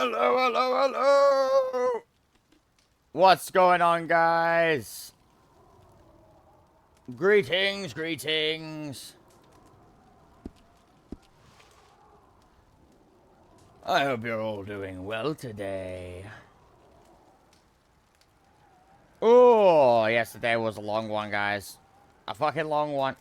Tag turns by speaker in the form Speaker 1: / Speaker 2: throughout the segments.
Speaker 1: Hello, hello, hello! What's going on, guys? Greetings, greetings. I hope you're all doing well today. Oh, yesterday was a long one, guys. A fucking long one.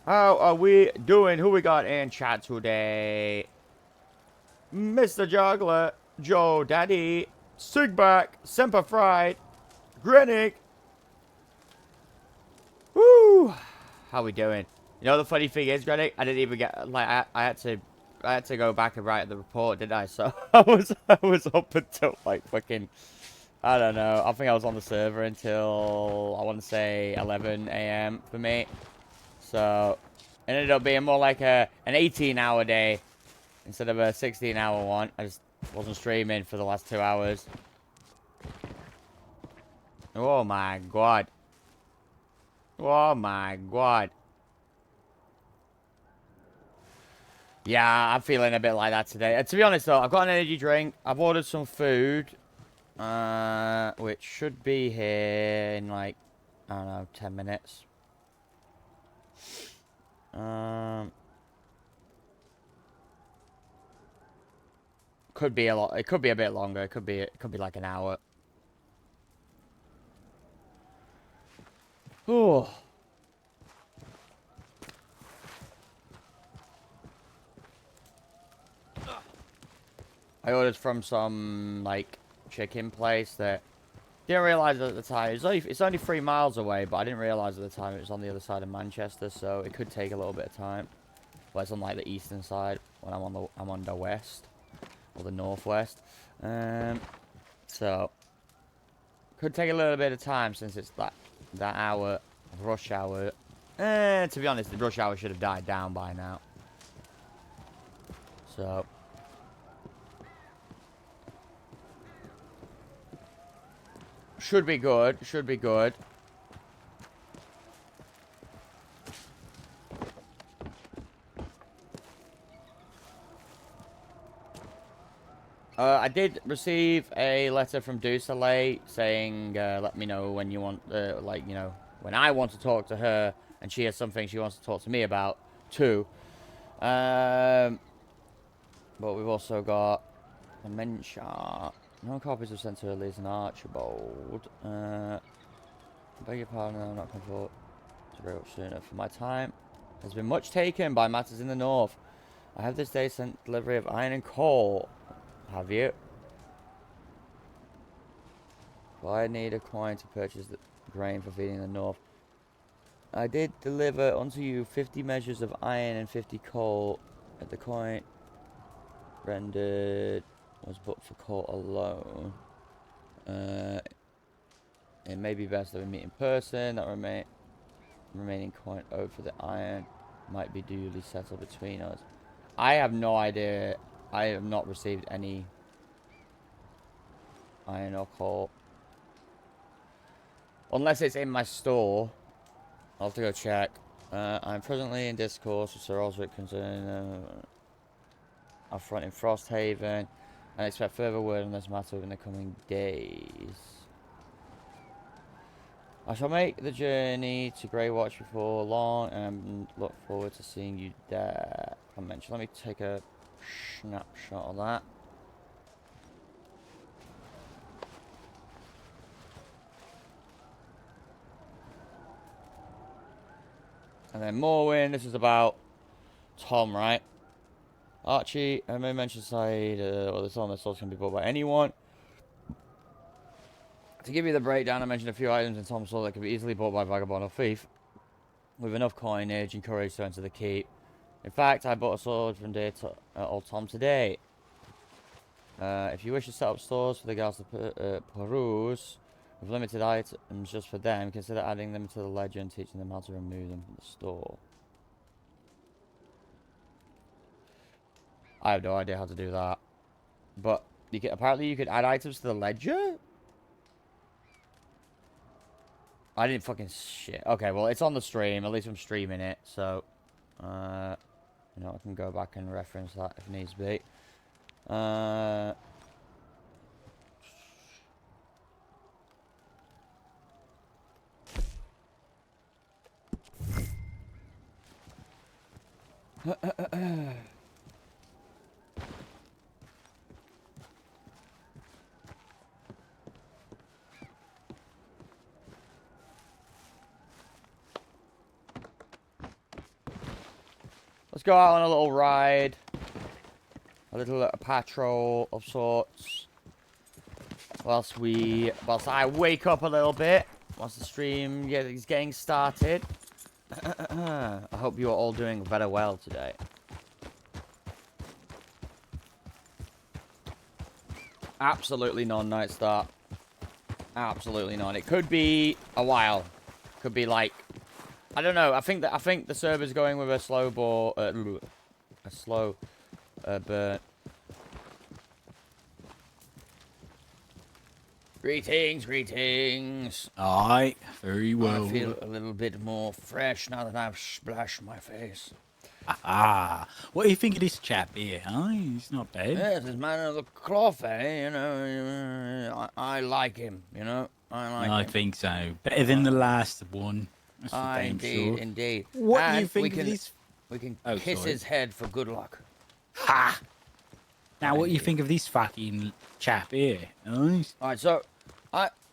Speaker 1: How are we doing? Who we got in chat today? Mr. Juggler, Joe Daddy, Sigback, Semper Fried, Grenick. Woo! How we doing? You know the funny thing is, Grenick, I didn't even get like I had to go back and write the report, didn't I? So I was up until like fucking I don't know. I think I was on the server until I want to say 11 a.m. for me. So it ended up being more like an 18-hour day instead of a 16-hour one. I just wasn't streaming for the last 2 hours. Oh my god. Oh my god. Yeah, I'm feeling a bit like that today. To be honest though, I've got an energy drink. I've ordered some food. Which should be here in like, I don't know, 10 minutes. Could be a lot. It could be a bit longer. It could be like an hour. Oh. I ordered from some like chicken place that didn't realize at the time. It's only 3 miles away, but I didn't realize at the time it was on the other side of Manchester, so it could take a little bit of time. But it's on like the eastern side when I'm on the west or the northwest. So could take a little bit of time since it's that hour rush hour. To be honest, the rush hour should have died down by now. So should be good. Should be good. I did receive a letter from Dusalay saying, let me know when you want, like, you know, when I want to talk to her, and she has something she wants to talk to me about, too. But we've also got a mention. No copies were sent to Elise and Archibald. I beg your pardon, I'm not comfortable to very much sooner. For my time has been much taken by matters in the north. I have this day sent delivery of iron and coal. Have you? Well, I need a coin to purchase the grain for feeding the north. I did deliver unto you 50 measures of iron and 50 coal. At the coin rendered was but for coal alone. It may be best that we meet in person. That remaining coin owed for the iron might be duly settled between us. I have no idea. I have not received any iron or coal. Unless it's in my store. I'll have to go check. I'm presently in discourse with Sir Osric concerning our front in Frosthaven, and expect further word on this matter in the coming days. I shall make the journey to Grey Watch before long, and look forward to seeing you there. Let me take a snapshot of that. And then Morwin, this is about Tom, right? Archie, I may mention side, or the song that source can be bought by anyone. To give you the breakdown, I mentioned a few items in Tom's soul that can be easily bought by vagabond or thief, with enough coinage and courage to enter the keep. In fact, I bought a sword from dear old Tom today. If you wish to set up stores for the guards to peruse, with limited items just for them, consider adding them to the ledger and teaching them how to remove them from the store. I have no idea how to do that. But apparently you could add items to the ledger? I didn't fucking shit. Okay, well, it's on the stream. At least I'm streaming it, so... you know, I can go back and reference that if needs be. Let's go out on a little ride. A little patrol of sorts. Whilst I wake up a little bit. Whilst the stream is getting started. I hope you are all doing very well today. Absolutely none, Night Star. Absolutely none. It could be a while. Could be like, I don't know. I think the server's going with a slow burn. Greetings.
Speaker 2: Aye, very well.
Speaker 1: I feel a little bit more fresh now that I've splashed my face.
Speaker 2: Ah, what do you think of this chap here, huh? He's not bad.
Speaker 1: Yes, this man of the cloth, eh? You know, I like him, you know?
Speaker 2: I think so. Better than the last one. That's for damn
Speaker 1: indeed,
Speaker 2: sure.
Speaker 1: indeed.
Speaker 2: What do you think of this?
Speaker 1: We can kiss his head for good luck.
Speaker 2: Ha! Now, what do you think of this fucking chap here? Nice.
Speaker 1: Alright, so,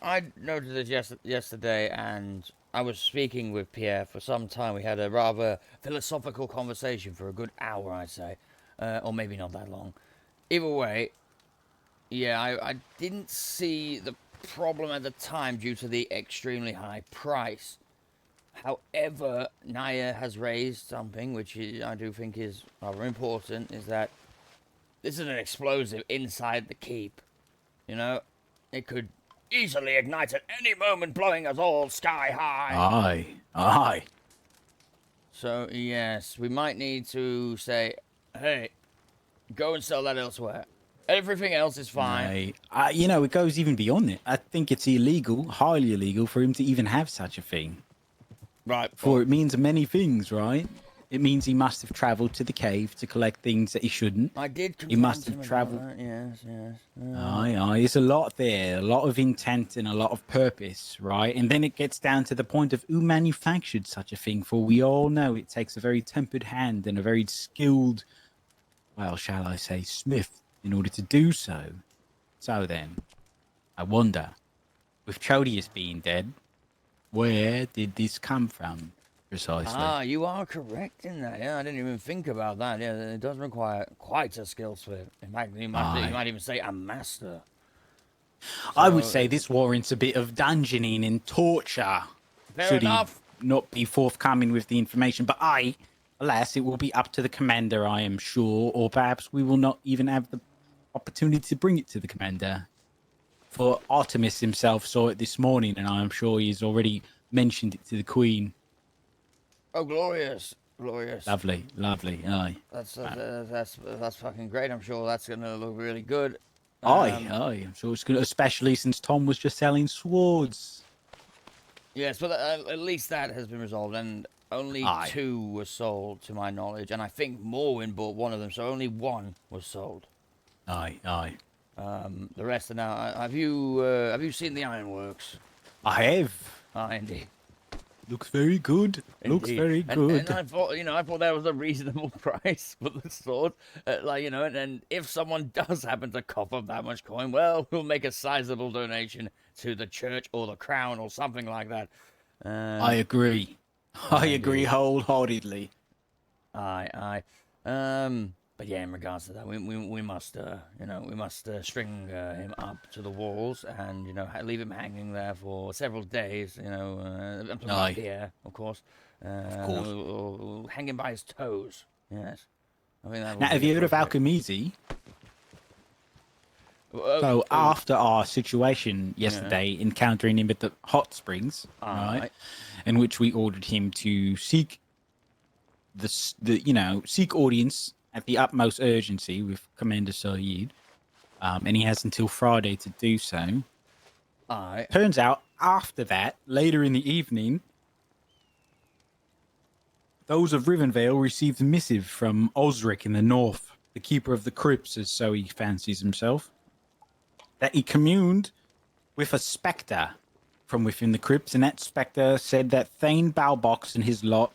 Speaker 1: I noticed this yesterday, and I was speaking with Pierre for some time. We had a rather philosophical conversation for a good hour, I'd say. Or maybe not that long. Either way, yeah, I didn't see the problem at the time due to the extremely high price. However, Naya has raised something, which I do think is rather important, is that this is an explosive inside the keep. You know, it could easily ignite at any moment, blowing us all sky high.
Speaker 2: Aye.
Speaker 1: So, yes, we might need to say, hey, go and sell that elsewhere. Everything else is fine.
Speaker 2: You know, it goes even beyond it. I think it's illegal, highly illegal, for him to even have such a thing.
Speaker 1: Right.
Speaker 2: For it means many things, right? It means he must have travelled to the cave to collect things that he shouldn't.
Speaker 1: I did.
Speaker 2: He must have travelled.
Speaker 1: Yes.
Speaker 2: Aye. There's a lot there, a lot of intent and a lot of purpose, right? And then it gets down to the point of who manufactured such a thing. For we all know it takes a very tempered hand and a very skilled, well, shall I say, smith, in order to do so. So then, I wonder, with Chodius being dead, where did this come from? Precisely.
Speaker 1: Ah, you are correct in that. Yeah, I didn't even think about that. Yeah, it does require quite a skill smith. In fact, you might even say a master. So,
Speaker 2: I would say this warrants a bit of dungeoning and torture.
Speaker 1: Fair enough.
Speaker 2: He not be forthcoming with the information, but alas, it will be up to the commander, I am sure, or perhaps we will not even have the opportunity to bring it to the commander. For Artemis himself saw it this morning, and I am sure he's already mentioned it to the Queen.
Speaker 1: Oh, glorious.
Speaker 2: Lovely, aye.
Speaker 1: That's fucking great. I'm sure that's gonna look really good.
Speaker 2: Aye. I'm sure it's gonna, especially since Tom was just selling swords.
Speaker 1: Yes, but at least that has been resolved, and only 2 were sold, to my knowledge, and I think Morwin bought one of them, so only 1 was sold.
Speaker 2: Aye.
Speaker 1: The rest are now. Have you seen the ironworks?
Speaker 2: I have.
Speaker 1: Indeed.
Speaker 2: Looks very good.
Speaker 1: Indeed.
Speaker 2: Looks very good.
Speaker 1: And I thought that was a reasonable price for the sword. And if someone does happen to cough up that much coin, well, we'll make a sizable donation to the church or the crown or something like that.
Speaker 2: I agree. I agree wholeheartedly.
Speaker 1: Aye. But yeah, in regards to that, we must string him up to the walls and leave him hanging there for several days. Here, of course. We'll hang him by his toes. Yes. I think that.
Speaker 2: Now, have you heard of Alchemisi? So after our situation yesterday, encountering him at the hot springs, right, in which we ordered him to seek seek audience at the utmost urgency with Commander Saeed, and he has until Friday to do so.
Speaker 1: Aye.
Speaker 2: Turns out, after that, later in the evening, those of Rivenvale received a missive from Osric in the north, the keeper of the crypts, as so he fancies himself, that he communed with a spectre from within the crypts, and that spectre said that Thane Balbox and his lot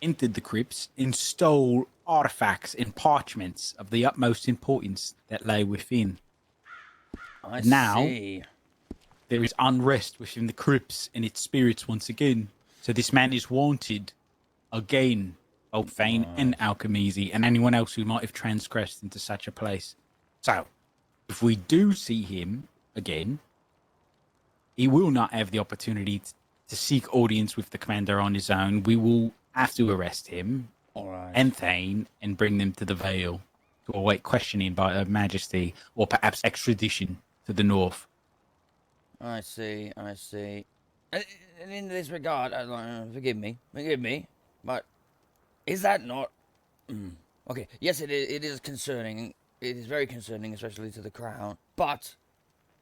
Speaker 2: entered the crypts and stole artifacts and parchments of the utmost importance that lay within.
Speaker 1: I
Speaker 2: Now,
Speaker 1: see.
Speaker 2: there is unrest within the crypts and its spirits once again. So this man is wanted again, both Thane and Alchemisi, and anyone else who might have transgressed into such a place. So, if we do see him again, he will not have the opportunity to seek audience with the commander on his own. We will have to arrest him and Thane and bring them to the Vale to await questioning by Her Majesty, or perhaps extradition to the north.
Speaker 1: I see. And in this regard, forgive me, but is that not... Okay, yes, it is concerning. It is very concerning, especially to the crown. But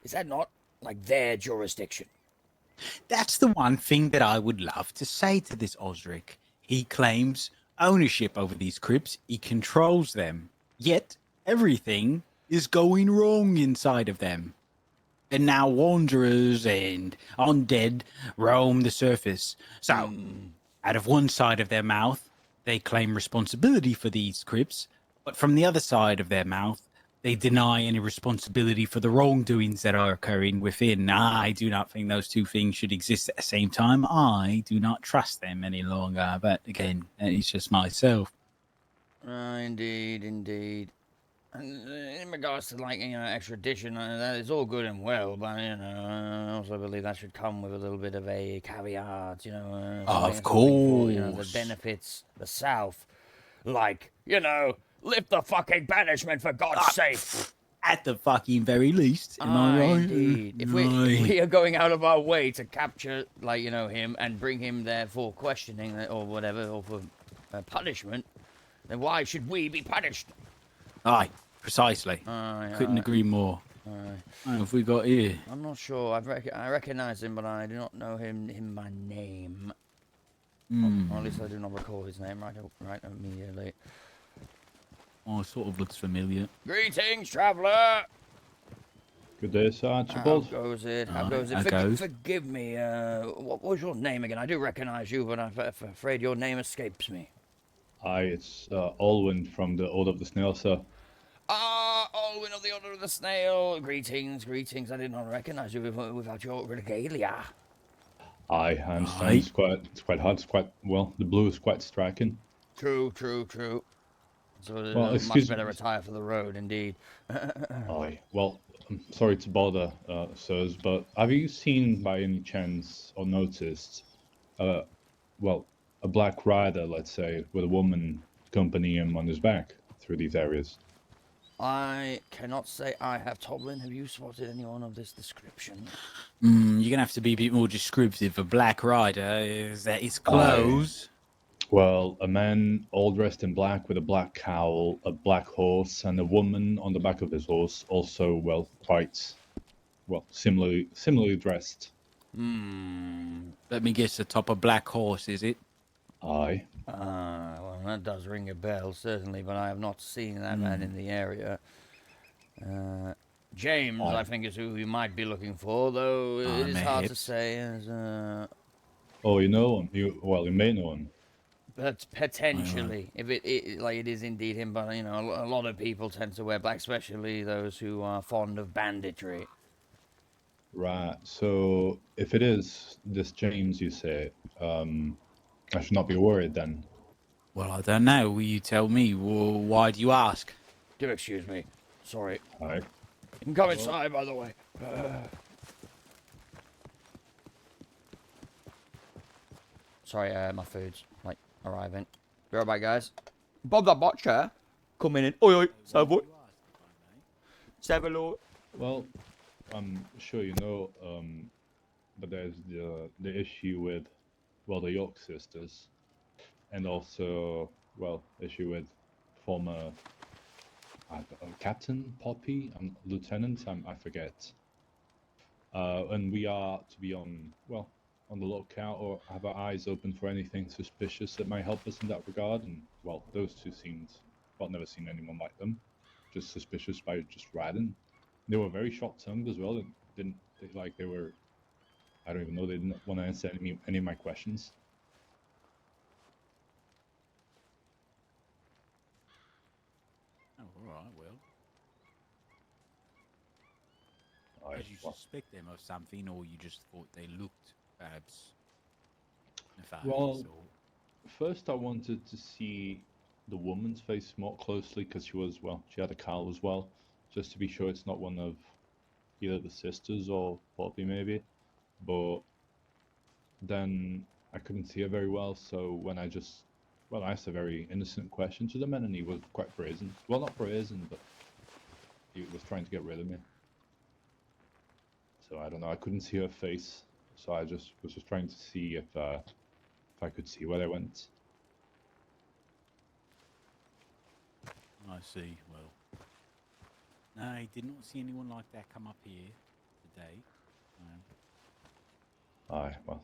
Speaker 1: is that not, like, their jurisdiction?
Speaker 2: That's the one thing that I would love to say to this Osric. He claims ownership over these crypts. He controls them. Yet, everything is going wrong inside of them. And now wanderers and undead roam the surface. So, out of one side of their mouth, they claim responsibility for these crypts, but from the other side of their mouth, they deny any responsibility for the wrongdoings that are occurring within. I do not think those two things should exist at the same time. I do not trust them any longer. But again, it's just myself.
Speaker 1: Indeed. And in regards to, like, extradition, that is all good and well, but, I also believe that should come with a little bit of a caveat,
Speaker 2: Of
Speaker 1: course.
Speaker 2: course.
Speaker 1: That benefits the South. Like, lift the fucking banishment, for God's sake.
Speaker 2: At the fucking very least. Am I right?
Speaker 1: Indeed. If we are going out of our way to capture, like, him and bring him there for questioning or whatever, or for punishment, then why should we be punished?
Speaker 2: Aye, precisely. Couldn't agree more. What have we got here?
Speaker 1: I'm not sure. I recognize him, but I do not know him by name. Or at least I do not recall his name right immediately.
Speaker 2: Oh, it sort of looks familiar.
Speaker 1: Greetings, traveller!
Speaker 3: Good day, Sir Archibald.
Speaker 1: How goes it? Forgive me, what was your name again? I do recognize you, but I'm afraid your name escapes me.
Speaker 3: Aye, it's Alwyn from the Order of the Snail, sir.
Speaker 1: Alwyn of the Order of the Snail. Greetings. I did not recognize you without your regalia.
Speaker 3: Aye, I understand. It's quite hard. It's quite, well, the blue is quite striking.
Speaker 1: True. So
Speaker 3: Well,
Speaker 1: much better retire for the road, indeed.
Speaker 3: Aye, well, I'm sorry to bother, sirs, but have you seen by any chance or noticed, a black rider, let's say, with a woman accompanying him on his back through these areas?
Speaker 1: I cannot say I have. Toblin, have you spotted anyone of this description?
Speaker 2: You're going to have to be a bit more descriptive. A black rider, is that his clothes?
Speaker 3: Well, a man all dressed in black with a black cowl, a black horse, and a woman on the back of his horse, also, similarly dressed.
Speaker 2: Let me guess, the top of black horse, is it?
Speaker 3: Aye.
Speaker 1: Well, that does ring a bell, certainly, but I have not seen that man in the area. James, I think, is who you might be looking for, though it is hard to say.
Speaker 3: Oh, you know him? You may know him.
Speaker 1: But potentially, if it is indeed him, but a lot of people tend to wear black, especially those who are fond of banditry.
Speaker 3: Right. So if it is this James, you say, I should not be worried then.
Speaker 2: Well, I don't know. Will you tell me? Well, why do you ask?
Speaker 1: Do excuse me. Sorry.
Speaker 3: Aye.
Speaker 1: You can come inside, by the way. Sorry, my food's arriving. Be right back, guys. Bob that butcher coming in. Oi, Savoy. Lord.
Speaker 3: Well, I'm sure you know, but there's the issue with, the York sisters, and also, issue with former Captain Poppy, Lieutenant, I forget. And we are to be on the lookout or have our eyes open for anything suspicious that might help us in that regard. And well, those two seemed never seen anyone like them, just suspicious by just riding. They were very short-tongued as well. They were. I don't even know. They didn't want to answer any of my questions.
Speaker 2: Oh, all right, well.
Speaker 3: I,
Speaker 2: Did you
Speaker 3: well,
Speaker 2: suspect them of something, or you just thought they looked perhaps nefarious?
Speaker 3: Well,
Speaker 2: Or...
Speaker 3: first I wanted to see the woman's face more closely because she had a cowl as well, just to be sure it's not one of either the sisters or Poppy maybe. But then I couldn't see her very well, so when I asked a very innocent question to the man, and he was quite brazen. Well, not brazen, but he was trying to get rid of me. So I don't know. I couldn't see her face, so I was just trying to see if I could see where they went.
Speaker 2: I see. Well, no, I did not see anyone like that come up here today.
Speaker 3: Aye, well,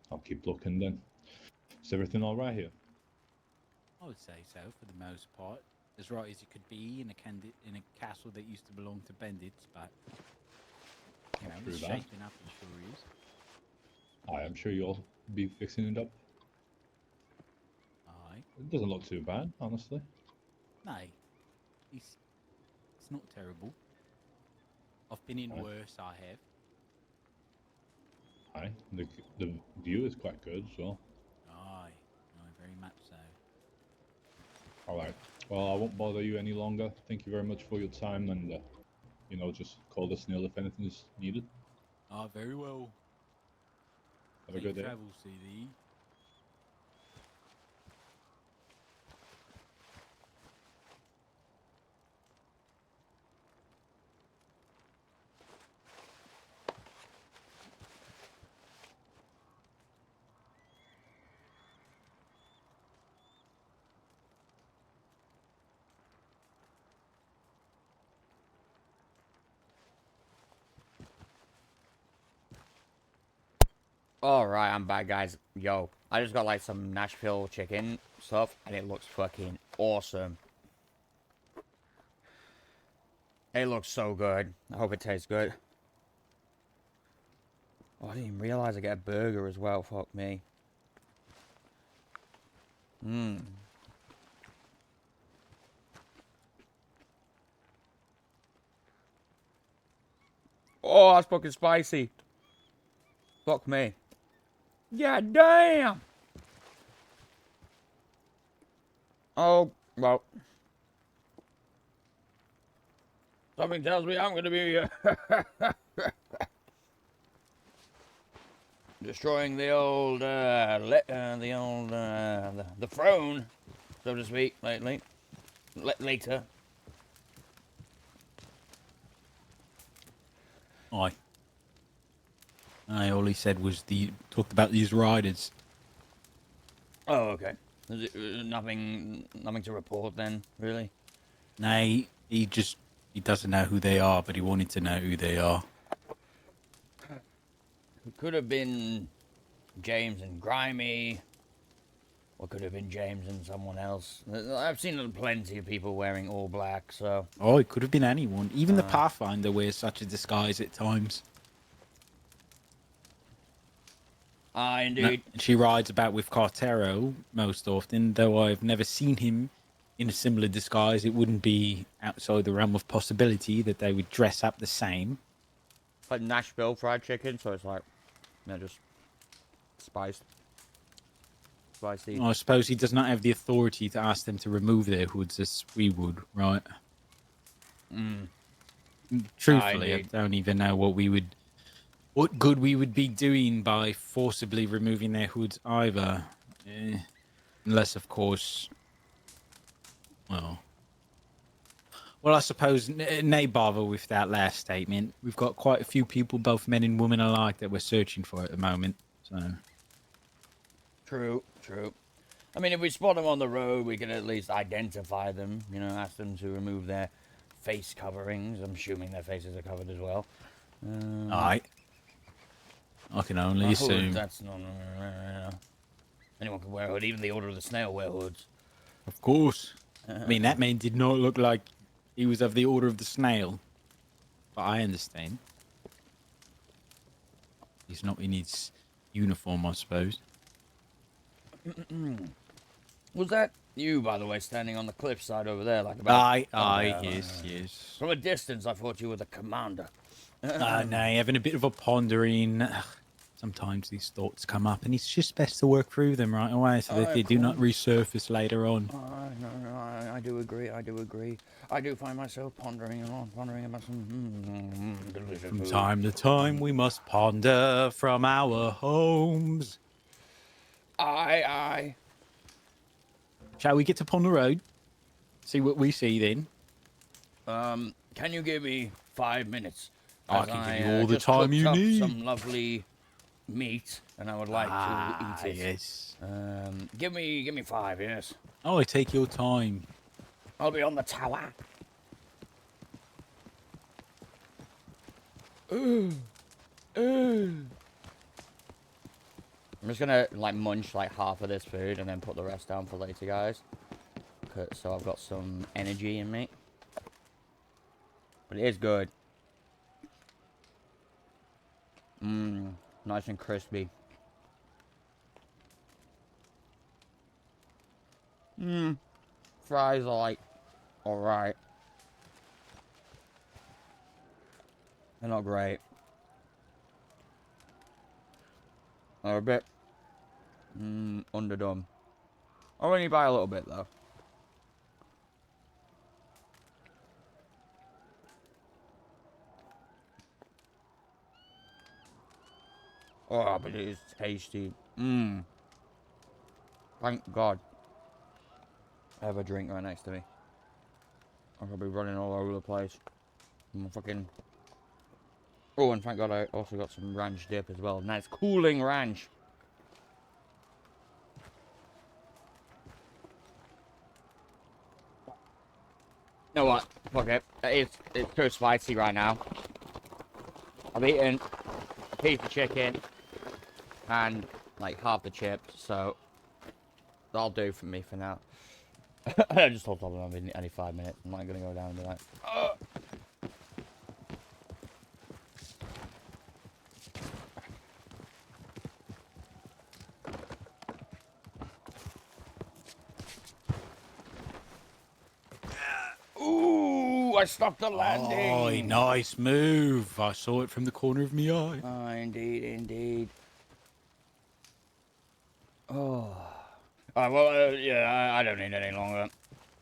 Speaker 3: I'll keep looking then. Is everything all right here?
Speaker 2: I would say so for the most part, as right as it could be in a castle that used to belong to bandits. But you know, it's
Speaker 3: True that.
Speaker 2: shaping up. It sure is.
Speaker 3: Aye, I'm sure you'll be fixing it up.
Speaker 2: Aye.
Speaker 3: It doesn't look too bad, honestly.
Speaker 2: No, it's not terrible. I've been in
Speaker 3: Aye.
Speaker 2: worse. I have.
Speaker 3: Aye, the view is quite good as well.
Speaker 2: Aye, very much so.
Speaker 3: All right. Well, I won't bother you any longer. Thank you very much for your time, and just call the snail if anything is needed.
Speaker 2: Ah, very well.
Speaker 3: Have a good day.
Speaker 2: Travel, CD.
Speaker 1: Alright, I'm back, guys. Yo, I just got like some Nashville chicken stuff, and it looks fucking awesome. It looks so good. I hope it tastes good. Oh, I didn't even realize I get a burger as well. Fuck me. Mmm. Oh, that's fucking spicy. Fuck me. Yeah, damn. Oh, well. Something tells me I'm gonna be destroying the old, the throne, so to speak, later.
Speaker 2: Aye. All he said was talked about these riders.
Speaker 1: Oh, okay. Nothing to report then, really?
Speaker 2: No, he doesn't know who they are, but he wanted to know who they are.
Speaker 1: It could have been James and Grimy, or could have been James and someone else. I've seen plenty of people wearing all black, so...
Speaker 2: Oh, it could have been anyone. Even the Pathfinder wears such a disguise at times.
Speaker 1: Indeed.
Speaker 2: No, she rides about with Cartero most often, though I've never seen him in a similar disguise. It wouldn't be outside the realm of possibility that they would dress up the same.
Speaker 1: It's like Nashville fried chicken, so it's like, just spiced. Spicy.
Speaker 2: I suppose he does not have the authority to ask them to remove their hoods as we would, right? Truthfully, I don't even know what good we would be doing by forcibly removing their hoods either. Unless, of course, well, I suppose nay bother with that last statement. We've got quite a few people, both men and women alike, that we're searching for at the moment. So
Speaker 1: True. I mean, if we spot them on the road, we can at least identify them. Ask them to remove their face coverings. I'm assuming their faces are covered as well.
Speaker 2: Aye. I can only
Speaker 1: A hood,
Speaker 2: assume.
Speaker 1: that's not... anyone can wear a hood. Even the Order of the Snail wear hoods.
Speaker 2: Of course. I mean, that man did not look like he was of the Order of the Snail. But I understand. He's not in his uniform, I suppose.
Speaker 1: Was that you, by the way, standing on the cliffside over there, like about...
Speaker 2: Aye, yes.
Speaker 1: From a distance, I thought you were the commander.
Speaker 2: No, having a bit of a pondering. Sometimes these thoughts come up, and it's just best to work through them right away so that they do not resurface later on.
Speaker 1: I do agree. I do find myself pondering about some delicious
Speaker 2: From
Speaker 1: food.
Speaker 2: time to time, we must ponder from our homes.
Speaker 1: Aye.
Speaker 2: Shall we get upon the road? See what we see then.
Speaker 1: Can you give me 5 minutes?
Speaker 2: I
Speaker 1: As
Speaker 2: can give you all the
Speaker 1: just
Speaker 2: time
Speaker 1: cooked
Speaker 2: you
Speaker 1: up
Speaker 2: need.
Speaker 1: Some lovely meat, and I would like to eat it.
Speaker 2: Yes.
Speaker 1: Give me 5, yes.
Speaker 2: Oh, take your time.
Speaker 1: I'll be on the tower. I'm just gonna like munch like half of this food and then put the rest down for later, guys. So I've got some energy in me. But it is good. Nice and crispy. Fries are like alright. They're not great. They're a bit underdone. I'll only buy a little bit though. Oh, but it is tasty. Thank God. I have a drink right next to me. I'm gonna be running all over the place. I'm fucking... Oh, and thank God I also got some ranch dip as well. Nice cooling ranch. You know what? Fuck it. It's too spicy right now. I've eaten a piece of chicken and like half the chips, so that'll do for me for now. I just told them I'm in any 5 minutes. I'm not gonna go down and be like, ooh, I stopped the landing.
Speaker 2: Oh, nice move. I saw it from the corner of my eye.
Speaker 1: Oh, indeed. Oh. Well, yeah, I don't need any longer.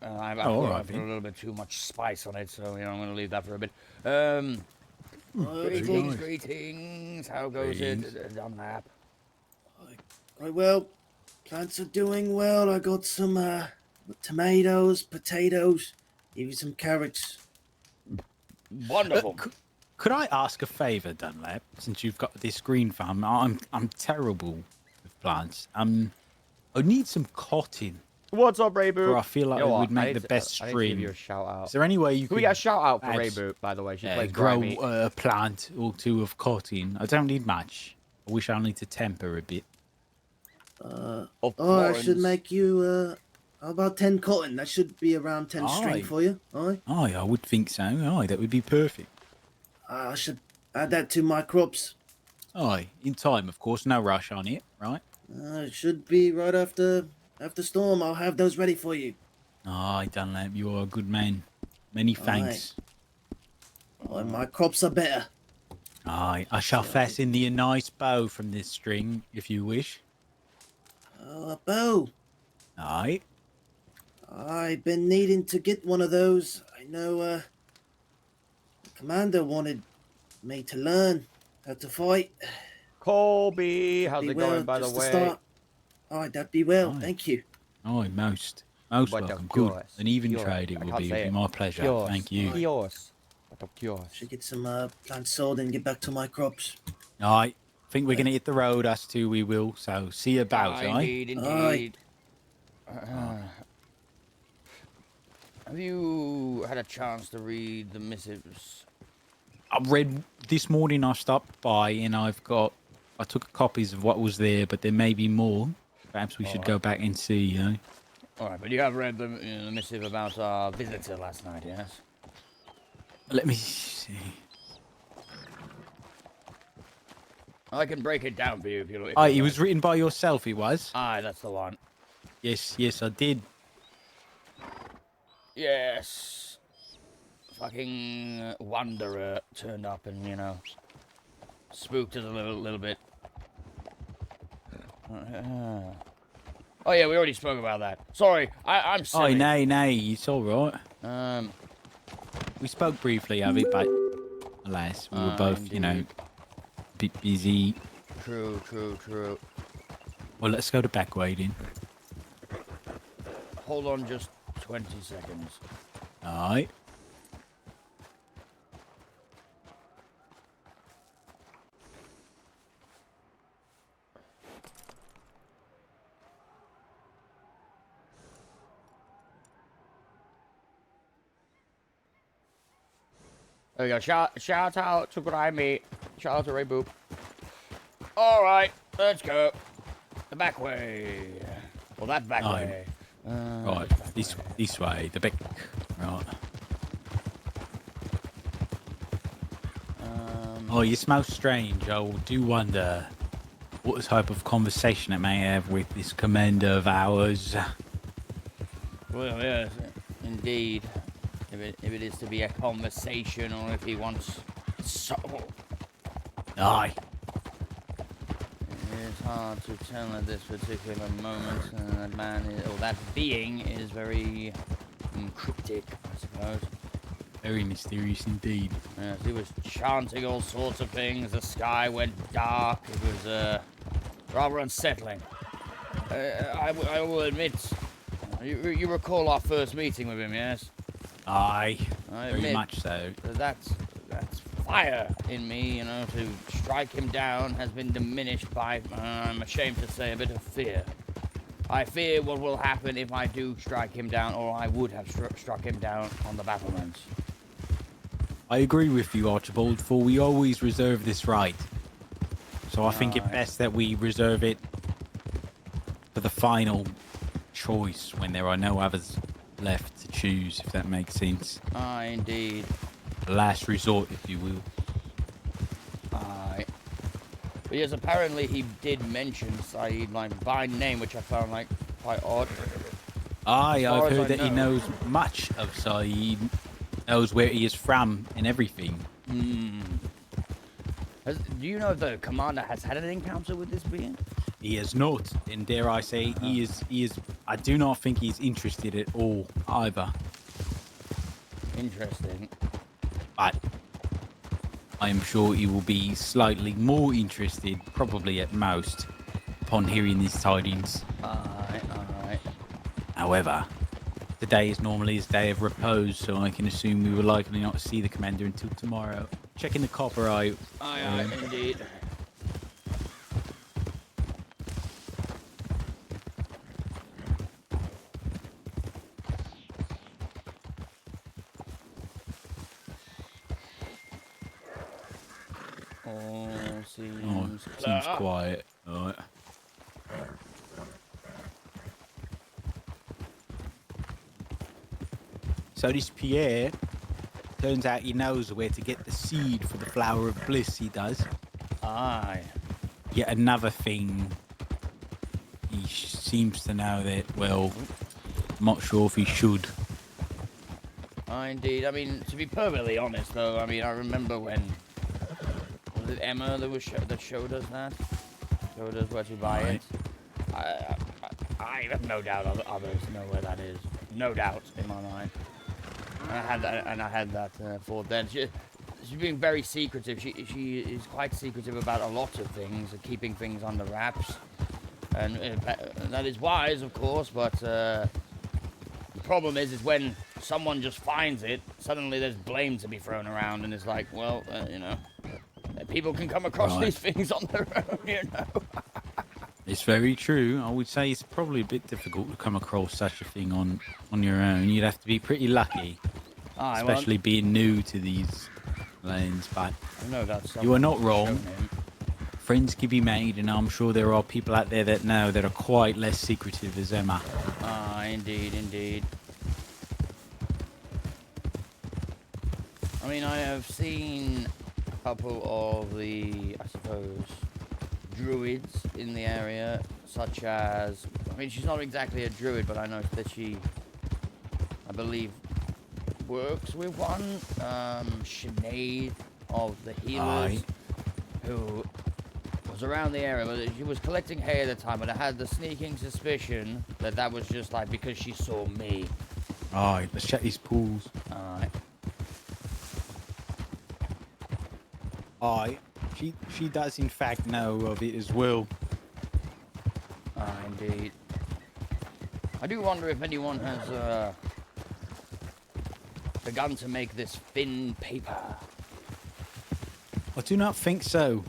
Speaker 1: I've put a little bit too much spice on it, so, you know, I'm going to leave that for a bit. Greetings. How goes it on that?
Speaker 4: Right, well, plants are doing well. I got some tomatoes, potatoes, even some carrots.
Speaker 1: Wonderful.
Speaker 2: Could I ask a favour, Dunlap? Since you've got this green farm, I'm terrible with plants. I need some cotton.
Speaker 1: What's up, Rayboot?
Speaker 2: Or I feel like it would make the best
Speaker 1: I need to give you
Speaker 2: string.
Speaker 1: a shout out.
Speaker 2: Is there any way you
Speaker 1: Can we
Speaker 2: could
Speaker 1: get a shout out for
Speaker 2: add,
Speaker 1: Rayboot, by the way? She plays
Speaker 2: grow
Speaker 1: Grimy.
Speaker 2: a plant or two of cotton? I don't need much. I wish I need to temper a bit.
Speaker 4: I should make you how about 10 cotton? That should be around 10 string for you. Aye.
Speaker 2: Aye, I would think so. Aye, that would be perfect.
Speaker 4: I should add that to my crops.
Speaker 2: Aye, in time, of course. No rush on it, right?
Speaker 4: It should be right after storm. I'll have those ready for you.
Speaker 2: Aye, Dunlap, you are a good man. Many thanks.
Speaker 4: Aye, my crops are better.
Speaker 2: Aye, I shall fasten thee a nice bow from this string, if you wish.
Speaker 4: Oh, a bow.
Speaker 2: Aye.
Speaker 4: I've been needing to get one of those. I know the commander wanted me to learn how to fight.
Speaker 1: Colby, how's it going, by the
Speaker 4: just to
Speaker 1: way?
Speaker 4: start. Aye, that'd be well.
Speaker 2: Aye.
Speaker 4: Thank you.
Speaker 2: Aye, most
Speaker 1: But
Speaker 2: welcome.
Speaker 1: of
Speaker 2: Good.
Speaker 1: course,
Speaker 2: An even
Speaker 1: yours.
Speaker 2: trade it
Speaker 1: I
Speaker 2: will
Speaker 1: can't
Speaker 2: be.
Speaker 1: say
Speaker 2: It'll be
Speaker 1: it.
Speaker 2: my pleasure.
Speaker 1: Yours.
Speaker 2: Thank you.
Speaker 1: Yours. But of course.
Speaker 4: Should get some plants sold and get back to my crops.
Speaker 2: Aye. Think we're going to hit the road, us two, we will. So, see you about, aye?
Speaker 1: Indeed. Have you had a chance to read the missives?
Speaker 2: I read this morning, I stopped by and I've got I took copies of what was there, but there may be more. Perhaps we should go back and see, you know.
Speaker 1: All right, but you have read the missive about our visitor last night, yes?
Speaker 2: Let me see.
Speaker 1: I can break it down for you if you like.
Speaker 2: It was written by yourself, it was?
Speaker 1: Aye, that's the one.
Speaker 2: Yes, I did.
Speaker 1: Yes. Fucking wanderer turned up and, you know, spooked us a little bit. Oh yeah, we already spoke about that. Sorry, I'm silly.
Speaker 2: Oh, nay, it's all right. We spoke briefly of it, but alas, we were both,
Speaker 1: indeed.
Speaker 2: you know, a bit busy.
Speaker 1: True.
Speaker 2: Well, let's go to back waiting.
Speaker 1: Hold on just 20 seconds.
Speaker 2: Alright.
Speaker 1: There we go. Shout out to Grimy. Shout out to Ray Boop. All right, let's go. The back way. Well, that back way.
Speaker 2: Right, this way, the back. Right. Oh, you smell strange. I do wonder what type of conversation it may have with this commander of ours.
Speaker 1: Well, yes, indeed. If it is to be a conversation, or if he wants soul.
Speaker 2: Aye.
Speaker 1: It's hard to tell at this particular moment. That man, or that being, is very cryptic, I suppose.
Speaker 2: Very mysterious indeed.
Speaker 1: Yes, he was chanting all sorts of things. The sky went dark. It was rather unsettling. I will admit, you recall our first meeting with him, yes?
Speaker 2: Aye.
Speaker 1: I
Speaker 2: Very
Speaker 1: admit
Speaker 2: much so.
Speaker 1: That's fire in me, you know, to strike him down has been diminished by, I'm ashamed to say, a bit of fear. I fear what will happen if I do strike him down, or I would have struck him down on the battlements.
Speaker 2: I agree with you, Archibald, for we always reserve this right. So I think it best that we reserve it for the final choice when there are no others left to choose, if that makes sense.
Speaker 1: Indeed.
Speaker 2: The last resort, if you will.
Speaker 1: Aye. But yes, apparently he did mention Saeed, like, by name, which I found, like, quite odd.
Speaker 2: Aye,
Speaker 1: far
Speaker 2: I've
Speaker 1: as
Speaker 2: heard
Speaker 1: I
Speaker 2: that he
Speaker 1: know.
Speaker 2: knows much of Saeed, knows where he is from and everything.
Speaker 1: Do you know if the commander has had an encounter with this being?
Speaker 2: He is not, and dare I say, he is, I do not think he's interested at all, either.
Speaker 1: Interesting.
Speaker 2: But I am sure he will be slightly more interested, probably at most, upon hearing these tidings.
Speaker 1: Aye.
Speaker 2: However, today is normally his day of repose, so I can assume we will likely not see the commander until tomorrow. Checking the copper out.
Speaker 1: Aye, indeed.
Speaker 2: Seems quiet. Alright. So this Pierre, turns out he knows where to get the seed for the flower of bliss, he does.
Speaker 1: Aye.
Speaker 2: Yet another thing, he seems to know that, well, I'm not sure if he should.
Speaker 1: Indeed. I mean, to be perfectly honest, though, I mean, I remember when... Was it Emma that showed us that? Showed us where to buy it? I have no doubt others know where that is. No doubt in my mind. And I had that for then. She's being very secretive. She is quite secretive about a lot of things, keeping things under wraps. And that is wise, of course, but the problem is when someone just finds it, suddenly there's blame to be thrown around, and it's like, well, you know, people can come across these things on their own, you know.
Speaker 2: It's very true. I would say it's probably a bit difficult to come across such a thing on your own. You'd have to be pretty lucky, especially being new to these lanes. But
Speaker 1: no doubt
Speaker 2: you are not wrong. friends can be made, and I'm sure there are people out there that know that are quite less secretive as Emma.
Speaker 1: Ah, indeed, indeed. I mean, I have seen a couple of the, I suppose, druids in the area, such as, I mean, she's not exactly a druid, but I know that she, I believe, works with one, Sinead of the Healers,
Speaker 2: Aye.
Speaker 1: who was around the area, but she was collecting hay at the time, but I had the sneaking suspicion that that was just like because she saw me.
Speaker 2: Aye, let's check these pools.
Speaker 1: Alright.
Speaker 2: Aye, she does in fact know of it as well.
Speaker 1: Ah, indeed. I do wonder if anyone has begun to make this thin paper.
Speaker 2: I do not think so.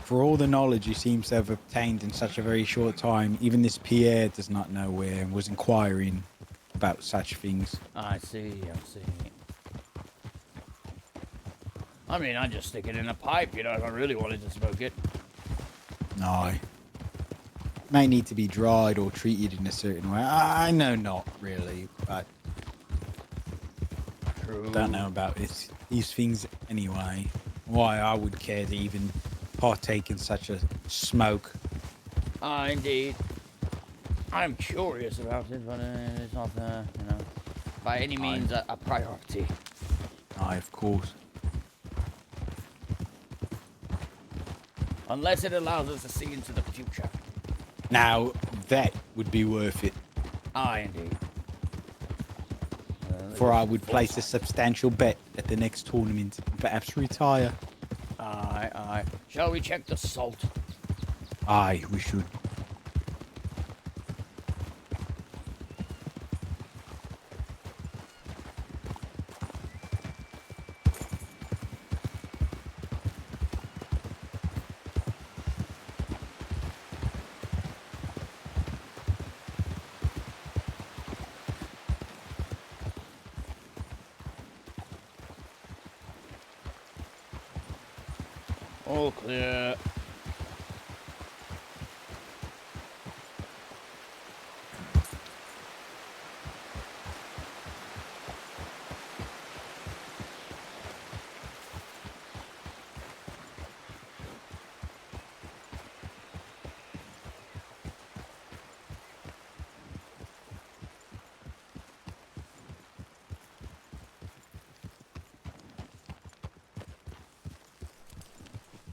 Speaker 2: For all the knowledge he seems to have obtained in such a very short time, even this Pierre does not know where and was inquiring about such things.
Speaker 1: I see, I see. I mean, I just stick it in a pipe, you know, if I really wanted to smoke it.
Speaker 2: No. May need to be dried or treated in a certain way. I know not really, but
Speaker 1: True.
Speaker 2: I don't know about these things anyway. Why I would care to even partake in such a smoke.
Speaker 1: Ah, indeed. I'm curious about it, but it's not, you know, by any means a priority.
Speaker 2: Aye, of course.
Speaker 1: Unless it allows us to see into the future.
Speaker 2: Now, that would be worth it.
Speaker 1: Ah, indeed.
Speaker 2: For I would place a substantial bet at the next tournament and perhaps retire.
Speaker 1: Aye, aye. Shall we check the salt?
Speaker 2: Aye, we should.
Speaker 1: All clear.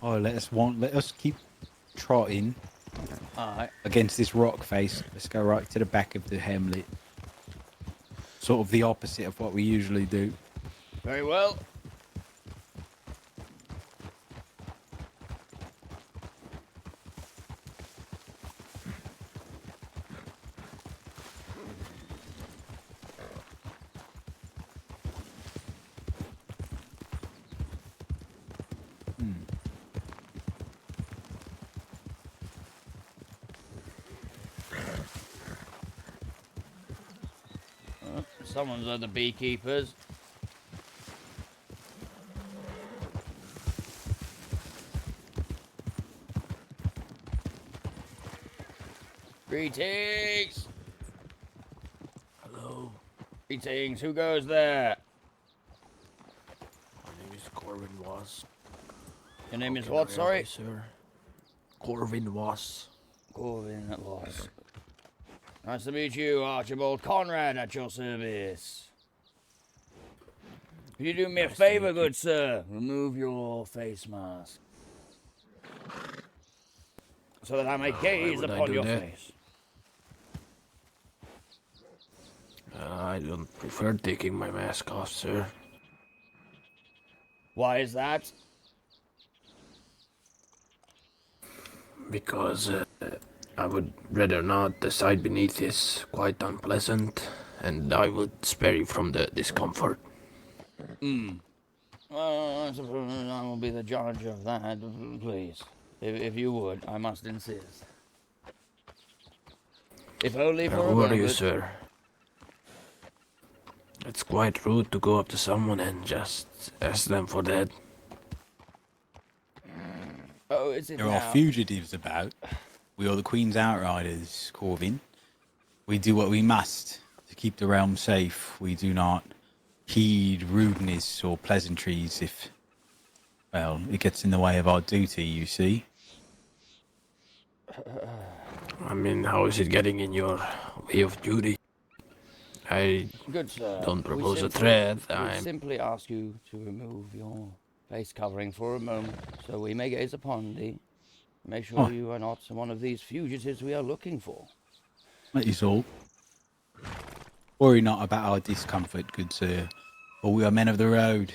Speaker 2: Oh, let us keep trotting
Speaker 1: Aye.
Speaker 2: against this rock face. Let's go right to the back of the hamlet. Sort of the opposite of what we usually do.
Speaker 1: Very well. Someone's at the beekeepers. Greetings!
Speaker 5: Hello,
Speaker 1: Greetings, who goes there?
Speaker 5: my name is Corvin Was.
Speaker 1: Your name
Speaker 5: How
Speaker 1: is
Speaker 5: can
Speaker 1: what,
Speaker 5: I help
Speaker 1: sorry?
Speaker 5: you, sir? Corvin Was.
Speaker 1: Corvin at loss. Nice to meet you, Archibald. Conrad at your service. Could you do me a
Speaker 5: Nice to
Speaker 1: favor,
Speaker 5: meet you.
Speaker 1: good sir? Remove your face mask. So that I may gaze
Speaker 5: would I
Speaker 1: upon
Speaker 5: do
Speaker 1: your
Speaker 5: that?
Speaker 1: face.
Speaker 5: I don't prefer taking my mask off, sir.
Speaker 1: Why is that?
Speaker 5: Because I would rather not. The sight beneath is quite unpleasant, and I would spare you from the discomfort.
Speaker 1: Well, I suppose I will be the judge of that, please. If you would, I must insist. If only for a
Speaker 5: Who are you,
Speaker 1: moment.
Speaker 5: sir? It's quite rude to go up to someone and just ask them for that.
Speaker 1: Oh, is it
Speaker 2: There are
Speaker 1: now?
Speaker 2: fugitives about. We are the Queen's Outriders, Corvin. We do what we must to keep the realm safe. We do not heed rudeness or pleasantries if, well, it gets in the way of our duty, you see.
Speaker 5: I mean, how is it getting in your way of duty? I
Speaker 1: Good sir.
Speaker 5: don't
Speaker 1: we
Speaker 5: propose a
Speaker 1: simply-
Speaker 5: threat.
Speaker 1: We simply ask you to remove your face covering for a moment, so we may gaze upon thee. Make sure
Speaker 2: Oh.
Speaker 1: you are not one of these fugitives we are looking for.
Speaker 2: That is all. Worry not about our discomfort, good sir, for we are men of the road.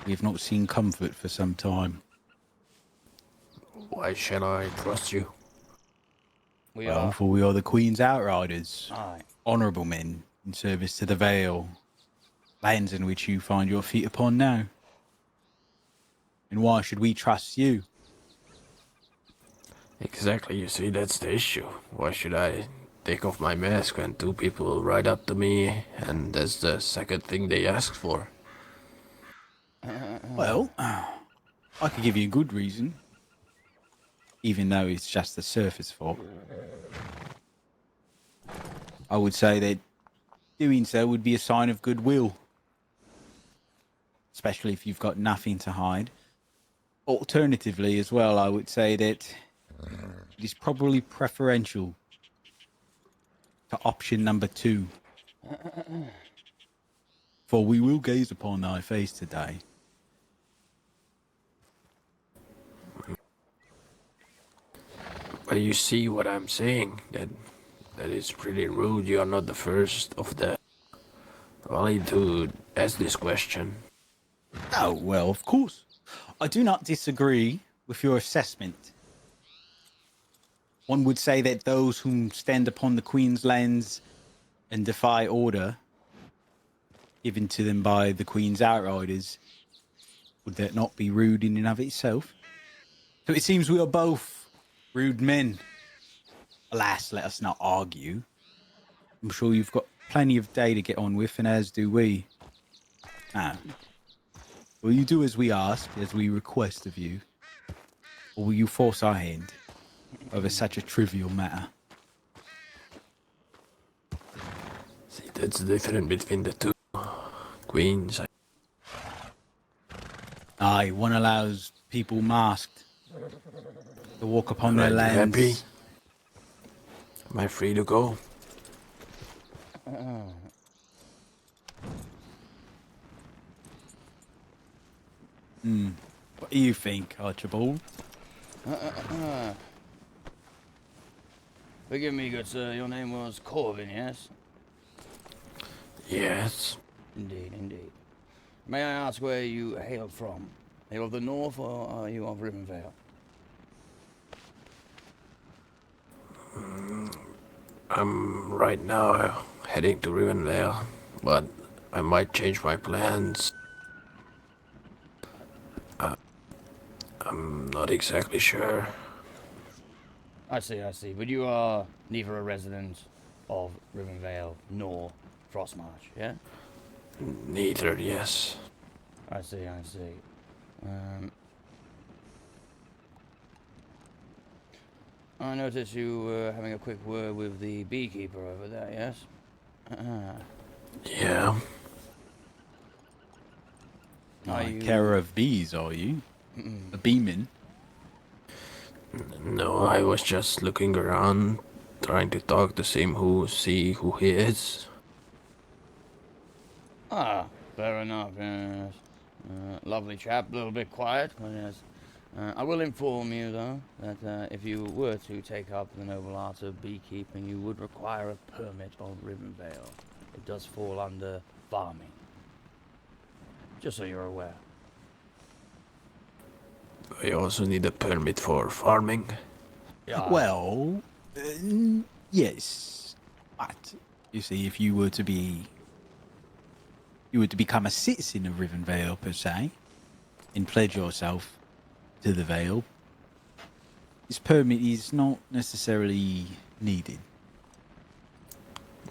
Speaker 2: We have not seen comfort for some time.
Speaker 5: Why shall I trust you?
Speaker 1: We
Speaker 2: Well,
Speaker 1: are.
Speaker 2: for we are the Queen's Outriders,
Speaker 1: Aye.
Speaker 2: honourable men in service to the Vale, lands in which you find your feet upon now. And why should we trust you?
Speaker 5: Exactly, you see, that's the issue. Why should I take off my mask when two people ride up to me and that's the second thing they ask for?
Speaker 2: Well, I could give you a good reason, even though it's just the surface fault. I would say that doing so would be a sign of goodwill, especially if you've got nothing to hide. Alternatively, as well, I would say that it is probably preferential to option number 2. For we will gaze upon thy face today.
Speaker 5: But you see what I'm saying? That is pretty rude. You are not the first of the valley to ask this question.
Speaker 2: Oh, well, of course. I do not disagree with your assessment. One would say that those whom stand upon the Queen's lands and defy order given to them by the Queen's Outriders, would that not be rude in and of itself? So it seems we are both rude men. Alas, let us not argue. I'm sure you've got plenty of day to get on with, and as do we. Now, will you do as we ask, as we request of you? Or will you force our hand over such a trivial matter?
Speaker 5: See, that's the difference between the two queens.
Speaker 2: Aye, one allows people masked to walk upon their
Speaker 5: Are you
Speaker 2: lands.
Speaker 5: happy? Am I free to go?
Speaker 2: What do you think, Archibald?
Speaker 1: Forgive me, good sir. Your name was Corvin, yes?
Speaker 5: Yes.
Speaker 1: Indeed, indeed. May I ask where you hail from? Hail of the north, or are you of Rivenvale?
Speaker 5: I'm right now heading to Rivendell, but I might change my plans. I'm not exactly sure.
Speaker 1: I see. But you are neither a resident of Rivenvale nor Frostmarch, yeah?
Speaker 5: Neither, yes.
Speaker 1: I see. I noticed you were having a quick word with the beekeeper over there, yes?
Speaker 5: Yeah.
Speaker 1: Are you...
Speaker 2: Carer of bees, are you? A beeman?
Speaker 5: No, I was just looking around, trying to talk to see who he is.
Speaker 1: Ah, fair enough, yes. Lovely chap, a little bit quiet, but yes. I will inform you, though, that if you were to take up the noble art of beekeeping, you would require a permit on Rivenvale. It does fall under farming. Just so you're aware.
Speaker 5: I also need a permit for farming.
Speaker 1: Yeah.
Speaker 2: Well, yes. But, you see, if you were to become a citizen of Rivenvale, per se, and pledge yourself to the Vale, this permit is not necessarily needed.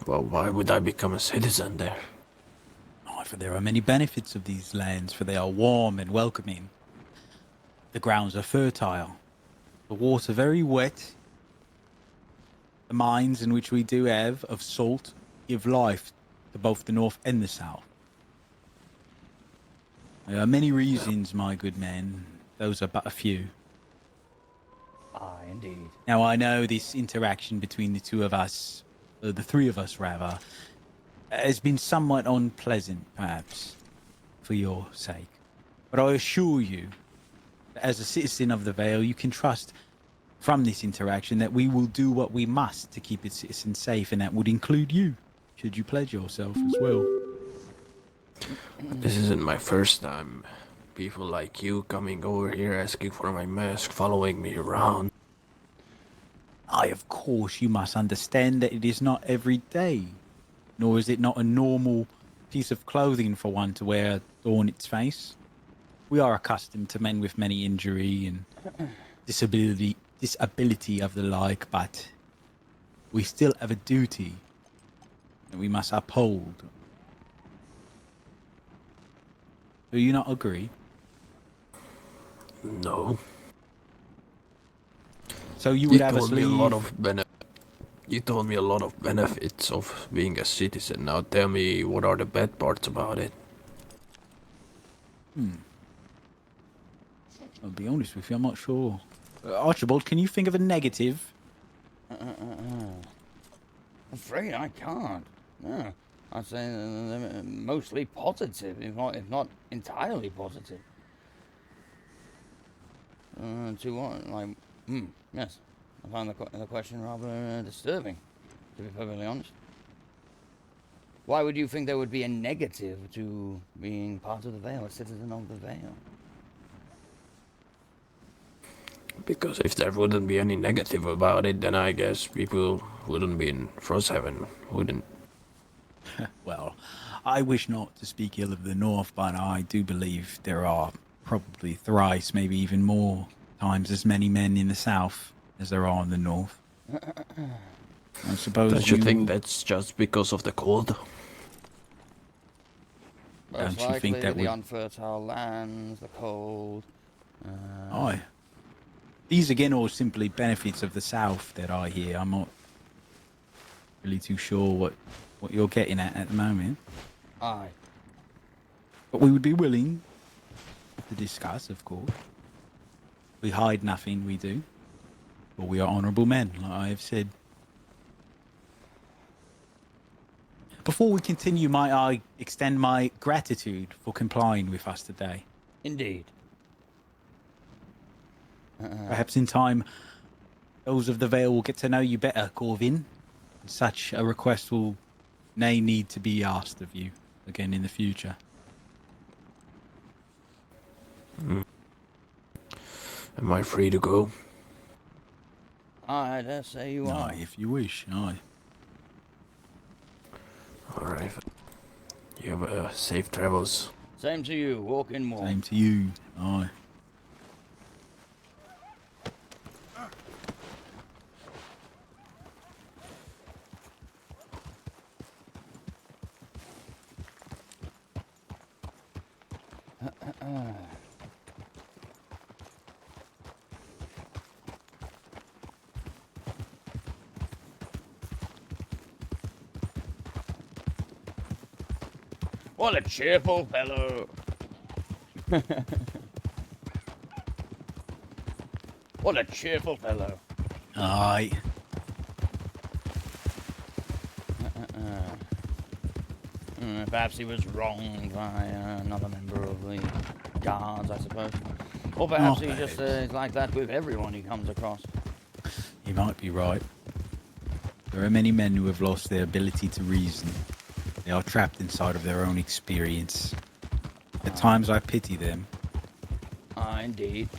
Speaker 5: Well, why would I become a citizen there?
Speaker 2: For there are many benefits of these lands, for they are warm and welcoming. The grounds are fertile, the water very wet. The mines in which we do have of salt give life to both the north and the south. There are many reasons, my good man. Those are but a few.
Speaker 1: Aye, indeed.
Speaker 2: Now, I know this interaction between the two of us, the three of us rather, has been somewhat unpleasant, perhaps, for your sake. But I assure you, that as a citizen of the Vale, you can trust from this interaction that we will do what we must to keep its citizens safe, and that would include you, should you pledge yourself as well.
Speaker 5: This isn't my first time. People like you coming over here asking for my mask, following me around.
Speaker 2: Of course, you must understand that it is not every day, nor is it not a normal piece of clothing for one to wear adorn its face. We are accustomed to men with many injury and disability of the like, but we still have a duty that we must uphold. Do you not agree?
Speaker 5: No.
Speaker 2: So you would have us leave?
Speaker 5: You told me a lot of benefits of being a citizen. Now tell me, what are the bad parts about it?
Speaker 2: I'll be honest with you, I'm not sure. Archibald, can you think of a negative?
Speaker 1: I'm afraid I can't. No. I'd say they're mostly positive, if not entirely positive. To what? Like, yes. I find the question rather disturbing, to be perfectly honest. Why would you think there would be a negative to being part of the Vale, a citizen of the Vale?
Speaker 5: Because if there wouldn't be any negative about it, then I guess people wouldn't be in Frosthaven, wouldn't.
Speaker 2: Well, I wish not to speak ill of the North, but I do believe there are probably thrice, maybe even more times as many men in the South as there are in the North. I suppose.
Speaker 5: Don't you think that's just because of the cold?
Speaker 1: Most
Speaker 2: Don't you think
Speaker 1: likely
Speaker 2: that
Speaker 1: the
Speaker 2: would-
Speaker 1: unfertile lands, the cold.
Speaker 2: Aye. These again are simply benefits of the South that I hear. I'm not really too sure what you're getting at the moment.
Speaker 1: Aye.
Speaker 2: But we would be willing to discuss, of course. We hide nothing, we do. But we are honourable men, like I have said. Before we continue, might I extend my gratitude for complying with us today?
Speaker 1: Indeed.
Speaker 2: Perhaps in time, those of the Vale will get to know you better, Corvin. Such a request may need to be asked of you again in the future.
Speaker 5: Am I free to go?
Speaker 1: I dare say you are.
Speaker 2: Aye, if you wish, aye.
Speaker 5: Alright. You have safe travels.
Speaker 1: Same to you. Walk in more.
Speaker 2: Same to you, aye.
Speaker 1: What a cheerful fellow. What a cheerful fellow.
Speaker 2: Aye.
Speaker 1: Perhaps he was wronged by another member of the guards, I suppose. Or perhaps he just is like that with everyone he comes across.
Speaker 2: You might be right. There are many men who have lost their ability to reason. They are trapped inside of their own experience. At times I pity them.
Speaker 1: Indeed.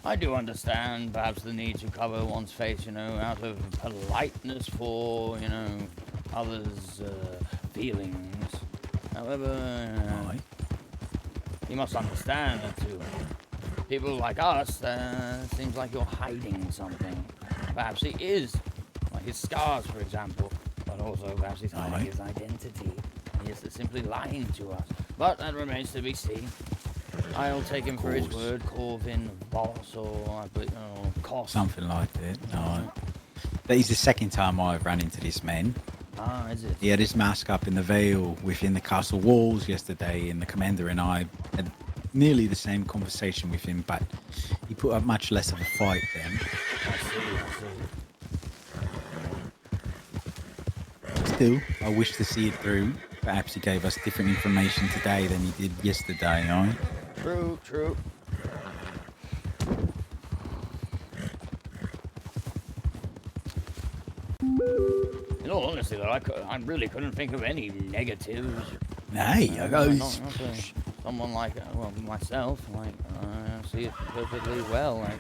Speaker 1: I do understand perhaps the need to cover one's face, out of politeness for, others' feelings. However,
Speaker 2: Aye.
Speaker 1: you must understand that to people like us, seems like you're hiding something. Perhaps he is. Like his scars, for example. But also, perhaps he's hiding his identity. He is simply lying to us. But that remains to be seen. I'll take him for his word, Corvin, boss, or cost.
Speaker 2: Something like that. No. That is the second time I've run into this man.
Speaker 1: Ah, is it?
Speaker 2: He had his mask up in the Vale within the castle walls yesterday, and the commander and I had nearly the same conversation with him, but he put up much less of a fight then.
Speaker 1: I see.
Speaker 2: Still, I wish to see it through. Perhaps he gave us different information today than he did yesterday, eh?
Speaker 1: True. In all honesty, though, I really couldn't think of any negatives.
Speaker 2: Nay,
Speaker 1: Not someone like, myself. Like, I see it perfectly well. Like,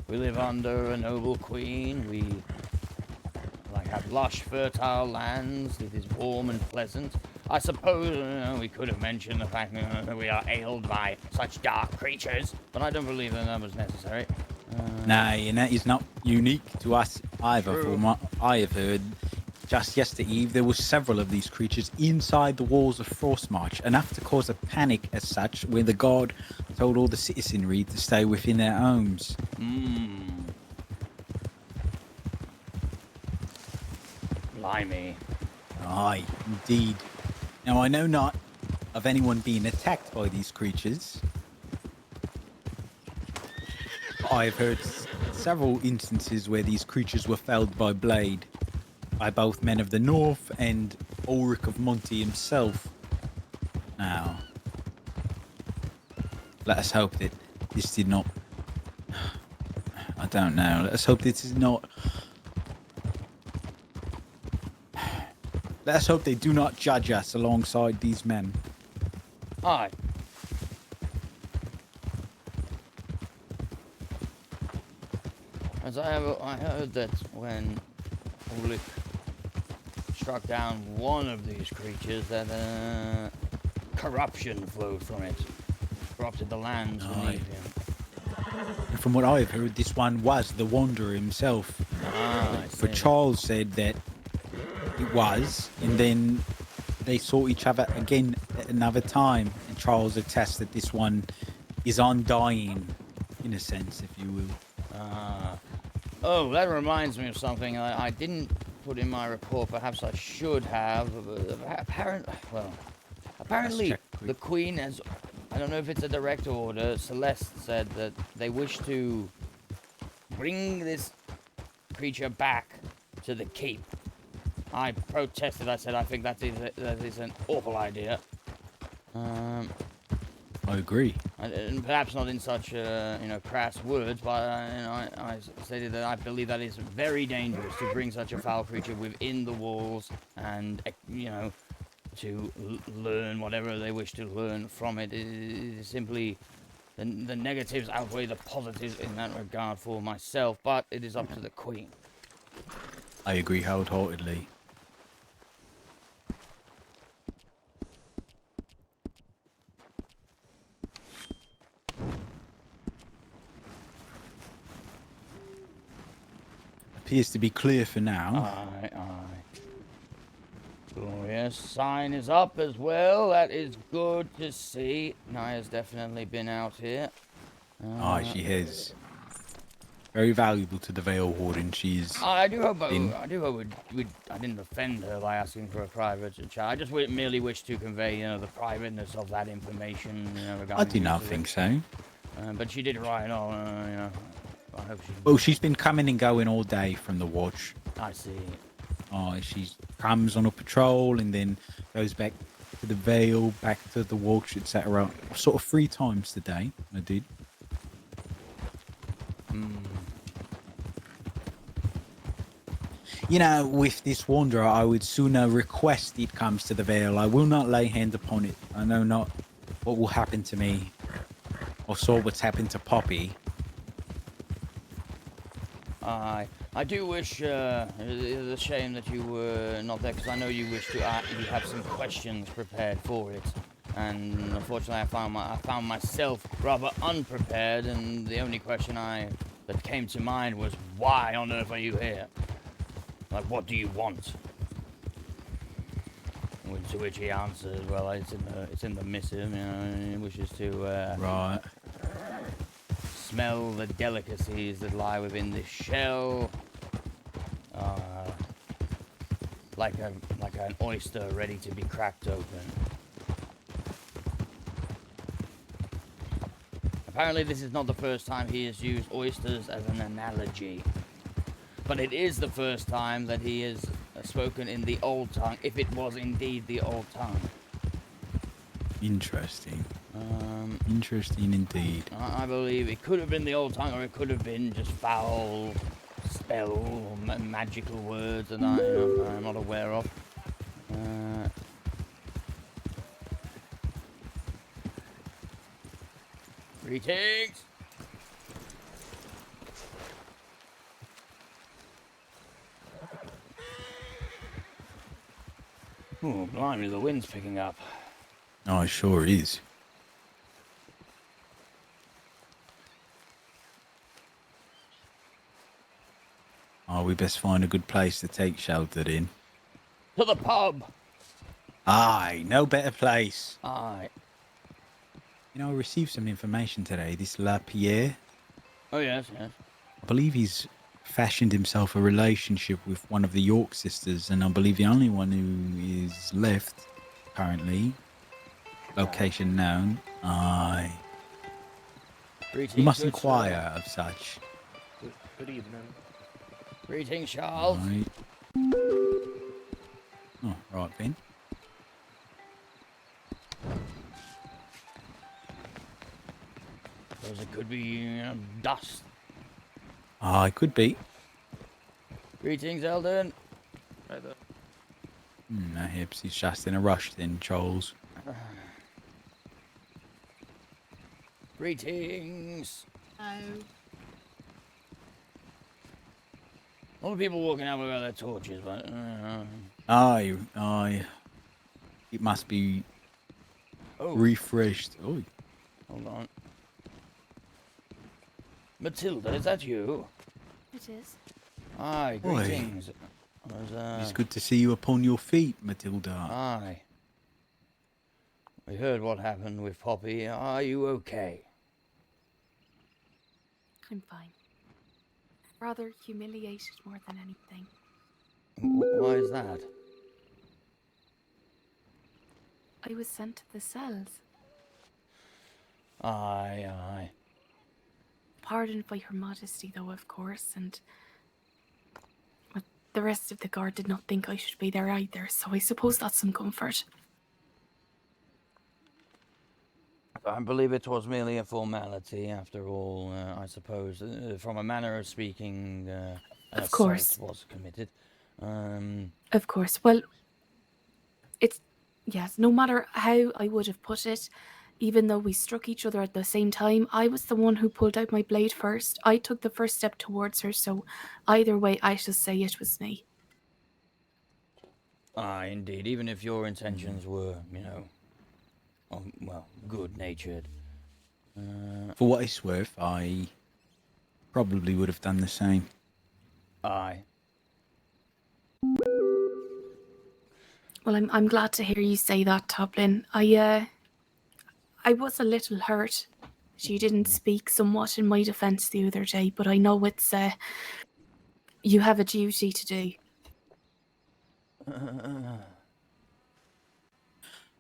Speaker 1: we live under a noble queen. We have lush, fertile lands. It is warm and pleasant. I suppose we could have mentioned the fact that we are ailed by such dark creatures, but I don't believe that was necessary.
Speaker 2: Nay, and that is not unique to us either. From what I have heard, just yesterday eve, there were several of these creatures inside the walls of Frostmarch, enough to cause a panic as such, where the guard told all the citizenry to stay within their homes.
Speaker 1: Blimey.
Speaker 2: Aye, indeed. Now, I know not of anyone being attacked by these creatures. I have heard several instances where these creatures were felled by blade, by both men of the north and Ulrich of Monty himself. Now, let us hope that this did not... I don't know. Let us hope this is not... Let us hope they do not judge us alongside these men.
Speaker 1: Aye. As I heard that when Ulrich struck down one of these creatures, that corruption flowed from it, corrupted the lands beneath him.
Speaker 2: And from what I've heard, this one was the Wanderer himself. For Charles said that it was, and then they saw each other again at another time, and Charles attests that this one is undying, in a sense, if you will.
Speaker 1: Oh, that reminds me of something I didn't put in my report. Perhaps I should have. Apparently, the Queen has, I don't know if it's a direct order, Celeste said that they wish to bring this creature back to the keep. I protested. I said I think that is an awful idea.
Speaker 2: I agree.
Speaker 1: And perhaps not in such crass words, but I stated that I believe that it's very dangerous to bring such a foul creature within the walls and to learn whatever they wish to learn from it. It is simply the negatives outweigh the positives in that regard for myself, but it is up to the Queen.
Speaker 2: I agree wholeheartedly. Appears to be clear for now.
Speaker 1: Aye. Oh, yes, sign is up as well. That is good to see. Naya's definitely been out here.
Speaker 2: She has. Very valuable to the Vale Warden. She's.
Speaker 1: I do hope I didn't offend her by asking for a private chat. I just merely wish to convey, the privateness of that information. Regarding
Speaker 2: I do not think so.
Speaker 1: But she did write on. I hope she.
Speaker 2: Well, she's been coming and going all day from the watch.
Speaker 1: I see.
Speaker 2: She comes on a patrol and then goes back to the Vale, back to the watch, etc. Sort of 3 times today. I did. With this Wanderer, I would sooner request it comes to the Vale. I will not lay hand upon it. I know not what will happen to me. Or saw what's happened to Poppy.
Speaker 1: I do wish, it is a shame that you were not there, because I know you wish to, you have some questions prepared for it. And unfortunately, I found myself rather unprepared, and the only question that came to mind was, why on earth are you here? Like, what do you want? To which he answered, well, it's in the missive, you know, he wishes to
Speaker 2: Right.
Speaker 1: smell the delicacies that lie within this shell. Like an oyster ready to be cracked open. Apparently this is not the first time he has used oysters as an analogy. But it is the first time that he has spoken in the old tongue, if it was indeed the old tongue.
Speaker 2: Interesting. Interesting indeed.
Speaker 1: I believe it could have been the old tongue, or it could have been just foul spell or magical words that I'm not aware of. Greetings! Oh, blimey, the wind's picking up.
Speaker 2: Oh, it sure is. Oh, we best find a good place to take shelter in.
Speaker 1: To the pub!
Speaker 2: Aye, no better place.
Speaker 1: Aye.
Speaker 2: You know, I received some information today. This LaPierre,
Speaker 1: Oh, yes, yes.
Speaker 2: I believe he's fashioned himself a relationship with one of the York sisters, and I believe the only one who is left currently. Location known. Aye.
Speaker 1: Greetings,
Speaker 2: You must
Speaker 1: good
Speaker 2: inquire
Speaker 1: sir.
Speaker 2: of such.
Speaker 5: Good evening.
Speaker 1: Greetings, Charles.
Speaker 2: Right. Oh, right, Ben.
Speaker 1: Suppose it could be dust.
Speaker 2: Ah, it could be.
Speaker 1: Greetings, Eldon.
Speaker 5: Right there.
Speaker 2: Perhaps he's just in a rush then, Charles.
Speaker 1: Greetings.
Speaker 6: No.
Speaker 1: All the people walking out with their torches, but...
Speaker 2: Aye, aye. It must be
Speaker 1: oh,
Speaker 2: refreshed. Oh,
Speaker 1: hold on. Matilda, is that you?
Speaker 6: It is.
Speaker 1: Aye,
Speaker 2: Oi.
Speaker 1: greetings.
Speaker 2: it's good to see you upon your feet, Matilda.
Speaker 1: Aye. We heard what happened with Poppy. Are you okay?
Speaker 6: I'm fine. Rather humiliated more than anything.
Speaker 1: Why is that?
Speaker 6: I was sent to the cells.
Speaker 1: Aye, aye.
Speaker 6: Pardoned by Her Majesty, though, of course, and the rest of the guard did not think I should be there either, so I suppose that's some comfort.
Speaker 1: I believe it was merely a formality, after all, I suppose. From a manner of speaking, an
Speaker 6: Of course.
Speaker 1: assault was committed.
Speaker 6: Of course. Well, it's... Yes, no matter how I would have put it, even though we struck each other at the same time, I was the one who pulled out my blade first. I took the first step towards her, so either way, I shall say it was me.
Speaker 1: Aye, indeed. Even if your intentions were, you know, well, good-natured.
Speaker 2: For what it's worth, I probably would have done the same.
Speaker 1: Aye.
Speaker 6: Well, I'm glad to hear you say that, Toblin. I was a little hurt. She didn't speak somewhat in my defence the other day, but I know it's, you have a duty to do.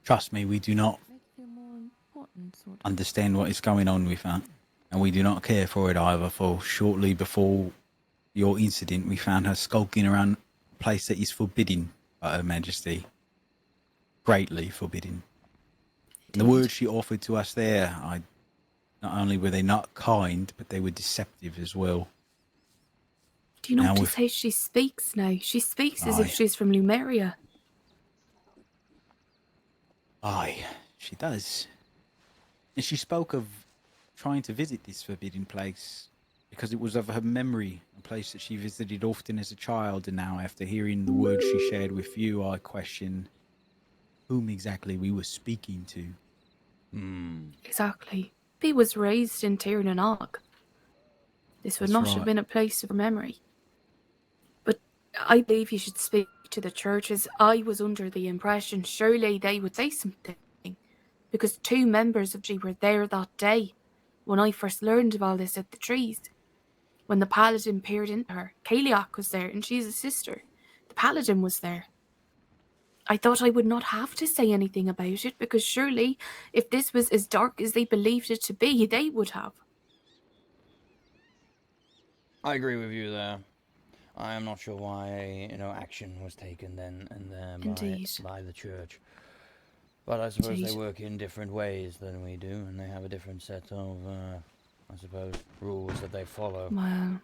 Speaker 2: Trust me, we do not understand what is going on with her, and we do not care for it either, for shortly before your incident, we found her skulking around a place that is forbidden by Her Majesty. Greatly forbidden. And the words she offered to us there, not only were they not kind, but they were deceptive as well.
Speaker 6: Do you
Speaker 2: Now
Speaker 6: notice how she speaks now? She speaks as if
Speaker 2: Aye.
Speaker 6: she's from Lumeria.
Speaker 2: Aye, she does. And she spoke of trying to visit this forbidden place because it was of her memory, a place that she visited often as a child, and now after hearing the words she shared with you, I question whom exactly we were speaking to.
Speaker 6: Exactly. He was raised in Tirnanog. This would
Speaker 2: That's
Speaker 6: not
Speaker 2: right.
Speaker 6: have been a place of her memory. But I believe you should speak to the churches, I was under the impression surely they would say something, because 2 members of G were there that day when I first learned of all this at the trees. When the paladin peered into her, Kaliak was there, and she's a sister. The paladin was there. I thought I would not have to say anything about it, because surely, if this was as dark as they believed it to be, they would have.
Speaker 1: I agree with you there. I am not sure why, action was taken then and there
Speaker 6: Indeed.
Speaker 1: by the church. But I suppose
Speaker 6: Indeed.
Speaker 1: they work in different ways than we do, and they have a different set of, I suppose, rules that they follow.
Speaker 6: Well,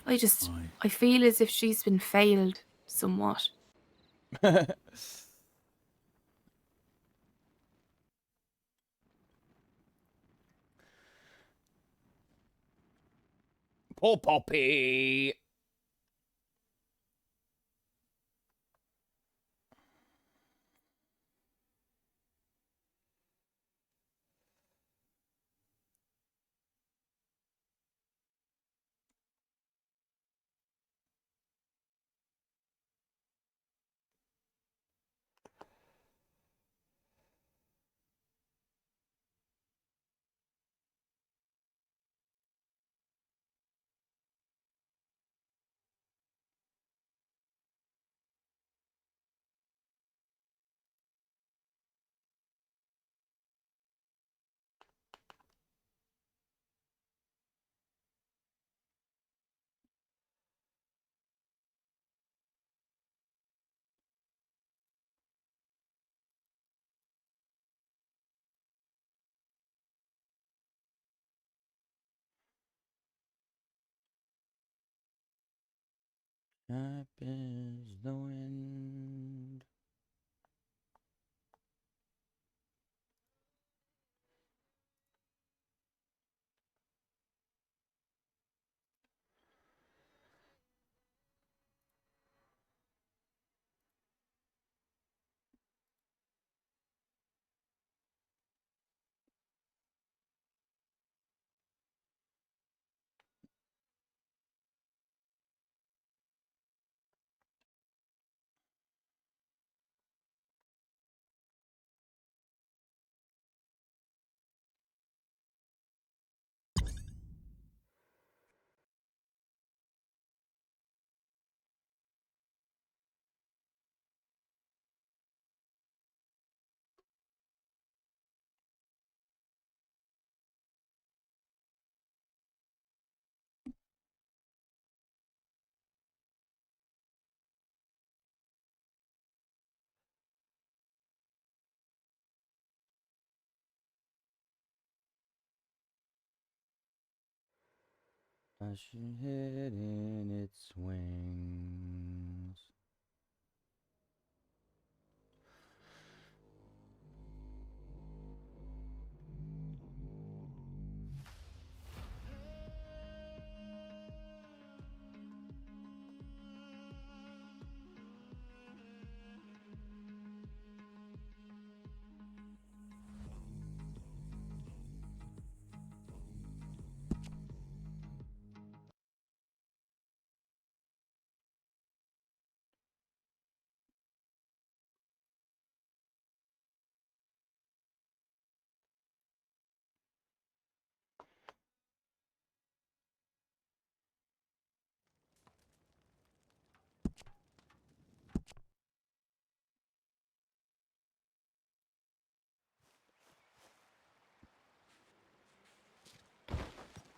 Speaker 6: I feel as if she's been failed somewhat. Poor Poppy! Up is the wind. As she hid in its wings.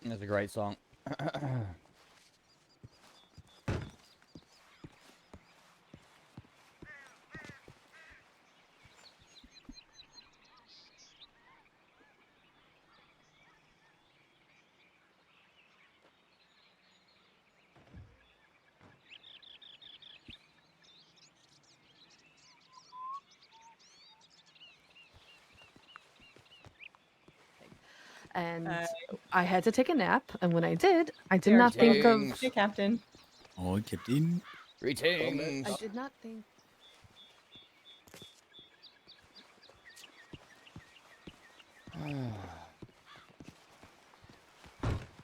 Speaker 6: That's a great song.
Speaker 7: And I had to take a nap, and when I did, I did not think of.
Speaker 1: Greetings.
Speaker 8: Hey, Captain.
Speaker 2: Oh, Captain.
Speaker 1: Greetings.
Speaker 7: I did not think.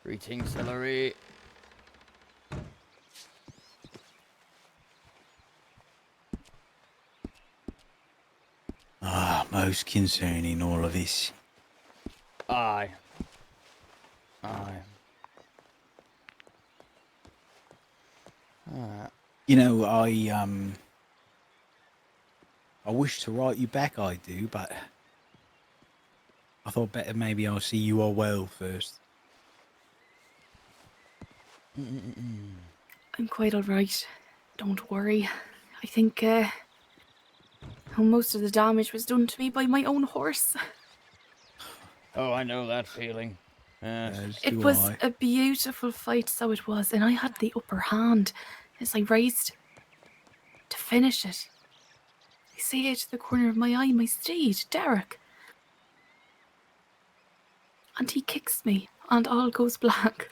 Speaker 1: Greetings, Hillary.
Speaker 2: most concerning, all of this.
Speaker 1: Aye.
Speaker 2: You know, I wish to write you back, I do, but I thought better maybe I'll see you are well first.
Speaker 6: I'm quite alright. Don't worry. I think most of the damage was done to me by my own horse.
Speaker 1: Oh, I know that feeling.
Speaker 2: As
Speaker 6: It
Speaker 2: do
Speaker 6: was
Speaker 2: I.
Speaker 6: a beautiful fight, so it was, and I had the upper hand as I raised to finish it. I see out of the corner of my eye my steed, Derek. And he kicks me, and all goes black.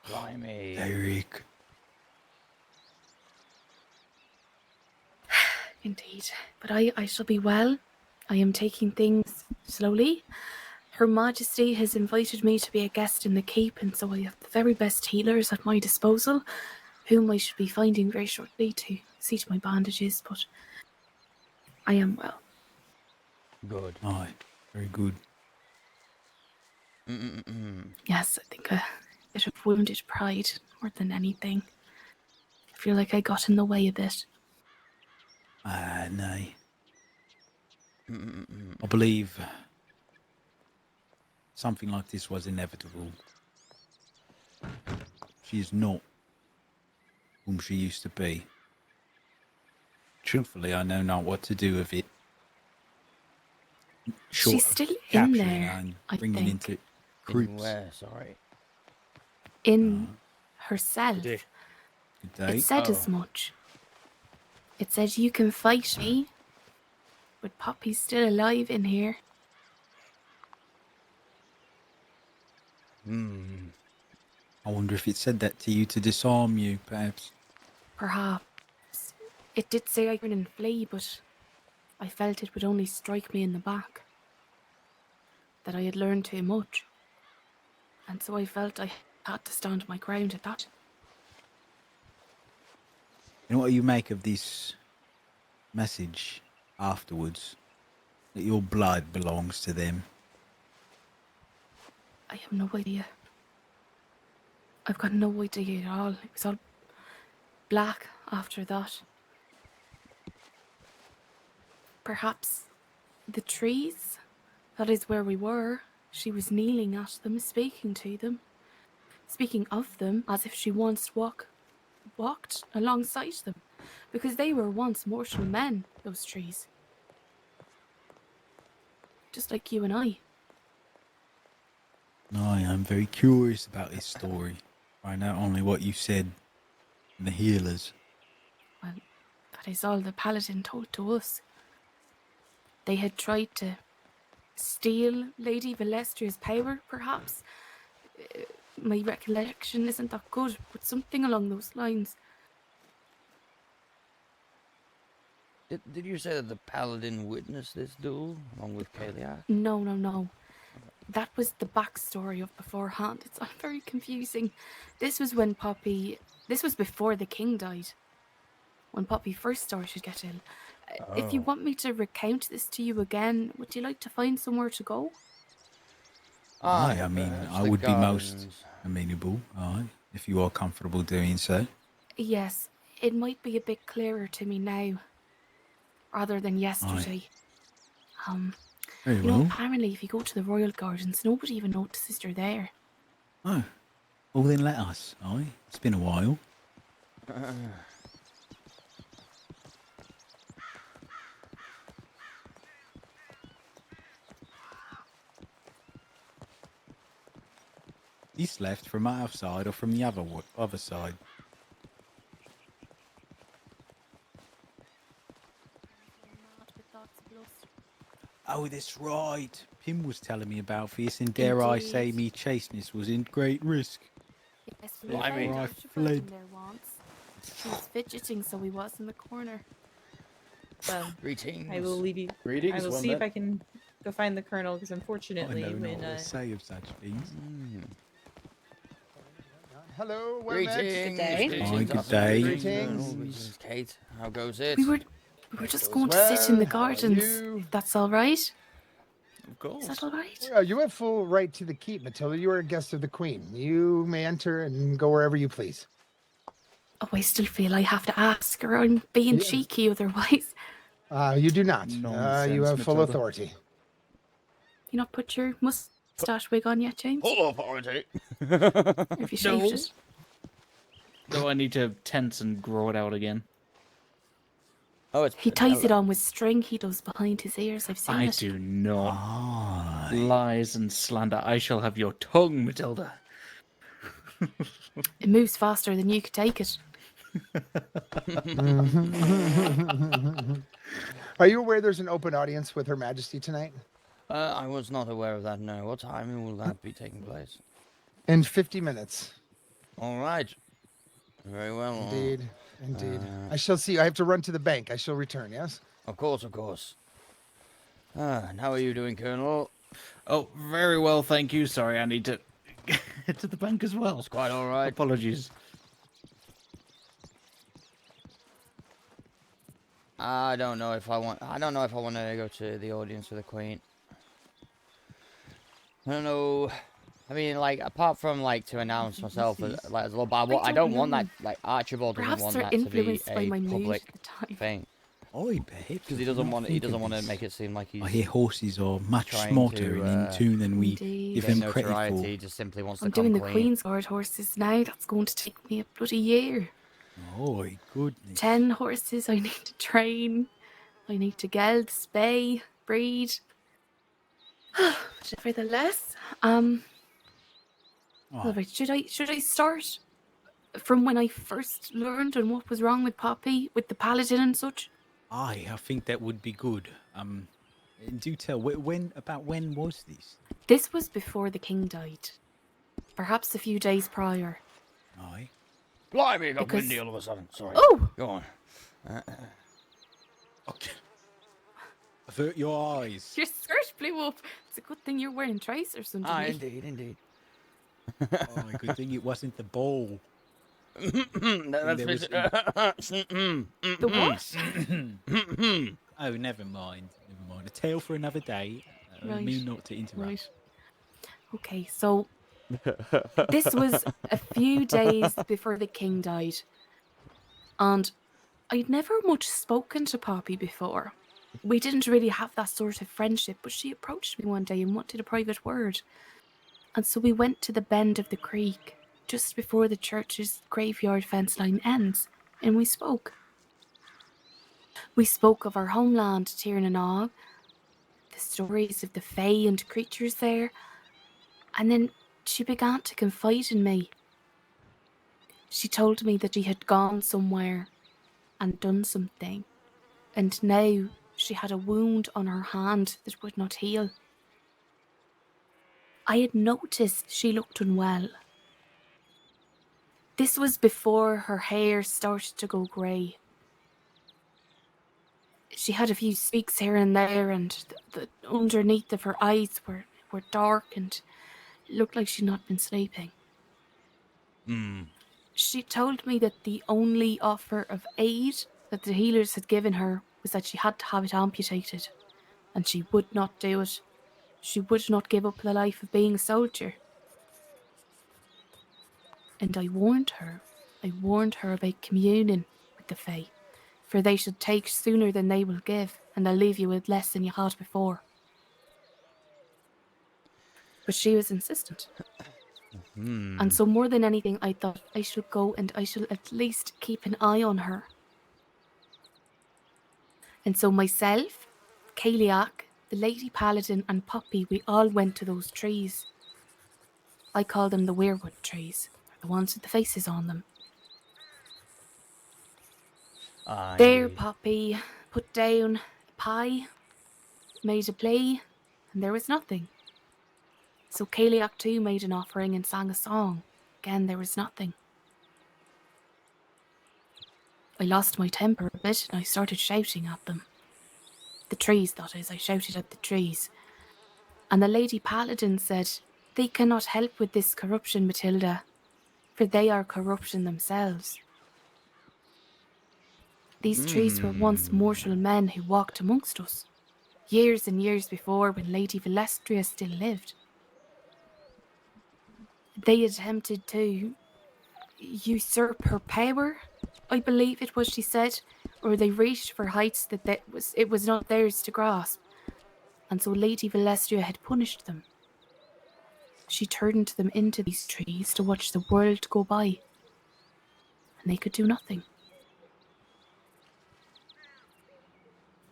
Speaker 1: Blimey.
Speaker 2: Derek.
Speaker 6: Indeed. But I shall be well. I am taking things slowly. Her Majesty has invited me to be a guest in the keep, and so I have the very best healers at my disposal, whom I should be finding very shortly to see to my bandages, but I am well.
Speaker 1: Good.
Speaker 2: Aye, very good.
Speaker 6: Yes, I think a bit of wounded pride more than anything. I feel like I got in the way a bit.
Speaker 2: Nay. I believe something like this was inevitable. She is not whom she used to be. Truthfully, I know not what to do with it. Short
Speaker 6: She's
Speaker 2: of
Speaker 6: still in
Speaker 2: capturing her
Speaker 6: there,
Speaker 2: and
Speaker 6: I
Speaker 2: bringing
Speaker 6: think.
Speaker 2: into
Speaker 1: In
Speaker 2: creeps.
Speaker 1: where, sorry?
Speaker 6: In herself.
Speaker 1: Dick.
Speaker 2: Good day.
Speaker 6: It said as much. It said, you can fight me, but Poppy's still alive in here.
Speaker 2: I wonder if it said that to you to disarm you, perhaps.
Speaker 6: Perhaps. It did say I couldn't flee, but I felt it would only strike me in the back. That I had learned too much. And so I felt I had to stand my ground at that.
Speaker 2: And what do you make of this message afterwards? That your blood belongs to them?
Speaker 6: I have no idea. I've got no idea at all. It was all black after that. Perhaps the trees? That is where we were. She was kneeling at them, speaking to them. Speaking of them as if she once walked alongside them. Because they were once mortal men, those trees. Just like you and I.
Speaker 2: I am very curious about this story. Find out only what you said in the healers.
Speaker 6: Well, that is all the paladin told to us. They had tried to steal Lady Valestria's power, perhaps. My recollection isn't that good, but something along those lines.
Speaker 1: Did you say that the paladin witnessed this duel along with Kalia?
Speaker 6: No. That was the backstory of beforehand. It's all very confusing. This was before the king died. When Poppy first started to get ill. If you want me to recount this to you again, would you like to find somewhere to go?
Speaker 2: Aye, I mean, I would be most amenable, aye, if you are comfortable doing so.
Speaker 6: Yes, it might be a bit clearer to me now, rather than yesterday.
Speaker 2: Very
Speaker 6: You know,
Speaker 2: well.
Speaker 6: apparently if you go to the Royal Gardens, nobody even notices you're there.
Speaker 2: Oh, well then let us, aye. It's been a while. East left from our side or from the other side? Oh, that's right. Pim was telling me about this, and dare I say me chasteness was in great risk.
Speaker 6: Yes, we
Speaker 1: Blimey.
Speaker 6: found
Speaker 2: I
Speaker 6: Archibald
Speaker 2: fled.
Speaker 6: in there once. He was fidgeting, so he was in the corner.
Speaker 8: Well,
Speaker 1: Greetings.
Speaker 8: I will leave you.
Speaker 9: Greetings,
Speaker 8: I will
Speaker 9: one
Speaker 8: see if
Speaker 9: man.
Speaker 8: I can go find the colonel, because
Speaker 2: I
Speaker 8: unfortunately,
Speaker 2: know not
Speaker 8: when
Speaker 2: what to say of such things.
Speaker 9: Hello, well
Speaker 1: Greetings.
Speaker 9: met.
Speaker 7: Good day.
Speaker 1: Greetings,
Speaker 2: Hi, good
Speaker 1: Arthur.
Speaker 2: day.
Speaker 9: Greetings.
Speaker 1: Greetings, Kate. How goes it?
Speaker 6: We were just
Speaker 9: Goes
Speaker 6: going to sit in the
Speaker 9: well. How are
Speaker 6: gardens,
Speaker 9: you?
Speaker 6: if that's all right.
Speaker 9: Of course.
Speaker 6: Is that all right?
Speaker 10: Well, you have full right to the keep, Matilda. You are a guest of the Queen. You may enter and go wherever you please.
Speaker 6: Oh, I still feel I have to ask, or I'm being
Speaker 10: Yeah.
Speaker 6: cheeky otherwise.
Speaker 10: You do not.
Speaker 9: Nonsense,
Speaker 10: You have full
Speaker 9: Matilda.
Speaker 10: authority.
Speaker 6: You not put your moustache wig on yet, James?
Speaker 1: Full authority.
Speaker 6: Or have you shaved
Speaker 2: No.
Speaker 6: it?
Speaker 2: Do I need to tense and grow it out again?
Speaker 1: Oh, it's
Speaker 6: He ties it on with string he does behind his ears. I've seen
Speaker 2: I
Speaker 6: it.
Speaker 2: do not.
Speaker 10: Ah.
Speaker 2: Lies and slander. I shall have your tongue, Matilda.
Speaker 6: It moves faster than you could take it.
Speaker 10: Are you aware there's an open audience with Her Majesty tonight?
Speaker 1: I was not aware of that. No. What time will that be taking place?
Speaker 10: In 50 minutes.
Speaker 1: All right. Very well.
Speaker 10: Indeed. Indeed. I shall see. I have to run to the bank. I shall return, yes?
Speaker 1: Of course, of course. And how are you doing, Colonel?
Speaker 2: Oh, very well, thank you. Sorry, I need to get to the bank as well.
Speaker 1: It's quite all right.
Speaker 2: Apologies.
Speaker 1: I don't know if I want to go to the audience with the Queen. I don't know. I mean, like, apart from like to announce myself as like as a little, but I don't want that. Like, Archibald doesn't
Speaker 6: Perhaps
Speaker 1: want
Speaker 6: they're
Speaker 1: that to be
Speaker 6: influenced by
Speaker 1: a
Speaker 6: my mood
Speaker 1: public
Speaker 6: at the time.
Speaker 1: thing
Speaker 2: Oi, babe.
Speaker 1: because he doesn't want to make it seem like he's
Speaker 2: I hear horses are much
Speaker 1: trying
Speaker 2: smarter
Speaker 1: to,
Speaker 2: and in tune than we
Speaker 6: Indeed.
Speaker 2: give
Speaker 1: getting
Speaker 2: them credit
Speaker 1: notoriety.
Speaker 2: for.
Speaker 1: He just simply wants to
Speaker 6: I'm
Speaker 1: come
Speaker 6: doing the
Speaker 1: clean.
Speaker 6: Queen's Guard horses now. That's going to take me a bloody year.
Speaker 2: Oh, goodness.
Speaker 6: 10 horses I need to train. I need to geld, spay, breed. But nevertheless, all right, should I start from when I first learned and what was wrong with Poppy, with the paladin and such?
Speaker 2: Aye, I think that would be good. Do tell, when was this?
Speaker 6: This was before the king died. Perhaps a few days prior.
Speaker 2: Aye.
Speaker 1: Blimey, it got
Speaker 6: Because-
Speaker 1: windy all of a sudden. Sorry.
Speaker 6: Oh!
Speaker 1: Go on.
Speaker 2: Okay. Avert your eyes.
Speaker 6: Your skirt blew up. It's a good thing you're wearing tracers underneath.
Speaker 1: Indeed.
Speaker 2: Oh, good thing it wasn't the ball.
Speaker 1: That's
Speaker 6: The what?
Speaker 2: Oh, never mind. A tale for another day.
Speaker 6: Right.
Speaker 2: Me not to interrupt.
Speaker 6: Right. Okay, so this was a few days before the king died. And I'd never much spoken to Poppy before. We didn't really have that sort of friendship, but she approached me one day and wanted a private word. And so we went to the bend of the creek, just before the church's graveyard fence line ends, and we spoke. We spoke of our homeland, Tirnanog, the stories of the fae and creatures there, and then she began to confide in me. She told me that she had gone somewhere and done something, and now she had a wound on her hand that would not heal. I had noticed she looked unwell. This was before her hair started to go grey. She had a few streaks here and there, and the underneath of her eyes were dark, and it looked like she'd not been sleeping. She told me that the only offer of aid that the healers had given her was that she had to have it amputated, and she would not do it. She would not give up the life of being a soldier. And I warned her about communion with the fae, for they should take sooner than they will give, and they'll leave you with less than you had before. But she was insistent. And so more than anything, I thought I should go and I shall at least keep an eye on her. And so myself, Kaliak, the Lady Paladin and Poppy, we all went to those trees. I call them the weirwood trees. They're the ones with the faces on them. There, Poppy put down a pie, made a play, and there was nothing. So Kaliak too made an offering and sang a song. Again, there was nothing. I lost my temper a bit and I started shouting at them. The trees, that is, I shouted at the trees. And the Lady Paladin said, "They cannot help with this corruption, Matilda, for they are corruption themselves." These trees were once mortal men who walked amongst us, years and years before when Lady Valeria still lived. They attempted to usurp her power, I believe it was she said, or they reached for heights that it was not theirs to grasp, and so Lady Valeria had punished them. She turned them into these trees to watch the world go by, and they could do nothing.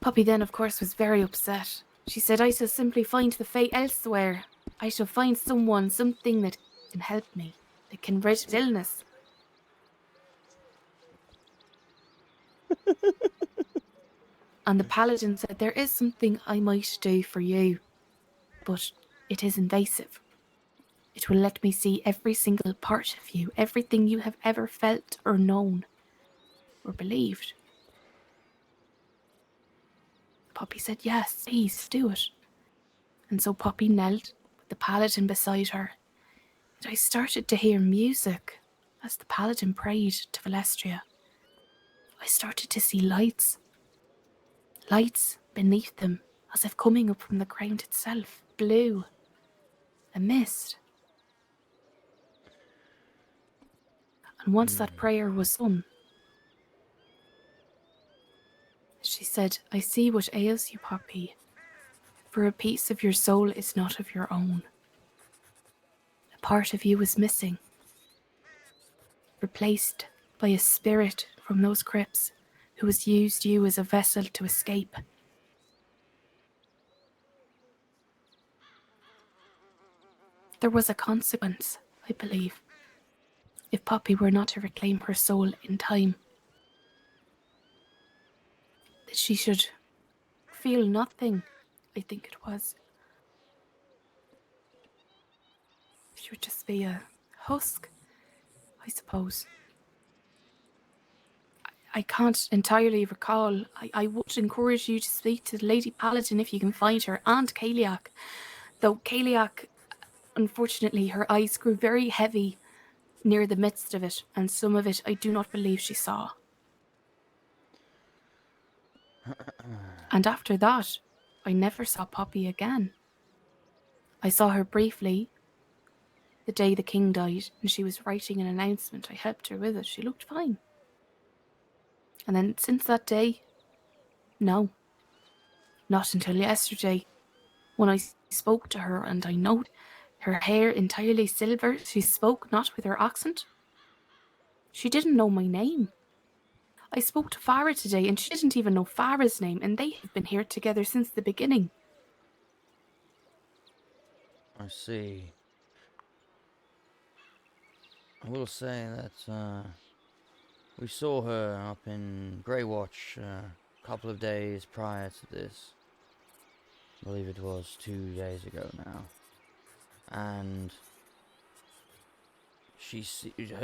Speaker 6: Poppy then, of course, was very upset. She said, I shall simply find the fate elsewhere. I shall find someone, something that can help me, that can rid of illness. And the paladin said, there is something I might do for you, but it is invasive. It will let me see every single part of you, everything you have ever felt or known or believed. Poppy said, yes, please do it. And so Poppy knelt with the paladin beside her, and I started to hear music as the paladin prayed to Valeria. I started to see lights beneath them, as if coming up from the ground itself, blue, a mist. And once that prayer was done, she said, I see what ails you, Poppy, for a piece of your soul is not of your own. A part of you is missing, replaced by a spirit from those crypts who has used you as a vessel to escape. There was a consequence, I believe, if Poppy were not to reclaim her soul in time. That she should feel nothing, I think it was. She would just be a husk, I suppose. I can't entirely recall. I would encourage you to speak to the Lady Paladin if you can find her, and Kaliak. Though Kaliak, unfortunately, her eyes grew very heavy near the midst of it, and some of it I do not believe she saw. And after that, I never saw Poppy again. I saw her briefly the day the king died, and she was writing an announcement. I helped her with it. She looked fine. And then since that day, no. Not until yesterday, when I spoke to her and I noted her hair entirely silver. She spoke not with her accent. She didn't know my name. I spoke to Farah today and she didn't even know Farah's name, and they have been here together since the beginning.
Speaker 1: I see. I will say that we saw her up in Greywatch a couple of days prior to this. I believe it was 2 days ago now. And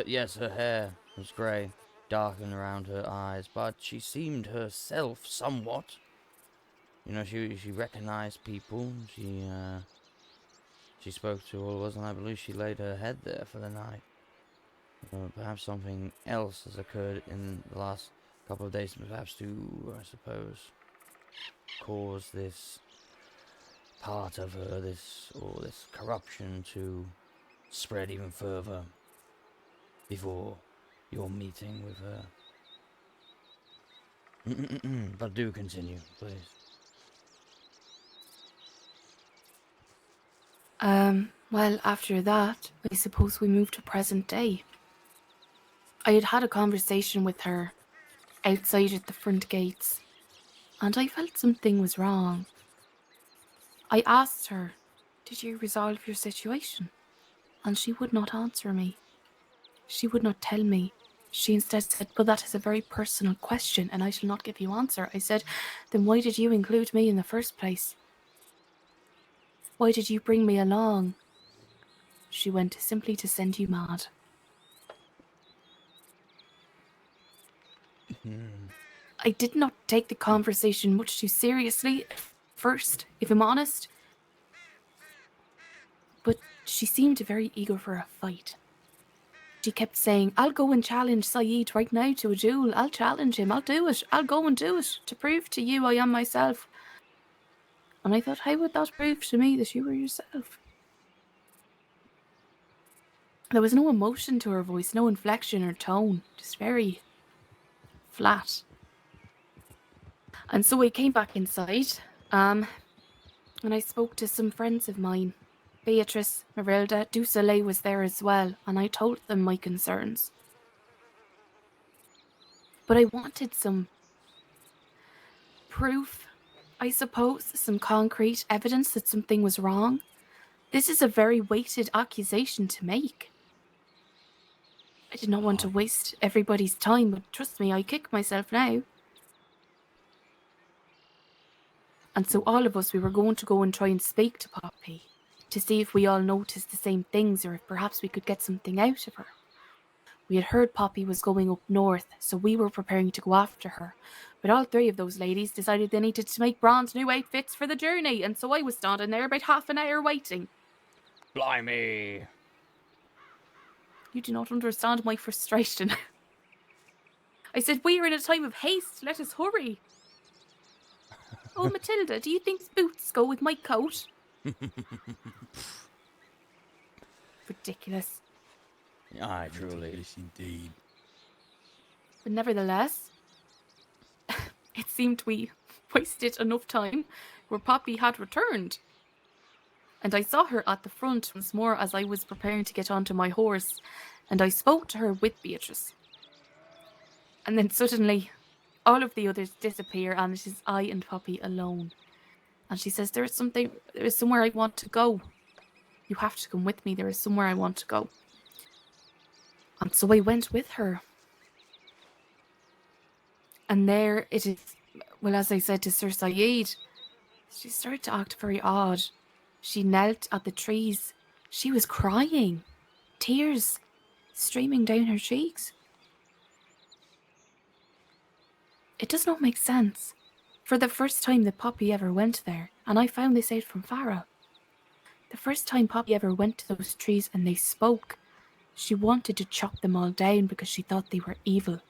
Speaker 1: yes, her hair was grey, darkened around her eyes, but she seemed herself somewhat. You know, she recognized people. She spoke to all of us, and I believe she laid her head there for the night. Perhaps something else has occurred in the last couple of days, perhaps to, I suppose, cause this part of her, this corruption to spread even further before your meeting with her. But do continue, please.
Speaker 6: Well, after that, I suppose we moved to present day. I had had a conversation with her outside at the front gates, and I felt something was wrong. I asked her, did you resolve your situation? And she would not answer me. She would not tell me. She instead said, well, that is a very personal question, and I shall not give you answer. I said, then why did you include me in the first place? Why did you bring me along? She went, simply to send you mad. I did not take the conversation much too seriously at first, if I'm honest. But she seemed very eager for a fight. She kept saying, I'll go and challenge Saeed right now to a duel. I'll challenge him. I'll do it. I'll go and do it to prove to you I am myself. And I thought, how would that prove to me that you were yourself? There was no emotion to her voice, no inflection or tone, just very flat. And so I came back inside, and I spoke to some friends of mine. Beatrice, Marilda, Du Soleil was there as well, and I told them my concerns. But I wanted some proof, I suppose, some concrete evidence that something was wrong. This is a very weighted accusation to make. I did not want to waste everybody's time, but trust me, I kick myself now. And so all of us, we were going to go and try and speak to Poppy to see if we all noticed the same things or if perhaps we could get something out of her. We had heard Poppy was going up north, so we were preparing to go after her. But all three of those ladies decided they needed to make brand new outfits for the journey, and so I was standing there about half an hour waiting.
Speaker 1: Blimey.
Speaker 6: You do not understand my frustration. I said, we are in a time of haste, let us hurry. Oh, Matilda, do you think boots go with my coat? Ridiculous.
Speaker 1: Aye, truly.
Speaker 2: Ridiculous indeed.
Speaker 6: But nevertheless, it seemed we wasted enough time where Poppy had returned. And I saw her at the front once more as I was preparing to get onto my horse, and I spoke to her with Beatrice. And then suddenly, all of the others disappear, and it is I and Poppy alone. And she says, there is somewhere I want to go. You have to come with me. There is somewhere I want to go. And so I went with her. And there it is, well, as I said to Sir Saeed, she started to act very odd. She knelt at the trees. She was crying, tears streaming down her cheeks. It does not make sense. For the first time that Poppy ever went there, and I found this out from Farah, the first time Poppy ever went to those trees and they spoke, she wanted to chop them all down because she thought they were evil.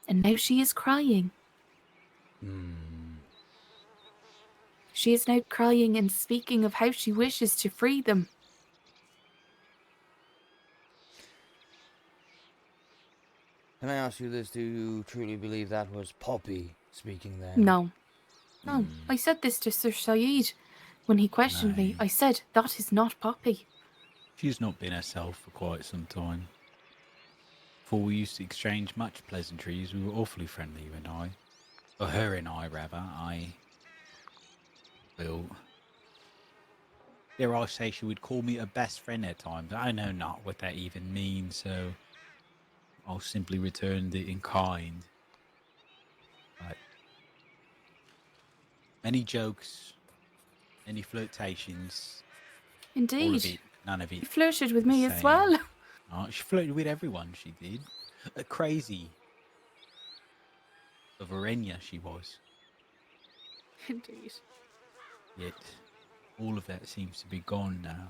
Speaker 6: And now she is crying. She is now crying and speaking of how she wishes to free them.
Speaker 1: Can I ask you this? Do you truly believe that was Poppy speaking then?
Speaker 6: No. No, I said this to Sir Saeed. When he questioned me, I said, that is not Poppy.
Speaker 2: She's not been herself for quite some time. For we used to exchange much pleasantries. We were awfully friendly, you and I. Or her and I, rather. Well, dare I say she would call me a best friend at times. I know not what that even means, so I'll simply return it in kind. But many jokes, many flirtations.
Speaker 6: Indeed.
Speaker 2: All of it, none of it.
Speaker 6: She flirted with me as
Speaker 2: same.
Speaker 6: well.
Speaker 2: Oh, she flirted with everyone, she did. A crazy of Arenya she was.
Speaker 6: Indeed.
Speaker 2: Yet all of that seems to be gone now.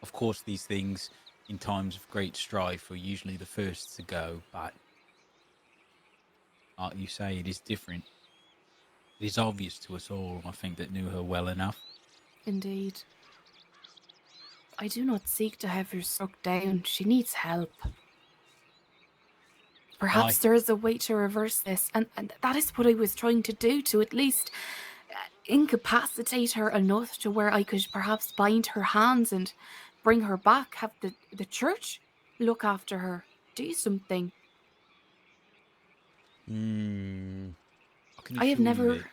Speaker 2: Of course, these things in times of great strife are usually the first to go, but like you say, it is different. It is obvious to us all, I think, that knew her well enough.
Speaker 6: Indeed. I do not seek to have her struck down. She needs help. Perhaps there is a way to reverse this, and that is what I was trying to do, to at least incapacitate her enough to where I could perhaps bind her hands and bring her back, have the church look after her, do something. I have never...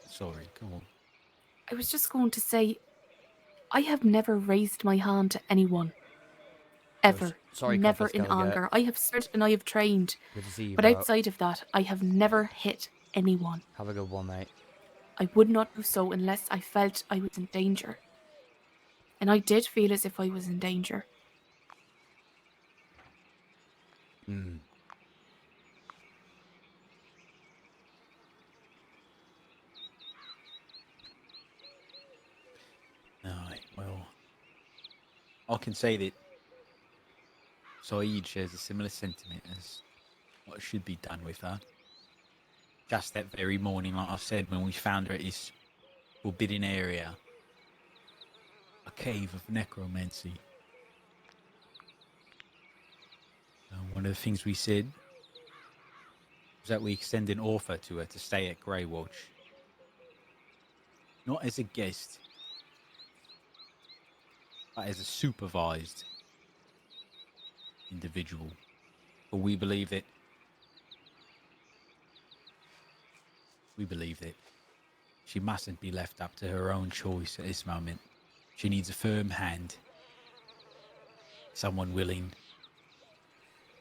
Speaker 2: Sorry, go on.
Speaker 6: I was just going to say, I have never raised my hand to anyone. Ever.
Speaker 1: Sorry,
Speaker 6: never
Speaker 1: Compass
Speaker 6: in
Speaker 1: Gallagher.
Speaker 6: anger. I have served and I have trained.
Speaker 1: Good to see you,
Speaker 6: But
Speaker 1: bro.
Speaker 6: outside of that, I have never hit anyone.
Speaker 1: Have a good one, mate.
Speaker 6: I would not do so unless I felt I was in danger. And I did feel as if I was in danger.
Speaker 2: Aye, well, I can say that Saeed shares a similar sentiment as what should be done with her. Just that very morning, like I said, when we found her at this forbidden area, a cave of necromancy. One of the things we said was that we extend an offer to her to stay at Grey Watch. Not as a guest, but as a supervised individual. But we believe that she mustn't be left up to her own choice at this moment. She needs a firm hand. Someone willing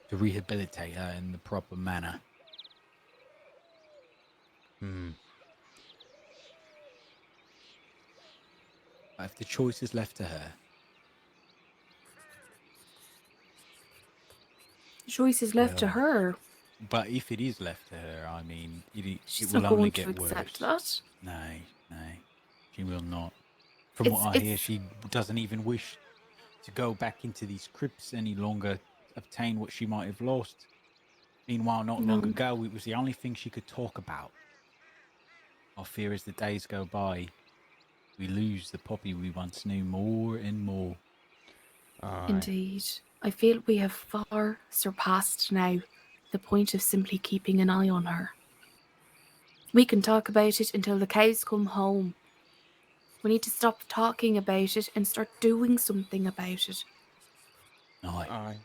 Speaker 2: to rehabilitate her in the proper manner. But if the choice is left to her,
Speaker 6: The choice is left to
Speaker 2: Well,
Speaker 6: her.
Speaker 2: but if it is left to her, I mean,
Speaker 6: She's
Speaker 2: it will
Speaker 6: not
Speaker 2: only
Speaker 6: going to
Speaker 2: get
Speaker 6: accept
Speaker 2: worse.
Speaker 6: that.
Speaker 2: No, she will not. From what I hear,
Speaker 6: It's
Speaker 2: she doesn't even wish to go back into these crypts any longer, obtain what she might have lost. Meanwhile, not long
Speaker 6: No.
Speaker 2: ago, it was the only thing she could talk about. I fear as the days go by, we lose the Poppy we once knew more and more.
Speaker 1: Aye.
Speaker 6: Indeed. I feel we have far surpassed now the point of simply keeping an eye on her. We can talk about it until the cows come home. We need to stop talking about it and start doing something about it.
Speaker 2: Aye.
Speaker 1: Aye.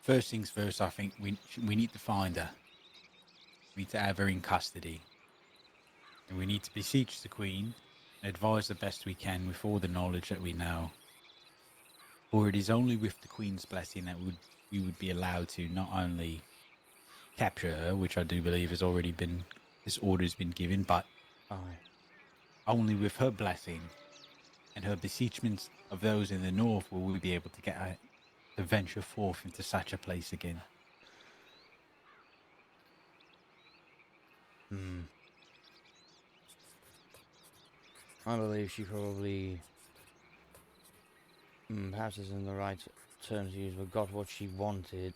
Speaker 2: First things first, I think we need to find her. We need to have her in custody. And we need to beseech the Queen and advise the best we can with all the knowledge that we know. For it is only with the Queen's blessing that we would be allowed to not only capture her, which I do believe has already been, this order has been given, but
Speaker 1: Aye.
Speaker 2: only with her blessing and her beseechments of those in the north will we be able to get her to venture forth into such a place again.
Speaker 1: I believe she probably, perhaps isn't the right term to use, but got what she wanted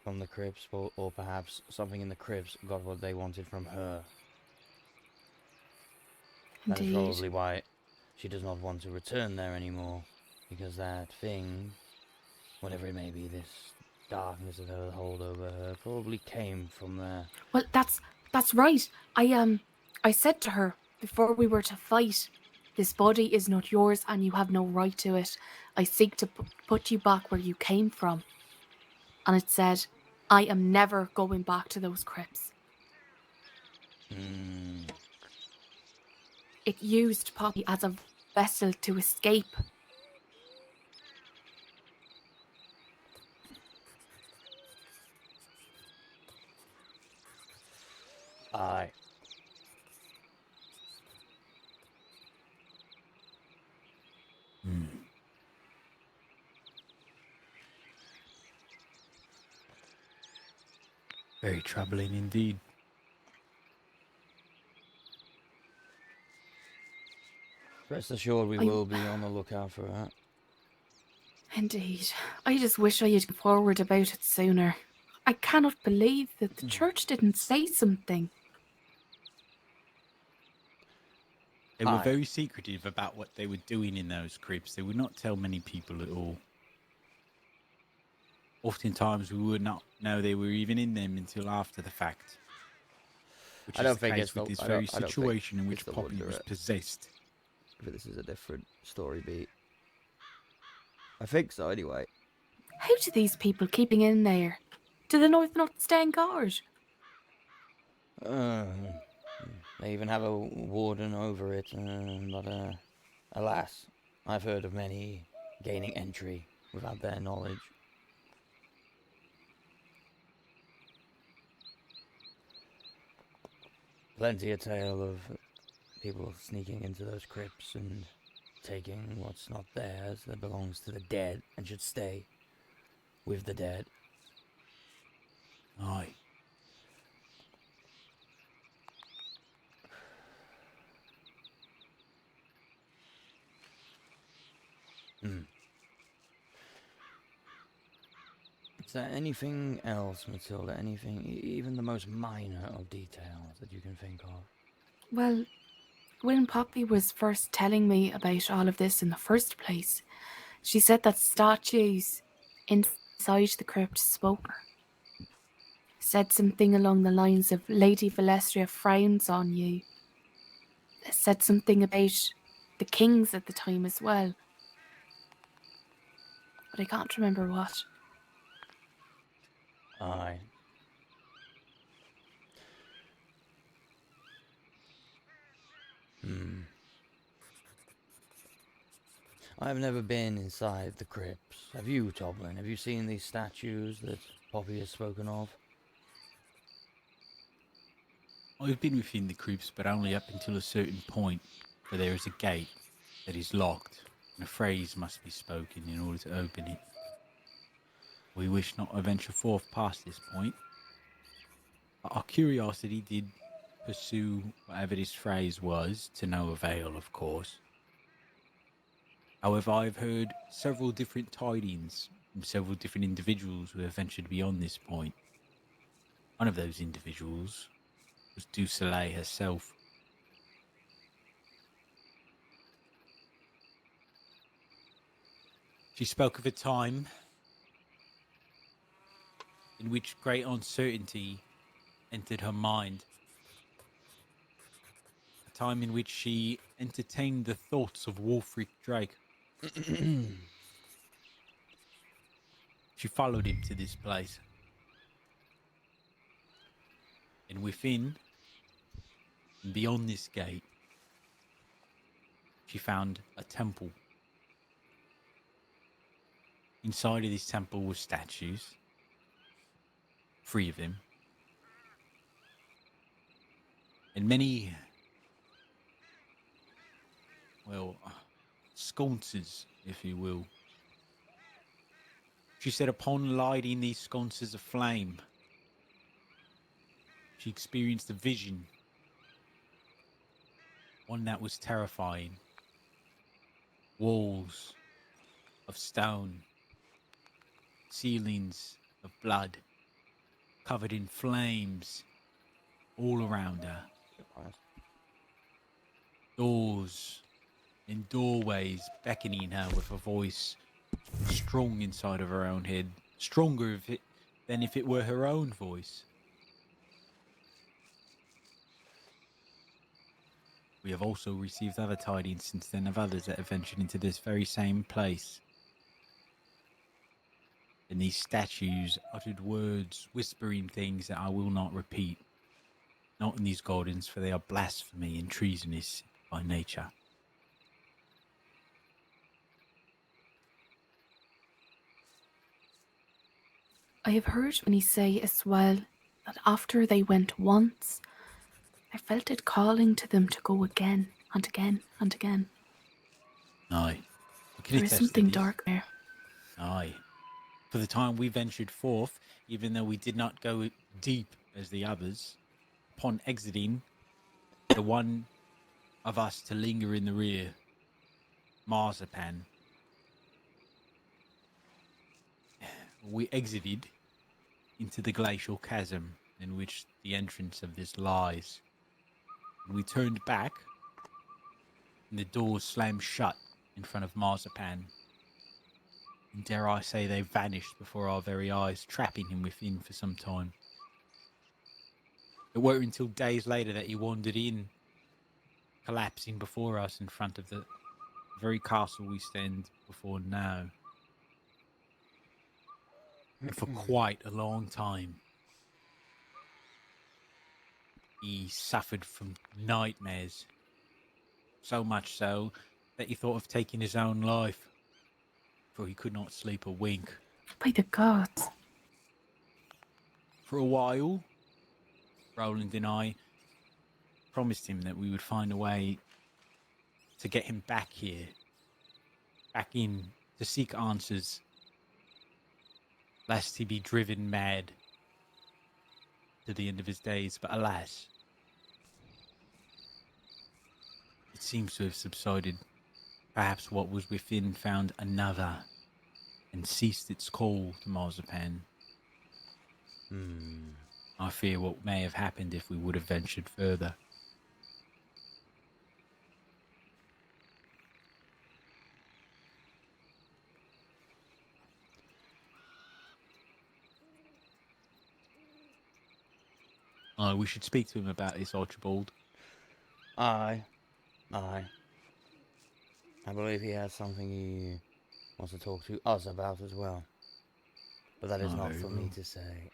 Speaker 1: from the crypts, or perhaps something in the crypts got what they wanted from her. That is
Speaker 6: Indeed.
Speaker 1: probably why she does not want to return there anymore, because that thing, whatever it may be, this darkness that had hold over her, probably came from there.
Speaker 6: Well, that's right. I said to her before we were to fight, this body is not yours and you have no right to it. I seek to put you back where you came from. And it said, I am never going back to those crypts. It used Poppy as a vessel to escape.
Speaker 1: Aye.
Speaker 2: Very troubling indeed.
Speaker 1: Rest assured we will be on the lookout for her.
Speaker 6: Indeed. I just wish I had gone forward about it sooner. I cannot believe that the church didn't say something.
Speaker 2: They were
Speaker 1: Aye.
Speaker 2: very secretive about what they were doing in those crypts. They would not tell many people at all. Oftentimes we would not know they were even in them until after the fact. Which
Speaker 1: I
Speaker 2: is
Speaker 1: don't
Speaker 2: the
Speaker 1: think
Speaker 2: case
Speaker 1: it's
Speaker 2: with
Speaker 1: the-
Speaker 2: this
Speaker 1: I
Speaker 2: very
Speaker 1: don't think
Speaker 2: situation in
Speaker 1: it's
Speaker 2: which
Speaker 1: the
Speaker 2: Poppy
Speaker 1: wonder
Speaker 2: was
Speaker 1: it.
Speaker 2: possessed.
Speaker 1: But this is a different story beat. I think so, anyway.
Speaker 6: How do these people keeping in there? Do the North not stand guard?
Speaker 1: They even have a warden over it, but alas, I've heard of many gaining entry without their knowledge. Plenty a tale of people sneaking into those crypts and taking what's not theirs that belongs to the dead and should stay with the dead.
Speaker 2: Aye.
Speaker 1: there anything else, Matilda? Anything, even the most minor of details that you can think of?
Speaker 6: Well, when Poppy was first telling me about all of this in the first place, she said that statues inside the crypt spoke. Said something along the lines of Lady Valestria frowns on you. Said something about the kings at the time as well. But I can't remember what.
Speaker 1: Aye. I've never been inside the crypts. Have you, Toblin? Have you seen these statues that Poppy has spoken of?
Speaker 2: I've been within the crypts, but only up until a certain point, for there is a gate that is locked, and a phrase must be spoken in order to open it. We wish not to venture forth past this point, but our curiosity did pursue whatever this phrase was, to no avail, of course. However, I've heard several different tidings from several different individuals who have ventured beyond this point. One of those individuals was Du Soleil herself. She spoke of a time in which great uncertainty entered her mind. A time in which she entertained the thoughts of Wolfric Drake. She followed him to this place. And within and beyond this gate, she found a temple. Inside of this temple were statues, 3 of them, and many, well, sconces, if you will. She said upon lighting these sconces aflame, she experienced a vision, one that was terrifying. Walls of stone, ceilings of blood, covered in flames all around her. Doors and doorways beckoning her with a voice strong inside of her own head, stronger than if it were her own voice. We have also received other tidings since then of others that have ventured into this very same place. And these statues uttered words, whispering things that I will not repeat. Not in these gardens, for they are blasphemy and treasonous by nature.
Speaker 6: I have heard many say as well that after they went once, I felt it calling to them to go again and again and again.
Speaker 2: Aye.
Speaker 6: There is something dark there.
Speaker 2: Aye. For the time we ventured forth, even though we did not go deep as the others, upon exiting, the one of us to linger in the rear, Marzipan, we exited into the glacial chasm in which the entrance of this lies. And we turned back, and the doors slammed shut in front of Marzipan. And dare I say they vanished before our very eyes, trapping him within for some time. It weren't until days later that he wandered in, collapsing before us in front of the very castle we stand before now. And for quite a long time, he suffered from nightmares. So much so that he thought of taking his own life, for he could not sleep a wink.
Speaker 6: By the gods.
Speaker 2: For a while, Roland and I promised him that we would find a way to get him back here, back in, to seek answers, lest he be driven mad to the end of his days. But alas, it seems to have subsided. Perhaps what was within found another and ceased its call to Marzipan. I fear what may have happened if we would have ventured further. We should speak to him about this, Archibald.
Speaker 1: Aye. I believe he has something he wants to talk to us about as well. But that is not
Speaker 2: very
Speaker 1: for me
Speaker 2: well.
Speaker 1: to say.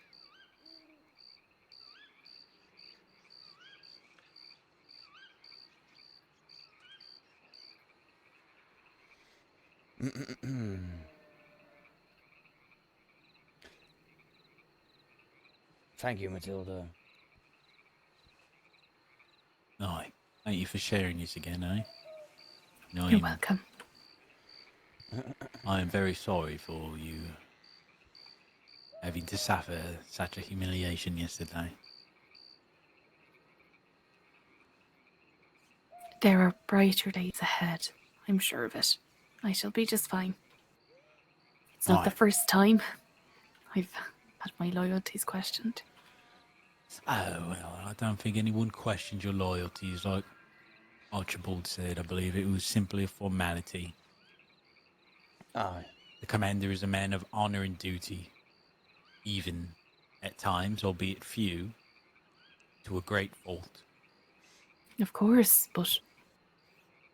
Speaker 1: Thank you, Matilda.
Speaker 2: Aye. Thank you for sharing this again, eh?
Speaker 6: You're welcome.
Speaker 2: I am very sorry for you having to suffer such a humiliation yesterday.
Speaker 6: There are brighter days ahead. I'm sure of it. I shall be just fine. It's not the
Speaker 2: Aye.
Speaker 6: first time I've had my loyalties questioned.
Speaker 2: Oh, well, I don't think anyone questioned your loyalties. Like Archibald said, I believe it was simply a formality.
Speaker 1: Aye.
Speaker 2: The commander is a man of honor and duty, even at times, albeit few, to a great fault.
Speaker 6: Of course, but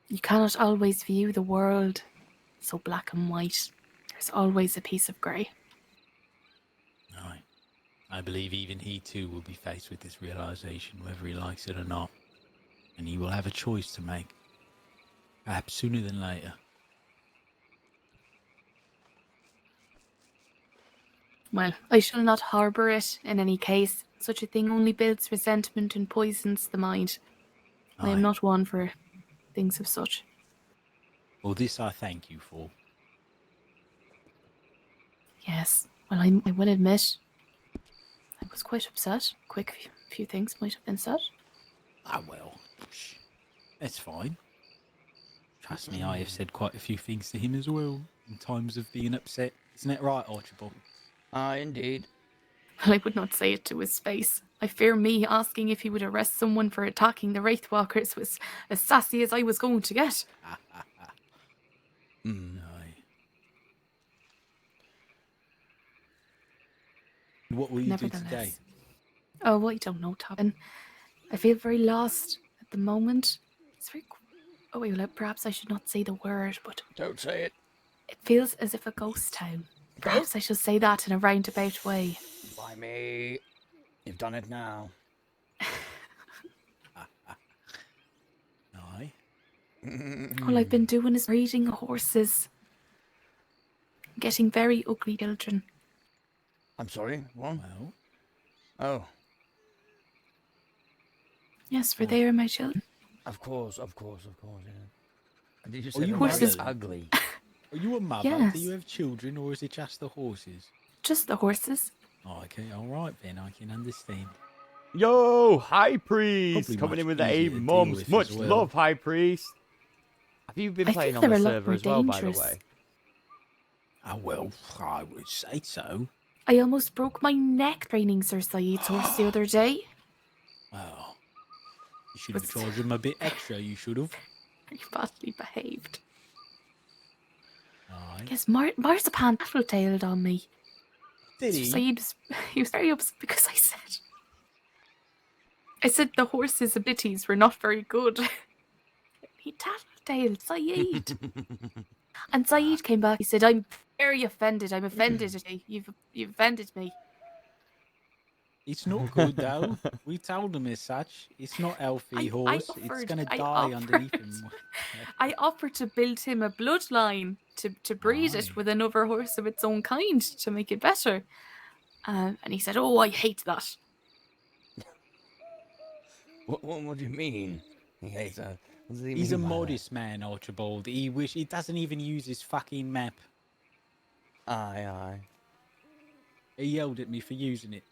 Speaker 6: you cannot always view the world so black and white. There's always a piece of grey.
Speaker 2: Aye. I believe even he too will be faced with this realization, whether he likes it or not. And he will have a choice to make. Perhaps sooner than later.
Speaker 6: Well, I shall not harbour it in any case. Such a thing only builds resentment and poisons the mind. I am
Speaker 2: Aye.
Speaker 6: not one for things of such.
Speaker 2: Well, this I thank you for.
Speaker 6: Yes, well, I will admit, I was quite upset. Quick few things might have been said.
Speaker 2: Ah, well, that's fine. Trust me, I have said quite a few things to him as well, in times of being upset. Isn't that right, Archibald?
Speaker 1: Aye, indeed.
Speaker 6: Well, I would not say it to his face. I fear me asking if he would arrest someone for attacking the Wraithwalkers was as sassy as I was going to get.
Speaker 2: Aye. What will you do today?
Speaker 6: Nevertheless. Oh, I don't know, Tobin. I feel very lost at the moment. It's very... Oh, wait, well, perhaps I should not say the word, but...
Speaker 1: Don't say it.
Speaker 6: It feels as if a ghost town. Perhaps I shall say that in a roundabout way.
Speaker 1: By me. You've done it now.
Speaker 2: Aye.
Speaker 6: All I've been doing is breeding horses. Getting very ugly children.
Speaker 1: I'm sorry, what?
Speaker 2: Well,
Speaker 1: Oh,
Speaker 6: Yes, for they are my children.
Speaker 1: of course, yeah. Did you
Speaker 2: Are
Speaker 1: say
Speaker 2: you
Speaker 1: the
Speaker 6: Horses-
Speaker 1: word ugly?
Speaker 2: are you a mother?
Speaker 6: Yes.
Speaker 2: Do you have children, or is it just the horses?
Speaker 6: Just the horses.
Speaker 2: Oh, okay, all right then, I can understand.
Speaker 9: Yo, High Priest!
Speaker 2: Probably
Speaker 9: Coming
Speaker 2: much
Speaker 9: in with the
Speaker 2: easier
Speaker 9: A
Speaker 2: to deal
Speaker 9: mums.
Speaker 2: with
Speaker 9: Much
Speaker 2: as well.
Speaker 9: love, High Priest.
Speaker 1: Have you been
Speaker 6: I
Speaker 1: playing
Speaker 6: think
Speaker 1: on
Speaker 6: they're
Speaker 1: the
Speaker 6: a lot
Speaker 1: server
Speaker 6: more
Speaker 1: as well, by the
Speaker 6: dangerous.
Speaker 1: way?
Speaker 2: Oh, well, I would say so.
Speaker 6: I almost broke my neck training Sir Saeed's horse the other day.
Speaker 2: Well, you should have
Speaker 6: Was-
Speaker 2: charged him a bit extra, you should have.
Speaker 6: Very badly behaved.
Speaker 2: Aye.
Speaker 6: Yes, Marzipan tattletailed on me.
Speaker 2: Did
Speaker 6: Sir
Speaker 2: he?
Speaker 6: Saeed he was very upset because I said the horse's abilities were not very good. He tattletailed Saeed. And Saeed came back. He said, "I'm very offended. I'm offended at you. You've offended me."
Speaker 2: It's not good, though. We told him as such. It's not healthy
Speaker 6: I
Speaker 2: horse. It's
Speaker 6: offered-
Speaker 2: going to
Speaker 6: I
Speaker 2: die underneath
Speaker 6: offered.
Speaker 2: him.
Speaker 6: I offered to build him a bloodline to breed
Speaker 2: Aye.
Speaker 6: it with another horse of its own kind to make it better. And he said, "Oh, I hate that."
Speaker 1: What do you mean? He hates her. What does he
Speaker 2: He's a
Speaker 1: mean by that?
Speaker 2: modest man, Archibald. He doesn't even use his fucking map.
Speaker 1: Aye.
Speaker 2: He yelled at me for using it.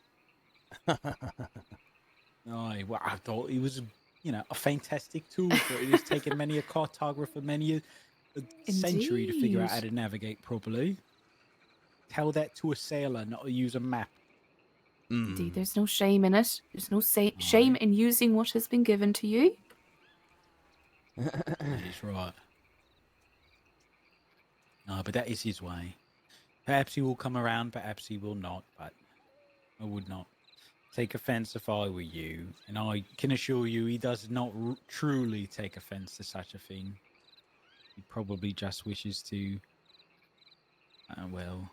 Speaker 2: Aye, well, I thought he was, a fantastic tool, but it has taken many a cartographer many a century to figure out how
Speaker 6: Indeed.
Speaker 2: to navigate properly. Tell that to a sailor, not to use a map.
Speaker 6: Indeed, there's no shame in it. There's no shame in using what has been given to you.
Speaker 2: That is right. No, but that is his way. Perhaps he will come around, perhaps he will not, but I would not take offense if I were you. And I can assure you he does not truly take offense to such a thing. He probably just wishes to, well,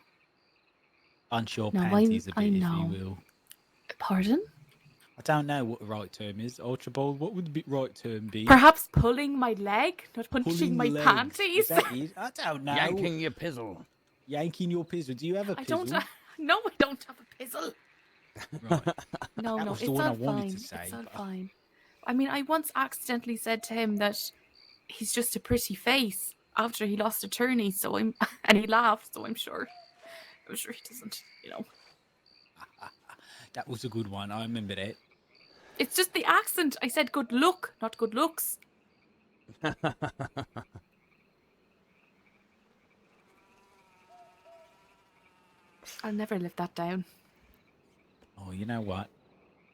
Speaker 2: bunch your panties a bit, if you will.
Speaker 6: Pardon?
Speaker 2: I don't know what the right term is. Archibald, what would the right term be?
Speaker 6: Perhaps pulling my leg, not punching my panties.
Speaker 2: That is, I don't know.
Speaker 1: Yanking your pizzle.
Speaker 2: Yanking your pizzle. Do you have a pizzle?
Speaker 6: No, I don't have a pizzle.
Speaker 2: Right.
Speaker 6: No,
Speaker 2: That
Speaker 6: no,
Speaker 2: was
Speaker 6: it's
Speaker 2: the one I
Speaker 6: all
Speaker 2: wanted
Speaker 6: fine.
Speaker 2: to say,
Speaker 6: It's all
Speaker 2: but-
Speaker 6: fine. I mean, I once accidentally said to him that he's just a pretty face after he lost a tourney, and he laughed, so I'm sure he doesn't,
Speaker 2: That was a good one. I remember that.
Speaker 6: It's just the accent. I said good look, not good looks. I'll never live that down.
Speaker 2: Oh, you know what?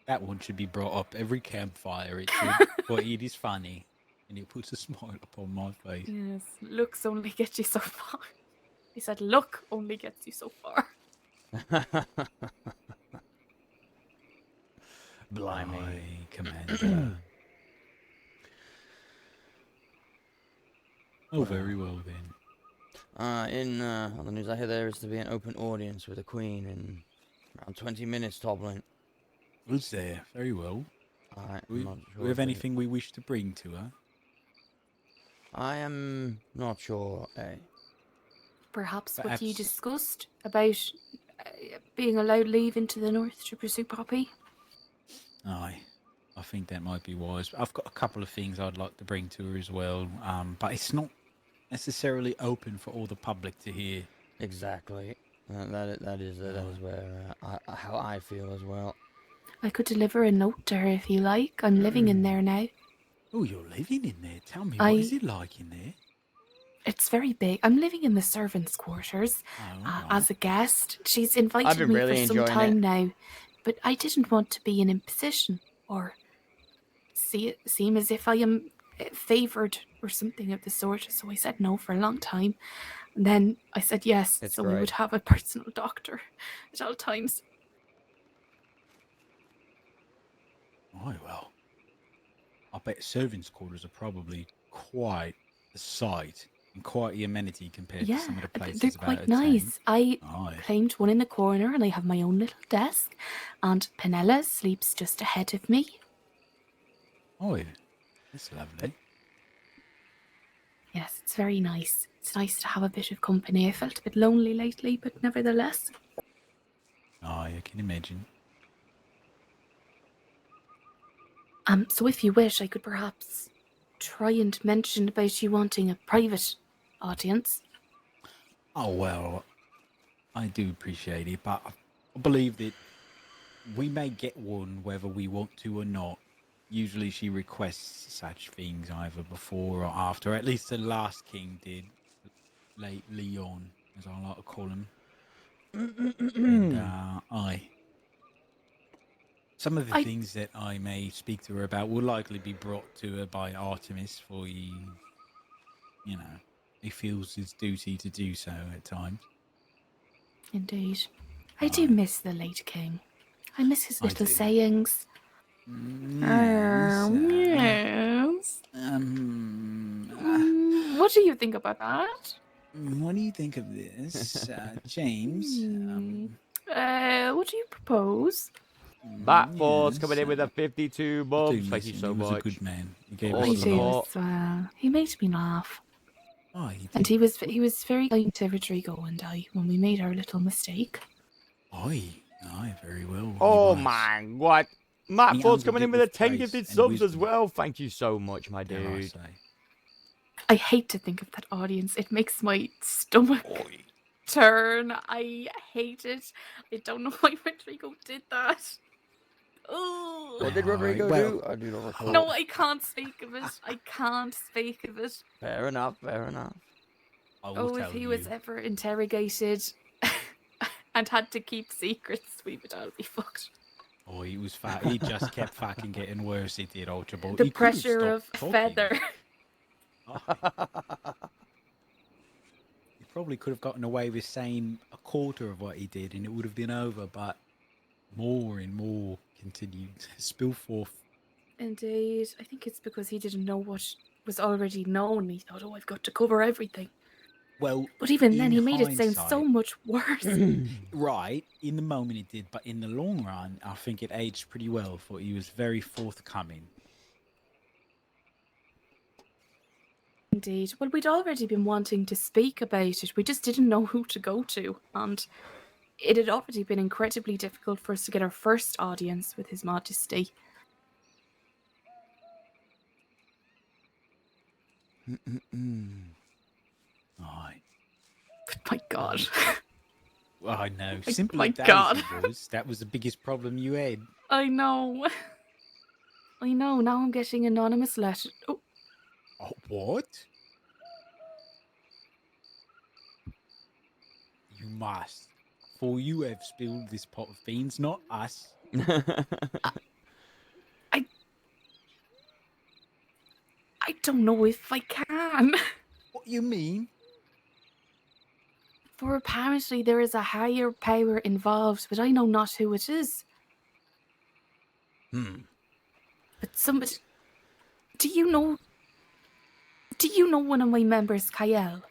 Speaker 2: That one should be brought up every campfire. It should, but it is funny, and it puts a smile upon my face.
Speaker 6: Yes, looks only get you so far. He said look only gets you so far.
Speaker 1: Blimey.
Speaker 2: Aye, Commander. Oh, very well then.
Speaker 1: On the news I hear there is to be an open audience with the Queen in around 20 minutes, Toblin.
Speaker 2: Was there? Very well.
Speaker 1: I'm
Speaker 2: We,
Speaker 1: not sure
Speaker 2: we have
Speaker 1: if
Speaker 2: anything we wish to bring to her?
Speaker 1: I am not sure,
Speaker 6: Perhaps what you discussed about being allowed leave into the north to pursue Poppy.
Speaker 2: Aye, I think that might be wise. I've got a couple of things I'd like to bring to her as well, but it's not necessarily open for all the public to hear.
Speaker 1: Exactly. That is where how I feel as well.
Speaker 6: I could deliver a note to her if you like. I'm living in there now.
Speaker 2: Oh, you're living in there? Tell me, what is it like in there?
Speaker 6: It's very big. I'm living in the servants' quarters as a guest. She's invited me
Speaker 1: really
Speaker 6: for some
Speaker 1: enjoying
Speaker 6: time
Speaker 1: it.
Speaker 6: now, but I didn't want to be an imposition or seem as if I am favoured or something of the sort. So I said no for a long time. And then I said yes,
Speaker 1: It's
Speaker 6: so we
Speaker 1: great.
Speaker 6: would have a personal doctor at all times.
Speaker 2: Oh, well. I bet servants' quarters are probably quite the sight and quite the amenity compared to some of the places
Speaker 6: they're
Speaker 2: about
Speaker 6: quite
Speaker 2: a town.
Speaker 6: nice. I
Speaker 2: Aye.
Speaker 6: claimed one in the corner and I have my own little desk, and Penella sleeps just ahead of me.
Speaker 2: Oh, that's lovely.
Speaker 6: Yes, it's very nice. It's nice to have a bit of company. I felt a bit lonely lately, but nevertheless.
Speaker 2: Aye, I can imagine.
Speaker 6: So if you wish, I could perhaps try and mention about you wanting a private audience.
Speaker 2: Oh, well, I do appreciate it, but I believe that we may get one whether we want to or not. Usually she requests such things either before or after. At least the last king did. Late Leon, as I like to call him. And aye. Some of the things that I may speak to her about will likely be brought to her by Artemis, for he feels his duty to do so at times.
Speaker 6: Indeed. I do miss the late king. I miss his little sayings. Yes. What do you think about that?
Speaker 2: What do you think of this, James?
Speaker 6: What do you propose?
Speaker 9: Batford's coming in with a 52 months. Thank you so
Speaker 2: He was
Speaker 9: much.
Speaker 2: a good man. He gave
Speaker 6: I
Speaker 2: us a
Speaker 6: do
Speaker 2: lot.
Speaker 6: as well. He made me laugh.
Speaker 2: Oh, he did.
Speaker 6: And he was very kind to Rodrigo and I when we made our little mistake.
Speaker 2: Aye, very well. he
Speaker 9: Oh
Speaker 2: was.
Speaker 9: man, what? Matt
Speaker 2: He
Speaker 9: Ford's
Speaker 2: handled
Speaker 9: coming
Speaker 2: it
Speaker 9: in with a
Speaker 2: with
Speaker 9: 10
Speaker 2: grace
Speaker 9: gifted
Speaker 2: and
Speaker 9: subs as
Speaker 2: wisdom.
Speaker 9: well. Thank you so much, my
Speaker 2: Dare I
Speaker 9: dude.
Speaker 2: say.
Speaker 6: I hate to think of that audience. It makes my stomach turn. I hate it. I don't know why Rodrigo did that. Oh.
Speaker 1: What did Rodrigo
Speaker 2: well-
Speaker 1: do? I do not recall.
Speaker 6: No, I can't speak of it. I can't speak of it.
Speaker 1: Fair enough, fair enough.
Speaker 2: I will
Speaker 6: Oh,
Speaker 2: tell
Speaker 6: if he
Speaker 2: you.
Speaker 6: was ever interrogated and had to keep secrets, we would all be fucked.
Speaker 2: Oh, he was fat. He just kept fucking getting worse. It did, Archibald.
Speaker 6: The
Speaker 2: He couldn't
Speaker 6: pressure
Speaker 2: stop
Speaker 6: of
Speaker 2: talking.
Speaker 6: feather.
Speaker 2: He probably could have gotten away with saying a quarter of what he did, and it would have been over. But more and more continued to spill forth.
Speaker 6: Indeed. I think it's because he didn't know what was already known. He thought, oh, I've got to cover everything.
Speaker 2: Well,
Speaker 6: But even then,
Speaker 2: in
Speaker 6: he made it sound so
Speaker 2: hindsight-
Speaker 6: much worse.
Speaker 2: Right, in the moment it did, but in the long run, I think it aged pretty well. For he was very forthcoming.
Speaker 6: Indeed. Well, we'd already been wanting to speak about it. We just didn't know who to go to. And it had already been incredibly difficult for us to get our first audience with His Majesty.
Speaker 2: Aye.
Speaker 6: My God.
Speaker 2: Well, I know.
Speaker 6: My
Speaker 2: Simply
Speaker 6: God.
Speaker 2: that was the biggest problem you had.
Speaker 6: I know. I know. Now I'm getting anonymous letters. Oh,
Speaker 2: Oh, what? You must. For you have spilled this pot of beans, not us.
Speaker 6: I don't know if I can.
Speaker 2: What you mean?
Speaker 6: For apparently there is a higher power involved, but I know not who it is. But somebody... Do you know one of my members, Kyle?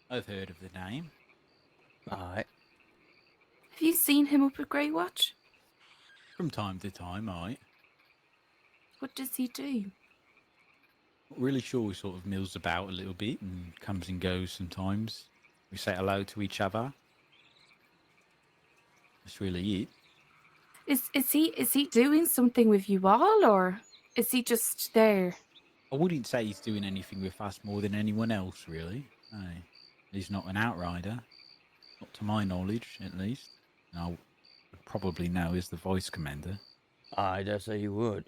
Speaker 2: I've heard of the name.
Speaker 1: Aye.
Speaker 6: Have you seen him up at Grey Watch?
Speaker 2: From time to time, aye.
Speaker 6: What does he do?
Speaker 2: Not really sure. He sort of mills about a little bit and comes and goes sometimes. We say hello to each other. That's really it.
Speaker 6: Is he doing something with you all, or is he just there?
Speaker 2: I wouldn't say he's doing anything with us more than anyone else, really. No. He's not an outrider. Not to my knowledge, at least. And I would probably know as the vice commander.
Speaker 1: I dare say you would.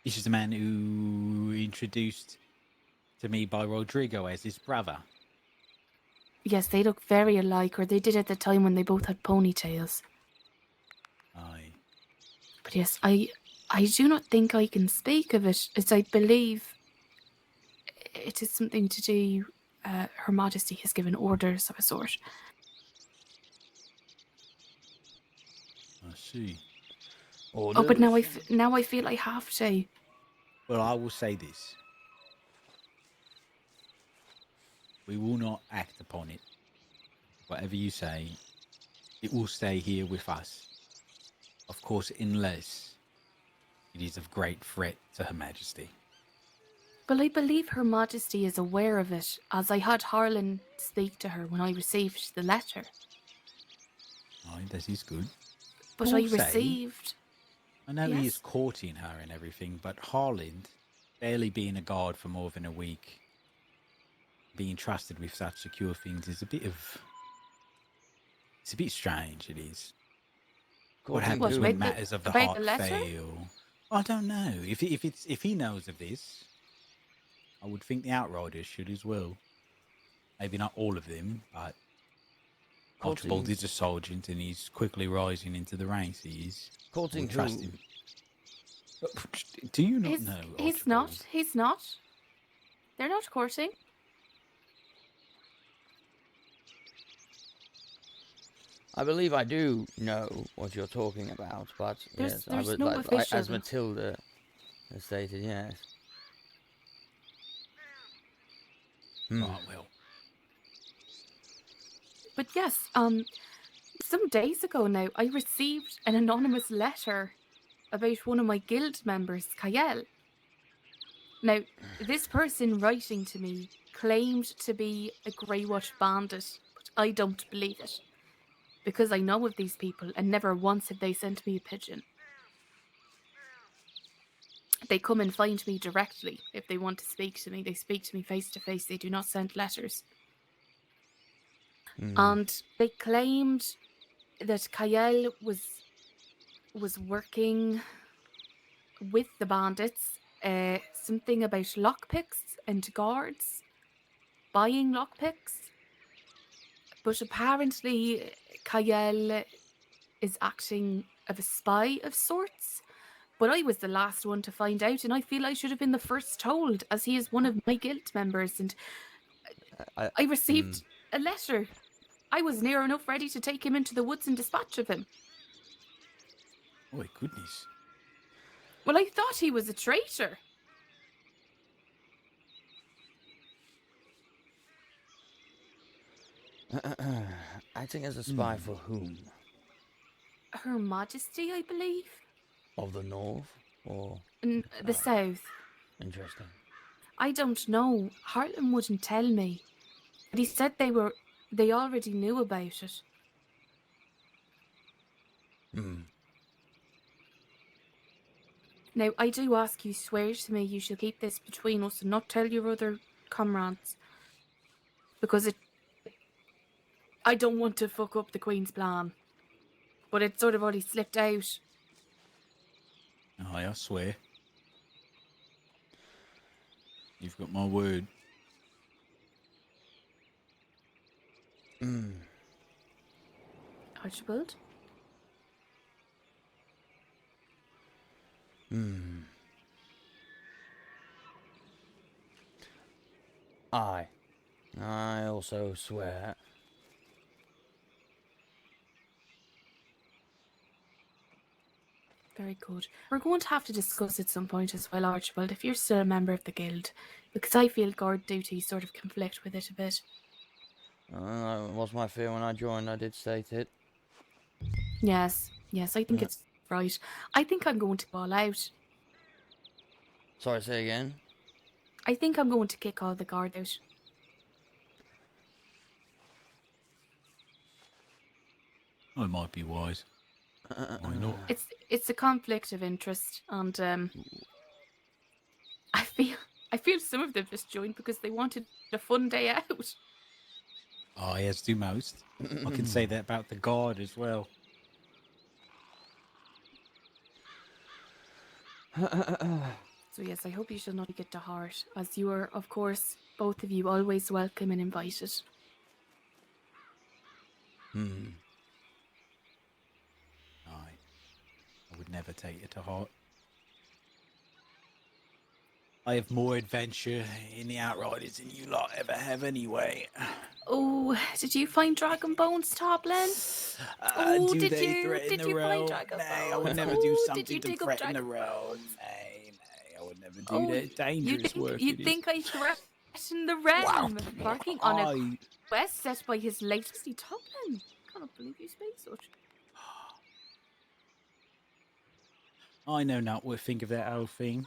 Speaker 2: This is the man who introduced to me by Rodrigo as his brother.
Speaker 6: Yes, they look very alike, or they did at the time when they both had ponytails.
Speaker 2: Aye.
Speaker 6: But yes, I do not think I can speak of it, as I believe it is something to do. Her Majesty has given orders of a sort.
Speaker 2: I see.
Speaker 6: Oh, but now I feel I have to.
Speaker 2: Well, I will say this. We will not act upon it. Whatever you say, it will stay here with us. Of course, unless it is of great threat to Her Majesty.
Speaker 6: Well, I believe Her Majesty is aware of it, as I had Harlan speak to her when I received the letter.
Speaker 2: Aye, that is good.
Speaker 6: But I received...
Speaker 2: I know he is
Speaker 6: Yes.
Speaker 2: courting her and everything, but Harland, barely being a guard for more than a week, being trusted with such secure things is a bit of... It's a bit strange, it is. What happens when matters of the
Speaker 6: about
Speaker 2: heart
Speaker 6: the letter?
Speaker 2: fail? I don't know. If he knows of this, I would think the Outriders should as well. Maybe not all of them, but Archibald is a sergeant and he's quickly rising into the ranks. He is.
Speaker 1: Courting
Speaker 2: We trust
Speaker 1: who?
Speaker 2: him. Do you not know?
Speaker 6: He's not. He's not. They're not courting.
Speaker 1: I believe I do know what you're talking about, but yes, I
Speaker 6: There's
Speaker 1: would
Speaker 6: no
Speaker 1: like,
Speaker 6: official.
Speaker 1: as Matilda has stated, yes.
Speaker 2: Right, well.
Speaker 6: But yes, some days ago now, I received an anonymous letter about one of my guild members, Kyle. Now, this person writing to me claimed to be a Grey Watch bandit, but I don't believe it. Because I know of these people, and never once have they sent me a pigeon. They come and find me directly if they want to speak to me. They speak to me face to face. They do not send letters. And they claimed that Kyle was working with the bandits something about lockpicks and guards buying lockpicks. But apparently, Kyle is acting of a spy of sorts. But I was the last one to find out, and I feel I should have been the first told, as he is one of my guild members. And I received a letter. I was near enough ready to take him into the woods and dispatch of him.
Speaker 2: Oh my goodness.
Speaker 6: Well, I thought he was a traitor.
Speaker 1: Acting as a spy for whom?
Speaker 6: Her Majesty, I believe.
Speaker 1: Of the North? Or...
Speaker 6: The South.
Speaker 1: Interesting.
Speaker 6: I don't know. Hartland wouldn't tell me. But he said they already knew about it. Now, I do ask you, swear to me you shall keep this between us and not tell your other comrades. Because I don't want to fuck up the Queen's plan. But it sort of already slipped out.
Speaker 2: Aye, I swear. You've got my word.
Speaker 6: Archibald?
Speaker 1: I also swear.
Speaker 6: Very good. We're going to have to discuss at some point as well, Archibald, if you're still a member of the guild. Because I feel guard duties sort of conflict with it a bit.
Speaker 1: That was my fear when I joined, I did state it.
Speaker 6: Yes, I think it's right. I think I'm going to go all out.
Speaker 1: Sorry, say again?
Speaker 6: I think I'm going to kick all the guard out.
Speaker 2: I might be wise. Why not?
Speaker 6: It's a conflict of interest, and I feel some of them just joined because they wanted a fun day out.
Speaker 2: Oh, yes, do most. I can say that about the guard as well.
Speaker 6: So yes, I hope you shall not take it to heart, as you are, of course, both of you always welcome and invited.
Speaker 2: Aye. I would never take it to heart. I have more adventure in the Outriders than you lot ever have anyway.
Speaker 6: Oh, did you find dragon bones, Toblin?
Speaker 2: Do they threaten the realm?
Speaker 6: Dragon
Speaker 2: Nay, I
Speaker 6: bones?
Speaker 2: would never do
Speaker 6: Did
Speaker 2: something
Speaker 6: you
Speaker 2: to
Speaker 6: dig up
Speaker 2: threaten the
Speaker 6: dragon
Speaker 2: realm.
Speaker 6: bones?
Speaker 2: Nay, I would never do that. Dangerous work.
Speaker 6: You
Speaker 2: it is.
Speaker 6: think I threaten the realm? Barking on a quest set by his latest Toblin. Cannot believe you speak such.
Speaker 2: I know not what to think of that old thing.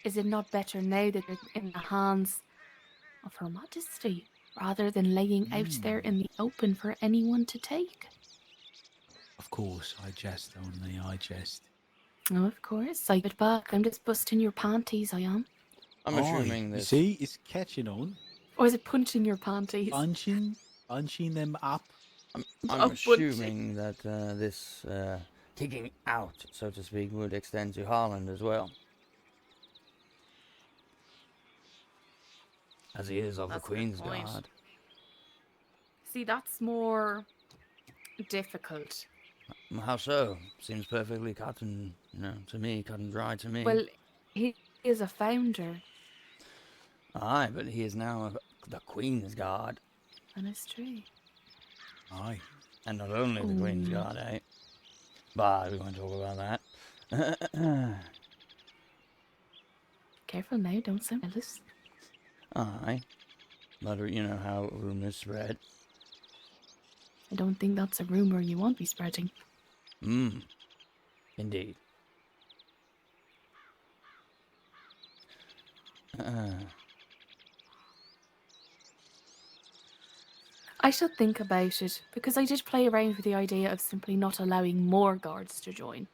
Speaker 6: Is it not better now that it's in the hands of Her Majesty, rather than laying out there in the open for anyone to take?
Speaker 2: Of course, I jest only, I jest.
Speaker 6: Oh, of course. I get back. I'm just busting your panties, I am.
Speaker 1: I'm assuming
Speaker 2: You
Speaker 1: this.
Speaker 2: see, it's catching on.
Speaker 6: Or is it punching your panties?
Speaker 2: Punching them up.
Speaker 1: I'm assuming that this kicking out, so to speak, would extend to Harland as well. As he is of the Queen's Guard.
Speaker 6: See, that's more difficult.
Speaker 1: How so? Seems perfectly cut and, to me, cut and dry to me.
Speaker 6: Well, he is a founder.
Speaker 1: Aye, but he is now the Queen's Guard.
Speaker 6: And it's true.
Speaker 2: Aye.
Speaker 1: And not only the Queen's Guard, eh? But we won't talk about that.
Speaker 6: Careful now, don't sound jealous.
Speaker 1: Aye. But you know how rumours spread.
Speaker 6: I don't think that's a rumour you won't be spreading.
Speaker 1: Indeed.
Speaker 6: I shall think about it, because I did play around with the idea of simply not allowing more guards to join.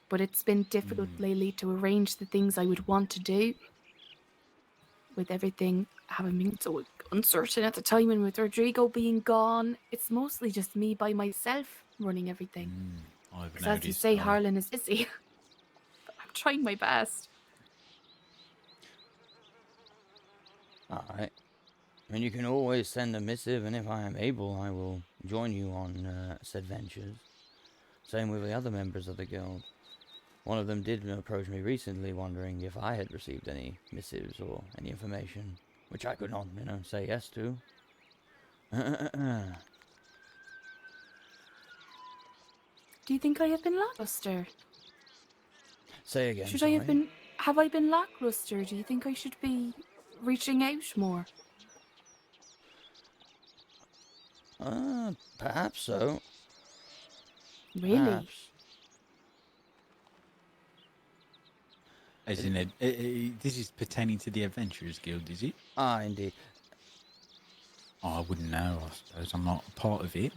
Speaker 6: But it's been difficult lately to arrange the things I would want to do. With everything having been so uncertain at the time, and with Rodrigo being gone, it's mostly just me by myself running everything.
Speaker 2: I've
Speaker 6: Because as you
Speaker 2: noticed.
Speaker 6: say, Harlan is busy. I'm trying my best.
Speaker 1: Alright. I mean, you can always send a missive, and if I am able, I will join you on said ventures. Same with the other members of the guild. One of them did approach me recently, wondering if I had received any missives or any information, which I could not, say yes to.
Speaker 6: Do you think I have been lackluster?
Speaker 1: Say again,
Speaker 6: Should
Speaker 1: sorry.
Speaker 6: I have been... Have I been lackluster? Do you think I should be reaching out more?
Speaker 1: Perhaps so.
Speaker 6: Really?
Speaker 1: Perhaps.
Speaker 2: As in, this is pertaining to the Adventurers Guild, is it?
Speaker 1: Ah, indeed.
Speaker 2: Oh, I wouldn't know. I suppose I'm not a part of it.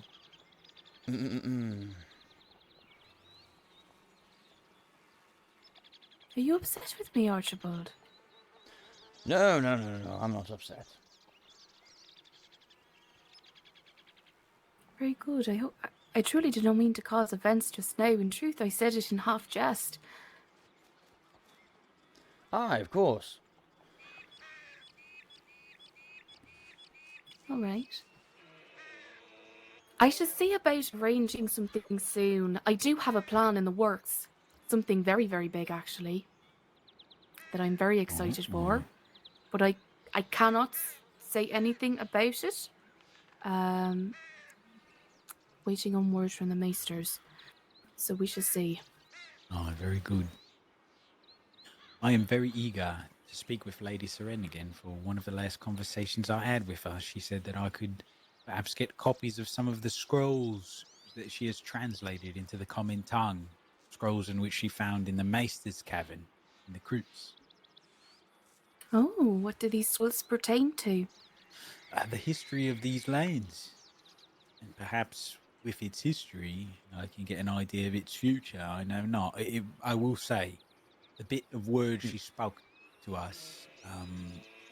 Speaker 6: Are you upset with me, Archibald?
Speaker 1: No, I'm not upset.
Speaker 6: Very good. I truly did not mean to cause offence just now. In truth, I said it in half jest.
Speaker 1: Aye, of course.
Speaker 6: All right. I should see about arranging something soon. I do have a plan in the works. Something very, very big, actually. That I'm very excited for. But I cannot say anything about it. Waiting on word from the maesters. So we shall see.
Speaker 2: Oh, very good. I am very eager to speak with Lady Seren again for one of the last conversations I had with her. She said that I could perhaps get copies of some of the scrolls that she has translated into the common tongue. Scrolls in which she found in the Maester's cavern in the crypts.
Speaker 6: Oh, what do these scrolls pertain to?
Speaker 2: The history of these lands. And perhaps with its history, I can get an idea of its future. I know not. I will say, the bit of words she spoke to us,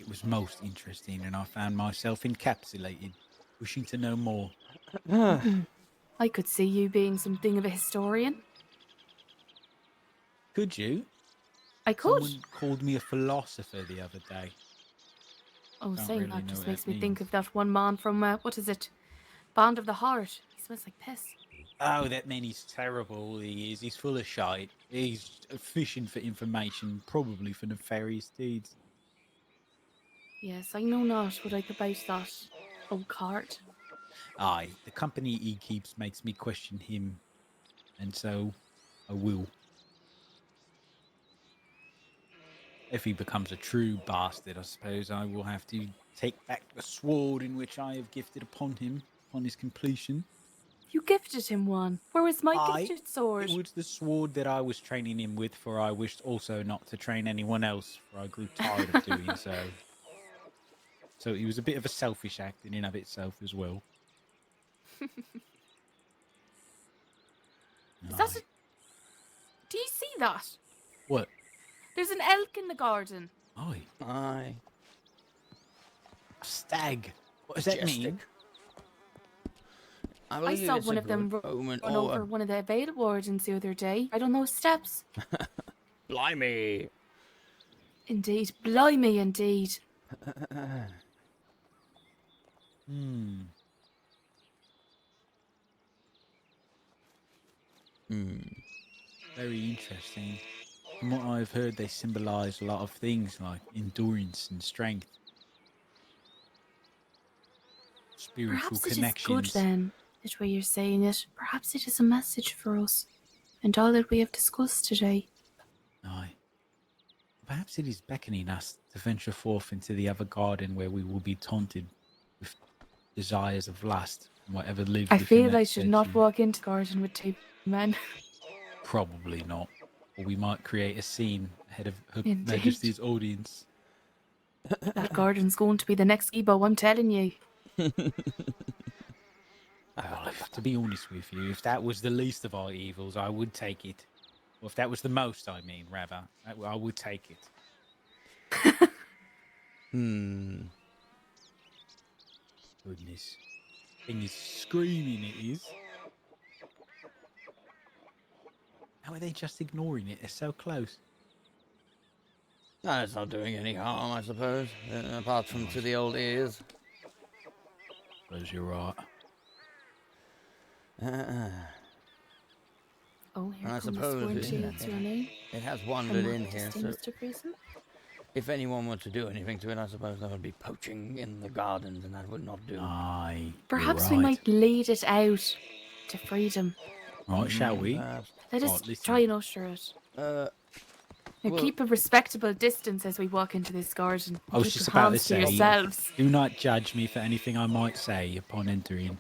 Speaker 2: it was most interesting, and I found myself encapsulated, wishing to know more.
Speaker 6: I could see you being something of a historian.
Speaker 2: Could you?
Speaker 6: I could.
Speaker 2: Someone called me a philosopher the other day.
Speaker 6: Oh,
Speaker 2: Don't
Speaker 6: saying
Speaker 2: really
Speaker 6: that
Speaker 2: know
Speaker 6: just
Speaker 2: what
Speaker 6: makes
Speaker 2: that
Speaker 6: me think
Speaker 2: means.
Speaker 6: of that one man from, what is it? Band of the Heart. He smells like piss.
Speaker 2: Oh, that man is terrible. He is. He's full of shite. He's fishing for information, probably for nefarious deeds.
Speaker 6: Yes, I know not what I could about that old cart.
Speaker 2: Aye, the company he keeps makes me question him, and so I will. If he becomes a true bastard, I suppose I will have to take back the sword in which I have gifted upon him upon his completion.
Speaker 6: You gifted him one. Where was my gifted sword?
Speaker 2: It was the sword that I was training him with, for I wished also not to train anyone else, for I grew tired of doing so. So it was a bit of a selfish act in and of itself as well.
Speaker 6: Is that a... Do you see that?
Speaker 2: What?
Speaker 6: There's an elk in the garden.
Speaker 2: Aye.
Speaker 1: Aye.
Speaker 2: A stag. What does that mean?
Speaker 6: I saw one of them run over one of the Daveybe wardens the other day. I don't know steps.
Speaker 1: Blimey.
Speaker 6: Indeed. Blimey, indeed.
Speaker 2: Very interesting. From what I've heard, they symbolize a lot of things like endurance and strength. Spiritual
Speaker 6: Perhaps it
Speaker 2: connections.
Speaker 6: is good then, that way you're saying it. Perhaps it is a message for us and all that we have discussed today.
Speaker 2: Aye. Perhaps it is beckoning us to venture forth into the other garden where we will be taunted with desires of lust and whatever lives
Speaker 6: I
Speaker 2: within
Speaker 6: feel
Speaker 2: that
Speaker 6: I should not
Speaker 2: section.
Speaker 6: walk into the garden with two men.
Speaker 2: Probably not. Or we might create a scene ahead of Her
Speaker 6: Indeed.
Speaker 2: Majesty's audience.
Speaker 6: That garden's going to be the next Ebo, I'm telling you.
Speaker 2: Well, to be honest with you, if that was the least of our evils, I would take it. Or if that was the most, I mean, rather, I would take it. Goodness. Thing is screaming, it is. How are they just ignoring it? They're so close.
Speaker 1: No, it's not doing any harm, I suppose, apart from to the old ears.
Speaker 2: Suppose you're right.
Speaker 6: Oh, here
Speaker 1: I
Speaker 6: comes the
Speaker 1: suppose
Speaker 6: sworn
Speaker 1: it-
Speaker 6: to its your name.
Speaker 1: It has
Speaker 6: And
Speaker 1: wandered
Speaker 6: what
Speaker 1: in
Speaker 6: to
Speaker 1: here,
Speaker 6: stay,
Speaker 1: so
Speaker 6: Mr. Grayson?
Speaker 1: if anyone were to do anything to it, I suppose they would be poaching in the gardens, and that would not do.
Speaker 2: Aye.
Speaker 6: Perhaps
Speaker 2: you're
Speaker 6: we
Speaker 2: right.
Speaker 6: might lead it out to freedom.
Speaker 2: Right, shall we?
Speaker 1: Perhaps.
Speaker 6: Let us
Speaker 2: Right, listen.
Speaker 6: try and usher it. Now
Speaker 1: Well-
Speaker 6: keep a respectable distance as we walk into this garden.
Speaker 2: I was
Speaker 6: Keep
Speaker 2: just
Speaker 6: your
Speaker 2: about to
Speaker 6: hands
Speaker 2: say,
Speaker 6: yourselves.
Speaker 2: do not judge me for anything I might say upon entering.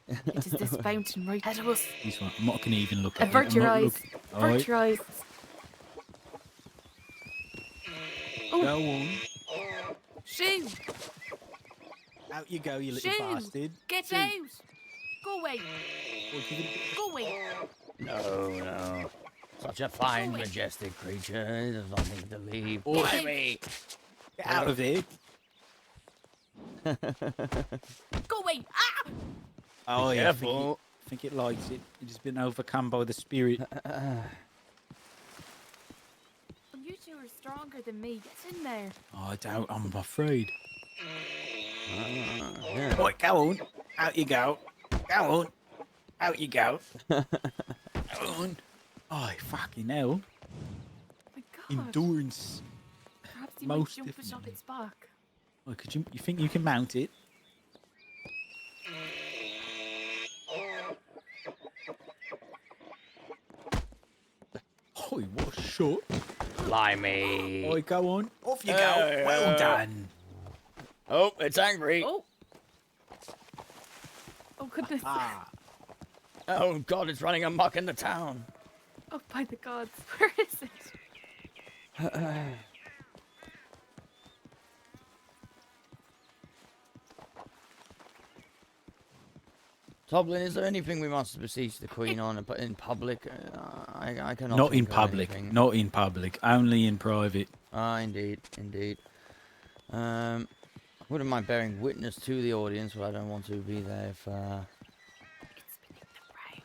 Speaker 6: It is this fountain right ahead of us.
Speaker 2: This one, I'm not going to even look at it.
Speaker 6: Avert
Speaker 2: I'm
Speaker 6: your
Speaker 2: not
Speaker 6: eyes.
Speaker 2: looking-
Speaker 6: Avert
Speaker 2: Alright,
Speaker 6: your eyes. Oh,
Speaker 2: go on.
Speaker 6: shoo!
Speaker 2: Out you go, you little
Speaker 6: Shoo!
Speaker 2: bastard.
Speaker 6: Get
Speaker 2: Shoo.
Speaker 6: out! Go away!
Speaker 2: Or give it a bit-
Speaker 6: Go away!
Speaker 1: No. Such a fine,
Speaker 6: away.
Speaker 1: majestic creature. He does not need to leave.
Speaker 2: Oi.
Speaker 1: Blimey!
Speaker 2: Get out of here.
Speaker 6: Go away! Ah!
Speaker 2: Oh, yeah.
Speaker 1: Careful.
Speaker 2: I think it likes it. It has been overcome by the spirit.
Speaker 6: Well, you two are stronger than me. Get in there.
Speaker 2: Oh, I doubt. I'm afraid.
Speaker 1: Yeah.
Speaker 2: Right, go on. Out you go. Go on. Out you go. Go on. Oh, fucking hell.
Speaker 6: Oh my God.
Speaker 2: Endurance.
Speaker 6: Perhaps you
Speaker 2: most
Speaker 6: might jump it up
Speaker 2: definitely.
Speaker 6: its back.
Speaker 2: Oh, could you think you can mount it? Oh, what a shot.
Speaker 1: Blimey.
Speaker 2: Oh, go on. Off you go. Well done.
Speaker 1: Oh, it's angry.
Speaker 6: Oh! Oh, goodness.
Speaker 2: Ah.
Speaker 1: Oh, God, it's running amok in the town.
Speaker 6: Oh, by the gods. Where is it?
Speaker 1: Toblin, is there anything we must beseech the Queen on in public? I cannot.
Speaker 2: Not in
Speaker 1: think of
Speaker 2: public.
Speaker 1: anything.
Speaker 2: Not in public. Only in private.
Speaker 1: Ah, indeed. I wouldn't mind bearing witness to the audience, but I don't want to be there if.
Speaker 6: It's beneath the brow.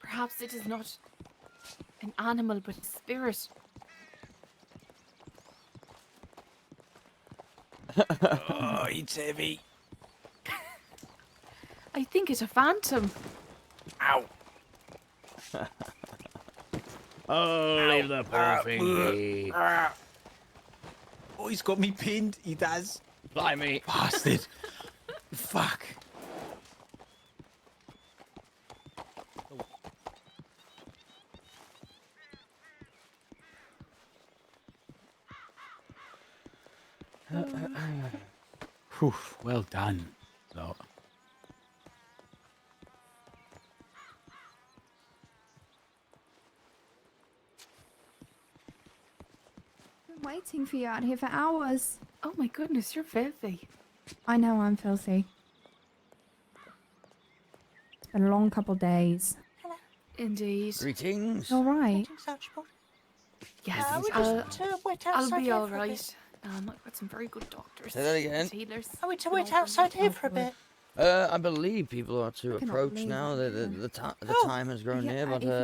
Speaker 6: Perhaps it is not an animal, but a spirit.
Speaker 2: Oh, it's heavy.
Speaker 6: I think it's a phantom.
Speaker 2: Ow.
Speaker 1: Oh, leave the poor thing be.
Speaker 2: Oh, he's got me pinned. He does.
Speaker 1: Blimey.
Speaker 2: Bastard. Fuck. Whew, well done. So,
Speaker 11: Been waiting for you out here for hours.
Speaker 6: Oh my goodness, you're filthy.
Speaker 11: I know I'm filthy. It's been a long couple days.
Speaker 6: Indeed.
Speaker 1: Greetings.
Speaker 11: All right.
Speaker 6: Yes,
Speaker 12: we just wait
Speaker 6: I'll
Speaker 12: outside
Speaker 6: be
Speaker 12: here
Speaker 6: all
Speaker 12: for a
Speaker 6: right.
Speaker 12: bit.
Speaker 6: I've got some very good doctors.
Speaker 1: Say that again.
Speaker 6: and healers.
Speaker 12: Are we to
Speaker 6: and
Speaker 12: wait
Speaker 6: all
Speaker 12: outside
Speaker 6: that.
Speaker 12: here for a bit?
Speaker 1: I believe people are to
Speaker 11: I cannot
Speaker 1: approach
Speaker 11: believe
Speaker 1: now.
Speaker 11: that.
Speaker 1: The
Speaker 12: Oh.
Speaker 1: time has grown
Speaker 11: Yeah,
Speaker 1: near, but
Speaker 11: if you want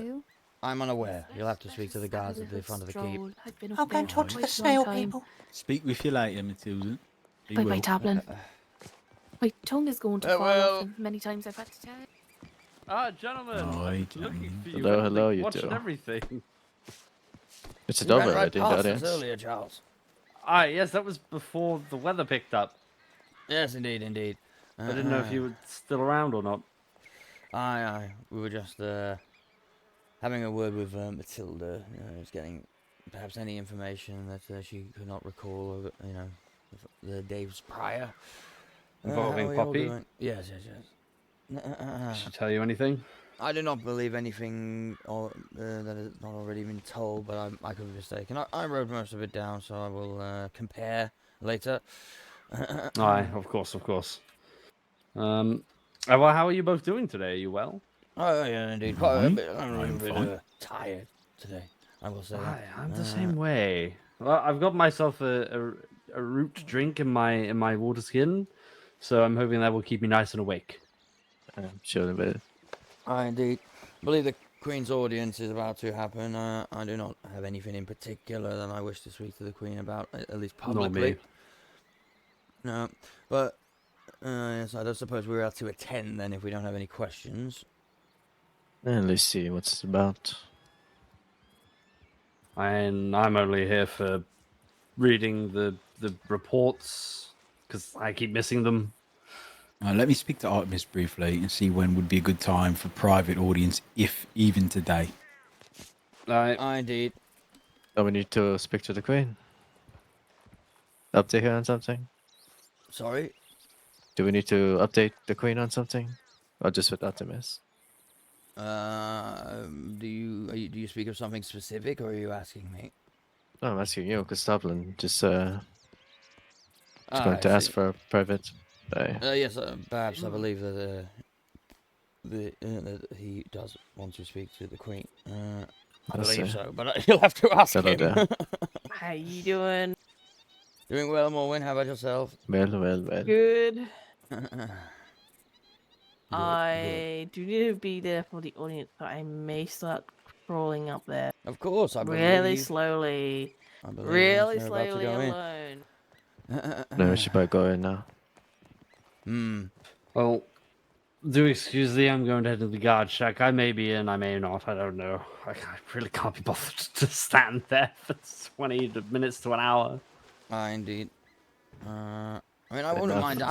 Speaker 11: to.
Speaker 1: I'm unaware. You'll have to
Speaker 6: Let
Speaker 1: speak to
Speaker 6: us
Speaker 1: the
Speaker 6: have a
Speaker 1: guards at the
Speaker 6: little
Speaker 1: front of the keep.
Speaker 6: stroll. I've been up
Speaker 12: I'll go
Speaker 6: there
Speaker 12: and talk
Speaker 6: for
Speaker 12: to
Speaker 6: quite
Speaker 12: the
Speaker 6: a
Speaker 12: snail
Speaker 6: long time.
Speaker 12: people.
Speaker 2: speak with you later, Matilda. Be
Speaker 6: Bye bye,
Speaker 2: well.
Speaker 6: Tablin. My tongue is going to fall
Speaker 1: well.
Speaker 6: off, and many times I've had to tell it.
Speaker 9: Ah, gentlemen.
Speaker 2: Aye,
Speaker 9: Looking
Speaker 2: gentlemen.
Speaker 9: for you.
Speaker 13: Hello,
Speaker 9: I've been
Speaker 13: hello, you
Speaker 9: watching
Speaker 13: two.
Speaker 9: everything.
Speaker 13: It's a
Speaker 1: You ran
Speaker 13: double, I
Speaker 1: right
Speaker 13: didn't
Speaker 1: past us
Speaker 13: audience.
Speaker 1: earlier, Charles.
Speaker 9: Ah, yes, that was before the weather picked up.
Speaker 1: Yes, indeed.
Speaker 9: I didn't know if you were still around or not.
Speaker 1: Aye. We were just having a word with Matilda. Just getting perhaps any information that she could not recall over, the days prior.
Speaker 9: Involving
Speaker 1: how are we all
Speaker 9: Poppy?
Speaker 1: doing? Yes.
Speaker 9: Did she tell you anything?
Speaker 1: I do not believe anything that has not already been told, but I could be mistaken. I wrote most of it down, so I will compare later.
Speaker 9: Aye, of course. Well, how are you both doing today? Are you well?
Speaker 1: Oh, yeah, indeed. Quite a bit, I'm a
Speaker 2: I'm
Speaker 1: bit
Speaker 2: fine.
Speaker 1: tired today, I will say.
Speaker 9: Aye,
Speaker 1: that.
Speaker 9: I'm the same way. Well, I've got myself a root drink in my water skin, So I'm hoping that will keep me nice and awake.
Speaker 13: I'm sure it will.
Speaker 1: I indeed believe the Queen's audience is about to happen. I do not have anything in particular that I wish to speak to the Queen about, at least publicly.
Speaker 9: me.
Speaker 1: No, but yes, I don't suppose we're out to attend then if we don't have any questions.
Speaker 13: Let's see what's it about.
Speaker 9: And I'm only here for reading the reports because I keep missing them.
Speaker 2: Let me speak to Artemis briefly and see when would be a good time for private audience, if even today.
Speaker 1: I indeed.
Speaker 13: Do we need to speak to the Queen? Update her on something?
Speaker 1: Sorry?
Speaker 13: Do we need to update the Queen on something? Or just with Artemis?
Speaker 1: Do you speak of something specific, or are you asking me?
Speaker 13: No, I'm asking you, because Dublin just going
Speaker 1: I
Speaker 13: to ask
Speaker 1: see.
Speaker 13: for a private.
Speaker 1: Yes, perhaps I believe that that he does want to speak to the Queen. I believe so, but you'll have to ask
Speaker 13: Hello
Speaker 1: him.
Speaker 13: there.
Speaker 8: How you doing?
Speaker 1: Doing well, Morwen. How about yourself?
Speaker 13: Well.
Speaker 8: Good.
Speaker 1: Good.
Speaker 8: I do need to be there for the audience, but I may start crawling up there.
Speaker 1: Of course, I believe.
Speaker 8: Really slowly.
Speaker 1: I believe
Speaker 8: Really
Speaker 1: you're about to
Speaker 8: slowly
Speaker 1: go in.
Speaker 8: alone.
Speaker 13: No, we should probably go in now.
Speaker 9: Well, do excuse me, I'm going to head to the guard shack. I may be in, I may not, I don't know. I really can't be bothered to stand there for 20 minutes to an hour.
Speaker 1: Indeed. I mean, I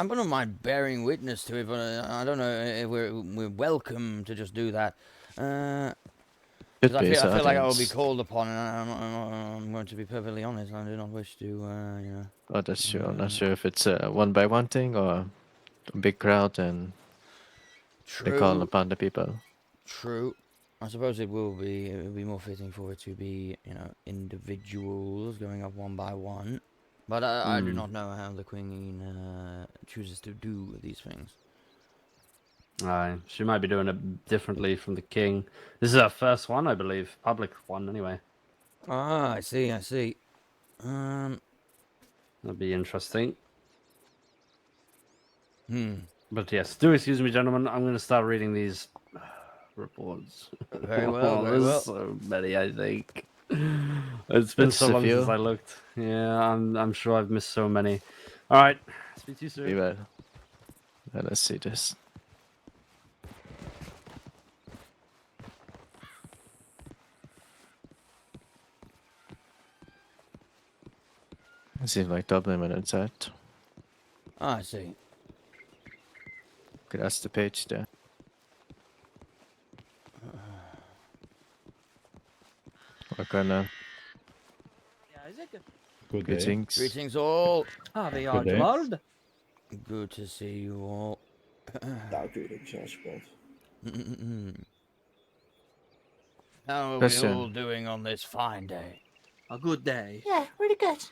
Speaker 1: wouldn't mind bearing witness to it, but I don't know if we're welcome to just do that. Because I feel like I will be called upon, and I'm going to be perfectly honest. I do not wish to, you know.
Speaker 13: Oh, that's true. I'm not sure if it's a one-by-one thing or a big crowd and they call upon the people.
Speaker 1: True. I suppose it will be more fitting for it to be, you know, individuals going up one by one. But I do not know how the Queen chooses to do these things.
Speaker 9: She might be doing it differently from the King. This is her first one, I believe. Public one, anyway.
Speaker 1: I see.
Speaker 9: That'd be interesting. But yes, do excuse me, gentlemen. I'm going to start reading these reports.
Speaker 1: Very well, very
Speaker 9: There's
Speaker 1: well.
Speaker 9: so many, I think. It's been so long since I looked. Yeah, I'm sure I've missed so many. All right, speak to you soon.
Speaker 13: Be well. Let's see this. It seems like Dublin went inside.
Speaker 1: I see.
Speaker 13: Okay, that's the page there. Okay, now.
Speaker 3: Good day.
Speaker 13: Greetings.
Speaker 1: Greetings all.
Speaker 12: The
Speaker 3: Good day.
Speaker 12: Archibald.
Speaker 1: Good to see you all.
Speaker 12: Greetings, Archibald.
Speaker 1: How are
Speaker 13: Listen.
Speaker 1: we all doing on this fine day?
Speaker 12: A good day.
Speaker 8: Yeah, really good.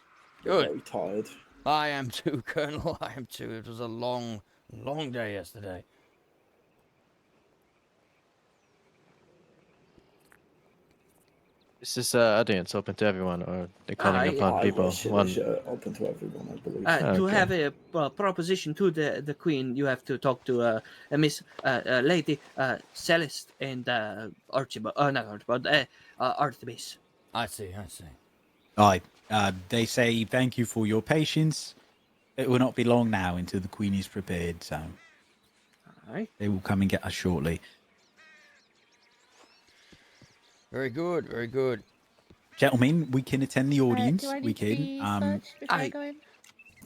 Speaker 1: Good.
Speaker 12: Very tired.
Speaker 1: I am too, Colonel. I am too. It was a long day yesterday.
Speaker 13: Is this audience open to everyone, or they calling upon people? One.
Speaker 12: Open to everyone, I believe.
Speaker 13: Okay.
Speaker 12: To have a proposition to the Queen, you have to talk to Miss Lady Celeste and Archibald. Not Archibald. Artemis.
Speaker 1: I see.
Speaker 2: Aye. They say thank you for your patience. It will not be long now until the Queen is prepared, so
Speaker 12: Aye.
Speaker 2: they will come and get us shortly.
Speaker 1: Very good. Very good.
Speaker 2: Gentlemen, we can attend the audience.
Speaker 8: Do I need
Speaker 2: We
Speaker 8: to be
Speaker 2: can.
Speaker 8: searched before I go in?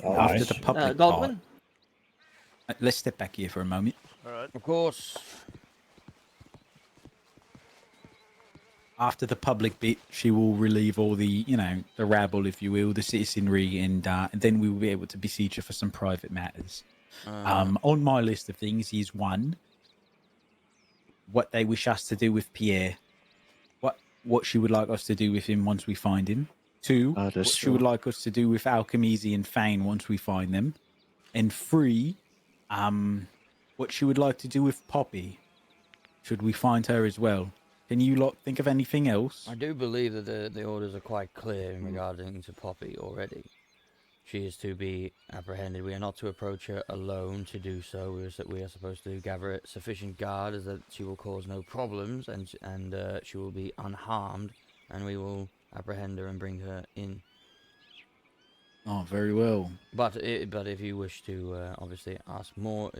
Speaker 2: After the public part.
Speaker 12: Godwin.
Speaker 2: Let's step back here for a moment.
Speaker 1: All right. Of course.
Speaker 2: After the public bit, she will relieve all the, the rabble, if you will, the citizenry, and then we will be able to beseech her for some private matters. On my list of things is one, what they wish us to do with Pierre, what she would like us to do with him once we find him. Two, what she would like us to do with Alchemisi and Fane once we find them. And three, what she would like to do with Poppy, should we find her as well. Can you lot think of anything else?
Speaker 1: I do believe that the orders are quite clear in regarding to Poppy already. she is to be apprehended. We are not to approach her alone to do so. We are supposed to gather a sufficient guard as that she will cause no problems and she will be unharmed, and we will apprehend her and bring her in.
Speaker 2: Oh, very well.
Speaker 1: But if you wish to obviously ask more,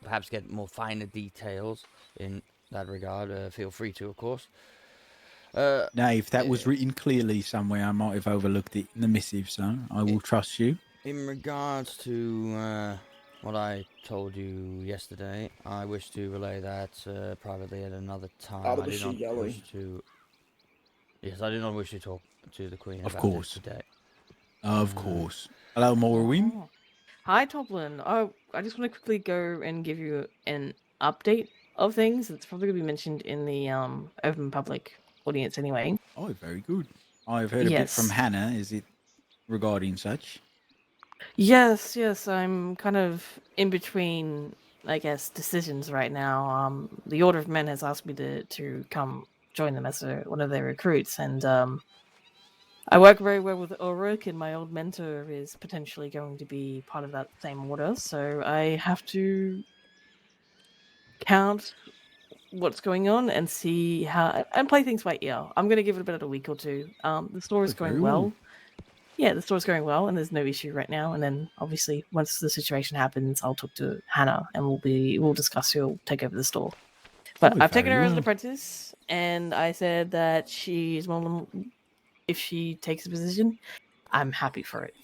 Speaker 1: perhaps get more finer details in that regard, feel free to, of course.
Speaker 2: Now, if that was written clearly somewhere, I might have overlooked it in the missive, so I will trust you.
Speaker 1: In regards to what I told you yesterday, I wish to relay that privately at another time.
Speaker 14: Out of
Speaker 1: I
Speaker 14: the
Speaker 1: do not
Speaker 14: sheet, yelling.
Speaker 1: wish to. Yes, I do not wish to talk to the Queen
Speaker 2: Of
Speaker 1: about
Speaker 2: course.
Speaker 1: this today.
Speaker 2: Of course. Hello, Morwin.
Speaker 8: Oh. Hi, Toblin. Oh, I just want to quickly go and give you an update of things. It's probably going to be mentioned in the open public audience anyway.
Speaker 2: Oh, very good. I've heard a bit from Hannah. Is it regarding such?
Speaker 8: Yes, I'm kind of in between, I guess, decisions right now. The Order of Men has asked me to come join them as one of their recruits, and I work very well with Ulrich, and my old mentor is potentially going to be part of that same order, so I have to count what's going on and see how and play things by ear. I'm going to give it about a week or two. The store is going well. Yeah, the store's going well, and there's no issue right now. And then, obviously, once the situation happens, I'll talk to Hannah, and we'll discuss who'll take over the store. But I've taken her as an apprentice, and I said that she's more than, if she takes a position, I'm happy for it.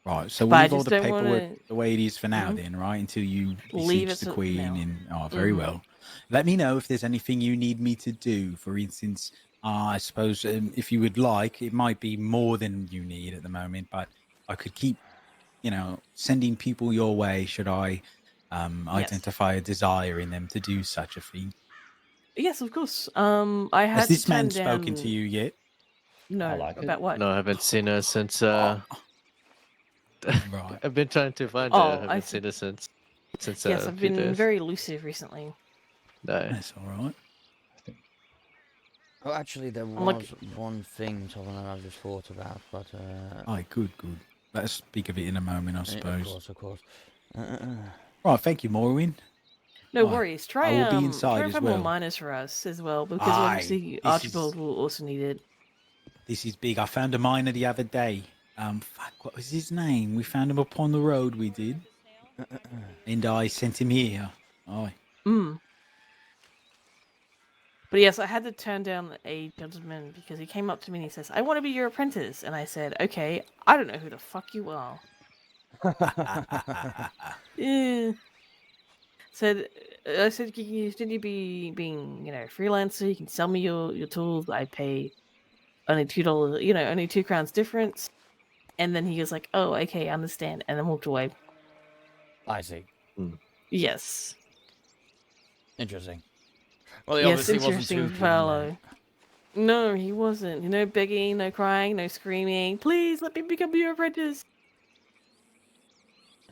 Speaker 2: Right, so
Speaker 8: But I
Speaker 2: leave all
Speaker 8: just
Speaker 2: the
Speaker 8: don't
Speaker 2: paperwork
Speaker 8: wanna-
Speaker 2: the way it is for now, then, right? Until you
Speaker 8: Leave
Speaker 2: besiege
Speaker 8: it
Speaker 2: the
Speaker 8: to-
Speaker 2: Queen.
Speaker 8: no.
Speaker 2: And very well. Let me know if there's anything you need me to do. For instance, I suppose if you would like, it might be more than you need at the moment, but I could keep, sending people your way should I identify a desire in them to do such a thing.
Speaker 8: Yes, of course. I had
Speaker 2: Has this
Speaker 8: to turn
Speaker 2: man spoken
Speaker 8: down-
Speaker 2: to you yet?
Speaker 8: No, about what?
Speaker 13: No, I haven't seen her since.
Speaker 2: Right.
Speaker 13: I've been trying to find her. I haven't seen her since.
Speaker 8: Yes,
Speaker 13: a
Speaker 8: I've
Speaker 13: few
Speaker 8: been
Speaker 13: days.
Speaker 8: very elusive recently.
Speaker 13: No.
Speaker 2: That's all right.
Speaker 1: Oh, actually, there was one thing, Tom, that I've just thought about, but...
Speaker 2: Aye, good. Let's speak of it in a moment, I suppose.
Speaker 1: Of course.
Speaker 2: Right, thank you, Morwin.
Speaker 8: No worries. Try
Speaker 2: I will be inside
Speaker 8: try
Speaker 2: as
Speaker 8: find
Speaker 2: well.
Speaker 8: more miners for us as well, because
Speaker 2: Aye,
Speaker 8: obviously
Speaker 2: this
Speaker 8: Archibald will also need it.
Speaker 2: This is big. I found a miner the other day. What was his name? We found him up on the road, we did. And I sent him here. Aye.
Speaker 8: But yes, I had to turn down a gentleman because he came up to me and he says, "I want to be your apprentice." And I said, "Okay, I don't know who the fuck you are." Yeah. I said, "Should you be being, freelancer? You can sell me your tools. I pay only $2, only 2 crowns difference." And then he was like, "Oh, okay, I understand," and then walked away.
Speaker 1: I see.
Speaker 8: Yes.
Speaker 1: Interesting. Well, he
Speaker 8: Yes,
Speaker 1: obviously wasn't
Speaker 8: interesting
Speaker 1: too keen
Speaker 8: fellow. No, he wasn't. No begging, no crying, no screaming. Please let me become your apprentice.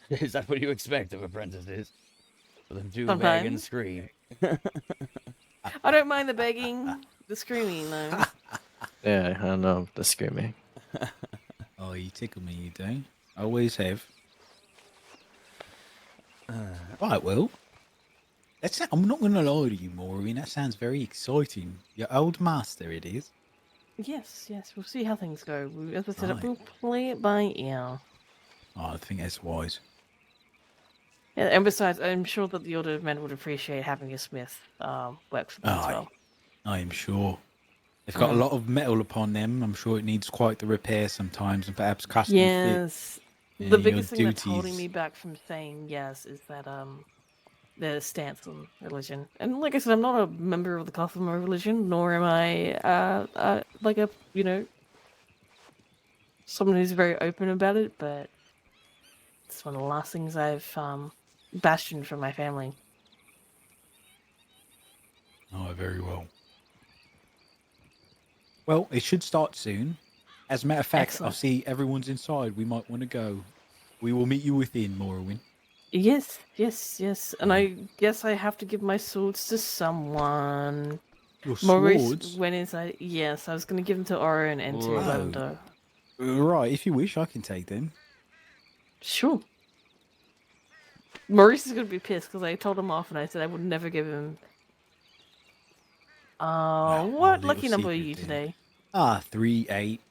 Speaker 1: then. Is that what you expect of apprentices? For them to beg and
Speaker 8: Sometimes.
Speaker 1: scream?
Speaker 8: I don't mind the begging, the screaming, though.
Speaker 13: Yeah, I know the screaming.
Speaker 2: Oh, you tickle me, you do. Always have. Right, well. I'm not going to lie to you, Maureen. That sounds very exciting. Your old master, it is.
Speaker 8: Yes, we'll see how things go. As I said,
Speaker 2: Right.
Speaker 8: we'll play it by ear.
Speaker 2: Oh, I think that's wise.
Speaker 8: Yeah, and besides, I'm sure that the Order of Men would appreciate having a smith work for them as well.
Speaker 2: I am sure. They've got a lot of metal upon them. I'm sure it needs quite the repair sometimes, and perhaps custom fit.
Speaker 8: Yes.
Speaker 2: Yeah,
Speaker 8: The
Speaker 2: your
Speaker 8: biggest thing that's holding
Speaker 2: duties.
Speaker 8: me back from saying yes is that their stance on religion. And like I said, I'm not a member of the Gotham religion, nor am I like a someone who's very open about it, but it's one of the last things I've bastioned from my family.
Speaker 2: Oh, very well. Well, it should start soon. As a matter of fact,
Speaker 8: Excellent.
Speaker 2: I see everyone's inside. We might want to go. We will meet you within, Morrowind.
Speaker 8: Yes. And I guess I have to give my swords to someone.
Speaker 2: Your
Speaker 8: Maurice
Speaker 2: swords?
Speaker 8: went inside. Yes, I was going to give them to Oren and to
Speaker 2: Whoa.
Speaker 8: Lavender.
Speaker 2: Right, if you wish, I can take them.
Speaker 8: Sure. Maurice is going to be pissed because I told him off and I said I would never give him. What
Speaker 2: little
Speaker 8: lucky number are
Speaker 2: secret
Speaker 8: you
Speaker 2: there.
Speaker 8: today?
Speaker 2: 3, 8.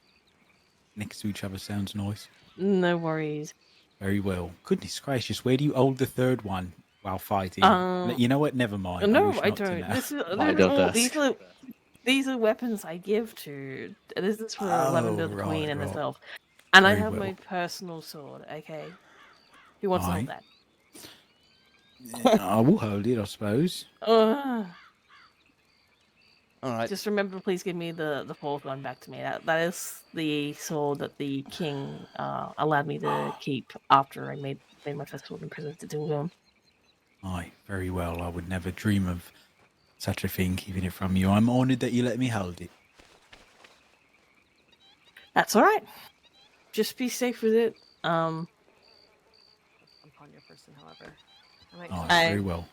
Speaker 2: Next to each other sounds nice.
Speaker 8: No worries.
Speaker 2: Very well. Goodness gracious, where do you hold the third one while fighting? You know what? Never mind.
Speaker 8: No,
Speaker 2: wish
Speaker 8: I
Speaker 2: not to
Speaker 8: don't.
Speaker 2: know.
Speaker 8: This is
Speaker 13: I don't ask.
Speaker 8: these are weapons I give to. This is for Lavender, the Queen, and
Speaker 2: right.
Speaker 8: myself. And I
Speaker 2: Very
Speaker 8: have
Speaker 2: well.
Speaker 8: my personal sword. Okay. Who wants to hold that?
Speaker 2: I will hold it, I suppose.
Speaker 1: All right.
Speaker 8: Just remember, please give me the fourth one back to me. That is the sword that the king allowed me to keep after I made my first sword and presented it to him.
Speaker 2: Aye, very well. I would never dream of such a thing, keeping it from you. I'm honoured that you let me hold it.
Speaker 8: That's all right. Just be safe with it. I'm upon your person, however.
Speaker 2: Very well.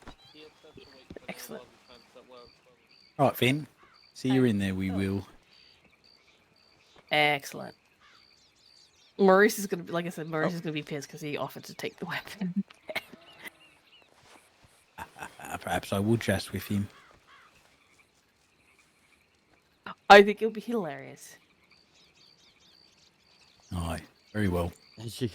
Speaker 8: Excellent.
Speaker 2: All right, Finn. See you in there. We will.
Speaker 8: Excellent. Maurice is gonna be, like I said, Maurice is gonna be pissed because he offered to take the weapon.
Speaker 2: Perhaps I will jest with him.
Speaker 8: I think it'll be hilarious.
Speaker 2: Aye, very well.
Speaker 1: Yeah.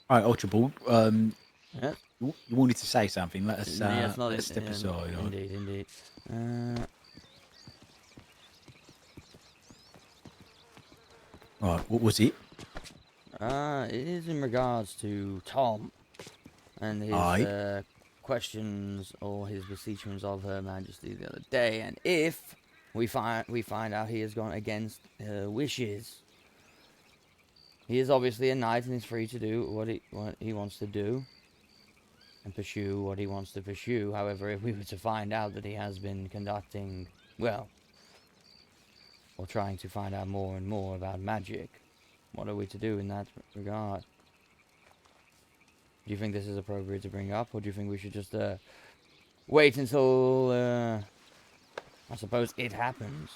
Speaker 2: All right, Archibald.
Speaker 1: Yeah.
Speaker 2: You wanted to say something. Let us
Speaker 1: Yeah, it's not
Speaker 2: let's step aside.
Speaker 1: Indeed.
Speaker 2: Right, what was it?
Speaker 1: It is in regards to Tom and his questions or his beseechings of Her Majesty the other day, and if we find out he has gone against her wishes. He is obviously a knight and is free to do what he wants to do and pursue what he wants to pursue. However, if we were to find out that he has been conducting, well, or trying to find out more and more about magic, what are we to do in that regard? Do you think this is appropriate to bring up, or do you think we should just wait until, I suppose, it happens?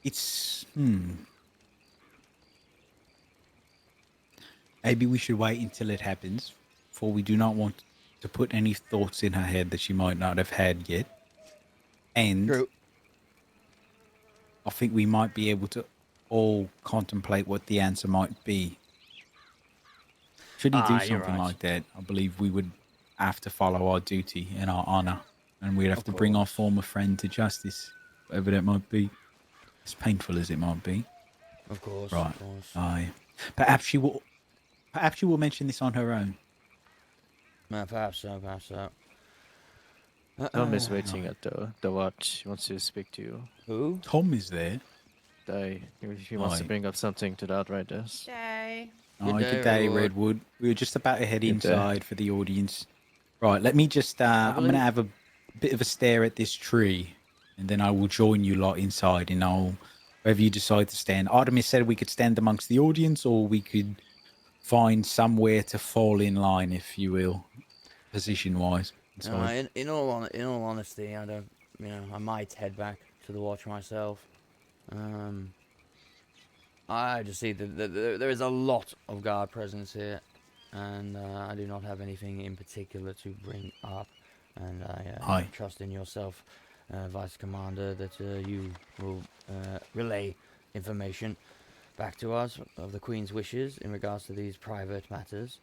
Speaker 2: It's Maybe we should wait until it happens, for we do not want to put any thoughts in her head that she might not have had yet. And
Speaker 1: True.
Speaker 2: I think we might be able to all contemplate what the answer might be. Should he do
Speaker 1: You're
Speaker 2: something
Speaker 1: right.
Speaker 2: like that, I believe we would have to follow our duty and our honour, and we'd have
Speaker 1: Of
Speaker 2: to bring our
Speaker 1: course.
Speaker 2: former friend to justice, whatever that might be, as painful as it might be.
Speaker 1: Of course.
Speaker 2: Right.
Speaker 1: Of course.
Speaker 2: Aye. Perhaps she will mention this on her own.
Speaker 1: Perhaps so.
Speaker 13: Tom is waiting at the watch. He wants to speak to you.
Speaker 1: Who?
Speaker 2: Tom is there.
Speaker 13: He wants to
Speaker 2: Aye.
Speaker 13: bring up something to the outriders.
Speaker 11: Day.
Speaker 2: Good day, Redwood. We were just about to head
Speaker 13: Good day.
Speaker 2: inside for the audience. Right, let me just, I'm going to have a bit of a stare at this tree, and then I will join you lot inside, and wherever you decide to stand. Artemis said we could stand amongst the audience, or we could find somewhere to fall in line, if you will, position-wise.
Speaker 1: In all honesty, I don't. I might head back to the watch myself. I just see that there is a lot of guard presence here, and I do not have anything in particular to bring up. And I trust in yourself, Vice Commander, that you will relay information back to us of the Queen's wishes in regards to these private matters.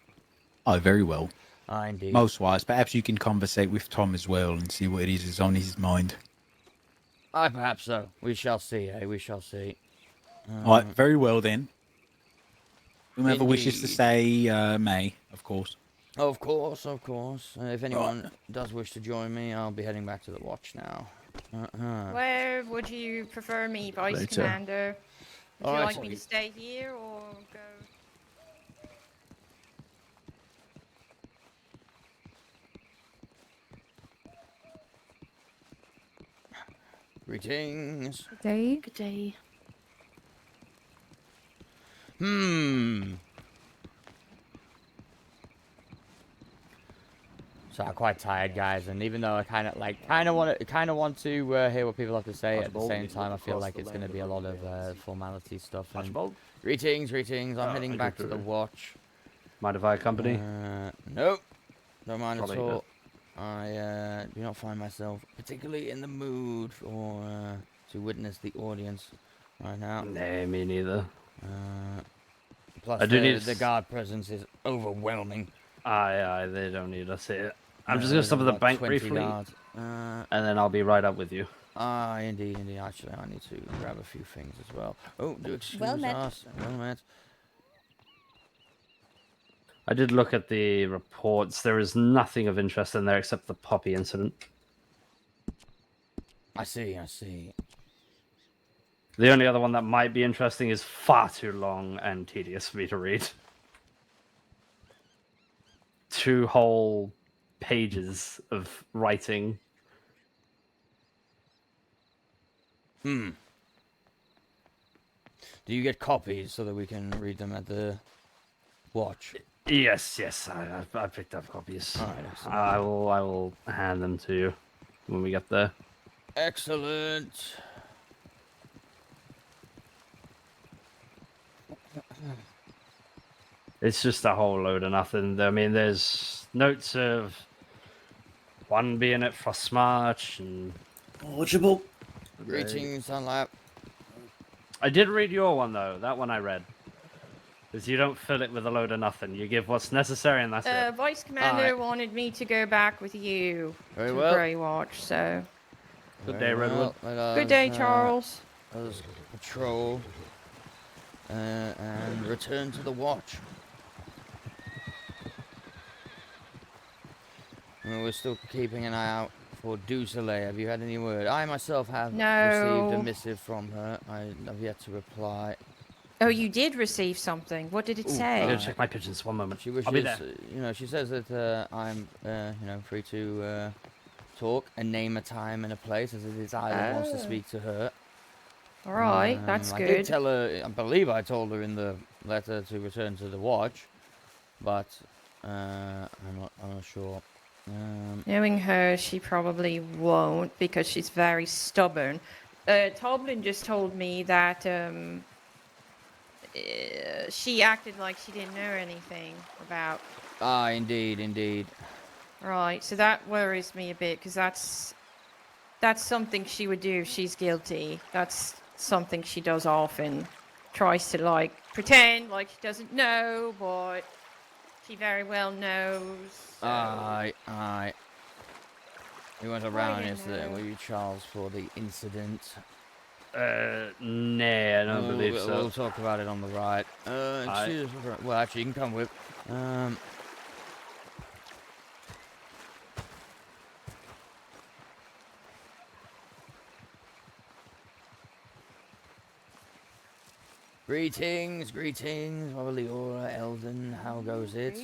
Speaker 2: Oh, very well.
Speaker 1: Indeed.
Speaker 2: Most wise. Perhaps you can conversate with Tom as well and see what it is on his mind.
Speaker 1: Perhaps so. We shall see, We shall see.
Speaker 2: All right, very well then. Whomever wishes to
Speaker 1: Indeed.
Speaker 2: stay may, of course.
Speaker 1: Of course. If anyone does wish to join me, I'll be heading back to the watch now.
Speaker 11: Where would you prefer me, Vice
Speaker 13: Later.
Speaker 11: Commander? Would you
Speaker 1: Alright.
Speaker 11: like me to stay here or go?
Speaker 1: Greetings.
Speaker 11: Good day.
Speaker 6: Good day.
Speaker 1: So I'm quite tired, guys, and even though I kind of want to hear what people have to say, at the
Speaker 5: Archibald,
Speaker 1: same
Speaker 5: you
Speaker 1: time I
Speaker 5: look
Speaker 1: feel
Speaker 5: across
Speaker 1: like
Speaker 5: the
Speaker 1: it's going to
Speaker 5: land
Speaker 1: be a
Speaker 5: of
Speaker 1: lot of
Speaker 5: uncertainty.
Speaker 1: formality stuff. And
Speaker 5: Archibald?
Speaker 1: greetings. I'm heading
Speaker 5: I
Speaker 1: back
Speaker 5: do
Speaker 1: to the
Speaker 5: too.
Speaker 1: watch.
Speaker 9: Mind if I accompany?
Speaker 1: Nope, don't mind at
Speaker 9: Probably
Speaker 1: all. I do not find myself particularly in the mood for to witness the audience right now.
Speaker 9: Nah, me neither.
Speaker 1: Plus,
Speaker 9: I do need
Speaker 1: the guard presence is overwhelming.
Speaker 9: Aye, they don't need us here. I'm just gonna stop at the
Speaker 1: About
Speaker 9: bank
Speaker 1: 20
Speaker 9: briefly,
Speaker 1: guards.
Speaker 9: and then I'll be right up with you.
Speaker 1: Indeed. Actually, I need to grab a few things as well. Oh, do excuse
Speaker 14: Well met.
Speaker 1: us. Well met.
Speaker 9: I did look at the reports. There is nothing of interest in there except the Poppy incident.
Speaker 1: I see.
Speaker 9: The only other one that might be interesting is far too long and tedious for me to read. 2 whole pages of writing.
Speaker 1: Do you get copies so that we can read them at the watch?
Speaker 9: Yes, I picked up copies.
Speaker 1: All right, excellent.
Speaker 9: I will hand them to you when we get there.
Speaker 1: Excellent.
Speaker 9: It's just a whole load of nothing. I mean, there's notes of one being at Frostmarch and...
Speaker 4: Archibald.
Speaker 1: Greetings, Sunlap.
Speaker 9: I did read your one, though. That one I read. Because you don't fill it with a load of nothing. You give what's necessary and that's it.
Speaker 14: Vice Commander wanted me to go back with you
Speaker 1: Very
Speaker 14: to
Speaker 1: well.
Speaker 14: Grey Watch, so...
Speaker 9: Good day, Redwood.
Speaker 14: Good day, Charles.
Speaker 1: Let us patrol and return to the watch. We're still keeping an eye out for Dusoleil. Have you had any word? I myself have received a missive from her. I have yet to reply.
Speaker 14: Oh, you did receive something. What did it say?
Speaker 9: I'm going to check my pigeons. One moment.
Speaker 1: She wishes,
Speaker 9: I'll be there.
Speaker 1: She says that I'm, free to talk and name a time and a place as it is I that wants to speak to her.
Speaker 14: All right, that's
Speaker 1: I
Speaker 14: good.
Speaker 1: did tell her, I believe I told her in the letter to return to the watch, but I'm not sure.
Speaker 14: Knowing her, she probably won't because she's very stubborn. Toblin just told me that she acted like she didn't know anything about.
Speaker 1: Indeed.
Speaker 14: Right, so that worries me a bit because that's something she would do if she's guilty. That's something she does often. Tries to pretend like she doesn't know, but she very well knows. So.
Speaker 1: Aye. We went around yesterday, were you, Charles, for the incident?
Speaker 9: Nah, I don't believe so.
Speaker 1: We'll talk about it on the right. Well, actually, you can come with. Greetings, Leora, Eldon, how goes it?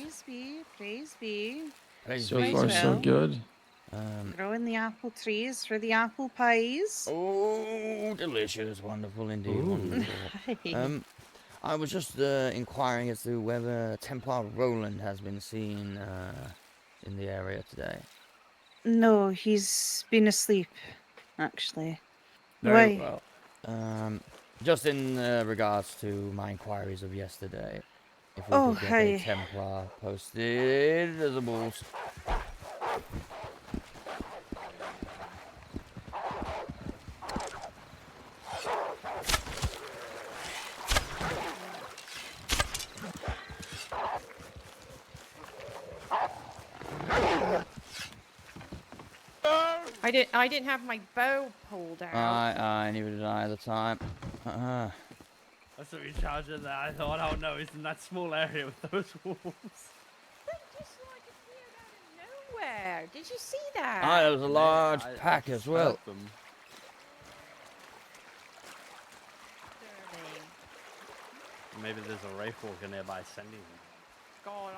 Speaker 15: Praise be.
Speaker 13: So far, so good.
Speaker 15: Growing the apple trees for the apple pies.
Speaker 1: Oh, delicious, wonderful indeed, wonderful. I was just inquiring as to whether Templar Roland has been seen in the area today.
Speaker 15: No, he's been asleep, actually.
Speaker 1: Very
Speaker 15: Why?
Speaker 1: well. Just in regards to my inquiries of yesterday, if we could get a Templar posted as a bulls.
Speaker 14: I didn't have my bow pulled out.
Speaker 1: I neither did I at the time.
Speaker 9: That's what we charged in there. I thought, oh no, he's in that small area with those wolves.
Speaker 14: They just appeared out of nowhere. Did you see that?
Speaker 1: There was a large pack as well.
Speaker 9: Maybe there's a Wraith Walker nearby sending them.
Speaker 14: God,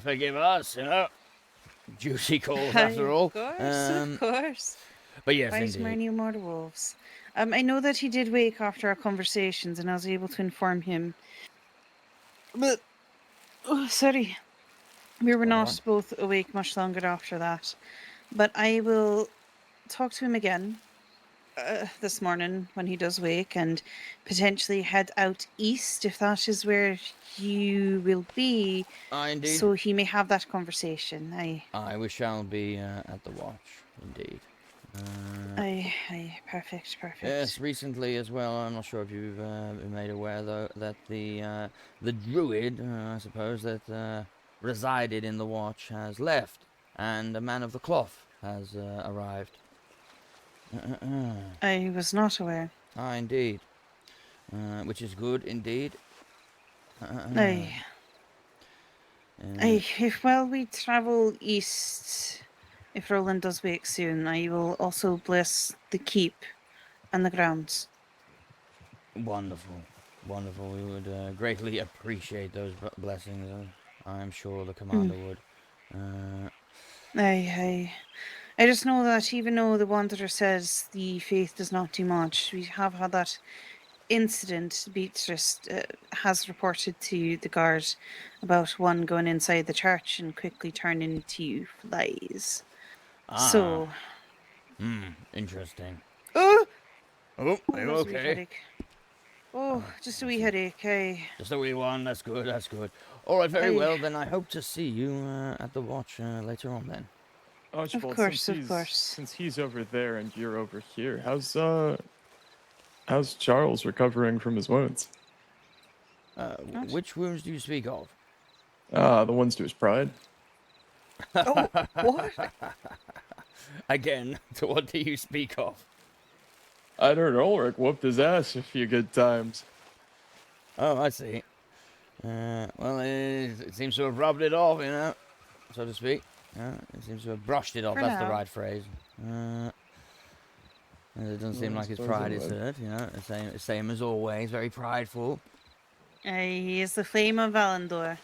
Speaker 1: Forgive us, Juicy calls after all.
Speaker 15: Of course.
Speaker 1: But yes,
Speaker 15: Where's
Speaker 1: indeed.
Speaker 15: my new murder wolves? I know that he did wake after our conversations, and I was able to inform him. But Oh, sorry. We were not
Speaker 1: right.
Speaker 15: both awake much longer after that. But I will talk to him again this morning when he does wake and potentially head out east if that is where you will be.
Speaker 1: Indeed.
Speaker 15: So he may have that conversation.
Speaker 1: We shall be at the watch, indeed.
Speaker 15: Perfect.
Speaker 1: Yes, recently as well. I'm not sure if you've been made aware though that the druid, I suppose, that resided in the watch has left, and a man of the cloth has arrived.
Speaker 15: I was not aware.
Speaker 1: Indeed. Which is good, indeed.
Speaker 15: If while we travel east, if Roland does wake soon, I will also bless the keep and the grounds.
Speaker 1: Wonderful. We would greatly appreciate those blessings. I'm sure the commander would.
Speaker 15: I just know that even though the Wanderer says the faith does not do much, we have had that incident. Beatrice has reported to the guard about one going inside the church and quickly turning into flies. So.
Speaker 1: Interesting.
Speaker 15: Oh,
Speaker 1: are you okay?
Speaker 15: Headache. Oh, just a wee headache.
Speaker 1: Just a wee one. That's good. All right, very well. Then I hope to see you at the watch later on. Then.
Speaker 16: Archibald,
Speaker 15: of course.
Speaker 16: Since he's over there and you're over here, how's Charles recovering from his wounds?
Speaker 1: Which wounds do you speak of?
Speaker 16: The ones to his pride.
Speaker 15: Oh, what?
Speaker 1: Again, to what do you speak of?
Speaker 16: I heard Ulrich whooped his ass a few good times.
Speaker 1: Oh, I see. Well, it seems to have rubbed it off, so to speak. It seems to have brushed it off. That's the right phrase. It doesn't seem like his pride is hurt, same as always, very prideful.
Speaker 15: He is the flame of Valandor.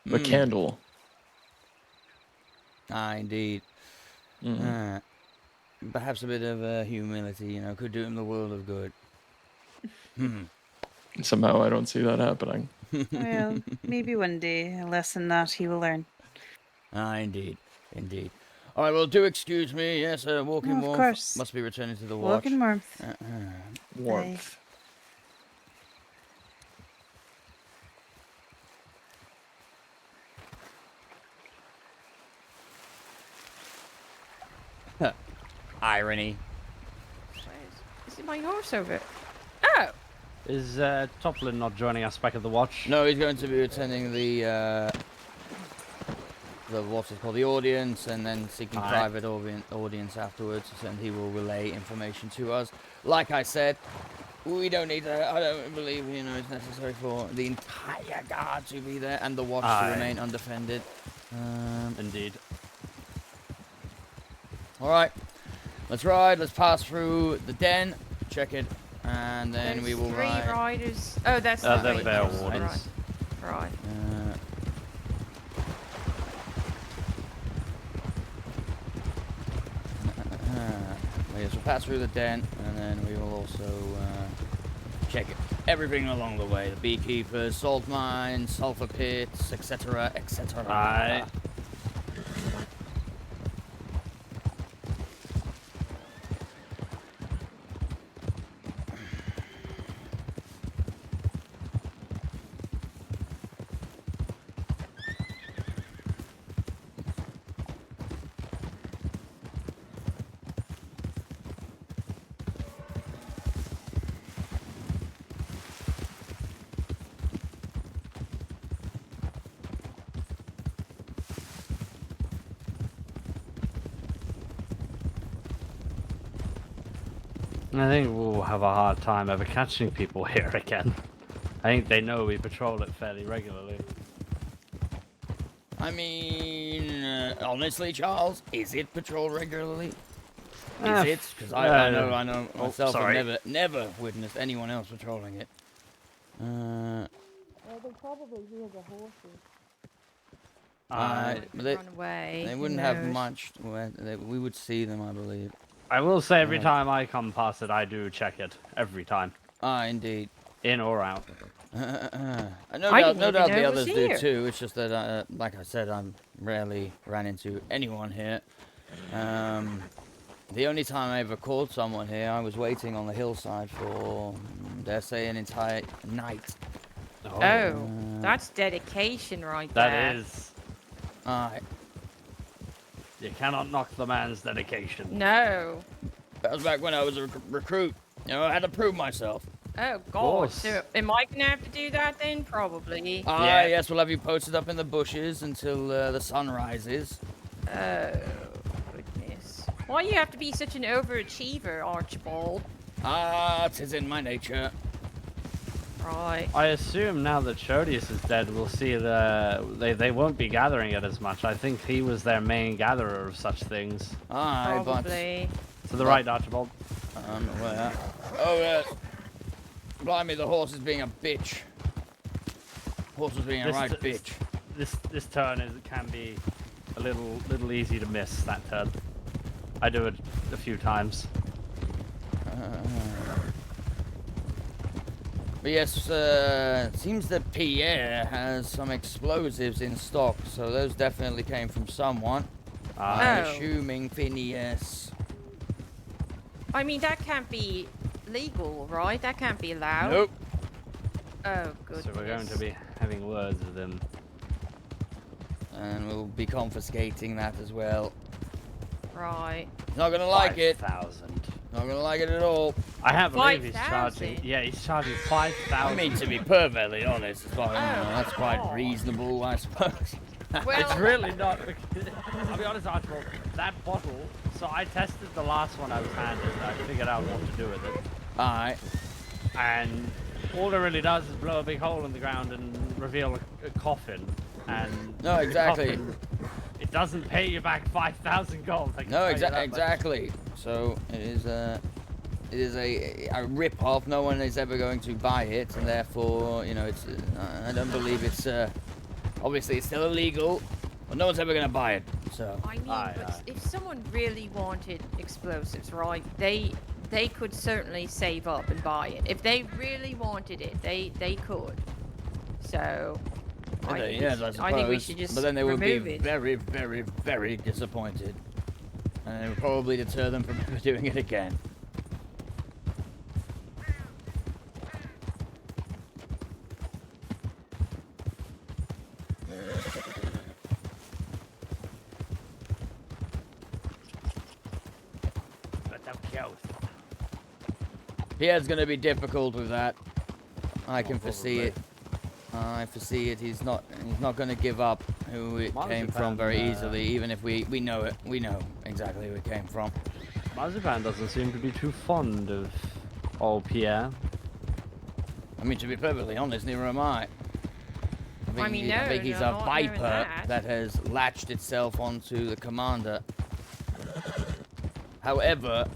Speaker 16: The candle.
Speaker 1: Indeed. Perhaps a bit of humility, could do him the world of good.
Speaker 16: Somehow I don't see that happening.
Speaker 15: Well, maybe one day, a lesson that he will learn.
Speaker 1: Indeed. All right, well, do excuse me. Yes, walking warmth.
Speaker 15: Of course.
Speaker 1: Must be returning to the watch.
Speaker 15: Walking warmth.
Speaker 16: Warmth.
Speaker 1: Irony.
Speaker 14: Is it my horse over? Oh!
Speaker 9: Is Toplin not joining us back at the watch?
Speaker 1: No, he's going to be attending the what's it called, the audience, and then seeking private audience afterwards, and he will relay information to us. Like I said, we don't need to. I don't believe it's necessary for the entire guard to be there and the watch to remain undefended.
Speaker 9: Indeed.
Speaker 1: All right, let's ride. Let's pass through the den, check it, and then we will ride.
Speaker 14: 3 riders. Oh, that's
Speaker 9: the
Speaker 14: wait,
Speaker 9: Vale
Speaker 14: that's
Speaker 9: Wardens.
Speaker 14: Right.
Speaker 1: Yes, we'll pass through the den, and then we will also check everything along the way. The beekeepers, salt mines, sulfur pits, etc., etc.
Speaker 9: Aye. I think we'll have a hard time ever catching people here again. I think they know we patrol it fairly regularly.
Speaker 1: I mean, honestly, Charles, is it patrolled regularly? Is it? Because I know myself have never witnessed anyone else patrolling it.
Speaker 15: Well, they probably hear the horses.
Speaker 14: Run away.
Speaker 1: They wouldn't have much. We would see them, I believe.
Speaker 9: I will say every time I come past it, I do check it. Every time.
Speaker 1: Indeed.
Speaker 9: In or out.
Speaker 1: No, no doubt the
Speaker 14: know it
Speaker 1: others
Speaker 14: was
Speaker 1: do
Speaker 14: here.
Speaker 1: too. It's just that, like I said, I'm rarely ran into anyone here. The only time I ever called someone here, I was waiting on the hillside for, dare say, an entire night.
Speaker 14: Oh, that's dedication right there.
Speaker 9: That is.
Speaker 1: Aye.
Speaker 9: You cannot knock the man's dedication.
Speaker 14: No.
Speaker 1: That was back when I was a recruit. You know, I had to prove myself.
Speaker 14: Oh, God. So am I going to have to do that then? Probably.
Speaker 1: Yes, we'll have you posted up in the bushes until the sun rises.
Speaker 14: Oh, goodness. Why do you have to be such an overachiever, Archibald?
Speaker 1: Tis in my nature.
Speaker 14: Right.
Speaker 9: I assume now that Chodius is dead, we'll see they won't be gathering it as much. I think he was their main gatherer of such things.
Speaker 1: Aye,
Speaker 14: Probably.
Speaker 9: To the right, Archibald.
Speaker 1: I'm aware. Oh, yes. Blimey, the horse is being a bitch. Horse is being a right bitch.
Speaker 9: This turn can be a little easy to miss, that turn. I do it a few times.
Speaker 1: But yes, it seems that Pierre has some explosives in stock, so those definitely came from someone. I'm assuming Phineas.
Speaker 14: I mean, that can't be legal, right? That can't be allowed.
Speaker 1: Nope.
Speaker 14: Oh, goodness.
Speaker 9: So we're going to be having words with him.
Speaker 1: And we'll be confiscating that as well.
Speaker 14: Right.
Speaker 1: He's not gonna like it.
Speaker 9: 5,000.
Speaker 1: Not gonna like it at all.
Speaker 9: I can't believe he's charging. Yeah, he's charging 5,000.
Speaker 1: I mean, to be perfectly honest, it's not, that's quite reasonable, I suppose.
Speaker 9: It's really not. I'll be honest, Archibald. That bottle. So I tested the last one I was handed. I figured out what to do with it.
Speaker 1: Alright.
Speaker 9: And all it really does is blow a big hole in the ground and reveal a coffin. And
Speaker 1: no, exactly.
Speaker 9: It doesn't pay you back 5,000 gold.
Speaker 1: No, exactly. So it is a rip-off. No one is ever going to buy it, and therefore, you know, it's. I don't believe it's. Obviously, it's still illegal, but no one's ever going to buy it. So.
Speaker 14: I mean, but if someone really wanted explosives, right? They could certainly save up and buy it. If they really wanted it, they could. So. I think we should just
Speaker 1: but then they would be
Speaker 14: remove it.
Speaker 1: very, very, very disappointed. And it would probably deter them from doing it again. Pierre's going to be difficult with that. I can foresee it. I foresee it. He's not going to give up who it came from very easily, even if we know it. We know exactly who it came from.
Speaker 9: Marzipan doesn't seem to be too fond of old Pierre.
Speaker 1: I mean, to be perfectly honest, neither am I. I think he's a
Speaker 14: not
Speaker 1: viper that has latched itself onto the commander. However,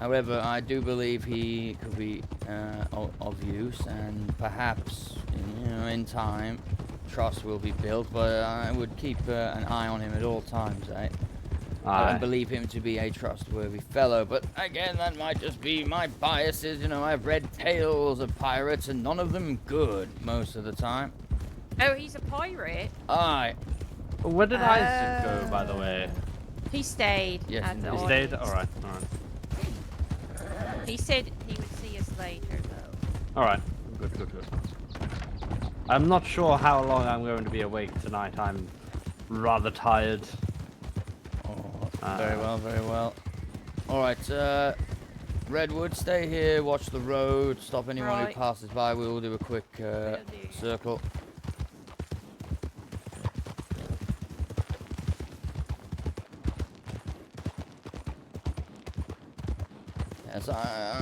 Speaker 1: I do believe he could be of use, and perhaps, you know, in time, trust will be built. But I would keep an eye on him at all times. I don't believe him to be a trustworthy fellow. But again, that might just be my biases. You know, I've read tales of pirates, and none of them good most of the time.
Speaker 14: Oh, he's a pirate.
Speaker 1: Aye.
Speaker 9: Where did Isaac go, by the way?
Speaker 14: He stayed.
Speaker 1: Yes,
Speaker 14: at the
Speaker 9: he stayed. All right.
Speaker 14: He said he would see us later, though.
Speaker 9: All right. Good. I'm not sure how long I'm going to be awake tonight. I'm rather tired.
Speaker 1: Oh, very well. All right, Redwood, stay here, watch the road, stop anyone who passes by. We will do a quick circle. Yes, I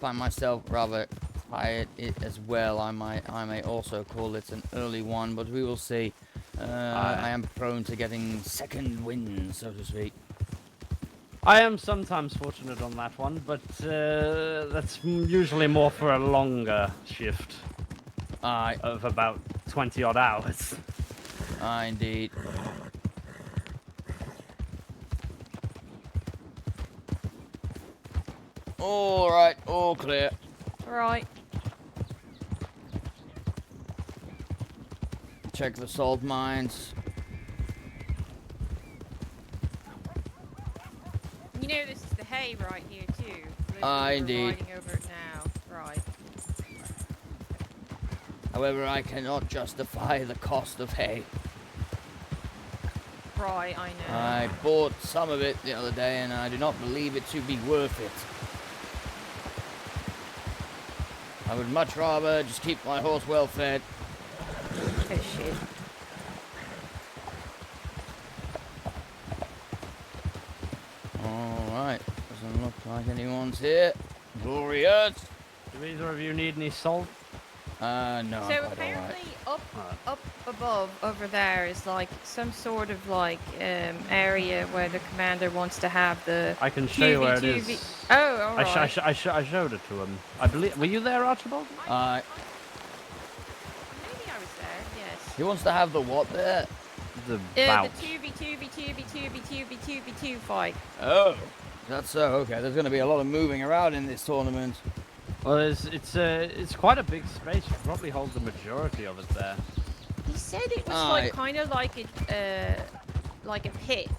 Speaker 1: find myself rather tired as well. I may also call it an early one, but we will see. I am prone to getting second wind, so to speak.
Speaker 9: I am sometimes fortunate on that one, but that's usually more for a longer shift. Of about 20 odd hours.
Speaker 1: Indeed. All right, all clear.
Speaker 14: Right.
Speaker 1: check the salt mines.
Speaker 14: You know this is the hay right here too.
Speaker 1: Indeed.
Speaker 14: We're riding over it now. Right.
Speaker 1: However, I cannot justify the cost of hay.
Speaker 14: Right, I know.
Speaker 1: I bought some of it the other day, and I do not believe it to be worth it. I would much rather just keep my horse well fed.
Speaker 14: Oh shit.
Speaker 1: Alright, doesn't look like anyone's here. Glorious!
Speaker 9: Do either of you need any salt?
Speaker 1: No,
Speaker 14: So
Speaker 1: I'm quite
Speaker 14: apparently
Speaker 1: alright.
Speaker 14: up above over there is like some sort of like area where the commander wants to have the
Speaker 9: I can show you where it
Speaker 14: 2v2v.
Speaker 9: is.
Speaker 14: Oh, all right.
Speaker 9: I showed it to him. I believe. Were you there, Archibald?
Speaker 14: Maybe I was there. Yes.
Speaker 1: He wants to have the what there?
Speaker 9: The
Speaker 14: The
Speaker 9: bout.
Speaker 14: 2v2v2v2v2v2 fight.
Speaker 1: Oh, that's so. Okay, there's going to be a lot of moving around in this tournament.
Speaker 9: Well, it's quite a big space. You probably hold the majority of it there.
Speaker 14: He said it was like kind of like a pit.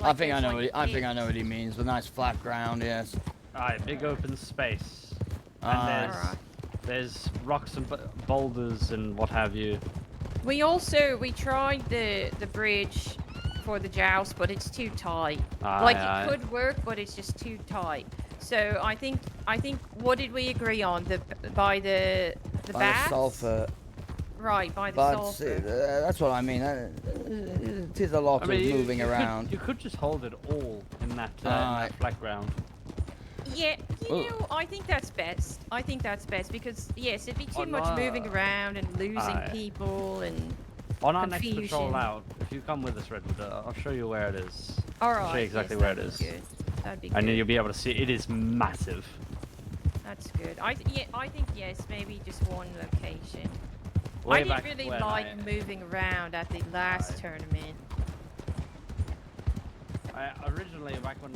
Speaker 1: I think I know. I think I know what he means. The nice flat ground, yes.
Speaker 9: Alright, big open space. And there's rocks and boulders and what have you.
Speaker 14: We tried the bridge for the joust, but it's too tight. It could work, but it's just too tight. So I think what did we agree on? By the
Speaker 1: By the sulfur.
Speaker 14: Right, by the
Speaker 1: But
Speaker 14: sulfur.
Speaker 1: that's what I mean. It is a lot of moving around.
Speaker 9: You could just hold it all in that flat ground.
Speaker 14: Yeah, you know, I think that's best. I think that's best because yes, it'd be too much moving around and losing people and
Speaker 9: on our next
Speaker 14: confusion.
Speaker 9: patrol out, if you come with us, Redwood, I'll show you where it is.
Speaker 14: All right.
Speaker 9: I'll show you exactly
Speaker 14: yes,
Speaker 9: where it is.
Speaker 14: Good. That'd be good.
Speaker 9: And then you'll be able to see it is massive.
Speaker 14: That's good. I think yes, maybe just one location.
Speaker 9: Way
Speaker 14: I didn't
Speaker 9: back
Speaker 14: really
Speaker 9: when
Speaker 14: like moving around at the last tournament.
Speaker 9: Originally, back when.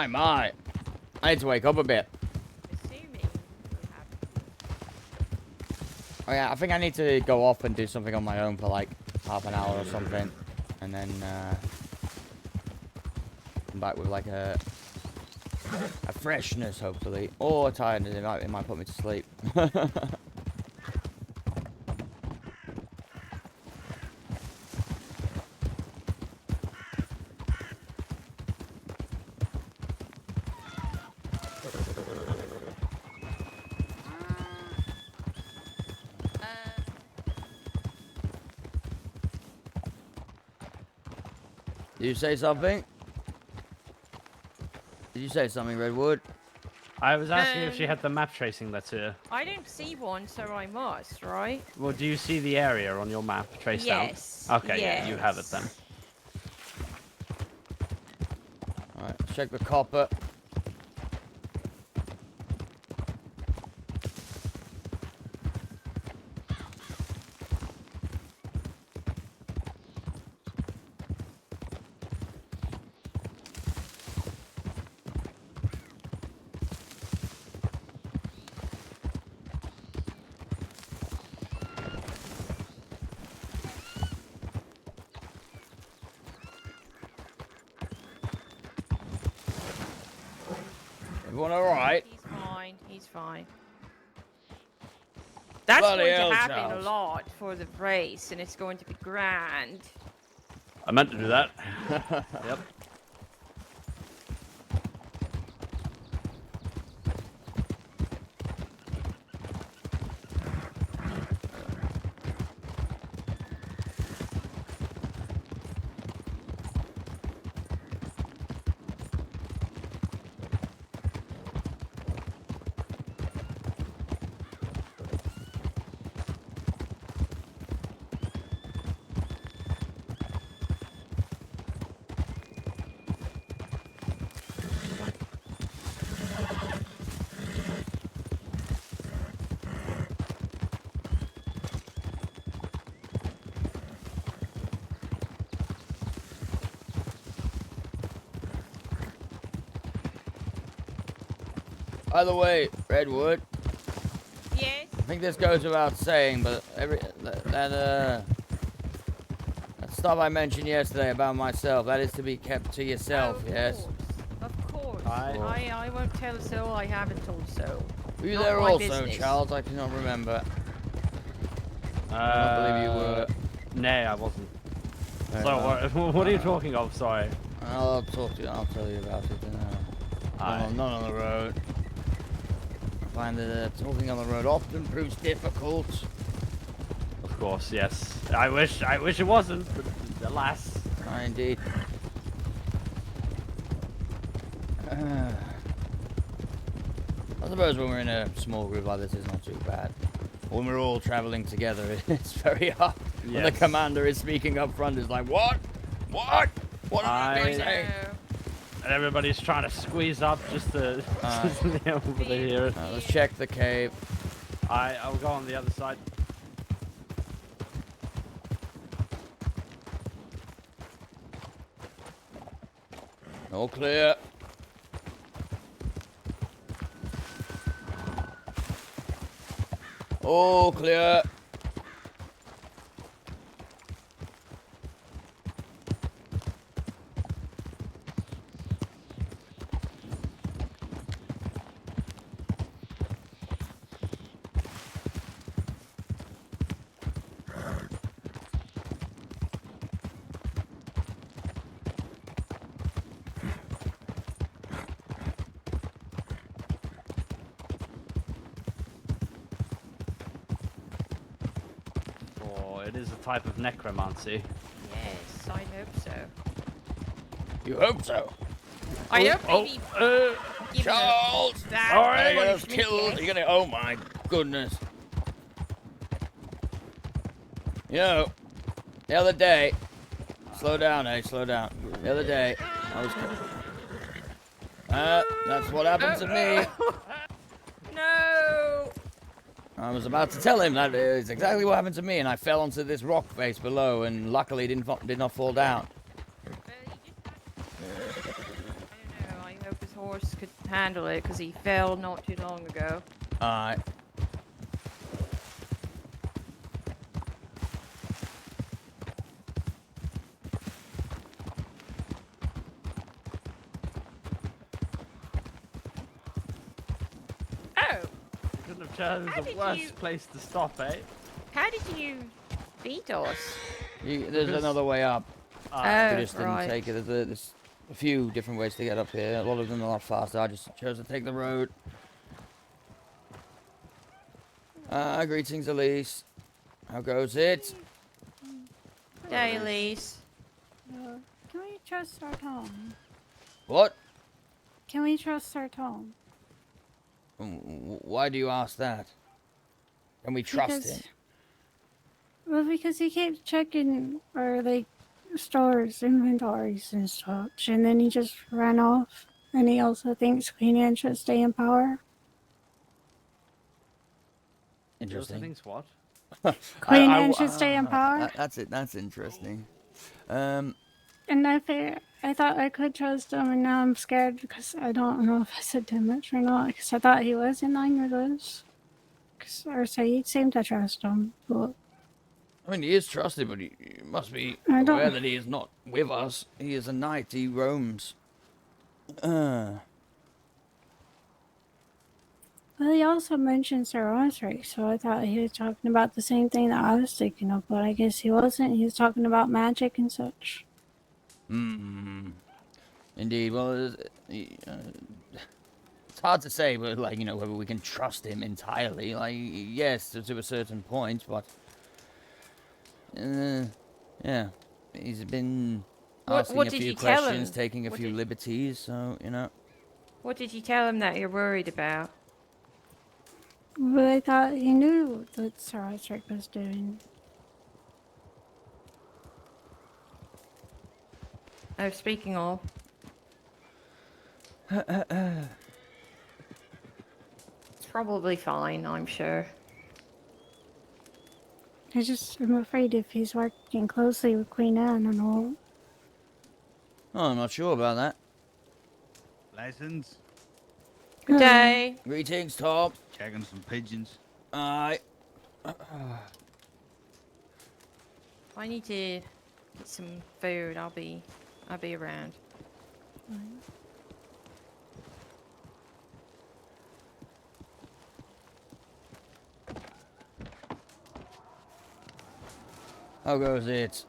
Speaker 1: My. I need to wake up a bit. Oh yeah, I think I need to go off and do something on my own for like half an hour or something. And then come back with like a freshness, hopefully. Or tiredness, it might put me to sleep. Did you say something? Did you say something, Redwood?
Speaker 9: I was asking if she had the map tracing that's here.
Speaker 14: I don't see one, so I must, right?
Speaker 9: Well, do you see the area on your map traced out?
Speaker 14: Yes.
Speaker 9: Okay, yeah, you have it then.
Speaker 1: Alright, check the copper. Everyone alright?
Speaker 14: He's fine. He's fine. That's
Speaker 1: Bloody
Speaker 14: going
Speaker 1: hell,
Speaker 14: to happen
Speaker 1: Charles.
Speaker 14: a lot for the race, and it's going to be grand.
Speaker 9: I meant to do that. Yep.
Speaker 1: By the way, Redwood.
Speaker 14: Yes.
Speaker 1: I think this goes without saying, but that stuff I mentioned yesterday about myself, that is to be kept to yourself. Yes.
Speaker 14: Of course. I won't tell so. I haven't told so.
Speaker 1: Were you
Speaker 14: Not
Speaker 1: there
Speaker 14: my
Speaker 1: also,
Speaker 14: business.
Speaker 1: Charles? I cannot remember. I don't believe you were.
Speaker 9: Nay, I wasn't.
Speaker 1: Fair
Speaker 9: So,
Speaker 1: enough.
Speaker 9: what are you talking of? Sorry.
Speaker 1: I'll talk to you. I'll tell you about it. Not on the road. I find that talking on the road often proves difficult.
Speaker 9: Of course, yes. I wish it wasn't, but alas.
Speaker 1: Indeed. I suppose when we're in a small group like this, it's not too bad. When we're all traveling together, it's very hard. When the commander is speaking up front, it's like, what? What? What are they saying?
Speaker 9: And everybody's trying to squeeze up just to be able to hear it.
Speaker 1: Let's check the cave.
Speaker 9: I'll go on the other side.
Speaker 1: All clear. All clear.
Speaker 9: It is a type of necromancy.
Speaker 14: Yes, I hope so.
Speaker 1: You hope so?
Speaker 14: I hope maybe.
Speaker 1: Charles!
Speaker 14: Alright,
Speaker 1: You're gonna killed. You're gonna. Oh my goodness. You know, the other day. Slow down, hey, slow down. The other day, I was. That's what happened to me.
Speaker 14: No!
Speaker 1: I was about to tell him that is exactly what happened to me, and I fell onto this rock face below, and luckily did not fall down.
Speaker 14: I don't know, I hope his horse could handle it, because he fell not too long ago.
Speaker 1: Alright.
Speaker 9: Couldn't have chosen the worst place to stop, eh?
Speaker 14: How did you beat us?
Speaker 1: There's another way up.
Speaker 14: Oh,
Speaker 1: We just didn't take it. There's a few different ways to get up here. A lot of them are a lot faster. I just chose to take the road. Greetings, Elise. How goes it?
Speaker 14: Day, Elise.
Speaker 11: Can we trust our Tom?
Speaker 1: What?
Speaker 11: Can we trust our Tom?
Speaker 1: Why do you ask that? Can we trust him?
Speaker 11: Well, because he keeps checking our stores, inventories and such, and then he just ran off. And he also thinks Queen Anne should stay in power.
Speaker 1: Interesting.
Speaker 9: Thinks what?
Speaker 11: Queen Anne should stay in power.
Speaker 1: That's it. That's interesting.
Speaker 11: And I thought I could trust him, and now I'm scared because I don't know if I said too much or not. Because I thought he was in line with us. Or Saeed seemed to trust him, but
Speaker 1: I mean, he is trusted, but he must be
Speaker 11: I don't-
Speaker 1: aware that he is not with us. He is a knight. He roams.
Speaker 11: well, he also mentioned Sir Osric, so I thought he was talking about the same thing that I was thinking of, but I guess he wasn't. He was talking about magic and such.
Speaker 1: Indeed. Well, it's hard to say, but like, you know, whether we can trust him entirely. Like, yes, to a certain point, but yeah, he's been asking
Speaker 14: what
Speaker 1: a
Speaker 14: did
Speaker 1: few
Speaker 14: you tell
Speaker 1: questions,
Speaker 14: him?
Speaker 1: taking a few liberties. So you know.
Speaker 14: What did you tell him that you're worried about?
Speaker 11: But I thought he knew what Sir Osric was doing.
Speaker 14: Oh, speaking of. It's probably fine, I'm sure.
Speaker 11: I'm afraid if he's working closely with Queen Anne and all.
Speaker 1: Oh, I'm not sure about that.
Speaker 17: License?
Speaker 14: Good day.
Speaker 1: Greetings, Tom.
Speaker 17: Checking some pigeons.
Speaker 14: I need to get some food. I'll be around.
Speaker 1: How goes it?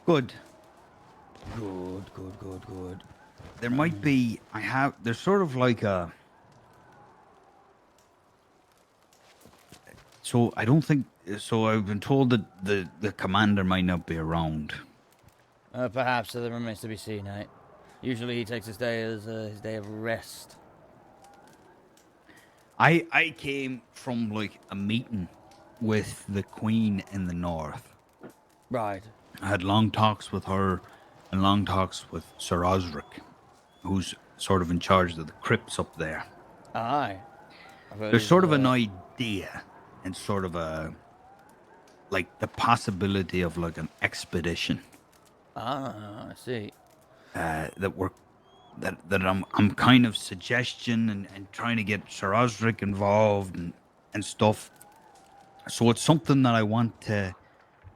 Speaker 17: Good.
Speaker 1: Good.
Speaker 17: There might be. There's sort of like a. So I don't think. So I've been told that the commander might not be around.
Speaker 1: Perhaps that remains to be seen, eh? Usually he takes his day as his day of rest.
Speaker 17: I came from like a meeting with the Queen in the north.
Speaker 1: Right.
Speaker 17: I had long talks with her and long talks with Sir Osric, who's sort of in charge of the crypts up there.
Speaker 1: Aye.
Speaker 17: There's sort of an idea and sort of a like the possibility of like an expedition.
Speaker 1: I see.
Speaker 17: That I'm kind of suggestion and trying to get Sir Osric involved and stuff. So it's something that I want to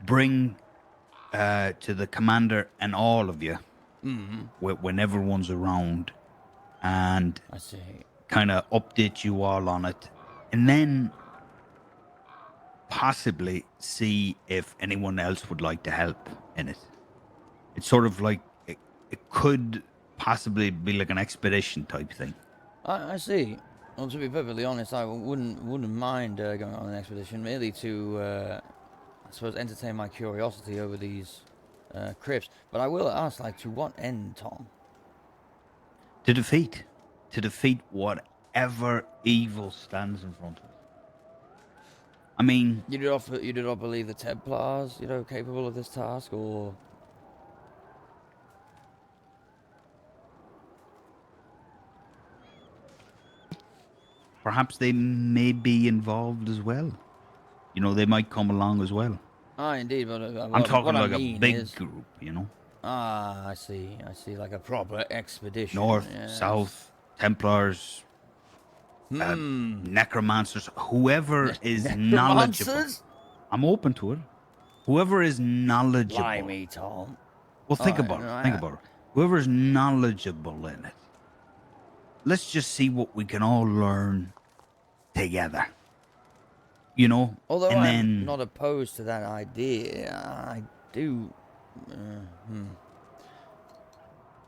Speaker 17: bring to the commander and all of you when everyone's around, and
Speaker 1: I see.
Speaker 17: Kind of update you all on it, and then possibly see if anyone else would like to help in it. It's sort of like it could possibly be like an expedition type thing.
Speaker 1: I see. Well, to be perfectly honest, I wouldn't mind going on an expedition, merely to, I suppose, entertain my curiosity over these crypts. But I will ask, like, to what end, Tom?
Speaker 17: To defeat whatever evil stands in front of us. I mean,
Speaker 1: You do not believe the Templars, capable of this task, or?
Speaker 17: Perhaps they may be involved as well. They might come along as well.
Speaker 1: Ah, indeed, but
Speaker 17: I'm talking like
Speaker 1: a
Speaker 17: big group,
Speaker 1: Ah, I see, like a proper expedition.
Speaker 17: North,
Speaker 1: yes.
Speaker 17: South, Templars, necromancers, whoever is knowledgeable. I'm open to it. Whoever is knowledgeable.
Speaker 1: Blimey, Tom.
Speaker 17: Well, think about it. Whoever is knowledgeable in it. Let's just see what we can all learn together.
Speaker 1: Although
Speaker 17: and
Speaker 1: I'm
Speaker 17: then
Speaker 1: not opposed to that idea, I do. Am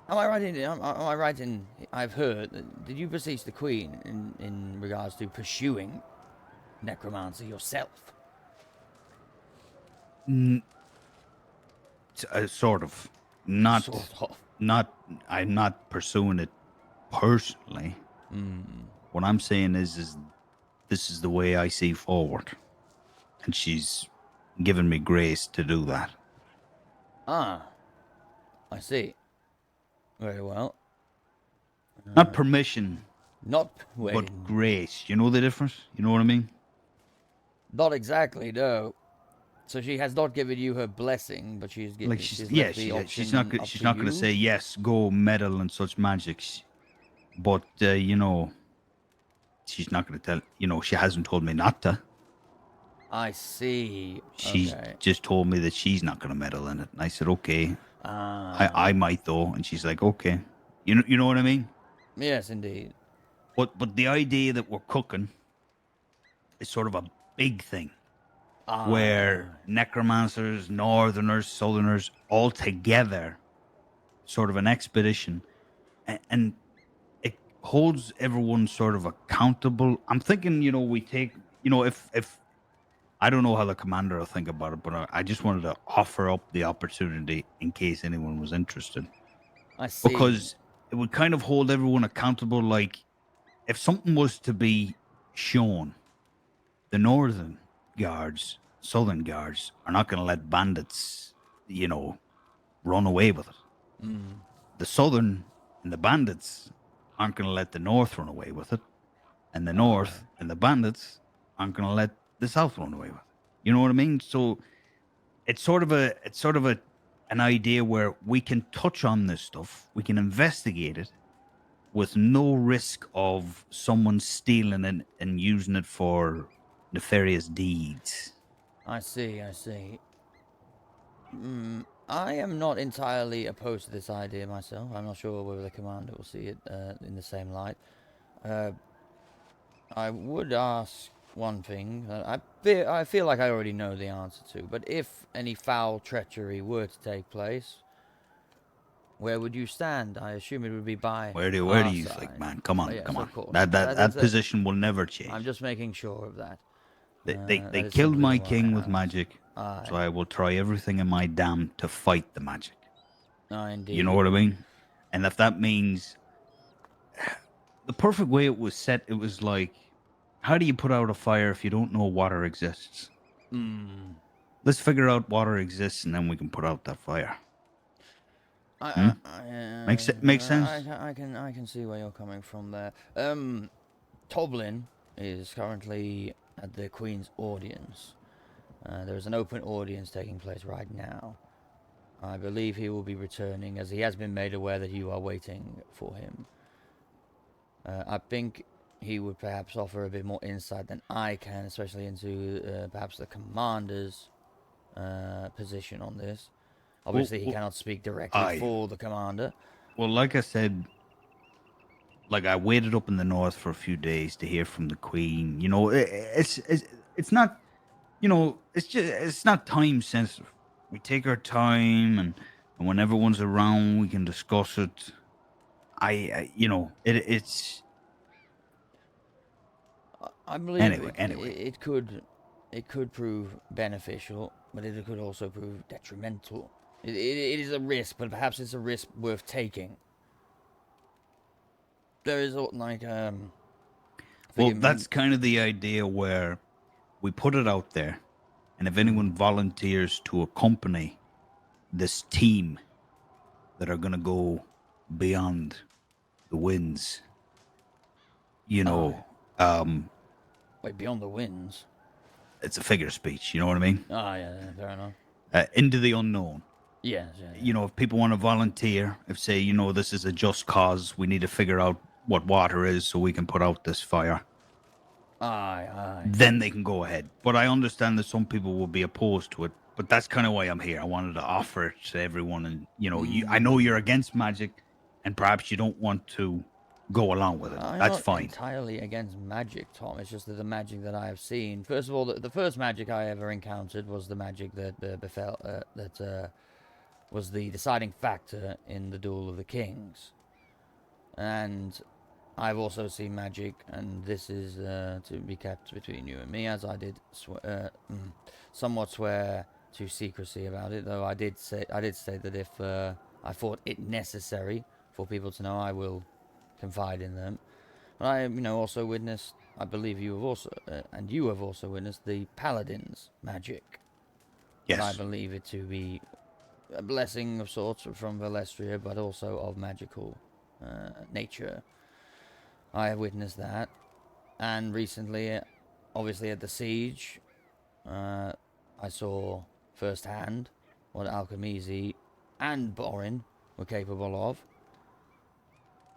Speaker 1: I right in? I've heard. Did you beseech the Queen in regards to pursuing necromancy yourself?
Speaker 17: Sort of. Not. I'm not pursuing it personally. What I'm saying is this is the way I see forward, and she's given me grace to do that.
Speaker 1: Ah, I see. Very well.
Speaker 17: Not permission.
Speaker 1: But
Speaker 17: grace. You know the difference? You know what I mean?
Speaker 1: Not exactly, no. So she has not given you her blessing, but she's given. She's not
Speaker 17: going to say yes, go meddle and such magics. But she's not going to tell. She hasn't told me not to.
Speaker 1: I see.
Speaker 17: She's just told me that she's not going to meddle in it, and I said okay. I might though, and she's like okay. You know what I mean?
Speaker 1: Yes, indeed.
Speaker 17: But the idea that we're cooking is sort of a big thing. Where necromancers, northerners, southerners, all together, sort of an expedition, and it holds everyone sort of accountable. I'm thinking, we take, if I don't know how the commander will think about it, but I just wanted to offer up the opportunity in case anyone was interested.
Speaker 1: I see.
Speaker 17: Because it would kind of hold everyone accountable. Like, if something was to be shown, the northern guards, southern guards are not going to let bandits, run away with it. The southern and the bandits aren't going to let the north run away with it, and the north and the bandits aren't going to let the south run away with it. You know what I mean? So it's sort of an idea where we can touch on this stuff, we can investigate it, with no risk of someone stealing it and using it for nefarious deeds.
Speaker 1: I see. I am not entirely opposed to this idea myself. I'm not sure whether the commander will see it in the same light. I would ask one thing that I feel like I already know the answer to, but if any foul treachery were to take place, where would you stand? I assume it would be by
Speaker 17: Where do you
Speaker 1: side.
Speaker 17: think, man? Come on,
Speaker 1: Yes,
Speaker 17: come on.
Speaker 1: of course.
Speaker 17: That position will never change.
Speaker 1: I'm just making sure of that.
Speaker 17: They killed my king with magic,
Speaker 1: Aye.
Speaker 17: so I will try everything in my dam to fight the magic.
Speaker 1: Indeed.
Speaker 17: You know what I mean? And if that means the perfect way it was set, it was like, how do you put out a fire if you don't know water exists? Let's figure out water exists, and then we can put out that fire. Makes sense.
Speaker 1: I can see where you're coming from there. Toblin is currently at the Queen's audience. There's an open audience taking place right now. I believe he will be returning, as he has been made aware that you are waiting for him. I think he would perhaps offer a bit more insight than I can, especially into perhaps the commander's position on this. Obviously, he cannot speak directly for the commander.
Speaker 17: Well, like I said, like I waited up in the north for a few days to hear from the Queen. You know, it's not, you know, it's not time sensitive. We take our time, and when everyone's around, we can discuss it. You know, it's.
Speaker 1: I believe
Speaker 17: anyway,
Speaker 1: it could prove beneficial, but it could also prove detrimental. It is a risk, but perhaps it's a risk worth taking. There is like
Speaker 17: Well, that's kind of the idea where we put it out there, and if anyone volunteers to accompany this team that are going to go beyond the winds, you know,
Speaker 1: wait, beyond the winds.
Speaker 17: It's a figure of speech, you know what I mean?
Speaker 1: Yeah, fair enough.
Speaker 17: Into the unknown.
Speaker 1: Yeah.
Speaker 17: You know, if people want to volunteer, if say, you know, this is a just cause, we need to figure out what water is so we can put out this fire.
Speaker 1: Aye.
Speaker 17: Then they can go ahead. But I understand that some people will be opposed to it. But that's kind of why I'm here. I wanted to offer it to everyone. And, you know, I know you're against magic, and perhaps you don't want to go along with it. That's fine.
Speaker 1: I'm not entirely against magic, Tom. It's just that the magic that I have seen. First of all, the first magic I ever encountered was the magic that befell, that was the deciding factor in the Duel of the Kings. And I've also seen magic, and this is to be kept between you and me, as I did somewhat swear to secrecy about it. Though I did say that if I thought it necessary for people to know, I will confide in them. But I, also witnessed. I believe you have also, and you have also witnessed the Paladin's magic.
Speaker 17: Yes.
Speaker 1: And I believe it to be a blessing of sorts from Valestria, but also of magical nature. I have witnessed that, and recently, obviously at the siege, I saw firsthand what Alchemisi and Borin were capable of.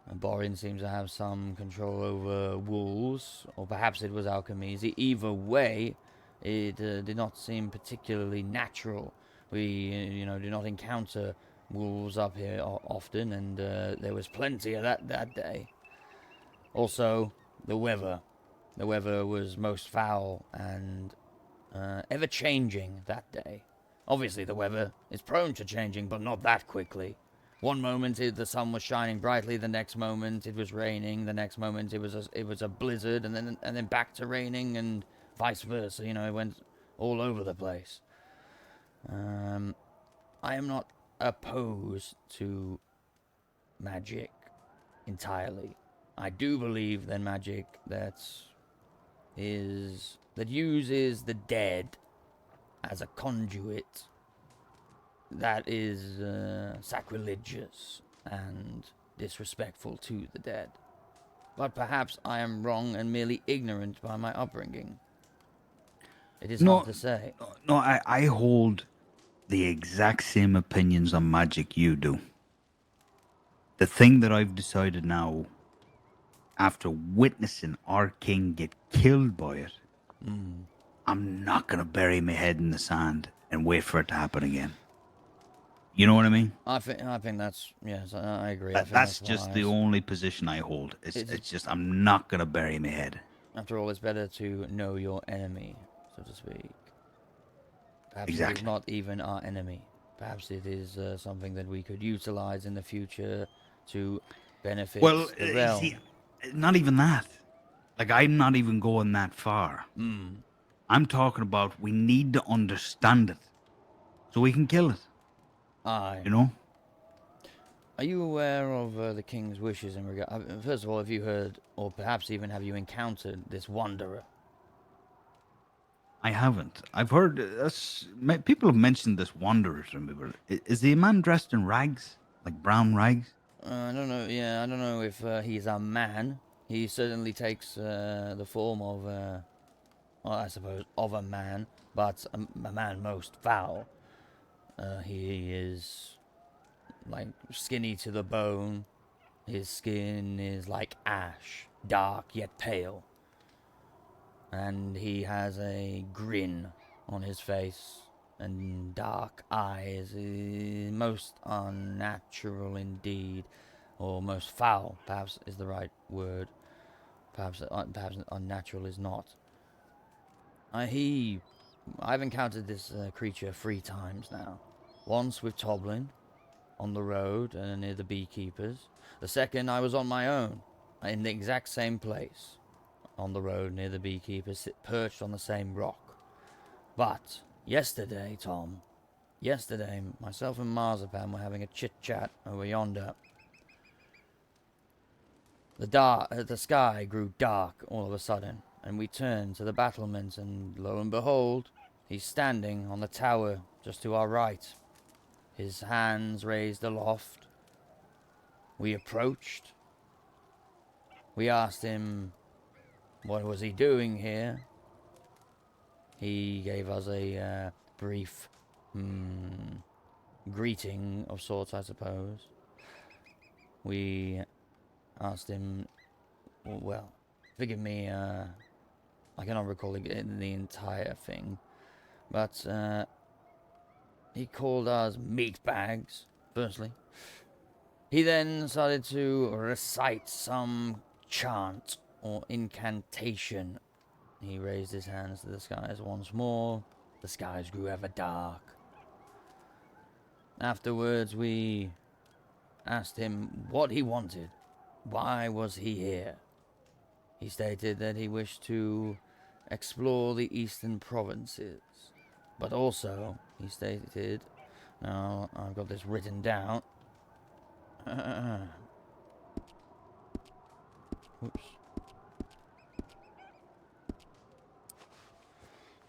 Speaker 1: And Borin seems to have some control over wolves, or perhaps it was Alchemisi. Either way, it did not seem particularly natural. We, do not encounter wolves up here often, and there was plenty of that day. Also, the weather. The weather was most foul and ever-changing that day. Obviously, the weather is prone to changing, but not that quickly. One moment the sun was shining brightly, the next moment it was raining, the next moment it was a blizzard, and then back to raining, and vice versa. It went all over the place. I am not opposed to magic entirely. I do believe that magic that uses the dead as a conduit, that is sacrilegious and disrespectful to the dead. But perhaps I am wrong and merely ignorant by my upbringing. It is hard to say.
Speaker 17: No, I hold the exact same opinions on magic you do. The thing that I've decided now after witnessing our king get killed by it,
Speaker 1: Mm.
Speaker 17: I'm not going to bury my head in the sand and wait for it to happen again. You know what I mean?
Speaker 1: I think that's, yes, I agree. I think
Speaker 17: That's just the
Speaker 1: wise.
Speaker 17: only position I hold. It's
Speaker 1: It's-
Speaker 17: just I'm not going to bury my head.
Speaker 1: After all, it's better to know your enemy, so to speak. Perhaps it is
Speaker 17: Exactly.
Speaker 1: not even our enemy. Perhaps it is something that we could utilize in the future to benefit
Speaker 17: Well,
Speaker 1: the
Speaker 17: you
Speaker 1: realm.
Speaker 17: see, not even that. Like, I'm not even going that far.
Speaker 1: Mm.
Speaker 17: I'm talking about we need to understand it so we can kill it.
Speaker 1: Aye.
Speaker 17: You know?
Speaker 1: Are you aware of the king's wishes in regard? First of all, have you heard, or perhaps even have you encountered this wanderer?
Speaker 17: I haven't. I've heard people have mentioned this wanderer to me, but is the man dressed in rags? Like brown rags?
Speaker 1: I don't know. Yeah, I don't know if he's a man. He certainly takes the form of, well, I suppose, of a man, but a man most foul. He is like skinny to the bone. His skin is like ash, dark yet pale. And he has a grin on his face and dark eyes. Most unnatural indeed, or most foul, perhaps is the right word. Perhaps unnatural is not. I've encountered this creature 3 times now. Once with Toblin, on the road near the beekeepers. The second, I was on my own, in the exact same place, on the road near the beekeepers, perched on the same rock. But yesterday, Tom, myself and Marzipan were having a chit-chat over yonder. The sky grew dark all of a sudden, and we turned to the battlements, and lo and behold, he's standing on the tower just to our right, his hands raised aloft. We approached. We asked him what was he doing here. He gave us a brief greeting of sorts, I suppose. We asked him, well, forgive me, I cannot recall the entire thing, but he called us meat bags, firstly. He then started to recite some chant or incantation. He raised his hands to the skies once more. The skies grew ever dark. Afterwards, we asked him what he wanted. Why was he here? He stated that he wished to explore the eastern provinces. But also, he stated, now I've got this written down. Oops.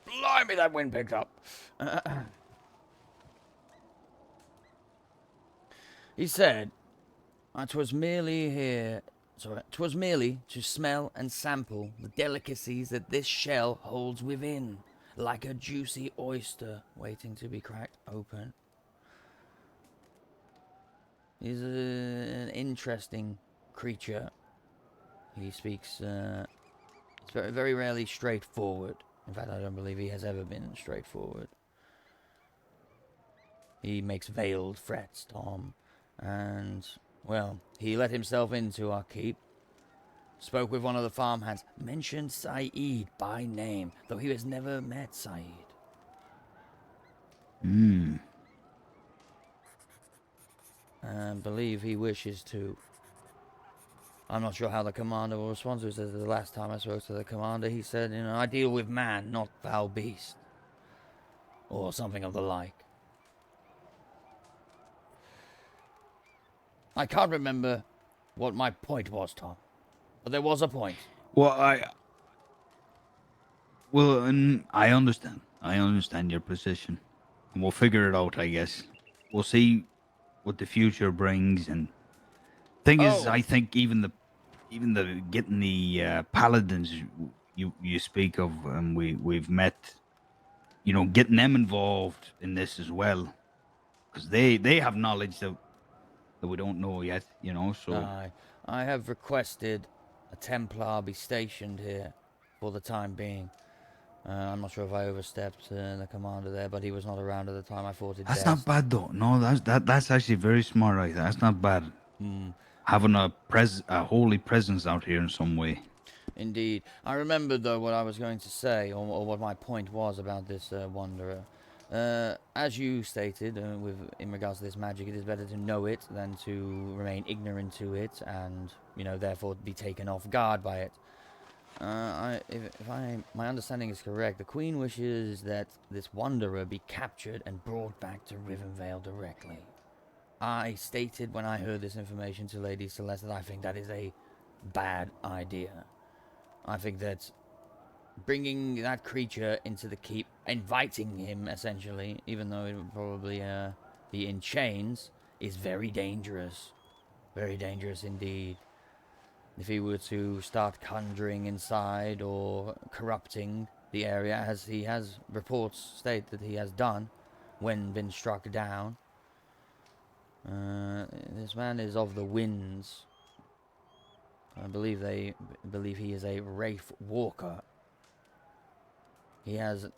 Speaker 1: Blimey, that wind picked up. He said, "'Twas merely to smell and sample the delicacies that this shell holds within, like a juicy oyster waiting to be cracked open." He's an interesting creature. He speaks, it's very, very rarely straightforward. In fact, I don't believe he has ever been straightforward. He makes veiled threats, Tom. And, well, he let himself into our keep. Spoke with one of the farmhands. Mentioned Saeed by name, though he has never met Saeed. And believe he wishes to. I'm not sure how the commander will respond to it. The last time I spoke to the commander, he said, I deal with man, not foul beast. Or something of the like. I can't remember what my point was, Tom. But there was a point.
Speaker 17: Well, I understand. I understand your position. And we'll figure it out, I guess. We'll see what the future brings. And thing is, I think even the getting the paladins you speak of, and we've met, getting them involved in this as well, because they have knowledge that we don't know yet, so.
Speaker 1: I have requested a Templar be stationed here for the time being. I'm not sure if I overstepped the commander there, but he was not around at the time. I thought it
Speaker 17: That's
Speaker 1: best.
Speaker 17: not bad though. No, that's actually very smart. Right, that's not bad. Having a holy presence out here in some way.
Speaker 1: Indeed. I remembered, though, what I was going to say, or what my point was about this wanderer. As you stated, in regards to this magic, it is better to know it than to remain ignorant to it, and, therefore be taken off guard by it. If my understanding is correct, the Queen wishes that this wanderer be captured and brought back to Rivenvale directly. I stated when I heard this information to Lady Celeste that I think that is a bad idea. I think that bringing that creature into the keep, inviting him essentially, even though it would probably be in chains, is very dangerous. Very dangerous indeed. If he were to start conjuring inside or corrupting the area, as he has, reports state that he has done when been struck down. This man is of the winds. I believe he is a Wraith Walker. He has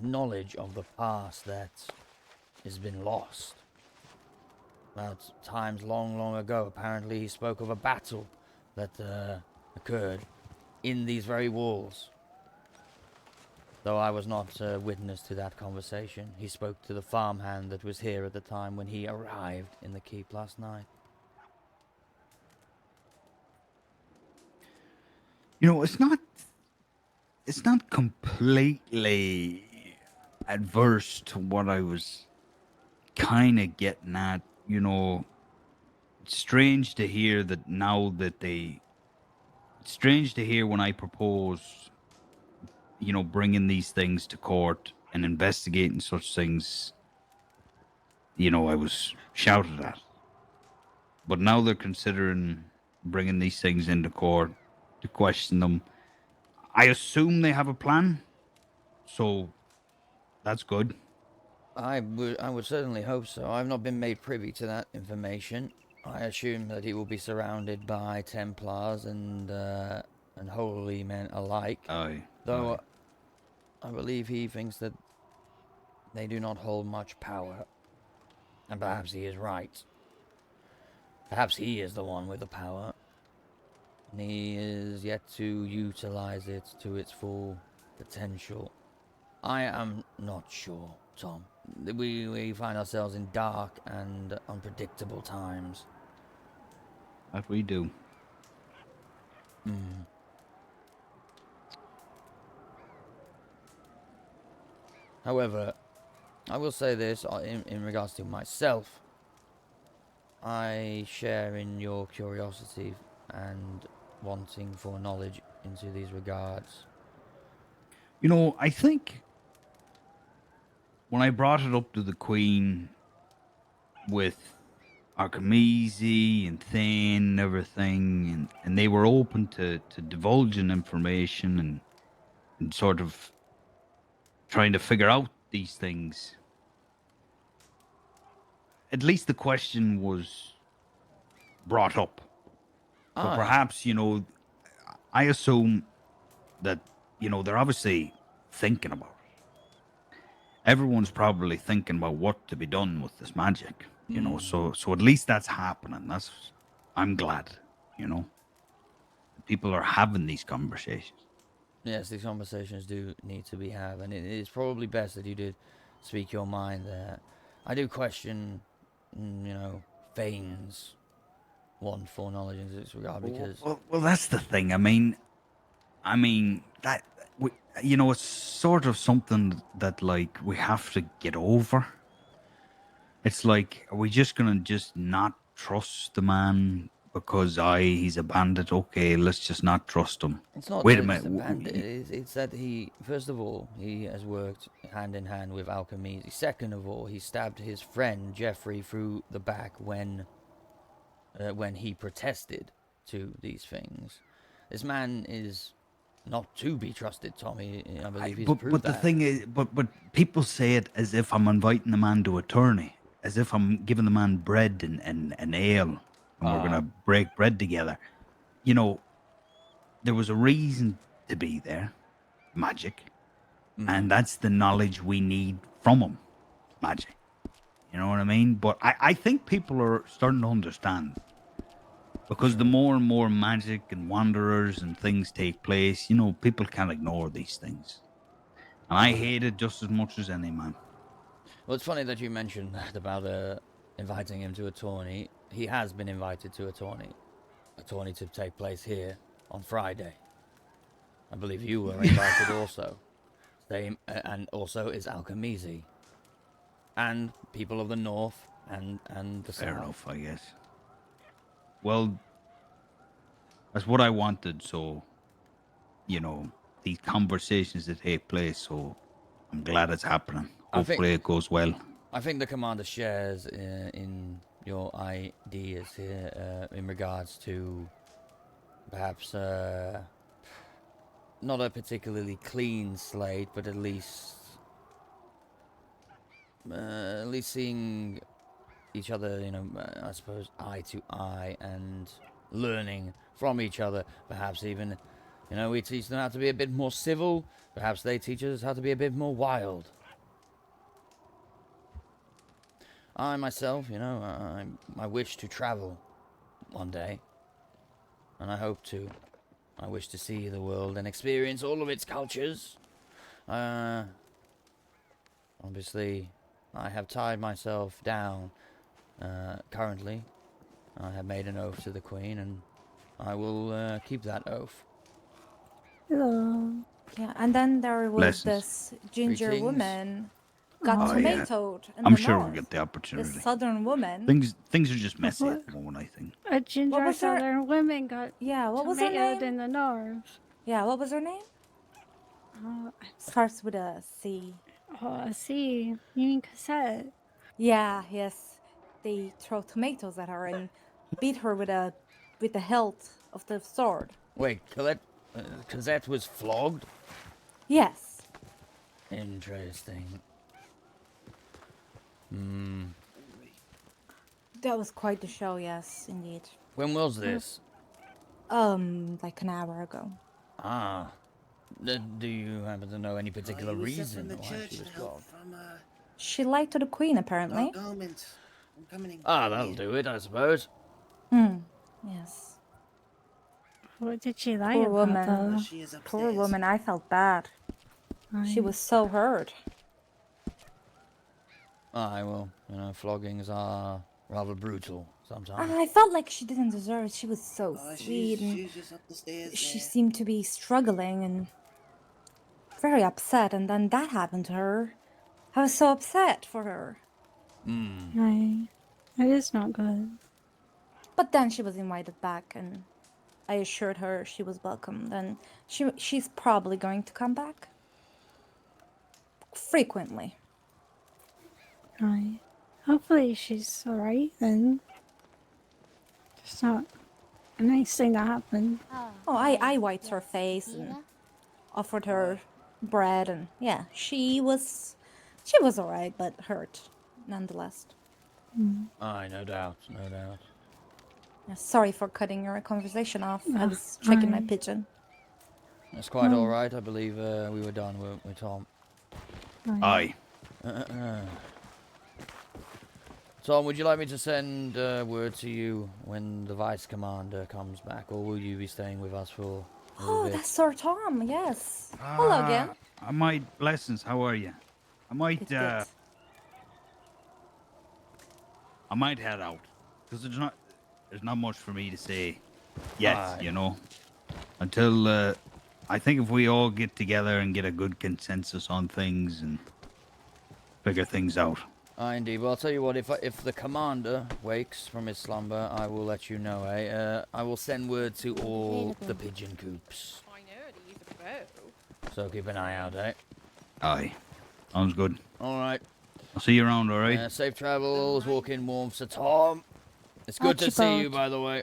Speaker 1: knowledge of the past that has been lost. About times long, long ago, apparently he spoke of a battle that occurred in these very walls. Though I was not witness to that conversation, he spoke to the farmhand that was here at the time when he arrived in the keep last night.
Speaker 17: It's not completely adverse to what I was kind of getting at. It's strange to hear that now that it's strange to hear when I propose, bringing these things to court and investigating such things, I was shouted at. But now they're considering bringing these things into court to question them. I assume they have a plan, so that's good.
Speaker 1: I would certainly hope so. I've not been made privy to that information. I assume that he will be surrounded by Templars and holy men alike. Though I believe he thinks that they do not hold much power. And perhaps he is right. Perhaps he is the one with the power. And he is yet to utilize it to its full potential. I am not sure, Tom. We find ourselves in dark and unpredictable times.
Speaker 17: That we do.
Speaker 1: However, I will say this in regards to myself. I share in your curiosity and wanting for knowledge into these regards.
Speaker 17: I think when I brought it up to the Queen with Archimezi and Thane and everything, and they were open to divulging information and sort of trying to figure out these things. At least the question was brought up. So perhaps, I assume that, they're obviously thinking about it. Everyone's probably thinking about what to be done with this magic, so at least that's happening. I'm glad, people are having these conversations.
Speaker 1: Yes, these conversations do need to be had, and it is probably best that you did speak your mind there. I do question, Fane's one foreknowledge in this regard because...
Speaker 17: Well, that's the thing. I mean, that, it's sort of something that, like, we have to get over. It's like, are we just going to just not trust the man because he's a bandit? Okay, let's just not trust him.
Speaker 1: It's not
Speaker 17: Wait
Speaker 1: that
Speaker 17: a
Speaker 1: he's
Speaker 17: minute.
Speaker 1: a bandit. It's that he, first of all, he has worked hand in hand with Alchemese. Second of all, he stabbed his friend Jeffrey through the back when he protested to these things. This man is not to be trusted, Tommy. I believe he's proved
Speaker 17: But
Speaker 1: that.
Speaker 17: the thing is, but people say it as if I'm inviting the man to a tourney, as if I'm giving the man bread and ale, and we're gonna break bread together. there was a reason to be there, magic, and that's the knowledge we need from them, magic. You know what I mean? But I think people are starting to understand. Because the more and more magic and wanderers and things take place, you know, people can't ignore these things. And I hate it just as much as any man.
Speaker 1: Well, it's funny that you mentioned that about inviting him to a tourney. He has been invited to a tourney to take place here on Friday. I believe you were invited also. Same, and also is Alchemizi. And people of the north and the south.
Speaker 17: Fair enough, I guess. Well, that's what I wanted, so, you know, these conversations that take place, so I'm glad it's happening. Hopefully it goes well.
Speaker 1: I think the commander shares in your ideas here in regards to perhaps not a particularly clean slate, but at least seeing each other, you know, I suppose eye to eye and learning from each other. Perhaps even, you know, we teach them how to be a bit more civil. Perhaps they teach us how to be a bit more wild. I myself, you know, I wish to travel one day, and I hope to. I wish to see the world and experience all of its cultures. Obviously, I have tied myself down currently. I have made an oath to the Queen, and I will keep that oath.
Speaker 11: Hello.
Speaker 18: Yeah, and then there was
Speaker 17: Blessings.
Speaker 18: this ginger
Speaker 1: Greetings.
Speaker 18: woman got
Speaker 17: Oh, yeah.
Speaker 18: tomatoed in
Speaker 17: I'm
Speaker 18: the
Speaker 17: sure
Speaker 18: north.
Speaker 17: we'll get the opportunity.
Speaker 18: This southern woman.
Speaker 17: Things are just messy at the moment, I think.
Speaker 11: A ginger
Speaker 18: was her-
Speaker 11: southern woman got
Speaker 18: what was her
Speaker 11: tomatoed
Speaker 18: name?
Speaker 11: in the north.
Speaker 18: Yeah, what was her name? Starts with a C.
Speaker 11: Oh, I see. You mean cassette?
Speaker 18: Yeah, yes. They throw tomatoes at her and beat her with the hilt of the sword.
Speaker 1: Wait, Cosette was flogged?
Speaker 18: Yes.
Speaker 1: Interesting.
Speaker 18: That was quite the show, yes, indeed.
Speaker 1: When was this?
Speaker 18: Like an hour ago.
Speaker 1: Ah. Do you happen to know any particular
Speaker 4: He was sent
Speaker 1: reason
Speaker 4: from the
Speaker 1: why
Speaker 4: church
Speaker 1: she was
Speaker 4: to help
Speaker 1: flogged?
Speaker 4: from
Speaker 18: She lied to the queen, apparently.
Speaker 4: dark omens. Coming
Speaker 1: Ah, that'll do it, I suppose.
Speaker 18: Yes.
Speaker 11: What did she lie
Speaker 18: Poor
Speaker 11: about,
Speaker 18: woman.
Speaker 11: though?
Speaker 4: She is upstairs.
Speaker 18: Poor woman, I felt bad. She was so hurt.
Speaker 1: Aye, well, you know, floggings are rather brutal sometimes.
Speaker 18: I felt like she didn't deserve it. She was so
Speaker 4: Oh,
Speaker 18: sweet, and
Speaker 4: she's just up the stairs.
Speaker 18: she
Speaker 4: there.
Speaker 18: seemed to be struggling and very upset. And then that happened to her. I was so upset for her.
Speaker 11: Right. It is not good.
Speaker 18: But then she was invited back, and I assured her she was welcomed, and she's probably going to come back frequently.
Speaker 11: Right. Hopefully she's alright then. It's not a nice thing that happened.
Speaker 18: Oh, I wiped her face and offered her bread, and yeah, she was alright, but hurt nonetheless.
Speaker 1: Aye, no doubt, no doubt.
Speaker 18: Yeah, sorry for cutting your conversation off. I was checking my pigeon.
Speaker 1: That's quite alright, I believe we were done with Tom.
Speaker 17: Aye.
Speaker 1: Tom, would you like me to send word to you when the Vice Commander comes back, or will you be staying with us for a little
Speaker 18: Oh,
Speaker 1: bit?
Speaker 18: that's Sir Tom, yes. Hello again.
Speaker 17: I might, blessings, how are you? I might,
Speaker 18: Good.
Speaker 17: I might head out. Because there's not much for me to say yet,
Speaker 1: Aye.
Speaker 17: you know? Until, I think if we all get together and get a good consensus on things and figure things out.
Speaker 1: Aye, indeed. Well, I'll tell you what, if the Commander wakes from his slumber, I will let you know, eh? I will send word to all the pigeon coops.
Speaker 14: I know to use a bow.
Speaker 1: So keep an eye out, eh?
Speaker 17: Aye. Sounds good.
Speaker 1: Alright.
Speaker 17: I'll see you around, alright?
Speaker 1: Safe travels, walk in warm, Sir Tom. It's good to see you, by the way.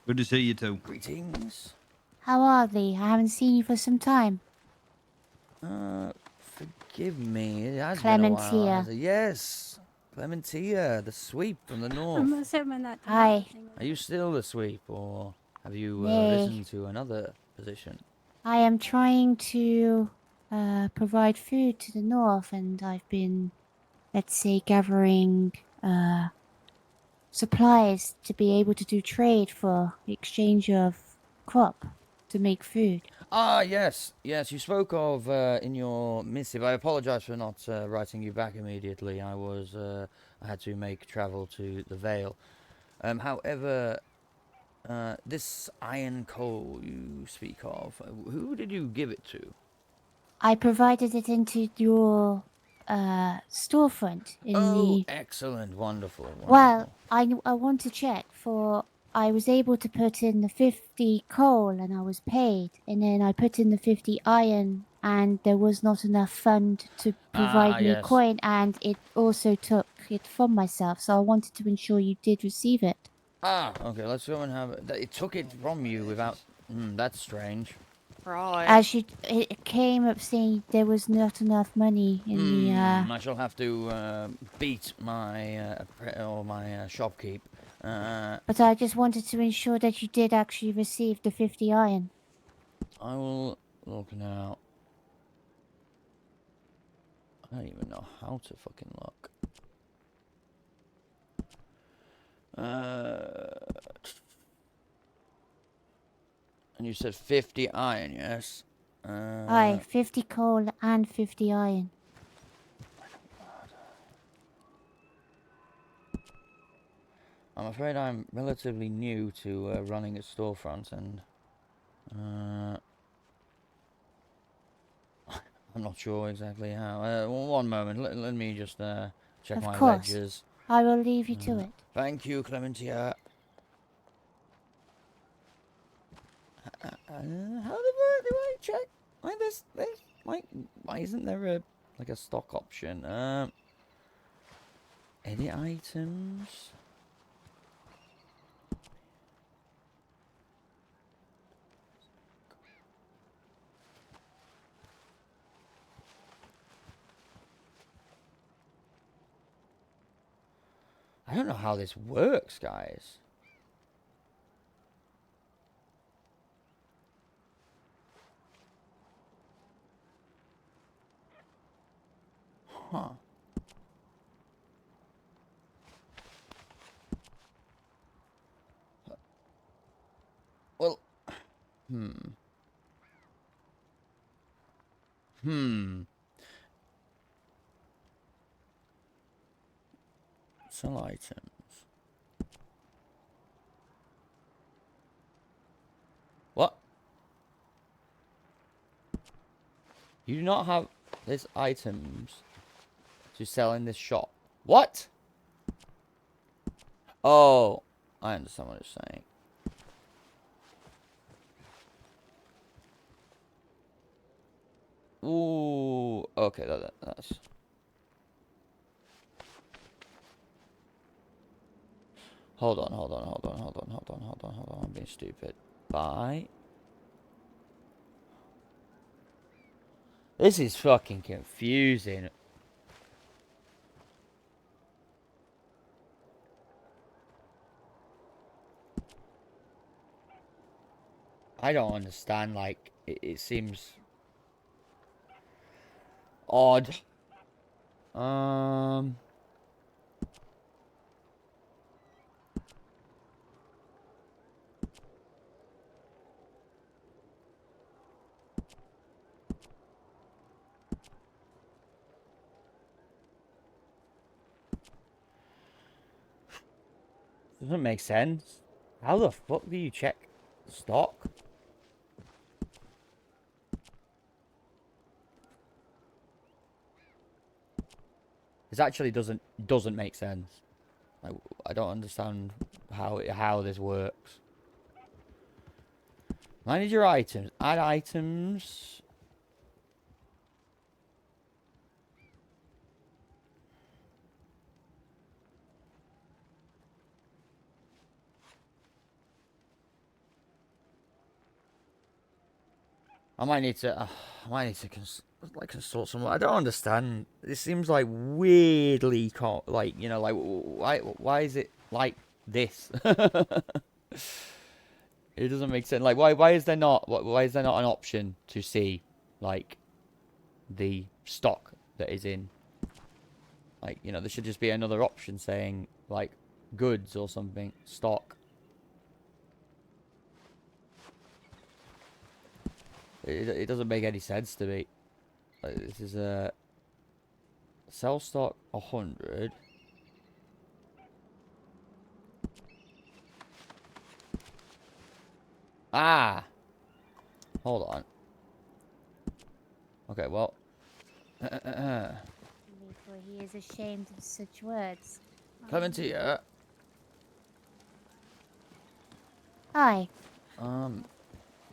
Speaker 17: Good to see you too.
Speaker 1: Greetings.
Speaker 19: How are they? I haven't seen you for some time.
Speaker 1: Forgive me, it has been a while.
Speaker 19: Clementia.
Speaker 1: hasn't it? Yes, Clementia, the sweep from the north.
Speaker 11: I'm assuming that.
Speaker 19: Hi.
Speaker 1: Are you still the sweep, or...? Have you
Speaker 19: Nay.
Speaker 1: risen to another position?
Speaker 19: I am trying to provide food to the north, and I've been, let's say, gathering supplies to be able to do trade for exchange of crop to make food.
Speaker 1: Ah, yes, yes. You spoke of in your missive. I apologize for not writing you back immediately. I had to make travel to the Vale. However, this iron coal you speak of, who did you give it to?
Speaker 19: I provided it into your storefront in the.
Speaker 1: Excellent, wonderful, wonderful.
Speaker 19: Well, I want to check for. I was able to put in the 50 coal and I was paid, and then I put in the 50 iron and there was not enough fund to provide me a
Speaker 1: yes.
Speaker 19: coin, and it also took it from myself, so I wanted to ensure you did receive it.
Speaker 1: Okay, let's go and have it. It took it from you without. That's strange.
Speaker 14: Right.
Speaker 19: As it came up saying there was not enough money in the.
Speaker 1: I shall have to beat my my shopkeep.
Speaker 19: But I just wanted to ensure that you did actually receive the 50 iron.
Speaker 1: I will look now. I don't even know how to fucking look. And you said 50 iron, yes?
Speaker 19: Aye, 50 coal and 50 iron.
Speaker 1: I'm afraid I'm relatively new to running a storefront, and I'm not sure exactly how. One moment, let me just check
Speaker 19: Of
Speaker 1: my
Speaker 19: course.
Speaker 1: ledgers.
Speaker 19: I will leave you to it.
Speaker 1: Thank you, Clementia. How do I check? Like this, why isn't there a stock option? Edit items. I don't know how this works, guys. Huh. Well, Sell items. What? You do not have these items to sell in this shop. What? Oh, I understand what you're saying. Ooh, okay, that's... Hold on. I'm being stupid. Buy. This is fucking confusing. I don't understand, like, it seems odd. Doesn't make sense. How the fuck do you check stock? This actually doesn't make sense. I don't understand how this works. Manage your items. Add items. I might need to consult someone. I don't understand. This seems like weirdly like, why is it like this? It doesn't make sense. Like, why is there not an option to see, like, the stock that is in? Like, you know, there should just be another option saying, like, goods or something, stock. It doesn't make any sense to me. Like, this is a sell stock 100. Ah, hold on. Okay, well.
Speaker 19: For he is ashamed of such words.
Speaker 1: Clementia.
Speaker 19: Hi.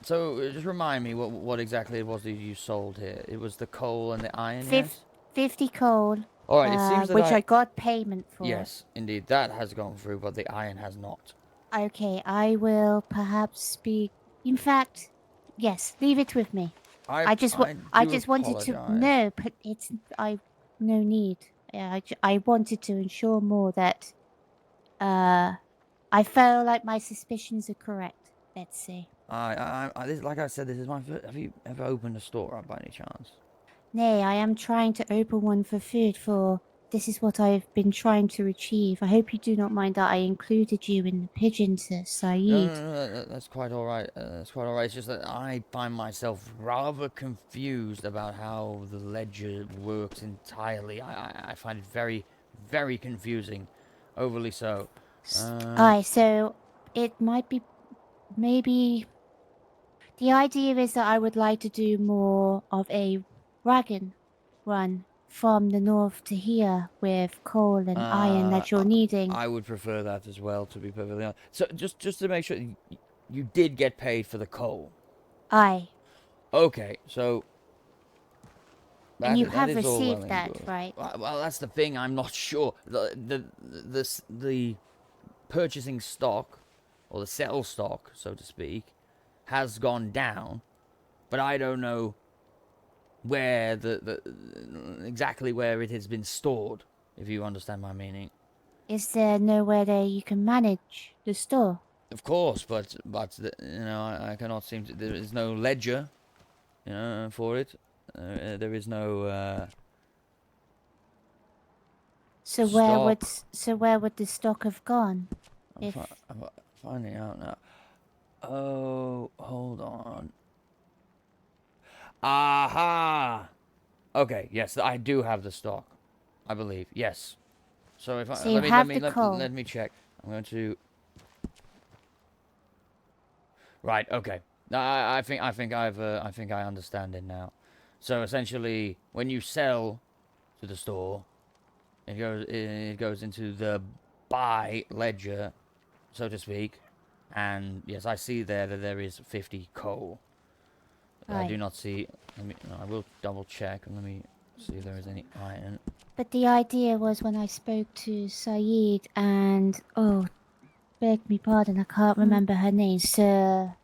Speaker 1: So just remind me what exactly it was that you sold here. It was the coal and the iron,
Speaker 19: Fif-
Speaker 1: yes?
Speaker 19: 50 coal.
Speaker 1: All right, it seems that
Speaker 19: which I got payment for.
Speaker 1: Yes, indeed, that has gone through, but the iron has not.
Speaker 19: Okay, I will perhaps speak. In fact, yes, leave it with me. I just wanted to. No, but it's no need. I wanted to ensure more that I feel like my suspicions are correct. Let's say.
Speaker 1: Like I said, this is my first. Have you ever opened a store up by any chance?
Speaker 19: Nay, I am trying to open one for food. For this is what I've been trying to achieve. I hope you do not mind that I included you in the pigeon, Sir Saeed.
Speaker 1: No, that's quite all right. That's quite all right. It's just that I find myself rather confused about how the ledger works entirely. I find it very, very confusing, overly so.
Speaker 19: Aye, so it might be, maybe. The idea is that I would like to do more of a wagon run from the north to here with coal and iron that you're needing.
Speaker 1: I would prefer that as well, to be perfectly honest. So just to make sure, you did get paid for the coal.
Speaker 19: Aye.
Speaker 1: Okay, so.
Speaker 19: And you have received that, right?
Speaker 1: Well, that's the thing. I'm not sure. The purchasing stock, or the sell stock, so to speak, has gone down, but I don't know where exactly where it has been stored. If you understand my meaning.
Speaker 19: Is there nowhere there you can manage the store?
Speaker 1: Of course, but you know, I cannot seem to. There is no ledger, you know, for it. There is no.
Speaker 19: So where would the stock have gone?
Speaker 1: I'm finding out now. Oh, hold on. Aha! Okay, yes, I do have the stock. I believe, yes. So if
Speaker 19: so let
Speaker 1: me check. I'm going to. Right. Okay. I think I understand it now. So essentially, when you sell to the store, it goes into the buy ledger, so to speak, and yes, I see there that there is 50 coal. I do not see. I will double check and let me see if there is any iron.
Speaker 19: But the idea was when I spoke to Saeed and beg me pardon, I can't remember her name. Sarabi?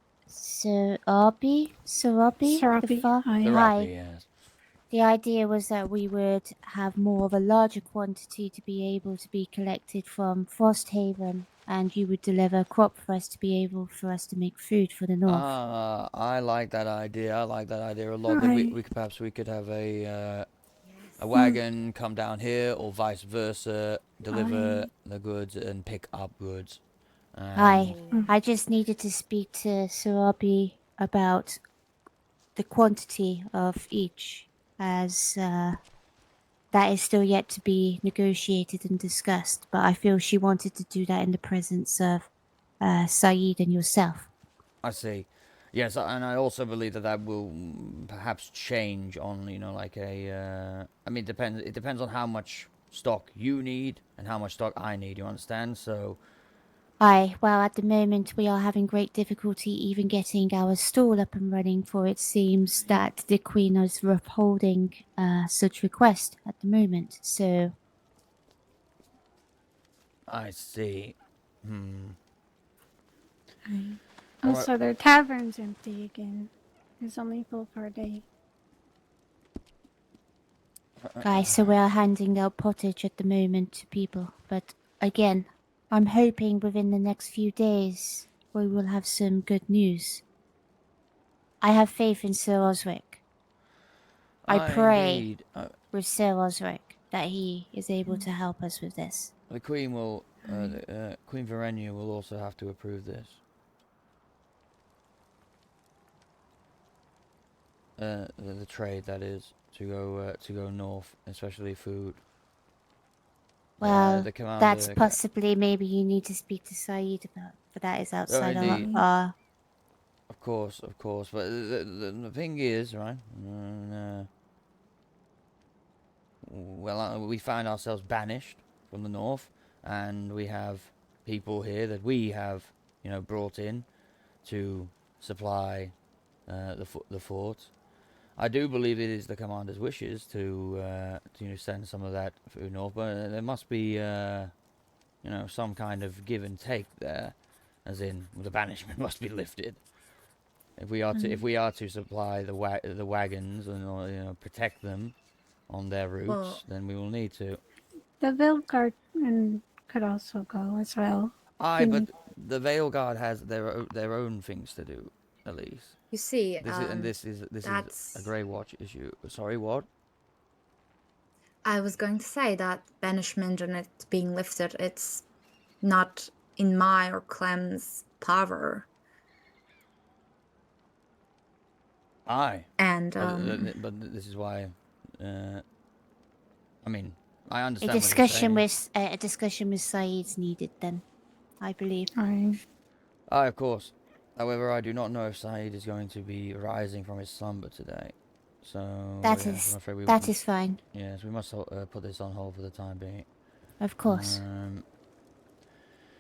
Speaker 19: Hi.
Speaker 1: Yes.
Speaker 19: The idea was that we would have more of a larger quantity to be able to be collected from Frosthaven, and you would deliver a crop for us to be able for us to make food for the north.
Speaker 1: I like that idea. I like that idea a lot. Perhaps we could have a wagon come down here, or vice versa, deliver the goods and pick up goods.
Speaker 19: I just needed to speak to Sarabi about the quantity of each, as that is still yet to be negotiated and discussed. But I feel she wanted to do that in the presence of Saeed and yourself.
Speaker 1: I see. Yes, and I also believe that will perhaps change on, you know, like a. I mean, it depends on how much stock you need and how much stock I need. You understand? So.
Speaker 19: Well, at the moment we are having great difficulty even getting our stall up and running, for it seems that the Queen is withholding such request at the moment, so...
Speaker 1: I see.
Speaker 11: Also, their tavern's empty again. There's only full for a day.
Speaker 19: Guys, so we're handing out pottage at the moment to people, but again, I'm hoping within the next few days we will have some good news. I have faith in Sir Osric. I pray
Speaker 1: Indeed.
Speaker 19: with Sir Osric that he is able to help us with this.
Speaker 1: The Queen will, Queen Verenia will also have to approve this. The trade, that is, to go north, especially food.
Speaker 19: Well,
Speaker 1: the commander,
Speaker 19: that's possibly maybe you need to speak to Saeed about, but that is outside
Speaker 1: indeed.
Speaker 19: our...
Speaker 1: Of course, but the thing is, right, we find ourselves banished from the north, and we have people here that we have, brought in to supply the fort. I do believe it is the commander's wishes to send some of that food north, but there must be, some kind of give and take there, as in the banishment must be lifted. If we are to supply the wagons and protect them on their routes, then we will need to.
Speaker 11: The Veil Guard could also go as well.
Speaker 1: Aye, but the Veil Guard has their own things to do, at least.
Speaker 20: You see,
Speaker 1: This is a Grey Watch issue. Sorry, what?
Speaker 20: I was going to say that banishment and it being lifted, it's not in my or Clem's power.
Speaker 1: Aye.
Speaker 20: And
Speaker 1: but this is why. I mean, I understand.
Speaker 19: A discussion with Saeed's needed. Then, I believe.
Speaker 1: Aye, of course. However, I do not know if Saeed is going to be rising from his slumber today. So
Speaker 19: that is fine.
Speaker 1: Yes, we must put this on hold for the time being.
Speaker 19: Of course.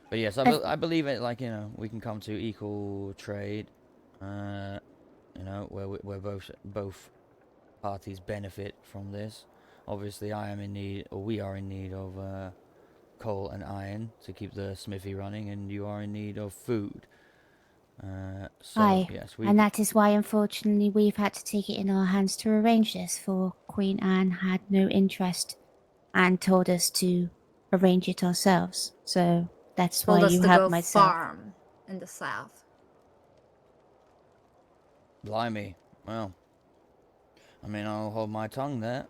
Speaker 1: But yes, I believe it. Like, we can come to equal trade. Where both parties benefit from this. Obviously, we are in need of coal and iron to keep the smithy running, and you are in need of food.
Speaker 19: Aye,
Speaker 1: yes,
Speaker 19: and that is why, unfortunately, we've had to take it in our hands to arrange this, for Queen Anne had no interest and told us to arrange it ourselves. So that's why you have myself.
Speaker 20: Farm in the south.
Speaker 1: Blimey. Well, I mean, I'll hold my tongue there,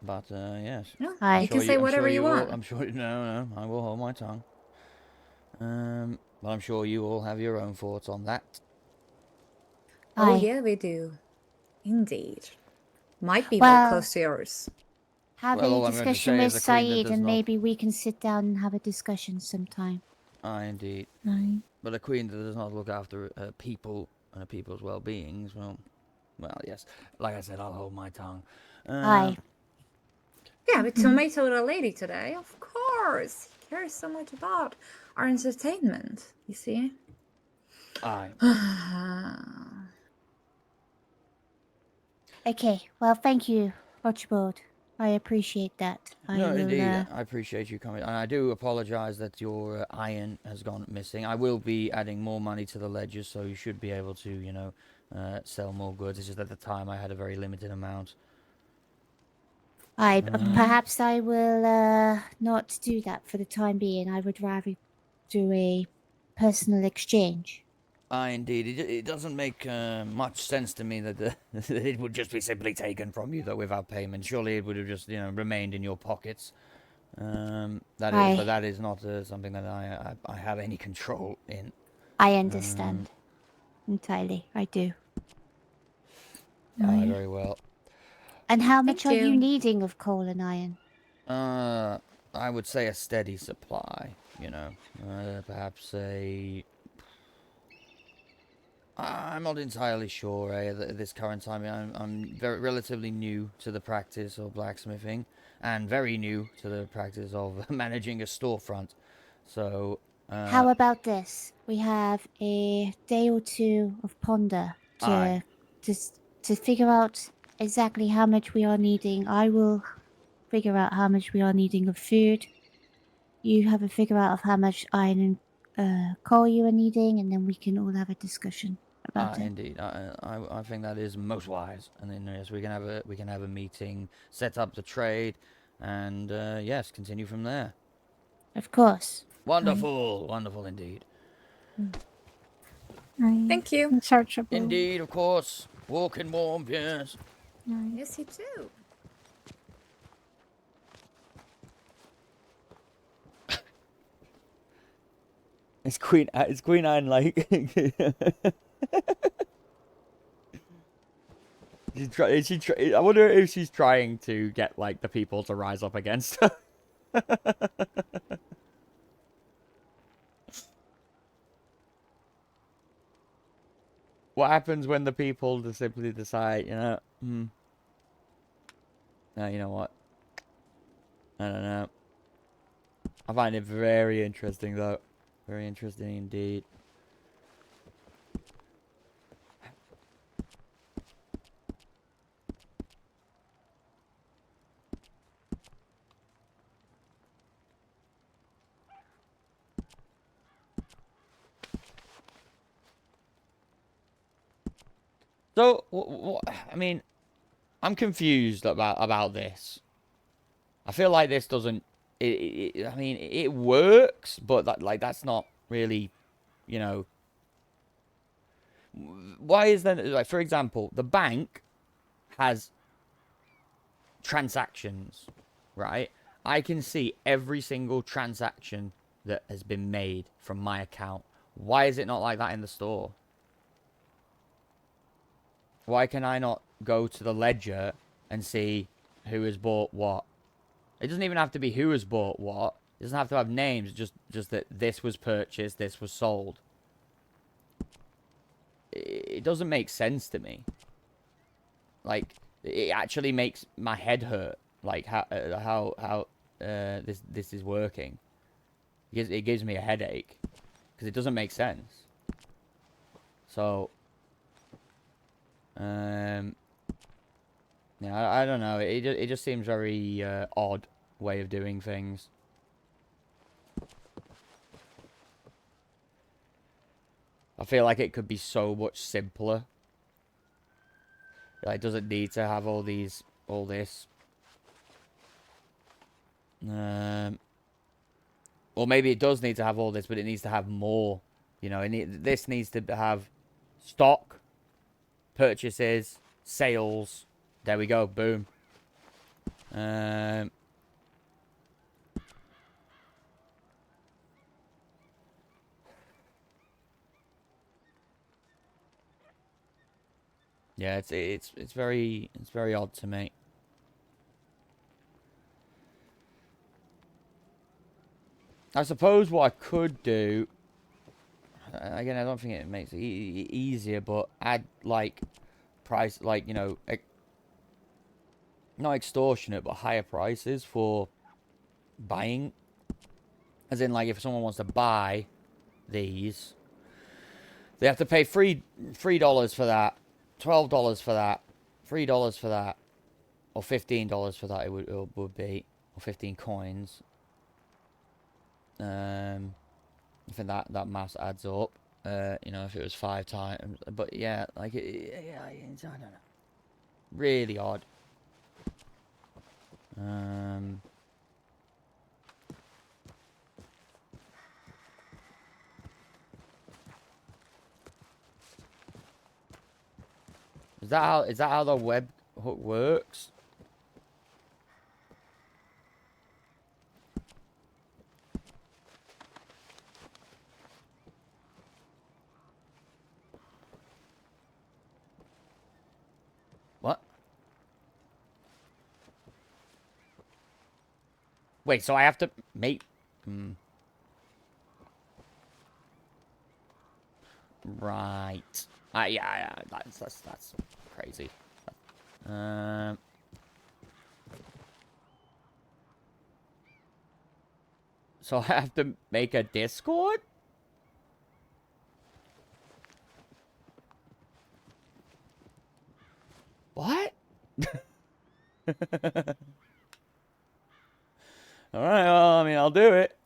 Speaker 1: but yes.
Speaker 20: No, you can say whatever you want.
Speaker 1: I'm sure. No, I will hold my tongue. But I'm sure you all have your own thoughts on that.
Speaker 20: Oh yeah, we do. Indeed. Might be very close to yours.
Speaker 19: Have a discussion with Saeed, and maybe we can sit down and have a discussion sometime.
Speaker 1: Aye, indeed.
Speaker 19: Aye.
Speaker 1: But a queen that does not look after people and people's well-beings, well, yes. Like I said, I'll hold my tongue.
Speaker 19: Aye.
Speaker 20: Yeah, but Tomato the lady today, of course. He cares so much about our entertainment, you see.
Speaker 1: Aye.
Speaker 19: Okay, well, thank you, Archibald. I appreciate that.
Speaker 1: Indeed, I appreciate you coming. And I do apologise that your iron has gone missing. I will be adding more money to the ledgers, so you should be able to, sell more goods. It's just at the time I had a very limited amount.
Speaker 19: Perhaps I will not do that for the time being. I would rather do a personal exchange.
Speaker 1: Indeed. It doesn't make much sense to me that it would just be simply taken from you, though, without payment. Surely it would have just, remained in your pockets. But that is not something that I have any control in.
Speaker 19: I understand. Entirely. I do.
Speaker 1: Very well.
Speaker 19: And how much are you needing of coal and iron?
Speaker 1: I would say a steady supply, perhaps I'm not entirely sure at this current time. I'm relatively new to the practice of blacksmithing, and very new to the practice of managing a storefront. So
Speaker 19: how about this? We have a day or two of ponder to figure out exactly how much we are needing. I will figure out how much we are needing of food. You have a figure out of how much iron and coal you are needing, and then we can all have a discussion about it.
Speaker 1: Indeed, I think that is most wise. And then yes, we can have a meeting, set up the trade, and yes, continue from there.
Speaker 19: Of course.
Speaker 1: Wonderful, wonderful indeed.
Speaker 20: Thank you.
Speaker 11: Searchable.
Speaker 1: Indeed, of course. Walking warm, yes.
Speaker 20: Yes, you too.
Speaker 1: It's Queen Anne, like... I wonder if she's trying to get, like, the people to rise up against her. What happens when the people just simply decide, you know, no, you know what? I don't know. I find it very interesting, though. Very interesting indeed. So, I mean, I'm confused about this. I feel like this doesn't. I mean, it works, but that's not really, you know. Why is then, like, for example, the bank has transactions, right? I can see every single transaction that has been made from my account. Why is it not like that in the store? Why can I not go to the ledger and see who has bought what? It doesn't even have to be who has bought what. It doesn't have to have names, just that this was purchased, this was sold. It doesn't make sense to me. Like, it actually makes my head hurt. Like how this is working. It gives me a headache because it doesn't make sense. So, yeah, I don't know. It just seems very odd way of doing things. I feel like it could be so much simpler. Like, it doesn't need to have all this. Or maybe it does need to have all this, but it needs to have more. You know, this needs to have stock, purchases, sales. There we go. Boom. Yeah, it's very odd to me. I suppose what I could do, again, I don't think it makes it easier, but add like price, like, you know, not extortionate, but higher prices for buying. As in, like, if someone wants to buy these, they have to pay $3 for that, $12 for that, $3 for that, or $15 for that. It would be, or 15 coins. I think that mass adds up. You know, if it was 5 times, but yeah, like yeah, I don't know. Really odd. Is that how the web hook works? What? Wait, so I have to make... Right. Yeah, that's crazy. So I have to make a Discord? What? Alright, well, I mean, I'll do it.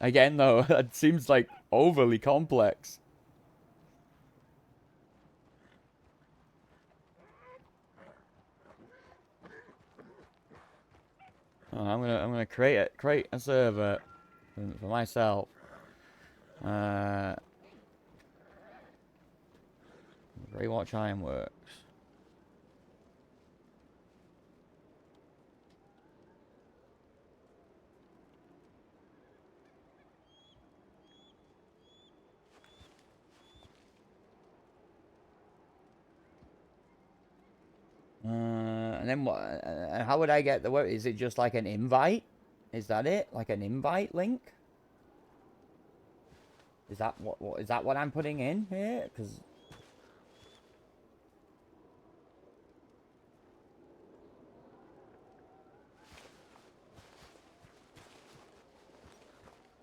Speaker 1: Again, though, it seems like overly complex. Oh, I'm gonna create a server for myself. Rewatch Ironworks. And then what? How would I get the word? Is it just like an invite? Is that it? Like an invite link? Is that what is that what I'm putting in here? Because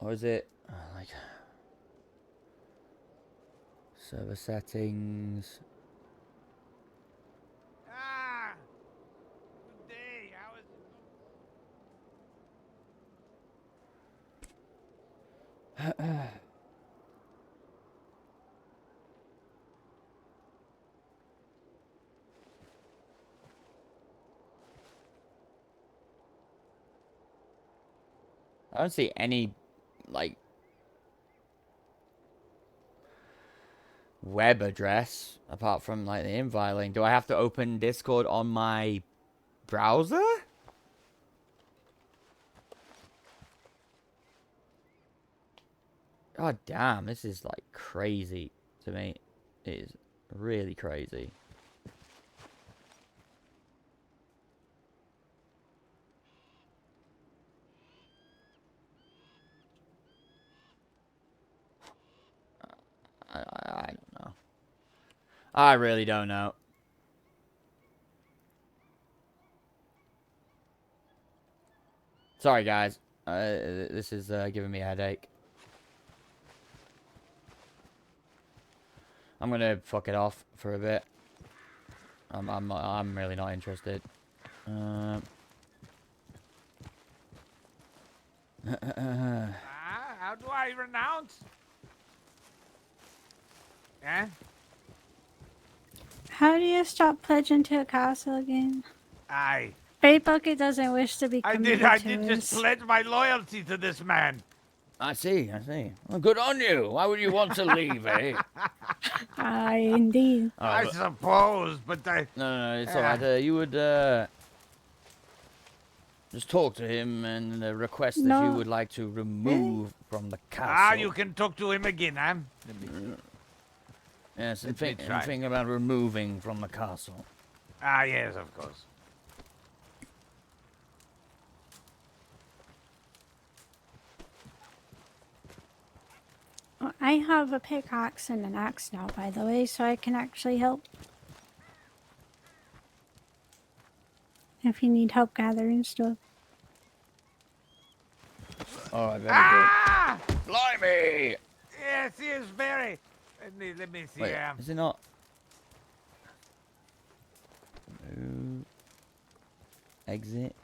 Speaker 1: or is it like server settings?
Speaker 21: Ah, good day. How is it?
Speaker 1: I don't see any like web address apart from like the invite link. Do I have to open Discord on my browser? God damn, this is like crazy to me. It is really crazy. I don't know. I really don't know. Sorry, guys. This is giving me a headache. I'm gonna fuck it off for a bit. I'm really not interested.
Speaker 21: How do I renounce? Eh?
Speaker 11: How do you stop pledging to a castle again?
Speaker 21: I
Speaker 11: Bait Bucket doesn't wish to be committed
Speaker 21: I
Speaker 11: to
Speaker 21: did
Speaker 11: us.
Speaker 21: just pledge my loyalty to this man.
Speaker 1: I see. Well, good on you. Why would you want to leave, eh?
Speaker 11: Indeed.
Speaker 21: I suppose, but
Speaker 1: No, it's alright. You would just talk to him and request that you
Speaker 11: No.
Speaker 1: would like to remove from the castle.
Speaker 21: Ah, you can talk to him again, huh?
Speaker 1: Yes, and
Speaker 21: Let me try.
Speaker 1: think about removing from the castle.
Speaker 21: Ah, yes, of course.
Speaker 11: Well, I have a pickaxe and an axe now, by the way, so I can actually help. If you need help gathering stuff.
Speaker 1: Alright, very
Speaker 21: Ah!
Speaker 1: good. Blimey!
Speaker 21: Yes, he is very. Let me see.
Speaker 1: Wait, is it not? No. Exit.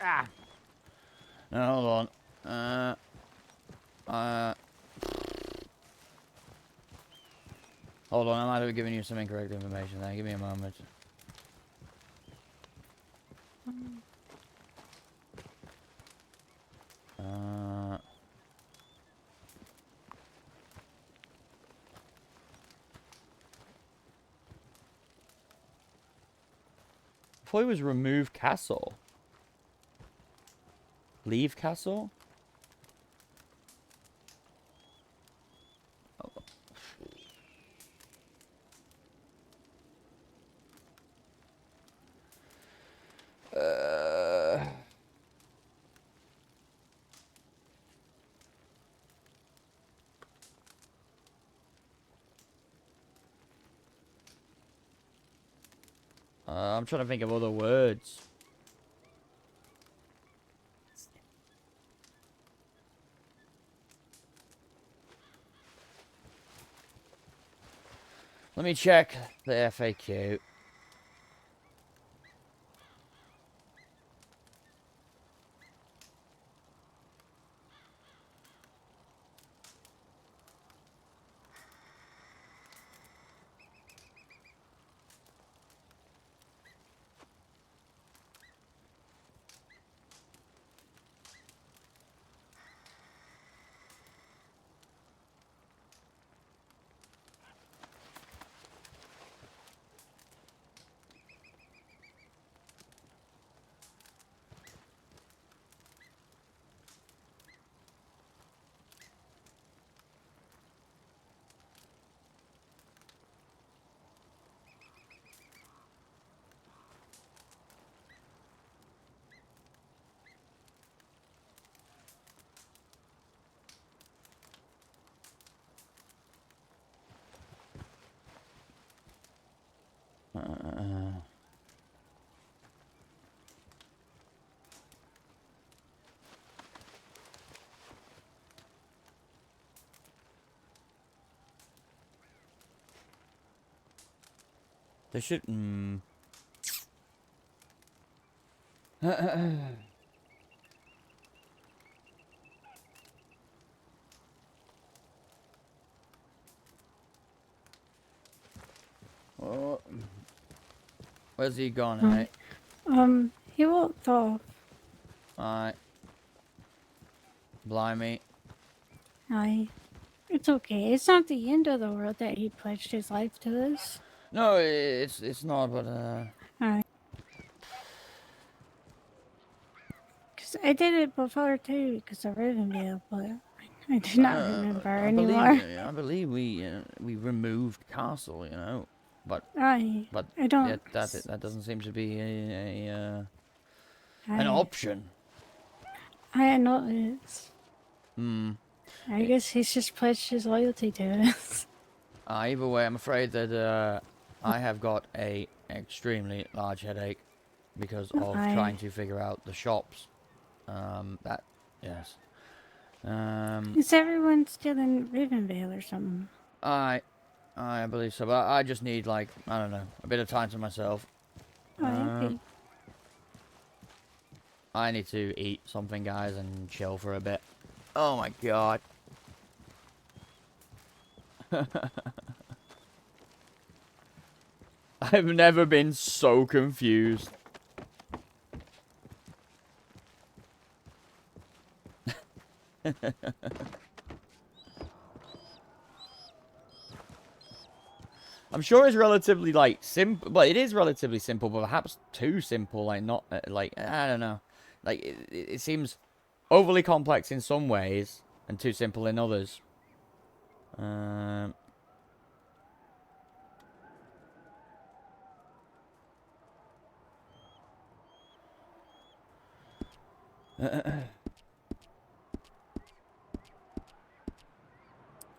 Speaker 21: Ah.
Speaker 1: No, hold on. Hold on, I might have given you some incorrect information there. Give me a moment. I thought it was remove castle. Leave castle? I'm trying to think of other words. Let me check the FAQ. They should. Oh, where's he gone, eh?
Speaker 11: He walked off.
Speaker 1: Alright. Blimey.
Speaker 11: Aye. It's okay. It's not the end of the world that he pledged his life to us.
Speaker 1: No, it's not, but
Speaker 11: Aye. Because I did it before too, because of Rivendell, but I do not remember anymore.
Speaker 1: I believe we removed Castle, you know, but
Speaker 11: Aye.
Speaker 1: but
Speaker 11: I don't.
Speaker 1: that doesn't seem to be an
Speaker 11: Aye.
Speaker 1: option.
Speaker 11: I know it is.
Speaker 1: I
Speaker 11: guess he's just pledged his loyalty to us.
Speaker 1: Either way, I'm afraid that I have got a extremely large headache because of
Speaker 11: Aye.
Speaker 1: trying to figure out the shops. Yes.
Speaker 11: Is everyone still in Rivendell or something?
Speaker 1: I believe so, but I just need, like, I don't know, a bit of time to myself.
Speaker 11: Okay.
Speaker 1: I need to eat something, guys, and chill for a bit. Oh my god. I've never been so confused. I'm sure it's relatively, like, simple. Well, it is relatively simple, but perhaps too simple. Like, not, like, I don't know. Like, it seems overly complex in some ways and too simple in others. I'm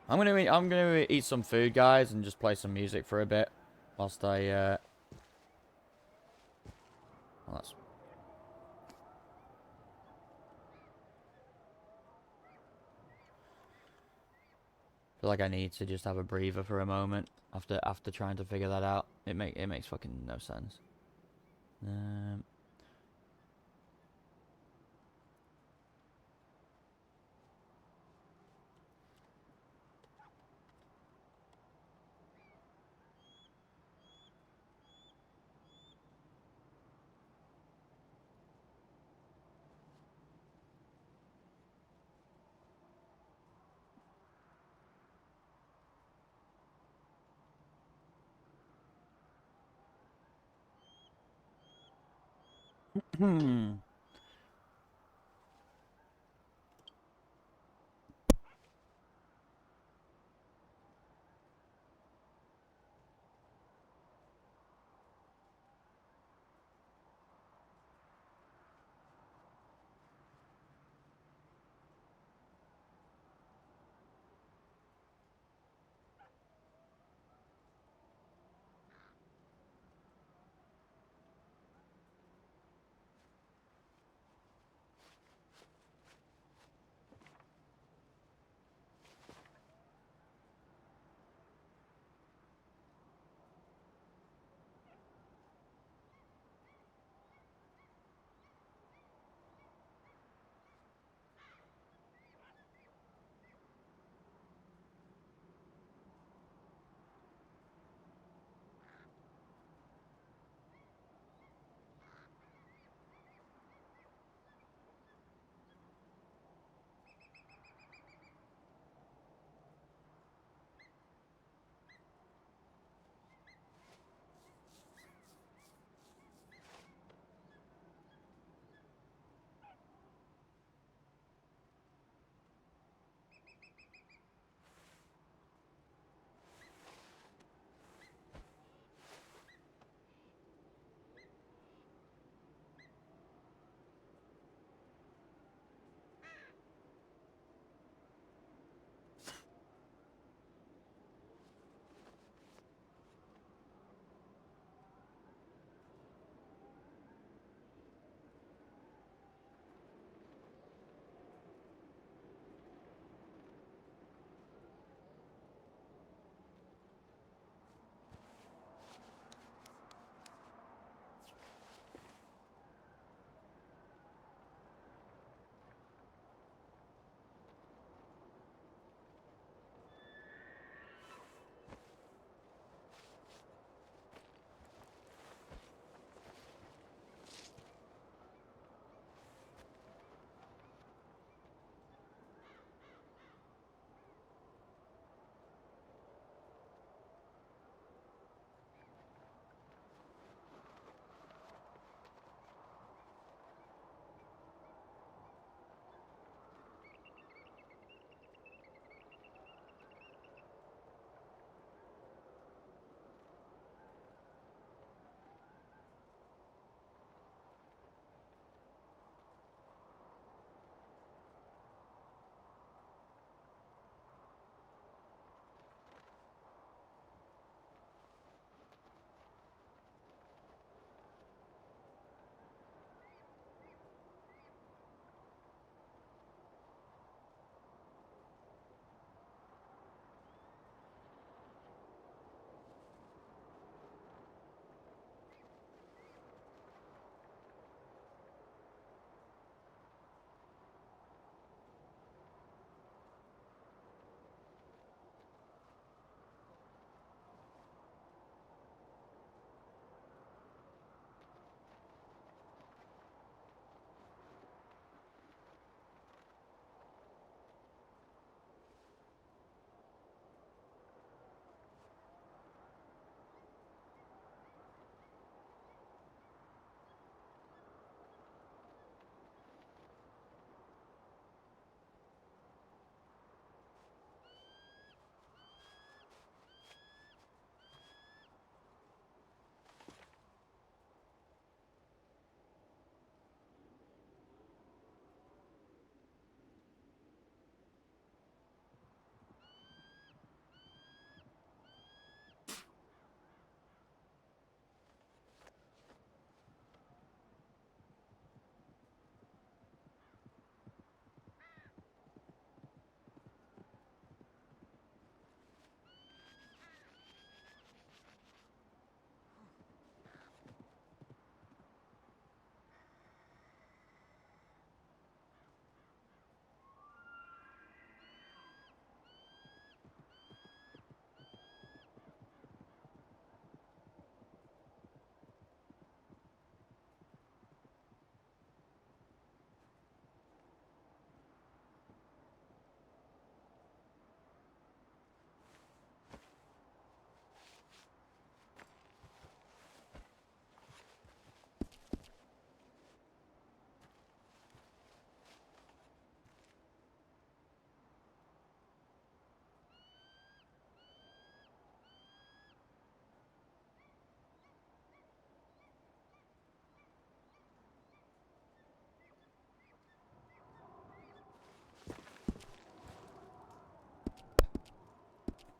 Speaker 1: gonna eat some food, guys, and just play some music for a bit whilst I well, that's... feel like I need to just have a breather for a moment after trying to figure that out. It makes fucking no sense.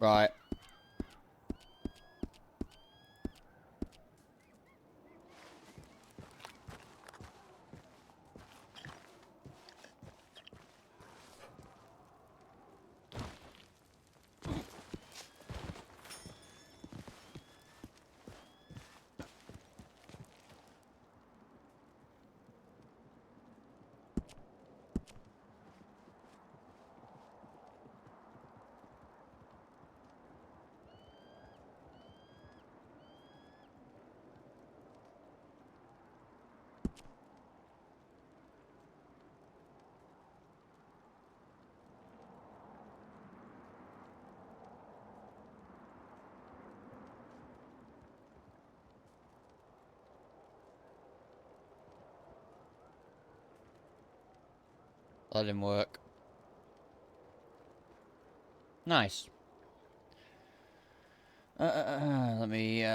Speaker 1: Right. That didn't work. Nice. Let me,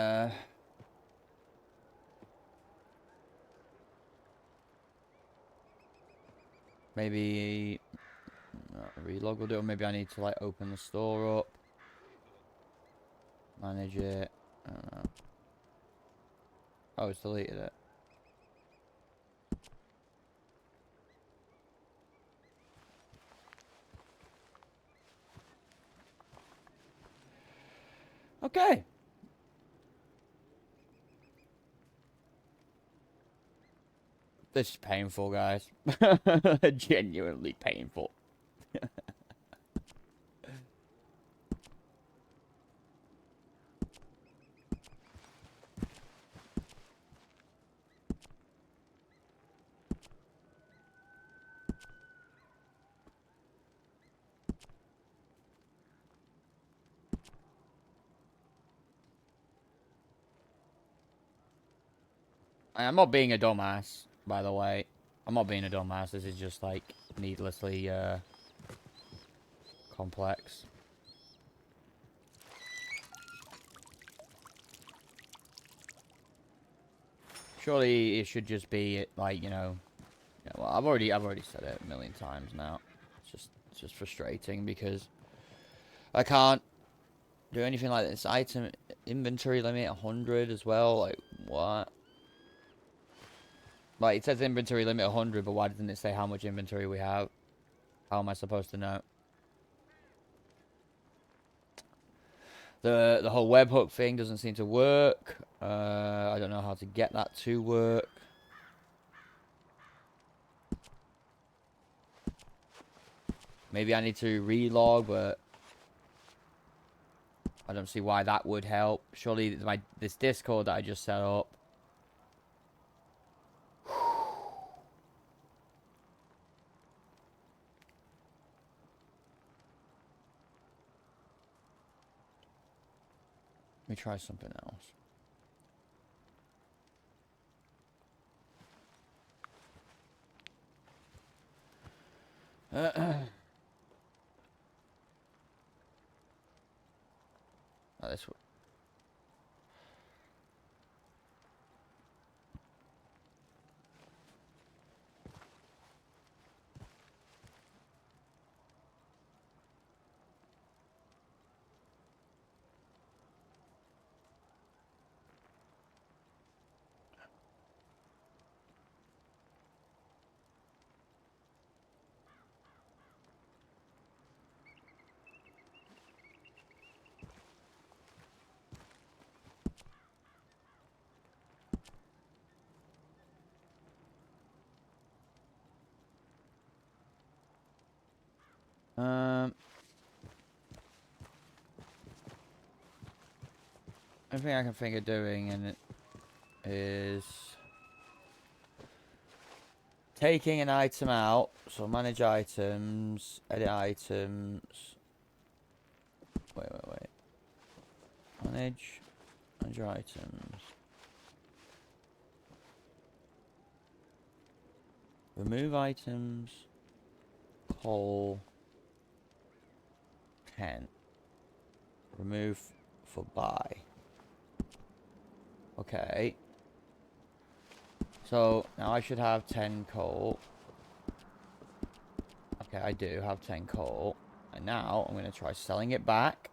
Speaker 1: maybe... relog will do it, or maybe I need to, like, open the store up. Manage it. I don't know. Oh, it's deleted it. Okay. This is painful, guys. Genuinely painful. I'm not being a dumbass, by the way. I'm not being a dumbass. This is just, like, needlessly, complex. Surely it should just be, like, you know... Yeah, well, I've already said it a million times now. It's just frustrating because I can't do anything like this. Item inventory limit 100 as well. Like, what? Like, it says inventory limit 100, but why doesn't it say how much inventory we have? How am I supposed to know? The whole webhook thing doesn't seem to work. I don't know how to get that to work. Maybe I need to relog, but I don't see why that would help. Surely this Discord that I just set up. Let me try something else. Oh, this one. Everything I can think of doing and it is taking an item out. So manage items, edit items. Wait. Manage items. Remove items. Coal. 10. Remove for buy. Okay. So now I should have 10 coal. Okay, I do have 10 coal. And now I'm going to try selling it back.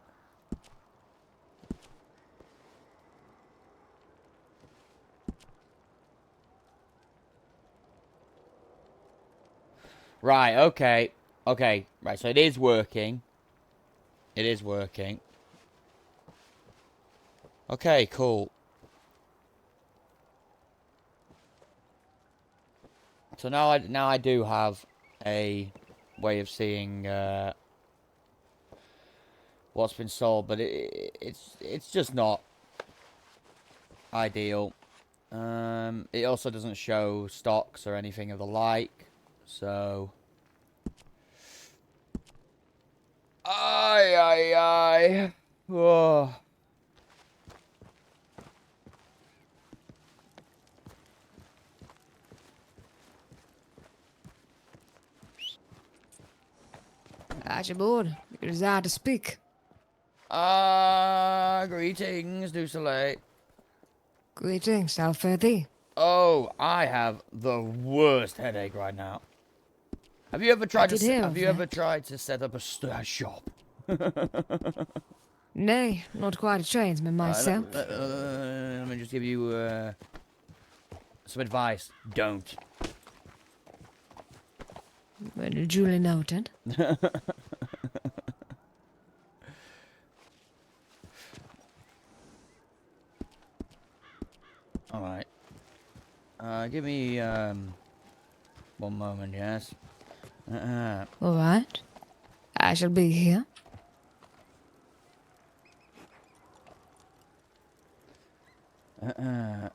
Speaker 1: Right, okay. Okay, right, so it is working. It is working. Okay, cool. So now I do have a way of seeing what's been sold, but it's just not ideal. It also doesn't show stocks or anything of the like, so Aye. Oh.
Speaker 7: Archibald, you desire to speak.
Speaker 1: Greetings, du Soleil.
Speaker 7: Greetings, how fare thee?
Speaker 1: Oh, I have the worst headache right now. Have you ever tried to set up a shop?
Speaker 7: Nay, not quite a tradesman myself.
Speaker 1: Let me just give you some advice. Don't.
Speaker 7: Well, duly noted.
Speaker 1: Alright. Give me, 1 moment, yes?
Speaker 7: Alright. I shall be here.
Speaker 1: I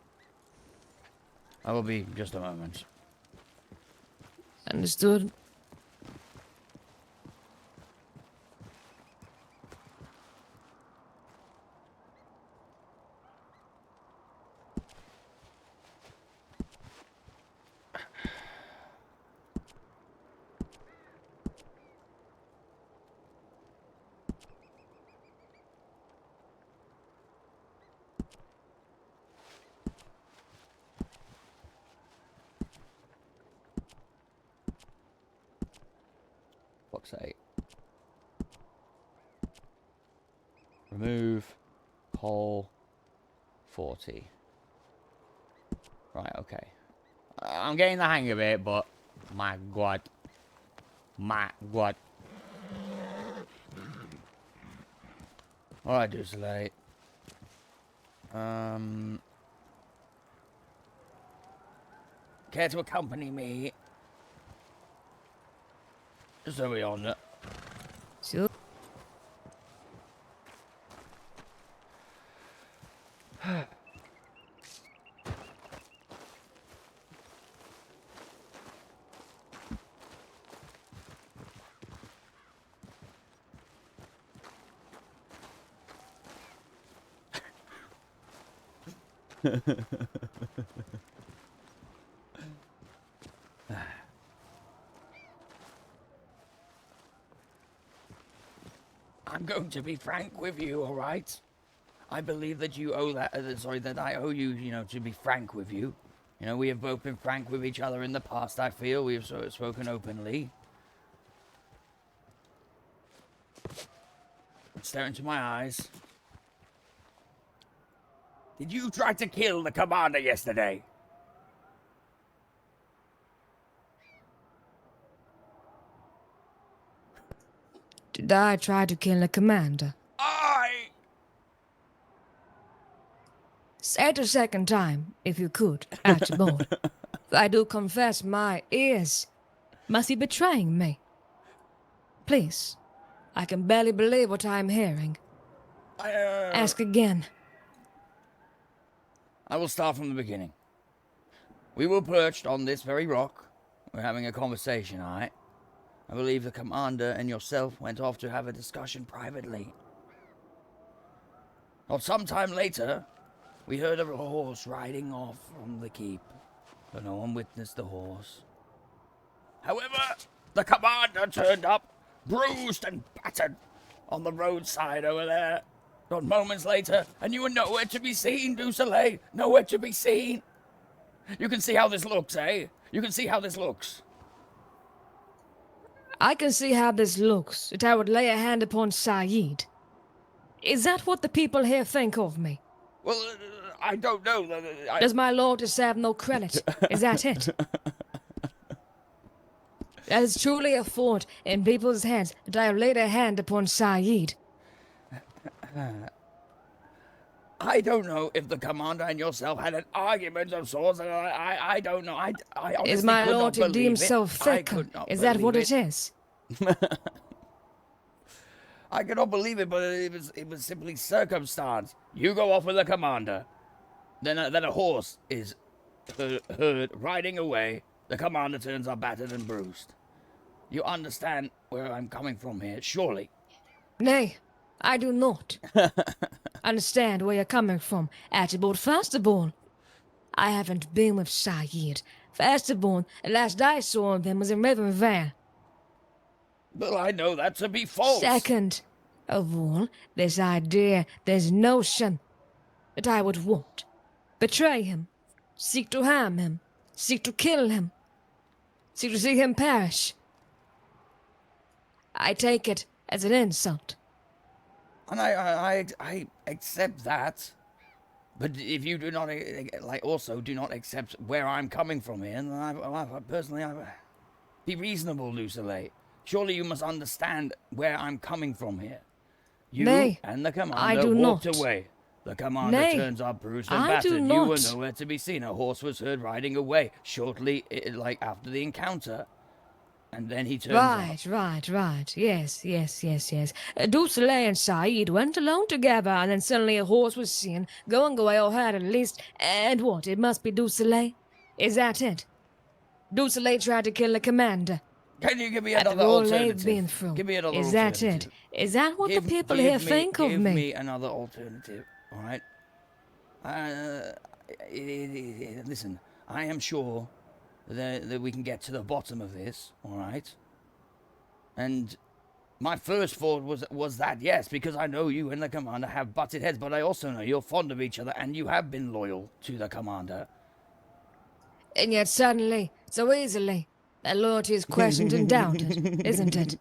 Speaker 1: will be just a moment.
Speaker 7: Understood.
Speaker 1: Fuck's sake. Remove hole 40. Right, okay. I'm getting the hang of it, but my god. My god. Alright, du Soleil. Care to accompany me? Just over yonder.
Speaker 7: Sure.
Speaker 1: I'm going to be frank with you, all right? I believe that you owe that, that I owe you, to be frank with you. We have both been frank with each other in the past, I feel. We have sort of spoken openly. Stare into my eyes. Did you try to kill the commander yesterday?
Speaker 7: Did I try to kill the commander? Say it a second time, if you could, Archibald. I do confess my ears must be betraying me. Please, I can barely believe what I am hearing. Ask again.
Speaker 1: I will start from the beginning. We were perched on this very rock. We're having a conversation, all right? I believe the commander and yourself went off to have a discussion privately. Not some time later, we heard of a horse riding off from the keep, but no one witnessed the horse. However, the commander turned up, bruised and battered, on the roadside over there. Not moments later, and you were nowhere to be seen, du Soleil. Nowhere to be seen. You can see how this looks, eh? You can see how this looks.
Speaker 7: I can see how this looks, that I would lay a hand upon Saeed. Is that what the people here think of me?
Speaker 1: Well, I don't know.
Speaker 7: Does my lord deserve no credit? Is that it? That is truly a fault in people's hands that I have laid a hand upon Saeed.
Speaker 1: I don't know if the commander and yourself had an argument of sorts. I don't know. I honestly
Speaker 7: Is my
Speaker 1: could
Speaker 7: lord
Speaker 1: not
Speaker 7: to
Speaker 1: believe
Speaker 7: deem
Speaker 1: it.
Speaker 7: so
Speaker 1: I
Speaker 7: fickle?
Speaker 1: could not
Speaker 7: Is that what
Speaker 1: believe
Speaker 7: it is?
Speaker 1: I cannot believe it, but it was simply circumstance. You go off with the commander, then a horse is heard riding away. The commander turns up battered and bruised. You understand where I'm coming from here, surely?
Speaker 7: Nay, I do not. Understand where you're coming from, Archibald. First of all, I haven't been with Saeed. First of all, the last I saw of him was in River Vale.
Speaker 1: Well, I know that to be false.
Speaker 7: Second of all, this idea, this notion that I would what? Betray him, seek to harm him, seek to kill him, seek to see him perish. I take it as an insult.
Speaker 1: And I accept that. But if you do not, also do not accept where I'm coming from here, then I be reasonable, Lucille. Surely you must understand where I'm coming from here. You
Speaker 7: Nay,
Speaker 1: and the commander
Speaker 7: I do
Speaker 1: walked
Speaker 7: not.
Speaker 1: away. The commander
Speaker 7: Nay,
Speaker 1: turns up bruised and
Speaker 7: I
Speaker 1: battered.
Speaker 7: do
Speaker 1: You
Speaker 7: not.
Speaker 1: were nowhere to be seen. A horse was heard riding away shortly, after the encounter. And then he turns up.
Speaker 7: Right. Yes. Dulcele and Saeed went along together, and then suddenly a horse was seen going away, or heard at least. And what? It must be Dulcele? Is that it? Dulcele tried to kill the commander.
Speaker 1: Can you give me
Speaker 7: After
Speaker 1: another
Speaker 7: all
Speaker 1: alternative?
Speaker 7: they've been through.
Speaker 1: Give me another
Speaker 7: Is
Speaker 1: alternative.
Speaker 7: that it? Is that what the people here think of
Speaker 1: Give
Speaker 7: me?
Speaker 1: me another alternative, all right? Listen, I am sure that we can get to the bottom of this, all right? And my first thought was that, yes, because I know you and the commander have butted heads, but I also know you're fond of each other and you have been loyal to the commander.
Speaker 7: And yet suddenly, so easily, that loyalty is questioned and doubted, isn't it?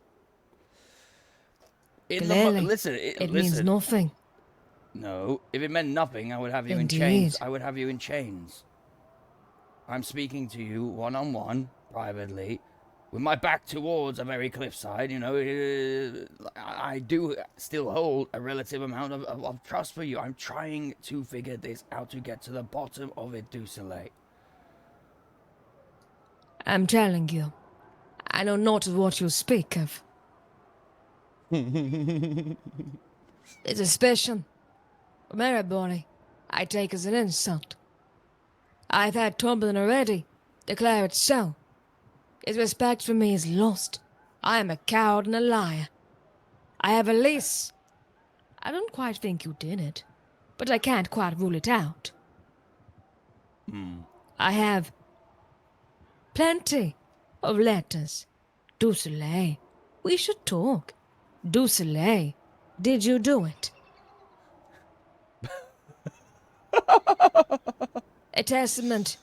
Speaker 7: Clearly, it means nothing.
Speaker 1: No, if it meant nothing, I would have you
Speaker 7: Indeed.
Speaker 1: in chains. I would have you in chains. I'm speaking to you one-on-one, privately, with my back towards a very cliffside. You know, I do still hold a relative amount of trust for you. I'm trying to figure this out, to get to the bottom of it, Dulcele.
Speaker 7: I'm telling you, I know not of what you speak of. The suspicion from everybody I take as an insult. I've had Tomlin already declare it so. His respect for me is lost. I am a coward and a liar. I have a lease. I don't quite think you did it, but I can't quite rule it out. I have plenty of letters. Dulcele, we should talk. Dulcele, did you do it? A testament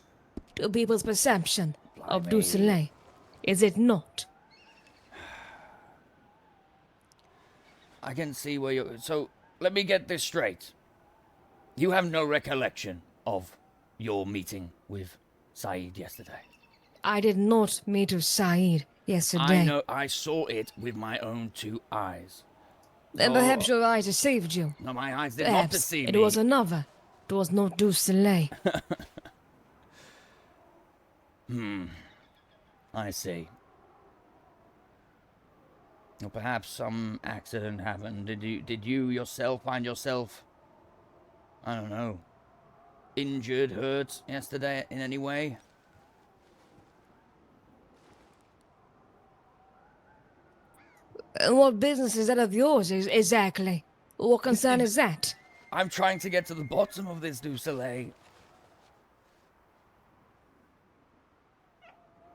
Speaker 7: to people's perception of Dulcele, is it not?
Speaker 1: I can see where you're... So, let me get this straight. You have no recollection of your meeting with Saeed yesterday?
Speaker 7: I did not meet with Saeed yesterday.
Speaker 1: I know, I saw it with my own two eyes.
Speaker 7: Then perhaps your eyes deceived you.
Speaker 1: No, my eyes did
Speaker 7: Perhaps
Speaker 1: not deceive
Speaker 7: it
Speaker 1: me.
Speaker 7: was another. It was not Dulcele.
Speaker 1: I see. Or perhaps some accident happened. Did you yourself find yourself, I don't know, injured, hurt yesterday in any way?
Speaker 7: What business is that of yours, exactly? What concern is that?
Speaker 1: I'm trying to get to the bottom of this, Dulcele.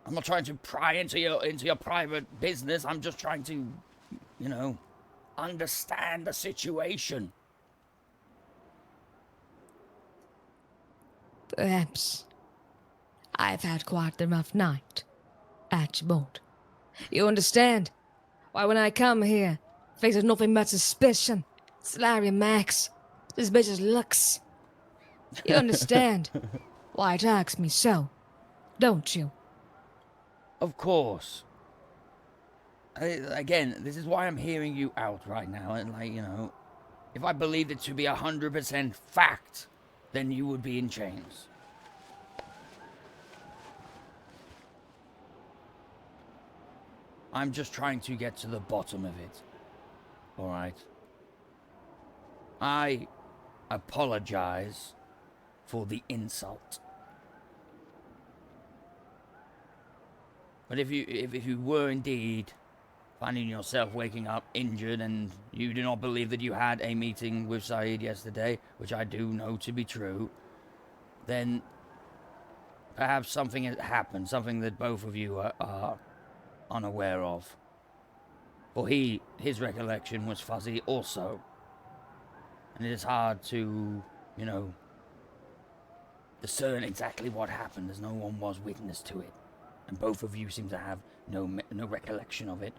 Speaker 1: I'm not trying to pry into your private business. I'm just trying to, you know, understand the situation.
Speaker 7: Perhaps I've had quite a rough night, Archibald. You understand why when I come here, faces nothing but suspicion, sly remarks, suspicious looks. You understand why it irks me so, don't you?
Speaker 1: Of course. Again, this is why I'm hearing you out right now. And, like, you know, if I believed it to be 100% fact, then you would be in chains. I'm just trying to get to the bottom of it. Alright? I apologize for the insult. But if you were indeed finding yourself waking up injured and you do not believe that you had a meeting with Saeed yesterday, which I do know to be true, then perhaps something has happened, something that both of you are unaware of. For his recollection was fuzzy also. And it is hard to, you know, discern exactly what happened, as no one was witness to it. And both of you seem to have no recollection of it.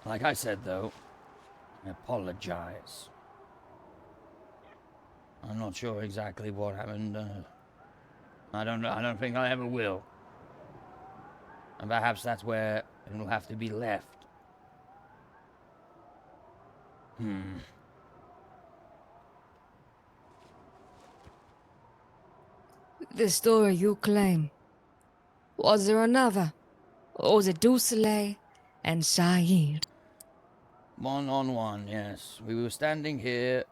Speaker 1: Like I said, though, I apologize. I'm not sure exactly what happened. I don't think I ever will. And perhaps that's where it will have to be left.
Speaker 7: The story you claim. Was there another? Or was it Dusele and Saeed?
Speaker 1: One-on-one, yes. We were standing here,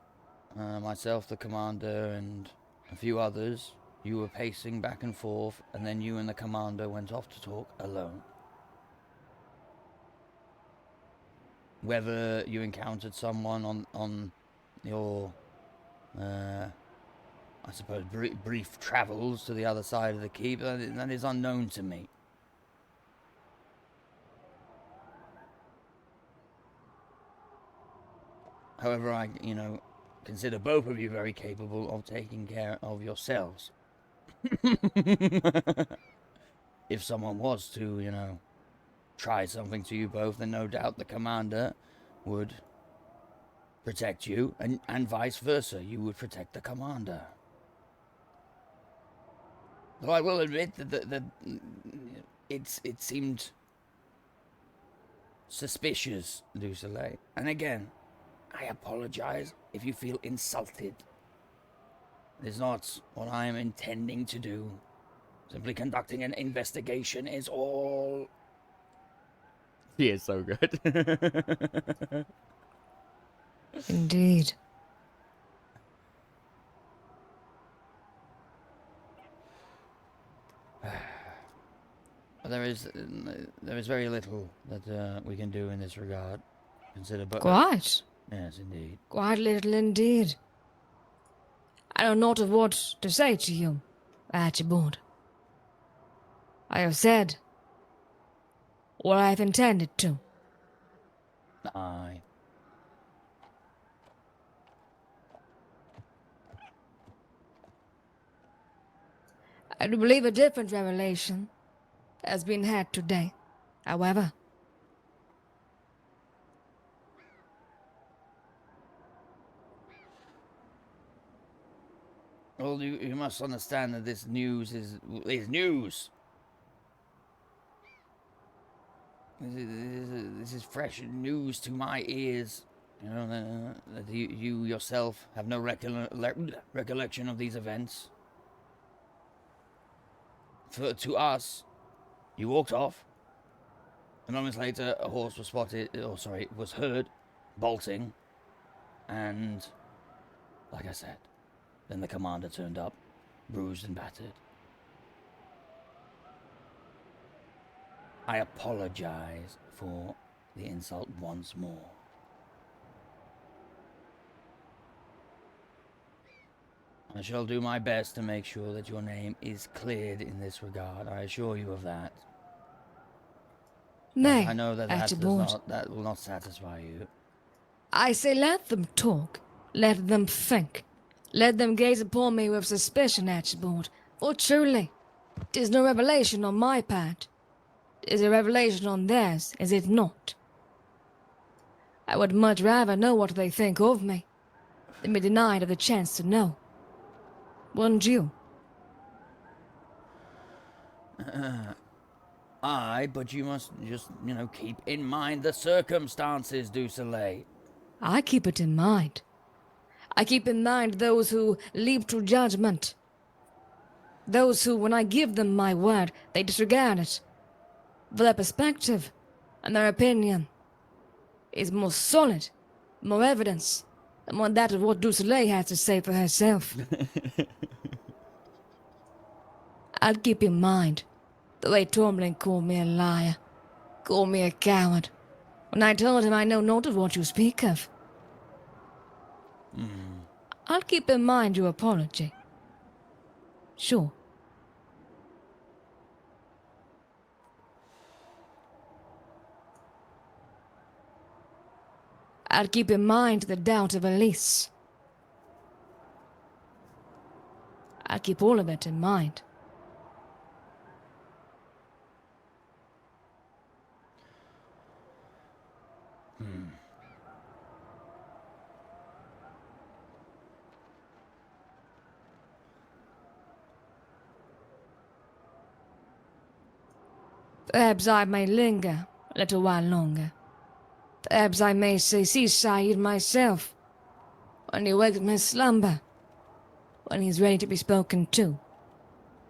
Speaker 1: myself, the commander, and a few others. You were pacing back and forth, and then you and the commander went off to talk alone. Whether you encountered someone on your, I suppose, brief travels to the other side of the keep, that is unknown to me. However, I, you know, consider both of you very capable of taking care of yourselves. If someone was to, you know, try something to you both, then no doubt the commander would protect you, and vice versa. You would protect the commander. Though I will admit that it seemed suspicious, Dusele. And again, I apologize if you feel insulted. It is not what I am intending to do. Simply conducting an investigation is all. He is so good.
Speaker 7: Indeed.
Speaker 1: There is very little that we can do in this regard. Consider, but
Speaker 7: Quite.
Speaker 1: Yes, indeed.
Speaker 7: Quite little indeed. I know not of what to say to you, Archibald. I have said what I have intended to.
Speaker 1: Aye.
Speaker 7: I do believe a different revelation has been had today, however.
Speaker 1: Well, you must understand that this news is news. This is fresh news to my ears. You know, that you yourself have no recollection of these events. To us, you walked off. A moment later, a horse was was heard bolting. And, like I said, then the commander turned up, bruised and battered. I apologize for the insult once more. I shall do my best to make sure that your name is cleared in this regard. I assure you of that.
Speaker 7: Nay,
Speaker 1: I know that that will not satisfy you.
Speaker 7: I say let them talk. Let them think. Let them gaze upon me with suspicion, Archibald. For truly, 'tis no revelation on my part. 'Tis a revelation on theirs, is it not? I would much rather know what they think of me than be denied of the chance to know. wouldn't you?
Speaker 1: Aye, but you must just, keep in mind the circumstances, Du Soleil.
Speaker 7: I keep it in mind. I keep in mind those who leap to judgment. Those who, when I give them my word, they disregard it. For their perspective and their opinion is more solid, more evidence, than more that of what Du Soleil has to say for herself. I'll keep in mind the way Tourmaline called me a liar, called me a coward, when I told him I know not of what you speak of. I'll keep in mind your apology. Sure. I'll keep in mind the doubt of Elise. I'll keep all of it in mind. Perhaps I may linger a little while longer. Perhaps I may see Saeed myself, when he wakes from his slumber, when he's ready to be spoken to.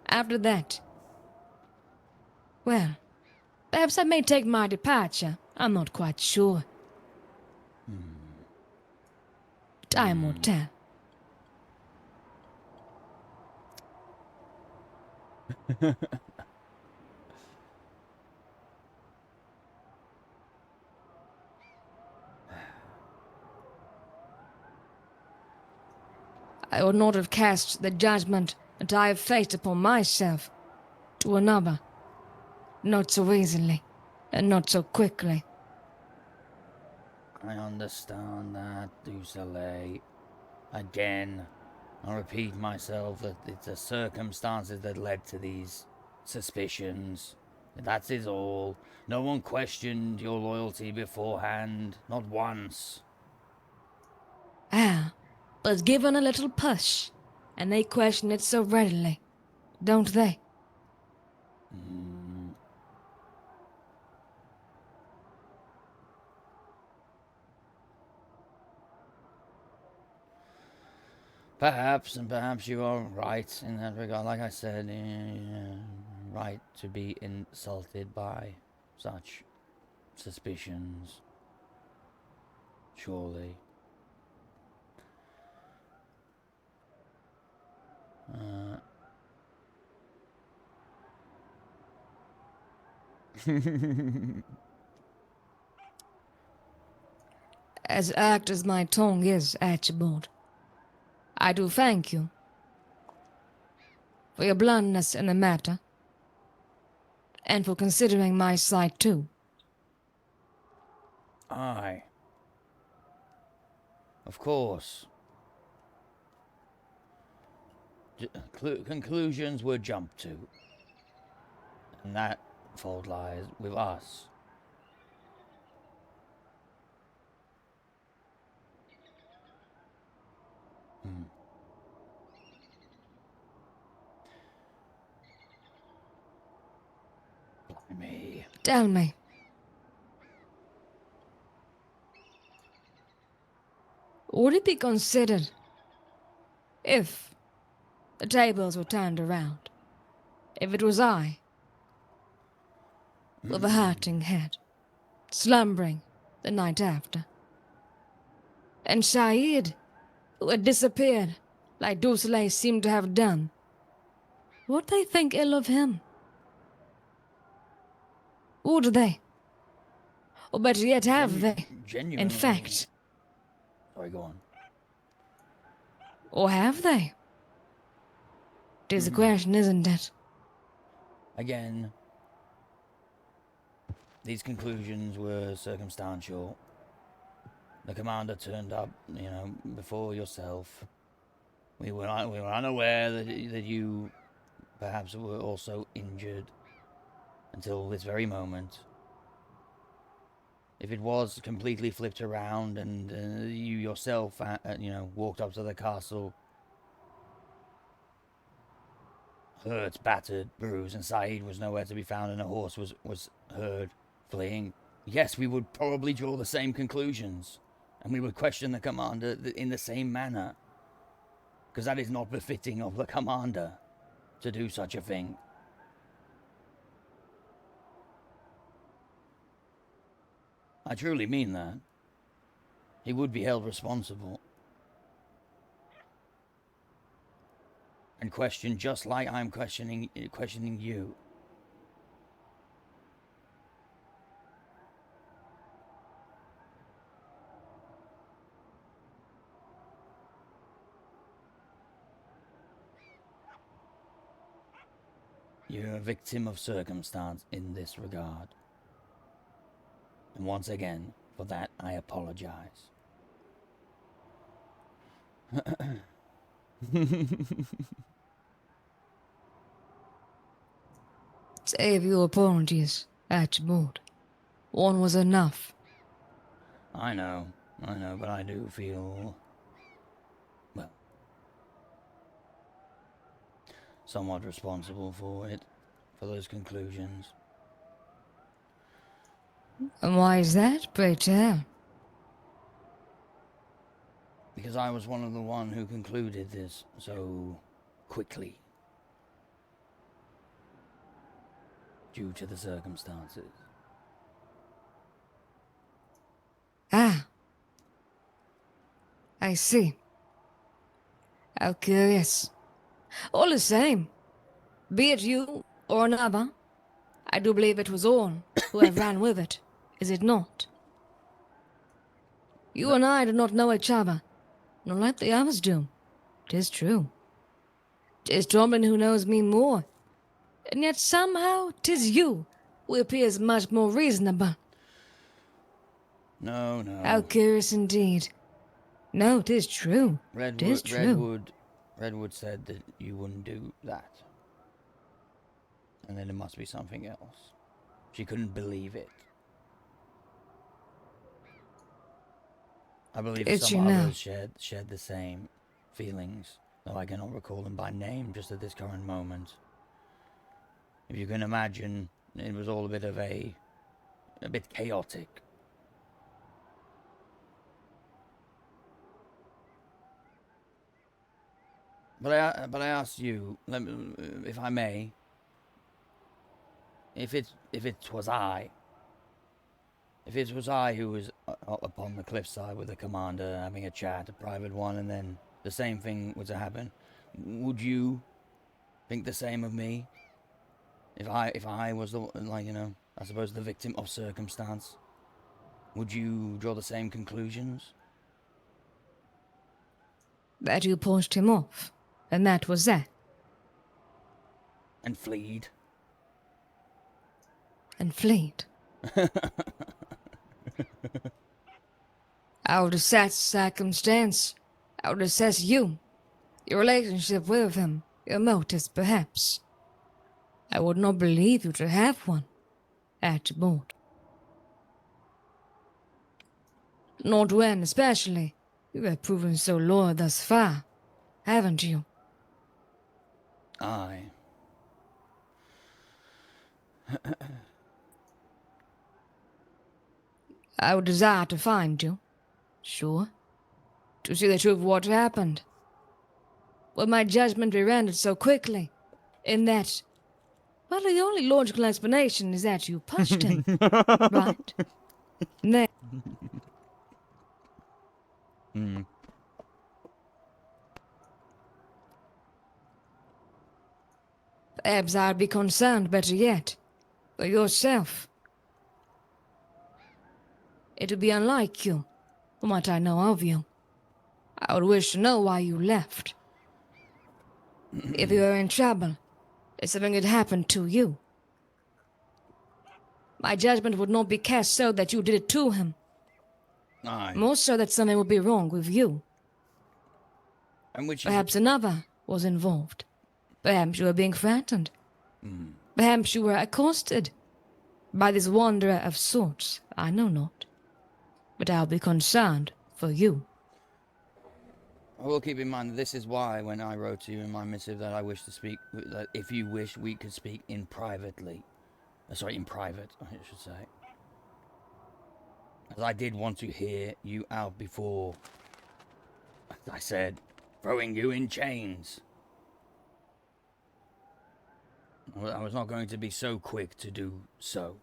Speaker 7: After that, well, perhaps I may take my departure. I'm not quite sure. Time will tell. I would not have cast the judgment that I have faced upon myself to another. Not so easily, and not so quickly.
Speaker 1: I understand that, Du Soleil. Again, I repeat myself that it's the circumstances that led to these suspicions. That is all. No one questioned your loyalty beforehand, not once.
Speaker 7: Ah, but given a little push, and they question it so readily, don't they?
Speaker 1: Perhaps, and perhaps you are right in that regard. Like I said, right to be insulted by such suspicions. Surely.
Speaker 7: As act as my tongue is, Archibald, I do thank you for your bluntness in the matter, and for considering my side too.
Speaker 1: Aye. Of course. Conclusions were jumped to. And that fault lies with us. Blimey.
Speaker 7: Tell me. Would it be considered if the tables were turned around, if it was I, with a hurting head, slumbering the night after, and Saeed, who had disappeared like Du Soleil seemed to have done, would they think ill of him? Would they? Or better yet, have they?
Speaker 1: Genuinely.
Speaker 7: In fact.
Speaker 1: Sorry, go on.
Speaker 7: Or have they? It is a question, isn't it?
Speaker 1: Again, these conclusions were circumstantial. The commander turned up, before yourself. We were unaware that you perhaps were also injured until this very moment. If it was completely flipped around and you yourself, walked up to the castle hurt, battered, bruised, and Saeed was nowhere to be found and a horse was heard fleeing, yes, we would probably draw the same conclusions. And we would question the commander in the same manner. Because that is not befitting of the commander to do such a thing. I truly mean that. He would be held responsible. And questioned just like I'm questioning you. You're a victim of circumstance in this regard. And once again, for that I apologize.
Speaker 7: Save your apologies, Archibald. One was enough.
Speaker 1: I know, but I do feel, well, somewhat responsible for it, for those conclusions.
Speaker 7: And why is that, pray tell?
Speaker 1: Because I was one of the one who concluded this so quickly. Due to the circumstances.
Speaker 7: Ah. I see. How curious. All the same, be it you or another, I do believe it was all who have ran with it, is it not? You and I do not know each other, nor like the others do. 'Tis true. 'Tis Drummond who knows me more, and yet somehow 'tis you who appears much more reasonable.
Speaker 1: No.
Speaker 7: How curious indeed. No, 'tis true. 'Tis true.
Speaker 1: Redwood said that you wouldn't do that. And then it must be something else. She couldn't believe it. I believe
Speaker 7: It's
Speaker 1: some
Speaker 7: you
Speaker 1: others shared the same feelings, though I cannot recall them by name just at this current moment. If you can imagine, it was all a bit chaotic. But I ask you, if I may, if it was I who was up upon the cliffside with the commander having a chat, a private one, and then the same thing was to happen, would you think the same of me? If I was I suppose the victim of circumstance, would you draw the same conclusions?
Speaker 7: That you pushed him off, and that was that.
Speaker 1: And fleed.
Speaker 7: And fleed. I would assess circumstance. I would assess you, your relationship with him, your motives perhaps. I would not believe you to have one, Archibald. Not when, especially, you have proven so loyal thus far, haven't you?
Speaker 1: Aye.
Speaker 7: I would desire to find you, sure, to see the truth of what happened. Will my judgment be rendered so quickly, in that, well, the only logical explanation is that you pushed him, right? Then, perhaps I'd be concerned, better yet, for yourself. It would be unlike you, from what I know of you. I would wish to know why you left. If you were in trouble, if something had happened to you, my judgment would not be cast so that you did it to him.
Speaker 1: Aye.
Speaker 7: More so that something would be wrong with you.
Speaker 1: And which
Speaker 7: Perhaps another was involved. Perhaps you were being threatened. Perhaps you were accosted by this wanderer of sorts. I know not. But I'll be concerned for you.
Speaker 1: I will keep in mind that this is why, when I wrote to you in my missive, that I wish to speak, that if you wish, we could speak in privately. Sorry, in private, I should say. As I did want to hear you out before, as I said, throwing you in chains. I was not going to be so quick to do so.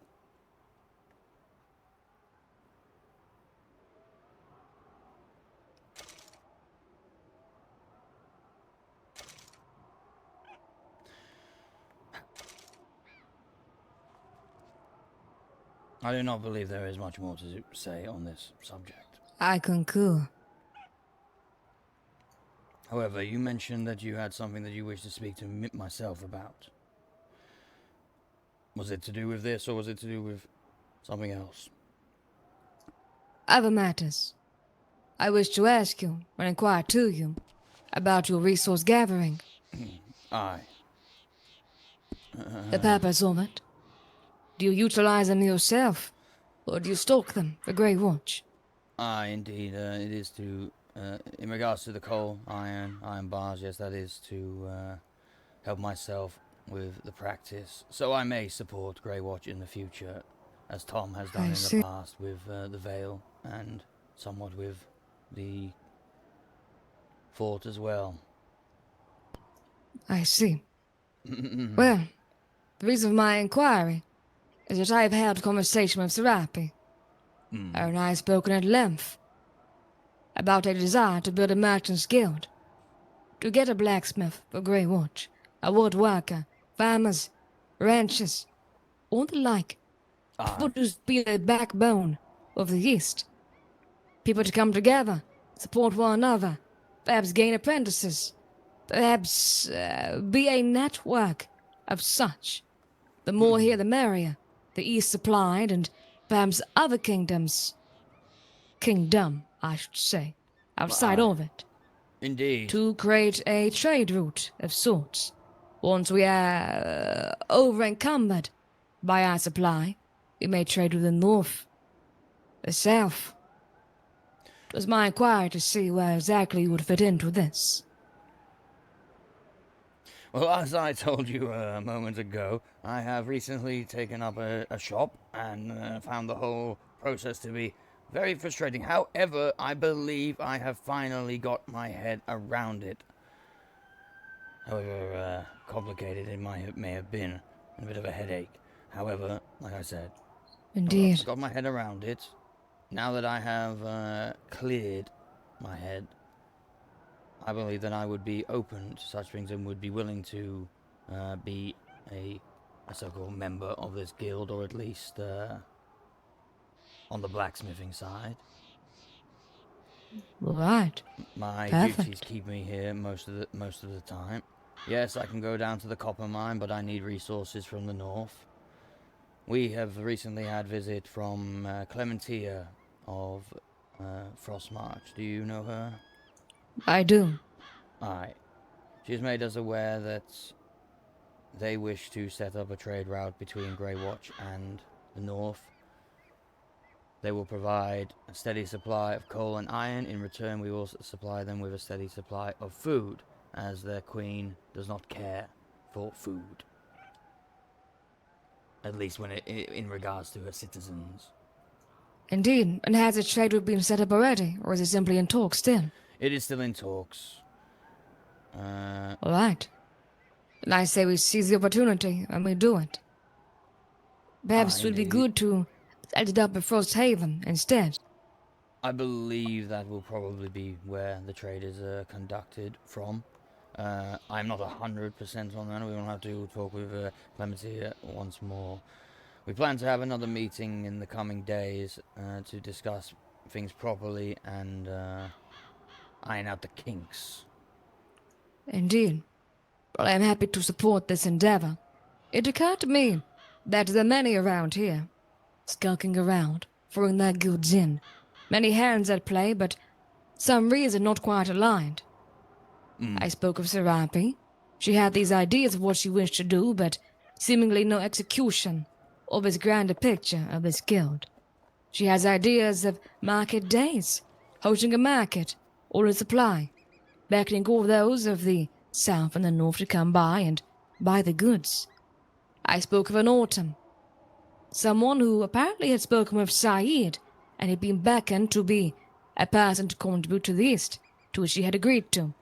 Speaker 1: I do not believe there is much more to say on this subject.
Speaker 7: I concur.
Speaker 1: However, you mentioned that you had something that you wished to speak to myself about. Was it to do with this, or was it to do with something else?
Speaker 7: Other matters. I wish to ask you, and inquire to you, about your resource gathering.
Speaker 1: Aye.
Speaker 7: The purpose of it. Do you utilize them yourself, or do you stalk them for Grey Watch?
Speaker 1: Aye, indeed. It is to, in regards to the coal, iron bars, yes, that is to help myself with the practice, so I may support Grey Watch in the future, as Tom has done in the past with the Vale, and somewhat with the fort as well.
Speaker 7: I see. Well, the reason for my inquiry is that I have held a conversation with Serapi. Her and I have spoken at length about a desire to build a merchant's guild, to get a blacksmith for Grey Watch, a woodworker, farmers, ranchers, all the like. What to be the backbone of the East. People to come together, support one another, perhaps gain apprentices, perhaps be a network of such. The more here, the merrier. The East supplied, and perhaps other kingdom, I should say, outside of it.
Speaker 1: Indeed.
Speaker 7: To create a trade route of sorts. Once we are over-encumbered by our supply, we may trade with the North, the South. It was my inquiry to see where exactly you would fit into this.
Speaker 1: Well, as I told you a moment ago, I have recently taken up a shop and found the whole process to be very frustrating. However, I believe I have finally got my head around it. However complicated it may have been, and a bit of a headache. However, like I said,
Speaker 7: Indeed.
Speaker 1: I've got my head around it. Now that I have cleared my head, I believe that I would be open to such things and would be willing to be a so-called member of this guild, or at least on the blacksmithing side.
Speaker 7: Right.
Speaker 1: My
Speaker 7: Perfect.
Speaker 1: duties keep me here most of the time. Yes, I can go down to the copper mine, but I need resources from the north. We have recently had visit from Clementia of Frostmarch. Do you know her?
Speaker 7: I do.
Speaker 1: Aye. She's made us aware that they wish to set up a trade route between Grey Watch and the north. They will provide a steady supply of coal and iron. In return, we will supply them with a steady supply of food, as their queen does not care for food. At least when in regards to her citizens.
Speaker 7: Indeed. And has a trade route been set up already, or is it simply in talks still?
Speaker 1: It is still in talks.
Speaker 7: All right. And I say we seize the opportunity and we do it. Perhaps it would be good to set it up at Frosthaven instead.
Speaker 1: I believe that will probably be where the trade is conducted from. I'm not 100% on that. We will have to talk with Clemency once more. We plan to have another meeting in the coming days to discuss things properly and iron out the kinks.
Speaker 7: Indeed. Well, I am happy to support this endeavor. It occurred to me that there are many around here, skulking around, throwing their goods in. Many hands at play, but some reason not quite aligned. I spoke of Serapi. She had these ideas of what she wished to do, but seemingly no execution of this grander picture of this guild. She has ideas of market days, hosting a market, or a supply. beckoning all those of the south and the north to come by and buy the goods. I spoke of an autumn. Someone who apparently had spoken with Saeed and had been beckoned to be a person to contribute to the East, to which she had agreed to.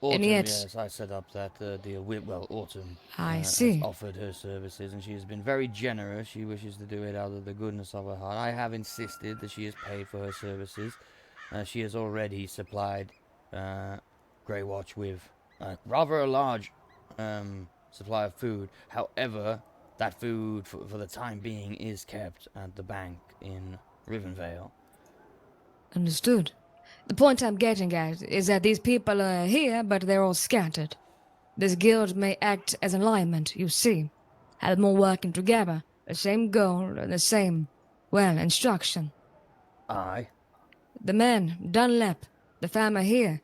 Speaker 1: Autumn,
Speaker 7: and yet,
Speaker 1: yes, I set up that deal with, well, Autumn
Speaker 7: I
Speaker 1: has
Speaker 7: see.
Speaker 1: offered her services, and she has been very generous. She wishes to do it out of the goodness of her heart. I have insisted that she is paid for her services. She has already supplied Grey Watch with rather a large supply of food. However, that food, for the time being, is kept at the bank in Rivenvale.
Speaker 7: Understood. The point I'm getting at is that these people are here, but they're all scattered. This guild may act as an alignment, you see. Have them all working together, the same goal and the same, well, instruction.
Speaker 1: Aye.
Speaker 7: The man, Dunlap, the farmer here.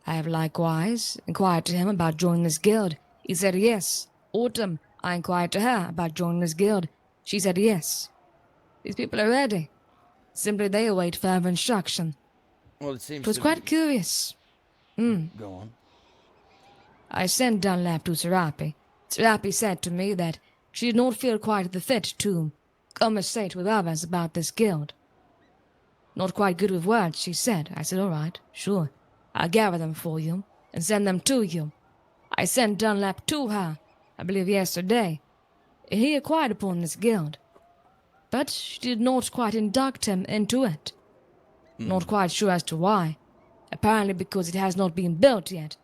Speaker 7: I have likewise inquired to him about joining this guild. He said yes. Autumn, I inquired to her about joining this guild. She said yes. These people are ready. Simply they await further instruction.
Speaker 1: Well, it seems
Speaker 7: It was quite curious.
Speaker 1: Go on.
Speaker 7: I sent Dunlap to Serapi. Serapi said to me that she did not feel quite the fit to conversate with others about this guild. Not quite good with words, she said. I said, all right, sure. I'll gather them for you and send them to you. I sent Dunlap to her, I believe yesterday, and he acquired upon this guild. But she did not quite induct him into it. Not quite sure as to why. Apparently because it has not been built yet.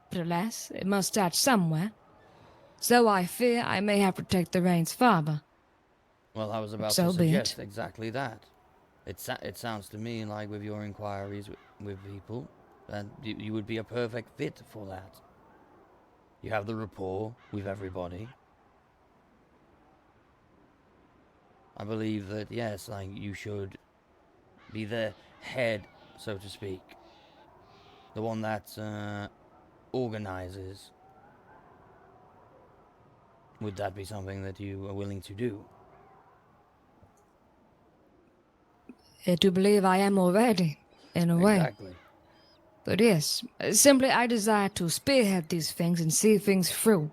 Speaker 7: But alas, it must start somewhere. So I fear I may have to take the reins farther.
Speaker 1: Well, I was about
Speaker 7: So
Speaker 1: to
Speaker 7: be
Speaker 1: suggest exactly that. It sounds to me like with your inquiries with people, that you would be a perfect fit for that. You have the rapport with everybody. I believe that, yes, like, you should be the head, so to speak. The one that organizes. Would that be something that you are willing to do?
Speaker 7: I do believe I am already, in a way.
Speaker 1: Exactly.
Speaker 7: But yes, simply I desire to spearhead these things and see things through.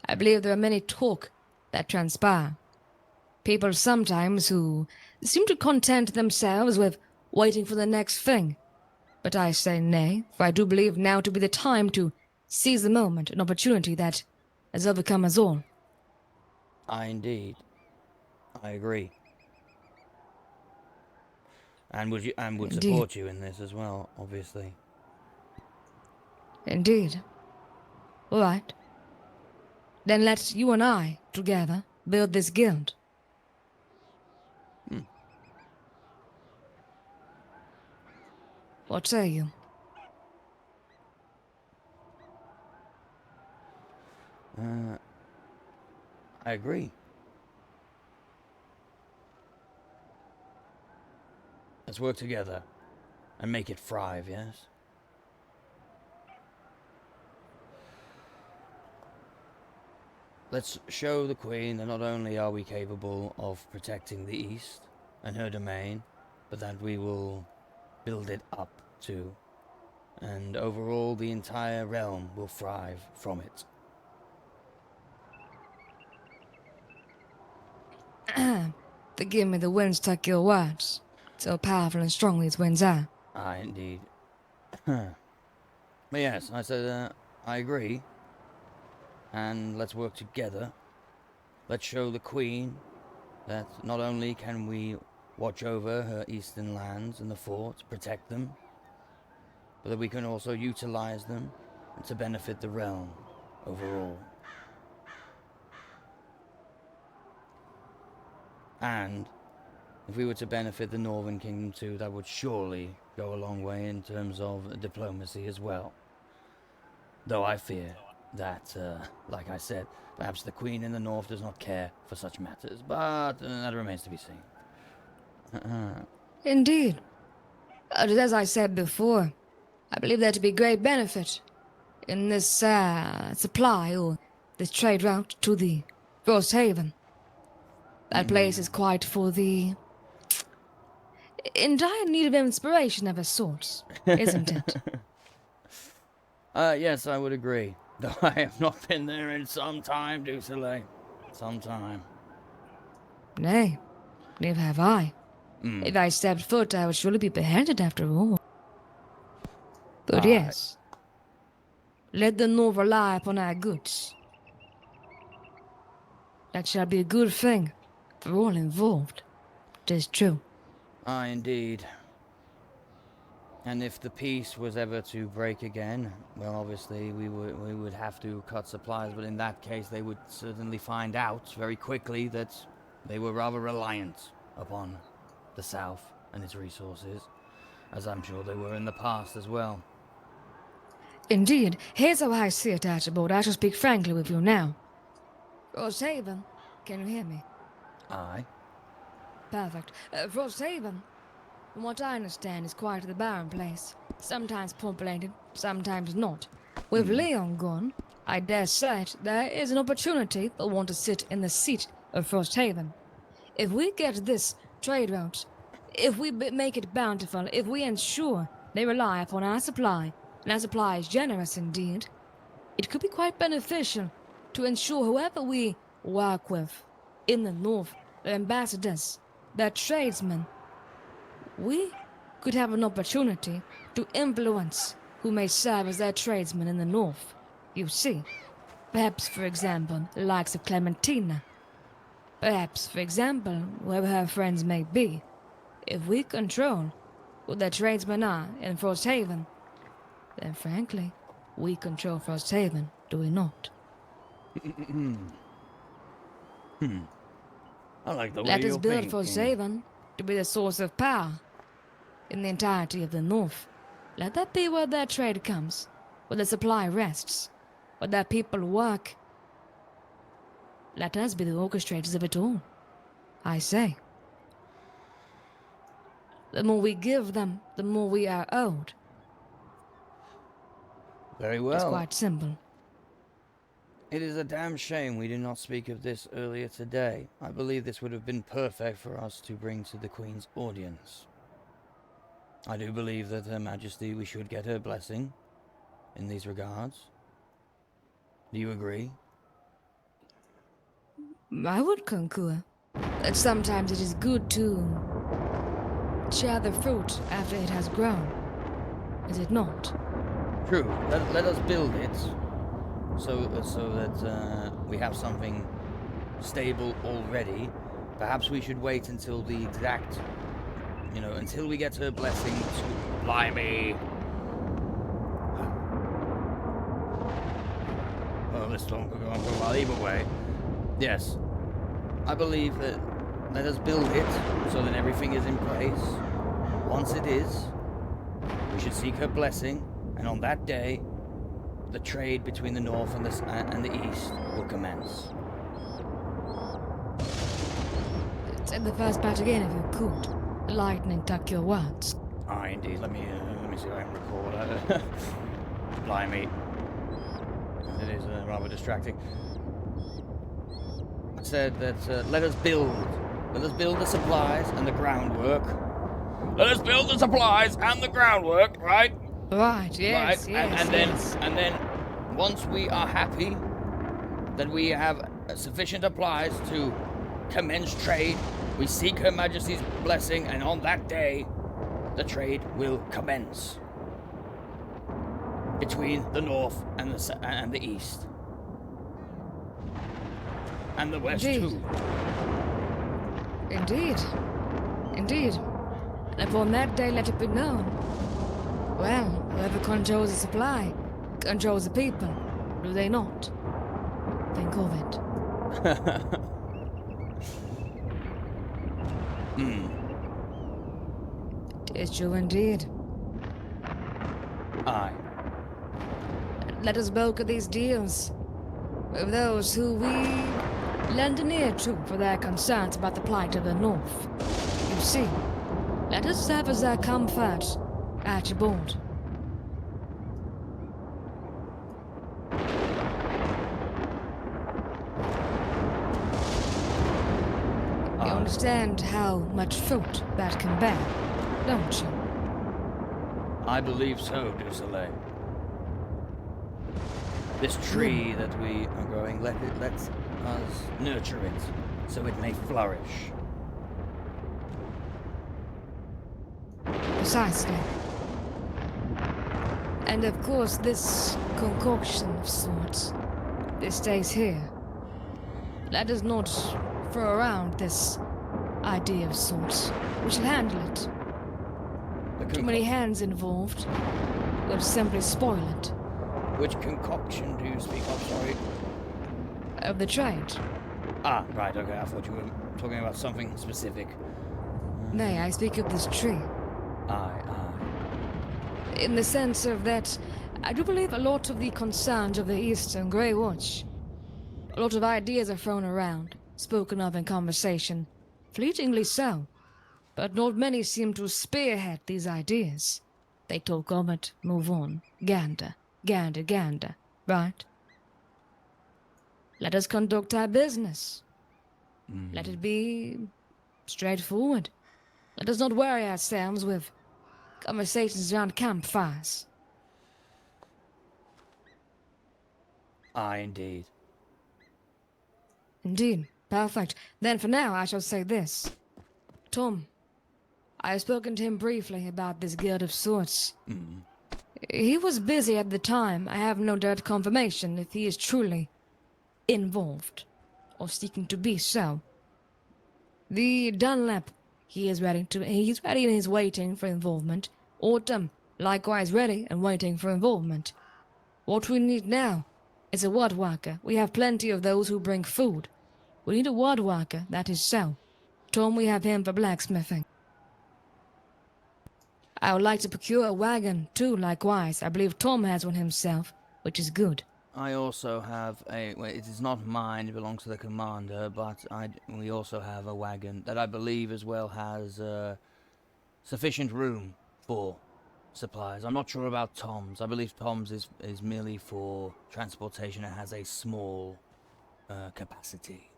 Speaker 7: I believe there are many talk that transpire. People sometimes who seem to content themselves with waiting for the next thing. But I say nay, for I do believe now to be the time to seize the moment, an opportunity that has overcome us all.
Speaker 1: Indeed. I agree. And would
Speaker 7: Indeed.
Speaker 1: support you in this as well, obviously.
Speaker 7: Indeed. All right. Then let's you and I, together, build this guild. What say you?
Speaker 1: I agree. Let's work together and make it thrive, yes? Let's show the Queen that not only are we capable of protecting the East and her domain, but that we will build it up too. And overall, the entire realm will thrive from it.
Speaker 7: Forgive me, the winds took your words. So powerful and strong these winds are.
Speaker 1: Aye, indeed. But yes, I said, I agree. And let's work together. Let's show the Queen that not only can we watch over her eastern lands and the forts, protect them, but that we can also utilize them to benefit the realm overall. And if we were to benefit the Northern Kingdom too, that would surely go a long way in terms of diplomacy as well. Though I fear that, like I said, perhaps the Queen in the North does not care for such matters, but that remains to be seen.
Speaker 7: Indeed. As I said before, I believe there to be great benefit in this supply or this trade route to the Frost Haven. That place is quite for the... in dire need of inspiration of a sort, isn't it?
Speaker 1: Yes, I would agree. Though I have not been there in some time, du Soleil. Some time.
Speaker 7: Nay, neither have I. If I stepped foot, I would surely be beheaded after all. But yes, let them not rely upon our goods. That shall be a good thing for all involved. 'Tis true.
Speaker 1: Aye, indeed. And if the peace was ever to break again, well, obviously we would have to cut supplies, but in that case they would certainly find out very quickly that they were rather reliant upon the South and its resources, as I'm sure they were in the past as well.
Speaker 7: Indeed, here's how I see it, Archibald. I shall speak frankly with you now. Frosthaven, can you hear me?
Speaker 1: Aye.
Speaker 7: Perfect. Frosthaven, from what I understand, is quite the barren place. Sometimes populated, sometimes not. With Leon gone, I dare say there is an opportunity for one to sit in the seat of Frosthaven. If we get this trade route, if we make it bountiful, if we ensure they rely upon our supply, and our supply is generous indeed, it could be quite beneficial to ensure whoever we work with in the north, their ambassadors, their tradesmen, we could have an opportunity to influence who may serve as their tradesmen in the north. You see, perhaps, for example, the likes of Clementina. Perhaps, for example, whoever her friends may be. If we control who their tradesmen are in Frosthaven, then frankly, we control Frosthaven, do we not?
Speaker 1: I like the way
Speaker 7: Let us
Speaker 1: you're
Speaker 7: build
Speaker 1: thinking.
Speaker 7: Frosthaven to be the source of power in the entirety of the north. Let that be where their trade comes, where the supply rests, where their people work. Let us be the orchestrators of it all. I say. The more we give them, the more we are owed.
Speaker 1: Very well.
Speaker 7: It's quite simple.
Speaker 1: It is a damn shame we did not speak of this earlier today. I believe this would have been perfect for us to bring to the Queen's audience. I do believe that Her Majesty, we should get her blessing in these regards. Do you agree?
Speaker 7: I would concur that sometimes it is good to share the fruit after it has grown. Is it not?
Speaker 1: True. Let us build it so that we have something stable already. Perhaps we should wait until the exact, until we get her blessing to... Blimey! Well, this storm could go on for a while either way. Yes. I believe that let us build it so that everything is in place. Once it is, we should seek her blessing, and on that day, the trade between the north and the east will commence.
Speaker 7: Say the first part again if you could. Lightning tuck your words.
Speaker 1: Aye, indeed. Let me see if I can record. Blimey. It is rather distracting. I said that let us build the supplies and the groundwork. Let us build the supplies and the groundwork, right?
Speaker 7: Right, yes,
Speaker 1: right?
Speaker 7: yes,
Speaker 1: and then once we are happy that we have sufficient supplies to commence trade, we seek Her Majesty's blessing, and on that day, the trade will commence between the north and the east. And the west,
Speaker 7: Indeed.
Speaker 1: too.
Speaker 7: Indeed. Indeed. And upon that day let it be known. Well, whoever controls the supply controls the people, do they not? Think of it. It's true indeed.
Speaker 1: Aye.
Speaker 7: Let us broker these deals with those who we lend an ear to for their concerns about the plight of the North. You see, let us serve as their comfort, Archibald. You understand how much fruit that can bear, don't you?
Speaker 1: I believe so, du Soleil. This tree that we are growing, let's us nurture it so it may flourish.
Speaker 7: Precisely. And of course, this concoction of sorts, this stays here. Let us not throw around this idea of sorts. We shall handle it. Too many hands involved will simply spoil it.
Speaker 1: Which concoction do you speak of, sorry?
Speaker 7: Of the trade.
Speaker 1: Ah, right, okay, I thought you were talking about something specific.
Speaker 7: Nay, I speak of this tree.
Speaker 1: Aye.
Speaker 7: In the sense of that, I do believe a lot of the concerns of the Eastern Grey Watch, a lot of ideas are thrown around, spoken of in conversation, fleetingly so, but not many seem to spearhead these ideas. They talk of it, move on, gander, right? Let us conduct our business. Let it be straightforward. Let us not worry ourselves with conversations around campfires.
Speaker 1: Aye, indeed.
Speaker 7: Indeed. Perfect. Then for now, I shall say this. Tom, I have spoken to him briefly about this guild of sorts. He was busy at the time. I have no direct confirmation if he is truly involved or seeking to be so. The Dunlap, he's ready and he's waiting for involvement. Autumn, likewise ready and waiting for involvement. What we need now is a woodworker. We have plenty of those who bring food. We need a woodworker, that is so. Tom, we have him for blacksmithing. I would like to procure a wagon, too, likewise. I believe Tom has one himself, which is good.
Speaker 1: I also have well, it is not mine, it belongs to the commander, but we also have a wagon that I believe as well has sufficient room for supplies. I'm not sure about Tom's. I believe Tom's is merely for transportation. It has a small capacity.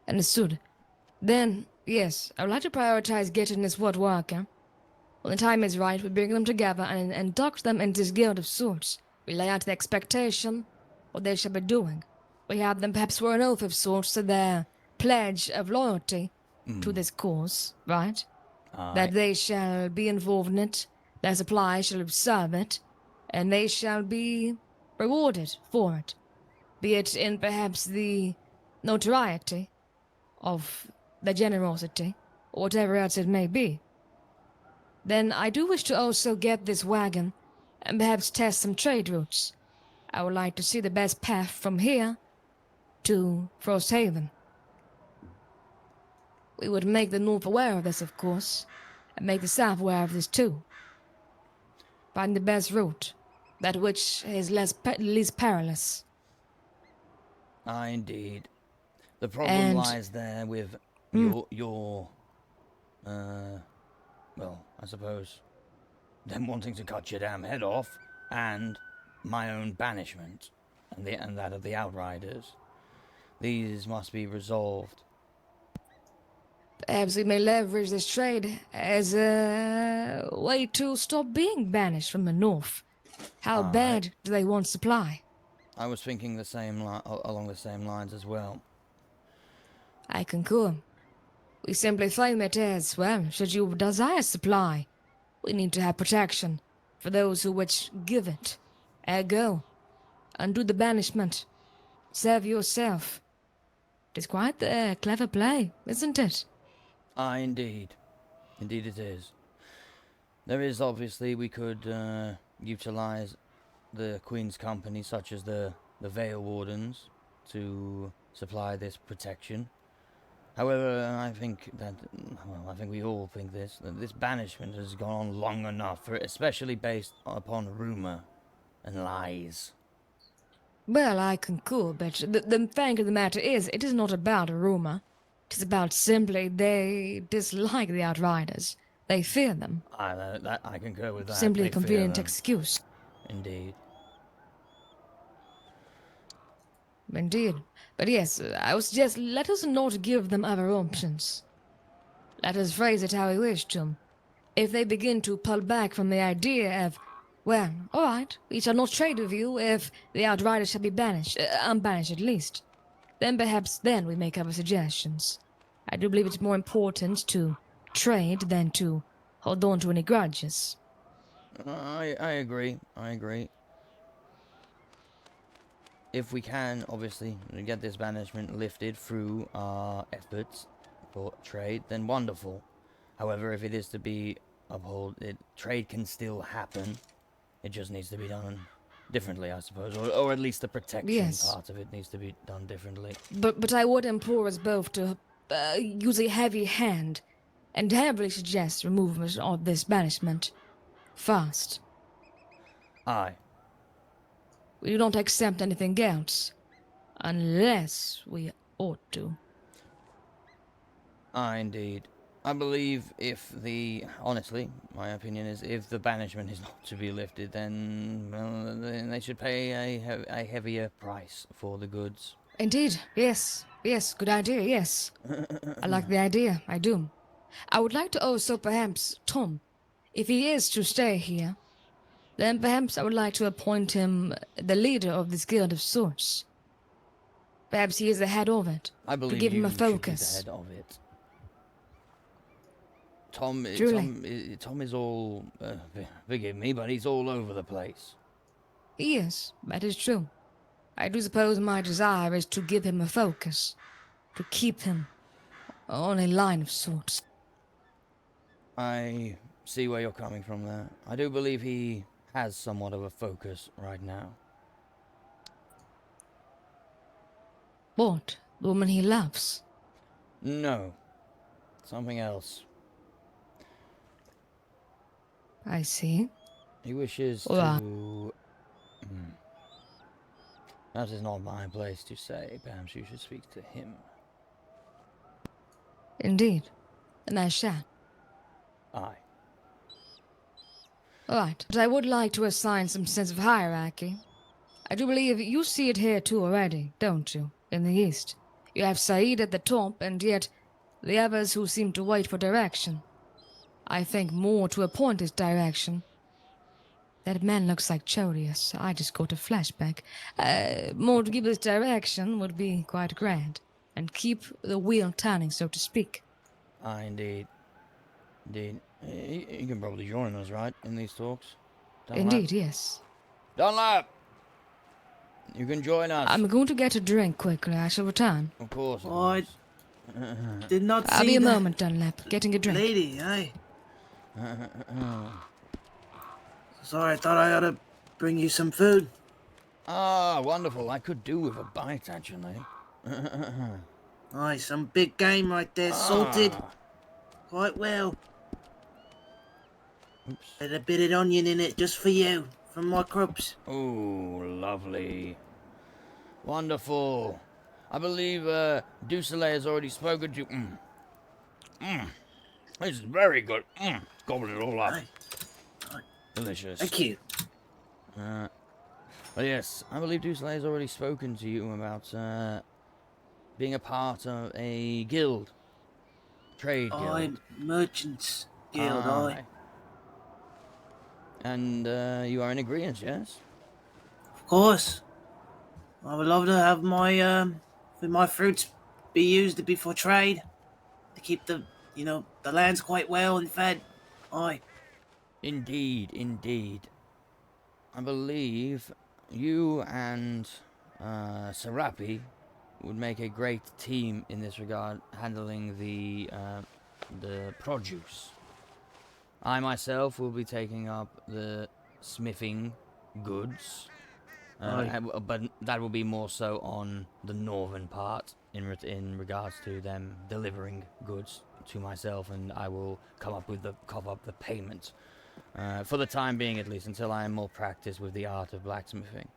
Speaker 7: Understood. Then, yes, I would like to prioritize getting this woodworker. When the time is right, we bring them together and induct them into this guild of sorts. We lay out the expectation, what they shall be doing. We have them perhaps swear an oath of sorts to their pledge of loyalty to this cause, right? That they shall be involved in it, their supplies shall observe it, and they shall be rewarded for it. Be it in perhaps the notoriety of their generosity, or whatever else it may be. Then I do wish to also get this wagon and perhaps test some trade routes. I would like to see the best path from here to Frosthaven. We would make the North aware of this, of course, and make the South aware of this too. Find the best route, that which is least perilous.
Speaker 1: Aye, indeed. The problem lies there with your well, I suppose, them wanting to cut your damn head off, and my own banishment, and that of the Outriders. These must be resolved.
Speaker 7: Perhaps we may leverage this trade as a way to stop being banished from the North. How bad do they want supply?
Speaker 1: I was thinking the same along the same lines as well.
Speaker 7: I concur. We simply frame it as, well, should you desire supply, we need to have protection for those who which give it. Ergo, undo the banishment. Serve yourself. It is quite a clever play, isn't it?
Speaker 1: Aye, indeed. Indeed it is. There is obviously, we could utilize the Queen's company, such as the Vale Wardens, to supply this protection. However, I think that, well, I think we all think this, that this banishment has gone on long enough, especially based upon rumor and lies.
Speaker 7: Well, I concur, but the fact of the matter is, it is not about a rumor. It is about simply they dislike the Outriders. They fear them.
Speaker 1: I concur with that.
Speaker 7: Simply a convenient excuse.
Speaker 1: Indeed.
Speaker 7: Indeed. But yes, I would suggest let us not give them other options. Let us phrase it how we wish to. If they begin to pull back from the idea of Well, all right. We shall not trade with you if the outriders shall be banished, unbanished at least. Then perhaps then we make other suggestions. I do believe it's more important to trade than to hold on to any grudges.
Speaker 1: I agree. I agree. If we can, obviously, get this banishment lifted through our efforts for trade, then wonderful. However, if it is to be upheld, trade can still happen. It just needs to be done differently, I suppose, or at least the protection
Speaker 7: Yes.
Speaker 1: part of it needs to be done differently.
Speaker 7: But I would implore us both to use a heavy hand and heavily suggest removal of this banishment. Fast.
Speaker 1: Aye.
Speaker 7: We do not accept anything else, unless we ought to.
Speaker 1: Aye, indeed. I believe honestly, my opinion is if the banishment is not to be lifted, then, well, then they should pay a heavier price for the goods.
Speaker 7: Indeed, yes. Yes, good idea, yes. I like the idea, I do. I would like to also perhaps Tom, if he is to stay here, then perhaps I would like to appoint him the leader of this guild of sorts. Perhaps he is the head of it.
Speaker 1: I believe
Speaker 7: to give him a
Speaker 1: should be the
Speaker 7: focus.
Speaker 1: head of it. Tom is all, forgive me, but he's all over the place.
Speaker 7: Yes, that is true. I do suppose my desire is to give him a focus, to keep him on a line of sorts.
Speaker 1: I see where you're coming from there. I do believe he has somewhat of a focus right now.
Speaker 7: What? The woman he loves?
Speaker 1: No. Something else.
Speaker 7: I see.
Speaker 1: He wishes
Speaker 7: Well,
Speaker 1: to... That is not my place to say. Perhaps you should speak to him.
Speaker 7: Indeed. And I shall.
Speaker 1: Aye.
Speaker 7: Alright, but I would like to assign some sense of hierarchy. I do believe you see it here too already, don't you? In the east. You have Said at the top, and yet the others who seem to wait for direction. I think more to appoint this direction. That man looks like Chodius. I just got a flashback. More to give this direction would be quite grand, and keep the wheel turning, so to speak.
Speaker 1: Aye, indeed. Indeed. You can probably join us, right, in these talks? Dunlap?
Speaker 7: Indeed, yes.
Speaker 1: Dunlap! You can join us.
Speaker 7: I'm going to get a drink quickly. I shall return.
Speaker 1: Of course.
Speaker 4: I did not see
Speaker 7: I'll be a
Speaker 4: the
Speaker 7: moment, Dunlap. Getting a drink.
Speaker 4: lady, aye. Sorry, I thought I ought to bring you some food.
Speaker 1: Ah, wonderful. I could do with a bite, actually.
Speaker 4: Aye, some big game right there, salted.
Speaker 1: Ah.
Speaker 4: Quite well. Oops. With a bit of onion in it just for you, from my crops.
Speaker 1: Oh, lovely. Wonderful. I believe Dusolet has already spoken to... This is very good. Gobble it all up.
Speaker 4: Aye.
Speaker 1: Delicious.
Speaker 4: Thank you.
Speaker 1: But yes, I believe Dusolet has already spoken to you about being a part of a guild. Trade guild.
Speaker 4: Aye, merchants guild, aye.
Speaker 1: And you are in agreement, yes?
Speaker 4: Of course. I would love to have my fruits be used before trade. To keep the lands quite well and fed. Aye.
Speaker 1: Indeed, indeed. I believe you and Serapi would make a great team in this regard, handling the produce. I myself will be taking up the smithing goods, but that will be more so on the northern part in regards to them delivering goods to myself, and I will come up with the payment for the time being, at least until I am more practiced with the art of blacksmithing.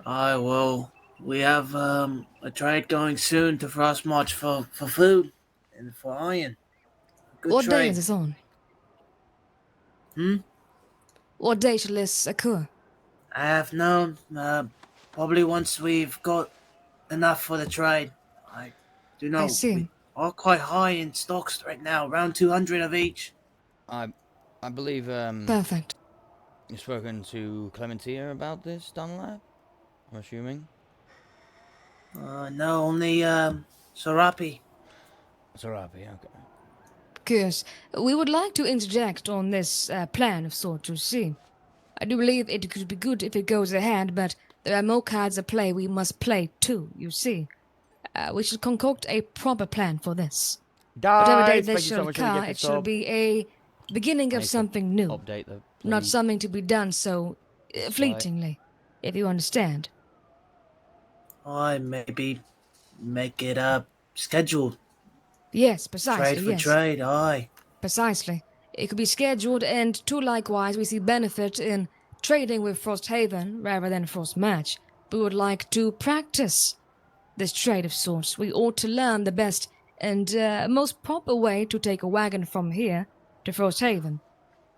Speaker 4: Aye, well, we have a trade going soon to Frostmarch for food and for iron. Good
Speaker 7: What
Speaker 4: trade.
Speaker 7: day is this on? What day shall this occur?
Speaker 4: I have known. Probably once we've got enough for the trade. I do know.
Speaker 7: I see.
Speaker 4: We are quite high in stocks right now, around 200 of each.
Speaker 1: I believe.
Speaker 7: Perfect.
Speaker 1: You've spoken to Clementia about this, Dunlap? I'm assuming?
Speaker 4: No, only, Serapi.
Speaker 1: Serapi, okay.
Speaker 7: Because we would like to interject on this plan of sorts, you see. I do believe it could be good if it goes ahead, but there are more cards at play we must play too, you see. We should concoct a proper plan for this. Whatever day this shall occur, it shall be a beginning of something new.
Speaker 1: Update the
Speaker 7: Not something to be done so fleetingly, if you understand.
Speaker 4: I maybe make it, scheduled.
Speaker 7: Yes, precisely,
Speaker 4: Trade for
Speaker 7: yes.
Speaker 4: trade, aye.
Speaker 7: Precisely. It could be scheduled, and too likewise we see benefit in trading with Frosthaven rather than Frostmatch. We would like to practice this trade of sorts. We ought to learn the best and most proper way to take a wagon from here to Frosthaven,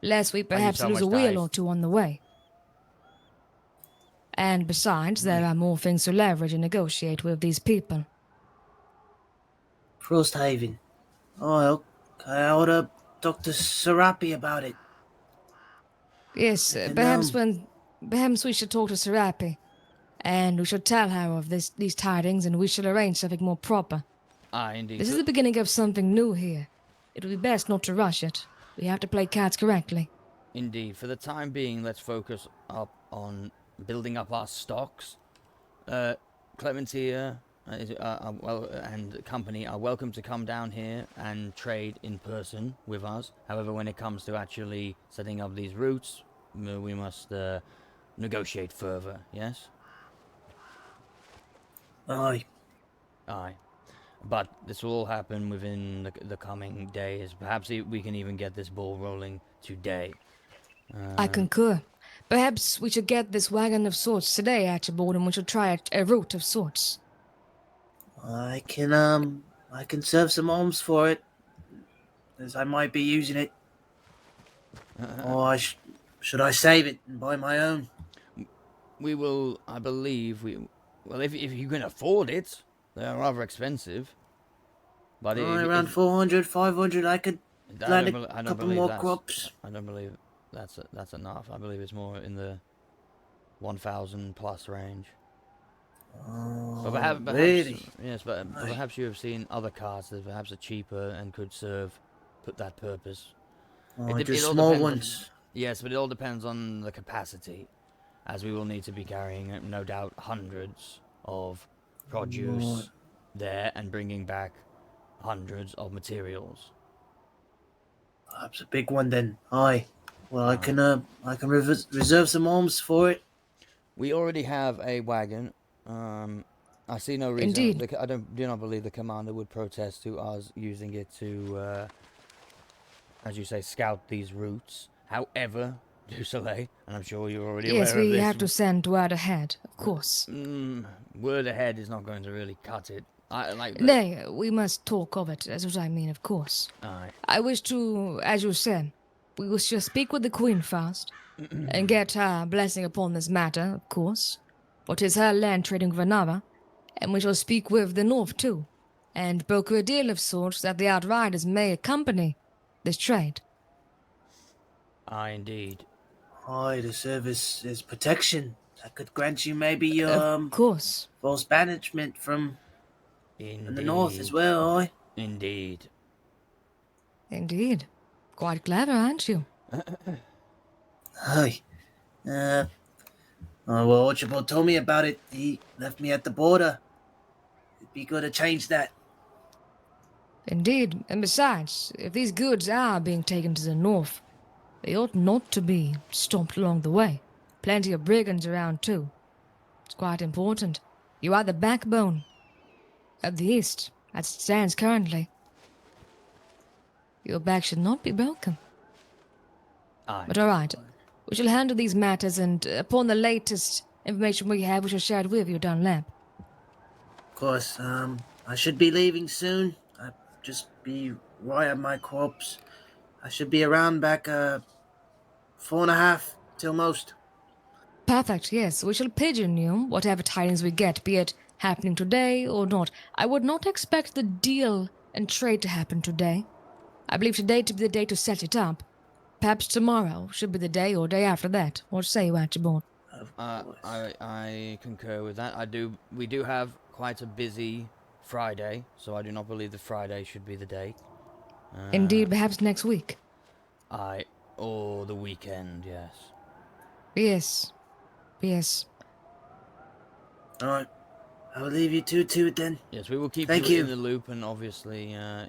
Speaker 7: lest we perhaps lose a wheel or two on the way. And besides, there are more things to leverage and negotiate with these people.
Speaker 4: Frosthaven. Oh, okay, I ought to talk to Serapi about it.
Speaker 7: Yes, perhaps we should talk to Serapi, and we should tell her of these tidings, and we shall arrange something more proper.
Speaker 1: Indeed.
Speaker 7: This is the beginning of something new here. It would be best not to rush it. We have to play cards correctly.
Speaker 1: Indeed. For the time being, let's focus up on building up our stocks. Clementia and company are welcome to come down here and trade in person with us. However, when it comes to actually setting up these routes, we must negotiate further, yes?
Speaker 4: Aye.
Speaker 1: Aye. But this will all happen within the coming days. Perhaps we can even get this ball rolling today.
Speaker 7: I concur. Perhaps we should get this wagon of sorts today, Archibald, and we should try a route of sorts.
Speaker 4: I can serve some alms for it, as I might be using it. Or should I save it and buy my own?
Speaker 1: We will, I believe, well, if you can afford it. They are rather expensive. But
Speaker 4: around 400, 500, I could plant a couple more crops.
Speaker 1: I don't believe that's enough. I believe it's more in the 1,000 plus range.
Speaker 4: Oh,
Speaker 1: but perhaps,
Speaker 4: really?
Speaker 1: Yes, but perhaps you have seen other cars that perhaps are cheaper and could put that purpose.
Speaker 4: Just small ones.
Speaker 1: Yes, but it all depends on the capacity, as we will need to be carrying, no doubt, hundreds of produce there and bringing back hundreds of materials.
Speaker 4: Perhaps a big one then. Aye. Well, I can reserve some alms for it.
Speaker 1: We already have a wagon. I see no reason.
Speaker 7: Indeed.
Speaker 1: I do not believe the commander would protest to us using it to, as you say, scout these routes. However, Du Soleil, and I'm sure you're already aware of this.
Speaker 7: Yes, we have to send word ahead, of course.
Speaker 1: Word ahead is not going to really cut it.
Speaker 7: Nay, we must talk of it, that's what I mean, of course.
Speaker 1: Aye.
Speaker 7: I wish to, as you said, we wish to speak with the Queen first, and get her blessing upon this matter, of course. For 'tis her land trading with another, and we shall speak with the North too, and broker a deal of sorts that the Outriders may accompany this trade.
Speaker 1: Aye, indeed.
Speaker 4: Aye, the service is protection. That could grant you maybe
Speaker 7: of course.
Speaker 4: False banishment from the north as well, aye.
Speaker 1: Indeed.
Speaker 7: Indeed. Quite clever, aren't you?
Speaker 4: Aye. Well, Archibald told me about it. He left me at the border. It'd be good to change that.
Speaker 7: Indeed. And besides, if these goods are being taken to the north, they ought not to be stopped along the way. Plenty of brigands around too. It's quite important. You are the backbone of the East, as it stands currently. Your back should not be broken.
Speaker 1: Aye.
Speaker 7: But all right, we shall handle these matters, and upon the latest information we have, we shall share it with you, Dunlap.
Speaker 4: Of course, I should be leaving soon. I'll just be right at my crops. I should be around back 4.5 till most.
Speaker 7: Perfect, yes. We shall pigeon you, whatever tidings we get, be it happening today or not. I would not expect the deal and trade to happen today. I believe today to be the day to set it up. Perhaps tomorrow should be the day or day after that. What say you, Archibald?
Speaker 1: I concur with that. We do have quite a busy Friday, so I do not believe the Friday should be the day.
Speaker 7: Indeed, perhaps next week.
Speaker 1: Or the weekend, yes.
Speaker 7: Yes. Yes.
Speaker 4: Alright. I will leave you two to it then.
Speaker 1: Yes, we will keep you in the loop, and obviously, yes,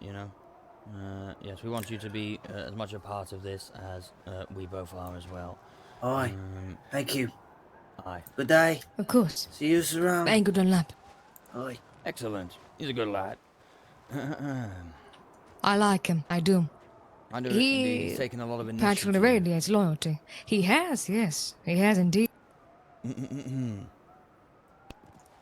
Speaker 1: we want you to be as much a part of this as we both are as well.
Speaker 4: Aye. Thank you.
Speaker 1: Aye.
Speaker 4: Good day.
Speaker 7: Of course.
Speaker 4: See you around.
Speaker 7: And good lap.
Speaker 4: Aye.
Speaker 1: Excellent. He's a good lad.
Speaker 7: I like him. I do.
Speaker 1: I do. He's taken a lot of initiative.
Speaker 7: Practically radiates loyalty. He has, yes. He has indeed.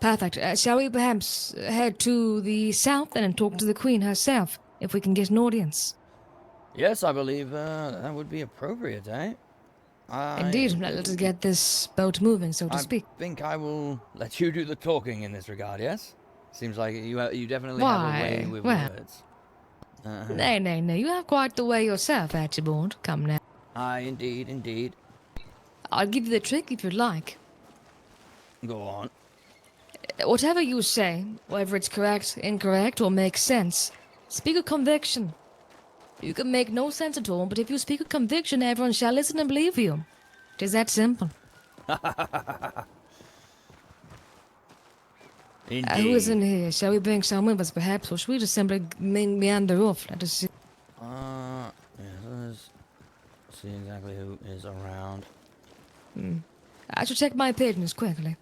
Speaker 7: Perfect. Shall we perhaps head to the south then and talk to the Queen herself, if we can get an audience?
Speaker 1: Yes, I believe that would be appropriate, eh?
Speaker 7: Indeed. Let us get this boat moving, so to speak.
Speaker 1: I think I will let you do the talking in this regard, yes? Seems like you definitely
Speaker 7: Why?
Speaker 1: have a way with words.
Speaker 7: Nay. You have quite the way yourself, Archibald. Come now.
Speaker 1: Aye, indeed.
Speaker 7: I'll give you the trick if you'd like.
Speaker 1: Go on.
Speaker 7: Whatever you say, whether it's correct, incorrect, or makes sense, speak with conviction. You can make no sense at all, but if you speak with conviction, everyone shall listen and believe you. It is that simple.
Speaker 1: Indeed.
Speaker 7: Who is in here? Shall we bring some with us, perhaps, or should we just simply meander off? Let us see.
Speaker 1: Yeah, let's see exactly who is around.
Speaker 7: I shall check my pages quickly.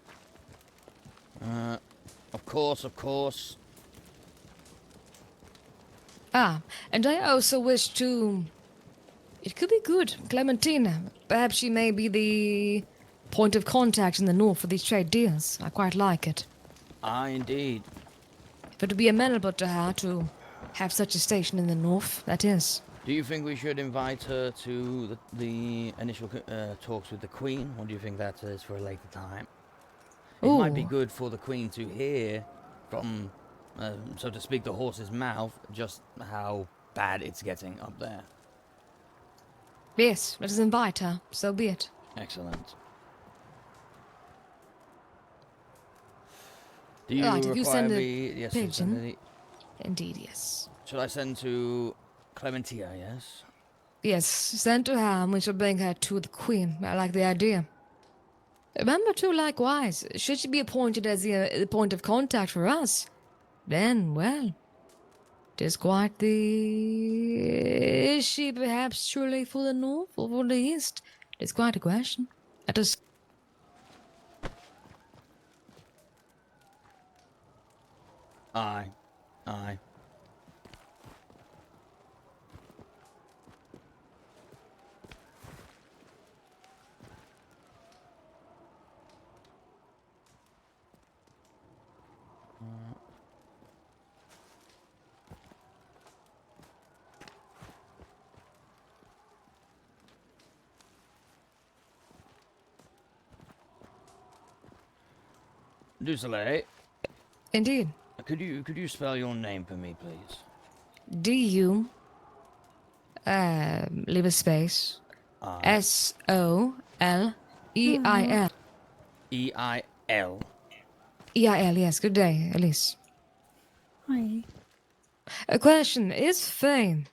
Speaker 1: Of course.
Speaker 7: And I also wish to... It could be good, Clementina. Perhaps she may be the point of contact in the north for these trade deals. I quite like it.
Speaker 1: Aye, indeed.
Speaker 7: If it would be amenable to her to have such a station in the north, that is.
Speaker 1: Do you think we should invite her to the initial talks with the Queen, or do you think that is for a later time? It might be good for the Queen to hear from, so to speak, the horse's mouth, just how bad it's getting up there.
Speaker 7: Yes, let us invite her. So be it.
Speaker 1: Excellent. Do you
Speaker 7: Right, if
Speaker 1: require
Speaker 7: you send
Speaker 1: me? Yes,
Speaker 7: pigeon.
Speaker 1: send
Speaker 7: Indeed, yes.
Speaker 1: Should I send to Clementia? Yes.
Speaker 7: Yes, send to her, and we shall bring her to the Queen. I like the idea. Remember, too, likewise, should she be appointed as the point of contact for us, then, well, 'tis quite the... Is she perhaps truly for the north or for the east? It's quite a question. Let us...
Speaker 1: Aye. Du Soleil.
Speaker 7: Indeed.
Speaker 1: Could you spell your name for me, please?
Speaker 7: D-U... leave a space. S-O-L-E-I-L.
Speaker 1: E-I-L.
Speaker 7: E-I-L, yes. Good day, Elise.
Speaker 11: Hi.
Speaker 7: A question. Is Fame...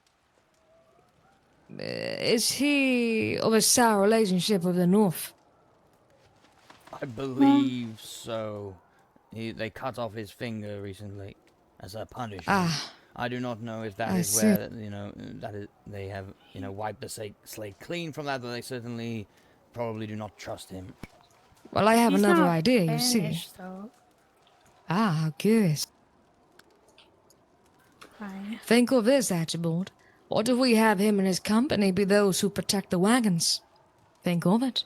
Speaker 7: is he of a sour relationship with the North?
Speaker 1: I believe so. They cut off his finger recently as a punishment. I do not know if that is where they have wiped the slate clean from that, but they certainly probably do not trust him.
Speaker 7: Well, I have
Speaker 11: He's
Speaker 7: another
Speaker 11: not
Speaker 7: idea. You see.
Speaker 11: banished, though.
Speaker 7: How curious.
Speaker 11: Hi.
Speaker 7: Think of this, Archibald. What if we have him and his company be those who protect the wagons? Think of it.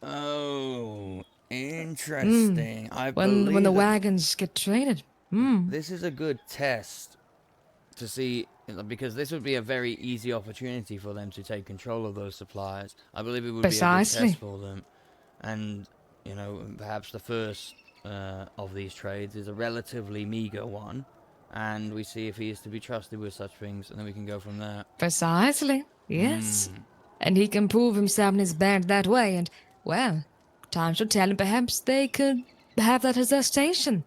Speaker 1: Oh, interesting. I believe
Speaker 7: when the wagons get traded.
Speaker 1: This is a good test to see, because this would be a very easy opportunity for them to take control of those supplies. I believe it would be a good test for them. And, perhaps the first of these trades is a relatively meager one. And we see if he is to be trusted with such things, and then we can go from there.
Speaker 7: Precisely. Yes. And he can prove himself in his band that way, and, well, time shall tell, and perhaps they could have that as their station.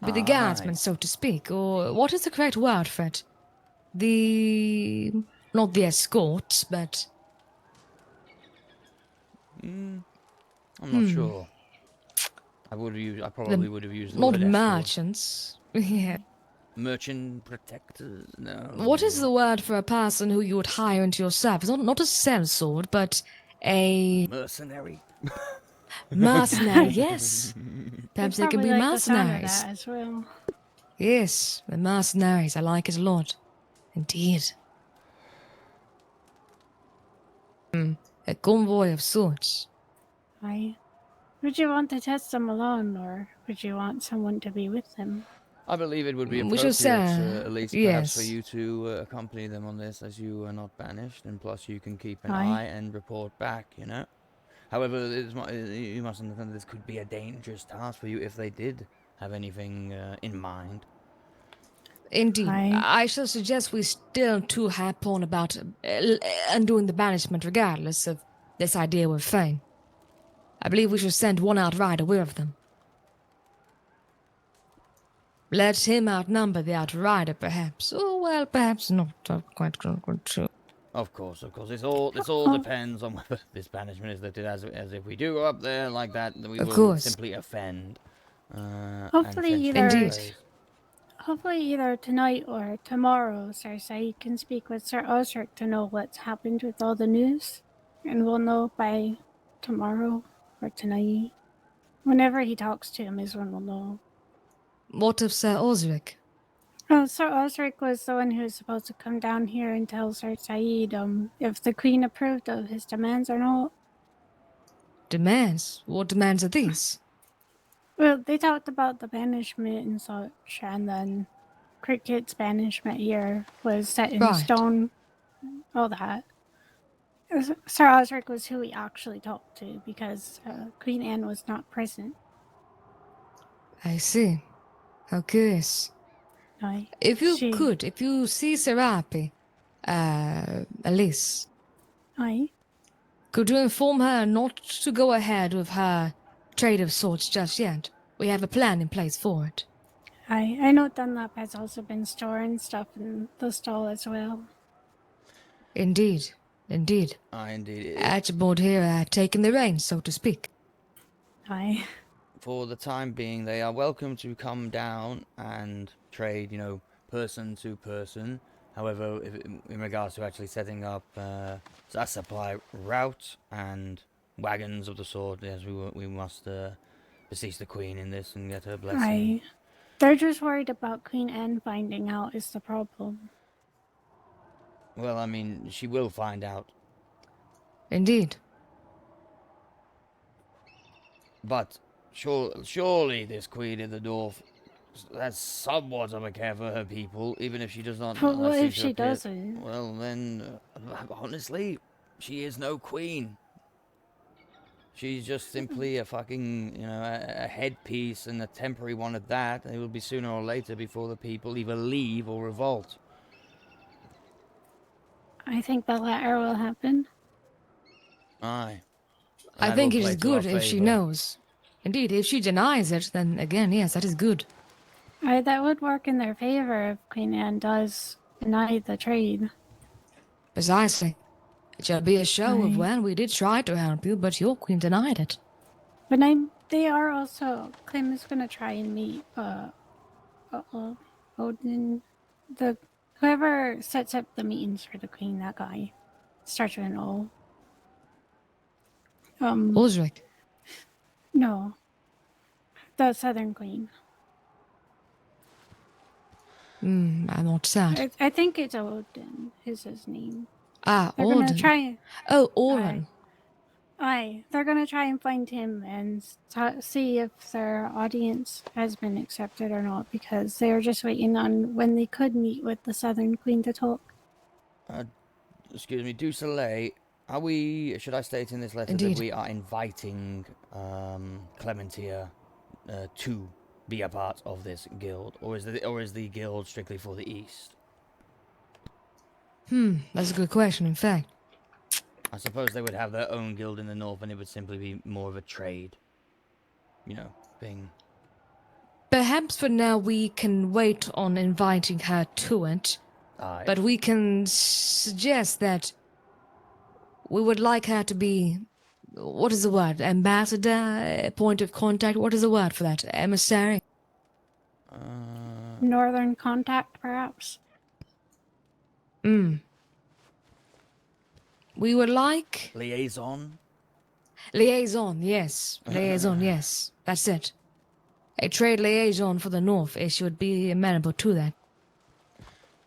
Speaker 7: Be the guardsman, so to speak, or what is the correct word for it? Not the escort, but...
Speaker 1: I'm not sure. I probably would have used the
Speaker 7: Not
Speaker 1: word escort.
Speaker 7: merchants. Yeah.
Speaker 1: Merchant protectors? No.
Speaker 7: What is the word for a person who you would hire into your service? Not a sellsword, but a...
Speaker 1: Mercenary.
Speaker 7: Mercenary, yes. Perhaps
Speaker 11: You'd
Speaker 7: they could be
Speaker 11: probably like the sound of
Speaker 7: mercenaries.
Speaker 11: that as well.
Speaker 7: Yes, the mercenaries. I like it a lot. Indeed. A convoy of sorts.
Speaker 11: Aye. Would you want to test them alone, or would you want someone to be with them?
Speaker 1: I believe it would be
Speaker 7: We should
Speaker 1: appropriate,
Speaker 7: say,
Speaker 1: at least perhaps for
Speaker 7: yes.
Speaker 1: you to accompany them on this, as you are not banished, and plus you can keep an
Speaker 11: Aye.
Speaker 1: eye and report back, you know? However, you must understand this could be a dangerous task for you if they did have anything in mind.
Speaker 7: Indeed.
Speaker 11: Aye.
Speaker 7: I shall suggest we still too harp on about undoing the banishment regardless of this idea with Fane. I believe we should send one outrider with them. Let him outnumber the outrider, perhaps. Oh, well, perhaps not. Quite true.
Speaker 1: Of course. This all depends on whether this banishment is lifted. As if we do go up there like that, then we
Speaker 7: Of
Speaker 1: will
Speaker 7: course.
Speaker 1: simply offend.
Speaker 11: Hopefully
Speaker 1: and
Speaker 11: either-
Speaker 7: Indeed.
Speaker 11: Hopefully either tonight or tomorrow, Sir Said can speak with Sir Osric to know what's happened with all the news. And we'll know by tomorrow or tonight. Whenever he talks to him is when we'll know.
Speaker 7: What of Sir Osric?
Speaker 11: Oh, Sir Osric was the one who was supposed to come down here and tell Sir Said if the Queen approved of his demands or not.
Speaker 7: Demands? What demands are these?
Speaker 11: Well, they talked about the banishment and such, and then Cricket's banishment here was set in
Speaker 7: Right.
Speaker 11: stone. All that. Sir Osric was who we actually talked to because Queen Anne was not present.
Speaker 7: I see. How curious.
Speaker 11: Aye.
Speaker 7: If you see Serapi, Elise,
Speaker 11: Aye.
Speaker 7: could you inform her not to go ahead with her trade of sorts just yet? We have a plan in place for it.
Speaker 11: I know Dunlap has also been storing stuff in the stall as well.
Speaker 7: Indeed.
Speaker 1: Indeed.
Speaker 7: Archibald here had taken the reins, so to speak.
Speaker 11: Aye.
Speaker 1: For the time being, they are welcome to come down and trade, person to person. However, in regards to actually setting up a supply route and wagons of the sort, yes, we must beseech the Queen in this and get her blessing.
Speaker 11: Aye. They're just worried about Queen Anne finding out is the problem.
Speaker 1: Well, I mean, she will find out.
Speaker 7: Indeed.
Speaker 1: But surely this Queen in the North has somewhat of a care for her people, even if she does not.
Speaker 11: But what
Speaker 1: seem
Speaker 11: if
Speaker 1: to
Speaker 11: she
Speaker 1: appear-
Speaker 11: doesn't?
Speaker 1: Well, then, honestly, she is no queen. She's just simply a fucking, a headpiece and a temporary one at that. And it will be sooner or later before the people either leave or revolt.
Speaker 11: I think the latter will happen.
Speaker 1: Aye.
Speaker 7: I think it is good if she knows. Indeed, if she denies it, then again, yes, that is good.
Speaker 11: Aye, that would work in their favor if Queen Anne does deny the trade.
Speaker 7: Precisely. It shall be a show of,
Speaker 11: Aye.
Speaker 7: well, we did try to help you, but your queen denied it.
Speaker 11: But they are also, Clem is going to try and meet, Odin, whoever sets up the meetings for the Queen, that guy. Starts with an O.
Speaker 7: Osric.
Speaker 11: No. The Southern Queen.
Speaker 7: I'm not sad.
Speaker 11: I think it's Odin is his name.
Speaker 7: Ah,
Speaker 11: They're
Speaker 7: Odin.
Speaker 11: gonna try.
Speaker 7: Oh, Orin.
Speaker 11: Aye, they're gonna try and find him and see if their audience has been accepted or not, because they were just waiting on when they could meet with the Southern Queen to talk.
Speaker 1: Excuse me, Du Soleil, should I state in this letter
Speaker 7: Indeed.
Speaker 1: that we are inviting Clementia to be a part of this guild, or is the guild strictly for the East?
Speaker 7: That's a good question, in fact.
Speaker 1: I suppose they would have their own guild in the north, and it would simply be more of a trade. You know, thing.
Speaker 7: Perhaps for now we can wait on inviting her to it.
Speaker 1: Aye.
Speaker 7: But we can suggest that we would like her to be, what is the word? Ambassador? Point of contact? What is the word for that? Emissary?
Speaker 11: Northern contact, perhaps.
Speaker 7: We would like...
Speaker 1: Liaison?
Speaker 7: Liaison, yes. Liaison, yes. That's it. A trade liaison for the North. She would be amenable to that.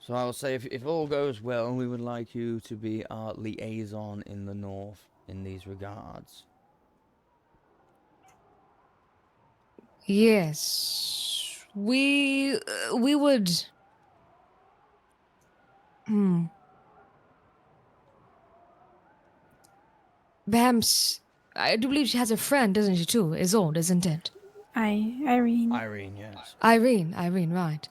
Speaker 1: So I will say, if all goes well, we would like you to be our liaison in the north in these regards.
Speaker 7: Yes. We would... Perhaps... I do believe she has a friend, doesn't she, too? Isolde, isn't it?
Speaker 11: Irene.
Speaker 1: Irene, yes.
Speaker 7: Irene, right.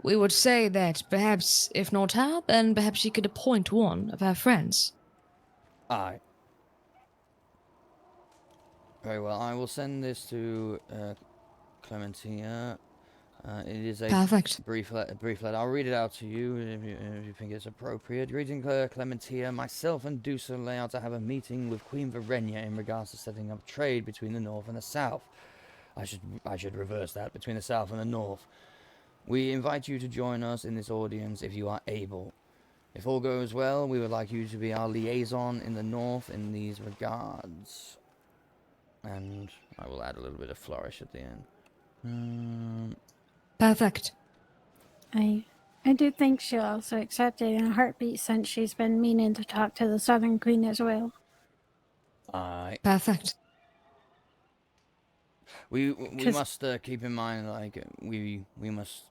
Speaker 7: We would say that perhaps, if not her, then perhaps she could appoint one of her friends.
Speaker 1: Aye. Very well. I will send this to Clementina. It is a
Speaker 7: Perfect.
Speaker 1: brief letter. I'll read it out to you if you think it's appropriate. Greeting, Clementina. Myself and Dusoleil are to have a meeting with Queen Verenia in regards to setting up trade between the north and the south. I should reverse that, between the south and the north. We invite you to join us in this audience if you are able. If all goes well, we would like you to be our liaison in the north in these regards. And I will add a little bit of flourish at the end.
Speaker 7: Perfect.
Speaker 11: I do think she'll also accept it in a heartbeat, since she's been meaning to talk to the Southern Queen as well.
Speaker 1: Aye.
Speaker 7: Perfect.
Speaker 1: We must keep in mind, like, we must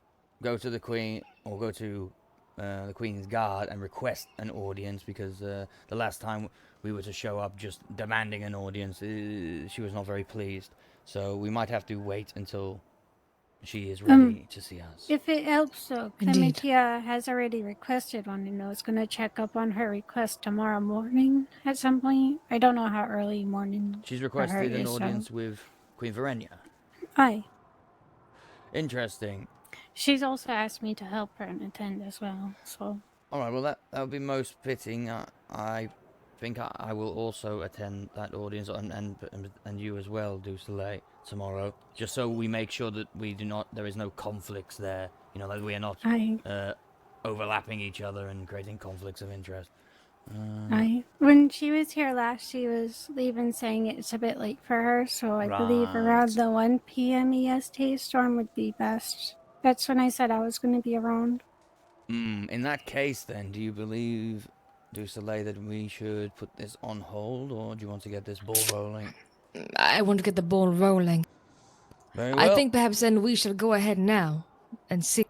Speaker 1: go to the Queen, or go to the Queen's Guard and request an audience, because the last time we were to show up just demanding an audience, she was not very pleased. So we might have to wait until she is ready to see us.
Speaker 11: If it helps, though,
Speaker 7: Indeed.
Speaker 11: Clementia has already requested one, and is going to check up on her request tomorrow morning at some point. I don't know how early morning.
Speaker 1: She's
Speaker 11: for her
Speaker 1: requested an
Speaker 11: is, so-
Speaker 1: audience with Queen Verenia.
Speaker 11: Aye.
Speaker 1: Interesting.
Speaker 11: She's also asked me to help her and attend as well, so...
Speaker 1: Alright, well that would be most fitting. I think I will also attend that audience, and you as well, Du Soleil, tomorrow. Just so we make sure that there is no conflicts there. You know, that we are not overlapping each other and creating conflicts of interest.
Speaker 11: When she was here last, she was leaving saying it's a bit late for her, so I believe around the 1 p.m. EST storm would be best. That's when I said I was going to be around.
Speaker 1: In that case, then, do you believe, Du Soleil, that we should put this on hold, or do you want to get this ball rolling?
Speaker 7: I want to get the ball rolling.
Speaker 1: Very well.
Speaker 7: I think perhaps then we shall go ahead now and see.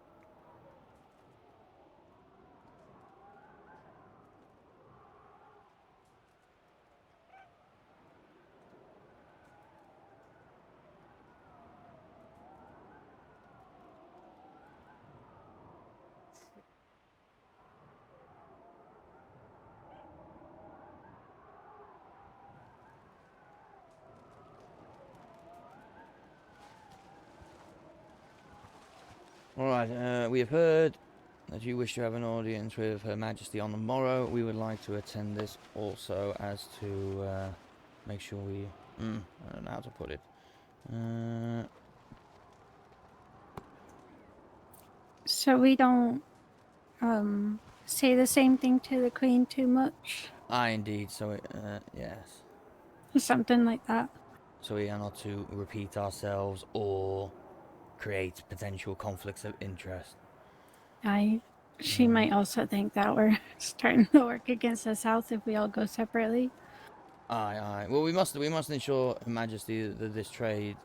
Speaker 1: Alright, we have heard that you wish to have an audience with Her Majesty on the morrow. We would like to attend this also, as to make sure we... I don't know how to put it.
Speaker 11: So we don't say the same thing to the Queen too much?
Speaker 1: Indeed, so yes.
Speaker 11: Something like that.
Speaker 1: So we are not to repeat ourselves or create potential conflicts of interest.
Speaker 11: She might also think that we're starting to work against the South if we all go separately.
Speaker 1: Aye. Well, we must ensure Her Majesty that this trade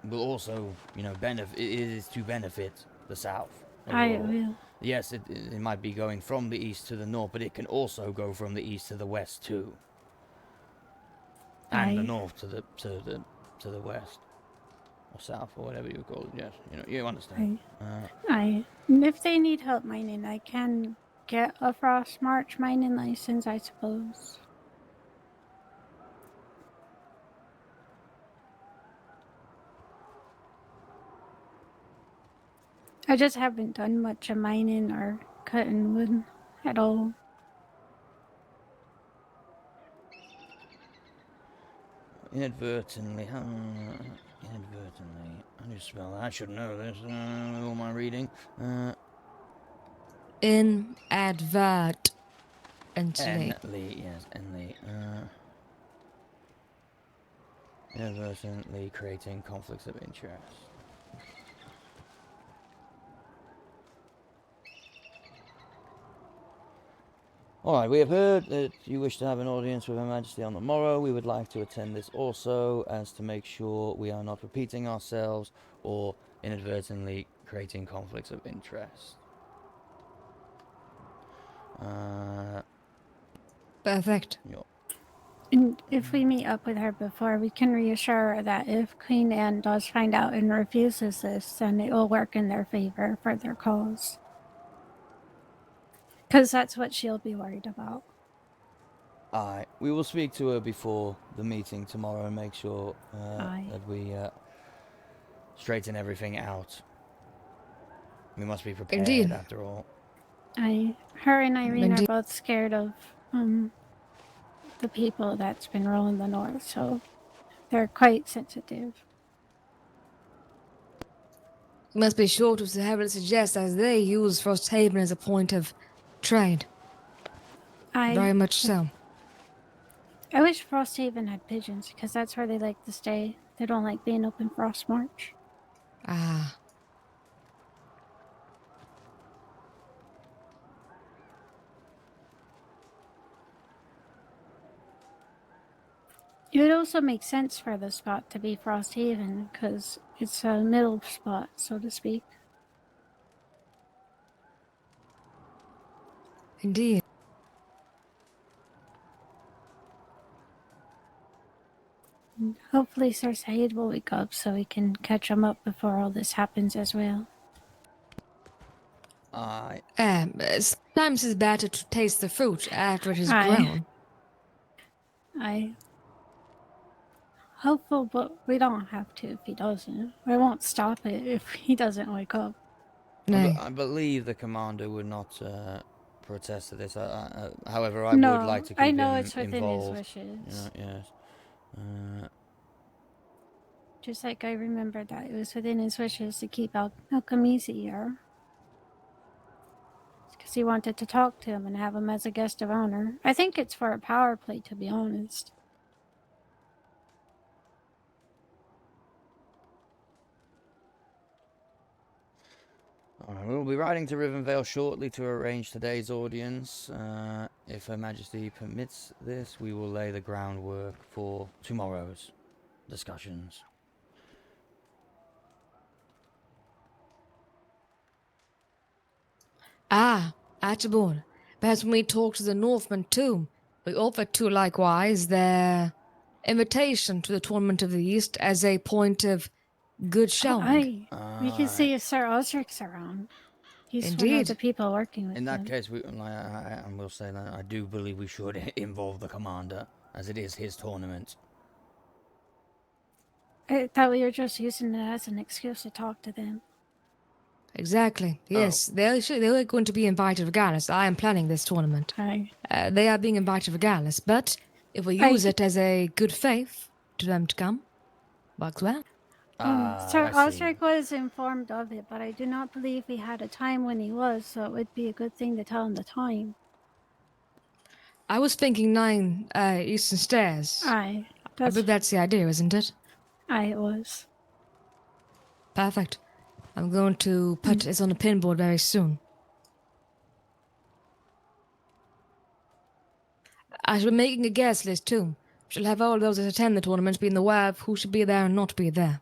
Speaker 1: will also, benefit. It is to benefit the South.
Speaker 11: I
Speaker 1: overall.
Speaker 11: will.
Speaker 1: Yes, it might be going from the east to the north, but it can also go from the east to the west too, and the north to the west or south or whatever you call it. Yes, you understand.
Speaker 11: If they need help mining, I can get a Frost March mining license, I suppose. I just haven't done much of mining or cutting wood at all.
Speaker 1: Inadvertently, how do you spell that? I should know this, with all my reading.
Speaker 7: Inadvertently.
Speaker 1: Yes, inadvertently creating conflicts of interest. Alright, we have heard that you wish to have an audience with Her Majesty on the morrow. We would like to attend this also, as to make sure we are not repeating ourselves or inadvertently creating conflicts of interest.
Speaker 7: Perfect.
Speaker 1: Yep.
Speaker 11: And if we meet up with her before, we can reassure her that if Queen Anne does find out and refuses this, then it will work in their favor for their cause. Because that's what she'll be worried about.
Speaker 1: Alright, we will speak to her before the meeting tomorrow and make sure that we straighten everything out. We must be prepared,
Speaker 7: Indeed.
Speaker 1: after all.
Speaker 11: Her and Irene are
Speaker 7: Indeed.
Speaker 11: both scared of the people that's been ruling the north, so they're quite sensitive.
Speaker 7: You must be sure to have it suggest as they use Frosthaven as a point of trade. Very much so.
Speaker 11: I wish Frosthaven had pigeons, because that's where they like to stay. They don't like being up in Frostmarch.
Speaker 7: Ah.
Speaker 11: It would also make sense for the spot to be Frosthaven, because it's a middle spot, so to speak.
Speaker 7: Indeed.
Speaker 11: And hopefully Sir Said will wake up so we can catch him up before all this happens as well.
Speaker 7: Sometimes it's better to taste the fruit after it is
Speaker 11: Aye.
Speaker 7: grown.
Speaker 11: Hopeful, but we don't have to if he doesn't. We won't stop it if he doesn't wake up.
Speaker 7: No.
Speaker 1: I believe the commander would not protest to this. However, I
Speaker 11: No,
Speaker 1: would like to keep
Speaker 11: I know
Speaker 1: him
Speaker 11: it's within
Speaker 1: involved.
Speaker 11: his wishes.
Speaker 1: Yes.
Speaker 11: Just like I remember that it was within his wishes to keep Alchemisi here. Because he wanted to talk to him and have him as a guest of honor. I think it's for a power play, to be honest.
Speaker 1: Alright, we'll be riding to Rivenvale shortly to arrange today's audience. If Her Majesty permits this, we will lay the groundwork for tomorrow's discussions.
Speaker 7: Archibald. Perhaps when we talk to the Northmen too, we offer to likewise their invitation to the Tournament of the East as a point of good showing.
Speaker 11: We can see if Sir Osric's around. He's one of
Speaker 7: Indeed.
Speaker 11: the people working with
Speaker 1: In that
Speaker 11: him.
Speaker 1: case, I will say that I do believe we should involve the commander, as it is his tournament.
Speaker 11: I thought we were just using it as an excuse to talk to them.
Speaker 7: Exactly. Yes, they're going to be invited regardless. I am planning this tournament. They are being invited regardless, but if we use it as a good faith to them to come, works well.
Speaker 11: Sir Osric was informed of it, but I do not believe he had a time when he was, so it would be a good thing to tell him the time.
Speaker 7: I was thinking 9 Eastern Stairs.
Speaker 11: Aye.
Speaker 7: I believe that's the idea, isn't it?
Speaker 11: Aye, it was.
Speaker 7: Perfect. I'm going to put this on the pinboard very soon. I shall be making a guest list too. Shall have all those that attend the tournament being aware of who should be there and not be there.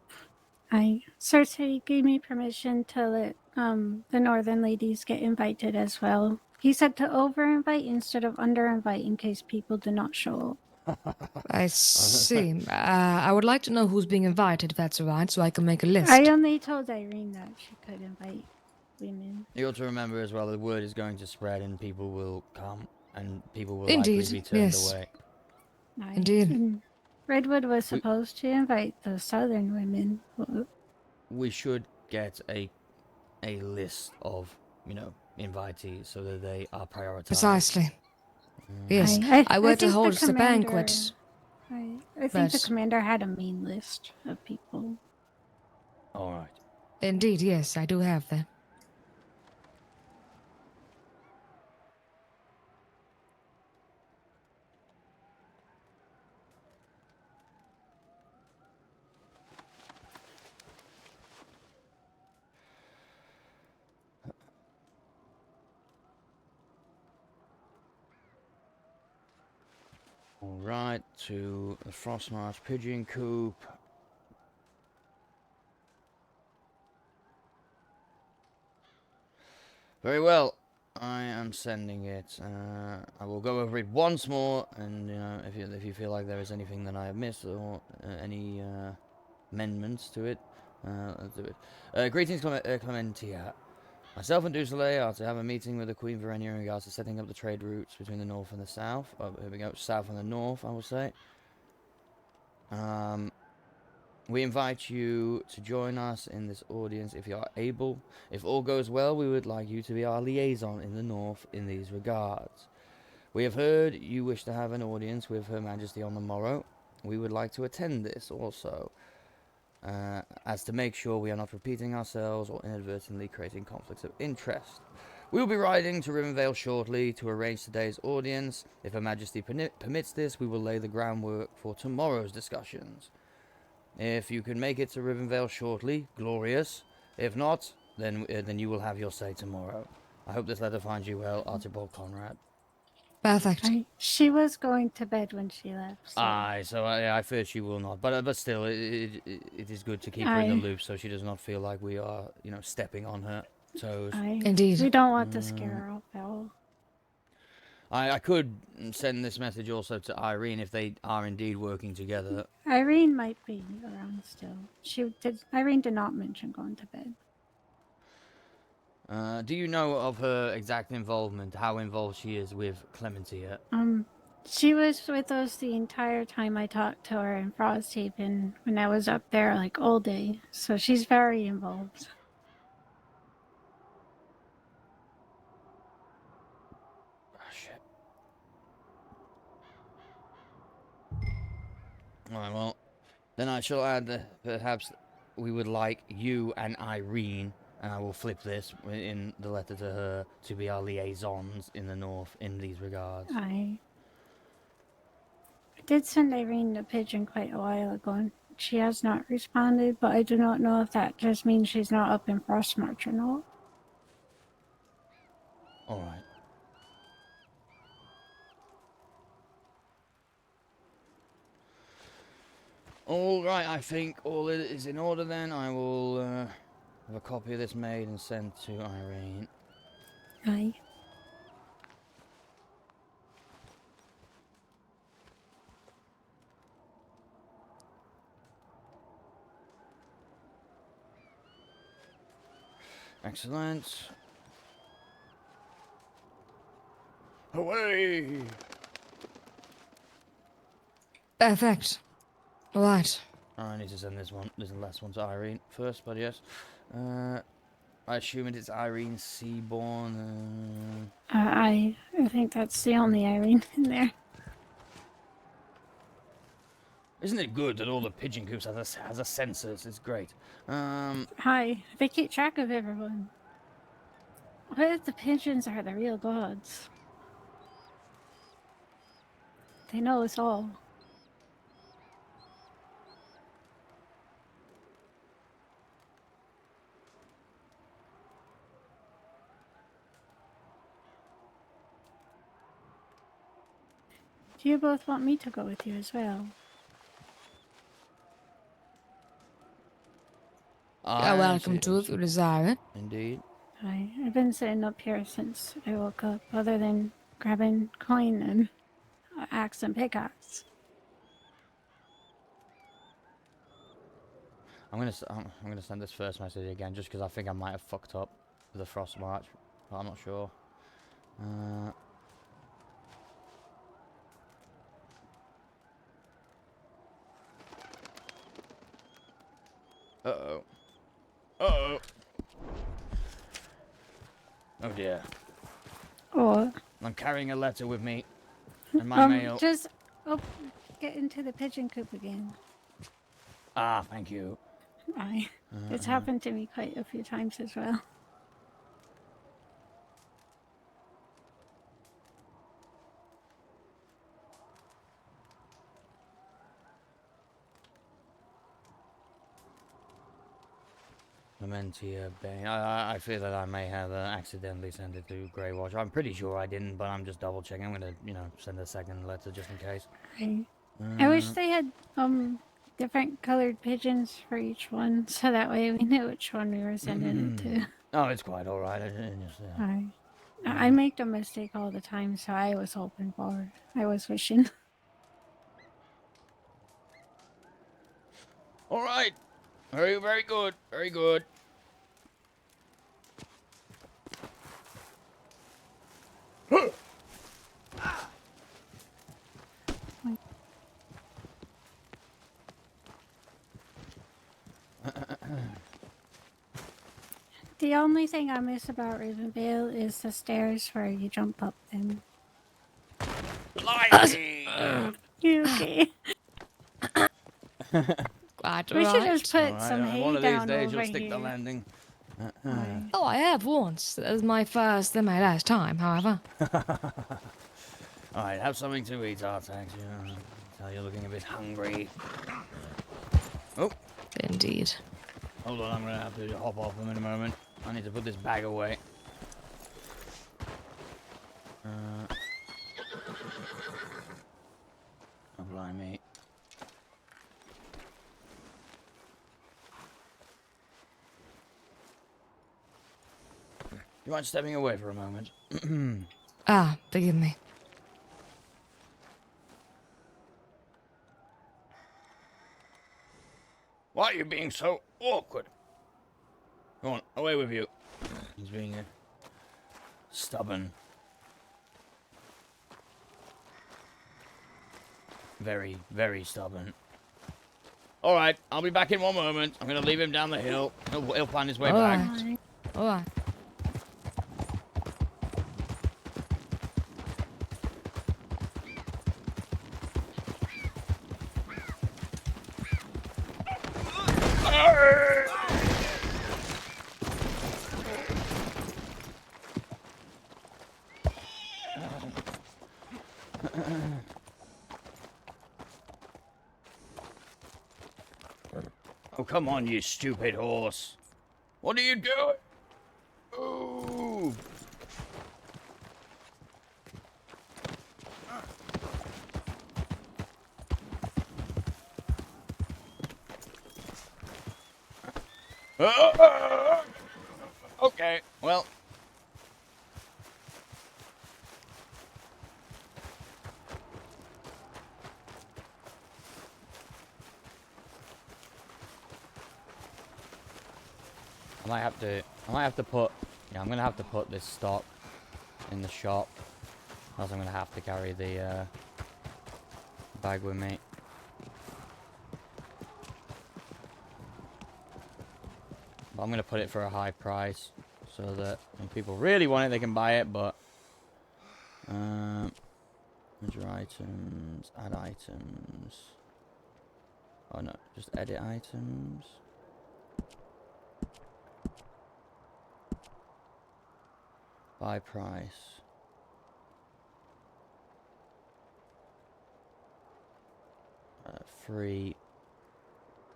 Speaker 11: Sir Said gave me permission to let the northern ladies get invited as well. He said to over-invite instead of under-invite in case people do not show up.
Speaker 7: I see. I would like to know who's being invited, if that's all right, so I can make a list.
Speaker 11: I only told Irene that she could invite women.
Speaker 1: You ought to remember as well, the word is going to spread and people will come and people will
Speaker 7: Indeed,
Speaker 1: likely be turned
Speaker 7: yes.
Speaker 1: away.
Speaker 11: Aye.
Speaker 7: Indeed.
Speaker 11: And Redwood was
Speaker 1: We-
Speaker 11: supposed to invite the southern women.
Speaker 1: We should get a list of, invitees so that they are prioritized.
Speaker 7: Precisely. Yes, I were to
Speaker 11: think the
Speaker 7: host a
Speaker 11: commander-
Speaker 7: banquet.
Speaker 11: I think the
Speaker 7: But-
Speaker 11: commander had a mean list of people.
Speaker 1: All right.
Speaker 7: Indeed, yes, I do have that.
Speaker 1: All right, to the Frostmarsh Pigeon Coop. Very well. I am sending it. I will go over it once more, and if you feel like there is anything that I have missed or any amendments to it, let's do it. Greetings, Clementia. Myself and Dusoleil are to have a meeting with the Queen Verenia in regards to setting up the trade routes between the north and the south. Oh, here we go, south and the north, I will say. We invite you to join us in this audience if you are able. If all goes well, we would like you to be our liaison in the north in these regards. We have heard you wish to have an audience with Her Majesty on the morrow. We would like to attend this also, as to make sure we are not repeating ourselves or inadvertently creating conflicts of interest. We will be riding to Rivenvale shortly to arrange today's audience. If Her Majesty permits this, we will lay the groundwork for tomorrow's discussions. If you can make it to Rivenvale shortly, glorious. If not, then you will have your say tomorrow. I hope this letter finds you well, Archibald Conrad.
Speaker 7: Perfect.
Speaker 11: She was going to bed when she left. So.
Speaker 1: Aye, so I fear she will not. But still, it is good to keep her in the loop so she does not feel like we are, stepping on her toes.
Speaker 7: Indeed.
Speaker 11: We don't want to scare her off at all.
Speaker 1: I could send this message also to Irene if they are indeed working together.
Speaker 11: Irene might be around still. Irene did not mention going to bed.
Speaker 1: Do you know of her exact involvement, how involved she is with Clementia?
Speaker 11: She was with us the entire time I talked to her in Frosthaven when I was up there like all day. So she's very involved.
Speaker 1: Shit. Alright, well, then I shall add that perhaps we would like you and Irene, and I will flip this in the letter to her, to be our liaisons in the north in these regards.
Speaker 11: I did send Irene the pigeon quite a while ago, and she has not responded, but I do not know if that just means she's not up in Frostmarch or not.
Speaker 1: Alright. Alright, I think all is in order then. I will have a copy of this made and sent to Irene.
Speaker 11: Aye.
Speaker 1: Excellent. Away!
Speaker 7: Perfect. Right.
Speaker 1: I need to send this last one to Irene first, but yes. I assume it is Irene Seaborn.
Speaker 11: I think that's the only Irene in there.
Speaker 1: Isn't it good that all the pigeon coops has a census? It's great.
Speaker 11: Hi, they keep track of everyone. What if the pigeons are the real gods? They know us all. Do you both want me to go with you as well?
Speaker 7: You're welcome to if you desire it.
Speaker 1: Indeed.
Speaker 11: I've been sitting up here since I woke up, other than grabbing coin and axe and pickaxe.
Speaker 1: I'm gonna send this first message again just because I think I might have fucked up the frost march, but I'm not sure. Uh-oh. Uh-oh. Oh dear.
Speaker 11: What?
Speaker 1: I'm carrying a letter with me. And my mail.
Speaker 11: Just get into the pigeon coop again.
Speaker 1: Ah, thank you.
Speaker 11: Aye. It's happened to me quite a few times as well.
Speaker 1: Lamentia Bane. I feel that I may have accidentally sent it to Grey Watch. I'm pretty sure I didn't, but I'm just double checking. I'm gonna, send a second letter just in case.
Speaker 11: Right. I wish they had different colored pigeons for each one, so that way we knew which one we were sending it to.
Speaker 1: Oh, it's quite all right. I just,
Speaker 11: Aye. I make the mistake all the time, so I was hoping for it. I was wishing.
Speaker 1: All right. Very, very good. Very good.
Speaker 11: The only thing I miss about Ravenvale is the stairs where you jump up them. You okay?
Speaker 7: Quite
Speaker 11: We should
Speaker 7: right.
Speaker 11: just put some hay
Speaker 1: one of these
Speaker 11: down
Speaker 1: days
Speaker 11: over
Speaker 1: you'll stick
Speaker 11: here.
Speaker 1: the landing.
Speaker 7: Oh, I have once. That was my first and my last time, however.
Speaker 1: All right, have something to eat, Artax. Tell you're looking a bit hungry. Oh.
Speaker 7: Indeed.
Speaker 1: Hold on, I'm gonna have to hop off them in a moment. I need to put this bag away. Oh, blimey. You mind stepping away for a moment?
Speaker 7: Forgive me.
Speaker 1: Why are you being so awkward? Go on, away with you. He's being stubborn. Very, very stubborn. All right, I'll be back in one moment. I'm going to leave him down the hill. He'll find his way back.
Speaker 7: All right.
Speaker 1: Oh, come on, you stupid horse. What are you doing? Ooh. Okay, well. I might have to put, I'm gonna have to put this stock in the shop. Else I'm gonna have to carry the bag with me. But I'm gonna put it for a high price so that when people really want it, they can buy it. But enter items, add items. Oh no, just edit items. Buy price. Free.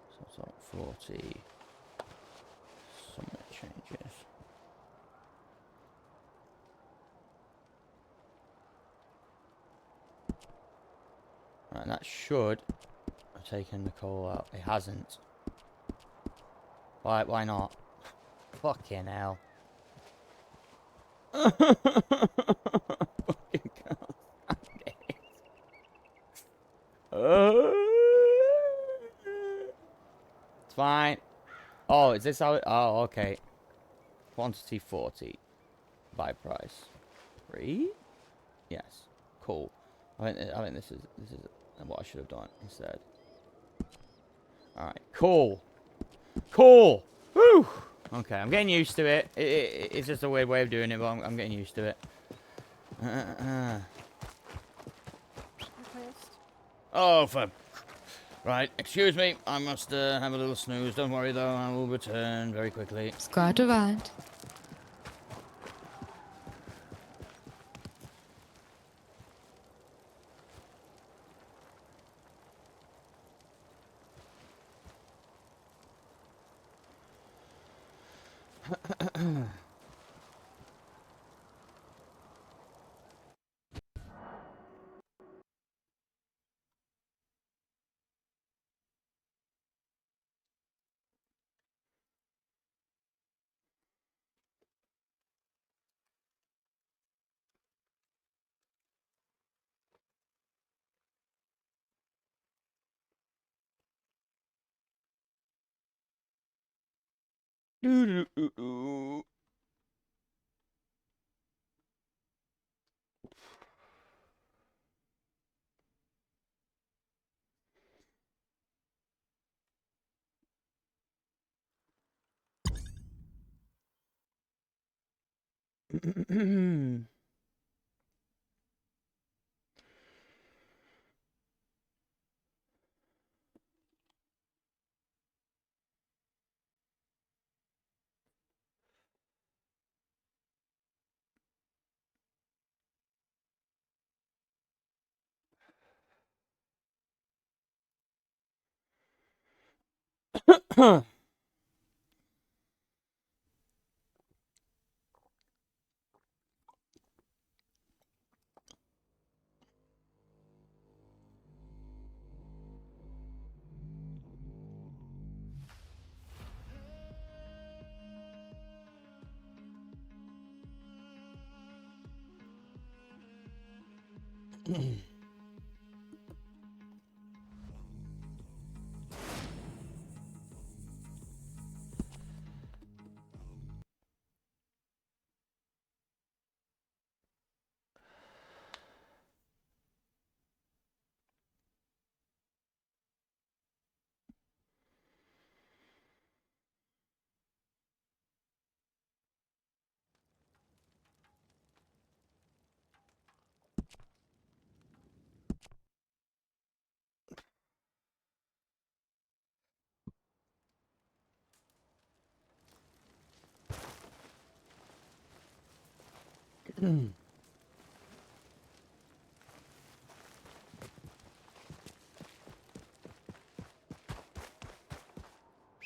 Speaker 1: So it's like 40. Submit changes. Right, that should have taken the coal out. It hasn't. Why not? Fucking hell. Fucking it's fine. Oh, is this how it... Oh, okay. Quantity 40. Buy price 3. Yes. Cool. I think this is what I should have done instead. All right. Cool. Cool. Woo. Okay, I'm getting used to it. It's just a weird way of doing it, but I'm getting used to it. Oh, for... Right, excuse me. I must have a little snooze. Don't worry, though. I will return very quickly.
Speaker 7: It's quite all right.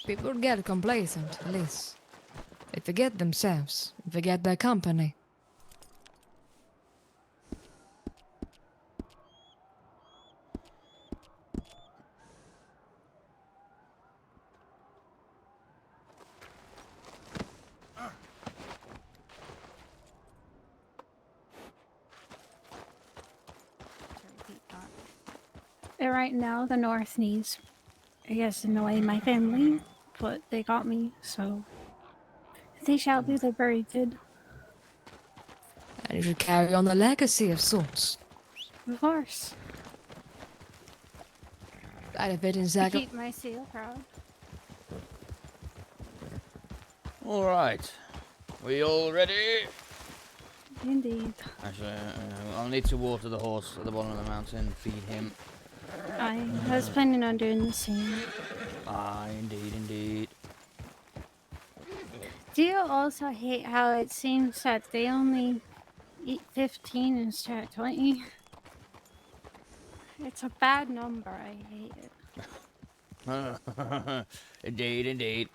Speaker 7: People get complacent, Liz. They forget themselves, forget their company.
Speaker 11: Right now, the North needs, I guess, annoy my family, but they got me, so they shall do the very good.
Speaker 7: And you should carry on the legacy of sorts.
Speaker 11: Of course.
Speaker 7: I'd have been in
Speaker 11: To
Speaker 7: Zaga.
Speaker 11: keep my seal proud.
Speaker 1: All right. We all ready?
Speaker 11: Indeed.
Speaker 1: Actually, I'll need to water the horse at the bottom of the mountain, feed him.
Speaker 11: I was planning on doing the same.
Speaker 1: Indeed, indeed.
Speaker 11: Do you also hate how it seems that they only eat 15 instead of 20? It's a bad number. I hate it.
Speaker 1: Indeed, indeed.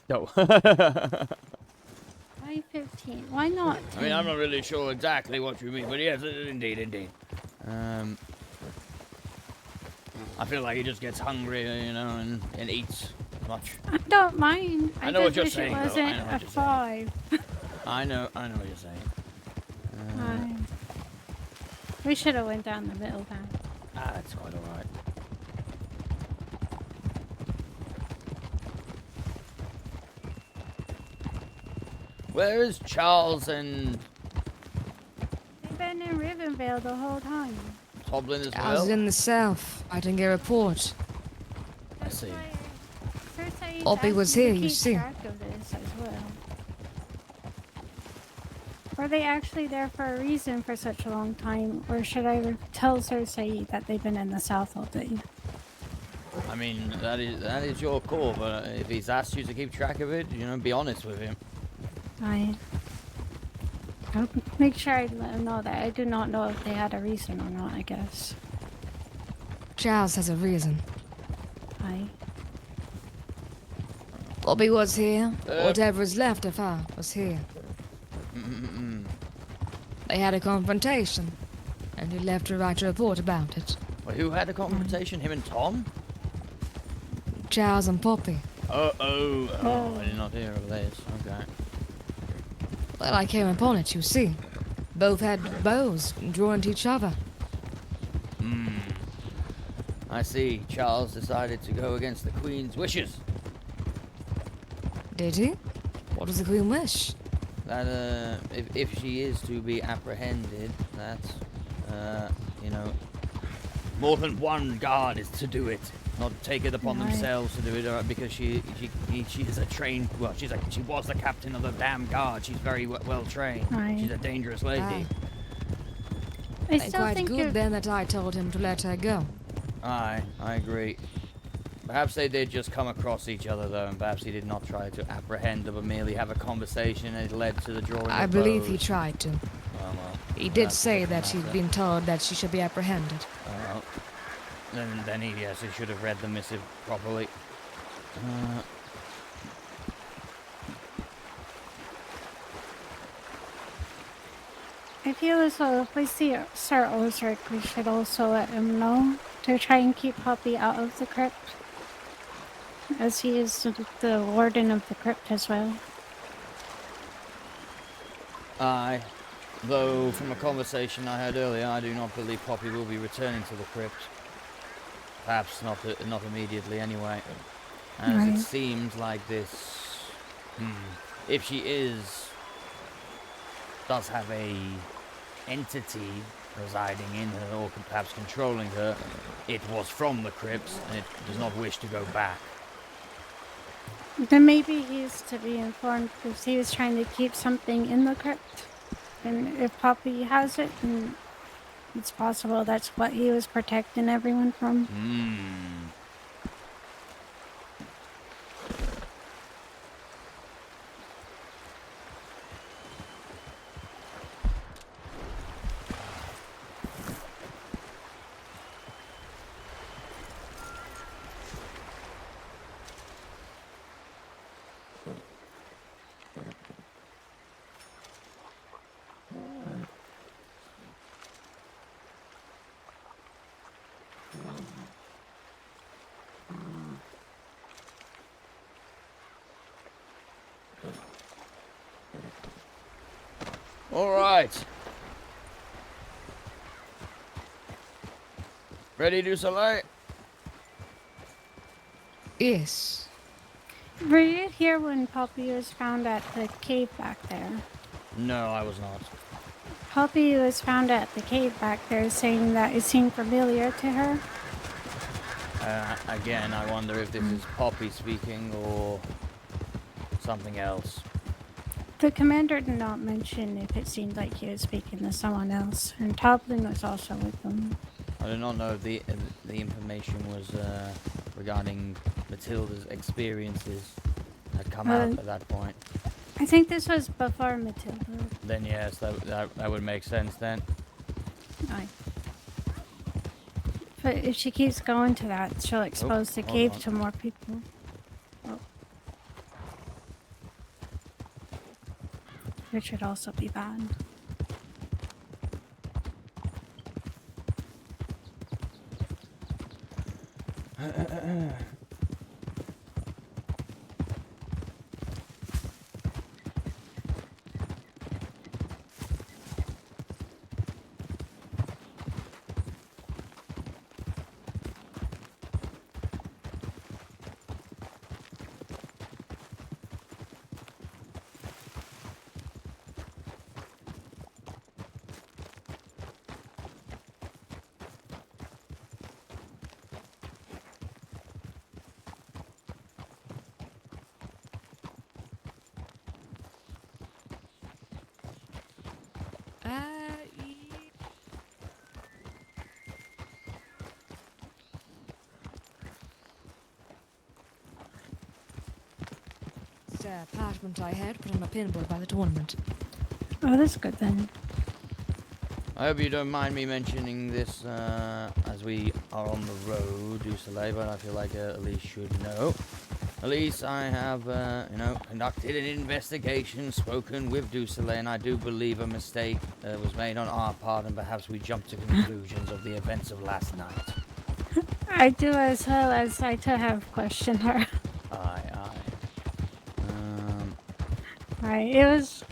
Speaker 1: No.
Speaker 11: Why 15? Why not 10?
Speaker 1: I mean, I'm not really sure exactly what you mean, but yes, indeed, indeed. I feel like he just gets hungry, you know, and eats much.
Speaker 11: I don't mind.
Speaker 1: I know what you're
Speaker 11: wish
Speaker 1: saying,
Speaker 11: it
Speaker 1: though.
Speaker 11: wasn't
Speaker 1: I know what
Speaker 11: a
Speaker 1: you're
Speaker 11: 5.
Speaker 1: I know what you're saying.
Speaker 11: We should have went down the middle path.
Speaker 1: That's quite alright. Where is Charles and
Speaker 11: They've been in Rivenvale the whole time.
Speaker 1: Toblin as
Speaker 7: I was
Speaker 1: well?
Speaker 7: in the south. I didn't get a report.
Speaker 1: I see.
Speaker 11: Cersei
Speaker 7: Poppy
Speaker 11: asked
Speaker 7: was
Speaker 11: you
Speaker 7: here,
Speaker 11: to
Speaker 7: you
Speaker 11: keep
Speaker 7: see.
Speaker 11: track of this as well. Were they actually there for a reason for such a long time, or should I tell Cersei that they've been in the south all day?
Speaker 1: I mean, that is your call, but if he's asked you to keep track of it, you know, be honest with him.
Speaker 11: I'll make sure I let him know that I do not know if they had a reason or not, I guess.
Speaker 7: Charles has a reason.
Speaker 11: Aye.
Speaker 7: Bobby was here. Whatever is left of her was here. They had a confrontation, and he left to write a report about it.
Speaker 1: Well, who had a confrontation? Him and Tom?
Speaker 7: Charles and Poppy.
Speaker 1: I did not hear of this. Okay.
Speaker 7: Well, I came upon it, you see. Both had bows drawn to each other.
Speaker 1: I see. Charles decided to go against the Queen's wishes.
Speaker 7: Did he? What does the Queen wish?
Speaker 1: That, if she is to be apprehended, that, you know, more than one guard is to do it. Not take it upon themselves to do it, because she is a trained. Well, she was the captain of the damn guard. She's very well trained.
Speaker 11: Right.
Speaker 1: She's a dangerous lady.
Speaker 11: I
Speaker 7: And
Speaker 11: still
Speaker 7: quite
Speaker 11: think
Speaker 7: good then that I told him to let her go.
Speaker 1: Aye, I agree. Perhaps they did just come across each other though, and perhaps he did not try to apprehend her, but merely have a conversation, and it led to the drawing.
Speaker 7: I
Speaker 1: of
Speaker 7: believe
Speaker 1: bows.
Speaker 7: he tried to.
Speaker 1: Well,
Speaker 7: He did
Speaker 1: that's a
Speaker 7: say
Speaker 1: different
Speaker 7: that he'd
Speaker 1: matter.
Speaker 7: been told that she should be apprehended.
Speaker 1: Well, then he should have read the missive properly.
Speaker 11: I feel as though if we see Sir Osric, we should also let him know to try and keep Poppy out of the crypt, as he is the warden of the crypt as well.
Speaker 1: Aye. Though, from a conversation I had earlier, I do not believe Poppy will be returning to the crypt. Perhaps not immediately anyway. As
Speaker 11: Right.
Speaker 1: it seems like this... if she does have a entity residing in her, or perhaps controlling her, it was from the crypts, and it does not wish to go back.
Speaker 11: Then maybe he's to be informed because he was trying to keep something in the crypt. And if Poppy has it, then it's possible that's what he was protecting everyone from.
Speaker 1: All right. Ready to select?
Speaker 7: Yes.
Speaker 11: Were you here when Poppy was found at the cave back there?
Speaker 1: No, I was not.
Speaker 11: Poppy was found at the cave back there saying that it seemed familiar to her.
Speaker 1: Again, I wonder if this is Poppy speaking or something else.
Speaker 11: The commander did not mention if it seemed like he was speaking to someone else, and Toblin was also with them.
Speaker 1: I do not know if the information was regarding Matilda's experiences had come out at that point.
Speaker 11: I think this was before Matilda.
Speaker 1: Then yes, that would make sense then.
Speaker 11: Aye. But if she keeps going to that, she'll expose the
Speaker 1: hold
Speaker 11: cave
Speaker 1: on.
Speaker 11: to more people. Oh. Which would also be bad.
Speaker 7: apartment I had put on a pinboard by the tournament.
Speaker 11: Oh, that's good then.
Speaker 1: I hope you don't mind me mentioning this as we are on the road, du Soleil, but I feel like Elise should know. Elise, I have, conducted an investigation, spoken with du Soleil, and I do believe a mistake was made on our part, and perhaps we jumped to conclusions of the events of last night.
Speaker 11: I do as well as I to have questioned her.
Speaker 1: Aye.
Speaker 11: Right, it was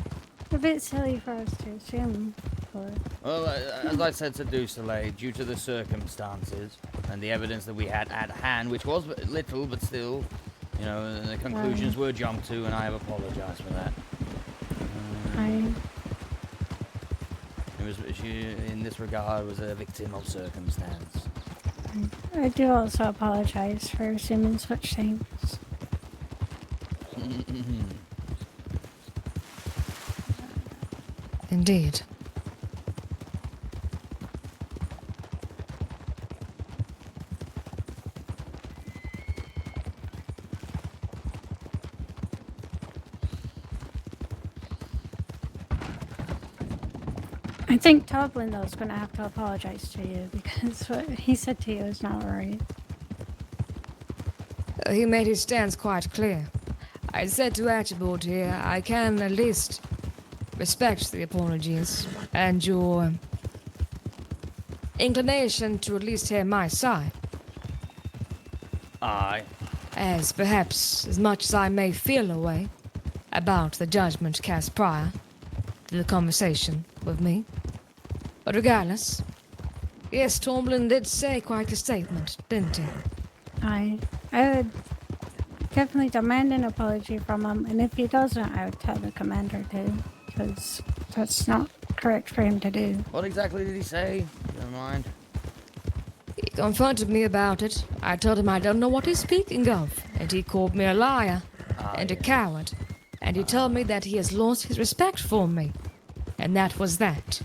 Speaker 11: a bit silly for us to assume. But...
Speaker 1: Well, as I said to du Soleil, due to the circumstances and the evidence that we had at hand, which was little, but still, the conclusions were jumped to, and I have apologized for that. She, in this regard, was a victim of circumstance.
Speaker 11: I do also apologize for assuming such things.
Speaker 7: Indeed.
Speaker 11: I think Toblin, though, is going to have to apologize to you because what he said to you is not right.
Speaker 7: He made his stance quite clear. I said to Archibald here, I can at least respect the apologies and your inclination to at least hear my side.
Speaker 1: Aye.
Speaker 7: As perhaps as much as I may feel a way about the judgment cast prior to the conversation with me. But regardless, yes, Tomlin did say quite a statement, didn't he?
Speaker 11: I would definitely demand an apology from him, and if he doesn't, I would tell the commander too, because that's not correct for him to do.
Speaker 1: What exactly did he say? Never mind.
Speaker 7: He confronted me about it. I told him I don't know what he's speaking of, and he called me a liar and a coward. And he told me that he has lost his respect for me. And that was that.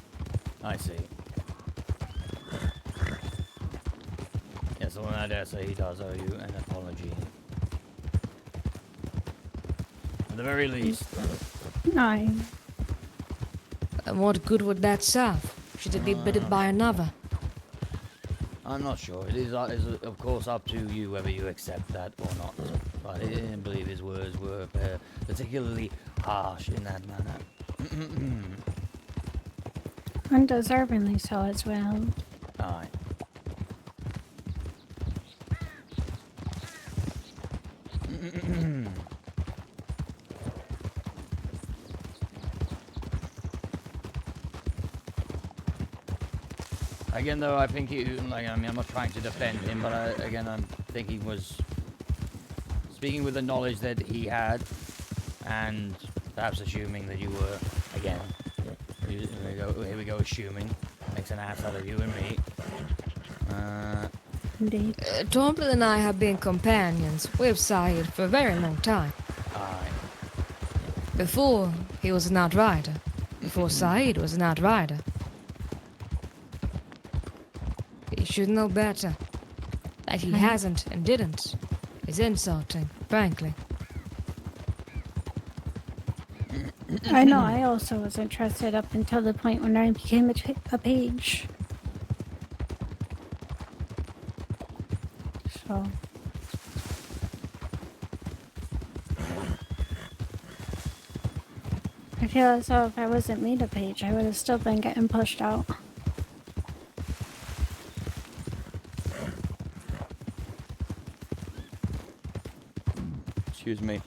Speaker 1: I see. Yes, well, I dare say he does owe you an apology. At the very least.
Speaker 11: Aye.
Speaker 7: And what good would that serve? Should it be bitted by another?
Speaker 1: I'm not sure. It is, of course, up to you whether you accept that or not. But I didn't believe his words were particularly harsh in that manner.
Speaker 11: Undeservingly so as well.
Speaker 1: Aye. Again, though, I think I'm not trying to defend him, but I think he was speaking with the knowledge that he had, and perhaps assuming that you were, again, here we go, assuming. Makes an ass out of you and me.
Speaker 11: Indeed.
Speaker 7: Tomlin and I have been companions with Saeed for a very long time.
Speaker 1: Aye.
Speaker 7: Before he was an outrider. Before Saeed was an outrider. He should know better. That he hasn't and didn't is insulting, frankly.
Speaker 11: I know, I also was interested up until the point when I became a page. So... I feel as though if I wasn't made a page, I would have still been getting pushed out.
Speaker 1: Excuse me.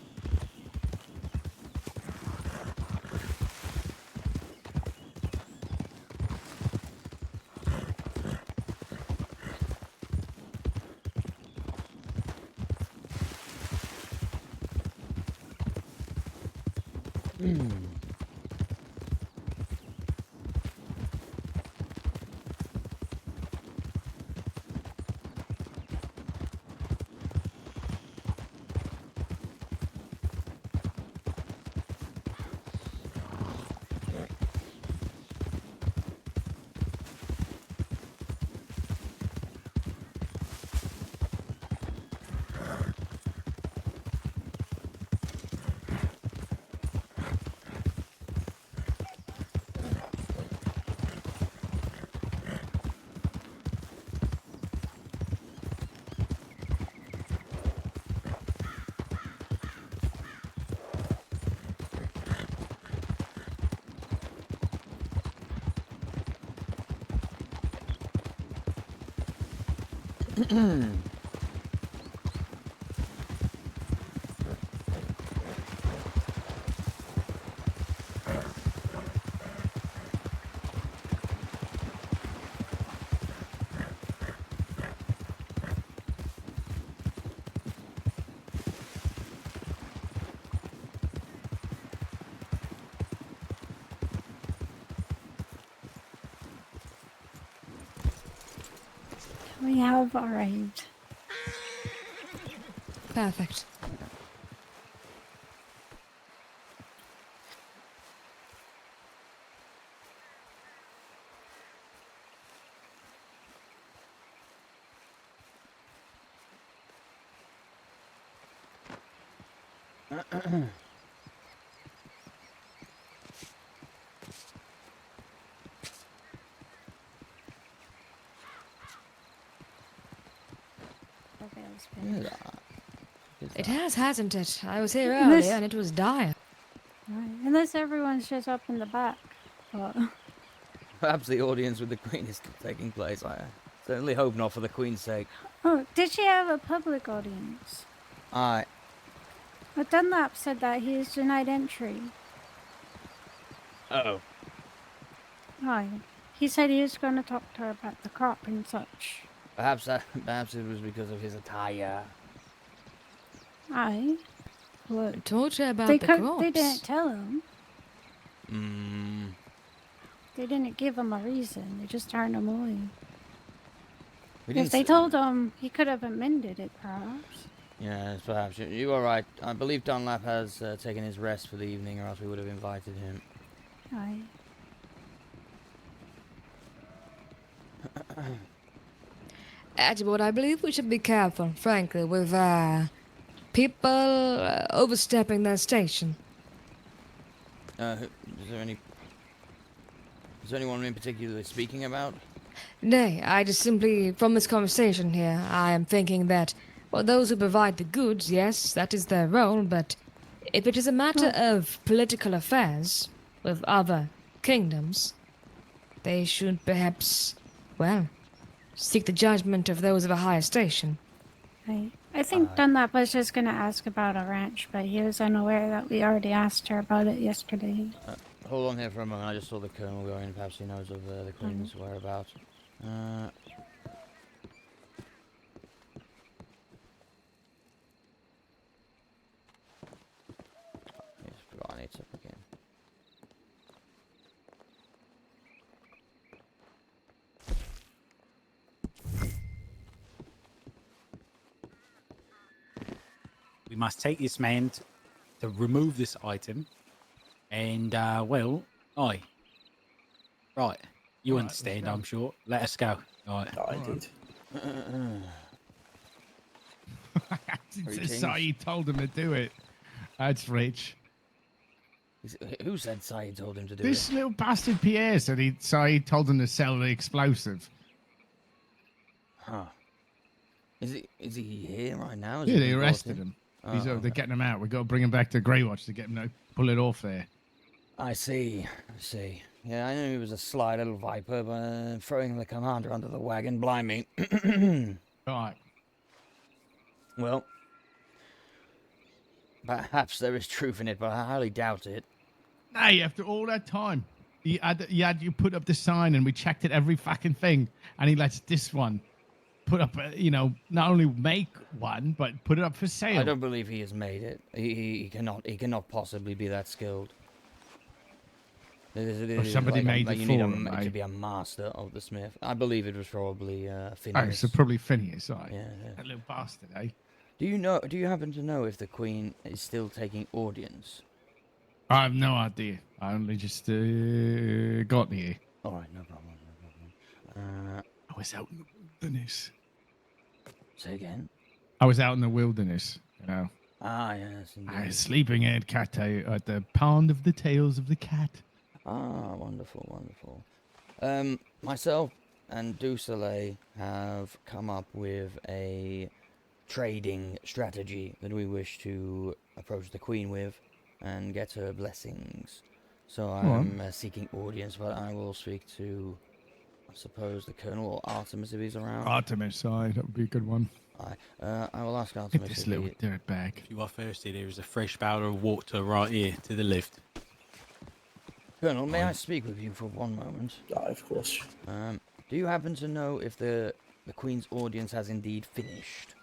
Speaker 11: We have arrived.
Speaker 7: Perfect. It has, hasn't it? I was here earlier and it was dire.
Speaker 11: Right. Unless everyone's just up in the back. But
Speaker 1: Perhaps the audience with the Queen is still taking place. I certainly hope not, for the Queen's sake.
Speaker 11: oh, did she have a public audience?
Speaker 1: Aye.
Speaker 11: But Dunlap said that he is denied entry.
Speaker 9: Uh-oh.
Speaker 11: Right. He said he was going to talk to her about the crop and such.
Speaker 1: Perhaps it was because of his attire.
Speaker 11: Aye. What?
Speaker 7: I told her about
Speaker 11: They
Speaker 7: the
Speaker 11: They
Speaker 7: crops.
Speaker 11: didn't tell him.
Speaker 1: Hmm.
Speaker 11: They didn't give him a reason. They just turned him away.
Speaker 1: We
Speaker 11: If they told him, he could have amended it, perhaps.
Speaker 1: Yes, perhaps. You are right. I believe Dunlap has taken his rest for the evening, or else we would have invited him.
Speaker 11: Aye.
Speaker 7: Archibald, I believe we should be careful, frankly, with people overstepping their station.
Speaker 1: Is there anyone in particular speaking about?
Speaker 7: Nay, I just simply, from this conversation here, I am thinking that, well, those who provide the goods, yes, that is their role, but if it is a matter of political affairs with other kingdoms, they should perhaps, well, seek the judgment of those of a higher station.
Speaker 11: Aye. I think Dunlap was just going to ask about a ranch, but he was unaware that we already asked her about it yesterday.
Speaker 1: Hold on here for a moment. I just saw the Colonel go in. Perhaps he knows of the Queen's whereabouts. I just forgot I need to again.
Speaker 2: We must take this man to remove this item. And, well, aye. Right. You understand, I'm sure. Let us go. Right.
Speaker 12: I did.
Speaker 21: Saeed told him to do it. That's rich.
Speaker 1: Who said Saeed told him to do
Speaker 21: This
Speaker 1: it?
Speaker 21: little bastard Pierre said Saeed told him to sell the explosive.
Speaker 1: Huh. Is he here right now?
Speaker 21: Yeah, they arrested him. They're getting him out. We've got to bring him back to Grey Watch to get him to pull it off there.
Speaker 1: I see. Yeah, I knew he was a sly little viper, but throwing the commander under the wagon, blimey.
Speaker 21: Right.
Speaker 1: Well, perhaps there is truth in it, but I highly doubt it.
Speaker 21: Hey, after all that time, you put up the sign and we checked it every fucking thing, and he lets this one put up, not only make one, but put it up for sale.
Speaker 1: I don't believe he has made it. He cannot possibly be that skilled.
Speaker 21: Or somebody made it
Speaker 1: you
Speaker 21: for
Speaker 1: need
Speaker 21: him,
Speaker 1: to be a master of the smith. I believe it was probably Phineas.
Speaker 21: Oh, so probably Phineas, right?
Speaker 1: Yeah.
Speaker 21: That little bastard, eh?
Speaker 1: Do you happen to know if the Queen is still taking audience?
Speaker 21: I have no idea. I only just got here.
Speaker 1: All right, no problem.
Speaker 21: I was out in the wilderness.
Speaker 1: Say again?
Speaker 21: I was out in the wilderness,
Speaker 1: Ah, yes, indeed.
Speaker 21: I was sleeping at at the pond of the tails of the cat.
Speaker 1: Ah, wonderful. Myself and Du Soleil have come up with a trading strategy that we wish to approach the Queen with and get her blessings. So I'm seeking audience, but I will speak to suppose the Colonel or Artemis if he's around.
Speaker 21: Artemis, aye, that would be a good one.
Speaker 1: Aye. I will ask
Speaker 21: Get
Speaker 1: Artemis
Speaker 21: this
Speaker 1: if
Speaker 21: little
Speaker 1: he...
Speaker 21: dirtbag.
Speaker 2: If you are thirsty, there is a fresh barrel of water right here to the left.
Speaker 1: Colonel, may I speak with you for one moment?
Speaker 10: Of course.
Speaker 1: Do you happen to know if the Queen's audience has indeed finished?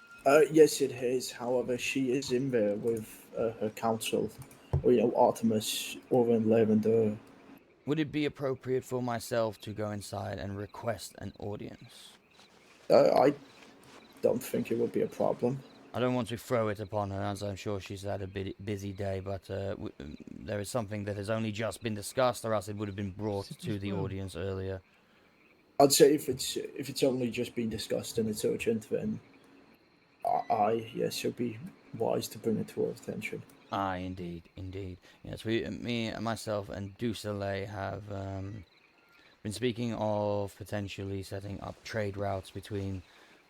Speaker 10: Yes, it has. However, she is in there with her council, or, Artemis, over in Lavender.
Speaker 1: Would it be appropriate for myself to go inside and request an audience?
Speaker 10: I don't think it would be a problem.
Speaker 1: I don't want to throw it upon her, as I'm sure she's had a busy day, but there is something that has only just been discussed, or else it would have been brought to the audience earlier.
Speaker 10: I'd say if it's only just been discussed and it's urgent, then yes, it'd be wise to bring it to our attention.
Speaker 1: Aye, indeed. Yes, me and myself and Dusoleil have been speaking of potentially setting up trade routes between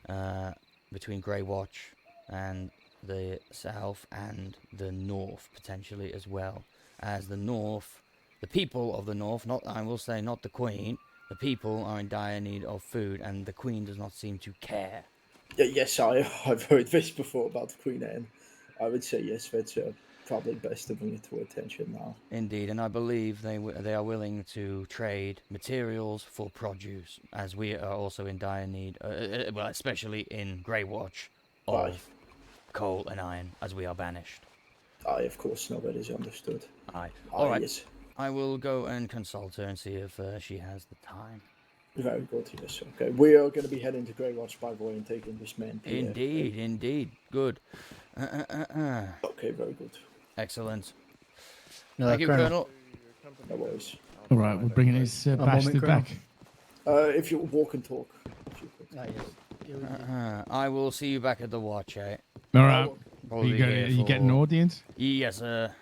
Speaker 1: Grey Watch and the south and the north, potentially as well. As the north, the people of the north, I will say not the Queen, the people are in dire need of food, and the Queen does not seem to care.
Speaker 10: Yes, I've heard this before about the Queen Anne. I would say yes, that's probably best to bring it to attention now.
Speaker 1: Indeed, and I believe they are willing to trade materials for produce, as we are also in dire need, well, especially in Grey Watch, of coal and iron, as we are banished.
Speaker 10: Aye, of course, no, that is understood.
Speaker 1: Aye. All right.
Speaker 10: Yes.
Speaker 1: I will go and consult her and see if she has the time.
Speaker 10: Very good, yes. Okay, we are going to be heading to Grey Watch, by the way, and taking this man.
Speaker 1: Indeed. Good.
Speaker 10: Okay, very good.
Speaker 1: Excellent.
Speaker 21: No,
Speaker 1: Thank you, Colonel.
Speaker 10: No worries.
Speaker 21: All right, we're bringing his bastard back.
Speaker 10: If you walk and talk.
Speaker 1: I will see you back at the watch, eh?
Speaker 21: All right.
Speaker 1: Probably
Speaker 21: You get an audience?
Speaker 1: Yes, sir.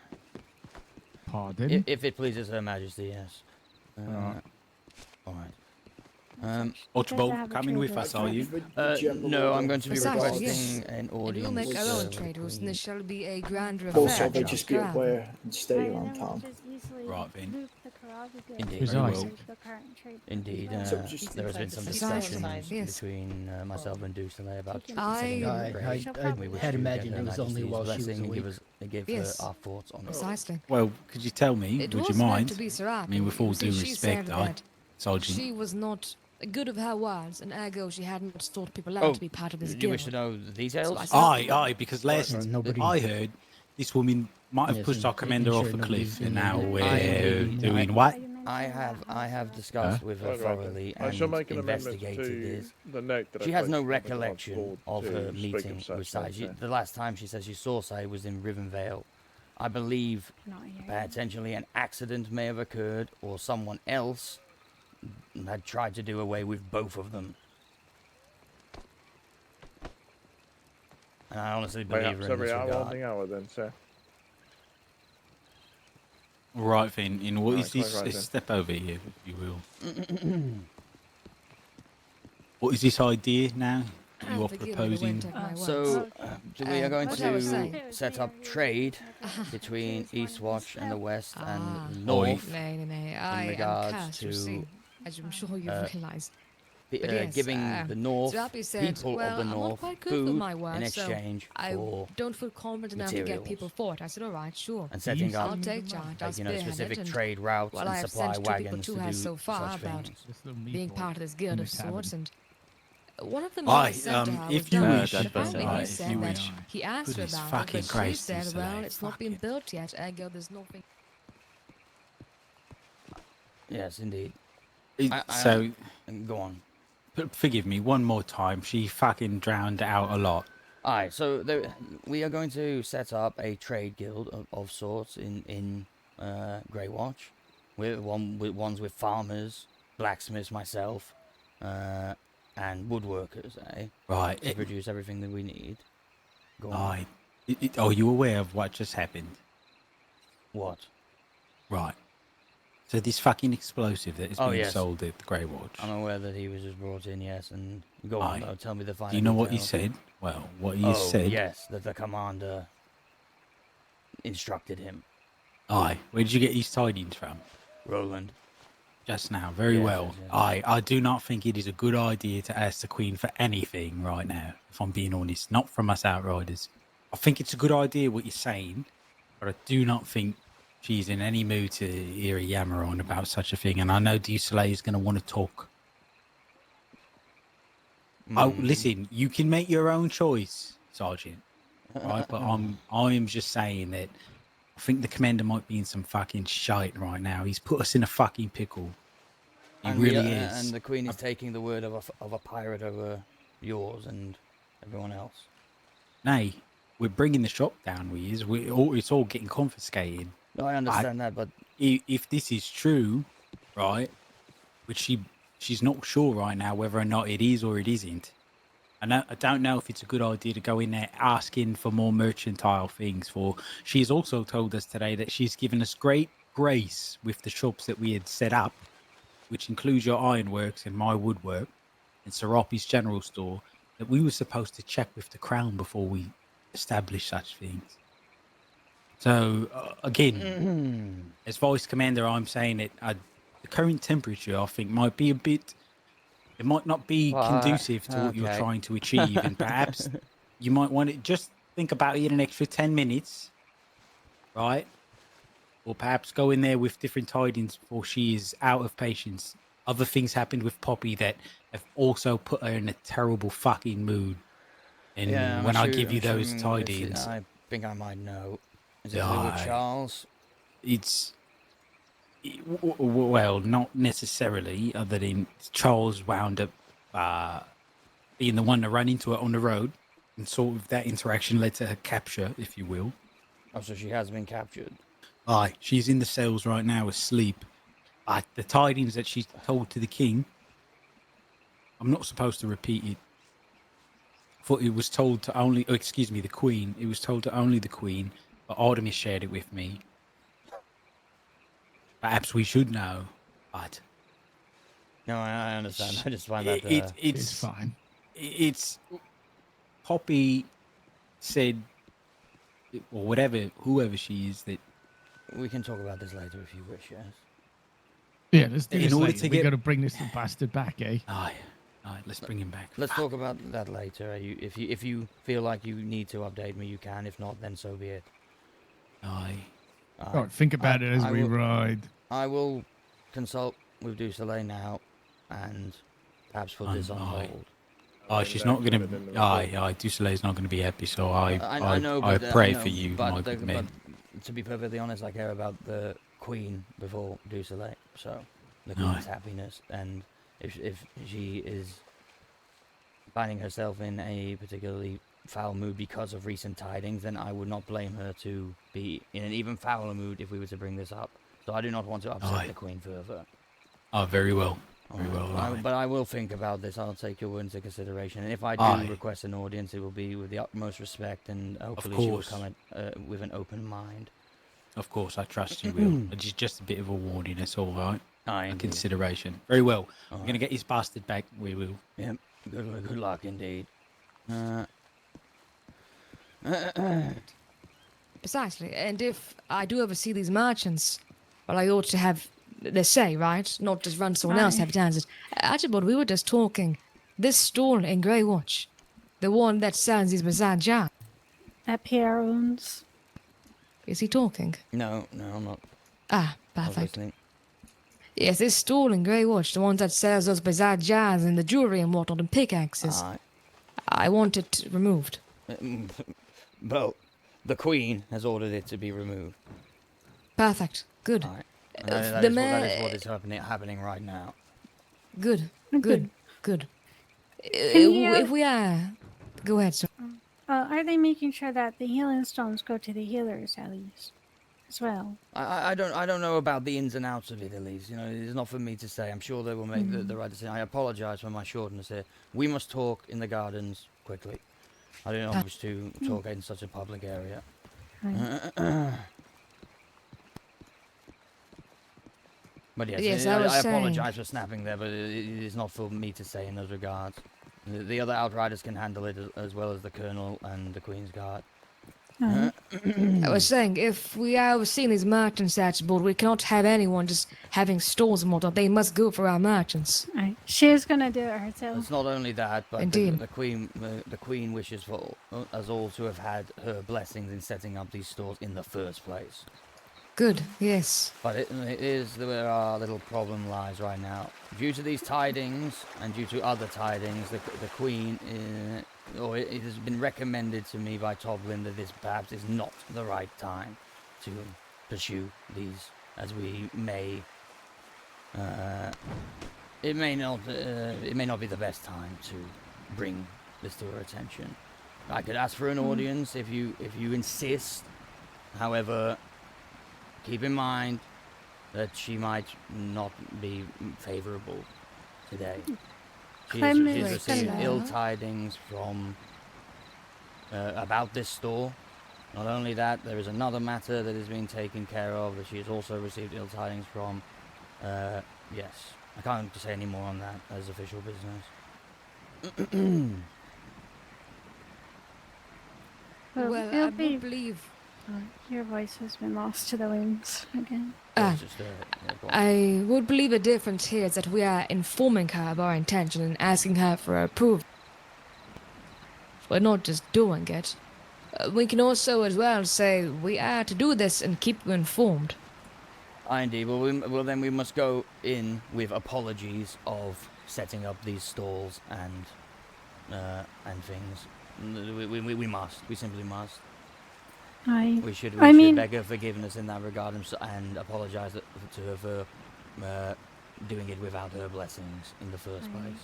Speaker 21: Pardon?
Speaker 1: If it pleases Her Majesty, yes. All right.
Speaker 2: Archibald, coming with us, are you?
Speaker 1: No, I'm going to be requesting
Speaker 7: yes.
Speaker 1: an
Speaker 7: And we'll
Speaker 1: audience.
Speaker 7: make our own trade routes, and there shall be a grander
Speaker 10: Also,
Speaker 7: affair.
Speaker 10: they just be aware and stay around town.
Speaker 2: Right then.
Speaker 1: Indeed.
Speaker 21: Precisely.
Speaker 1: Indeed. There has been some discussion between myself and Dusoleil about setting up a trade.
Speaker 22: I had imagined it was only while she was awake.
Speaker 1: Give
Speaker 7: Yes.
Speaker 1: her our thoughts on it.
Speaker 7: Precisely.
Speaker 2: Well, could you tell me?
Speaker 7: It
Speaker 2: Would
Speaker 7: was
Speaker 2: you
Speaker 7: meant
Speaker 2: mind?
Speaker 7: to be Serac,
Speaker 2: I mean, with all
Speaker 7: you see,
Speaker 2: due
Speaker 7: she
Speaker 2: respect,
Speaker 7: said
Speaker 2: I,
Speaker 7: that
Speaker 2: Sergeant.
Speaker 7: she was not good of her words, and ergo she hadn't sought people out
Speaker 1: Oh,
Speaker 7: to be part of this
Speaker 1: you
Speaker 7: guild.
Speaker 1: wish to know the details?
Speaker 2: Aye, because last
Speaker 22: nobody-
Speaker 2: I heard, this woman might have
Speaker 22: Yes,
Speaker 2: pushed our
Speaker 22: and
Speaker 2: commander
Speaker 22: making
Speaker 2: off
Speaker 22: sure
Speaker 2: a cliff,
Speaker 22: nobody's
Speaker 2: and now
Speaker 22: in
Speaker 2: we're doing what?
Speaker 1: I have discussed with her thoroughly
Speaker 23: I shall
Speaker 1: and
Speaker 23: make an amendment
Speaker 1: investigated
Speaker 23: to
Speaker 1: this.
Speaker 23: the note that I
Speaker 1: She has
Speaker 23: placed
Speaker 1: no
Speaker 23: on the
Speaker 1: recollection
Speaker 23: board
Speaker 1: of
Speaker 23: to
Speaker 1: her
Speaker 23: speak
Speaker 1: meeting
Speaker 23: of such
Speaker 1: with Sai.
Speaker 23: matter.
Speaker 1: The last time she says she saw Sai was in Rivenvale. I believe potentially an accident may have occurred, or someone else had tried to do away with both of them. And I honestly believe her
Speaker 23: Perhaps
Speaker 1: in
Speaker 23: every
Speaker 1: this
Speaker 23: hour
Speaker 1: regard.
Speaker 23: on the hour then, sir.
Speaker 2: Right then, in what
Speaker 23: Right,
Speaker 2: is this?
Speaker 23: quite right then.
Speaker 2: Step over here, if you will. What is this idea now you are proposing?
Speaker 1: So, we are going
Speaker 7: what I was
Speaker 1: to
Speaker 7: saying.
Speaker 1: set up trade between East Watch and the West and
Speaker 7: Oi.
Speaker 1: North
Speaker 7: Nay,
Speaker 1: in
Speaker 7: I am
Speaker 1: regards
Speaker 7: cast, you
Speaker 1: to
Speaker 7: see, as I'm sure you realise. But
Speaker 1: giving
Speaker 7: yes,
Speaker 1: the North,
Speaker 7: Zrapi said,
Speaker 1: people
Speaker 7: well,
Speaker 1: of the
Speaker 7: I'm not
Speaker 1: North,
Speaker 7: quite good with
Speaker 1: food
Speaker 7: my words,
Speaker 1: in exchange
Speaker 7: so I
Speaker 1: for
Speaker 7: don't feel confident enough to get
Speaker 1: materials.
Speaker 7: people for it. I said, all right, sure.
Speaker 1: And setting
Speaker 7: I'll
Speaker 1: up,
Speaker 7: take charge. I'll spearhead
Speaker 1: specific
Speaker 7: it, and
Speaker 1: trade routes
Speaker 7: while
Speaker 1: and
Speaker 7: I have
Speaker 1: supply
Speaker 7: sent two people
Speaker 1: wagons
Speaker 7: to
Speaker 1: to
Speaker 7: her
Speaker 1: do
Speaker 7: so far
Speaker 1: such
Speaker 7: about
Speaker 1: things.
Speaker 7: being part of this guild
Speaker 21: in
Speaker 7: of
Speaker 21: the tavern.
Speaker 7: sorts, and one of them
Speaker 2: Aye,
Speaker 7: said to her,
Speaker 2: if
Speaker 7: was
Speaker 2: you
Speaker 7: done.
Speaker 2: wish,
Speaker 7: Apparently
Speaker 2: aye,
Speaker 7: he
Speaker 2: if
Speaker 7: said
Speaker 2: you
Speaker 7: that
Speaker 2: wish.
Speaker 7: he asked her
Speaker 2: Goodness
Speaker 7: about it,
Speaker 2: fucking
Speaker 7: but she
Speaker 2: Christ,
Speaker 7: said,
Speaker 2: Mr.
Speaker 7: well,
Speaker 2: Lay,
Speaker 7: it's not been built yet, ergo there's nothing.
Speaker 1: Yes, indeed.
Speaker 2: So,
Speaker 1: go on.
Speaker 2: Forgive me, one more time. She fucking drowned out a lot.
Speaker 1: Alright, so we are going to set up a trade guild of sorts in Grey Watch. With ones with farmers, blacksmiths, myself, and woodworkers, eh?
Speaker 2: Right.
Speaker 1: To produce everything that we need. Go on.
Speaker 2: Aye. Are you aware of what just happened?
Speaker 1: What?
Speaker 2: Right. So this fucking explosive that is being
Speaker 1: yes.
Speaker 2: sold at the Grey Watch.
Speaker 1: I'm aware that he was just brought in, yes, and go on,
Speaker 2: Aye.
Speaker 1: though, tell me the final
Speaker 2: Do you know what he
Speaker 1: details.
Speaker 2: said? Well, what he said.
Speaker 1: Yes, that the commander instructed him.
Speaker 2: Aye. Where did you get these tidings from?
Speaker 1: Roland.
Speaker 2: Just now, very
Speaker 1: Yes,
Speaker 2: well.
Speaker 1: yes, yes.
Speaker 2: I do not think it is a good idea to ask the Queen for anything right now, if I'm being honest, not from us outriders. I think it's a good idea what you're saying, but I do not think she's in any mood to hear a yammer on about such a thing, and I know Dusoleil is going to want to talk. Oh, listen, you can make your own choice, Sergeant, right? But I'm just saying that I think the commander might be in some fucking shite right now. He's put us in a fucking pickle. He really is.
Speaker 1: And the Queen is taking the word of a pirate over yours and everyone else.
Speaker 2: Nay, we're bringing the shop down. It's all getting confiscated.
Speaker 1: No, I understand that, but
Speaker 2: if this is true, right, which she's not sure right now whether or not it is or it isn't. I don't know if it's a good idea to go in there asking for more mercantile things. For she's also told us today that she's given us great grace with the shops that we had set up, which includes your ironworks and my woodwork and Serapi's general store, that we were supposed to check with the crown before we establish such things. So again, as vice commander, I'm saying that the current temperature, I think, might be a bit. It might not be conducive to what you're trying to achieve, and perhaps you might want to just think about it an extra 10 minutes, right? Or perhaps go in there with different tidings before she is out of patience. Other things happened with Poppy that have also put her in a terrible fucking mood. And when I give you those tidings,
Speaker 1: I think I might know. Is it with Charles?
Speaker 2: Well, not necessarily, other than Charles wound up being the one to run into it on the road, and sort of that interaction led to her capture, if you will.
Speaker 1: Oh, so she has been captured?
Speaker 2: Aye, she's in the cells right now asleep. The tidings that she told to the king, I'm not supposed to repeat it. For it was told to only, the queen. It was told to only the queen, but Artemis shared it with me. Perhaps we should know, but...
Speaker 1: No, I understand. I just find that...
Speaker 21: It's fine.
Speaker 2: It's... Poppy said, or whatever, whoever she is, that...
Speaker 1: We can talk about this later if you wish, yes?
Speaker 21: Yeah, let's do this
Speaker 2: order
Speaker 21: later.
Speaker 2: to
Speaker 21: We
Speaker 2: get-
Speaker 21: got to bring this bastard back, eh?
Speaker 2: Aye, let's bring him back.
Speaker 1: Let's talk about that later. If you feel like you need to update me, you can. If not, then so be it.
Speaker 2: Aye.
Speaker 21: All right, think about it as we ride.
Speaker 1: I will consult with Dusoleil now, and perhaps put this on hold.
Speaker 2: She's not going to... Aye, Dusoleil's not going to be happy, so I
Speaker 1: know,
Speaker 2: I
Speaker 1: but,
Speaker 2: pray
Speaker 1: I know,
Speaker 2: for you,
Speaker 1: but
Speaker 2: my good man.
Speaker 1: But to be perfectly honest, I care about the Queen before Dusoleil, so the Queen's happiness, and if she is finding herself in a particularly foul mood because of recent tidings, then I would not blame her to be in an even fouler mood if we were to bring this up. So I do not want to upset the Queen further.
Speaker 2: Oh, very well. Very well.
Speaker 1: But I will think about this. I'll take your word into consideration. And if I do request an audience, it will be with the utmost respect, and hopefully she will come with an open mind.
Speaker 2: Of course, I trust you will. Just a bit of a warning, that's all right.
Speaker 1: A
Speaker 2: consideration. Very well. We're going to get his bastard back. We will.
Speaker 1: Yep. Good luck indeed.
Speaker 7: Precisely. And if I do ever see these merchants, well, I ought to have their say, right? Not just run someone else have it. Archibald, we were just talking. This store in Grey Watch, the one that sells these bizarre jars.
Speaker 11: That Pierre owns.
Speaker 7: Is he talking?
Speaker 1: No, I'm not.
Speaker 7: Ah, perfect. Yes, this stall in Grey Watch, the one that sells those bizarre jars and the jewelry and whatnot and pickaxes. I want it removed.
Speaker 1: Well, the Queen has ordered it to be removed.
Speaker 7: Perfect. Good.
Speaker 1: That is what is happening right now.
Speaker 7: Good.
Speaker 11: Can
Speaker 7: If we are... Go ahead, sir.
Speaker 11: Are they making sure that the healing stones go to the healers at least, as well?
Speaker 1: I don't know about the ins and outs of it, Elise. You know, it is not for me to say. I'm sure they will make the right decision. I apologize for my shortness here. We must talk in the gardens quickly. I do not wish to talk in such a public area. But yes, I apologize for snapping there, but it is not for me to say in those regards. The other outriders can handle it as well as the Colonel and the Queen's Guard.
Speaker 7: I was saying, if we are overseeing these merchants, Archibald, we cannot have anyone just having stores and whatnot. They must go for our merchants.
Speaker 11: Right. She was gonna do it herself.
Speaker 1: It's not only that, but
Speaker 7: Indeed.
Speaker 1: the queen wishes for us all to have had her blessings in setting up these stores in the first place.
Speaker 7: Good, yes.
Speaker 1: But it is where our little problem lies right now. Due to these tidings and due to other tidings, the queen, or it has been recommended to me by Toblin that this perhaps is not the right time to pursue these, as we may. It may not be the best time to bring this to her attention. I could ask for an audience if you insist. However, keep in mind that she might not be favourable today. She's received ill tidings from about this store. Not only that, there is another matter that is being taken care of that she has also received ill tidings from. Yes, I can't say any more on that as official business.
Speaker 7: Well, I would believe...
Speaker 11: your voice has been lost to the winds again.
Speaker 7: I would believe the difference here is that we are informing her of our intention and asking her for approval. We're not just doing it. We can also as well say we are to do this and keep you informed.
Speaker 1: Indeed. Well, then we must go in with apologies of setting up these stalls and things. We must. We simply must. We should beg her forgiveness in that regard and apologise to her for doing it without her blessings in the first place.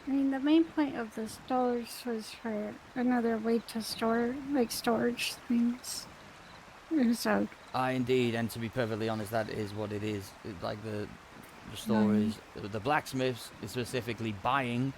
Speaker 11: I mean, the main point of the stores was for another way to store, like, storage things. So.
Speaker 1: Indeed, and to be perfectly honest, that is what it is. Like the store is the blacksmiths is specifically buying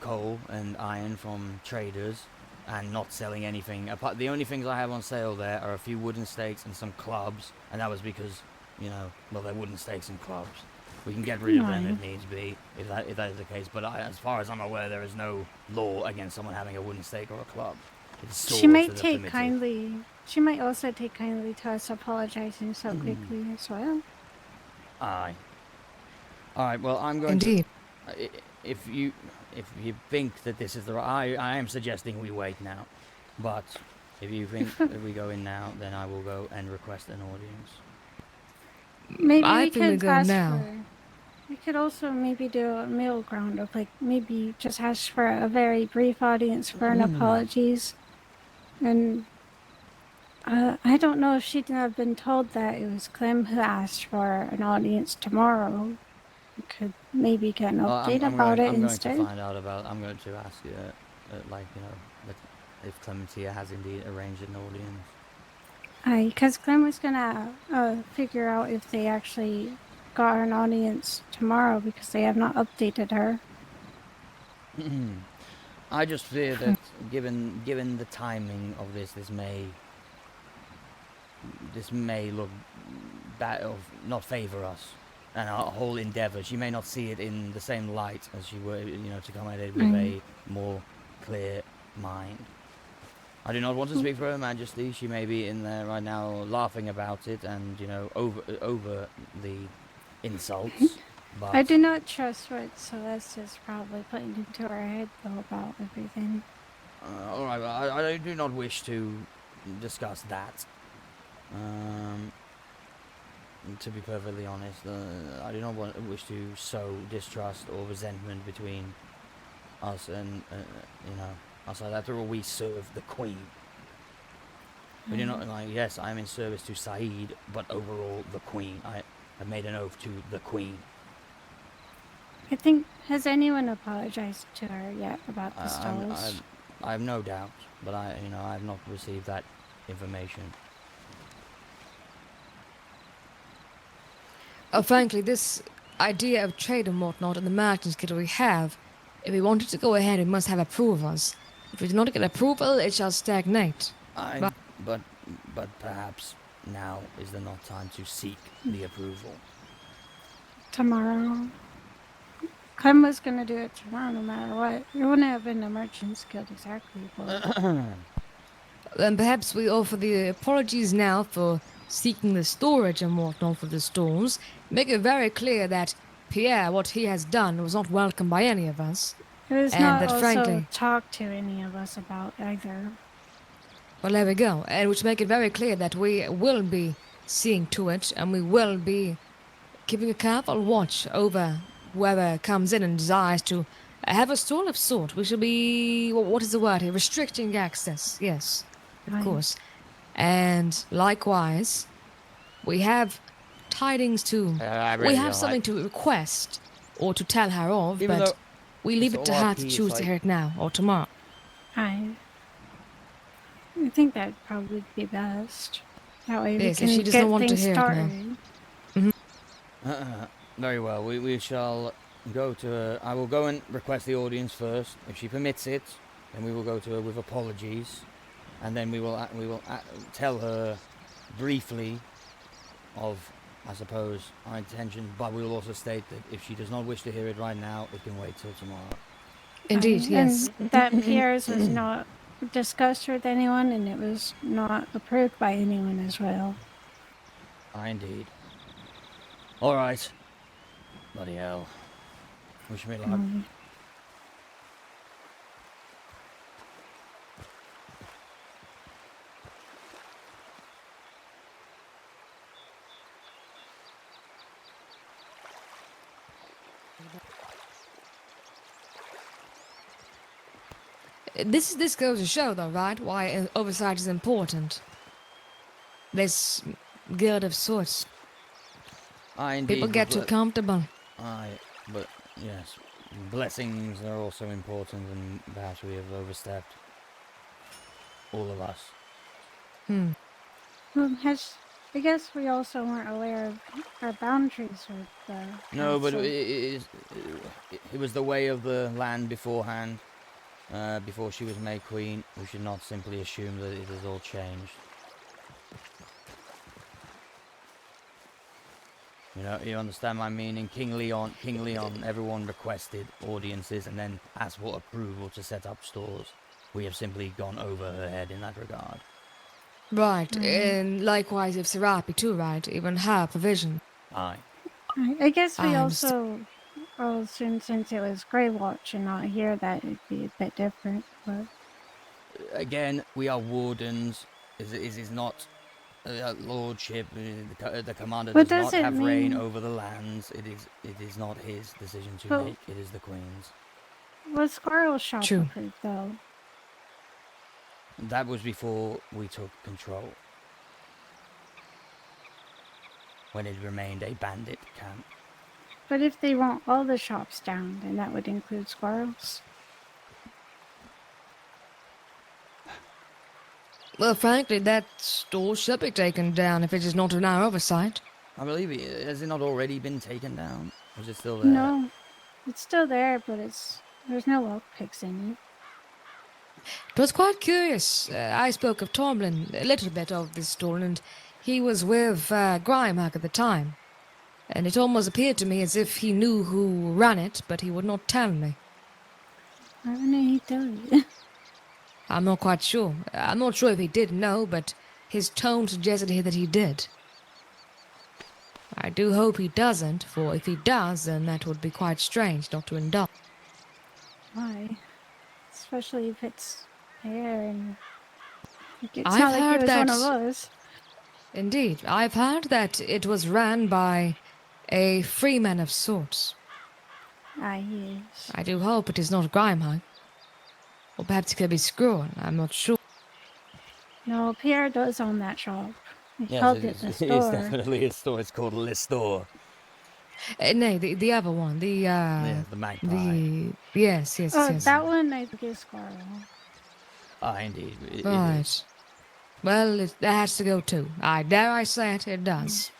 Speaker 1: coal and iron from traders and not selling anything. The only things I have on sale there are a few wooden stakes and some clubs, and that was because, they're wooden stakes and clubs. We can get rid of them if needs be, if that is the case. But as far as I'm aware, there is no law against someone having a wooden stake or a club.
Speaker 11: She might take kindly. She might also take kindly to us apologizing so quickly as well.
Speaker 1: Aye. All right. Well, I'm going
Speaker 7: Indeed.
Speaker 1: to. If you think that this is the right, I am suggesting we wait now. But if you think that we go in now, then I will go and request an audience.
Speaker 11: Maybe
Speaker 7: I
Speaker 11: we
Speaker 7: think we
Speaker 11: could
Speaker 7: go
Speaker 11: ask
Speaker 7: now.
Speaker 11: We could also maybe do a middle ground of maybe just ask for a very brief audience for an apologies. And I don't know if she'd have been told that it was Clem who asked for an audience tomorrow. We could maybe get an update about it instead.
Speaker 1: I'm going to ask if Clementia has indeed arranged an audience.
Speaker 11: Because Clem was gonna figure out if they actually got an audience tomorrow because they have not updated her.
Speaker 1: I just fear that given the timing of this may look bad, or not favor us and our whole endeavor. She may not see it in the same light as she were, to come at it with a more clear mind. I do not want to speak for Her Majesty. She may be in there right now laughing about it and, over the insults. But
Speaker 11: I do not trust what Celeste is probably putting into her head, though, about everything.
Speaker 1: All right, well, I do not wish to discuss that. To be perfectly honest, I do not wish to sow distrust or resentment between us and, us. After all, we serve the Queen. We do not, yes, I am in service to Saeed, but overall, the Queen. I have made an oath to the Queen.
Speaker 11: I think, has anyone apologized to her yet about the stalls?
Speaker 1: I have no doubt, but I have not received that information.
Speaker 7: Frankly, this idea of trade and whatnot and the merchants guild we have, if we wanted to go ahead, we must have approvals. If we do not get approval, it shall stagnate.
Speaker 1: But perhaps now is the not time to seek the approval.
Speaker 11: Tomorrow. Clem was going to do it tomorrow no matter what. It wouldn't have been the Merchants Guild exactly, but...
Speaker 7: then perhaps we offer the apologies now for seeking the storage and whatnot for the stores. Make it very clear that Pierre, what he has done, was not welcome by any of us.
Speaker 11: It was
Speaker 7: and
Speaker 11: not
Speaker 7: that,
Speaker 11: also
Speaker 7: frankly,
Speaker 11: talked to any of us about either.
Speaker 7: well, there we go. And which make it very clear that we will be seeing to it, and we will be keeping a careful watch over whoever comes in and desires to have a stall of sort. We shall be, what is the word here? Restricting access. Yes, of
Speaker 11: Right.
Speaker 7: course. And likewise, we have tidings to.
Speaker 1: I
Speaker 7: we
Speaker 1: really
Speaker 7: have
Speaker 1: don't
Speaker 7: something
Speaker 1: like-
Speaker 7: to request or to tell her of,
Speaker 1: Even
Speaker 7: but
Speaker 1: though
Speaker 7: we leave
Speaker 1: it's
Speaker 7: it to
Speaker 1: all
Speaker 7: her
Speaker 1: our
Speaker 7: to
Speaker 1: keys,
Speaker 7: choose to
Speaker 1: like-
Speaker 7: hear it now or tomorrow.
Speaker 11: I think that'd probably be best. That way we
Speaker 7: Yes,
Speaker 11: can
Speaker 7: if she does
Speaker 11: get
Speaker 7: not want to
Speaker 11: things
Speaker 7: hear
Speaker 11: started.
Speaker 7: it now.
Speaker 1: Very well. We shall go to her. I will go and request the audience first. If she permits it, then we will go to her with apologies, and then we will tell her briefly of, I suppose, our intention. But we will also state that if she does not wish to hear it right now, it can wait till tomorrow.
Speaker 7: Indeed, yes.
Speaker 11: And that Pierre's was not discussed with anyone, and it was not approved by anyone as well.
Speaker 1: Indeed. All right. Bloody hell. Wish me luck.
Speaker 7: This goes to show, though, right? Why oversight is important. This guild of sorts.
Speaker 1: Indeed.
Speaker 7: People get too comfortable.
Speaker 1: Aye, but yes, blessings are also important, and perhaps we have overstepped. All of us.
Speaker 11: Well, I guess we also weren't aware of our boundaries with the
Speaker 1: No, but
Speaker 11: council.
Speaker 1: it was the way of the land beforehand. Before she was made queen, we should not simply assume that it has all changed. You know, you understand my meaning? King Leon, everyone requested audiences and then asked for approval to set up stores. We have simply gone over her head in that regard.
Speaker 7: Right, and likewise if Serapi too, right? Even her provision.
Speaker 1: Aye.
Speaker 11: I guess we
Speaker 7: I
Speaker 11: also all assumed since it was Grey Watch and not here that it'd be a bit different. But
Speaker 1: Again, we are wardens. It is not lordship. The commander
Speaker 11: What
Speaker 1: does not
Speaker 11: does it
Speaker 1: have reign
Speaker 11: mean?
Speaker 1: over the lands. It is not his decision to
Speaker 11: But-
Speaker 1: make. It is the queen's.
Speaker 11: was Squirrel Shop
Speaker 7: True.
Speaker 11: approved though?
Speaker 1: That was before we took control. When it remained a bandit camp.
Speaker 11: But if they want all the shops down, then that would include Squirrels.
Speaker 7: Well, frankly, that store should be taken down if it is not in our oversight.
Speaker 1: I believe it. Has it not already been taken down? Or is it still there?
Speaker 11: No, it's still there, but there's no lockpicks in it.
Speaker 7: It was quite curious. I spoke of Tomlin a little bit of this store, and he was with Grimehag at the time. And it almost appeared to me as if he knew who ran it, but he would not tell me.
Speaker 11: I don't know he does.
Speaker 7: I'm not quite sure. I'm not sure if he did know, but his tone suggested that he did. I do hope he doesn't, for if he does, then that would be quite strange not to indulge.
Speaker 11: Why? Especially if it's hair and it's
Speaker 7: I've
Speaker 11: not like
Speaker 7: heard
Speaker 11: he was one
Speaker 7: that-
Speaker 11: of us.
Speaker 7: Indeed, I've heard that it was ran by a freeman of sorts.
Speaker 11: Yes.
Speaker 7: I do hope it is not Grimehag. Or perhaps it could be Screwen, I'm not sure.
Speaker 11: No, Pierre does own that shop. He
Speaker 1: Yes,
Speaker 11: called
Speaker 1: it
Speaker 11: it the
Speaker 1: is
Speaker 11: store.
Speaker 1: definitely a store. It's called Le Store.
Speaker 7: Nay, the other one, the
Speaker 1: magpie.
Speaker 7: Yes.
Speaker 11: Oh, that one I think is Squirrel.
Speaker 1: Indeed. It
Speaker 7: Right.
Speaker 1: is.
Speaker 7: Well, that has to go too. I dare I say it, it does.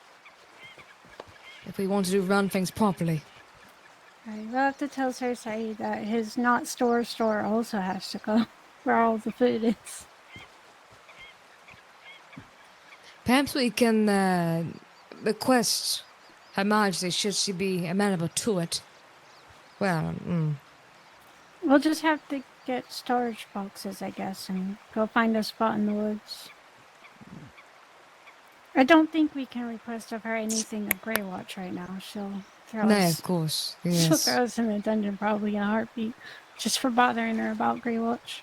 Speaker 7: If we want to run things properly.
Speaker 11: Right, we'll have to tell Cersei that his not store also has to go where all the food is.
Speaker 7: Perhaps we can request Her Majesty, should she be amenable to it. Well,
Speaker 11: We'll just have to get storage boxes, I guess, and go find a spot in the woods. I don't think we can request of her anything of Grey Watch right now. She'll throw
Speaker 7: No,
Speaker 11: us.
Speaker 7: of course.
Speaker 11: She'll
Speaker 7: Yes.
Speaker 11: throw us in a dungeon probably in a heartbeat, just for bothering her about Grey Watch.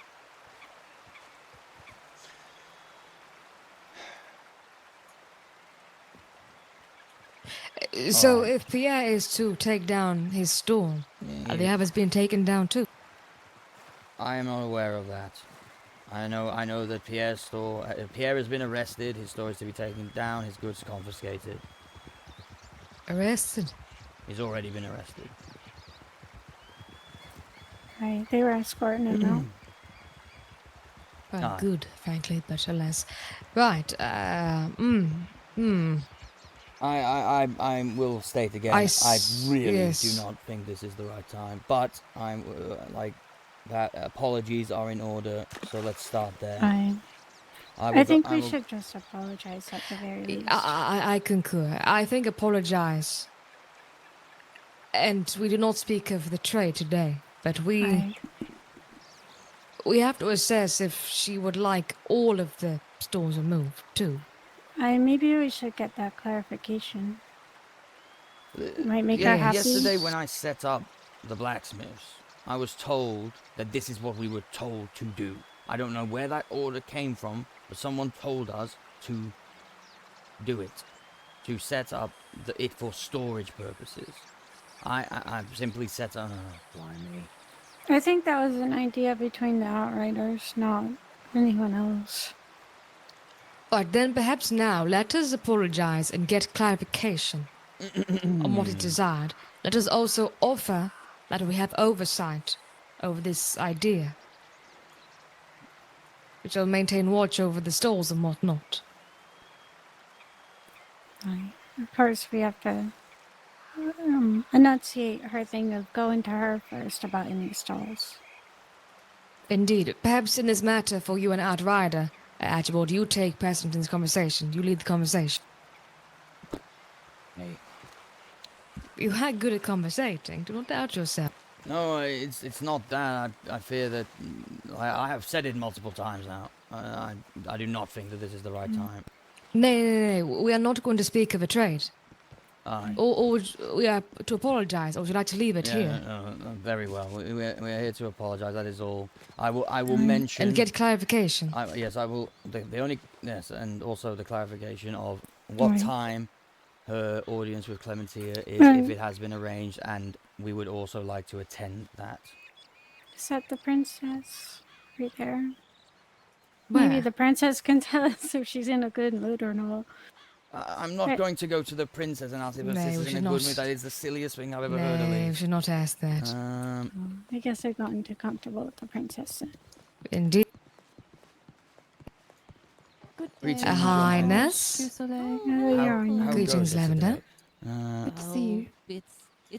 Speaker 7: So
Speaker 1: Alright.
Speaker 7: if Pierre is to take down his store, the others been taken down too?
Speaker 1: I am not aware of that. I know that Pierre's store... Pierre has been arrested, his store is to be taken down, his goods confiscated.
Speaker 7: Arrested?
Speaker 1: He's already been arrested.
Speaker 11: Right, they were escorting him out.
Speaker 7: Well, good, frankly, but alas. Right,
Speaker 1: I will state again, I really do not think this is the right time, but I'm like that. Apologies are in order, so let's start there.
Speaker 11: I think we should just apologize at the very least.
Speaker 7: I concur. I think apologize. And we do not speak of the trade today, but we have to assess if she would like all of the stores removed too.
Speaker 11: Maybe we should get that clarification. Might make her happy.
Speaker 1: Yesterday when I set up the blacksmiths, I was told that this is what we were told to do. I don't know where that order came from, but someone told us to do it. To set up it for storage purposes. I simply set up... blimey.
Speaker 11: I think that was an idea between the Outriders, not anyone else.
Speaker 7: But then perhaps now let us apologize and get clarification on what is desired. Let us also offer that we have oversight over this idea, which will maintain watch over the stalls and whatnot.
Speaker 11: Of course, we have to enunciate her thing of going to her first about any stalls.
Speaker 7: Indeed. Perhaps in this matter for you and Outrider, Archibald, you take precedence in this conversation. You lead the conversation.
Speaker 1: Hey.
Speaker 7: You are good at conversating. Do not doubt yourself.
Speaker 1: No, it's not that. I fear that... I have said it multiple times now. I do not think that this is the right time.
Speaker 7: Nay. We are not going to speak of a trade.
Speaker 1: Aye.
Speaker 7: Or we are to apologize, or would you like to leave it here?
Speaker 1: No, very well. We are here to apologize. That is all. I will mention
Speaker 7: and get clarification.
Speaker 1: Yes, I will. The only and also the clarification of what time her audience with Clementia is, if it has been arranged, and we would also like to attend that.
Speaker 11: Is that the princess right there?
Speaker 7: Where?
Speaker 11: Maybe the princess can tell us if she's in a good mood or not.
Speaker 1: I'm not going to go to the princess and ask if her sister's in a good mood. That is the silliest thing I've ever heard of.
Speaker 7: No, we should not ask that.
Speaker 11: I guess I've gotten too comfortable with the princess.
Speaker 7: Indeed.
Speaker 19: Good
Speaker 7: Highness. Greetings, Lavender.
Speaker 19: Good to see you.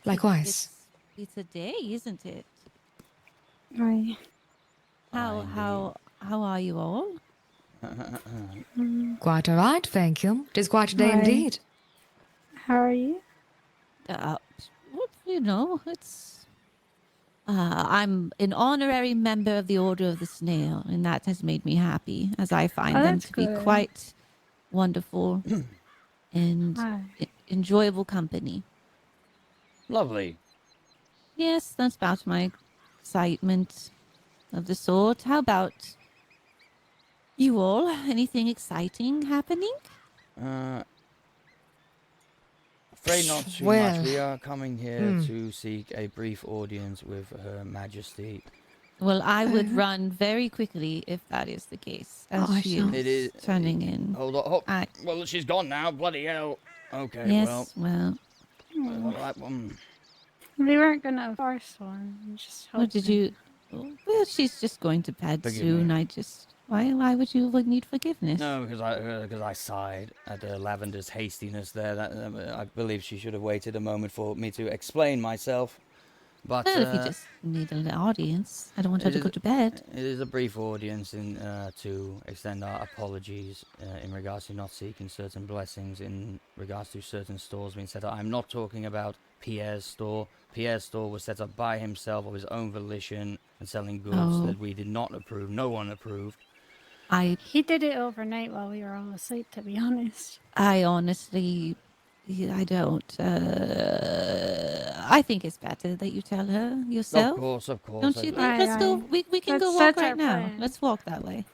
Speaker 7: Likewise.
Speaker 3: It's a day, isn't it?
Speaker 11: Right.
Speaker 3: How are you all?
Speaker 7: Quite all right, thank you. It is quite a day indeed.
Speaker 11: How are you?
Speaker 3: It's... I'm an honorary member of the Order of the Snail, and that has made me happy, as I find them to be quite wonderful and enjoyable company.
Speaker 1: Lovely.
Speaker 3: Yes, that's about my excitement of the sort. How about you all? Anything exciting happening?
Speaker 1: Afraid not too much. We are coming here to seek a brief audience with Her Majesty.
Speaker 3: Well, I would run very quickly if that is the case. As she is turning in.
Speaker 1: Hold on. Well, she's gone now. Bloody hell. Okay,
Speaker 3: yes,
Speaker 1: well.
Speaker 11: We weren't going to force one. Just
Speaker 3: what did you... Well, she's just going to bed soon. I just... Why would you need forgiveness?
Speaker 1: No, because I sighed at Lavender's hastiness there. I believe she should have waited a moment for me to explain myself. But
Speaker 3: Well, if you just need an audience, I don't want her to go to bed.
Speaker 1: It is a brief audience to extend our apologies in regards to not seeking certain blessings in regards to certain stores being set up. I'm not talking about Pierre's store. Pierre's store was set up by himself of his own volition and selling goods that we did not approve. No one approved.
Speaker 11: He did it overnight while we were all asleep, to be honest.
Speaker 3: I honestly, I don't. I think it's better that you tell her yourself.
Speaker 1: Of course.
Speaker 3: Don't you think? Let's go. We can go walk right now. Let's walk that way.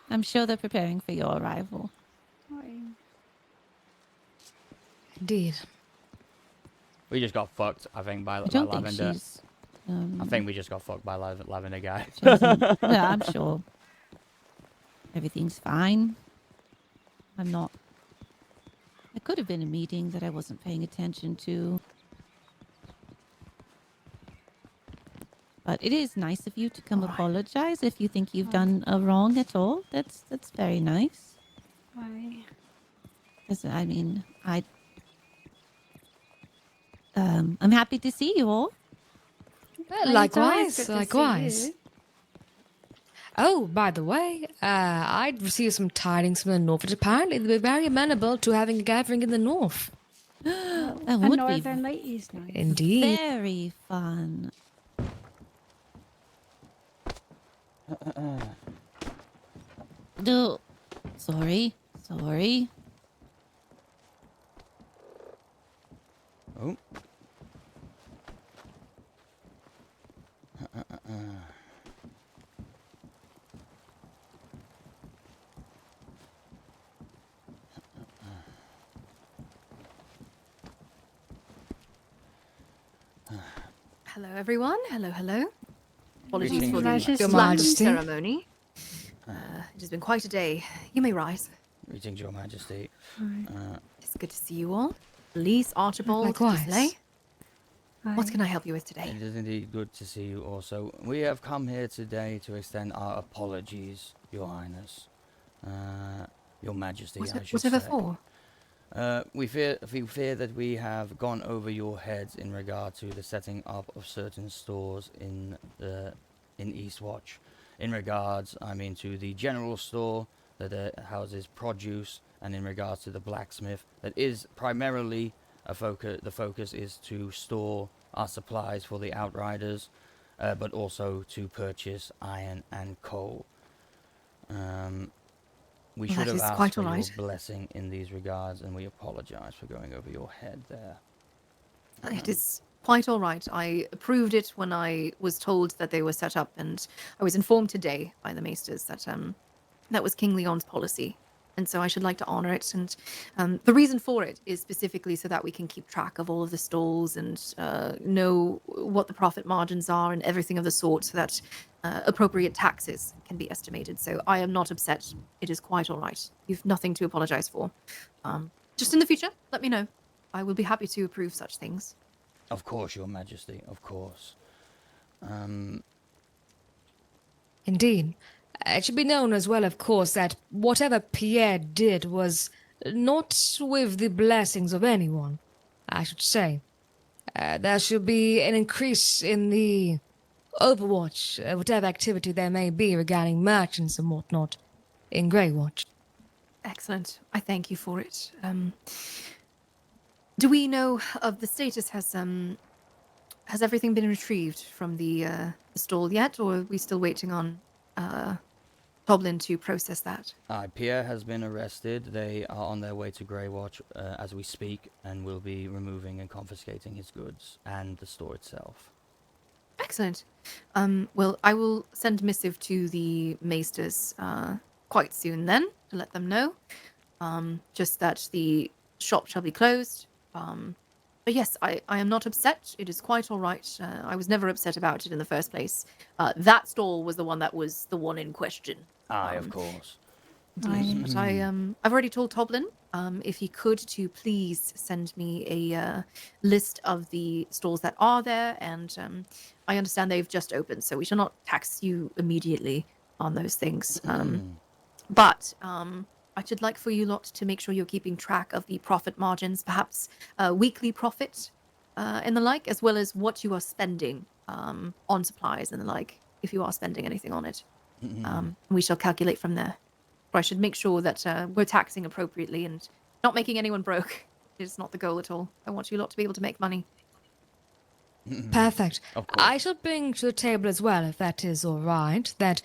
Speaker 3: I'm sure they're preparing for your arrival.
Speaker 7: Indeed.
Speaker 1: We just got fucked, I think, by
Speaker 3: don't think
Speaker 1: Lavender.
Speaker 3: she's,
Speaker 1: I think we just got fucked by Lavender guy.
Speaker 3: Yeah, I'm sure everything's fine. I'm not. It could have been a meeting that I wasn't paying attention to. But it is nice of you to come apologize if you think you've done a wrong at all. That's very nice.
Speaker 11: Why?
Speaker 3: Because I mean, I'm happy to see you all.
Speaker 7: Likewise. Oh, by the way, I'd received some tidings from the north, but apparently they were very amenable to having a gathering in the north.
Speaker 3: That would
Speaker 11: Northern
Speaker 3: be
Speaker 11: Ladies night.
Speaker 7: Indeed.
Speaker 3: very fun. No, sorry.
Speaker 1: Oh.
Speaker 6: Hello, everyone. Hello. Apologies
Speaker 1: Greetings.
Speaker 6: for
Speaker 11: Majesty.
Speaker 6: the
Speaker 11: Your
Speaker 6: flat
Speaker 7: Majesty.
Speaker 6: ceremony. It has been quite a day. You may rise.
Speaker 1: Greetings, Your Majesty.
Speaker 6: It's good to see you all. Elise, Archibald,
Speaker 7: Likewise.
Speaker 6: Gisley. What can I help you with today?
Speaker 1: It is indeed good to see you also. We have come here today to extend our apologies, Your Highness. Your Majesty, I should
Speaker 6: Whatever
Speaker 1: say.
Speaker 6: for?
Speaker 1: We fear that we have gone over your heads in regard to the setting up of certain stores in Eastwatch. In regards, I mean, to the general store that houses produce, and in regards to the blacksmith that is primarily the focus is to store our supplies for the outriders, but also to purchase iron and coal. We should have asked for your blessing in these regards, and we apologize for going over your head there.
Speaker 6: It is quite all right. I approved it when I was told that they were set up, and I was informed today by the maesters that that was King Leon's policy. And so I should like to honor it. And the reason for it is specifically so that we can keep track of all of the stalls and know what the profit margins are and everything of the sort, so that appropriate taxes can be estimated. So I am not upset. It is quite all right. You've nothing to apologize for. Just in the future, let me know. I will be happy to approve such things.
Speaker 1: Of course, Your Majesty, of course.
Speaker 7: Indeed. It should be known as well, of course, that whatever Pierre did was not with the blessings of anyone, I should say. There should be an increase in the overwatch, whatever activity there may be regarding merchants and whatnot in Greywatch.
Speaker 6: Excellent. I thank you for it. Do we know of the status? Has everything been retrieved from the stall yet, or are we still waiting on Toblin to process that?
Speaker 1: Pierre has been arrested. They are on their way to Greywatch as we speak, and will be removing and confiscating his goods and the store itself.
Speaker 6: Excellent. Well, I will send missive to the maesters quite soon then, to let them know. Just that the shop shall be closed. But yes, I am not upset. It is quite all right. I was never upset about it in the first place. That stall was the one that was the one in question.
Speaker 1: Aye, of course.
Speaker 6: Indeed. But I've already told Toblin if he could to please send me a list of the stalls that are there, and I understand they've just opened, so we shall not tax you immediately on those things. But I should like for you lot to make sure you're keeping track of the profit margins, perhaps weekly profit, and the like, as well as what you are spending on supplies and the like, if you are spending anything on it. We shall calculate from there. Or I should make sure that we're taxing appropriately and not making anyone broke. It's not the goal at all. I want you lot to be able to make money.
Speaker 7: Perfect. I shall bring to the table as well, if that is all right, that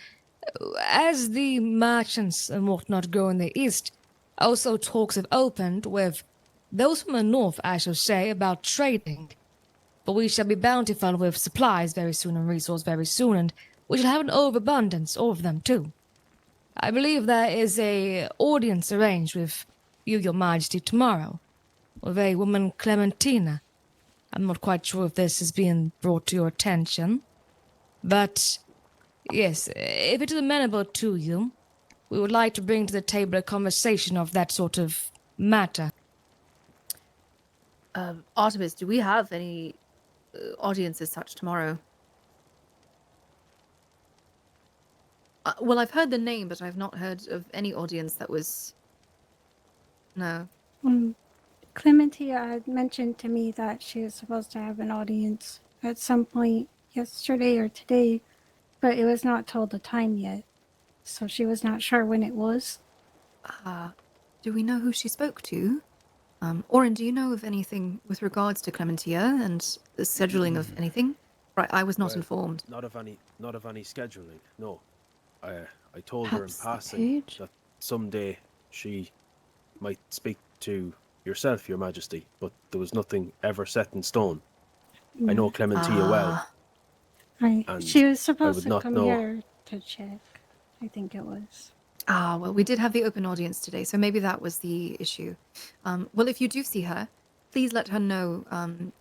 Speaker 7: as the merchants and whatnot go in the east, also talks have opened with those from the north, I shall say, about trading. For we shall be bountiful with supplies very soon and resource very soon, and we shall have an overabundance of them too. I believe there is a audience arranged with you, your majesty, tomorrow, with a woman Clementina. I'm not quite sure if this is being brought to your attention, but yes, if it is amenable to you, we would like to bring to the table a conversation of that sort of matter.
Speaker 6: Artemis, do we have any audience as such tomorrow? Well, I've heard the name, but I've not heard of any audience that was... No.
Speaker 11: Clementia had mentioned to me that she was supposed to have an audience at some point yesterday or today, but it was not told the time yet, so she was not sure when it was.
Speaker 6: Do we know who she spoke to? Orin, do you know of anything with regards to Clementia and the scheduling of anything? Right, I was not informed.
Speaker 5: Not of any scheduling. No, I told her in
Speaker 6: Perhaps the
Speaker 5: passing that someday she might speak to yourself, Your Majesty, but there was nothing ever set in stone. I know Clementia well.
Speaker 11: She was supposed
Speaker 5: would
Speaker 11: to
Speaker 5: not
Speaker 11: come
Speaker 5: know.
Speaker 11: here to check. I think it was.
Speaker 6: Well, we did have the open audience today, so maybe that was the issue. Well, if you do see her, please let her know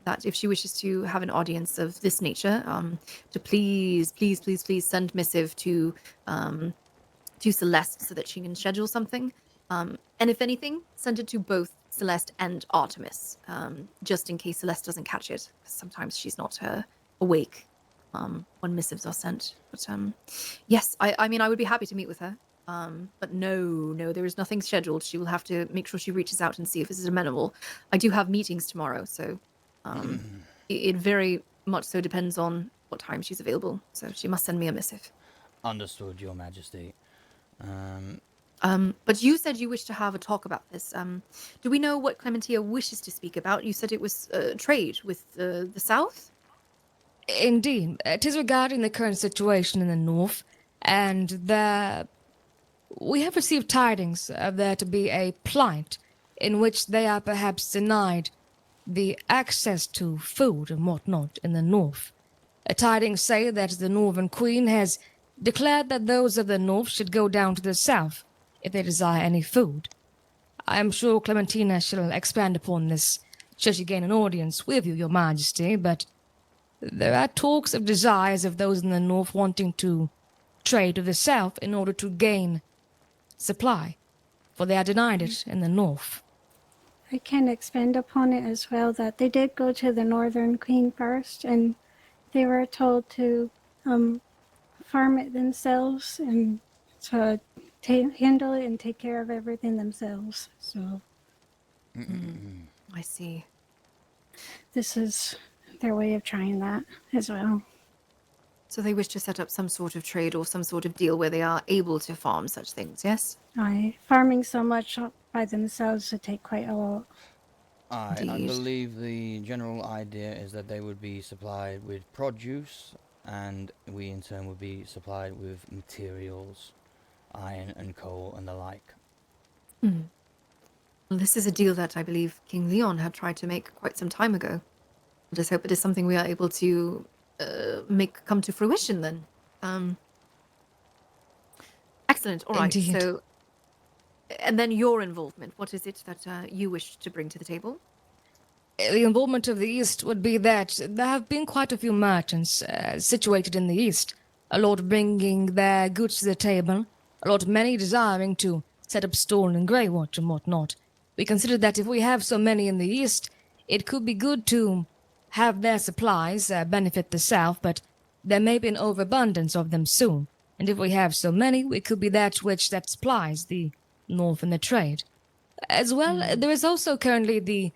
Speaker 6: that if she wishes to have an audience of this nature, to please send missive to Celeste so that she can schedule something. And if anything, send it to both Celeste and Artemis, just in case Celeste doesn't catch it. Sometimes she's not awake when missives are sent. But yes, I mean, I would be happy to meet with her. But no, there is nothing scheduled. She will have to make sure she reaches out and see if this is amenable. I do have meetings tomorrow, so it very much so depends on what time she's available. So she must send me a missive.
Speaker 1: Understood, Your Majesty.
Speaker 6: But you said you wish to have a talk about this. Do we know what Clementia wishes to speak about? You said it was trade with the South?
Speaker 7: Indeed. It is regarding the current situation in the north, and we have received tidings of there to be a plight in which they are perhaps denied the access to food and whatnot in the north. Tidings say that the Northern Queen has declared that those of the north should go down to the south if they desire any food. I am sure Clementina shall expand upon this should she gain an audience with you, Your Majesty, but there are talks of desires of those in the north wanting to trade with the south in order to gain supply, for they are denied it in the north.
Speaker 11: I can expand upon it as well that they did go to the Northern Queen first, and they were told to farm it themselves and to handle it and take care of everything themselves. So
Speaker 6: I see.
Speaker 11: This is their way of trying that as well.
Speaker 6: So they wish to set up some sort of trade or some sort of deal where they are able to farm such things, yes?
Speaker 11: Farming so much by themselves would take quite a lot.
Speaker 1: I believe the general idea is that they would be supplied with produce, and we in turn would be supplied with materials, iron and coal and the like.
Speaker 6: Well, this is a deal that I believe King Leon had tried to make quite some time ago. I just hope it is something we are able to make come to fruition then. Excellent. All right.
Speaker 7: Indeed.
Speaker 6: So, and then your involvement. What is it that you wish to bring to the table?
Speaker 7: The involvement of the East would be that there have been quite a few merchants situated in the East, a lot bringing their goods to the table, a lot many desiring to set up stall in Greywatch and whatnot. We considered that if we have so many in the East, it could be good to have their supplies benefit the South, but there may be an overabundance of them soon, and if we have so many, we could be that which that supplies the North and the trade. As well, there is also currently the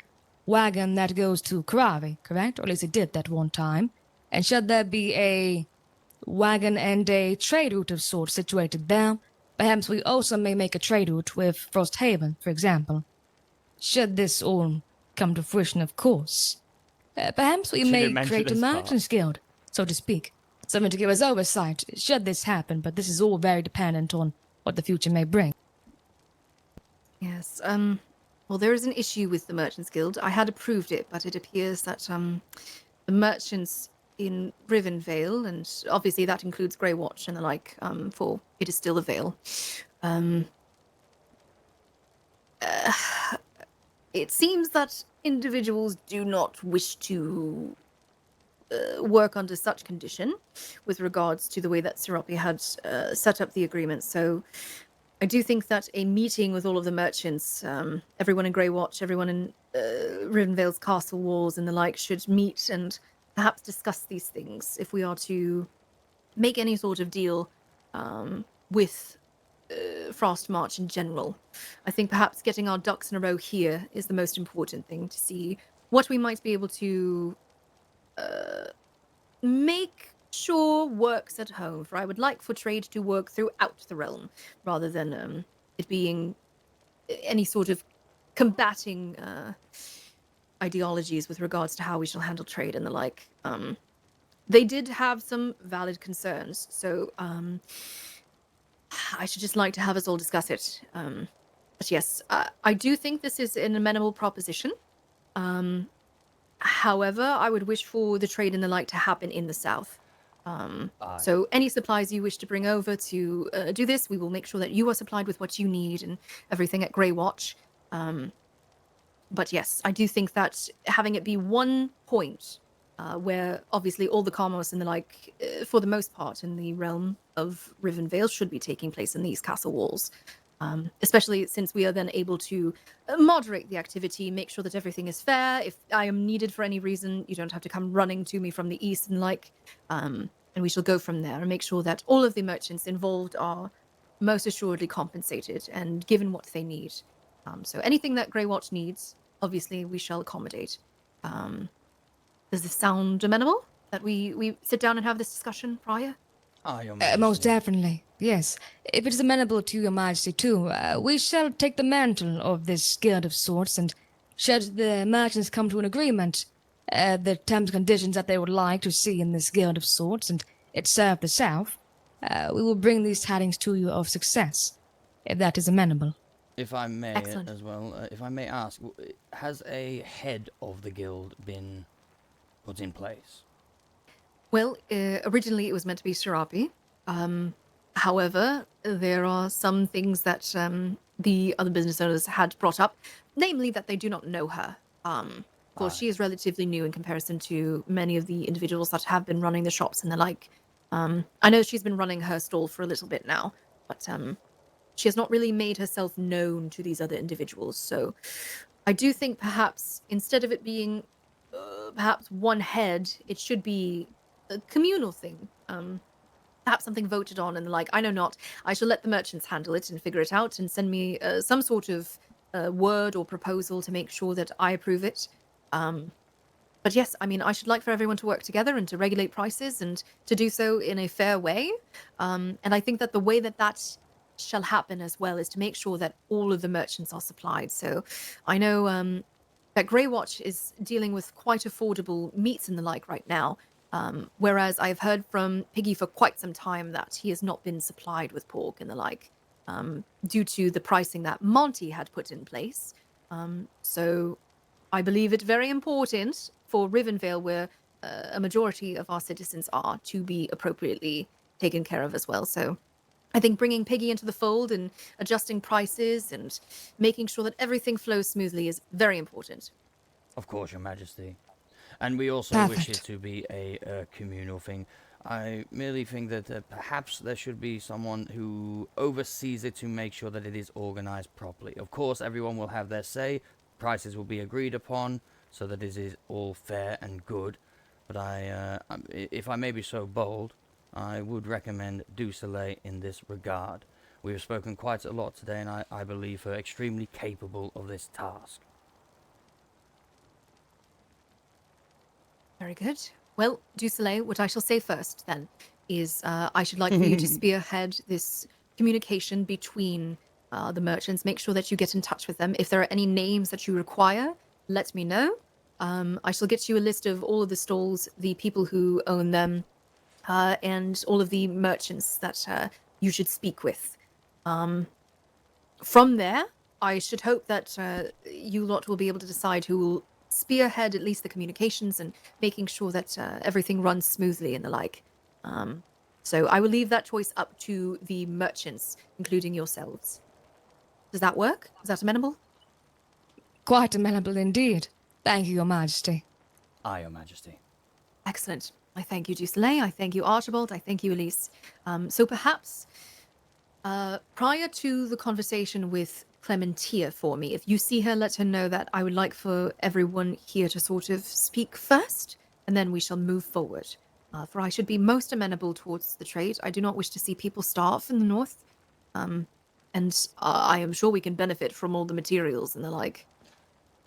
Speaker 7: wagon that goes to Krabi, correct? Or at least it did that one time. And should there be a wagon and a trade route of sorts situated there, perhaps we also may make a trade route with Frosthaven, for example. Should this all come to fruition, of course. Perhaps we
Speaker 1: She
Speaker 7: may
Speaker 1: didn't mention
Speaker 7: create a
Speaker 1: this part.
Speaker 7: merchants guild, so to speak. Something to give us oversight, should this happen, but this is all very dependent on what the future may bring.
Speaker 6: Yes, well, there is an issue with the Merchants Guild. I had approved it, but it appears that the merchants in Rivenvale, and obviously that includes Grey Watch and the like, for it is still a Vale. It seems that individuals do not wish to work under such condition with regards to the way that Serapi had set up the agreement. So I do think that a meeting with all of the merchants, everyone in Grey Watch, everyone in Rivenvale's castle walls and the like, should meet and perhaps discuss these things if we are to make any sort of deal with Frostmarch in general. I think perhaps getting our ducks in a row here is the most important thing, to see what we might be able to make sure works at home, for I would like for trade to work throughout the realm rather than it being any sort of combating ideologies with regards to how we shall handle trade and the like. They did have some valid concerns, so I should just like to have us all discuss it. But yes, I do think this is an amenable proposition. However, I would wish for the trade and the like to happen in the south. So any supplies you wish to bring over to do this, we will make sure that you are supplied with what you need and everything at Grey Watch. But yes, I do think that having it be one point where obviously all the commerce and the like, for the most part in the realm of Rivenvale, should be taking place in these castle walls. Especially since we are then able to moderate the activity, make sure that everything is fair. If I am needed for any reason, you don't have to come running to me from the east and like, and we shall go from there and make sure that all of the merchants involved are most assuredly compensated and given what they need. So anything that Grey Watch needs, obviously we shall accommodate. Does this sound amenable? That we sit down and have this discussion prior?
Speaker 7: Most definitely, yes. If it is amenable to your majesty too, we shall take the mantle of this guild of sorts, and should the merchants come to an agreement, the terms and conditions that they would like to see in this guild of sorts, and it serve the south, we will bring these tidings to you of success, if that is amenable.
Speaker 1: If I may
Speaker 6: Excellent.
Speaker 1: as well, if I may ask, has a head of the guild been put in place?
Speaker 6: Well, originally it was meant to be Serapi. However, there are some things that the other business owners had brought up, namely that they do not know her. Of course, she is relatively new in comparison to many of the individuals that have been running the shops and the like. I know she's been running her stall for a little bit now, but she has not really made herself known to these other individuals. So I do think perhaps instead of it being perhaps one head, it should be a communal thing. Perhaps something voted on and the like. I know not. I shall let the merchants handle it and figure it out and send me some sort of word or proposal to make sure that I approve it. But yes, I mean, I should like for everyone to work together and to regulate prices and to do so in a fair way. And I think that the way that that shall happen as well is to make sure that all of the merchants are supplied. So I know that Grey Watch is dealing with quite affordable meats and the like right now. Whereas I've heard from Piggy for quite some time that he has not been supplied with pork and the like, due to the pricing that Monty had put in place. So I believe it very important for Rivenvale, where a majority of our citizens are, to be appropriately taken care of as well. So I think bringing Piggy into the fold and adjusting prices and making sure that everything flows smoothly is very important.
Speaker 1: Of course, Your Majesty. And we also wish it to be a communal thing. I merely think that perhaps there should be someone who oversees it to make sure that it is organized properly. Of course, everyone will have their say. Prices will be agreed upon so that it is all fair and good. But if I may be so bold, I would recommend Du Soleil in this regard. We have spoken quite a lot today, and I believe her extremely capable of this task.
Speaker 6: Very good. Well, Du Soleil, what I shall say first then is I should like for you to spearhead this communication between the merchants. Make sure that you get in touch with them. If there are any names that you require, let me know. I shall get you a list of all of the stalls, the people who own them, and all of the merchants that you should speak with. From there, I should hope that you lot will be able to decide who will spearhead at least the communications and making sure that everything runs smoothly and the like. So I will leave that choice up to the merchants, including yourselves. Does that work? Is that amenable?
Speaker 7: Quite amenable indeed. Thank you, Your Majesty.
Speaker 1: Aye, Your Majesty.
Speaker 6: Excellent. I thank you, Du Soleil. I thank you, Archibald. I thank you, Elise. So perhaps prior to the conversation with Clementia for me, if you see her, let her know that I would like for everyone here to sort of speak first, and then we shall move forward. For I should be most amenable towards the trade. I do not wish to see people starve in the north. And I am sure we can benefit from all the materials and the like.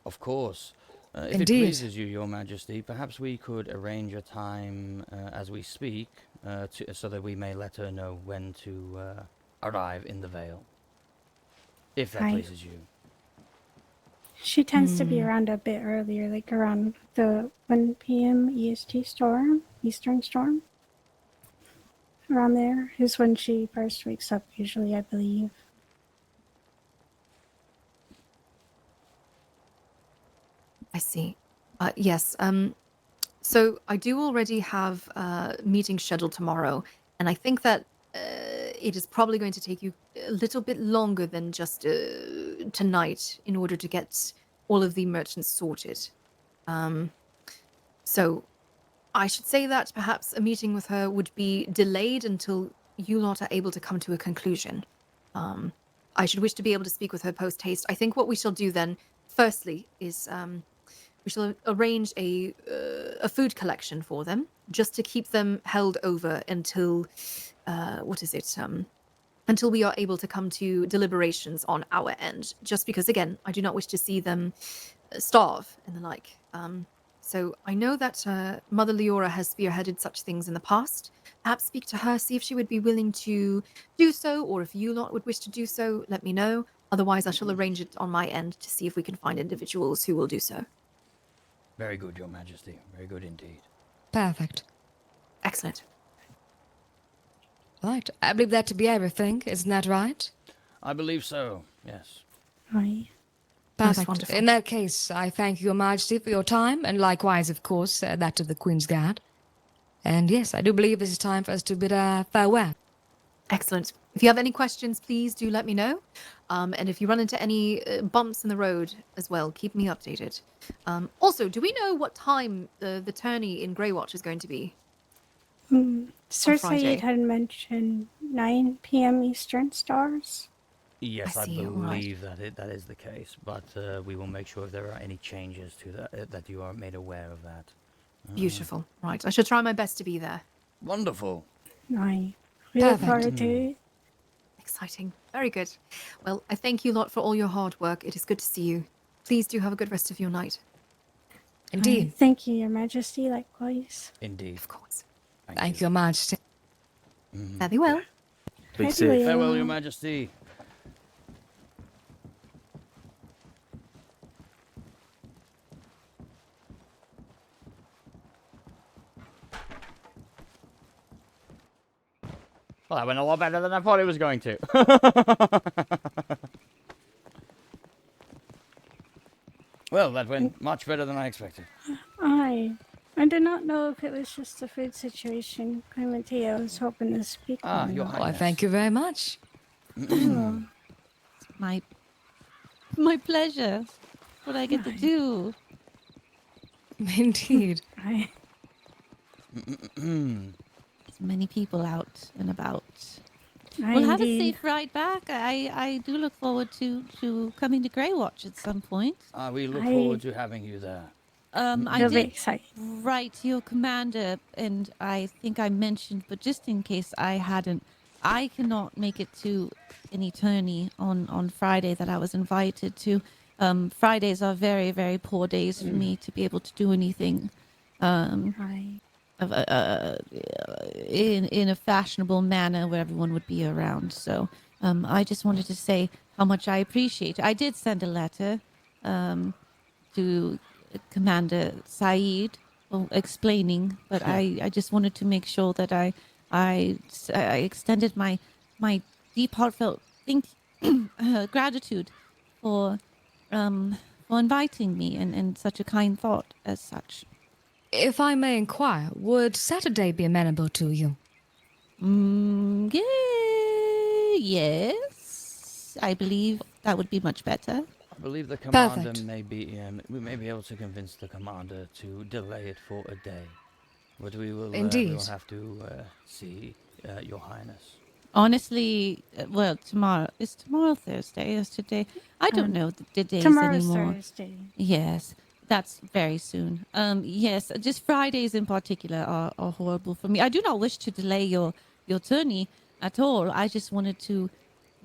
Speaker 1: Of course. If
Speaker 7: Indeed.
Speaker 1: it pleases you, Your Majesty, perhaps we could arrange a time as we speak so that we may let her know when to arrive in the Vale. If that pleases you.
Speaker 11: She tends to be around a bit earlier, like around the 1 p.m. Eastern storm. Around there is when she first wakes up, usually, I believe.
Speaker 6: I see. Yes. So I do already have a meeting scheduled tomorrow, and I think that it is probably going to take you a little bit longer than just tonight in order to get all of the merchants sorted. So I should say that perhaps a meeting with her would be delayed until you lot are able to come to a conclusion. I should wish to be able to speak with her post-haste. I think what we shall do then, firstly, is we shall arrange a food collection for them, just to keep them held over until, until we are able to come to deliberations on our end. Just because, again, I do not wish to see them starve and the like. So I know that Mother Leora has spearheaded such things in the past. Perhaps speak to her, see if she would be willing to do so, or if you lot would wish to do so, let me know. Otherwise, I shall arrange it on my end to see if we can find individuals who will do so.
Speaker 1: Very good, Your Majesty. Very good indeed.
Speaker 7: Perfect.
Speaker 6: Excellent.
Speaker 7: Right. I believe that to be everything. Isn't that right?
Speaker 1: I believe so, yes.
Speaker 11: Aye.
Speaker 7: Perfect.
Speaker 6: Wonderful.
Speaker 7: In that case, I thank Your Majesty for your time, and likewise, of course, that of the Queen's Guard. And yes, I do believe this is time for us to bid farewell.
Speaker 6: Excellent. If you have any questions, please do let me know. And if you run into any bumps in the road as well, keep me updated. Also, do we know what time the tourney in Greywatch is going to be?
Speaker 11: Sir
Speaker 6: Friday?
Speaker 11: Said had mentioned 9 p.m. Eastern stars.
Speaker 1: Yes,
Speaker 6: I
Speaker 1: I
Speaker 6: see, all right.
Speaker 1: believe that is the case, but we will make sure if there are any changes to that you are made aware of that.
Speaker 6: Beautiful. Right. I shall try my best to be there.
Speaker 1: Wonderful.
Speaker 11: Aye. We look
Speaker 7: Perfect.
Speaker 11: forward to it.
Speaker 6: Exciting. Very good. Well, I thank you lot for all your hard work. It is good to see you. Please do have a good rest of your night.
Speaker 7: Indeed.
Speaker 11: Aye. Thank you, Your Majesty, likewise.
Speaker 1: Indeed.
Speaker 6: Of course.
Speaker 7: Thank you, Your Majesty.
Speaker 6: Fare thee well.
Speaker 5: Be
Speaker 11: Fare
Speaker 5: safe.
Speaker 11: thee
Speaker 1: Farewell, Your Majesty. Well, that went a lot better than I thought it was going to. Well, that went much better than I expected.
Speaker 11: Aye. I did not know if it was just a food situation. Clementia was hoping to speak
Speaker 1: Ah,
Speaker 11: with
Speaker 1: Your
Speaker 11: her.
Speaker 7: Well, I
Speaker 1: Highness.
Speaker 7: thank you very much.
Speaker 11: Oh,
Speaker 3: My pleasure. What I get to do.
Speaker 7: Indeed.
Speaker 11: aye.
Speaker 3: There's many people out and about.
Speaker 11: Aye,
Speaker 3: Well, have a
Speaker 11: indeed.
Speaker 3: safe ride back. I do look forward to coming to Greywatch at some point.
Speaker 1: We look
Speaker 11: Aye.
Speaker 1: forward to having you there.
Speaker 3: I
Speaker 11: It'll be
Speaker 3: did
Speaker 11: exciting.
Speaker 3: write to your commander, and I think I mentioned, but just in case I hadn't, I cannot make it to any tourney on Friday that I was invited to. Fridays are very, very poor days for me to be able to do anything. in a fashionable manner where everyone would be around. So I just wanted to say how much I appreciate it. I did send a letter to Commander Saeed explaining, but I just wanted to make sure that I extended my deep heartfelt gratitude for inviting me and such a kind thought as such.
Speaker 7: If I may inquire, would Saturday be amenable to you?
Speaker 3: Yes, I believe that would be much better.
Speaker 1: I believe the commander
Speaker 7: Perfect.
Speaker 1: may be. We may be able to convince the commander to delay it for a day, but we will. We
Speaker 7: Indeed.
Speaker 1: will have to see Your Highness.
Speaker 3: Honestly, well, tomorrow is tomorrow Thursday. Yesterday, I don't know the days
Speaker 11: Tomorrow's
Speaker 3: anymore.
Speaker 11: Thursday.
Speaker 3: Yes, that's very soon. Yes, just Fridays in particular are horrible for me. I do not wish to delay your journey at all. I just wanted to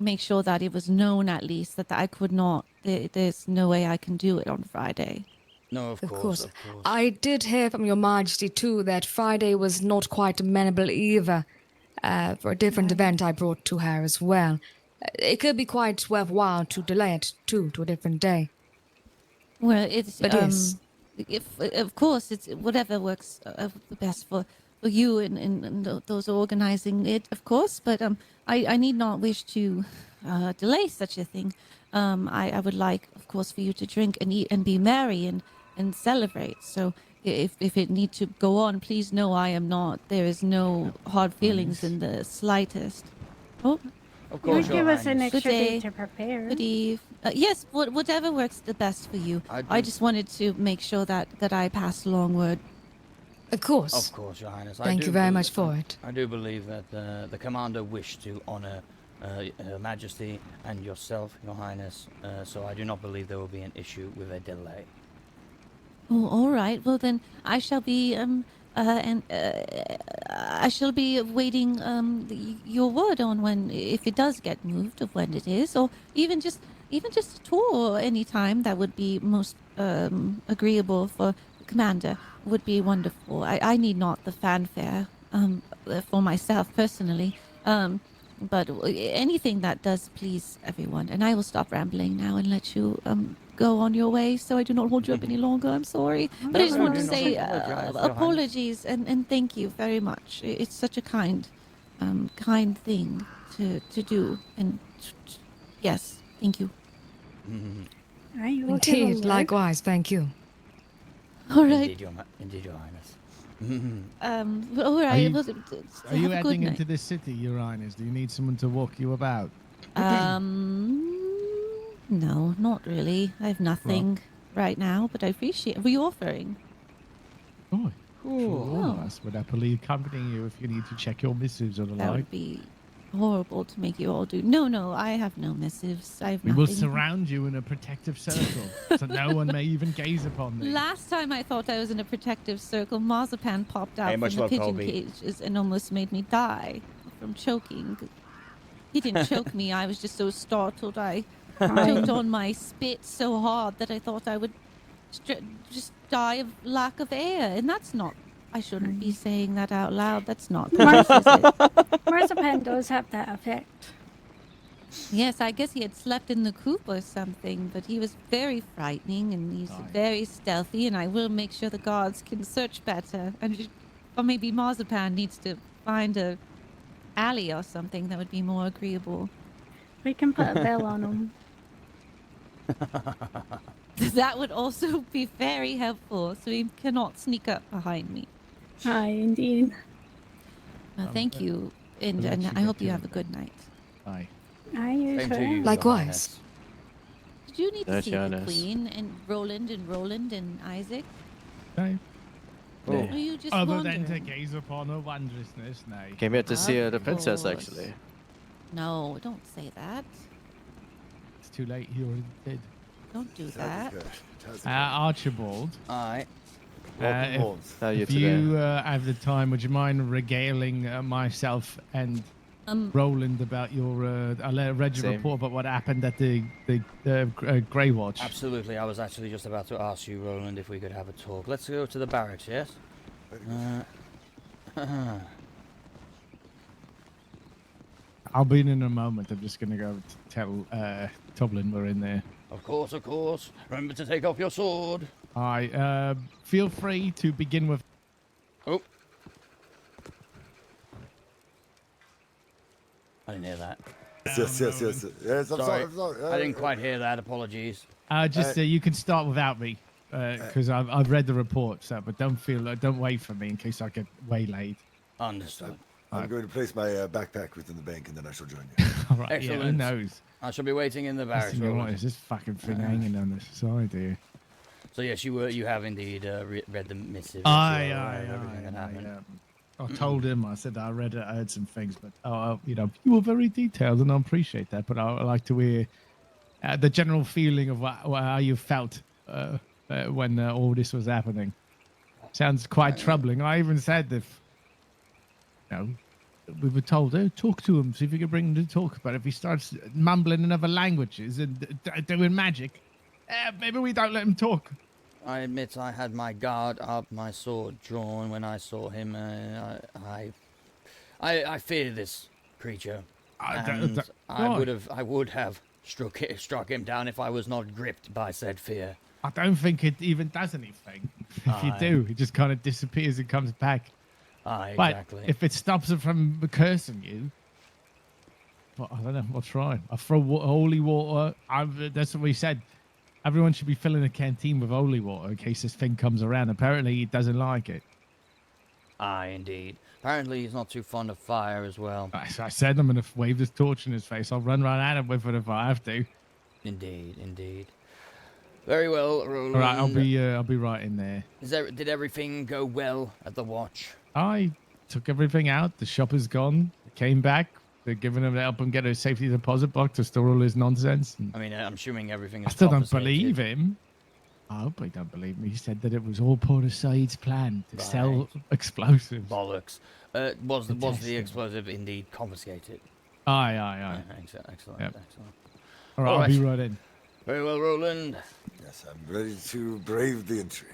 Speaker 3: make sure that it was known at least that I could not. There's no way I can do it on Friday.
Speaker 1: No, of course, of course.
Speaker 7: I did hear from Your Majesty too that Friday was not quite amenable either. For a different event I brought to her as well. It could be quite worthwhile to delay it too to a different day.
Speaker 3: Well, it's
Speaker 7: But yes.
Speaker 3: if of course it's whatever works the best for you and those organizing it, of course. But I need not wish to delay such a thing. I would like, of course, for you to drink and eat and be merry and celebrate. So if it need to go on, please know I am not. There is no hard feelings in the slightest. Oh,
Speaker 1: of course,
Speaker 11: you give us an
Speaker 3: Good
Speaker 11: extra day
Speaker 3: day.
Speaker 11: to prepare.
Speaker 3: Good eve. Yes, whatever works the best for you. I just wanted to make sure that I passed along word.
Speaker 7: Of course.
Speaker 1: Of course, Your Highness.
Speaker 7: Thank you very much for it.
Speaker 1: I do believe that the commander wished to honor Her Majesty and yourself, Your Highness. So I do not believe there will be an issue with a delay.
Speaker 3: Oh, all right. Well, then I shall be I shall be waiting your word on when, if it does get moved, of when it is, or even just a tour any time that would be most agreeable for the commander would be wonderful. I need not the fanfare for myself personally, but anything that does please everyone. And I will stop rambling now and let you go on your way, so I do not hold you up any longer. I'm sorry, but I just want to say apologies and thank you very much. It's such a kind thing to do, and yes, thank you.
Speaker 7: Indeed, likewise, thank you.
Speaker 3: All right.
Speaker 1: Indeed, Your Highness.
Speaker 3: All right.
Speaker 21: Are you heading into the city, Your Highness? Do you need someone to walk you about?
Speaker 3: No, not really. I have nothing right now, but I appreciate. Were you offering?
Speaker 21: Oh, sure. That's what I believe accompanying you if you need to check your missives or the
Speaker 3: That
Speaker 21: like.
Speaker 3: would be horrible to make you all do. No, I have no missives. I have
Speaker 21: We
Speaker 3: nothing.
Speaker 21: will surround you in a protective circle, so no one may even gaze upon me.
Speaker 3: Last time I thought I was in a protective circle, Marzipan popped out
Speaker 1: Hey,
Speaker 3: from
Speaker 1: much
Speaker 3: the
Speaker 1: love,
Speaker 3: pigeon
Speaker 1: Colby.
Speaker 3: cages and almost made me die from choking. He didn't choke me. I was just so startled. I choked on my spit so hard that I thought I would just die of lack of air. And that's not... I shouldn't be saying that out loud. That's not nice, is it?
Speaker 11: Marzipan does have that effect.
Speaker 3: Yes, I guess he had slept in the coop or something, but he was very frightening and he's very stealthy, and I will make sure the guards can search better. Or maybe Marzipan needs to find a alley or something that would be more agreeable.
Speaker 11: We can put a bell on him.
Speaker 3: That would also be very helpful, so he cannot sneak up behind me.
Speaker 11: Aye, indeed.
Speaker 3: Thank you, and I hope you have a good night.
Speaker 21: Aye.
Speaker 11: Aye, you
Speaker 1: Same to
Speaker 11: too.
Speaker 1: you, Your
Speaker 7: Likewise.
Speaker 1: Highness.
Speaker 3: Did you need to
Speaker 8: That's
Speaker 3: see the
Speaker 8: Jonas.
Speaker 3: Queen and Roland and Isaac?
Speaker 21: No.
Speaker 3: Or are you just
Speaker 21: Other
Speaker 3: wandering?
Speaker 21: than to gaze upon her wondrousness, no.
Speaker 8: Came here to see the princess,
Speaker 3: course.
Speaker 8: actually.
Speaker 3: No, don't say that.
Speaker 21: It's too late. He already did.
Speaker 3: Don't do that.
Speaker 21: Archibald.
Speaker 1: Aye.
Speaker 21: If you have the time, would you mind regaling myself and Roland about your. I read your
Speaker 1: Same.
Speaker 21: report about what happened at the Grey Watch.
Speaker 1: Absolutely. I was actually just about to ask you, Roland, if we could have a talk. Let's go to the barracks, yes?
Speaker 21: I'll be in a moment. I'm just going to go tell Tublin we're in there.
Speaker 1: Of course, of course. Remember to take off your sword.
Speaker 21: All right. Feel free to begin with.
Speaker 1: Oh. I didn't hear that.
Speaker 8: Yes. Yes, I'm sorry.
Speaker 1: I didn't quite hear that. Apologies.
Speaker 21: You can start without me because I've read the report. So, but don't wait for me in case I get waylaid.
Speaker 1: Understood.
Speaker 8: I'm going to place my backpack within the bank, and then I shall join you.
Speaker 21: All right.
Speaker 1: Excellent.
Speaker 21: Yeah, who knows?
Speaker 1: I shall be waiting in the barracks.
Speaker 21: What is this fucking thing hanging on the side here?
Speaker 1: So yes, you have indeed read the missive.
Speaker 21: I told him. I said I read it. I heard some things, but you were very detailed, and I appreciate that. But I like to hear the general feeling of how you felt when all this was happening. Sounds quite troubling. I even said if we were told, talk to him, see if you can bring him to talk. But if he starts mumbling in other languages and doing magic, maybe we don't let him talk.
Speaker 1: I admit I had my guard up, my sword drawn when I saw him. I fear this creature, and I would have struck him down if I was not gripped by said fear.
Speaker 21: I don't think it even does anything. If you do, it just kind of disappears and comes back.
Speaker 1: Exactly.
Speaker 21: But if it stops it from cursing you, well, I don't know. I'll try. I'll throw holy water. That's what we said. Everyone should be filling a canteen with holy water in case this thing comes around. Apparently, he doesn't like it.
Speaker 1: Indeed. Apparently, he's not too fond of fire as well.
Speaker 21: I said I'm going to wave this torch in his face. I'll run right at him with it if I have to.
Speaker 1: Indeed. Very well, Roland.
Speaker 21: All right, I'll be right in there.
Speaker 1: Did everything go well at the watch?
Speaker 21: I took everything out. The shop is gone. Came back. They're giving him to help him get a safety deposit box to store all his nonsense.
Speaker 1: I mean, I'm assuming everything is
Speaker 21: I still don't believe him. I hope he don't believe me. He said that it was all part of Said's plan to sell explosives.
Speaker 1: Bollocks. Was the explosive indeed confiscated?
Speaker 21: Aye.
Speaker 1: Excellent.
Speaker 21: Yep. All right, I'll be right in.
Speaker 1: Very well, Roland.
Speaker 8: Yes, I'm ready to brave the entry.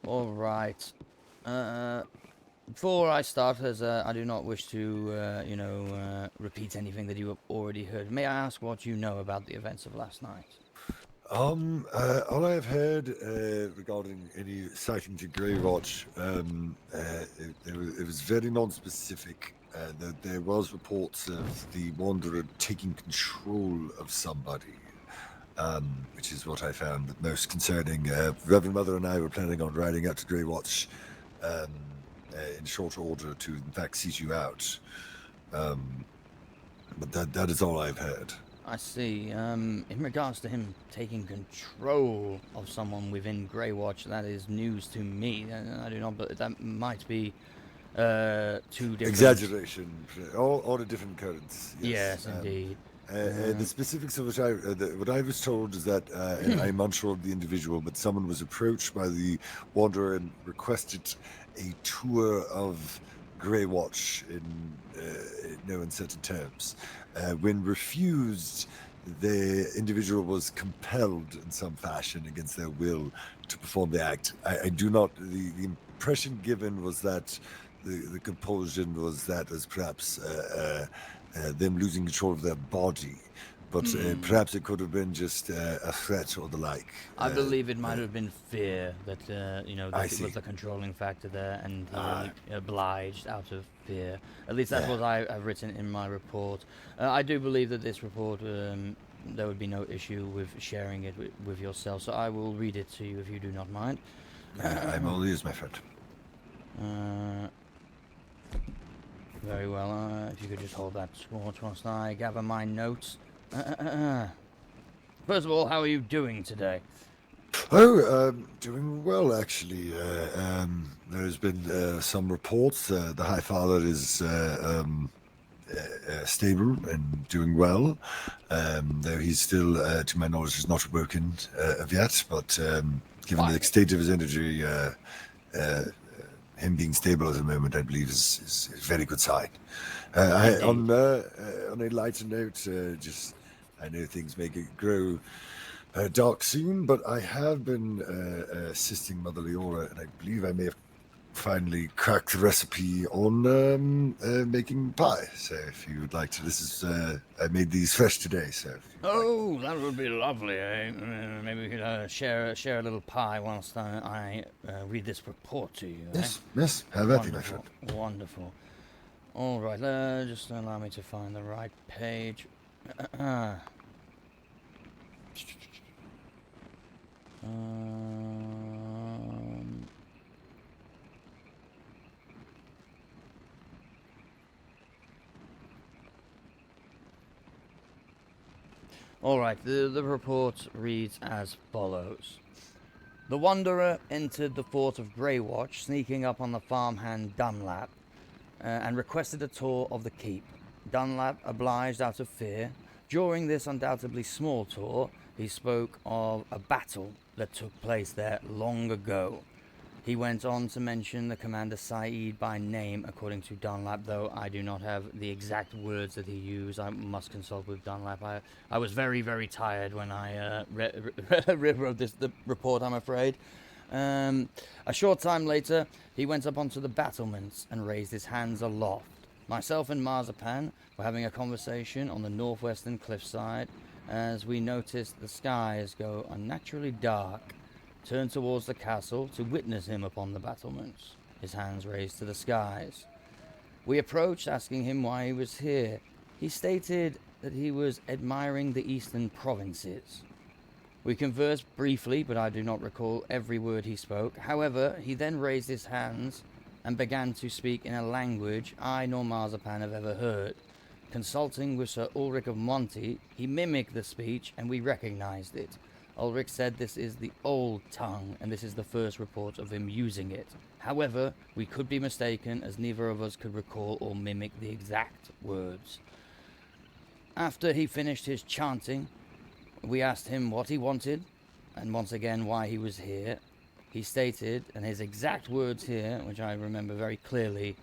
Speaker 1: All right. Before I start, as I do not wish to, repeat anything that you have already heard, may I ask what you know about the events of last night?
Speaker 8: All I have heard regarding any sighting to Grey Watch, it was very non-specific. There was reports of the Wanderer taking control of somebody. Which is what I found most concerning. Reverend Mother and I were planning on riding out to Grey Watch in short order to, in fact, seat you out. But that is all I've heard.
Speaker 1: I see. In regards to him taking control of someone within Grey Watch, that is news to me. I do not, but that might be two different...
Speaker 8: Exaggeration. All the different currents.
Speaker 1: Yes, indeed.
Speaker 8: The specifics of what I was told is that, and I'm unsure of the individual, but someone was approached by the Wanderer and requested a tour of Grey Watch in no uncertain terms. When refused, the individual was compelled in some fashion against their will to perform the act. I do not. The impression given was that the compulsion was that as perhaps them losing control of their body, but perhaps it could have been just a threat or the like.
Speaker 1: I believe it might have been fear that that was the controlling factor there, and he obliged out of fear. At least that's what I've written in my report. I do believe that this report, there would be no issue with sharing it with yourself, so I will read it to you if you do not mind.
Speaker 8: I'm all ears, my friend.
Speaker 1: Very well. If you could just hold that sword whilst I gather my notes. First of all, how are you doing today?
Speaker 8: Doing well, actually. There's been some reports. The High Father is stable and doing well, though he's still, to my knowledge, is not awoken of yet. But given the state of his energy, him being stable at the moment, I believe, is a very good sign. On a lighter note, I know things may grow dark soon, but I have been assisting Mother Leora, and I believe I may have finally cracked the recipe on making pie. So if you would like to, I made these fresh today. So
Speaker 1: Oh, that would be lovely. Maybe we could share a little pie whilst I read this report to you.
Speaker 8: Yes, have at it, my friend.
Speaker 1: Wonderful. All right, just allow me to find the right page. All right, the report reads as follows. The Wanderer entered the fort of Greywatch, sneaking up on the farmhand Dunlap, and requested a tour of the keep. Dunlap obliged out of fear. During this undoubtedly small tour, he spoke of a battle that took place there long ago. He went on to mention the Commander Saeed by name, according to Dunlap, though I do not have the exact words that he used. I must consult with Dunlap. I was very, very tired when I wrote the report, I'm afraid. A short time later, he went up onto the battlements and raised his hands aloft. Myself and Marzipan were having a conversation on the northwestern cliffside as we noticed the skies go unnaturally dark. Turned towards the castle to witness him upon the battlements, his hands raised to the skies. We approached, asking him why he was here. He stated that he was admiring the eastern provinces. We conversed briefly, but I do not recall every word he spoke. However, he then raised his hands and began to speak in a language I nor Marzipan have ever heard. Consulting with Sir Ulrich of Monty, he mimicked the speech and we recognized it. Ulrich said this is the old tongue, and this is the first report of him using it. However, we could be mistaken, as neither of us could recall or mimic the exact words. After he finished his chanting, we asked him what he wanted, and once again why he was here. He stated, and his exact words here, which I remember very clearly,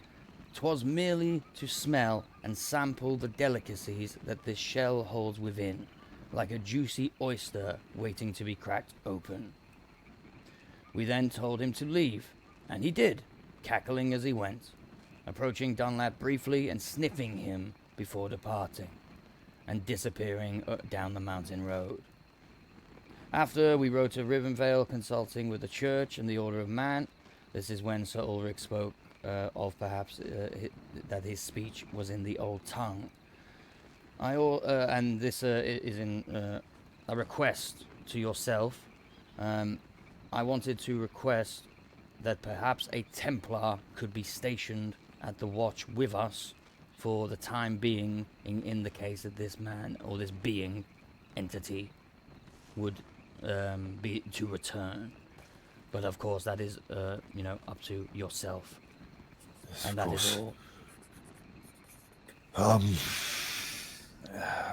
Speaker 1: "'Twas merely to smell and sample the delicacies that this shell holds within, like a juicy oyster waiting to be cracked open." We then told him to leave, and he did, cackling as he went, approaching Dunlap briefly and sniffing him before departing, and disappearing down the mountain road. After, we rode to Rivenvale, consulting with the church and the Order of Man. This is when Sir Ulrich spoke of perhaps that his speech was in the old tongue. And this is in a request to yourself. I wanted to request that perhaps a Templar could be stationed at the watch with us for the time being, in the case that this man or this being entity would be to return. But of course, that is up to yourself,
Speaker 8: Yes,
Speaker 1: and that is all.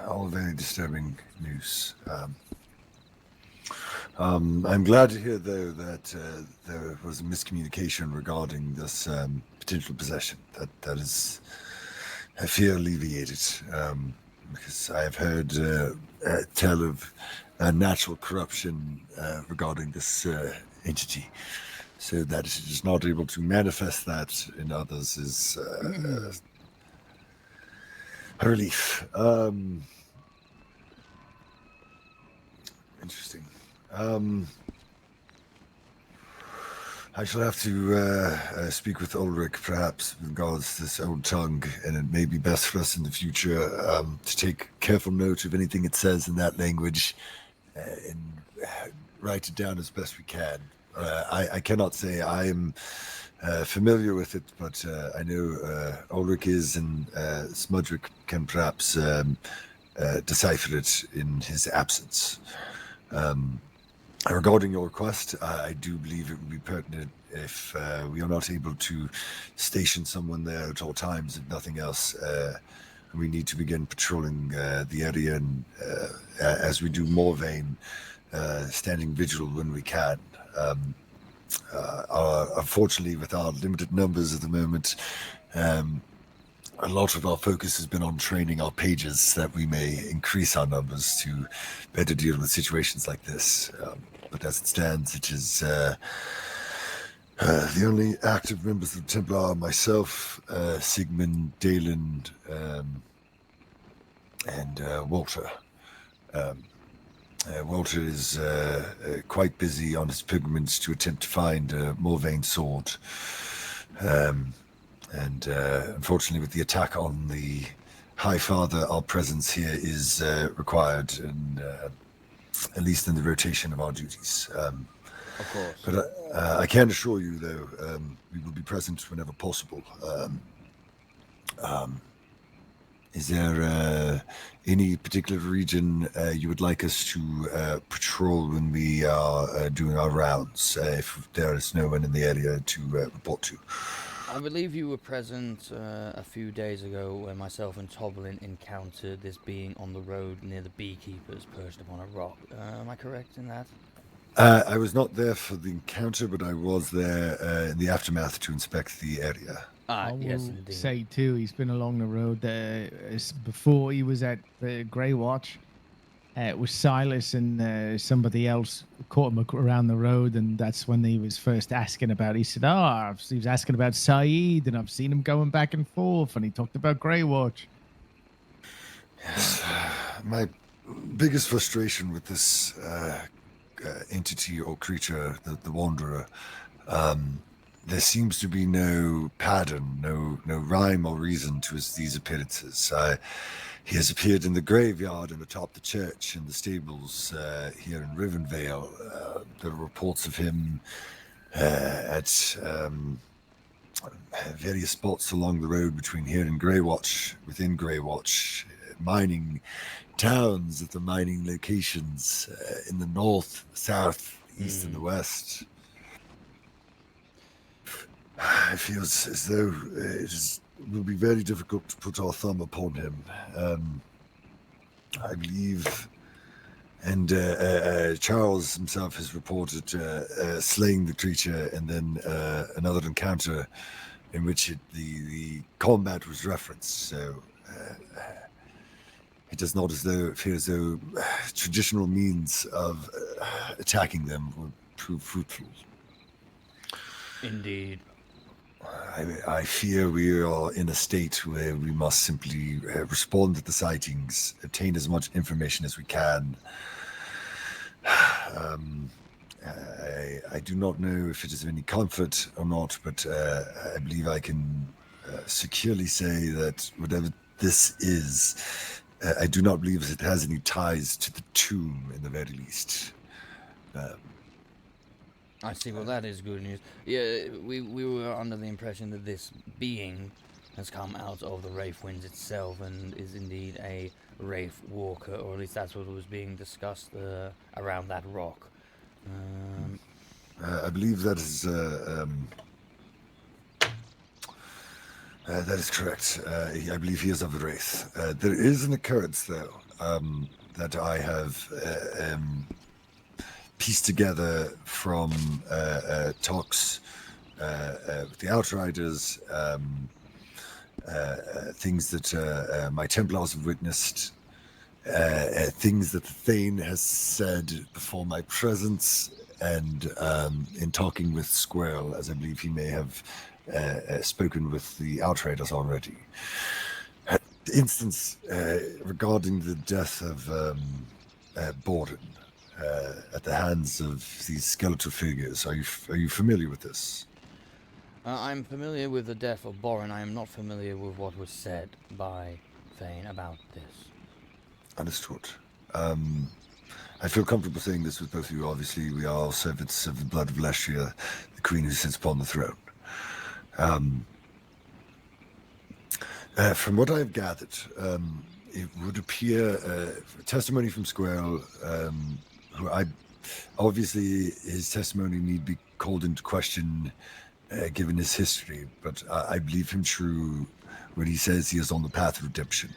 Speaker 8: All very disturbing news. I'm glad to hear, though, that there was a miscommunication regarding this potential possession. That is, I feel, alleviated, because I have heard tell of natural corruption regarding this entity. So that it is not able to manifest that in others is a relief. Interesting. I shall have to speak with Ulrich, perhaps, with regards to this old tongue, and it may be best for us in the future to take careful note of anything it says in that language and write it down as best we can. I cannot say I am familiar with it, but I know Ulrich is, and Smudrick can perhaps decipher it in his absence. Regarding your request, I do believe it would be pertinent if we are not able to station someone there at all times, if nothing else, we need to begin patrolling the area, and as we do Morvain, standing vigil when we can. Unfortunately, with our limited numbers at the moment, a lot of our focus has been on training our pages so that we may increase our numbers to better deal with situations like this. But as it stands, it is the only active members of the Templar are myself, Sigmund, Dayland, and Walter. Walter is quite busy on his pilgrimage to attempt to find a Morvain sword. And unfortunately, with the attack on the High Father, our presence here is required, and at least in the rotation of our duties.
Speaker 1: Of course.
Speaker 8: But I can assure you, though, we will be present whenever possible. Is there any particular region you would like us to patrol when we are doing our rounds, if there is no one in the area to report to?
Speaker 1: I believe you were present a few days ago when myself and Toblin encountered this being on the road near the beekeepers perched upon a rock. Am I correct in that?
Speaker 8: I was not there for the encounter, but I was there in the aftermath to inspect the area.
Speaker 21: I
Speaker 1: yes,
Speaker 21: will
Speaker 1: indeed.
Speaker 21: say too, he's been along the road before he was at the Grey Watch. It was Silas and somebody else caught him around the road, and that's when he was first asking about. He said, he was asking about Saeed, and I've seen him going back and forth, and he talked about Grey Watch.
Speaker 8: Yes, my biggest frustration with this entity or creature, the Wanderer, there seems to be no pattern, no rhyme or reason to these appearances. He has appeared in the graveyard and atop the church, in the stables here in Rivenvale. There are reports of him at various spots along the road between here and Greywatch, within Greywatch, mining towns at the mining locations in the north, south, east, and the west. It feels as though it will be very difficult to put our thumb upon him. I believe, and Charles himself has reported slaying the creature, and then another encounter in which the combat was referenced. So it does not appear as though traditional means of attacking them will prove fruitful.
Speaker 1: Indeed.
Speaker 8: I fear we are in a state where we must simply respond to the sightings, obtain as much information as we can. I do not know if it is of any comfort or not, but I believe I can securely say that whatever this is, I do not believe it has any ties to the tomb, in the very least.
Speaker 1: I see. Well, that is good news. Yeah, we were under the impression that this being has come out of the Wraith Winds itself and is indeed a Wraith Walker, or at least that's what was being discussed around that rock.
Speaker 8: I believe that is correct. I believe he is of the Wraith. There is an occurrence, though, that I have pieced together from talks with the Outriders, things that my Templars have witnessed, things that the Thane has said before my presence, and in talking with Squirrel, as I believe he may have spoken with the Outriders already. The instance regarding the death of Borden at the hands of these skeletal figures. Are you familiar with this?
Speaker 1: I'm familiar with the death of Boren. I am not familiar with what was said by Thane about this.
Speaker 8: Understood. I feel comfortable saying this with both of you. Obviously, we are all servants of the blood of Leshria, the queen who sits upon the throne. From what I've gathered, it would appear testimony from Squirrel, who obviously his testimony need be called into question given his history, but I believe him true when he says he is on the path of redemption.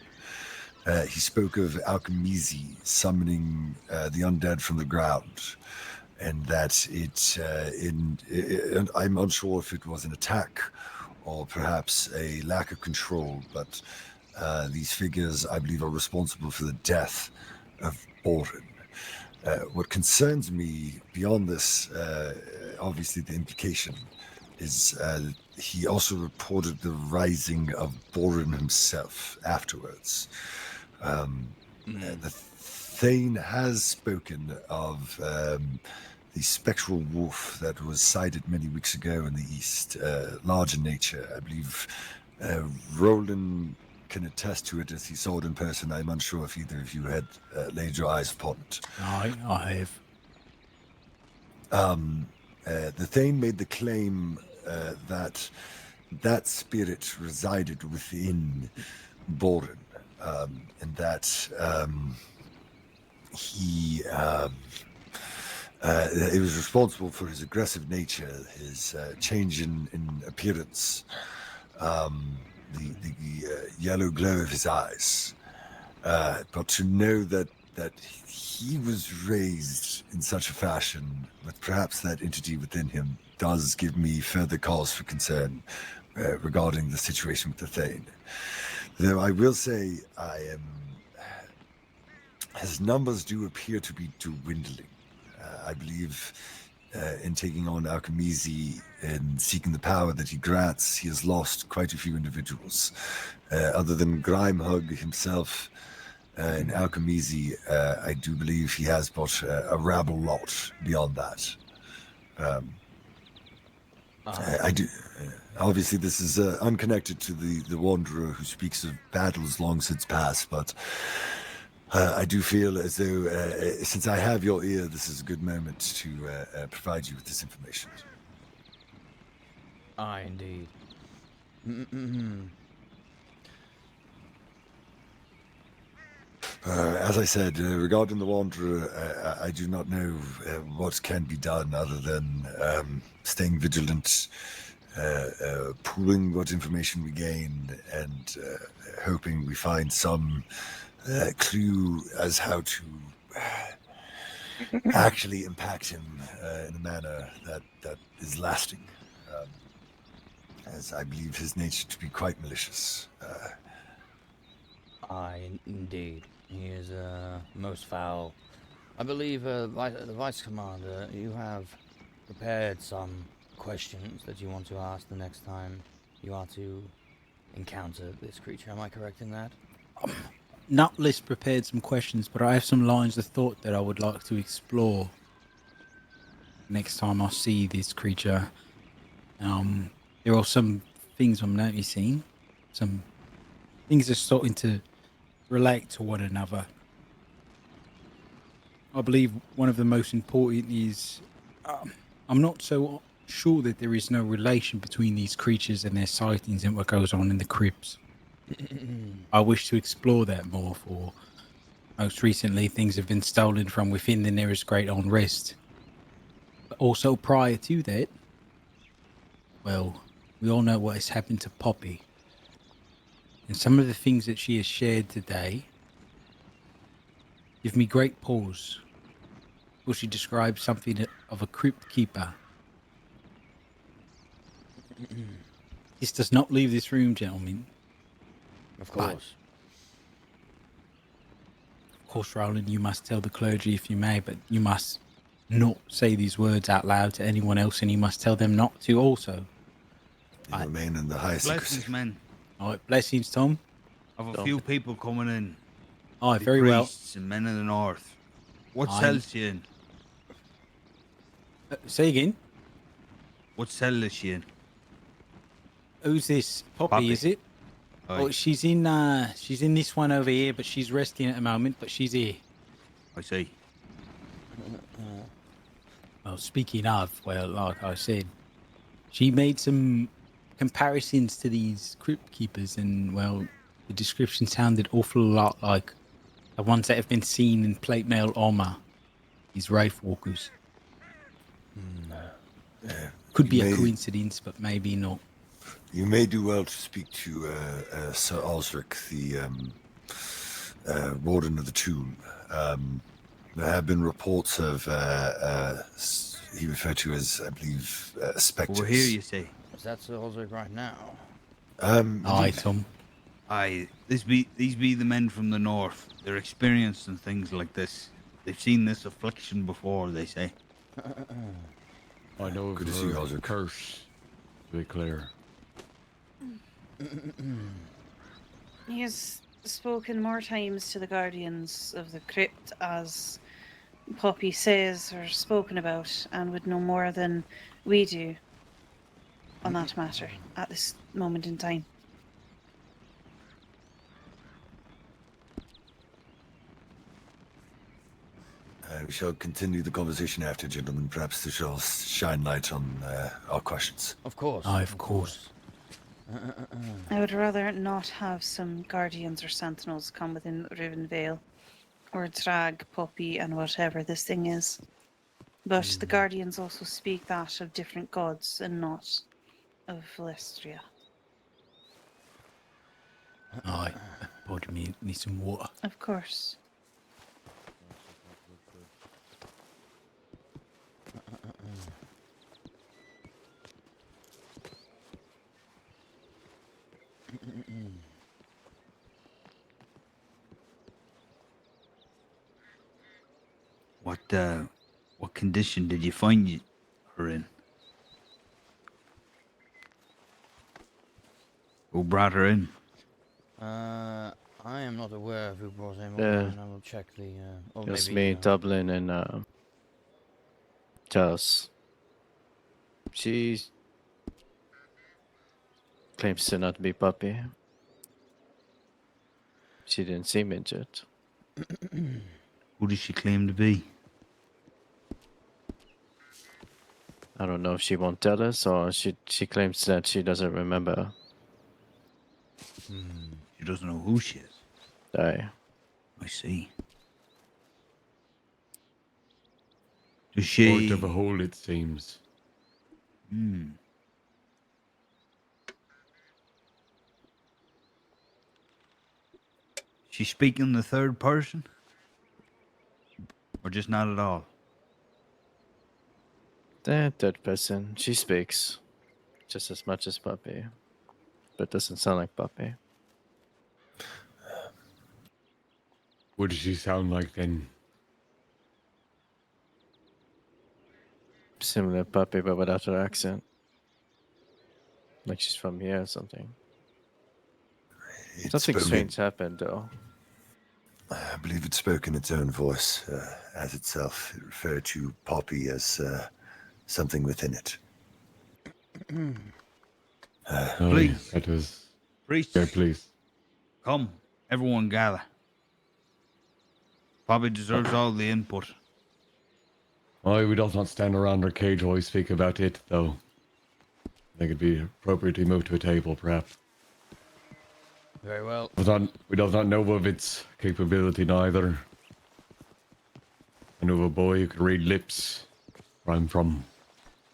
Speaker 8: He spoke of Alchemizi summoning the undead from the ground, and that and I'm unsure if it was an attack or perhaps a lack of control, but these figures, I believe, are responsible for the death of Borin. What concerns me beyond this, obviously the implication, is he also reported the rising of Borin himself afterwards. The Thane has spoken of the spectral wolf that was sighted many weeks ago in the east, large in nature. I believe Roland can attest to it as he saw it in person. I'm unsure if either of you had laid your eyes upon it.
Speaker 2: I
Speaker 8: have. The Thane made the claim that that spirit resided within Borin, and that he it was responsible for his aggressive nature, his change in appearance, the yellow glow of his eyes. But to know that he was raised in such a fashion, with perhaps that entity within him, does give me further cause for concern regarding the situation with the Thane. Though I will say, his numbers do appear to be dwindling. I believe in taking on Alchemizi and seeking the power that he grants, he has lost quite a few individuals. Other than Grimehug himself and Alchemizi, I do believe he has but a rabble lot beyond that. I do. Obviously, this is unconnected to the Wanderer who speaks of battles long since past, but I do feel as though, since I have your ear, this is a good moment to provide you with this information.
Speaker 1: Indeed.
Speaker 8: As I said, regarding the Wanderer, I do not know what can be done other than staying vigilant, pooling what information we gain, and hoping we find some clue as how to actually impact him in a manner that is lasting, as I believe his nature to be quite malicious.
Speaker 1: Indeed. He is most foul. I believe, the Vice Commander, you have prepared some questions that you want to ask the next time you are to encounter this creature. Am I correct in that?
Speaker 2: Not list prepared some questions, but I have some lines of thought that I would like to explore next time I see this creature. There are some things I'm noticing. Some things are starting to relate to one another. I believe one of the most important is I'm not so sure that there is no relation between these creatures and their sightings and what goes on in the crypts. I wish to explore that more, for most recently things have been stolen from within the nearest great unrest. But also prior to that, well, we all know what has happened to Poppy. And some of the things that she has shared today give me great pause. Will she describe something of a crypt keeper? This does not leave this room, gentlemen.
Speaker 1: Of course.
Speaker 2: Of course, Roland, you must tell the clergy if you may, but you must not say these words out loud to anyone else, and you must tell them not to also.
Speaker 8: You remain in the highest
Speaker 17: Blessings,
Speaker 8: secrecy.
Speaker 17: men.
Speaker 2: All right, blessings, Tom.
Speaker 17: I've a few people coming in.
Speaker 2: Aye,
Speaker 17: The
Speaker 2: very well.
Speaker 17: priests and men of the north. What
Speaker 2: Aye.
Speaker 17: cell's she in?
Speaker 2: Say again?
Speaker 17: What cell is she in?
Speaker 2: Who's this? Poppy, is it?
Speaker 17: Aye.
Speaker 2: Oh, she's in this one over here, but she's resting at the moment, but she's here.
Speaker 17: I see.
Speaker 2: Well, speaking of, well, like I said, she made some comparisons to these crypt keepers, and, well, the description sounded awful lot like the ones that have been seen in plate mail armor. These Wraith Walkers. Could be a coincidence, but maybe not.
Speaker 8: You may do well to speak to Sir Osric, the warden of the tomb. There have been reports of he referred to as, I believe, spectres.
Speaker 17: We're here, you see.
Speaker 1: Is that Sir Osric right now?
Speaker 2: Aye, Tom.
Speaker 17: Aye, these be the men from the north. They're experienced in things like this. They've seen this affliction before, they say.
Speaker 13: I know of
Speaker 8: Good to see you,
Speaker 13: her
Speaker 8: Osric.
Speaker 13: curse, to be clear.
Speaker 15: He has spoken more times to the guardians of the crypt, as Poppy says, or spoken about, and would know more than we do on that matter at this moment in time.
Speaker 8: We shall continue the conversation after, gentlemen. Perhaps this shall shine light on our questions.
Speaker 1: Of course.
Speaker 2: Aye, of course.
Speaker 15: I would rather not have some guardians or sentinels come within Riven Vale, or drag Poppy and whatever this thing is. But the guardians also speak that of different gods and not of Valestria.
Speaker 2: Aye, body me need some water.
Speaker 15: Of course.
Speaker 17: What condition did you find her in? Who brought her in?
Speaker 1: I am not aware of who brought him.
Speaker 16: Yeah.
Speaker 1: And I will check the. Or
Speaker 16: Just
Speaker 1: maybe,
Speaker 16: me, Dublin, and Charles. She claims to not be Puppy. She didn't seem injured.
Speaker 17: Who does she claim to be?
Speaker 16: I don't know if she won't tell us, or she claims that she doesn't remember.
Speaker 17: She doesn't know who she is.
Speaker 16: Aye.
Speaker 17: I see. Does she?
Speaker 13: Part of a whole, it seems.
Speaker 17: She speak in the third person? Or just not at all?
Speaker 16: The third person, she speaks just as much as Puppy, but doesn't sound like Puppy.
Speaker 13: What does she sound like then?
Speaker 16: Similar Puppy, but without her accent. Like she's from here or something. Something strange happened, though.
Speaker 8: I believe it spoke in its own voice, as itself. It referred to Poppy as something within it.
Speaker 17: Please.
Speaker 13: That was...
Speaker 17: Priests.
Speaker 13: Yeah, please.
Speaker 17: Come, everyone gather. Poppy deserves all the input.
Speaker 13: Aye, we doth not stand around our cage while we speak about it, though. I think it'd be appropriate to move to a table, perhaps.
Speaker 1: Very well.
Speaker 13: We do not know of its capability neither. I know of a boy who could read lips where I'm from.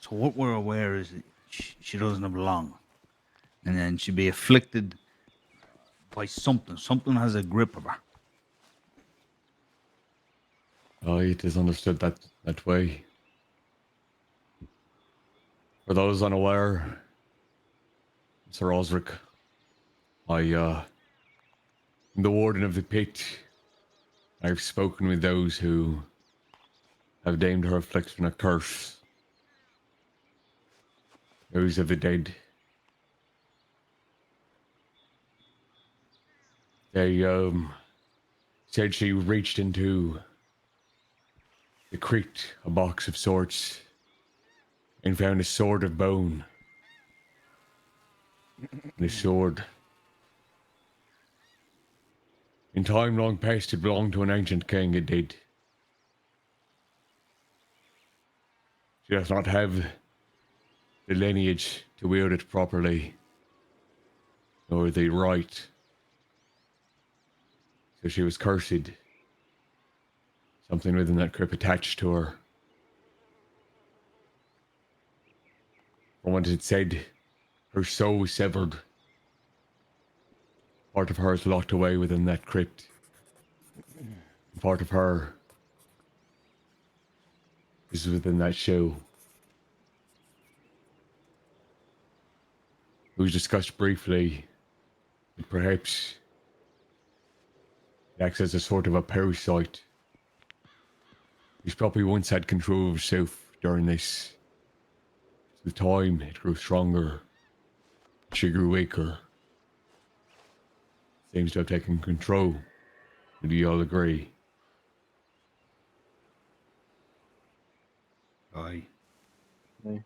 Speaker 17: So what we're aware is that she doesn't have long. And then she'd be afflicted by something. Something has a grip of her.
Speaker 13: Aye, it is understood that way. For those unaware, Sir Osric, I am the warden of the pit. I've spoken with those who have deemed her affliction a curse. Those of the dead. They said she reached into the crypt, a box of sorts, and found a sword of bone. The sword, in time long past, it belonged to an ancient king, it did. She does not have the lineage to wield it properly, nor the right. So she was cursed. Something within that crypt attached to her. From what it said, her soul was severed. Part of her is locked away within that crypt. Part of her is within that shoe. It was discussed briefly that perhaps it acts as a sort of a parasite. He's probably once had control of himself during this. With time, it grew stronger. She grew weaker. Seems to have taken control. Do you all agree?
Speaker 17: Aye.
Speaker 13: You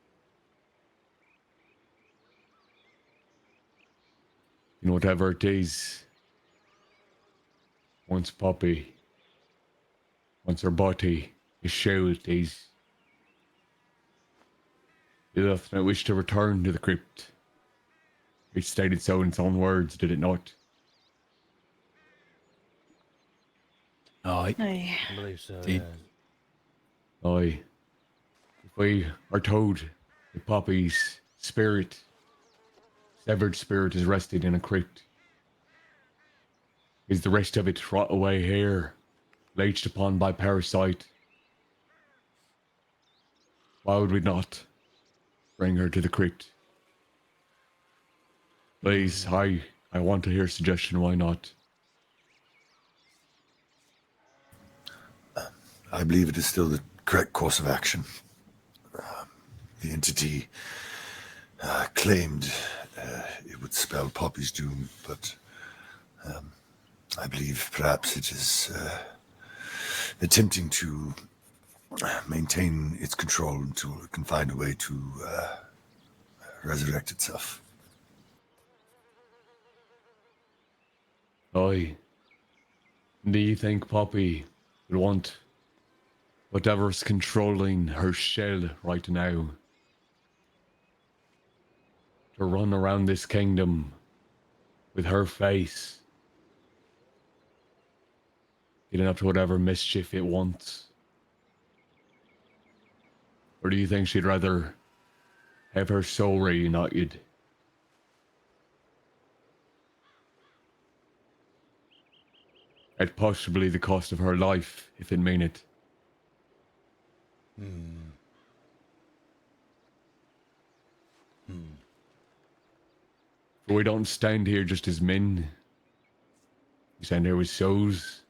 Speaker 13: know, whatever it is, once Poppy, once her body is shelled, it doth not wish to return to the crypt. It stated so in its own words, did it not?
Speaker 2: Aye.
Speaker 15: Aye.
Speaker 12: I believe so.
Speaker 2: Did.
Speaker 13: Aye. If we are told that Poppy's spirit, severed spirit, is resting in a crypt, is the rest of it rot away here, leached upon by parasite? Why would we not bring her to the crypt? Please, I want to hear a suggestion, why not?
Speaker 8: I believe it is still the correct course of action. The entity claimed it would spell Poppy's doom, but I believe perhaps it is attempting to maintain its control until it can find a way to resurrect itself.
Speaker 13: Aye. Do you think Poppy would want whatever's controlling her shell right now to run around this kingdom with her face, getting up to whatever mischief it wants? Or do you think she'd rather have her soul reunited? At possibly the cost of her life, if it mean it. But we don't stand here just as men. We stand here with souls.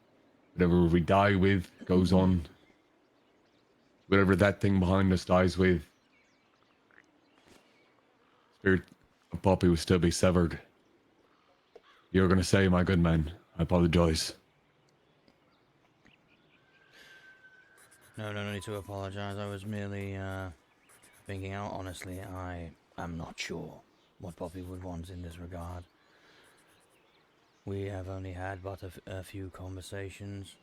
Speaker 13: Whatever we die with goes on. Whatever that thing behind us dies with. Spirit of Poppy will still be severed. You're gonna say, my good man, I apologize.
Speaker 12: No need to apologize. I was merely thinking out honestly. I am not sure what Poppy would want in this regard. We have only had but a few conversations,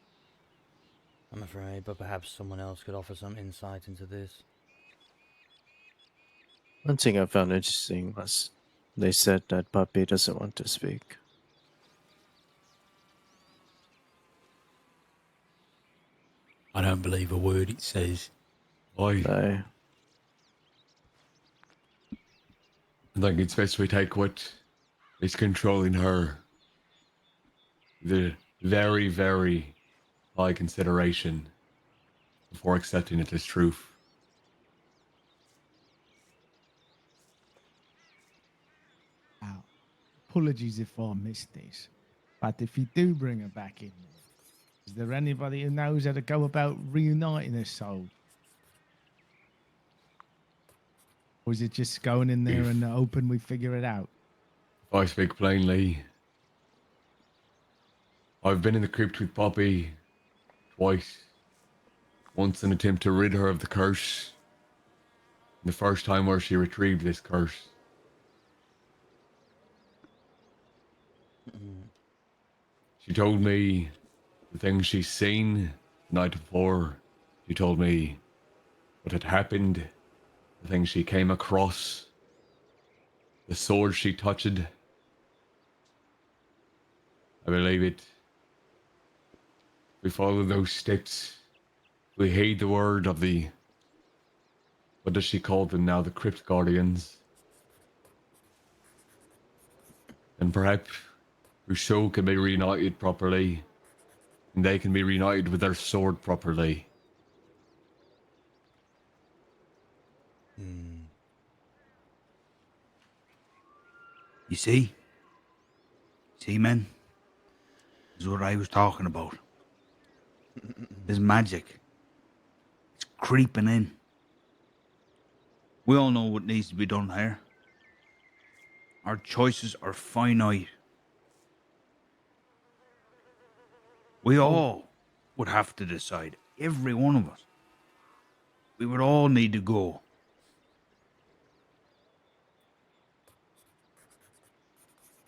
Speaker 12: I'm afraid, but perhaps someone else could offer some insight into this.
Speaker 16: One thing I found interesting was they said that Poppy doesn't want to speak.
Speaker 2: I don't believe a word it says.
Speaker 13: I think it's best we take what is controlling her, the very, very high consideration, before accepting it as truth.
Speaker 21: Apologies if I missed this, but if you do bring her back in, is there anybody who knows how to go about reuniting her soul? Or is it just going in there and hoping we figure it out?
Speaker 13: If I speak plainly, I've been in the crypt with Poppy twice. Once an attempt to rid her of the curse. The first time where she retrieved this curse. She told me the things she's seen the night before. She told me what had happened, the things she came across, the sword she touched. I believe it. We follow those steps. We heed the word of the... What does she call them now? The Crypt Guardians. And perhaps Rousseau can be reunited properly, and they can be reunited with their sword properly.
Speaker 17: You see? See, men? This is what I was talking about. This magic. It's creeping in. We all know what needs to be done here. Our choices are finite. We all would have to decide, every one of us. We would all need to go.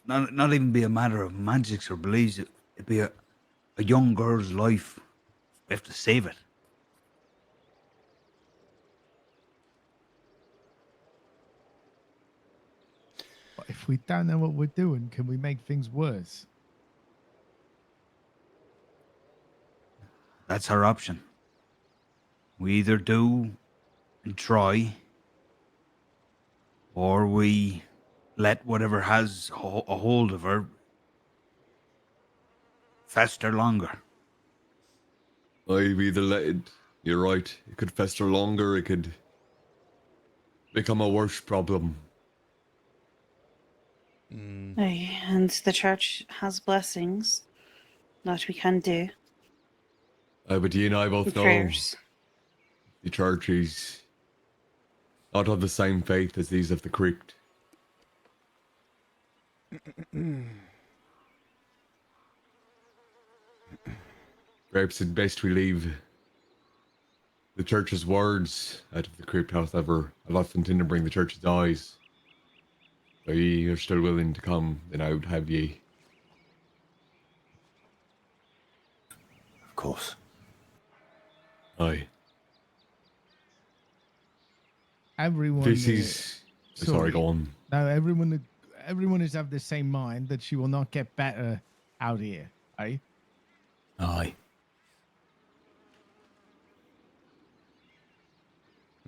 Speaker 17: Not even be a matter of magics or beliefs. It'd be a young girl's life. We have to save it.
Speaker 21: But if we don't know what we're doing, can we make things worse?
Speaker 17: That's our option. We either do and try, or we let whatever has a hold of her fester longer.
Speaker 13: I've either let it, you're right, it could fester longer, it could become a worse problem.
Speaker 15: Aye, and the church has blessings that we can do.
Speaker 13: But you and I both
Speaker 15: And
Speaker 13: know
Speaker 15: prayers.
Speaker 13: the church is not of the same faith as these of the crypt. Perhaps it's best we leave the church's words out of the crypt, however. I've often tend to bring the church's eyes. So ye are still willing to come, then I would have ye.
Speaker 8: Of course.
Speaker 13: Aye.
Speaker 21: Everyone.
Speaker 13: This is... Sorry, go on.
Speaker 21: No, everyone is of the same mind that she will not get better out here, eh?
Speaker 2: Aye.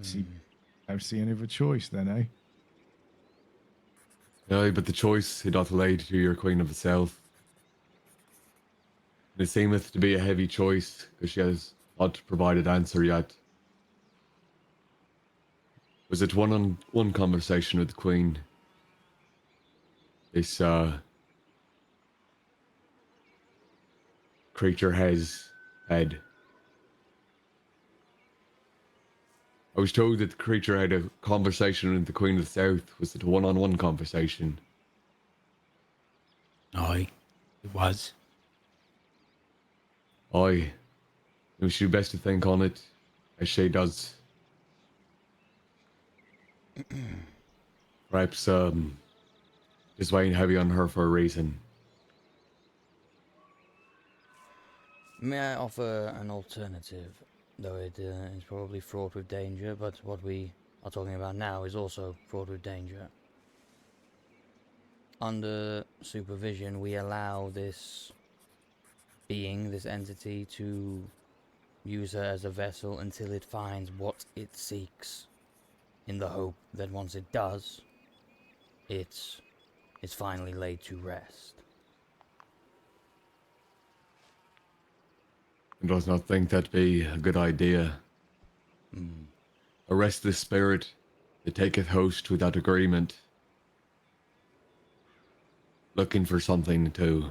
Speaker 21: See, don't see any other choice then, eh?
Speaker 13: Aye, but the choice it doth laid to your queen of the south. And it seemeth to be a heavy choice, because she has not provided answer yet. Was it one-on-one conversation with the queen? This, creature has had. I was told that the creature had a conversation with the Queen of the South. Was it a one-on-one conversation?
Speaker 2: Aye, it was.
Speaker 13: Aye. It was you best to think on it, as she does. Perhaps, just weighing heavy on her for a reason.
Speaker 12: May I offer an alternative? Though it is probably fraught with danger, but what we are talking about now is also fraught with danger. Under supervision, we allow this being, this entity, to use her as a vessel until it finds what it seeks, in the hope that once it does, it's finally laid to rest.
Speaker 13: I does not think that be a good idea. A restless spirit that taketh host without agreement, looking for something to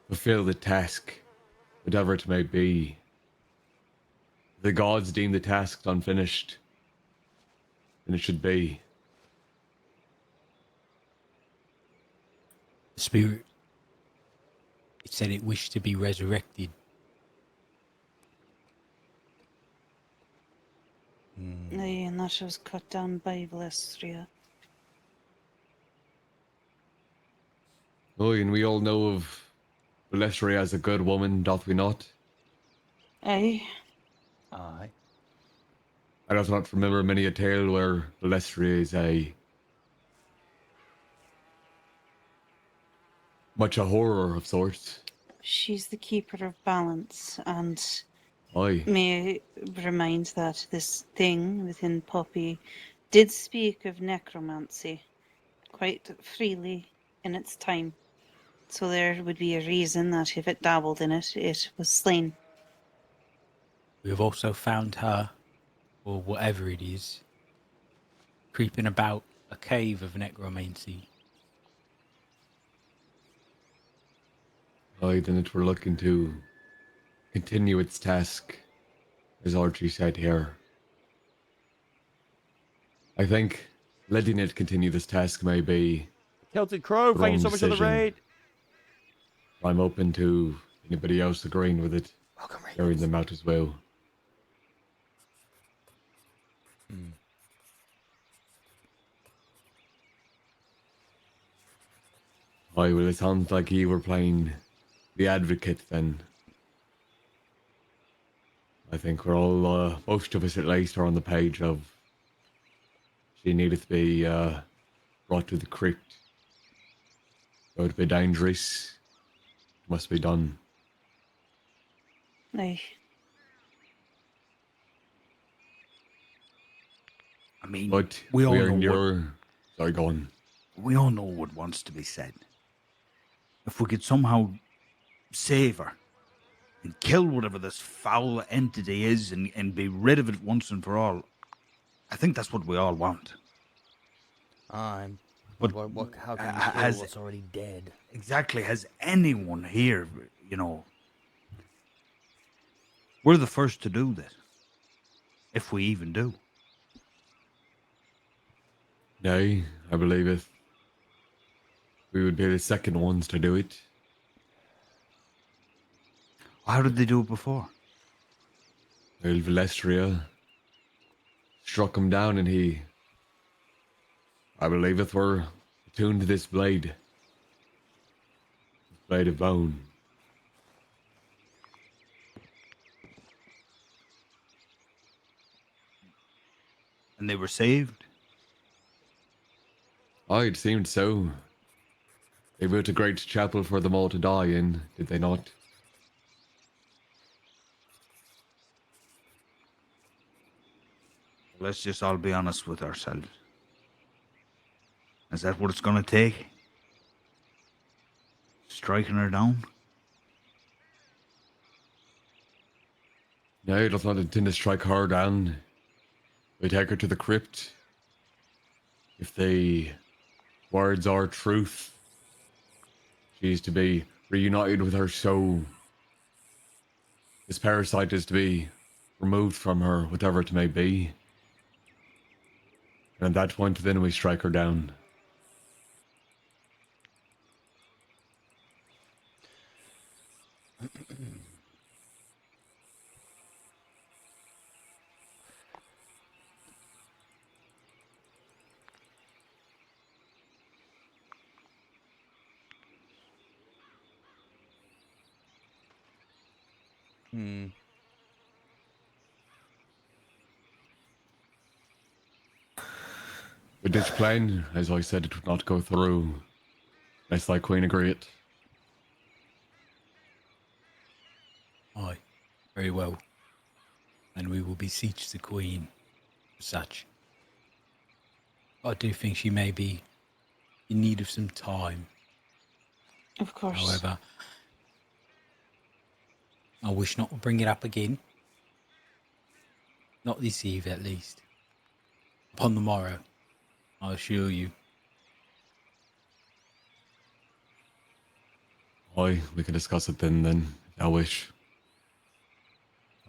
Speaker 13: fulfill the task, whatever it may be. The gods deem the task unfinished, and it should be.
Speaker 2: The spirit, it said it wished to be resurrected.
Speaker 15: Aye, and that was cut down by Blestria.
Speaker 13: Oh, and we all know of Balestria as a good woman, doth we not?
Speaker 15: Aye.
Speaker 12: Aye.
Speaker 13: I doth not remember many a tale where Balestria is much a horror of sorts.
Speaker 15: She's the keeper of balance, and
Speaker 13: Aye.
Speaker 15: may I remind that this thing within Poppy did speak of necromancy quite freely in its time. So there would be a reason that if it dabbled in it, it was slain.
Speaker 2: We have also found her, or whatever it is, creeping about a cave of necromancy.
Speaker 13: Aye, then it were looking to continue its task, as Archie said here. I think letting it continue this task may be
Speaker 1: Celtic Crow,
Speaker 13: the
Speaker 1: thank you
Speaker 13: wrong
Speaker 1: so much for the
Speaker 13: decision.
Speaker 1: raid.
Speaker 13: I'm open to anybody else agreeing with it, hearing them out as well. Aye, well, it sounds like you were playing the advocate then. I think we're all, most of us at least, are on the page of she needed to be brought to the crypt. It would be dangerous. Must be done.
Speaker 15: Aye.
Speaker 17: I mean,
Speaker 13: But
Speaker 17: we all
Speaker 13: we're
Speaker 17: know
Speaker 13: in
Speaker 17: what,
Speaker 13: your... Sorry, go on.
Speaker 17: we all know what wants to be said. If we could somehow save her and kill whatever this foul entity is and be rid of it once and for all, I think that's what we all want.
Speaker 12: I'm.
Speaker 17: But
Speaker 12: How can you
Speaker 17: has
Speaker 12: kill what's already dead?
Speaker 17: Exactly. Has anyone here, you know, we're the first to do this, if we even do.
Speaker 13: Nay, I believe it. We would be the second ones to do it.
Speaker 17: How did they do it before?
Speaker 13: Well, Valestria struck him down and he... I believe it were attuned to this blade. This blade of bone.
Speaker 17: And they were saved?
Speaker 13: Aye, it seemed so. They built a great chapel for them all to die in, did they not?
Speaker 17: Let's just all be honest with ourselves. Is that what it's going to take? Striking her down?
Speaker 13: No, it does not intend to strike her down. We take her to the crypt. If the words are truth, she is to be reunited with her soul. This parasite is to be removed from her, whatever it may be. And at that point, then we strike her down. With this plan, as I said, it would not go through unless thy queen agreed.
Speaker 2: Aye, very well. And we will beseech the Queen for such. I do think she may be in need of some time.
Speaker 15: Of course.
Speaker 2: However, I wish not to bring it up again. Not this eve, at least. Upon the morrow, I assure you.
Speaker 13: Aye, we can discuss it then, if I wish.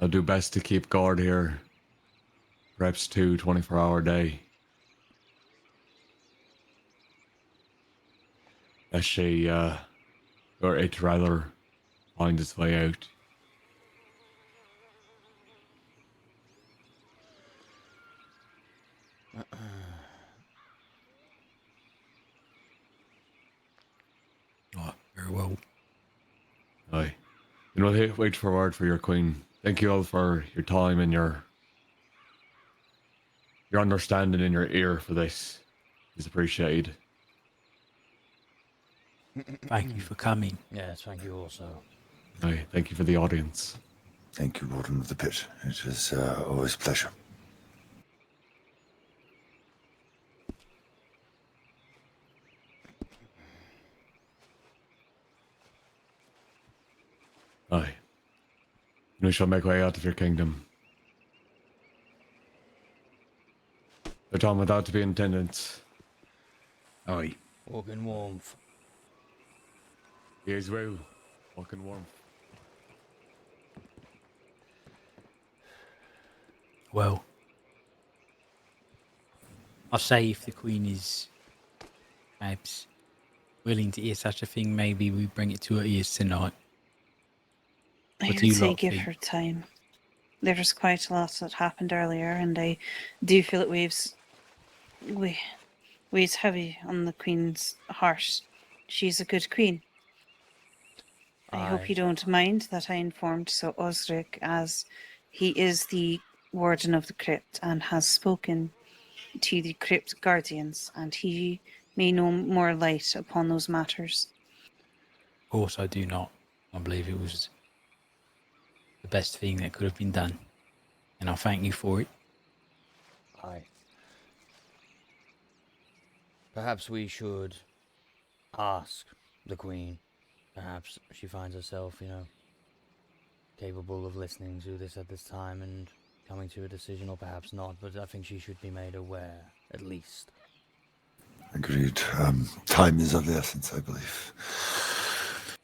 Speaker 13: I'll do best to keep guard here. Perhaps 2 24-hour day. As she, or it rather, find its way out.
Speaker 2: Oh, very well.
Speaker 13: Aye. And we'll wait for word for your queen. Thank you all for your time and your understanding and your ear for this. Is appreciated.
Speaker 2: Thank you for coming.
Speaker 12: Yes, thank you also.
Speaker 13: Aye, thank you for the audience.
Speaker 8: Thank you, Warden of the Pit. It is always a pleasure.
Speaker 13: Aye. We shall make way out of your kingdom. The time without to be in attendance.
Speaker 17: Aye.
Speaker 12: Walk in warmth.
Speaker 13: Yes, well. Walk in warmth.
Speaker 2: Well, I'll say if the Queen is perhaps willing to hear such a thing, maybe we bring it to her ears tonight.
Speaker 15: I
Speaker 2: What do
Speaker 15: would
Speaker 2: you
Speaker 15: say
Speaker 2: lot
Speaker 15: give
Speaker 2: think?
Speaker 15: her time. There was quite a lot that happened earlier, and I do feel it weighs heavy on the Queen's heart. She's a good Queen. I hope you don't mind that I informed Sir Osric, as he is the Warden of the Crypt and has spoken to the Crypt Guardians, and he may know more light upon those matters.
Speaker 2: Of course, I do not. I believe it was the best thing that could have been done, and I thank you for it.
Speaker 12: Aye. Perhaps we should ask the Queen. Perhaps she finds herself, capable of listening to this at this time and coming to a decision, or perhaps not, but I think she should be made aware, at least.
Speaker 8: Agreed. Time is of the essence, I believe.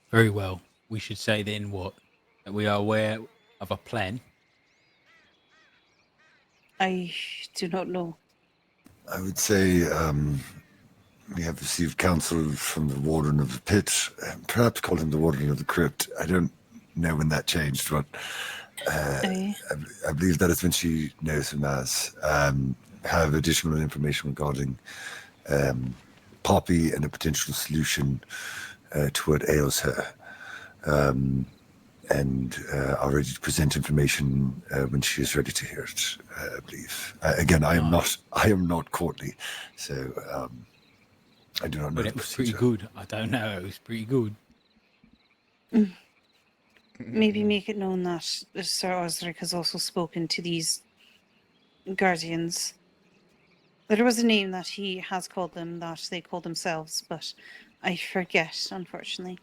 Speaker 2: Very well. We should say then what? That we are aware of a plan.
Speaker 15: I do not know.
Speaker 8: I would say we have received counsel from the Warden of the Pit, perhaps call him the Warden of the Crypt. I don't know when that changed, but I believe that is when she knows him as. Have additional information regarding Poppy and a potential solution to what ails her. And are ready to present information when she is ready to hear it, I believe. Again, I am not courtly, so I do not know.
Speaker 2: But it was pretty good. I don't know. It was pretty good.
Speaker 15: Maybe make it known that Sir Osric has also spoken to these guardians. There was a name that he has called them that they call themselves, but I forget, unfortunately.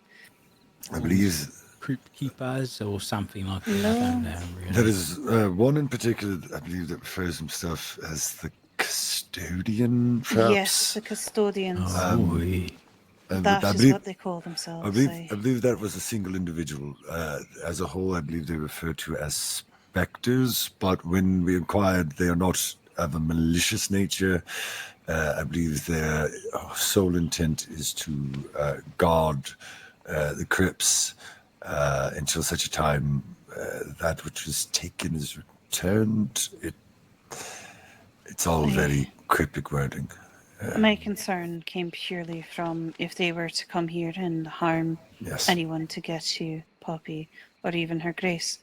Speaker 8: I believe
Speaker 2: Crypt keepers or something like that.
Speaker 15: No.
Speaker 2: I don't know. Really.
Speaker 8: there is one in particular, I believe, that refers himself as the custodian, perhaps.
Speaker 15: Yes, the custodians.
Speaker 8: That
Speaker 15: is what they call themselves.
Speaker 8: I believe that was a single individual. As a whole, I believe they refer to as specters, but when we inquired, they are not of a malicious nature. I believe their sole intent is to guard the crypts until such a time that which was taken is returned. It's all very cryptic wording.
Speaker 15: My concern came purely from if they were to come here and harm anyone to get to Poppy or even her grace.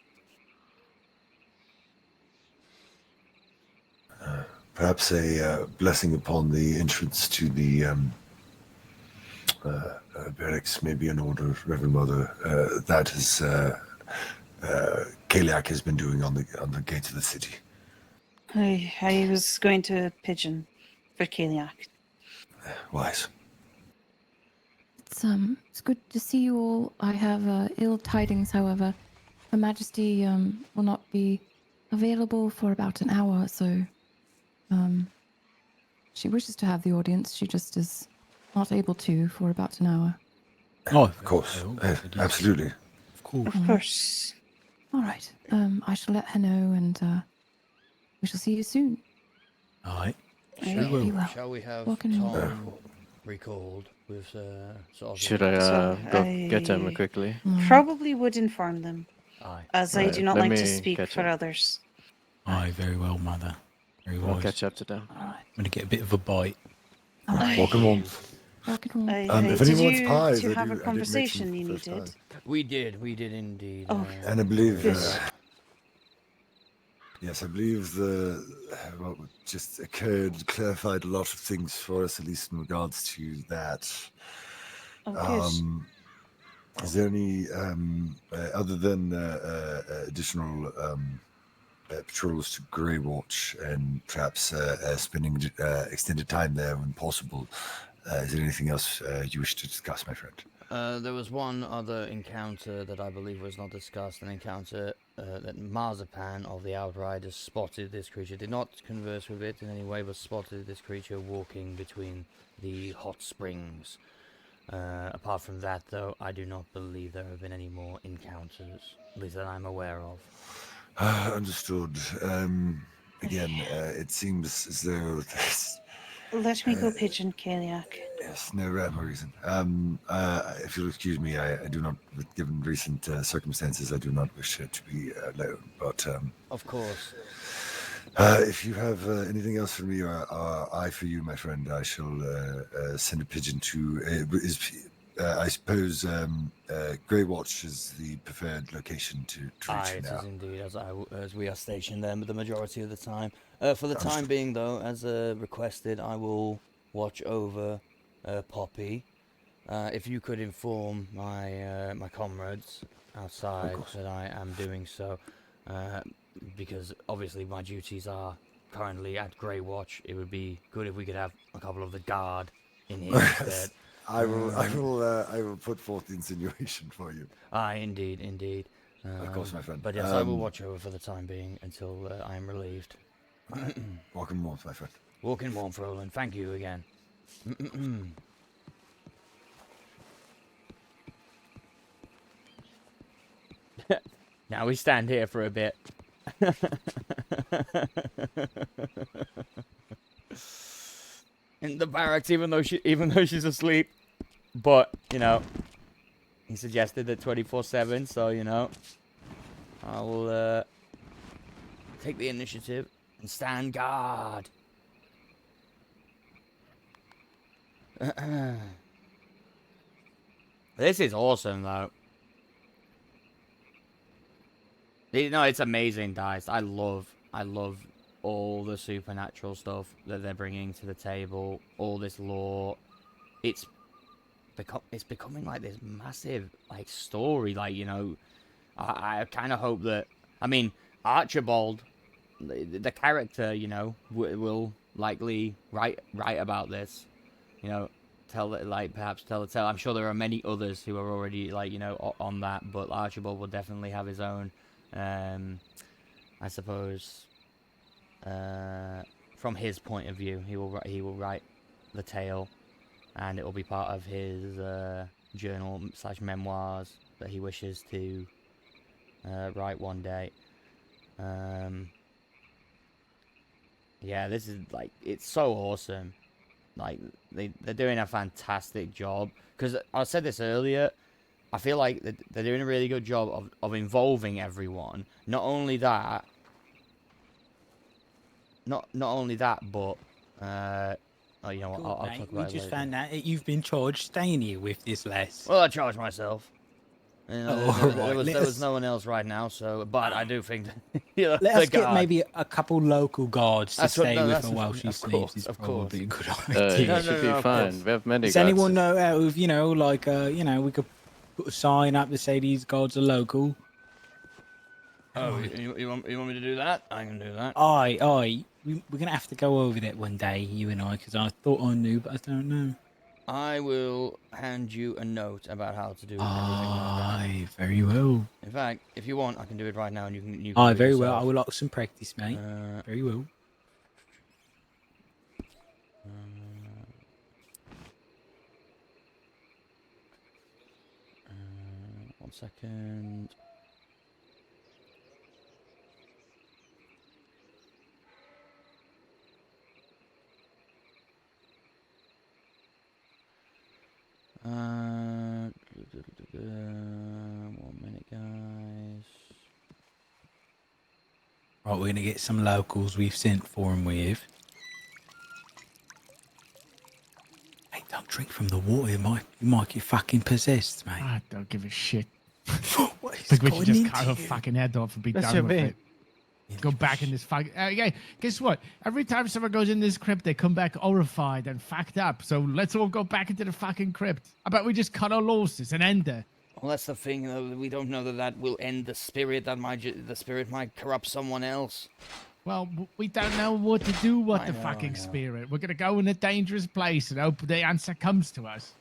Speaker 8: Perhaps a blessing upon the entrance to the barracks may be in order, Reverend Mother. That is Kaliak has been doing on the gates of the city.
Speaker 15: I was going to pigeon for Kaliak.
Speaker 8: Wise.
Speaker 14: It's good to see you all. I have ill tidings, however. Her Majesty will not be available for about an hour, so she wishes to have the audience. She just is not able to for about an hour.
Speaker 8: Oh, of course. Absolutely.
Speaker 2: Of course.
Speaker 15: Of course.
Speaker 14: All right. I shall let her know, and we shall see you soon.
Speaker 2: All right.
Speaker 12: Shall we have
Speaker 14: Walk in
Speaker 12: Tom recalled with sort of...
Speaker 16: Should I go get them quickly?
Speaker 15: Probably would inform them, as I
Speaker 16: Right,
Speaker 15: do not
Speaker 16: let
Speaker 15: like to
Speaker 16: me
Speaker 15: speak
Speaker 16: catch
Speaker 15: for
Speaker 16: up.
Speaker 15: others.
Speaker 2: Aye, very well, Mother. Very well.
Speaker 16: I'll catch up to them.
Speaker 2: I'm going to get a bit of a bite.
Speaker 8: Welcome home. If
Speaker 15: Did
Speaker 8: anyone's
Speaker 15: you
Speaker 8: pies,
Speaker 15: two
Speaker 8: I
Speaker 15: have
Speaker 8: do-
Speaker 15: a
Speaker 8: I did
Speaker 15: conversation
Speaker 8: mention
Speaker 15: you
Speaker 8: first
Speaker 15: needed?
Speaker 12: We did indeed.
Speaker 15: Oh.
Speaker 8: And I believe,
Speaker 15: Yes.
Speaker 8: yes, I believe what just occurred clarified a lot of things for us, at least in regards to that.
Speaker 15: Oh, good.
Speaker 8: Is there any, other than additional patrols to Grey Watch and perhaps spending extended time there when possible, is there anything else you wish to discuss, my friend?
Speaker 12: There was one other encounter that I believe was not discussed. An encounter that Marzipan of the Outriders spotted this creature. Did not converse with it in any way, but spotted this creature walking between the hot springs. Apart from that, though, I do not believe there have been any more encounters, at least that I'm aware of.
Speaker 8: Understood. Again, it seems as though this...
Speaker 15: Let me go pigeon, Kaliak.
Speaker 8: Yes, no rhyme or reason. If you'll excuse me, I do not, given recent circumstances, I do not wish to be alone. But
Speaker 12: of course,
Speaker 8: if you have anything else for me, or I for you, my friend, I shall send a pigeon to. I suppose Grey Watch is the preferred location to reach you
Speaker 12: it
Speaker 8: now.
Speaker 12: is indeed, as we are stationed there the majority of the time. For the time being, though, as requested, I will watch over Poppy. If you could inform my my comrades outside that I am doing so, because obviously my duties are currently at Grey Watch. It would be good if we could have a couple of the guard in here instead.
Speaker 8: I will put forth the insinuation for you.
Speaker 12: Aye, indeed.
Speaker 8: Of course, my friend.
Speaker 12: But yes, I will watch over for the time being until I am relieved.
Speaker 8: Walk in warmth, my friend.
Speaker 12: Walk in warmth, Roland. Thank you again.
Speaker 1: Now we stand here for a bit. In the barracks, even though she's asleep, but you know, he suggested that 24/7, so you know, I will
Speaker 12: Take the initiative and stand guard.
Speaker 1: This is awesome, though. No, it's amazing, guys. I love all the supernatural stuff that they're bringing to the table. All this lore. It's becoming like this massive like story. Like, you know, I kind of hope that. I mean, Archibald, the character, you know, will likely write about this. You know, perhaps tell the tale. I'm sure there are many others who are already like, you know, on that, but Archibald will definitely have his own. I suppose from his point of view, he will write the tale, and it will be part of his journal / memoirs that he wishes to write one day. Yeah, this is like, it's so awesome. Like they're doing a fantastic job, because I said this earlier. I feel like they're doing a really good job of involving everyone. Not only that, but you know what? I'll talk about it later.
Speaker 2: We just found out that you've been charged staying here with this lass.
Speaker 12: Well, I charge myself. You know, there was no one else right now, but I do think that, you know,
Speaker 2: let us get maybe a couple local guards to stay with her while she sleeps. Is
Speaker 12: of
Speaker 2: probably
Speaker 12: course.
Speaker 2: a good idea.
Speaker 16: It should be fine. We have many
Speaker 2: Does
Speaker 16: guards.
Speaker 2: anyone know out of, you know, like, you know, we could put a sign up to say these guards are local?
Speaker 12: Oh, you want me to do that? I can do that.
Speaker 2: Aye. We're going to have to go over that one day, you and I, because I thought I knew, but I don't know.
Speaker 12: I will hand you a note about how to do everything.
Speaker 2: Aye, very well.
Speaker 12: In fact, if you want, I can do it right now, and you can.
Speaker 2: Aye,
Speaker 12: do it
Speaker 2: very well.
Speaker 12: yourself.
Speaker 2: I would like some practice, mate. Very well.
Speaker 12: One second. One minute, guys.
Speaker 2: Right, we're going to get some locals we've sent for them with. Hey, don't drink from the water. You might get fucking possessed, mate.
Speaker 21: I don't give a shit.
Speaker 2: What is
Speaker 21: think we should
Speaker 2: going
Speaker 21: just cut
Speaker 2: into
Speaker 21: her
Speaker 2: you?
Speaker 21: fucking head off and be
Speaker 16: That's
Speaker 21: done
Speaker 16: what I
Speaker 21: with
Speaker 16: mean.
Speaker 21: it. Go back in this fucking. Yeah, guess what? Every time someone goes in this crypt, they come back horrified and fucked up. So let's all go back into the fucking crypt. I bet we just cut our losses and end it.
Speaker 12: Well, that's the thing, though. We don't know that will end the spirit. The spirit might corrupt someone else.
Speaker 21: Well, we don't know what to do with
Speaker 12: I
Speaker 21: the
Speaker 12: know,
Speaker 21: fucking spirit. We're gonna go in a dangerous place and hope the answer comes to us.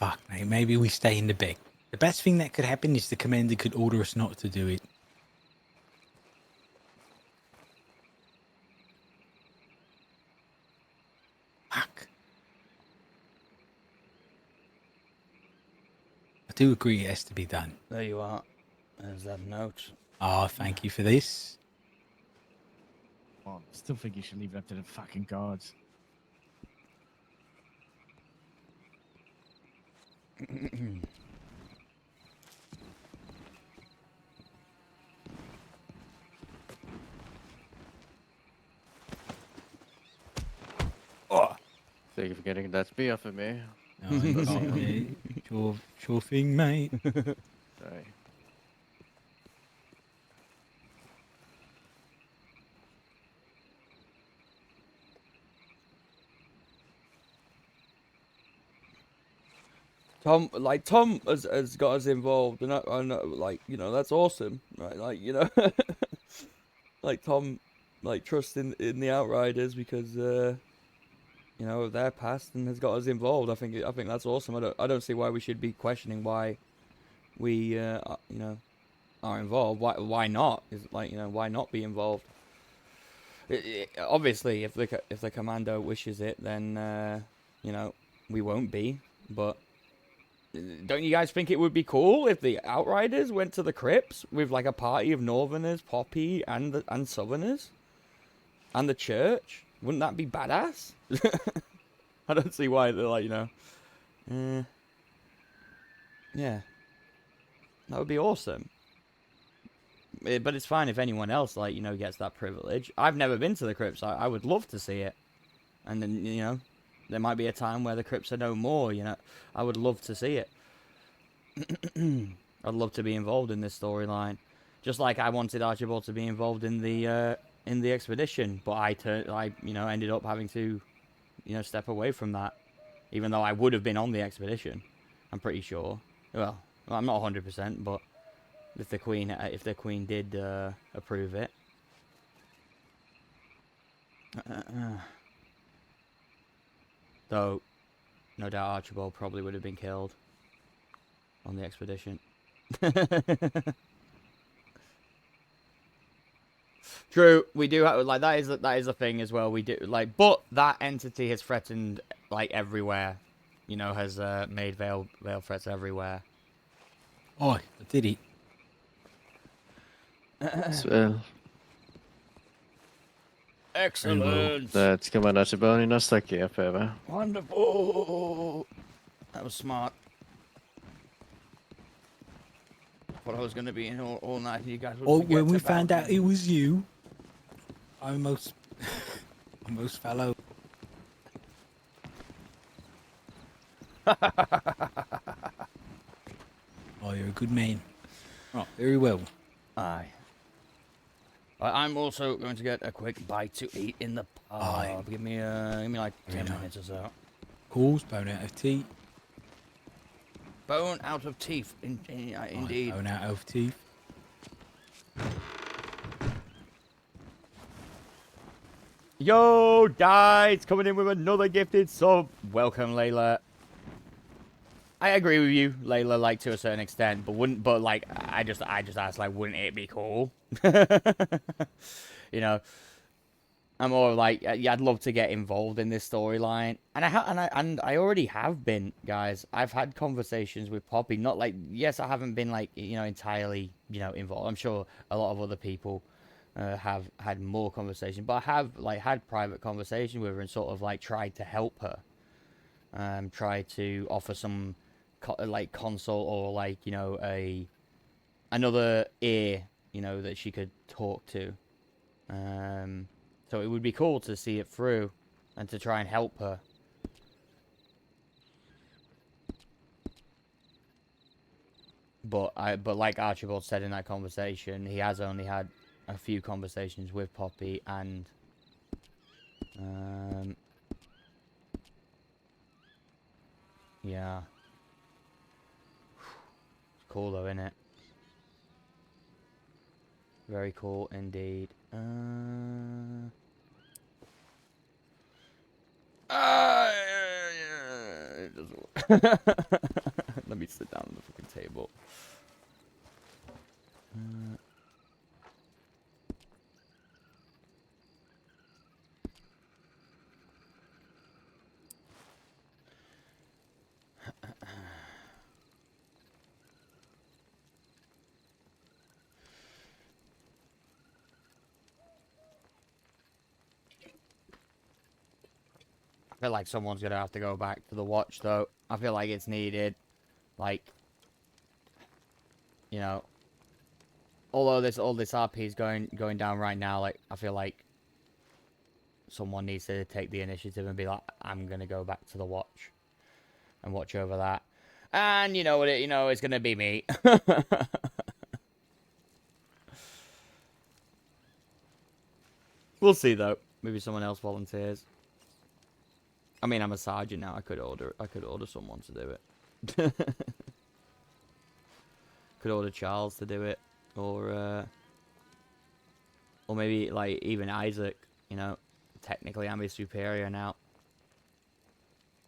Speaker 2: fuck, mate. Maybe we stay in the back. The best thing that could happen is the commander could order us not to do it. Fuck. I do agree it has to be done.
Speaker 12: There you are. There's that note.
Speaker 2: Oh, thank you for this.
Speaker 21: Well, I still think you should leave it up to the fucking guards.
Speaker 16: Oh, thank you for getting that bee off of me.
Speaker 2: No, you got me. Sure thing, mate.
Speaker 16: Sorry.
Speaker 1: Tom has got us involved, and I know, like, you know, that's awesome, right? Like, you know, like Tom, like, trusts in the Outriders because, you know, of their past, and has got us involved. I think that's awesome. I don't see why we should be questioning why we, you know, are involved. Why not? Is like, you know, why not be involved? Obviously, if the commando wishes it, then you know, we won't be. But don't you guys think it would be cool if the Outriders went to the crypts with like a party of Northerners, Poppy, and Southerners, and the church? Wouldn't that be badass? I don't see why they're like, you know, yeah, that would be awesome. But it's fine if anyone else, like, you know, gets that privilege. I've never been to the crypts. I would love to see it. And then, you know, there might be a time where the crypts are no more, you know. I would love to see it. I'd love to be involved in this storyline. Just like I wanted Archibald to be involved in the expedition. But I you know, ended up having to, you know, step away from that. Even though I would have been on the expedition. I'm pretty sure. Well, I'm not 100%, but if the Queen did approve it. Though, no doubt Archibald probably would have been killed on the expedition. True, we do have, like, that is a thing as well. We do, like, but that entity has threatened, like, everywhere. You know, has made veil threats everywhere.
Speaker 2: Oh, did he?
Speaker 16: Well.
Speaker 1: Excellent.
Speaker 16: That's coming out about in a second, favor.
Speaker 1: Wonderful. That was smart. Thought I was going to be in all night and you guys would forget
Speaker 2: when we
Speaker 1: about
Speaker 2: found out
Speaker 1: me.
Speaker 2: it was you, I almost fell over. Oh, you're a good man. Oh, very well.
Speaker 1: Aye. I'm also going to get a quick bite to eat in the pub.
Speaker 2: Aye.
Speaker 1: Give me like 10 minutes or so.
Speaker 2: Course, bone out of teeth.
Speaker 1: Bone out of teeth, indeed.
Speaker 2: Bone out of teeth.
Speaker 1: Yo, Dice coming in with another gifted sub. Welcome, Layla. I agree with you, Layla, like, to a certain extent, but like, I just asked, like, wouldn't it be cool? You know, I'm more like, yeah, I'd love to get involved in this storyline, and I already have been, guys. I've had conversations with Poppy, not like, yes, I haven't been, like, you know, entirely, you know, involved. I'm sure a lot of other people have had more conversation, but I have, like, had private conversation with her and sort of, like, tried to help her, tried to offer some like console or, like, you know, another ear, you know, that she could talk to. So it would be cool to see it through and to try and help her. But like Archibald said in that conversation, he has only had a few conversations with Poppy, and yeah. Cool though, isn't it? Very cool indeed. It doesn't work. Let me sit down on the fucking table. I feel like someone's gonna have to go back to the watch, though. I feel like it's needed. Like, you know, although all this RP is going down right now, like, I feel like someone needs to take the initiative and be like, I'm gonna go back to the watch and watch over that. And you know what? It's gonna be me. We'll see, though. Maybe someone else volunteers. I mean, I'm a sergeant now. I could order someone to do it. Could order Charles to do it, or maybe like even Isaac. You know, technically I'm his superior now.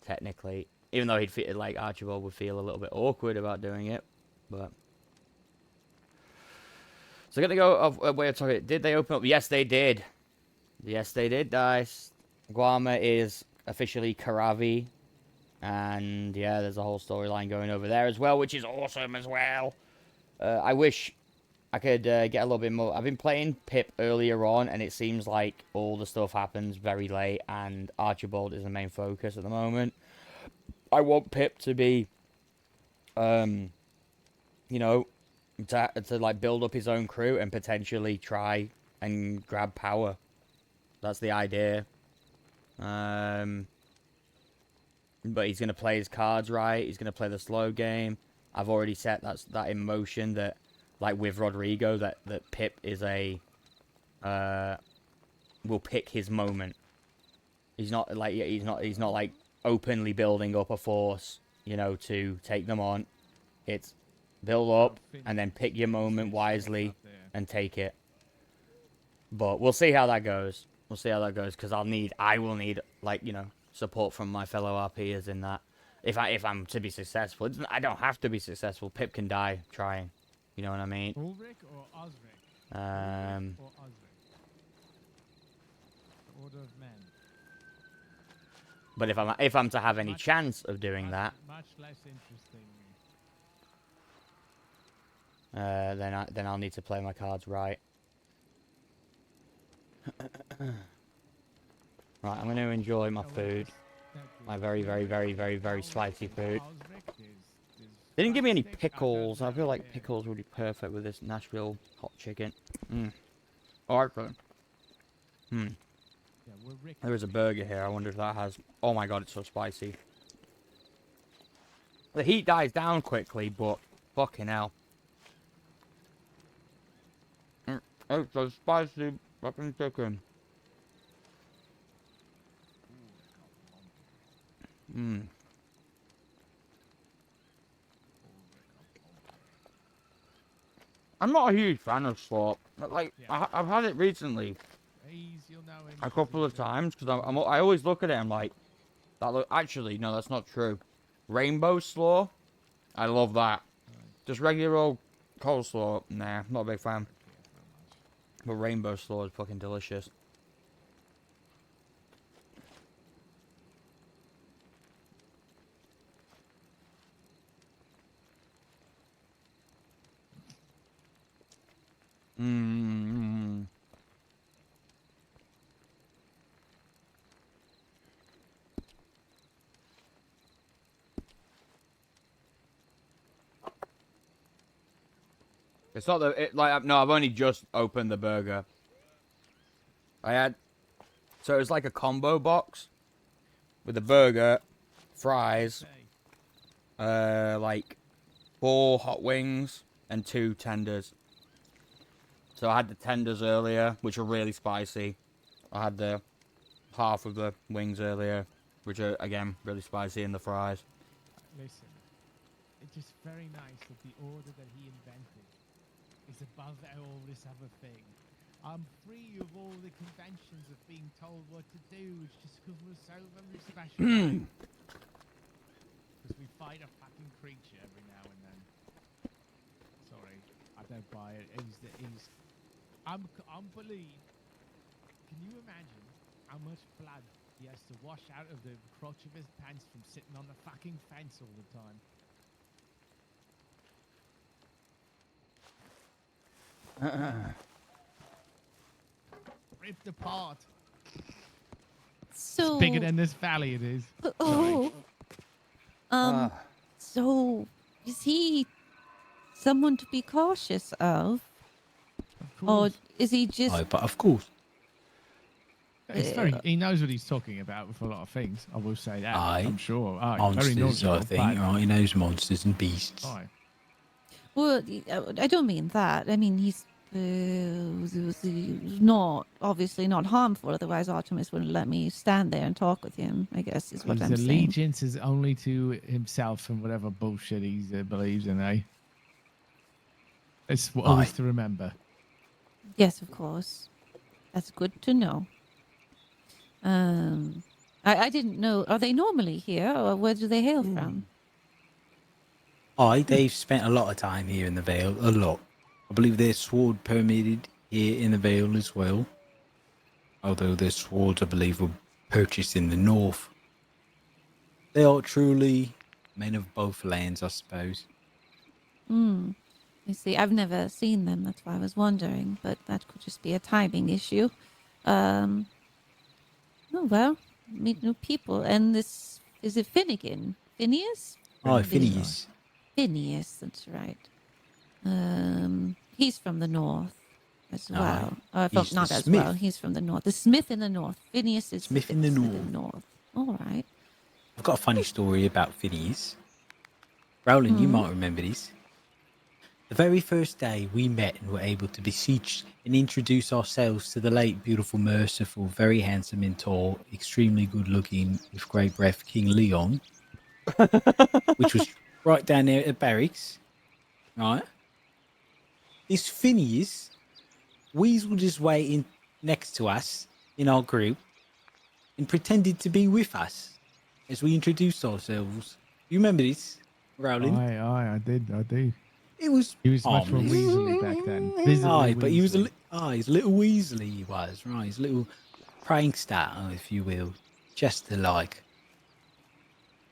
Speaker 1: Technically, even though he'd feel like Archibald would feel a little bit awkward about doing it, but. So I'm gonna go. Wait, sorry. Did they open up? Yes, they did. Yes, they did, Dice. Guarma is officially Karavi. And, yeah, there's a whole storyline going over there as well, which is awesome as well. I wish I could get a little bit more. I've been playing Pip earlier on, and it seems like all the stuff happens very late, and Archibald is the main focus at the moment. I want Pip to be, you know, to like, build up his own crew and potentially try and grab power. That's the idea. But he's going to play his cards right. He's going to play the slow game. I've already set that in motion that, like with Rodrigo, that Pip is will pick his moment. He's not like openly building up a force, you know, to take them on. It's build up and then pick your moment wisely and take it. But we'll see how that goes. We'll see how that goes, because I will need, like, you know, support from my fellow RPers in that. If I'm to be successful, I don't have to be successful. Pip can die trying. You know what I mean?
Speaker 21: Ulrich or Osric? Or Osric? The Order of Men.
Speaker 1: But if I'm to have any chance of doing that,
Speaker 21: Much less interesting.
Speaker 1: then I'll need to play my cards right. Right, I'm going to enjoy my food. My very, very, very, very, very spicy food. They didn't give me any pickles. I feel like pickles would be perfect with this Nashville hot chicken. Alright, there is a burger here. I wonder if that has... Oh my god, it's so spicy. The heat dies down quickly, but fucking hell. It's so spicy fucking chicken. I'm not a huge fan of slop. Like, I've had it recently a couple of times, because I always look at it and I'm like, actually, no, that's not true. Rainbow slaw, I love that. Just regular old coleslaw, nah, not a big fan. But rainbow slaw is fucking delicious. It's not no, I've only just opened the burger. So it was like a combo box with a burger, fries, like 4 hot wings and 2 tenders. So I had the tenders earlier, which are really spicy. I had the half of the wings earlier, which are, again, really spicy, and the fries.
Speaker 21: Listen, it's just very nice that the order that he invented is above all this other thing. I'm free of all the conventions of being told what to do. It's just because we're so very special. Because we fight a fucking creature every now and then. Sorry, I don't buy it. He's unbelievable. Can you imagine how much blood he has to wash out of the crotch of his pants from sitting on the fucking fence all the time? Ripped apart.
Speaker 3: So
Speaker 21: It's bigger than this valley, it is.
Speaker 3: Oh. So is he someone to be cautious of? Or is he just
Speaker 2: Oh, but of course.
Speaker 21: He knows what he's talking about with a lot of things. I will say that.
Speaker 2: Aye.
Speaker 21: I'm sure. Aye,
Speaker 2: Monsters,
Speaker 21: very knowledgeable,
Speaker 2: I think. Right, he knows monsters and beasts.
Speaker 21: Aye.
Speaker 3: Well, I don't mean that. I mean he's not obviously not harmful. Otherwise, Artemis wouldn't let me stand there and talk with him. I guess is what
Speaker 21: His
Speaker 3: I'm saying.
Speaker 21: allegiance is only to himself and whatever bullshit he believes in, eh? It's always to remember.
Speaker 3: Yes, of course. That's good to know. I didn't know. Are they normally here, or where do they hail from?
Speaker 2: They've spent a lot of time here in the Vale. A lot. I believe their sword permitted here in the Vale as well. Although their swords, I believe, were purchased in the north. They are truly men of both lands, I suppose.
Speaker 3: I see. I've never seen them. That's why I was wondering. But that could just be a timing issue. Oh well, meet new people. And this is it. Finnegan, Phineas.
Speaker 2: Oh, Phineas.
Speaker 3: Phineas. That's right. He's from the north as well.
Speaker 2: He's
Speaker 3: Not
Speaker 2: the
Speaker 3: as
Speaker 2: smith.
Speaker 3: well. He's from the north. The smith in the north. Phineas is
Speaker 2: Smith in the
Speaker 3: north. All right.
Speaker 2: I've got a funny story about Phineas. Roland, you might remember this. The very first day we met and were able to beseech and introduce ourselves to the late, beautiful, merciful, very handsome and tall, extremely good looking, with great breath, King Leon, which was right down there at the barracks, right? This Phineas weaseled his way in next to us in our group and pretended to be with us as we introduced ourselves. You remember this, Roland?
Speaker 21: Aye, I do.
Speaker 2: He was
Speaker 21: much more weaselly back then. Visibly
Speaker 2: but he was
Speaker 21: weaselly.
Speaker 2: he's a little Weasley, he was, right? He's a little prankster, if you will, just alike.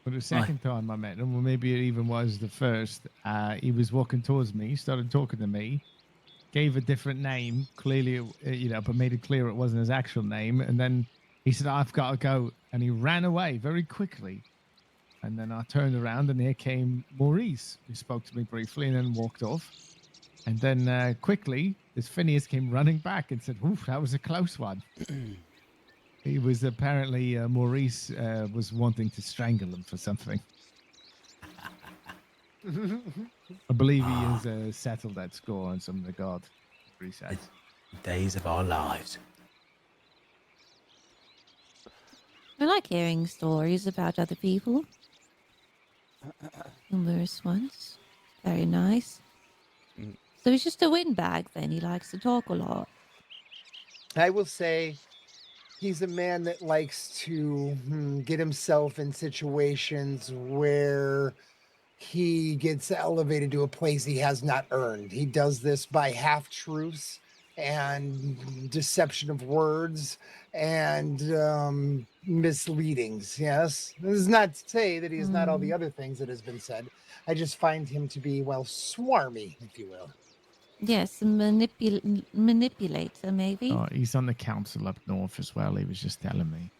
Speaker 21: Well, the second time I met him, or maybe it even was the first, he was walking towards me, started talking to me, gave a different name, clearly, but made it clear it wasn't his actual name. And then he said, I've got to go. And he ran away very quickly. And then I turned around and here came Maurice, who spoke to me briefly and then walked off. And then quickly, this Phineas came running back and said, oof, that was a close one. He was apparently, Maurice was wanting to strangle him for something. I believe he has settled that score on some regard. He said.
Speaker 2: Days of our lives.
Speaker 3: I like hearing stories about other people. Numerous ones. Very nice. So he's just a windbag then. He likes to talk a lot.
Speaker 18: I will say he's a man that likes to get himself in situations where he gets elevated to a place he has not earned. He does this by half-truths and deception of words and misleadings. Yes, this is not to say that he is not all the other things that has been said. I just find him to be, well, swarmy, if you will.
Speaker 3: Yes, a manipulator maybe.
Speaker 21: Oh, he's on the council up north as well. He was just telling me.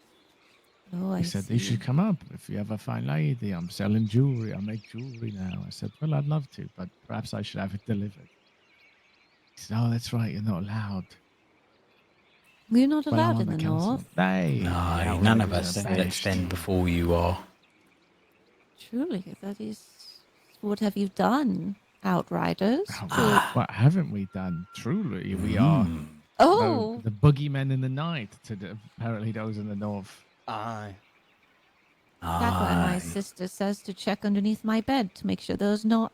Speaker 3: Oh, I
Speaker 21: He said,
Speaker 3: see.
Speaker 21: you should come up if you ever find lady. I'm selling jewelry. I make jewelry now. I said, well, I'd love to, but perhaps I should have it delivered. He said, oh, that's right. You're not allowed.
Speaker 3: We're not
Speaker 21: Well, I'm
Speaker 3: allowed
Speaker 21: on
Speaker 3: in the
Speaker 21: council.
Speaker 3: north.
Speaker 2: No, none of us that stand before you are.
Speaker 3: Truly, that is. What have you done, Outriders?
Speaker 21: What haven't we done? Truly, we are
Speaker 3: Oh.
Speaker 21: the boogeymen in the night to apparently those in the north.
Speaker 12: Aye.
Speaker 3: That's why my sister says to check underneath my bed to make sure there's no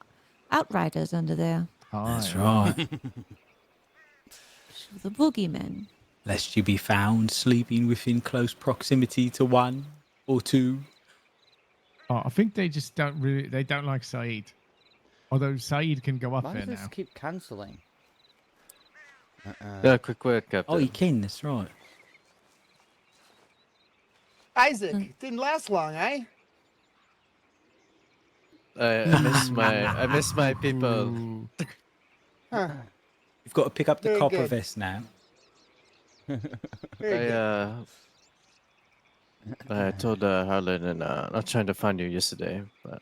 Speaker 3: Outriders under there.
Speaker 2: That's right.
Speaker 3: The boogeymen.
Speaker 2: Lest you be found sleeping within close proximity to one or two
Speaker 21: Oh, I think they just they don't like Saeed. Although Saeed can go up
Speaker 1: Why
Speaker 21: there
Speaker 1: does this
Speaker 21: now.
Speaker 1: keep cancelling?
Speaker 16: Yeah, quick word, Captain.
Speaker 2: Oh, you can. That's right.
Speaker 18: Isaac, didn't last long, eh?
Speaker 16: I miss my people.
Speaker 18: Huh.
Speaker 2: You've got to pick up the
Speaker 18: Very
Speaker 2: copper
Speaker 18: good.
Speaker 2: vest now.
Speaker 18: Very good.
Speaker 16: I told Harlan and not trying to find you yesterday, but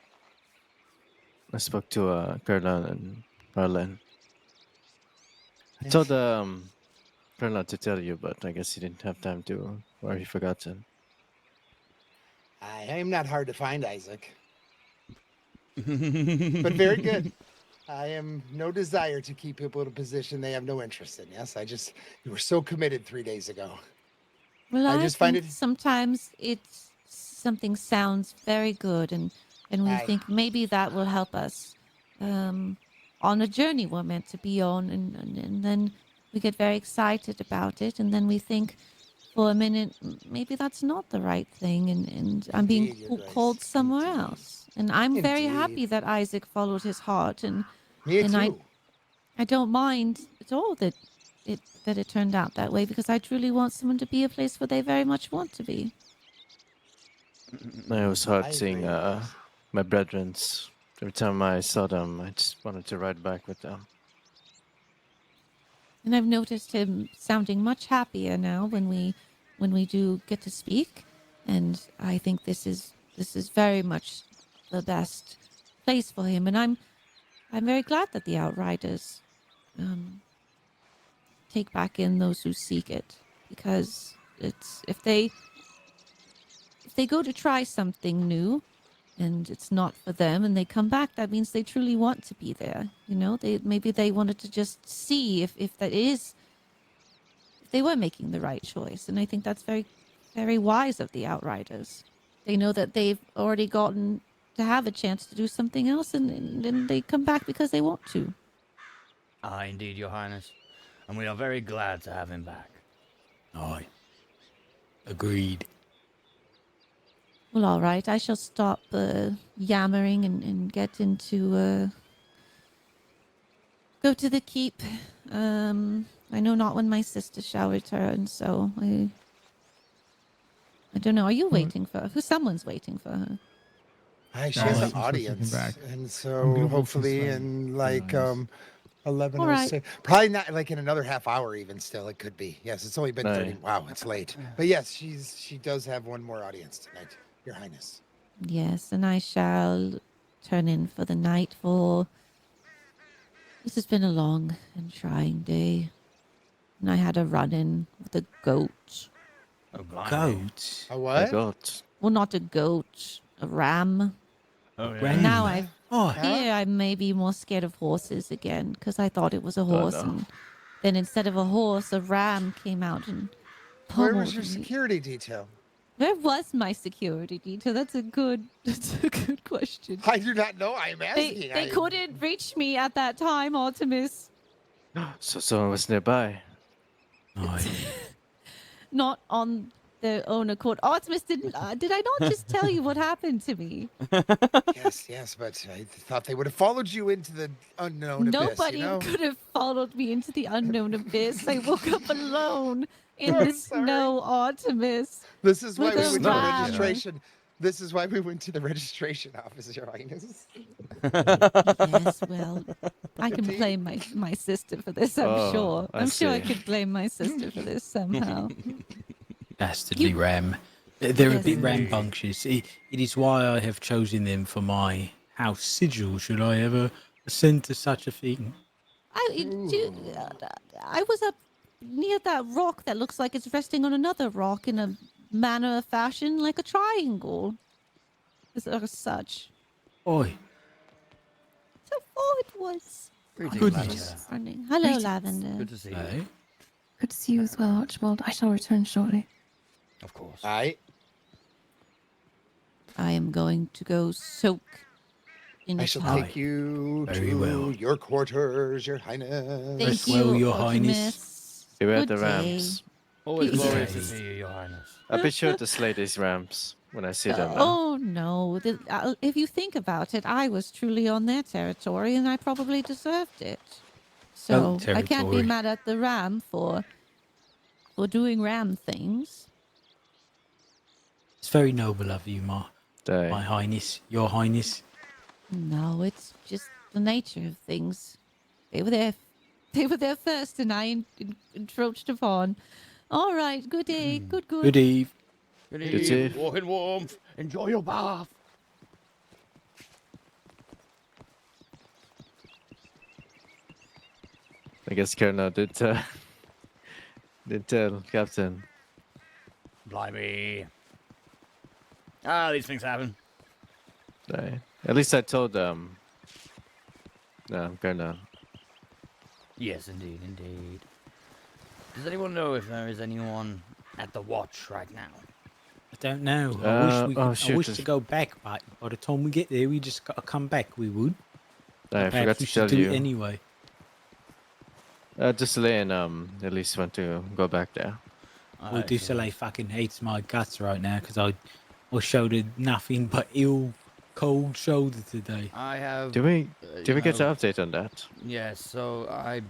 Speaker 16: I spoke to Caroline and Harlan. I told Caroline to tell you, but I guess he didn't have time to, or he forgot to.
Speaker 18: I am not hard to find, Isaac. But very good. I am no desire to keep people in a position they have no interest in. Yes, you were so committed 3 days ago.
Speaker 3: Well,
Speaker 18: I
Speaker 3: I
Speaker 18: just
Speaker 3: think
Speaker 18: find it.
Speaker 3: sometimes it's something sounds very good, and we
Speaker 18: Aye.
Speaker 3: think maybe that will help us on a journey we're meant to be on, and then we get very excited about it, and then we think for a minute maybe that's not the right thing, and I'm being
Speaker 18: Indeed, Your Grace.
Speaker 3: called somewhere else. And I'm very
Speaker 18: Indeed.
Speaker 3: happy that Isaac followed his heart, and
Speaker 18: Me
Speaker 3: and
Speaker 18: too.
Speaker 3: I don't mind at all that it turned out that way, because I truly want someone to be a place where they very much want to be.
Speaker 16: It was hard
Speaker 18: I
Speaker 16: seeing
Speaker 18: agree.
Speaker 16: my brethrens. Every time I saw them, I just wanted to ride back with them.
Speaker 3: And I've noticed him sounding much happier now when we do get to speak, and I think this is very much the best place for him. And I'm very glad that the Outriders take back in those who seek it, because it's if they go to try something new and it's not for them and they come back, that means they truly want to be there. You know, maybe they wanted to just see if they were making the right choice. And I think that's very, very wise of the Outriders. They know that they've already gotten to have a chance to do something else, and then they come back because they want to.
Speaker 12: Ah, indeed, Your Highness. And we are very glad to have him back.
Speaker 2: Aye. Agreed.
Speaker 3: Well, all right. I shall stop yammering and get into go to the keep. I know not when my sister shall return, so I don't know. Are you waiting for her? Someone's waiting for her.
Speaker 18: She has an
Speaker 21: she's
Speaker 18: audience,
Speaker 21: back.
Speaker 18: and
Speaker 21: I'm
Speaker 18: so
Speaker 21: gonna walk
Speaker 18: hopefully
Speaker 21: this way,
Speaker 18: in
Speaker 21: Your
Speaker 18: like
Speaker 21: Highness.
Speaker 18: 11:06, probably not like in another half hour even. Still, it could be. Yes, it's only been 30. Wow, it's late. But yes, she does have one more audience tonight, Your Highness.
Speaker 3: Yes, and I shall turn in for the night, for this has been a long and trying day. And I had a run-in with a goat.
Speaker 12: Oh, blimey.
Speaker 2: Goat?
Speaker 18: A what?
Speaker 16: A goat.
Speaker 3: Well, not a goat, a ram.
Speaker 12: Oh, yeah.
Speaker 2: Ram?
Speaker 3: Now I
Speaker 2: Oh.
Speaker 3: fear I may be more scared of horses again, because I thought it was a horse,
Speaker 16: no.
Speaker 3: and then instead of a horse, a ram came out and
Speaker 18: Where
Speaker 3: pummeled
Speaker 18: was your
Speaker 3: me.
Speaker 18: security detail?
Speaker 3: Where was my security detail? That's a good question.
Speaker 18: I do not know. I'm asking.
Speaker 3: They couldn't reach me at that time, Artemis.
Speaker 16: So someone was nearby.
Speaker 3: Not on their own accord. Artemis, did I not just tell you what happened to me?
Speaker 18: Yes, but I thought they would have followed you into the unknown abyss.
Speaker 3: Nobody
Speaker 18: You know?
Speaker 3: could have followed me into the unknown abyss. I woke up alone in the snow, Artemis.
Speaker 18: This is why
Speaker 3: with
Speaker 18: we
Speaker 3: a
Speaker 18: went to the
Speaker 3: ram.
Speaker 18: registration. This is why we went to the registration office, Your Highness.
Speaker 3: Yes, well, I can
Speaker 18: Indeed.
Speaker 3: blame my sister for this, I'm sure.
Speaker 16: I
Speaker 3: I'm sure I
Speaker 16: see.
Speaker 3: could blame my sister for this somehow.
Speaker 2: Dastardly ram. They're a
Speaker 3: Yes,
Speaker 2: bit
Speaker 3: indeed.
Speaker 2: rambunctious. It is why I have chosen them for my house sigil, should I ever ascend to such a thing.
Speaker 3: I was up near that rock that looks like it's resting on another rock in a manner of fashion, like a triangle. As such.
Speaker 2: Oi.
Speaker 3: So it was.
Speaker 12: Greetings,
Speaker 3: Running. Hello,
Speaker 14: Greetings.
Speaker 3: Lavender.
Speaker 12: Good to see you.
Speaker 2: Hey.
Speaker 14: Good to see you as well, Archibald. I shall return shortly.
Speaker 12: Of course.
Speaker 18: Aye.
Speaker 3: I am going to go soak in
Speaker 18: I
Speaker 3: the
Speaker 18: shall
Speaker 3: tub.
Speaker 18: take you
Speaker 2: Very
Speaker 18: to
Speaker 2: well.
Speaker 18: your quarters, Your Highness.
Speaker 3: Thank
Speaker 2: Rest
Speaker 3: you,
Speaker 2: well, Your Highness.
Speaker 3: Artemis.
Speaker 16: Beware
Speaker 3: Good
Speaker 16: the
Speaker 3: day.
Speaker 16: rams.
Speaker 12: Always
Speaker 3: Peace.
Speaker 12: glorious to see you, Your Highness.
Speaker 16: I'll be sure to slay these rams. when I see them now.
Speaker 3: Oh no! If you think about it, I was truly on their territory, and I probably deserved it. So I can't be
Speaker 2: territory.
Speaker 3: mad at the ram for doing ram things.
Speaker 2: It's very noble of you, my highness, your highness.
Speaker 3: No, it's just the nature of things. They were there. They were there first, and I encroached upon. All right. Good day. Good.
Speaker 2: Good eve.
Speaker 1: Good
Speaker 16: Good
Speaker 1: eve.
Speaker 16: eve.
Speaker 1: Walk in warmth. Enjoy your bath.
Speaker 16: I guess Kerna did tell Captain.
Speaker 1: Blimey. These things happen.
Speaker 16: Right. At least I told no, Kerna.
Speaker 1: Yes, indeed, indeed. Does anyone know if there is anyone at the watch right now?
Speaker 2: I don't know. I wish to go back, but by the time we get there, we just gotta come back. We would.
Speaker 16: I
Speaker 2: Perhaps
Speaker 16: forgot
Speaker 2: we
Speaker 16: to
Speaker 2: should
Speaker 16: tell
Speaker 2: do
Speaker 16: you.
Speaker 2: it anyway.
Speaker 16: Dusselay at least want to go back there.
Speaker 2: Well, Dusoleil fucking hates my guts right now because I showed her nothing but ill, cold shoulder today.
Speaker 1: I have.
Speaker 16: Did we get
Speaker 1: know,
Speaker 16: an update on that?
Speaker 1: Yes. So I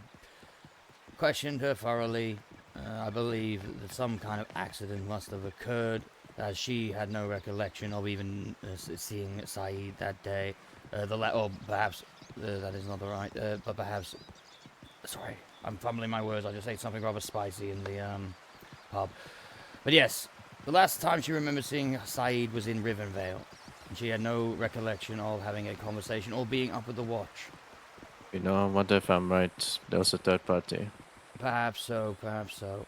Speaker 1: questioned her thoroughly. I believe that some kind of accident must have occurred, as she had no recollection of even seeing Saeed that day. Or perhaps that is not the right. But perhaps. Sorry, I'm fumbling my words. I just ate something rather spicy in the pub. But yes, the last time she remembered seeing Saeed was in Rivenvale, and she had no recollection of having a conversation or being up with the watch.
Speaker 16: You know, I wonder if I'm right. There was a third party.
Speaker 1: Perhaps so, perhaps so.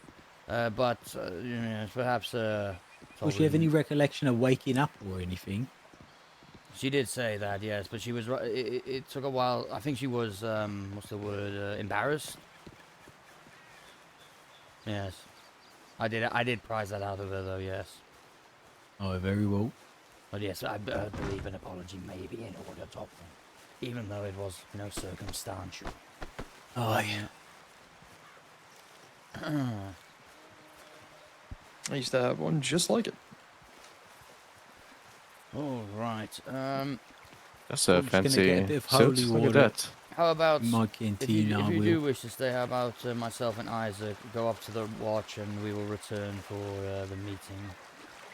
Speaker 1: Perhaps.
Speaker 2: Does she have any recollection of waking up or anything?
Speaker 1: She did say that, yes, but she was. It took a while. I think she was. What's the word? Embarrassed. Yes, I did prize that out of her, though. Yes.
Speaker 2: Oh, very well.
Speaker 1: But yes, I believe an apology may be in order, Topman, even though it was, circumstantial.
Speaker 2: Oh, yeah.
Speaker 4: I used to have one just like it.
Speaker 1: All right.
Speaker 16: That's a fancy
Speaker 2: get a bit of
Speaker 16: suit.
Speaker 2: holy
Speaker 16: Look at
Speaker 2: water.
Speaker 16: that.
Speaker 1: How about
Speaker 2: My
Speaker 1: if
Speaker 2: canteen,
Speaker 1: you
Speaker 2: I will.
Speaker 1: do wish to stay? How about myself and Isaac go up to the watch and we will return for the meeting?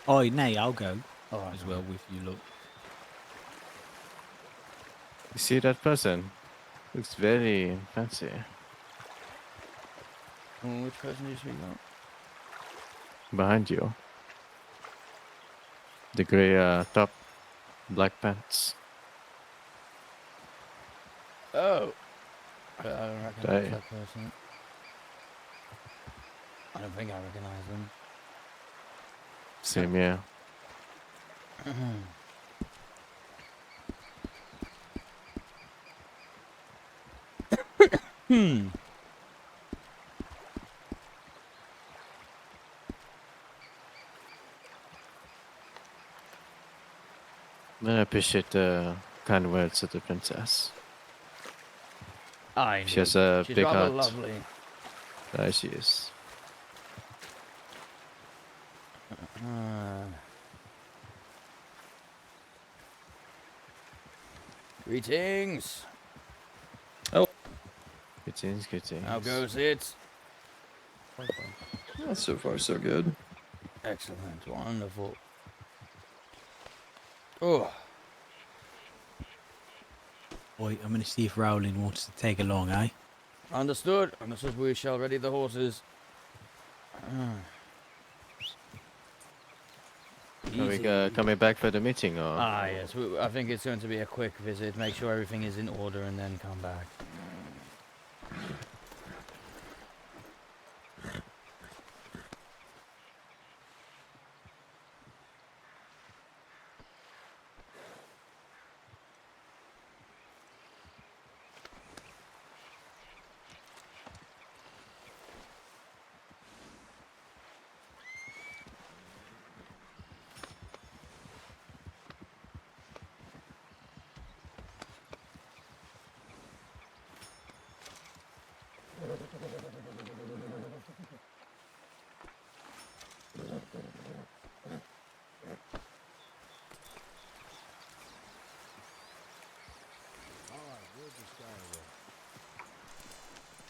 Speaker 2: Oh, nay, I'll go
Speaker 1: All right,
Speaker 2: as well with you, look.
Speaker 16: You see that person? Looks very fancy.
Speaker 1: Which person do you speak about?
Speaker 16: Behind you. The grey top, black pants.
Speaker 1: Oh. I don't recognize that person. I don't think I recognize them.
Speaker 16: Same here. I appreciate the kind words of the princess. She has a
Speaker 1: She's
Speaker 16: big
Speaker 1: rather
Speaker 16: heart.
Speaker 1: lovely.
Speaker 16: There she is.
Speaker 1: Greetings.
Speaker 4: Oh.
Speaker 16: Greetings, greetings.
Speaker 1: How goes it?
Speaker 4: Yeah, so far so good.
Speaker 1: Excellent. Wonderful. Oh.
Speaker 2: Wait, I'm going to see if Rowling wants to take along, eh?
Speaker 1: Understood. Understood. We shall ready the horses.
Speaker 16: Are we coming back for the meeting, or?
Speaker 1: Yes. I think it's going to be a quick visit. Make sure everything is in order, and then come back.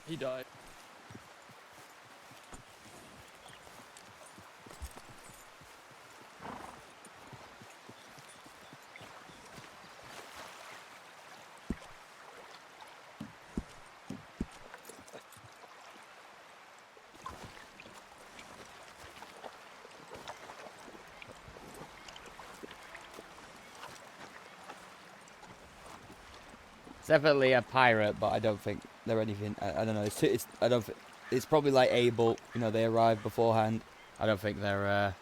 Speaker 1: He died. It's definitely a pirate, but I don't think they're anything. I don't know. I don't. It's probably like Able. You know, they arrived beforehand. I don't think they're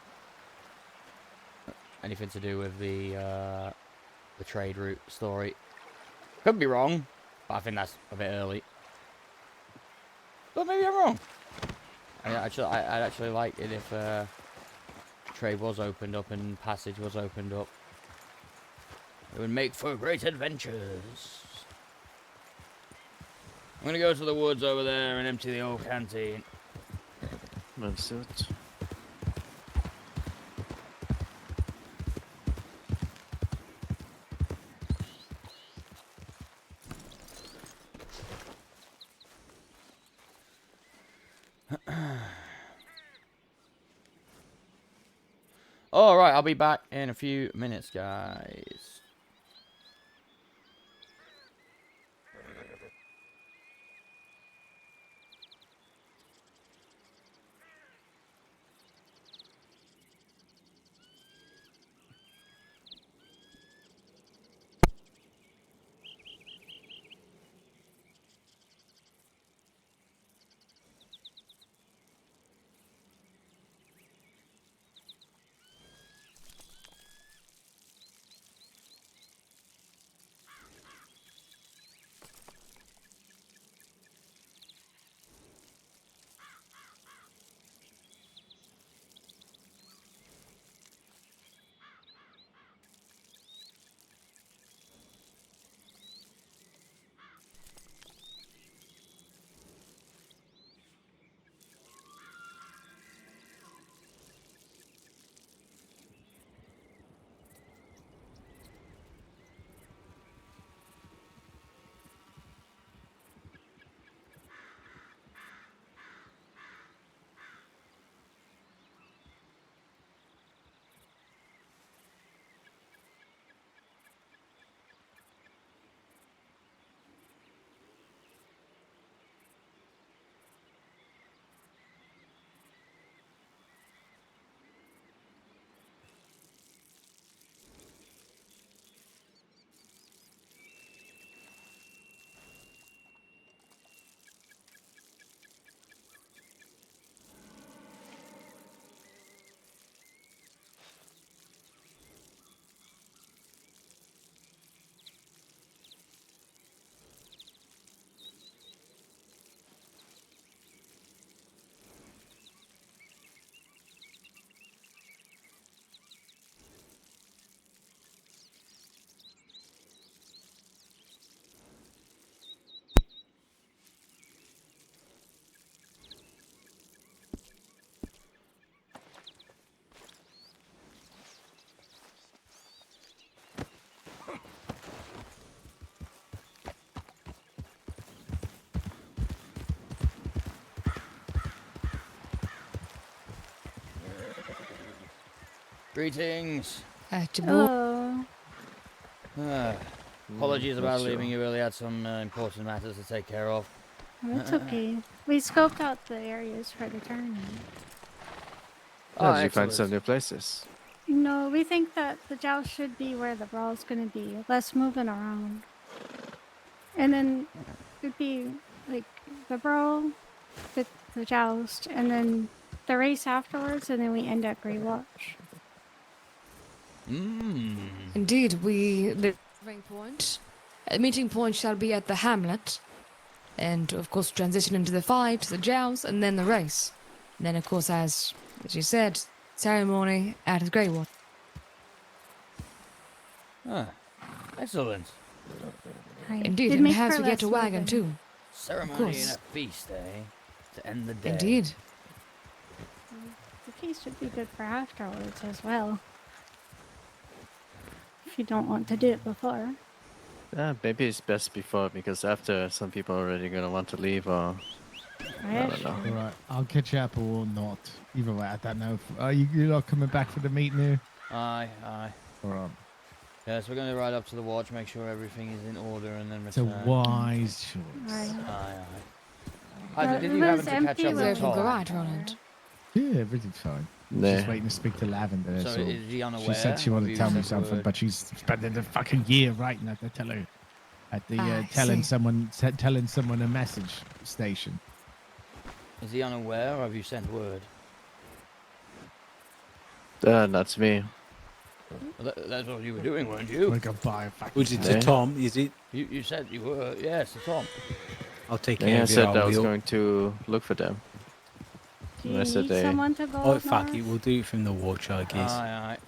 Speaker 1: anything to do with the trade route story. Could be wrong, but I think that's a bit early. But maybe I'm wrong. I'd actually like it if trade was opened up and passage was opened up. It would make for great adventures. I'm gonna go to the woods over there and empty the old canteen.
Speaker 16: Let's do it.
Speaker 1: Alright, I'll be back in a few minutes, guys. Greetings.
Speaker 7: Archibald.
Speaker 11: Hello.
Speaker 1: Apologies about leaving you early. I had some important matters to take care of.
Speaker 11: That's okay. We scoped out the areas for the tournament.
Speaker 16: Did you find some new places?
Speaker 11: No, we think that the joust should be where the brawl's gonna be. Less moving around. And then it'd be like the brawl, the joust, and then the race afterwards, and then we end at Grey Watch.
Speaker 7: Indeed, the point. A meeting point shall be at the hamlet. And, of course, transition into the fight, the joust, and then the race. And then, of course, as you said, ceremony at Grey Watch.
Speaker 1: Excellent.
Speaker 7: Indeed, and perhaps we get a wagon, too.
Speaker 1: Ceremony and a feast, eh? To end the day.
Speaker 7: Indeed.
Speaker 11: The feast would be good for afterwards as well. If you don't want to do it before.
Speaker 16: Maybe it's best before, because after some people are already gonna want to leave, or I don't know.
Speaker 21: All right, I'll catch you up or not. Either way, I don't know. Are you're not coming back for the meeting here?
Speaker 1: Aye.
Speaker 21: All right.
Speaker 1: Yes, we're going to ride up to the watch, make sure everything is in order, and then
Speaker 21: It's a
Speaker 1: return.
Speaker 21: wise choice.
Speaker 1: Did you happen to catch up with Tom?
Speaker 7: Garage, Roland.
Speaker 21: Yeah, everything's fine.
Speaker 16: Nah.
Speaker 21: Just waiting to speak to Lavender.
Speaker 1: So is he
Speaker 21: she
Speaker 1: unaware,
Speaker 21: said she
Speaker 1: or
Speaker 21: wanted
Speaker 1: have
Speaker 21: to tell
Speaker 1: you
Speaker 21: me
Speaker 1: said
Speaker 21: something,
Speaker 1: word?
Speaker 21: but she's spending the fucking year writing at the
Speaker 7: I
Speaker 21: telling
Speaker 7: see.
Speaker 21: someone a message station.
Speaker 1: Is he unaware, or have you sent word?
Speaker 16: That's me.
Speaker 1: Well, that's what you were doing, weren't you?
Speaker 21: Like a buy a fucking.
Speaker 2: Was it to Tom? Is it?
Speaker 1: You said you were. Yes, to Tom.
Speaker 2: I'll take
Speaker 16: Yeah,
Speaker 2: care
Speaker 16: I
Speaker 2: of it.
Speaker 16: said I was
Speaker 2: Will.
Speaker 16: going to look for them.
Speaker 11: Do you
Speaker 16: Rest of
Speaker 11: need
Speaker 16: the day.
Speaker 11: someone to go
Speaker 2: Oh
Speaker 11: up
Speaker 2: fuck
Speaker 11: north?
Speaker 2: it, we'll do it from the watch, I guess.
Speaker 1: Aye.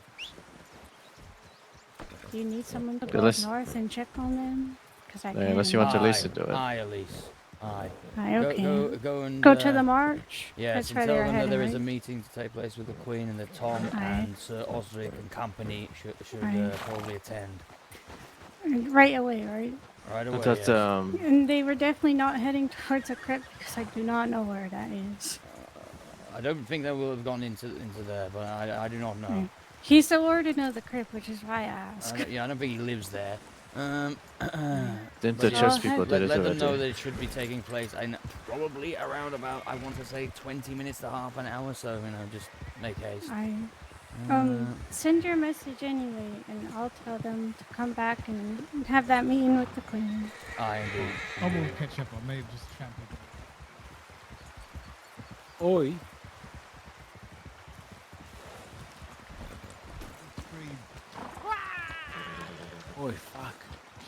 Speaker 11: Do you need someone to
Speaker 16: Yeah,
Speaker 11: go up
Speaker 16: let's-
Speaker 11: north and check on them? Because I
Speaker 16: Yeah,
Speaker 11: can.
Speaker 16: unless you want Elise to do it.
Speaker 1: Aye, Elise. Aye.
Speaker 11: Aye, okay.
Speaker 1: Go and
Speaker 11: Go to the march.
Speaker 1: Yes,
Speaker 11: That's
Speaker 1: and
Speaker 11: where
Speaker 1: tell
Speaker 11: they're
Speaker 1: them that
Speaker 11: heading,
Speaker 1: there is a
Speaker 11: right?
Speaker 1: meeting to take place with the Queen, and that Tom
Speaker 11: Aye.
Speaker 1: and Sir Osric and company should
Speaker 11: Aye.
Speaker 1: probably attend
Speaker 11: Right away, right?
Speaker 1: right
Speaker 16: I
Speaker 1: away.
Speaker 16: thought,
Speaker 1: yes.
Speaker 11: And they were definitely not heading towards a crypt because I do not know where that is.
Speaker 1: I don't think they will have gone into there, but I do not know.
Speaker 11: Right. He's the warden of the crypt, which is why I asked.
Speaker 1: I don't think he lives there.
Speaker 16: Didn't
Speaker 1: but
Speaker 16: the
Speaker 1: yeah,
Speaker 16: church people did it
Speaker 1: let them know
Speaker 16: already?
Speaker 1: that it should be taking place probably around about, I want to say, 20 minutes to half an hour, so, just make haste.
Speaker 11: Send your message anyway, and I'll tell them to come back and have that meeting with the queen.
Speaker 1: Aye, indeed.
Speaker 21: I will catch up. I may have just trampled.
Speaker 2: Oi. Oh fuck.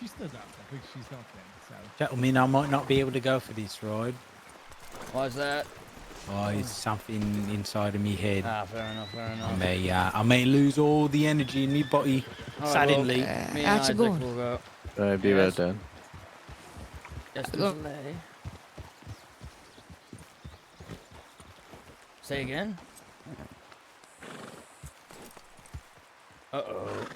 Speaker 21: She stood up. I think she's not dead. So.
Speaker 2: Gentlemen, I might not be able to go for this ride.
Speaker 1: Why's that?
Speaker 2: Oh, it's something inside of me head.
Speaker 1: Fair enough.
Speaker 2: I may lose all the energy in me body suddenly.
Speaker 1: Me and Isaac will go.
Speaker 16: Alright, be right then.
Speaker 1: Just a delay. Say again? Uh-oh.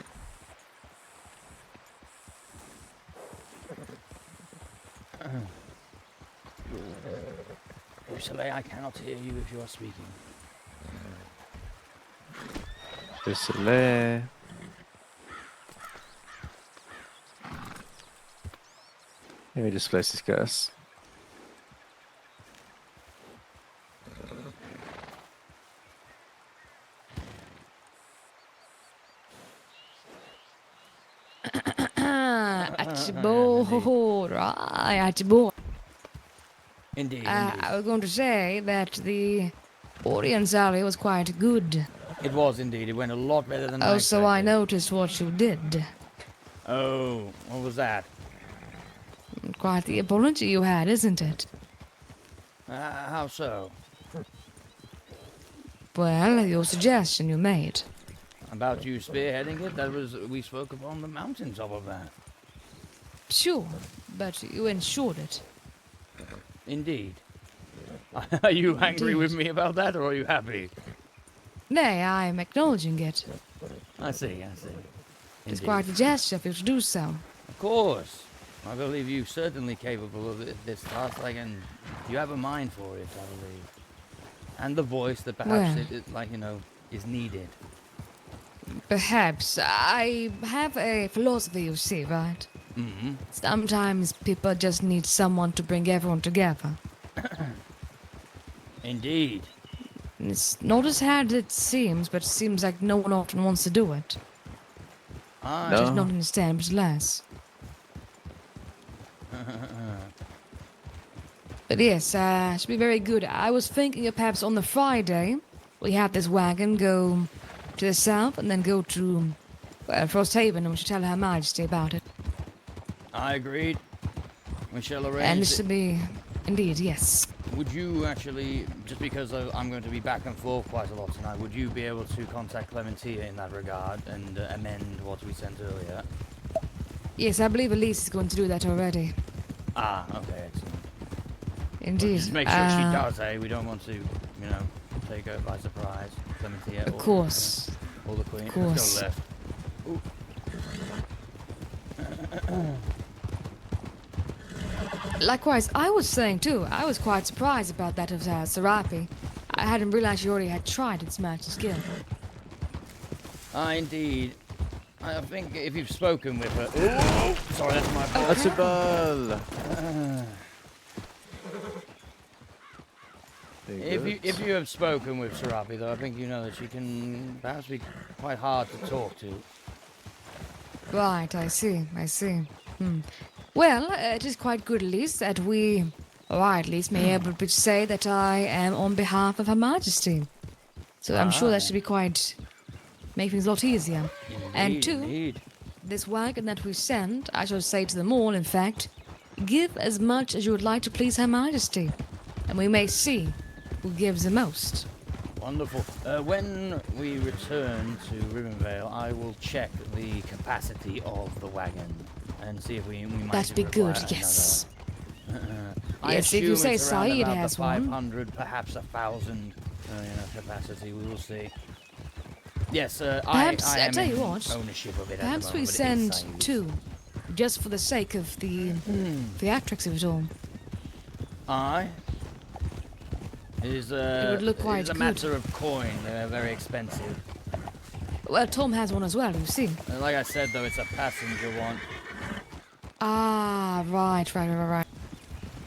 Speaker 1: Soleil, I cannot hear you if you are speaking.
Speaker 16: Désolé. Maybe this place is cursed.
Speaker 7: Archibald, right, Archibald.
Speaker 1: Indeed.
Speaker 7: I was going to say that the audience alley was quite good.
Speaker 1: It was indeed. It went a lot better than I
Speaker 7: Also, I
Speaker 1: expected.
Speaker 7: noticed what you did.
Speaker 1: Oh, what was that?
Speaker 7: Quite the apology you had, isn't it?
Speaker 1: How so?
Speaker 7: Well, your suggestion you made.
Speaker 1: About you spearheading it? That was, we spoke upon the mountaintop of that.
Speaker 7: Sure, but you ensured it.
Speaker 1: Indeed. Are you angry
Speaker 7: Indeed.
Speaker 1: with me about that, or are you happy?
Speaker 7: Nay, I am acknowledging it.
Speaker 1: I see.
Speaker 7: It's
Speaker 1: Indeed.
Speaker 7: quite a gesture of you to do so.
Speaker 1: Of course. I believe you certainly capable of this task, you have a mind for it, I believe. And the voice that perhaps
Speaker 7: Well.
Speaker 1: is needed.
Speaker 7: Perhaps. I have a philosophy, you see, right?
Speaker 1: Mm-hmm.
Speaker 7: Sometimes people just need someone to bring everyone together.
Speaker 1: Indeed.
Speaker 7: And it's not as hard as it seems, but it seems like no one often wants to do it. Just not understand, but less. But yes, should be very good. I was thinking of perhaps on the Friday, we have this wagon go to the south and then go to Frosthaven, and we should tell Her Majesty about it.
Speaker 1: I agreed. We shall arrange
Speaker 7: And
Speaker 1: it.
Speaker 7: this should be, indeed, yes.
Speaker 1: Would you actually, just because I'm going to be back and forth quite a lot tonight, would you be able to contact Clementia in that regard and amend what we sent earlier?
Speaker 7: Yes, I believe Elise is going to do that already.
Speaker 1: Ah, okay, excellent.
Speaker 7: Indeed.
Speaker 1: Just make sure she does, eh? We don't want to, take her by surprise. Clementia.
Speaker 7: Of course.
Speaker 1: Or the Queen.
Speaker 7: Of course.
Speaker 1: Let's go left.
Speaker 7: Likewise, I was saying too, I was quite surprised about that of Serapi. I hadn't realized you already had tried its magic skill.
Speaker 1: Indeed. I think if you've spoken with her... Oh, sorry, that's my fault.
Speaker 16: Archibald!
Speaker 1: If you have spoken with Serapi, though, I think you know that she can perhaps be quite hard to talk to.
Speaker 7: Right, I see. Well, it is quite good at least that we, or I at least, may able to say that I am on behalf of Her Majesty. So I'm sure that should be quite... make things a lot easier. And two, this wagon that we send, I shall say to them all, in fact, give as much as you would like to please Her Majesty. And we may see who gives the most.
Speaker 1: Wonderful. When we return to Ribbonvale, I will check the capacity of the wagon and see if we might...
Speaker 7: That'd be good, yes. Yes, if you say Saeed has
Speaker 1: 500, perhaps 1,000 capacity. We will see. Yes,
Speaker 7: perhaps,
Speaker 1: I am
Speaker 7: tell you
Speaker 1: in
Speaker 7: what,
Speaker 1: ownership of it.
Speaker 7: Perhaps
Speaker 1: at the
Speaker 7: we
Speaker 1: moment,
Speaker 7: send 2, just for the sake of the theatrics of it all.
Speaker 1: Aye. It is
Speaker 7: would look quite
Speaker 1: it is a
Speaker 7: good.
Speaker 1: matter of coin. They're very expensive.
Speaker 7: Well, Tom has one as well, you see.
Speaker 1: Like I said, though, it's a passenger one.
Speaker 7: Ah, right.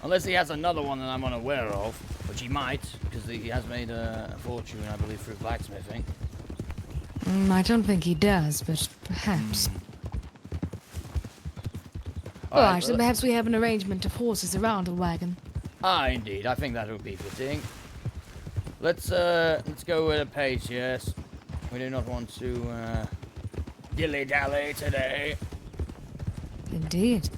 Speaker 1: Unless he has another one that I'm unaware of, which he might, because he has made a fortune, I believe, through blacksmithing.
Speaker 7: I don't think he does, but perhaps. Alright, so perhaps we have an arrangement of horses around the wagon.
Speaker 1: Indeed. I think that would be fitting. Let's go at a pace, yes. We do not want to dilly-dally today.
Speaker 7: Indeed.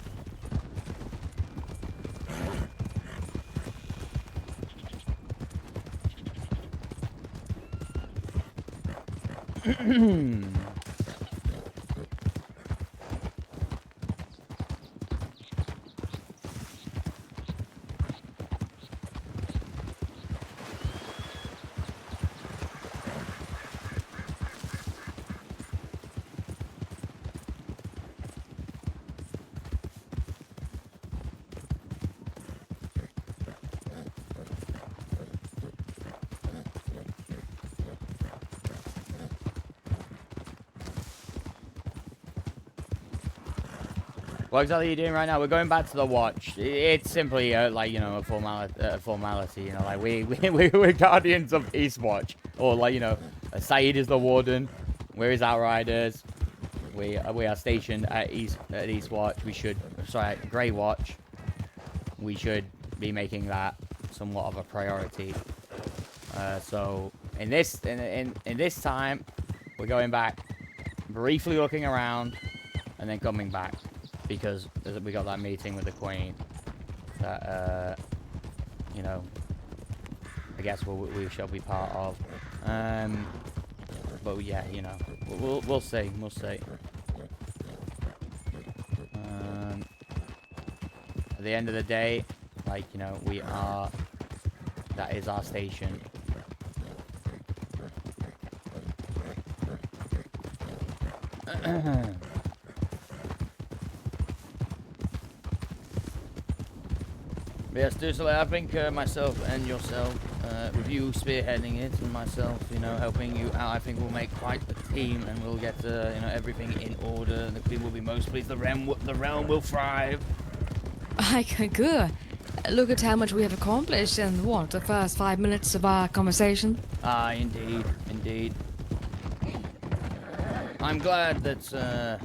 Speaker 1: What exactly are you doing right now? We're going back to the watch. It's simply like, you know, a formality. You know, like we're guardians of Eastwatch, or like, you know, Saeed is the warden. We're his outriders. We are stationed at Eastwatch. We should, sorry, Grey Watch. We should be making that somewhat of a priority. So in this time, we're going back, briefly looking around, and then coming back. Because we got that meeting with the Queen that, you know, I guess we shall be part of. But yeah, you know, we'll see. At the end of the day, like, you know, that is our station. Yes, Dusela, I think myself and yourself, with you spearheading it, and myself, you know, helping you out, I think we'll make quite a team, and we'll get, you know, everything in order. The Queen will be most pleased. The realm will thrive.
Speaker 7: Good. Look at how much we have accomplished in, what, the first 5 minutes of our conversation?
Speaker 1: Indeed. I'm glad that,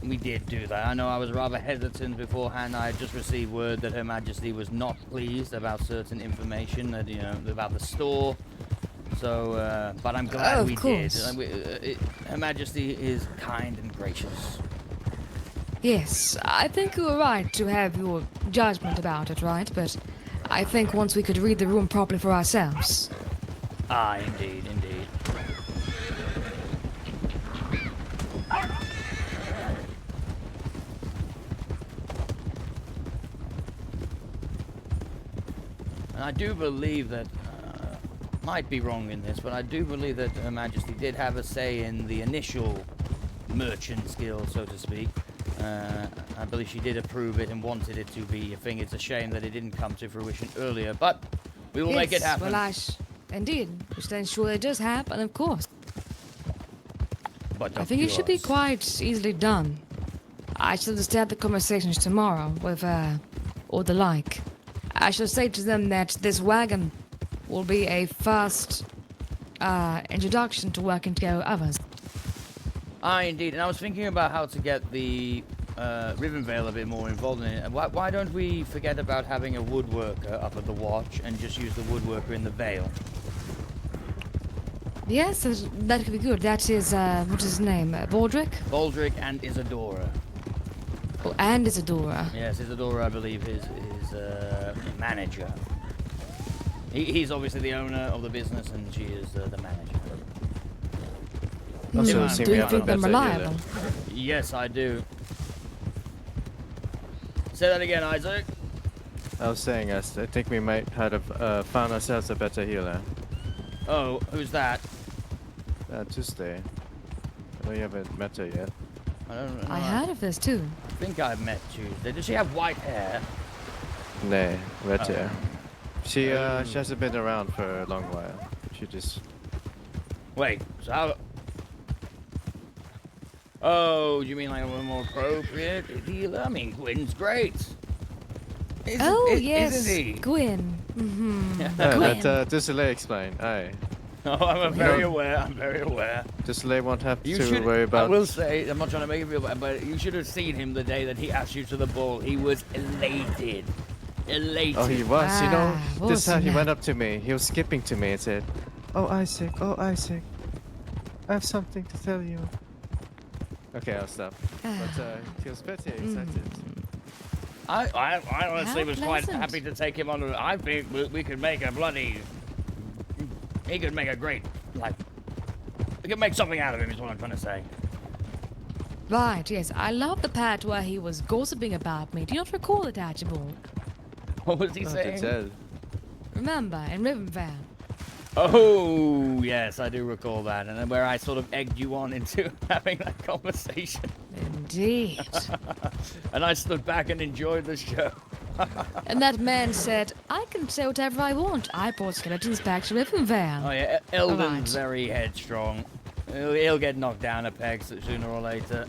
Speaker 1: we did do that. I know I was rather hesitant beforehand. I had just received word that Her Majesty was not pleased about certain information, that, you know, about the store. So, but I'm glad we did. Her Majesty is kind and gracious.
Speaker 7: Yes, I think you were right to have your judgment about it, right? But I think once we could read the room properly for ourselves.
Speaker 1: Indeed. And I do believe that, might be wrong in this, but I do believe that Her Majesty did have a say in the initial merchant skill, so to speak. I believe she did approve it and wanted it to be a thing. It's a shame that it didn't come to fruition earlier, but we will make it happen.
Speaker 7: Well, indeed, which then sure it does happen, of course.
Speaker 1: But
Speaker 7: I think it should be quite easily done. I shall just have the conversations tomorrow with, or the like. I shall say to them that this wagon will be a first, introduction to working together with others.
Speaker 1: Indeed. And I was thinking about how to get the Rivenvale a bit more involved in it. And why don't we forget about having a woodworker up at the watch and just use the woodworker in the Vale?
Speaker 7: Yes, that could be good. That is, what's his name? Baldric?
Speaker 1: Baldric and Isadora.
Speaker 7: Oh, and Isadora.
Speaker 1: Yes, Isadora, I believe, is manager. He's obviously the owner of the business, and she is the manager.
Speaker 7: Do you think them reliable?
Speaker 1: Yes, I do. Say that again, Isaac.
Speaker 16: I was saying, I think we might have found ourselves a better healer.
Speaker 1: Oh, who's that?
Speaker 16: Tuesday. I know you haven't met her yet.
Speaker 1: I don't know.
Speaker 7: I heard of this too.
Speaker 1: I think I've met Tuesday. Does she have white hair?
Speaker 16: Nay, red hair. She hasn't been around for a long while. She just...
Speaker 1: Wait, so how... Oh, you mean like a more appropriate healer? I mean, Gwyn's great.
Speaker 7: Yes,
Speaker 1: isn't he?
Speaker 7: Gwyn. Mm-hmm.
Speaker 16: Let Dusselet explain. Aye.
Speaker 1: Oh, I'm very aware. I'm very aware.
Speaker 16: Dusselet won't have to worry about...
Speaker 1: I will say, I'm not trying to make you feel bad, but you should have seen him the day that he asked you to the ball. He was elated. Elated.
Speaker 16: Oh, he was. You know, this time he
Speaker 7: awesome.
Speaker 16: went up to me. He was skipping to me and said, "Oh, Isaac. Oh, Isaac. I have something to tell you." Okay, I'll stop. But he was pretty excited.
Speaker 1: I honestly was quite
Speaker 7: pleasant.
Speaker 1: happy to take him on. I think we could make a bloody... He could make a great, like... We could make something out of him is what I'm trying to say.
Speaker 7: Right, yes. I love the part where he was gossiping about me. Do you not recall it, Archibald?
Speaker 1: What was he saying?
Speaker 7: Remember, in Rivenvale.
Speaker 1: Oh, yes, I do recall that. And then where I sort of egged you on into having that conversation.
Speaker 7: Indeed.
Speaker 1: And I stood back and enjoyed the show.
Speaker 7: And that man said, I can say whatever I want. I brought skeletons back to Rivenvale.
Speaker 1: Oh, yeah, Eldon's
Speaker 7: Alright.
Speaker 1: very headstrong. He'll get knocked down a peg sooner or later.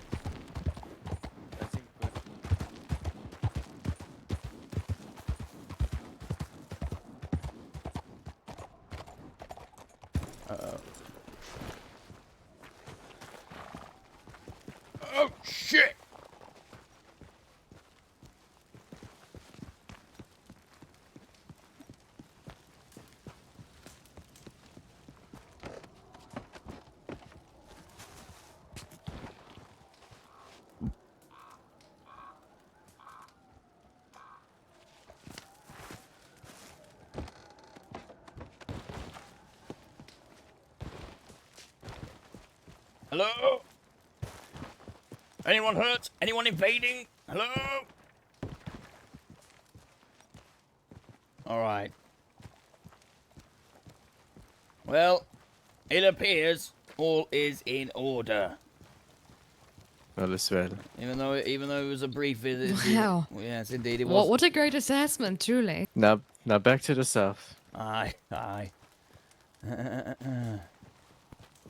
Speaker 1: Uh-oh. Oh, shit! Hello? Anyone hurt? Anyone invading? Hello? Alright. Well, it appears all is in order.
Speaker 16: All is well.
Speaker 1: Even though it was a brief visit.
Speaker 7: Wow.
Speaker 1: Yes, indeed it was.
Speaker 7: What a great assessment, truly.
Speaker 16: Now back to the south.
Speaker 1: Aye, aye.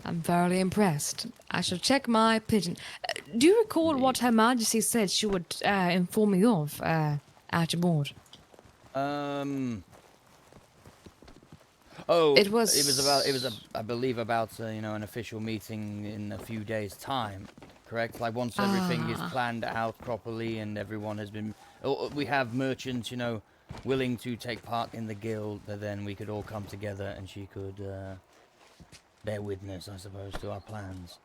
Speaker 7: I'm thoroughly impressed. I shall check my pigeon. Do you recall what Her Majesty said she would inform me of, Archibald?
Speaker 1: Oh,
Speaker 7: It was
Speaker 1: I believe about an official meeting in a few days' time. Correct? Like once everything is planned out properly and everyone has been, we have merchants, willing to take part in the guild, then we could all come together and she could bear witness, I suppose, to our plans.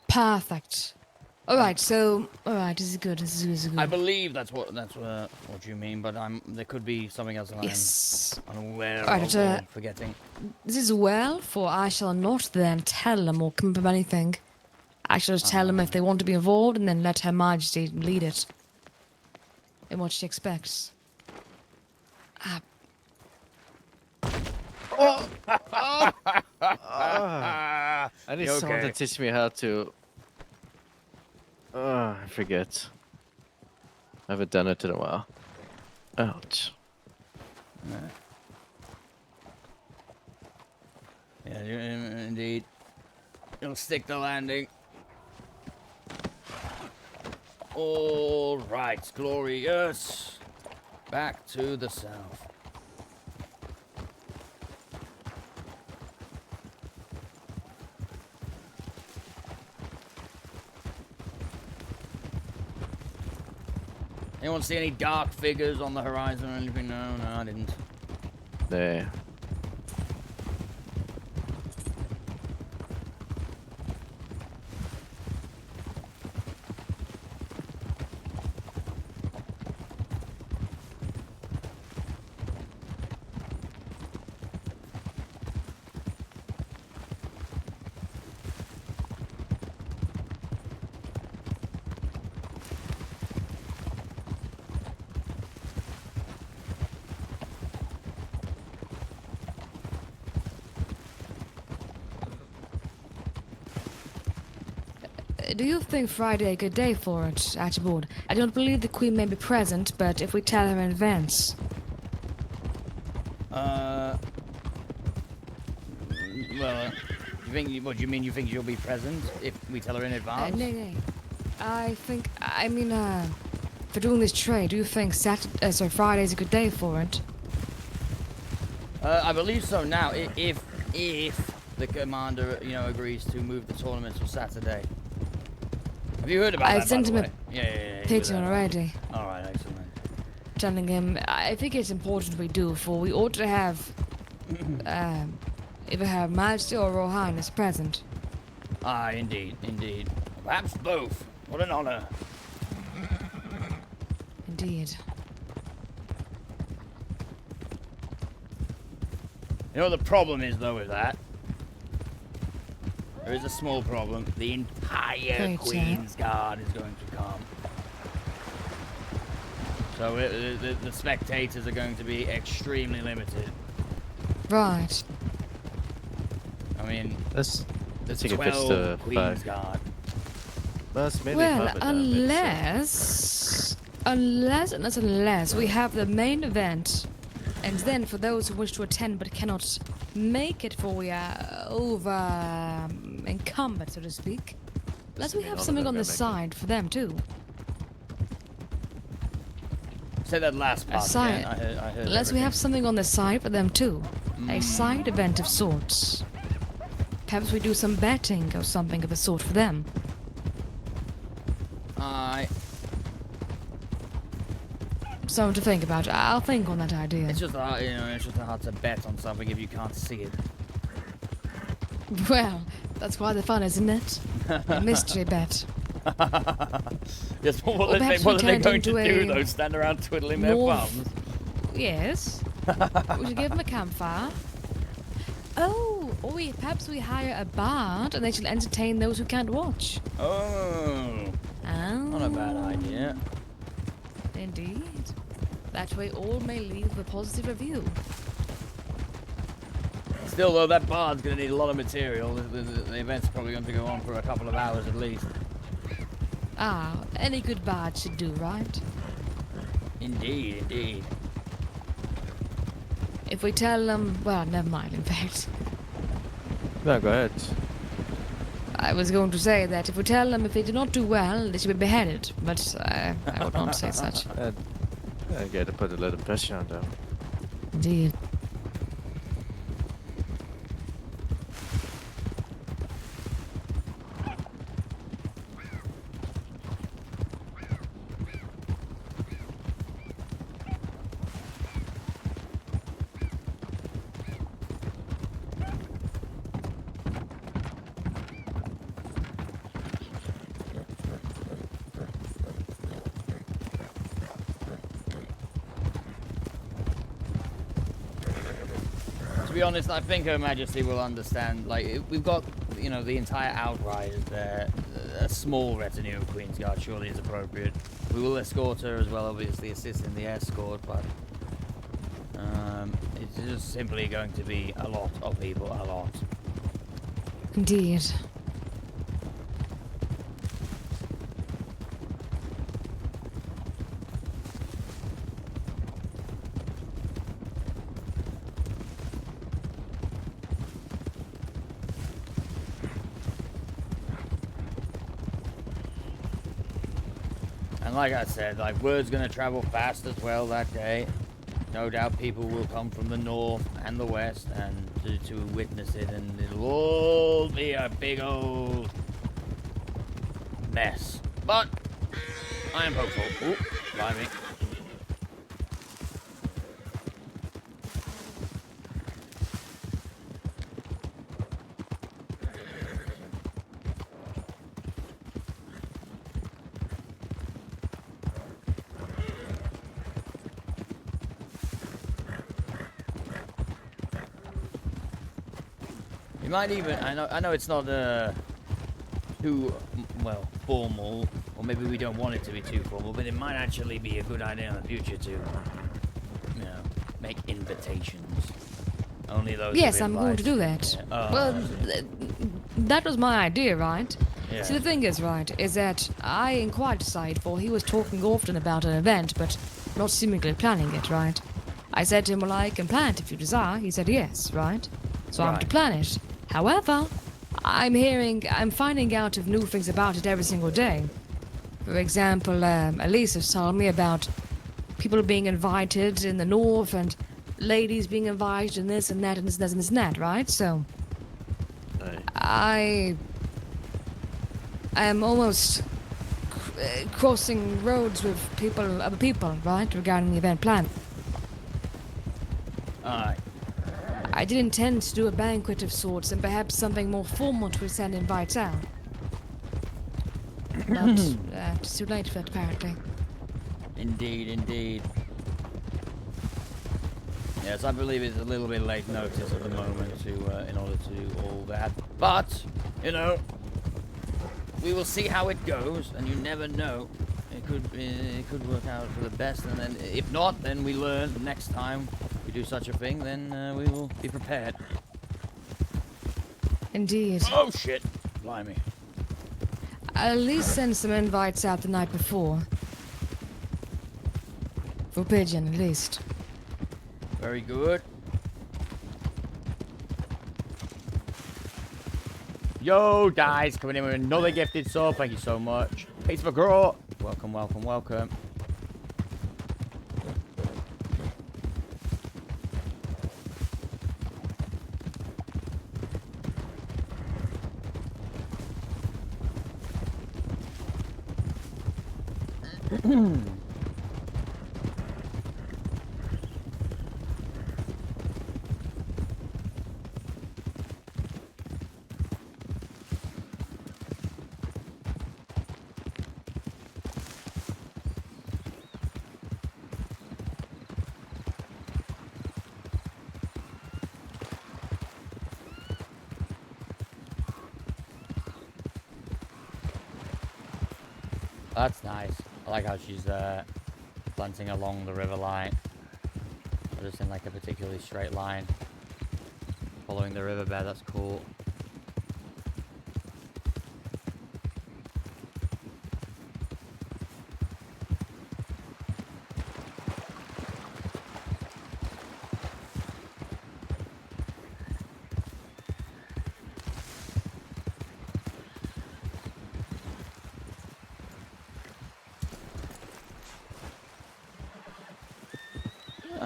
Speaker 7: Perfect. All right, this is good. This is good.
Speaker 1: I believe that's what you mean, but there could be something else that I'm unaware of or forgetting.
Speaker 7: This is well, for I shall not then tell them or come up with anything. I shall just tell them if they want to be involved, and then let Her Majesty lead it in what she expects.
Speaker 16: I need someone to teach me how to... I forget. I haven't done it in a while. Ouch.
Speaker 1: Yeah, indeed. You'll stick the landing. All right, glorious. Back to the south. Anyone see any dark figures on the horizon or anything? No, I didn't.
Speaker 16: There.
Speaker 7: Do you think Friday a good day for it, Archibald? I don't believe the Queen may be present, but if we tell her in advance.
Speaker 1: Well, you think? What do you mean? You think she'll be present if we tell her in advance?
Speaker 7: No. I mean, for doing this trade, do you think Friday's a good day for it?
Speaker 1: I believe so now. If the commander, agrees to move the tournament to Saturday. Have you heard about that?
Speaker 7: I sent him a
Speaker 1: yeah,
Speaker 7: picture already.
Speaker 1: All right, excellent.
Speaker 7: Telling him, I think it's important we do, for we ought to have either Her Majesty or Royal Highness present.
Speaker 1: Ah, indeed. Perhaps both. What an honor.
Speaker 7: Indeed.
Speaker 1: You know what the problem is, though, with that? There is a small problem. The entire Queen's Guard is going to come. So the spectators are going to be extremely limited.
Speaker 7: Right.
Speaker 1: I mean,
Speaker 16: Let's
Speaker 1: there's
Speaker 16: take
Speaker 1: 12
Speaker 16: to
Speaker 1: Queen's Guard.
Speaker 16: That's mainly
Speaker 7: Well,
Speaker 16: covered now,
Speaker 7: unless we have the main event, and then for those who wish to attend but cannot make it, for we are over encumbered, so to speak. Unless we have something on the side for them too.
Speaker 1: Say that last part again. I heard
Speaker 7: Unless we have something on the side for them too. A side event of sorts. Perhaps we do some betting or something of the sort for them. Something to think about. I'll think on that idea.
Speaker 1: It's just hard, it's just hard to bet on something if you can't see it.
Speaker 7: Well, that's quite the fun, isn't it? A mystery bet.
Speaker 1: Yes, what are they going to do, though? Stand around twiddling their thumbs?
Speaker 7: Yes. We should give them a campfire. Oh, or perhaps we hire a bard and they shall entertain those who can't watch.
Speaker 1: Oh. Not a bad idea.
Speaker 7: Indeed. That way all may leave with a positive review.
Speaker 1: Still, though, that bard's going to need a lot of material. The event's probably going to go on for a couple of hours at least.
Speaker 7: Ah, any good bard should do, right?
Speaker 1: Indeed.
Speaker 7: If we tell them... Well, never mind, in fact.
Speaker 16: No, go ahead.
Speaker 7: I was going to say that if we tell them if they do not do well, they should be beheaded, but I would not say such.
Speaker 16: I got to put a little pressure on them.
Speaker 7: Indeed.
Speaker 1: To be honest, I think Her Majesty will understand. Like, we've got, the entire Outriders there. A small retinue of Queen's Guard surely is appropriate. We will escort her as well, obviously assist in the escort, but it's just simply going to be a lot of people, a lot.
Speaker 7: Indeed.
Speaker 1: And like I said, like word's gonna travel fast as well that day. No doubt people will come from the north and the west and to witness it, and it'll all be a big old mess. But I am hopeful. Ooh, blimey. You might even, I know it's not too, well, formal, or maybe we don't want it to be too formal, but it might actually be a good idea in the future to, you know, make invitations. Only those.
Speaker 7: Yes, I'm going to do that.
Speaker 1: Yeah.
Speaker 7: Well, that was my idea, right?
Speaker 1: Yeah.
Speaker 7: See, the thing is, right, is that I inquired to Said, for he was talking often about an event, but not seemingly planning it, right? I said to him, well, I can plan it if you desire. He said yes, right? So I'm to plan it. However, I'm finding out of new things about it every single day. For example, Elise has told me about people being invited in the north and ladies being invited and this and that and this and this and this and that, right? So, I am almost crossing roads with other people, right, regarding the event plan.
Speaker 1: Aye.
Speaker 7: I did intend to do a banquet of sorts and perhaps something more formal to send invites out. But it's too late for that, apparently.
Speaker 1: Indeed, indeed. Yes, I believe it's a little bit late notice at the moment to, in order to do all that. But, you know, we will see how it goes, and you never know. It could work out for the best, and then if not, then we learn next time we do such a thing, then we will be prepared.
Speaker 7: Indeed.
Speaker 1: Oh shit! Blimey.
Speaker 7: I'll at least send some invites out the night before. For Pigeon, at least.
Speaker 1: Very good. Yo, guys, coming in with another gifted sub. Thank you so much. Peace for Grow. Welcome, welcome, welcome. That's nice. I like how she's glancing along the river line. Or just in like a particularly straight line. Following the riverbed, that's cool.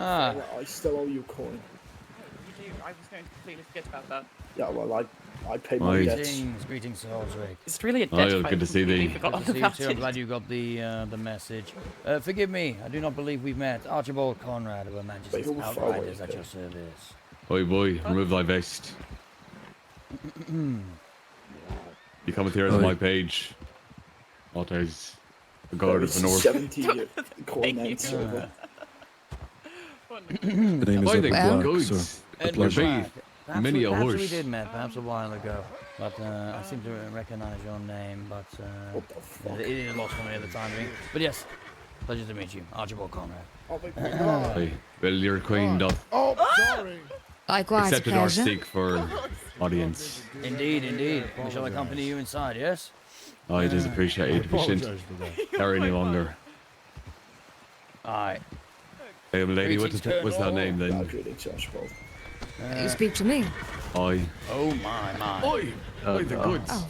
Speaker 1: Ah.
Speaker 10: I still owe you a coin.
Speaker 1: You do. I was going to completely forget about that.
Speaker 10: Yeah, well, I paid my debts.
Speaker 1: Greetings, greetings, Sir Osric.
Speaker 9: It's really a debt.
Speaker 13: Oh, good to see thee.
Speaker 1: Good to see you too. I'm glad you got the message. Forgive me, I do not believe we've met. Archibald Conrad of Her Majesty's Outriders at your service.
Speaker 13: Oi boy, remove thy vest. You come here to my page. Otter's the guard of the north.
Speaker 10: 70 coordinates over.
Speaker 13: The name is Black, sir.
Speaker 1: Edward
Speaker 13: Black.
Speaker 1: Perhaps
Speaker 13: Many a
Speaker 1: perhaps
Speaker 13: horse.
Speaker 1: we did met, perhaps a while ago. But I seem to recognize your name, but it is lost for me at the time being. But yes, pleasure to meet you, Archibald Conrad.
Speaker 13: Hey, well, your queen doth
Speaker 18: Oh, sorry.
Speaker 7: Likewise,
Speaker 13: accepted our
Speaker 7: pleasure.
Speaker 13: stake for audience.
Speaker 1: Indeed, indeed. We shall accompany you inside, yes?
Speaker 13: Oh, it is appreciated. We shouldn't carry any longer.
Speaker 1: Aye.
Speaker 13: Hey, lady, what
Speaker 1: Greetings,
Speaker 13: was that
Speaker 1: Colonel.
Speaker 13: name then?
Speaker 10: Archibald.
Speaker 7: You speak to me.
Speaker 13: Aye.
Speaker 1: Oh my.
Speaker 13: Oi, the goods.
Speaker 7: Oh.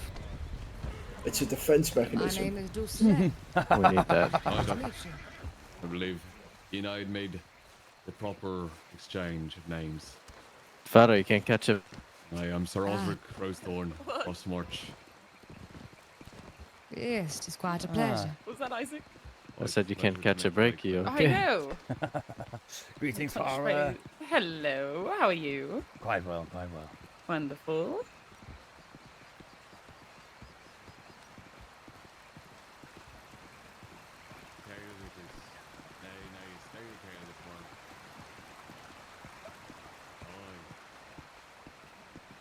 Speaker 10: It's a defense
Speaker 7: My
Speaker 10: mechanism.
Speaker 7: name is Dulce.
Speaker 16: We need that.
Speaker 7: Nice to meet you.
Speaker 13: I believe you and I had made the proper exchange of names.
Speaker 16: Father, you can't catch it.
Speaker 13: I am Sir Osric Rosethorn, Frostmarch.
Speaker 7: Yes, it's quite a pleasure.
Speaker 9: Was that Isaac?
Speaker 16: I said you can't catch a break, you
Speaker 9: I
Speaker 16: okay?
Speaker 9: know.
Speaker 1: Greetings,
Speaker 9: Touch
Speaker 1: Farah.
Speaker 9: base. Hello, how are you?
Speaker 1: Quite well, quite well.
Speaker 9: Wonderful.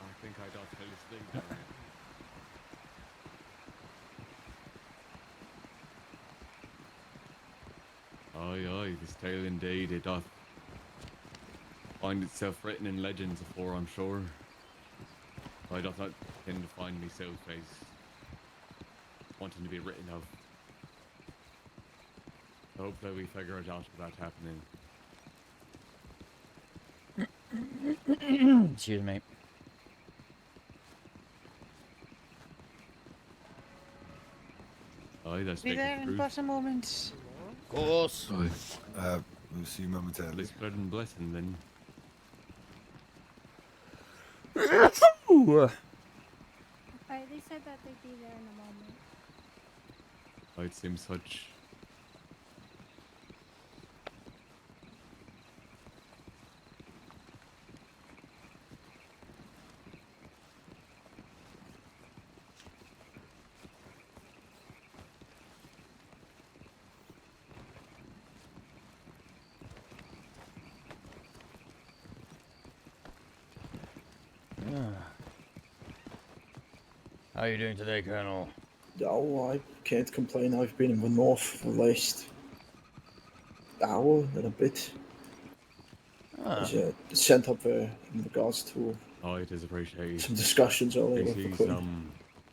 Speaker 13: I think I don't tell this thing down here. Aye, aye, this tale indeed, it doth find itself written in legends afore, I'm sure. I doth not tend to find myself as wanting to be written of. I hope that we figure it out without happening.
Speaker 1: Excuse me.
Speaker 13: Aye, that's
Speaker 15: Be there in but a moment.
Speaker 1: Of course.
Speaker 8: Aye. We'll see you momentarily.
Speaker 13: Let's spread and blessing then.
Speaker 11: They said that they'd be there in a moment.
Speaker 13: It seems such.
Speaker 1: How are you doing today, Colonel?
Speaker 10: Oh, I can't complain. I've been in the north for the last hour and a bit. I was sent up there in regards to
Speaker 13: It is appreciated.
Speaker 10: some discussions earlier with the
Speaker 13: This is,
Speaker 10: Queen.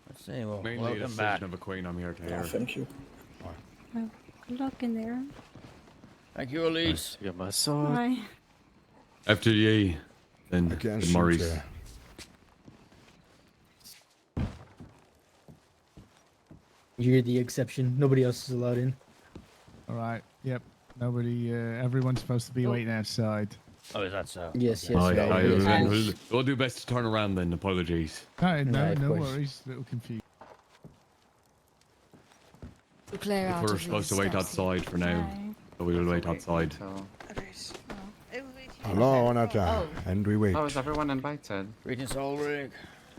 Speaker 1: Let's see, well,
Speaker 13: mainly a
Speaker 1: welcome
Speaker 13: decision
Speaker 1: back.
Speaker 13: of a Queen I'm here to hear.
Speaker 10: Oh, thank you.
Speaker 11: Oh, good luck in there.
Speaker 1: Thank you, Elise.
Speaker 16: Get my sword.
Speaker 11: Bye.
Speaker 13: After ye, then Maurice.
Speaker 22: You're the exception. Nobody else is allowed in.
Speaker 21: All right. Yep. Nobody. Everyone's supposed to be waiting outside.
Speaker 1: Oh, is that so?
Speaker 22: Yes,
Speaker 1: Okay.
Speaker 22: yes.
Speaker 13: Aye,
Speaker 22: yes,
Speaker 13: aye,
Speaker 22: yes.
Speaker 13: we'll do best to turn around then. Apologies.
Speaker 21: No
Speaker 22: course.
Speaker 21: worries. A little confused.
Speaker 7: To clear out
Speaker 13: We're
Speaker 7: of
Speaker 13: supposed to
Speaker 7: these
Speaker 13: wait
Speaker 7: steps.
Speaker 13: outside for now. So we will wait outside.
Speaker 20: Hello, Anata. And we wait.
Speaker 23: Oh, is everyone invited?
Speaker 1: Greetings, Ulrich.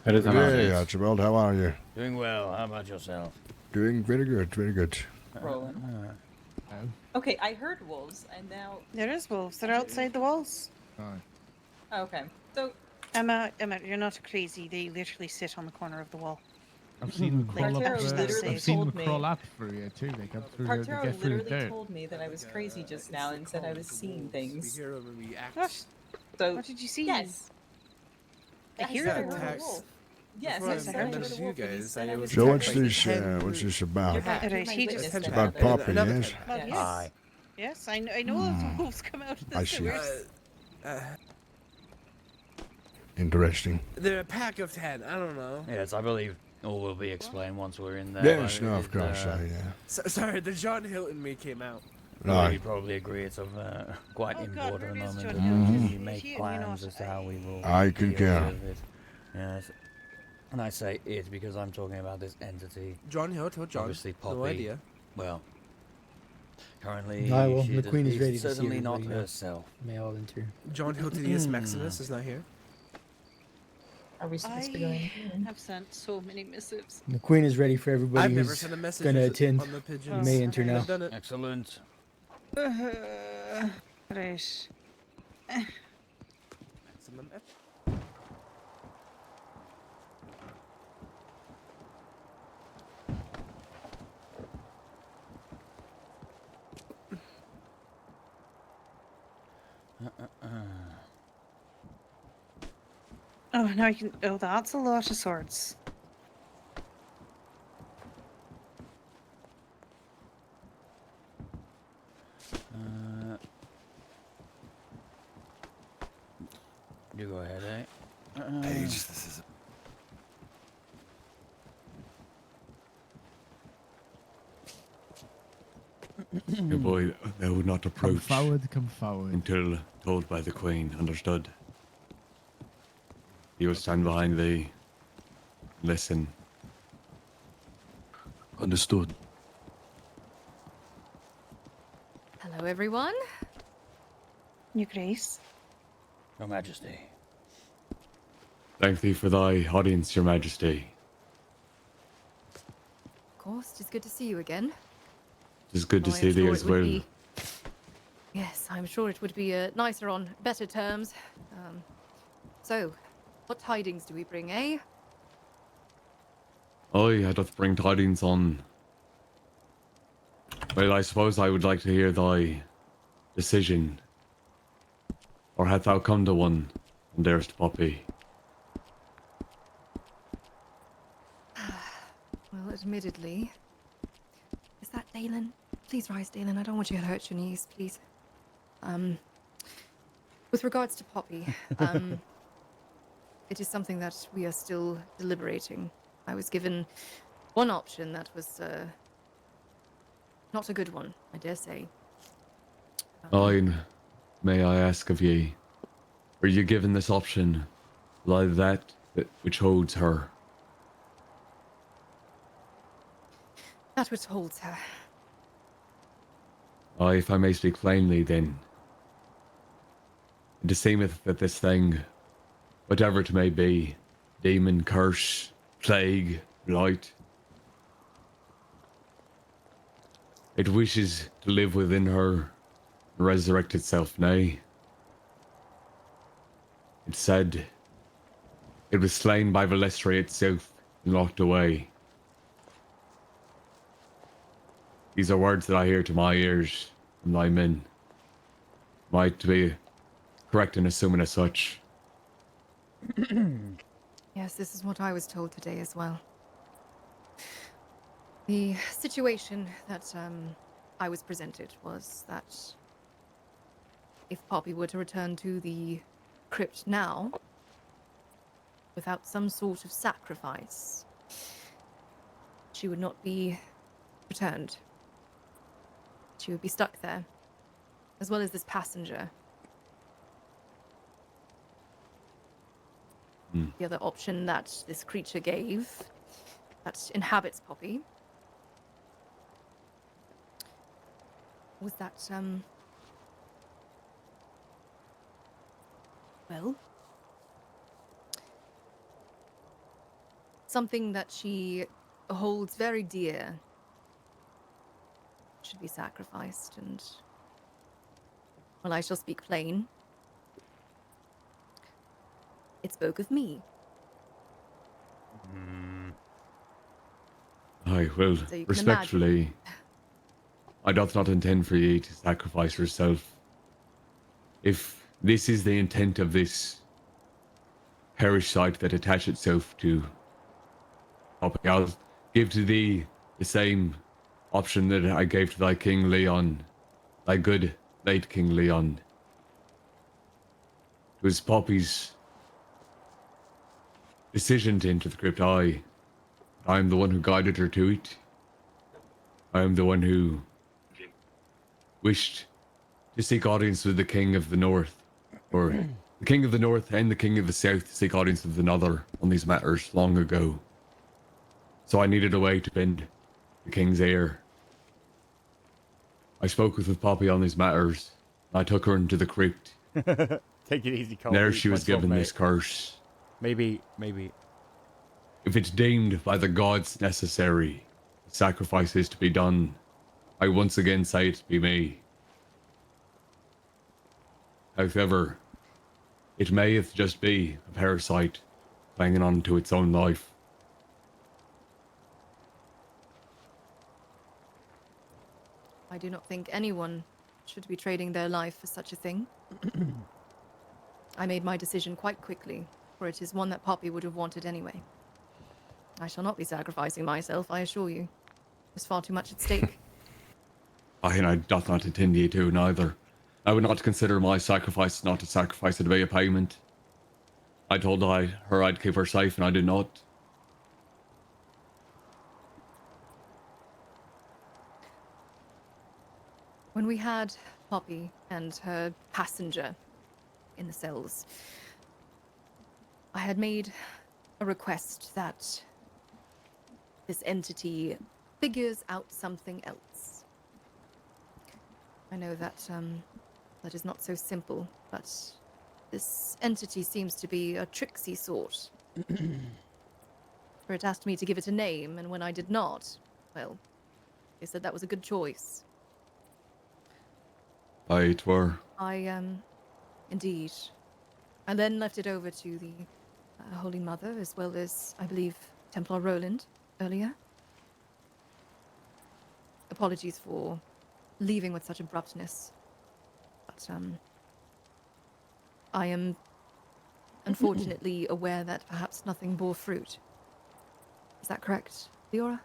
Speaker 20: Hey, Archibald, how are you?
Speaker 1: Doing well. How about yourself?
Speaker 20: Doing very good, very good.
Speaker 9: Roland. Okay, I heard wolves, and now.
Speaker 15: There is wolves. They're outside the walls.
Speaker 9: Oh, okay, so.
Speaker 15: Emma, you're not crazy. They literally sit on the corner of the wall.
Speaker 21: I've seen them crawl up.
Speaker 9: Partero
Speaker 21: I've seen them
Speaker 9: told
Speaker 21: crawl
Speaker 9: me-
Speaker 21: up through here too. They come through. They
Speaker 9: Partero
Speaker 21: get through the
Speaker 9: literally
Speaker 21: dirt.
Speaker 9: told me that I was crazy just now and said I was seeing things.
Speaker 15: What?
Speaker 9: So.
Speaker 15: What did you see?
Speaker 9: Yes.
Speaker 15: I hear
Speaker 9: said
Speaker 15: the
Speaker 9: I heard a
Speaker 15: wolves.
Speaker 9: wolf. Yes,
Speaker 15: Before
Speaker 9: I
Speaker 15: I
Speaker 9: said
Speaker 15: heard
Speaker 9: I heard
Speaker 15: those
Speaker 9: a wolf. and he said I was
Speaker 20: So what's
Speaker 9: crazy.
Speaker 20: what's this about?
Speaker 15: Right, he just
Speaker 20: It's about Poppy, yes?
Speaker 15: Well, yes.
Speaker 1: Aye.
Speaker 15: Yes, I know those wolves come out of the
Speaker 20: I see.
Speaker 15: sewers.
Speaker 20: Interesting.
Speaker 24: They're a pack of 10. I don't know.
Speaker 1: Yes, I believe all will be explained once we're in there.
Speaker 20: Yes,
Speaker 1: but
Speaker 20: no,
Speaker 1: it
Speaker 20: of
Speaker 1: is,
Speaker 20: course, yeah.
Speaker 24: Sorry, the John Hilton me came out.
Speaker 1: Well, you probably agree it's of quite important at the moment that we make plans as to how we will.
Speaker 20: I
Speaker 1: deal
Speaker 20: concur.
Speaker 1: with it. Yes. And I say it because I'm talking about this entity.
Speaker 24: John Hill told John.
Speaker 1: Obviously, Poppy.
Speaker 24: No idea.
Speaker 1: Well, currently,
Speaker 22: Aye, well,
Speaker 1: she
Speaker 22: the Queen is ready to see
Speaker 1: certainly not
Speaker 22: everybody now.
Speaker 1: herself.
Speaker 22: May all enter.
Speaker 24: John Hiltonius Maximus is not here.
Speaker 9: Are we supposed to go in?
Speaker 15: I have sent so many missives.
Speaker 22: The Queen is ready for everybody
Speaker 24: I've never
Speaker 22: who's
Speaker 24: sent a message
Speaker 22: going to
Speaker 24: on
Speaker 22: attend.
Speaker 24: the pigeons.
Speaker 22: You may enter now.
Speaker 24: I've done it.
Speaker 1: Excellent.
Speaker 15: Right. Oh, now I can. Oh, that's a lot of swords.
Speaker 1: You go ahead, eh?
Speaker 8: Paige, this is.
Speaker 13: A boy they would not
Speaker 21: Come
Speaker 13: approach
Speaker 21: forward, come forward.
Speaker 13: until told by the Queen. Understood? He will stand behind thee. Listen.
Speaker 5: Understood.
Speaker 6: Hello, everyone.
Speaker 15: Your Grace.
Speaker 12: Your Majesty.
Speaker 13: Thank thee for thy audience, Your Majesty.
Speaker 6: Of course, it's good to see you again.
Speaker 13: It is good to
Speaker 6: Though I
Speaker 13: see
Speaker 6: am
Speaker 13: thee
Speaker 6: sure
Speaker 13: as
Speaker 6: it would
Speaker 13: well.
Speaker 6: be- Yes, I'm sure it would be nicer on better terms. So, what tidings do we bring, eh?
Speaker 13: I doth bring tidings on. Well, I suppose I would like to hear thy decision. Or hast thou come to one, dearest Poppy?
Speaker 6: Well, admittedly. Is that Dalen? Please rise, Dalen. I don't want you to hurt your knees, please. With regards to Poppy, it is something that we are still deliberating. I was given one option that was not a good one, I dare say.
Speaker 13: May I ask of ye, were you given this option like that which holds her?
Speaker 6: That which holds her.
Speaker 13: If I may speak plainly, then. It seemeth that this thing, whatever it may be, demon, curse, plague, blight, it wishes to live within her and resurrect itself, nay. It said it was slain by Valestre itself and locked away. These are words that I hear to my ears from thy men. Might be correct in assuming as such.
Speaker 6: Yes, this is what I was told today as well. The situation that I was presented was that if Poppy were to return to the crypt now, without some sort of sacrifice, she would not be returned. She would be stuck there, as well as this passenger. The other option that this creature gave, that inhabits Poppy, was that, well, something that she holds very dear should be sacrificed, and, well, I shall speak plain. It spoke of me.
Speaker 13: Aye, well,
Speaker 6: So you can
Speaker 13: respectfully, I doth not intend for ye to sacrifice yourself. If this is the intent of this parish site that attach itself to Poppy, I'll give to thee the same option that I gave to thy King Leon, thy good late King Leon. It was Poppy's decision to enter the crypt. I am the one who guided her to it. I am the one who wished to seek audience with the King of the North, or the King of the North and the King of the South to seek audience with another on these matters long ago. So I needed a way to bend the King's ear. I spoke with Poppy on these matters, and I took her into the crypt.
Speaker 1: Take it easy, Cole.
Speaker 13: There she was given this curse.
Speaker 1: Maybe.
Speaker 13: If it's deemed by the gods necessary, sacrifices to be done, I once again say it be me. However, it mayeth just be a parasite clinging on to its own life.
Speaker 6: I do not think anyone should be trading their life for such a thing. I made my decision quite quickly, for it is one that Poppy would have wanted anyway. I shall not be sacrificing myself, I assure you. There's far too much at stake.
Speaker 13: And I doth not intend ye to, neither. I would not consider my sacrifice not a sacrifice to be a payment. I told her I'd keep her safe, and I did not.
Speaker 6: When we had Poppy and her passenger in the cells, I had made a request that this entity figures out something else. I know that that is not so simple, but this entity seems to be a tricksy sort. For it asked me to give it a name, and when I did not, well, they said that was a good choice.
Speaker 13: Aye, 'twere.
Speaker 6: Indeed. I then left it over to the Holy Mother, as well as, I believe, Templar Roland earlier. Apologies for leaving with such abruptness, but I am unfortunately aware that perhaps nothing bore fruit. Is that correct, Leora?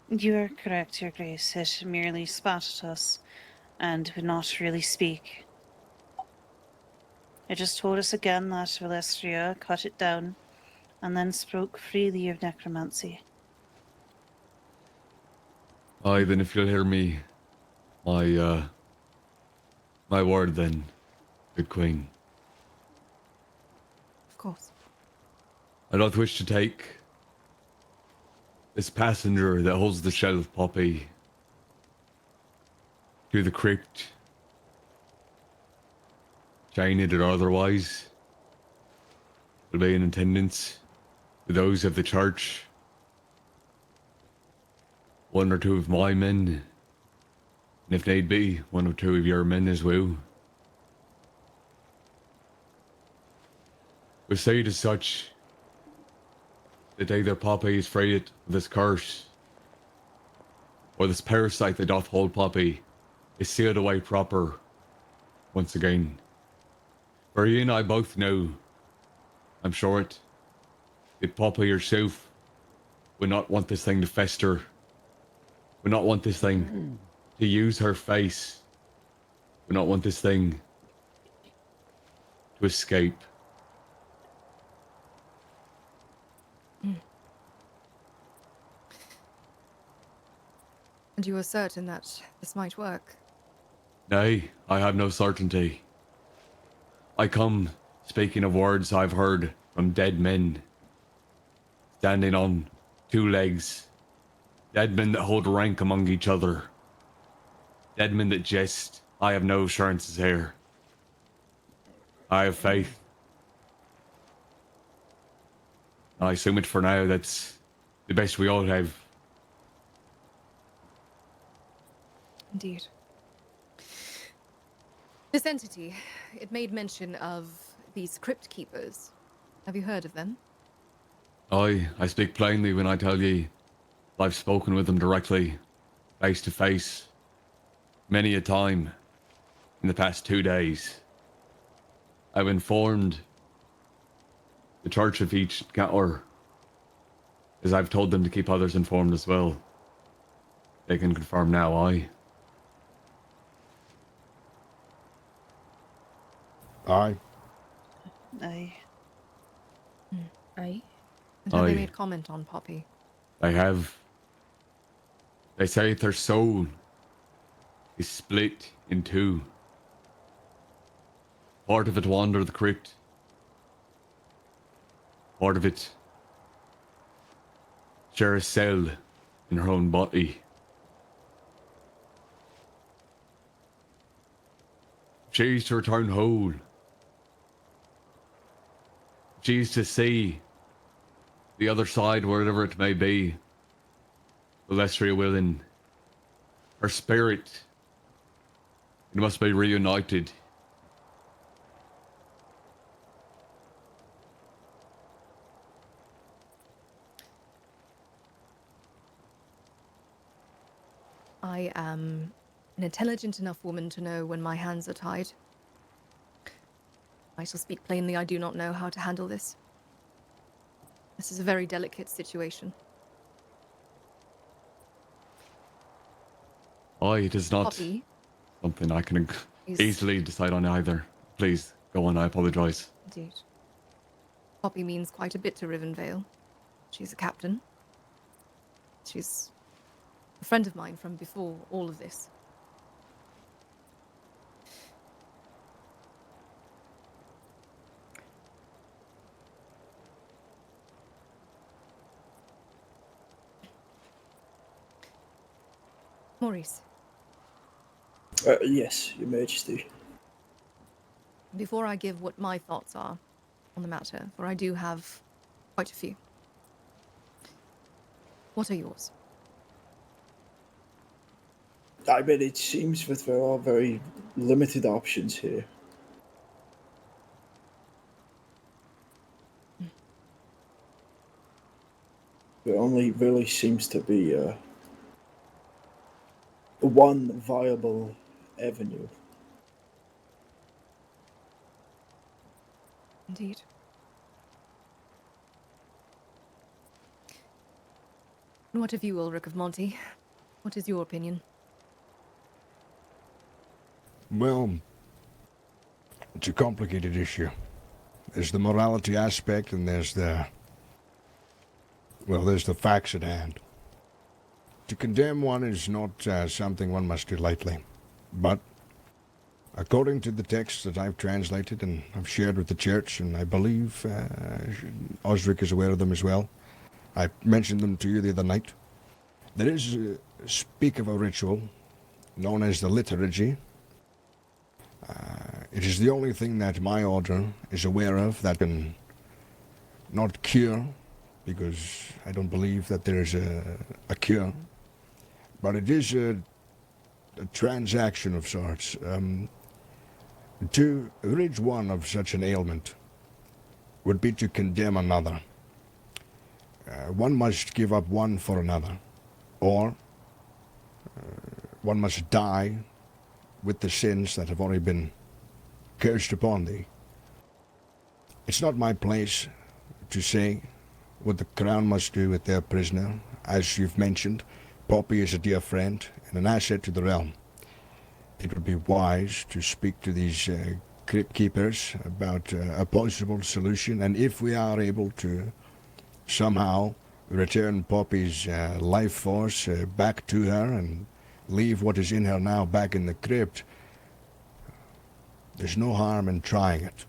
Speaker 15: You are correct, Your Grace. It merely spat at us and would not really speak. It just told us again that Valestria cut it down and then spoke freely of necromancy.
Speaker 13: Aye, then if you'll hear me, my word then, good queen.
Speaker 6: Of course.
Speaker 13: I don't wish to take this passenger that holds the shell of Poppy to the crypt, chained or otherwise, will be in attendance with those of the church, one or two of my men, and if need be, one or two of your men as well. We say it as such that either Poppy is freed of this curse, or this parasite that doth hold Poppy is sealed away proper once again. For you and I both know, I'm sure it, that Poppy herself would not want this thing to fester, would not want this thing to use her face, would not want this thing to escape.
Speaker 6: And you are certain that this might work?
Speaker 13: Nay, I have no certainty. I come speaking of words I've heard from dead men, standing on two legs, dead men that hold rank among each other, dead men that jest. I have no assurances here. I have faith. I assume it for now, that's the best we all have.
Speaker 6: Indeed. This entity, it made mention of these crypt keepers. Have you heard of them?
Speaker 13: I speak plainly when I tell ye I've spoken with them directly, face to face, many a time in the past 2 days. I've informed the church of each encounter, as I've told them to keep others informed as well. They can confirm now, aye.
Speaker 20: Aye.
Speaker 15: Aye.
Speaker 6: Aye. And have they
Speaker 13: Aye.
Speaker 6: made comment on Poppy?
Speaker 13: They have. They say their soul is split in two. Part of it wander the crypt. Part of it share a cell in her own body. She is to return whole. She is to see the other side, wherever it may be. Valestria willing. Her spirit, it must be reunited.
Speaker 6: I am an intelligent enough woman to know when my hands are tied. I shall speak plainly, I do not know how to handle this. This is a very delicate situation.
Speaker 13: It is not
Speaker 6: Poppy
Speaker 13: something I can
Speaker 6: is-
Speaker 13: easily decide on either. Please, go on, I apologize.
Speaker 6: Indeed. Poppy means quite a bit to Rivenvale. She's a captain. She's a friend of mine from before all of this. Maurice,
Speaker 10: Yes, Your Majesty.
Speaker 6: before I give what my thoughts are on the matter, for I do have quite a few. What are yours?
Speaker 10: I mean, it seems that there are very limited options here. There only really seems to be one viable avenue.
Speaker 6: Indeed. And what of you, Ulrich of Monty? What is your opinion?
Speaker 20: Well, it's a complicated issue. There's the morality aspect, and there's the facts at hand. To condemn one is not something one must do lightly, but according to the texts that I've translated and I've shared with the church, and I believe Osric is aware of them as well, I mentioned them to you the other night, there is speak of a ritual known as the liturgy. It is the only thing that my order is aware of that can not cure, because I don't believe that there is a cure, but it is a transaction of sorts. To rid one of such an ailment would be to condemn another. One must give up one for another, or one must die with the sins that have already been cursed upon thee. It's not my place to say what the Crown must do with their prisoner. As you've mentioned, Poppy is a dear friend and an asset to the realm. It would be wise to speak to these crypt keepers about a possible solution, and if we are able to somehow return Poppy's life force back to her and leave what is in her now back in the crypt, there's no harm in trying it.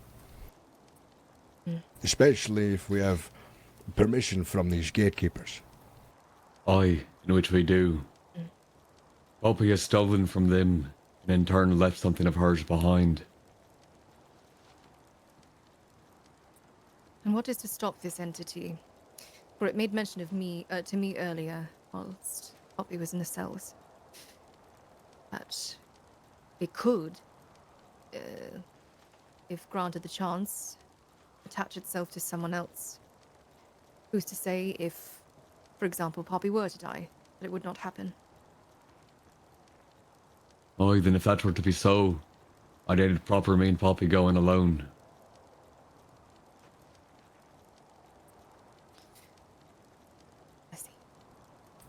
Speaker 20: Especially if we have permission from these gatekeepers.
Speaker 13: Aye, in which we do. Poppy has stolen from them and in turn left something of hers behind.
Speaker 6: And what is to stop this entity? For it made mention of me to me earlier, whilst Poppy was in the cells, that it could, if granted the chance, attach itself to someone else. Who's to say if, for example, Poppy were to die, that it would not happen?
Speaker 13: Aye, then if that were to be so, I'd aid proper mean Poppy going alone.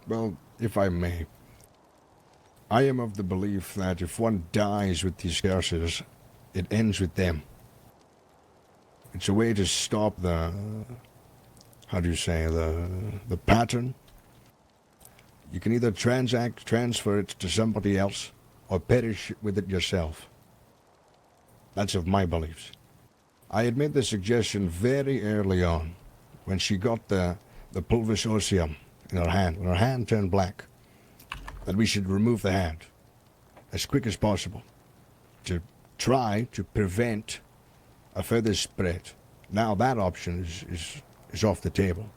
Speaker 20: Well, if I may, I am of the belief that if one dies with these curses, it ends with them. It's a way to stop the, how do you say, the pattern. You can either transfer it to somebody else, or perish with it yourself. That's of my beliefs. I had made the suggestion very early on, when she got the pulvis osseum in her hand, when her hand turned black, that we should remove the hand as quick as possible to try to prevent a further spread. Now that option is off the table.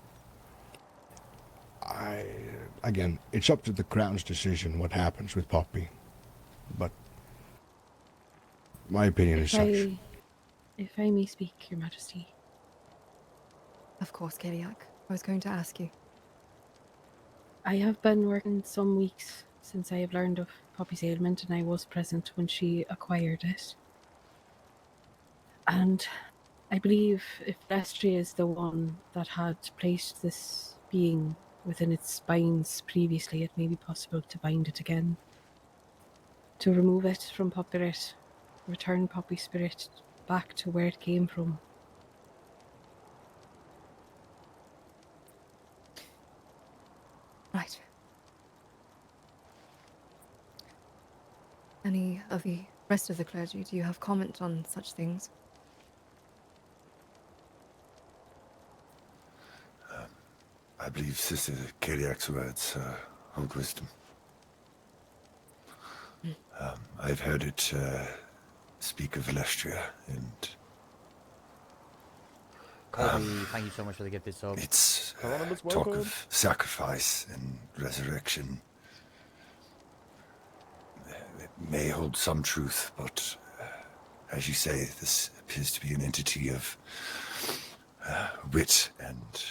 Speaker 20: Again, it's up to the Crown's decision what happens with Poppy, but my opinion is such.
Speaker 5: If I may speak, Your Majesty.
Speaker 6: Of course, Keliak. I was going to ask you.
Speaker 5: I have been working some weeks since I have learned of Poppy's ailment, and I was present when she acquired it. And I believe if Destry is the one that had placed this being within its spines previously, it may be possible to bind it again. To remove it from Poppyret, return Poppy's spirit back to where it came from.
Speaker 6: Right. Any of the rest of the clergy, do you have comment on such things?
Speaker 8: I believe Sister Keliak's words hold wisdom. I've heard it speak of Lestria, and
Speaker 1: Colby, thank you so much for the gifted sub.
Speaker 8: it's talk of sacrifice and resurrection. It may hold some truth, but as you say, this appears to be an entity of wit, and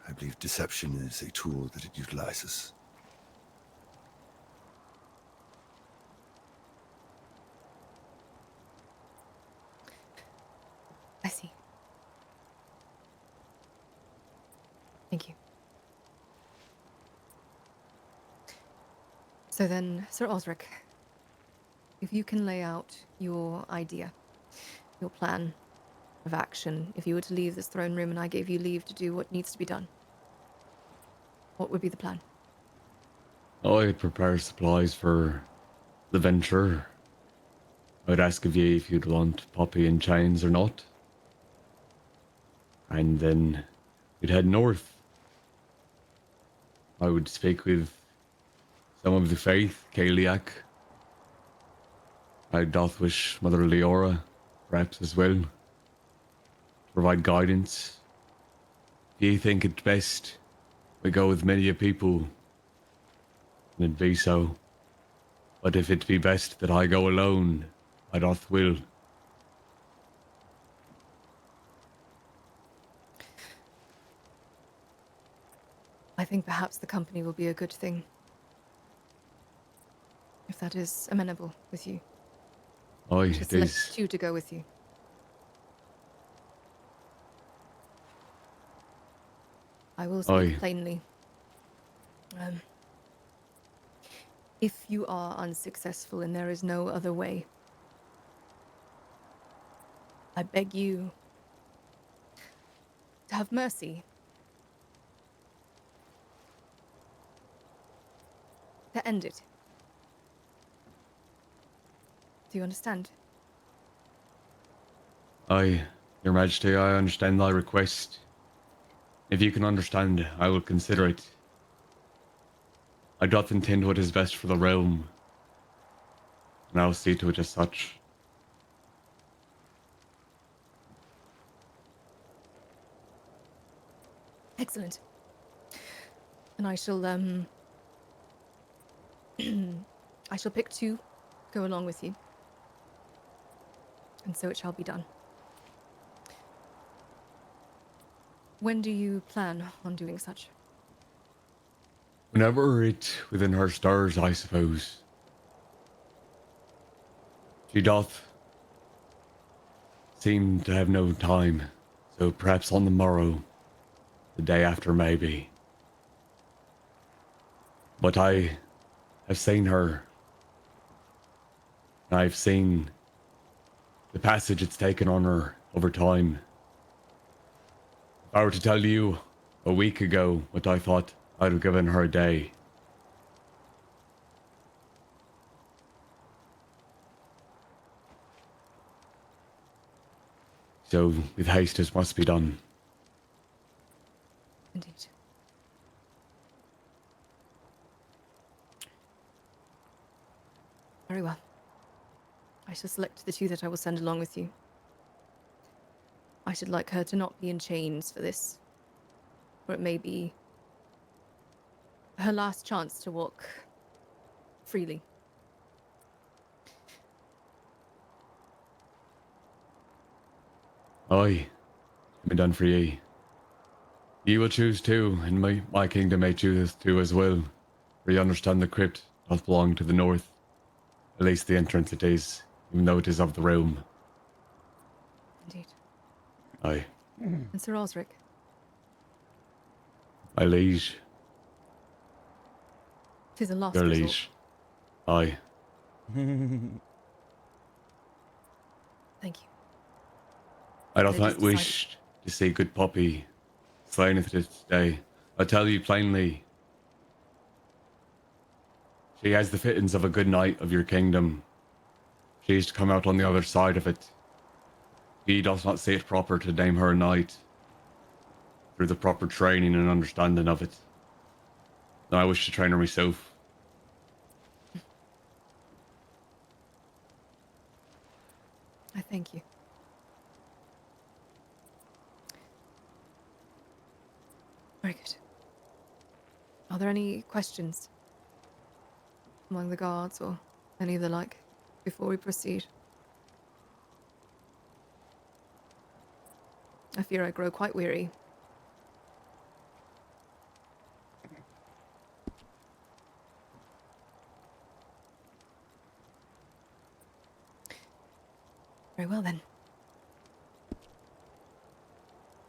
Speaker 8: I believe deception is a tool that it utilizes.
Speaker 6: I see. Thank you. So then, Sir Osric, if you can lay out your idea, your plan of action, if you were to leave this throne room and I gave you leave to do what needs to be done, what would be the plan?
Speaker 13: I'd prepare supplies for the venture. I'd ask of you if you'd want Poppy in chains or not. And then we'd head north. I would speak with some of the faith, Kaliak. I doth wish Mother Leora, perhaps as well, to provide guidance. If you think it best, we go with many a people, then be so. But if it be best that I go alone, I doth will.
Speaker 6: I think perhaps the company will be a good thing. If that is amenable with you.
Speaker 13: Aye,
Speaker 6: Just
Speaker 13: it is.
Speaker 6: select you to go with you. I will speak
Speaker 13: Aye.
Speaker 6: plainly. If you are unsuccessful and there is no other way, I beg you to have mercy. To end it. Do you understand?
Speaker 13: Aye, Your Majesty, I understand thy request. If you can understand, I will consider it. I doth intend what is best for the realm, and I will see to it as such.
Speaker 6: Excellent. And I shall I shall pick two, go along with you. And so it shall be done. When do you plan on doing such?
Speaker 13: Whenever it within her stars, I suppose. She doth seem to have no time, so perhaps on the morrow, the day after maybe. But I have seen her. I've seen the passage it's taken on her over time. If I were to tell you a week ago what I thought I'd have given her a day. So, with haste as must be done.
Speaker 6: Indeed. Very well. I shall select the two that I will send along with you. I should like her to not be in chains for this. Or it may be her last chance to walk freely.
Speaker 13: Aye, be done for ye. Ye will choose too, and my kingdom may choose too as well. For ye understand the crypt doth belong to the north. At least the entrance it is, even though it is of the realm.
Speaker 6: Indeed.
Speaker 13: Aye.
Speaker 6: And Sir Osric,
Speaker 13: My liege.
Speaker 6: 'tis a last
Speaker 13: Your
Speaker 6: resort.
Speaker 13: liege. Aye.
Speaker 6: Thank you.
Speaker 13: I doth
Speaker 6: It is
Speaker 13: not wish to see good Poppy slain at this day. I tell you plainly, she has the fittings of a good knight of your kingdom. She is to come out on the other side of it. He does not see it proper to name her a knight through the proper training and understanding of it. And I wish to train her myself.
Speaker 6: Thank you. Very good. Are there any questions among the guards or any of the like before we proceed? I fear I grow quite weary. Very well then.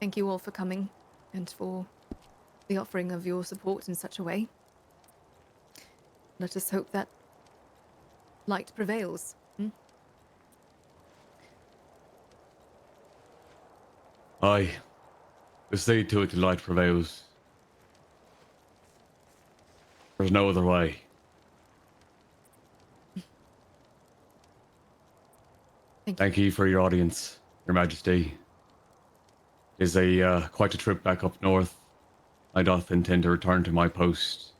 Speaker 6: Thank you all for coming and for the offering of your support in such a way. Let us hope that light prevails.
Speaker 13: Aye. We'll see to it the light prevails. There's no other way. Thank you for your audience, Your Majesty. It is quite a trip back up north. I doth intend to return to my post.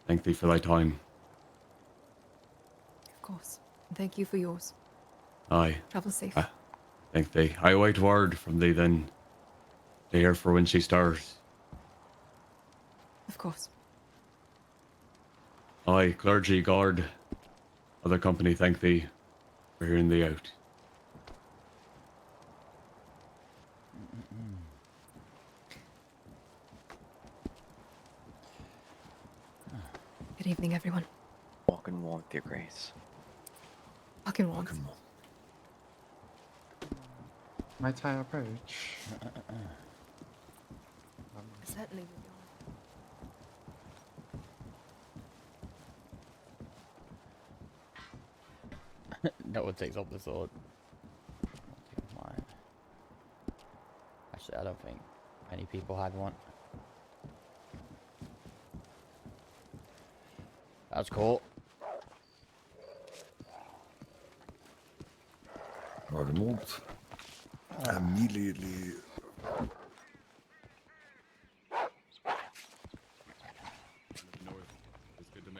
Speaker 13: Thank thee for thy time.
Speaker 6: Of course. And thank you for yours.
Speaker 13: Aye.
Speaker 6: Travel safe.
Speaker 13: Thank thee. I await word from thee then, to hear for when she stars.
Speaker 6: Of course.
Speaker 13: Aye, clergy, guard, other company, thank thee for hearing thee out.
Speaker 6: Good evening, everyone.
Speaker 14: Walk in warmth, your grace.
Speaker 6: Walk in warmth.
Speaker 17: Might I approach?
Speaker 6: Certainly will be on.
Speaker 1: No one takes off the sword. Mine. Actually, I don't think many people had one. That's cool.
Speaker 8: Archibald immediately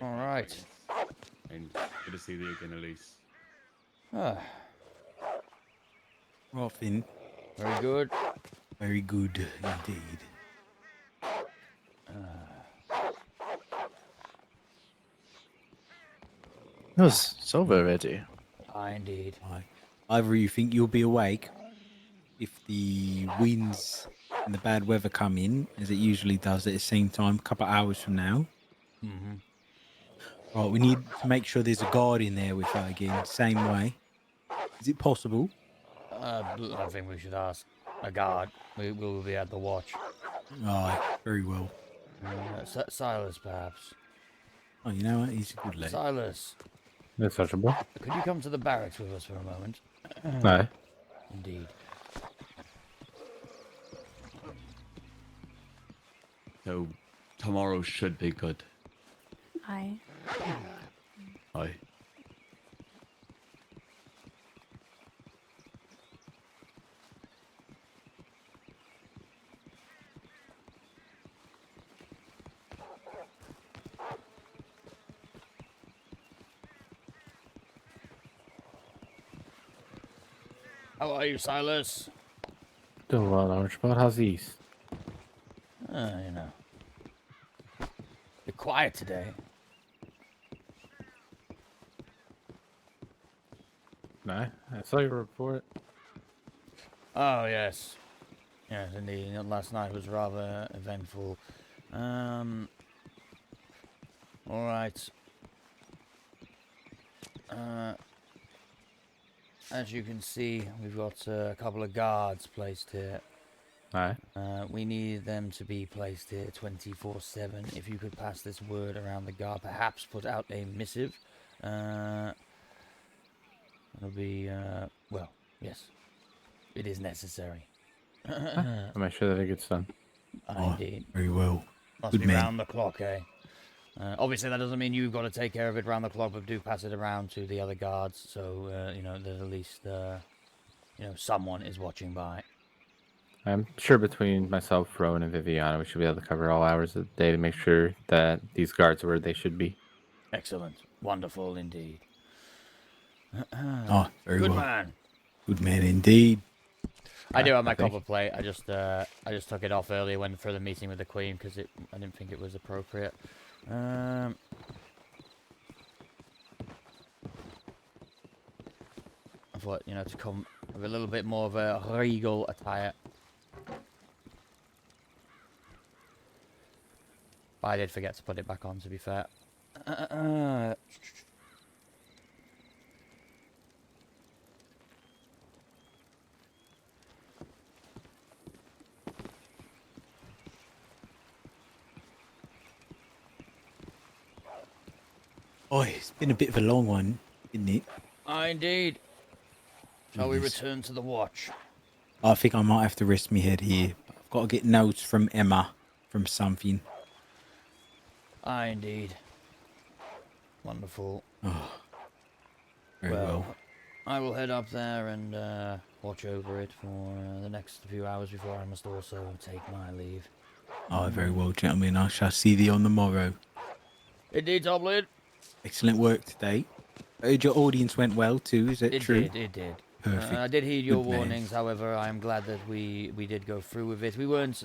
Speaker 1: All right.
Speaker 13: And good to see thee again, Elise.
Speaker 2: Well, Finn.
Speaker 1: Very good.
Speaker 2: Very good indeed.
Speaker 16: It was sober already.
Speaker 1: Indeed.
Speaker 2: Either you think you'll be awake if the winds and the bad weather come in, as it usually does at the same time, a couple of hours from now.
Speaker 1: Mm-hmm.
Speaker 2: Right, we need to make sure there's a guard in there with her again, same way. Is it possible?
Speaker 1: I think we should ask a guard. We will be at the watch.
Speaker 2: Right, very well.
Speaker 1: Silas, perhaps.
Speaker 2: Oh, you know what? He's a good lad.
Speaker 1: Silas.
Speaker 19: Yes, Archibald.
Speaker 1: Could you come to the barracks with us for a moment?
Speaker 19: Aye.
Speaker 1: Indeed.
Speaker 13: So, tomorrow should be good.
Speaker 11: Aye.
Speaker 13: Aye.
Speaker 1: How are you, Silas?
Speaker 19: Doing well, Archibald. How's the east?
Speaker 1: You know. You're quiet today.
Speaker 19: No, I saw your report.
Speaker 1: Oh, yes. Yes, indeed. Last night was rather eventful. All right. As you can see, we've got a couple of guards placed here.
Speaker 19: Aye.
Speaker 1: We need them to be placed here 24/7. If you could pass this word around the guard, perhaps put out a missive. It'll be, well, yes. It is necessary.
Speaker 19: I'll make sure that it gets done.
Speaker 1: Indeed.
Speaker 2: Very well.
Speaker 1: Must
Speaker 2: Good
Speaker 1: be
Speaker 2: man.
Speaker 1: round the clock, eh? Obviously, that doesn't mean you've got to take care of it round the clock, but do pass it around to the other guards, so, you know, there's at least, you know, someone is watching by.
Speaker 19: I'm sure between myself, Rowan, and Viviana, we should be able to cover all hours of the day to make sure that these guards are where they should be.
Speaker 1: Excellent. Wonderful indeed.
Speaker 2: Oh, very
Speaker 1: Good
Speaker 2: well.
Speaker 1: man.
Speaker 2: Good man indeed.
Speaker 1: I do have my
Speaker 2: I think.
Speaker 1: copper plate. I just took it off earlier when for the meeting with the Queen because I didn't think it was appropriate. I thought, you know, to come with a little bit more of a regal attire. But I did forget to put it back on, to be fair.
Speaker 2: Oh, it's been a bit of a long one, isn't it?
Speaker 1: Indeed. Shall we
Speaker 2: Yes.
Speaker 1: return to the watch?
Speaker 2: I think I might have to rest my head here. I've got to get notes from Emma from something.
Speaker 1: Indeed. Wonderful.
Speaker 2: Oh, very well.
Speaker 1: I will head up there and watch over it for the next few hours before I must also take my leave.
Speaker 2: Oh, very well, gentlemen. I shall see thee on the morrow.
Speaker 1: Indeed, Toblin.
Speaker 2: Excellent work today. Your audience went well too, is it true?
Speaker 1: It did.
Speaker 2: Perfect.
Speaker 1: I did heed your
Speaker 2: Good man.
Speaker 1: warnings, however, I am glad that we did go through with it. We weren't...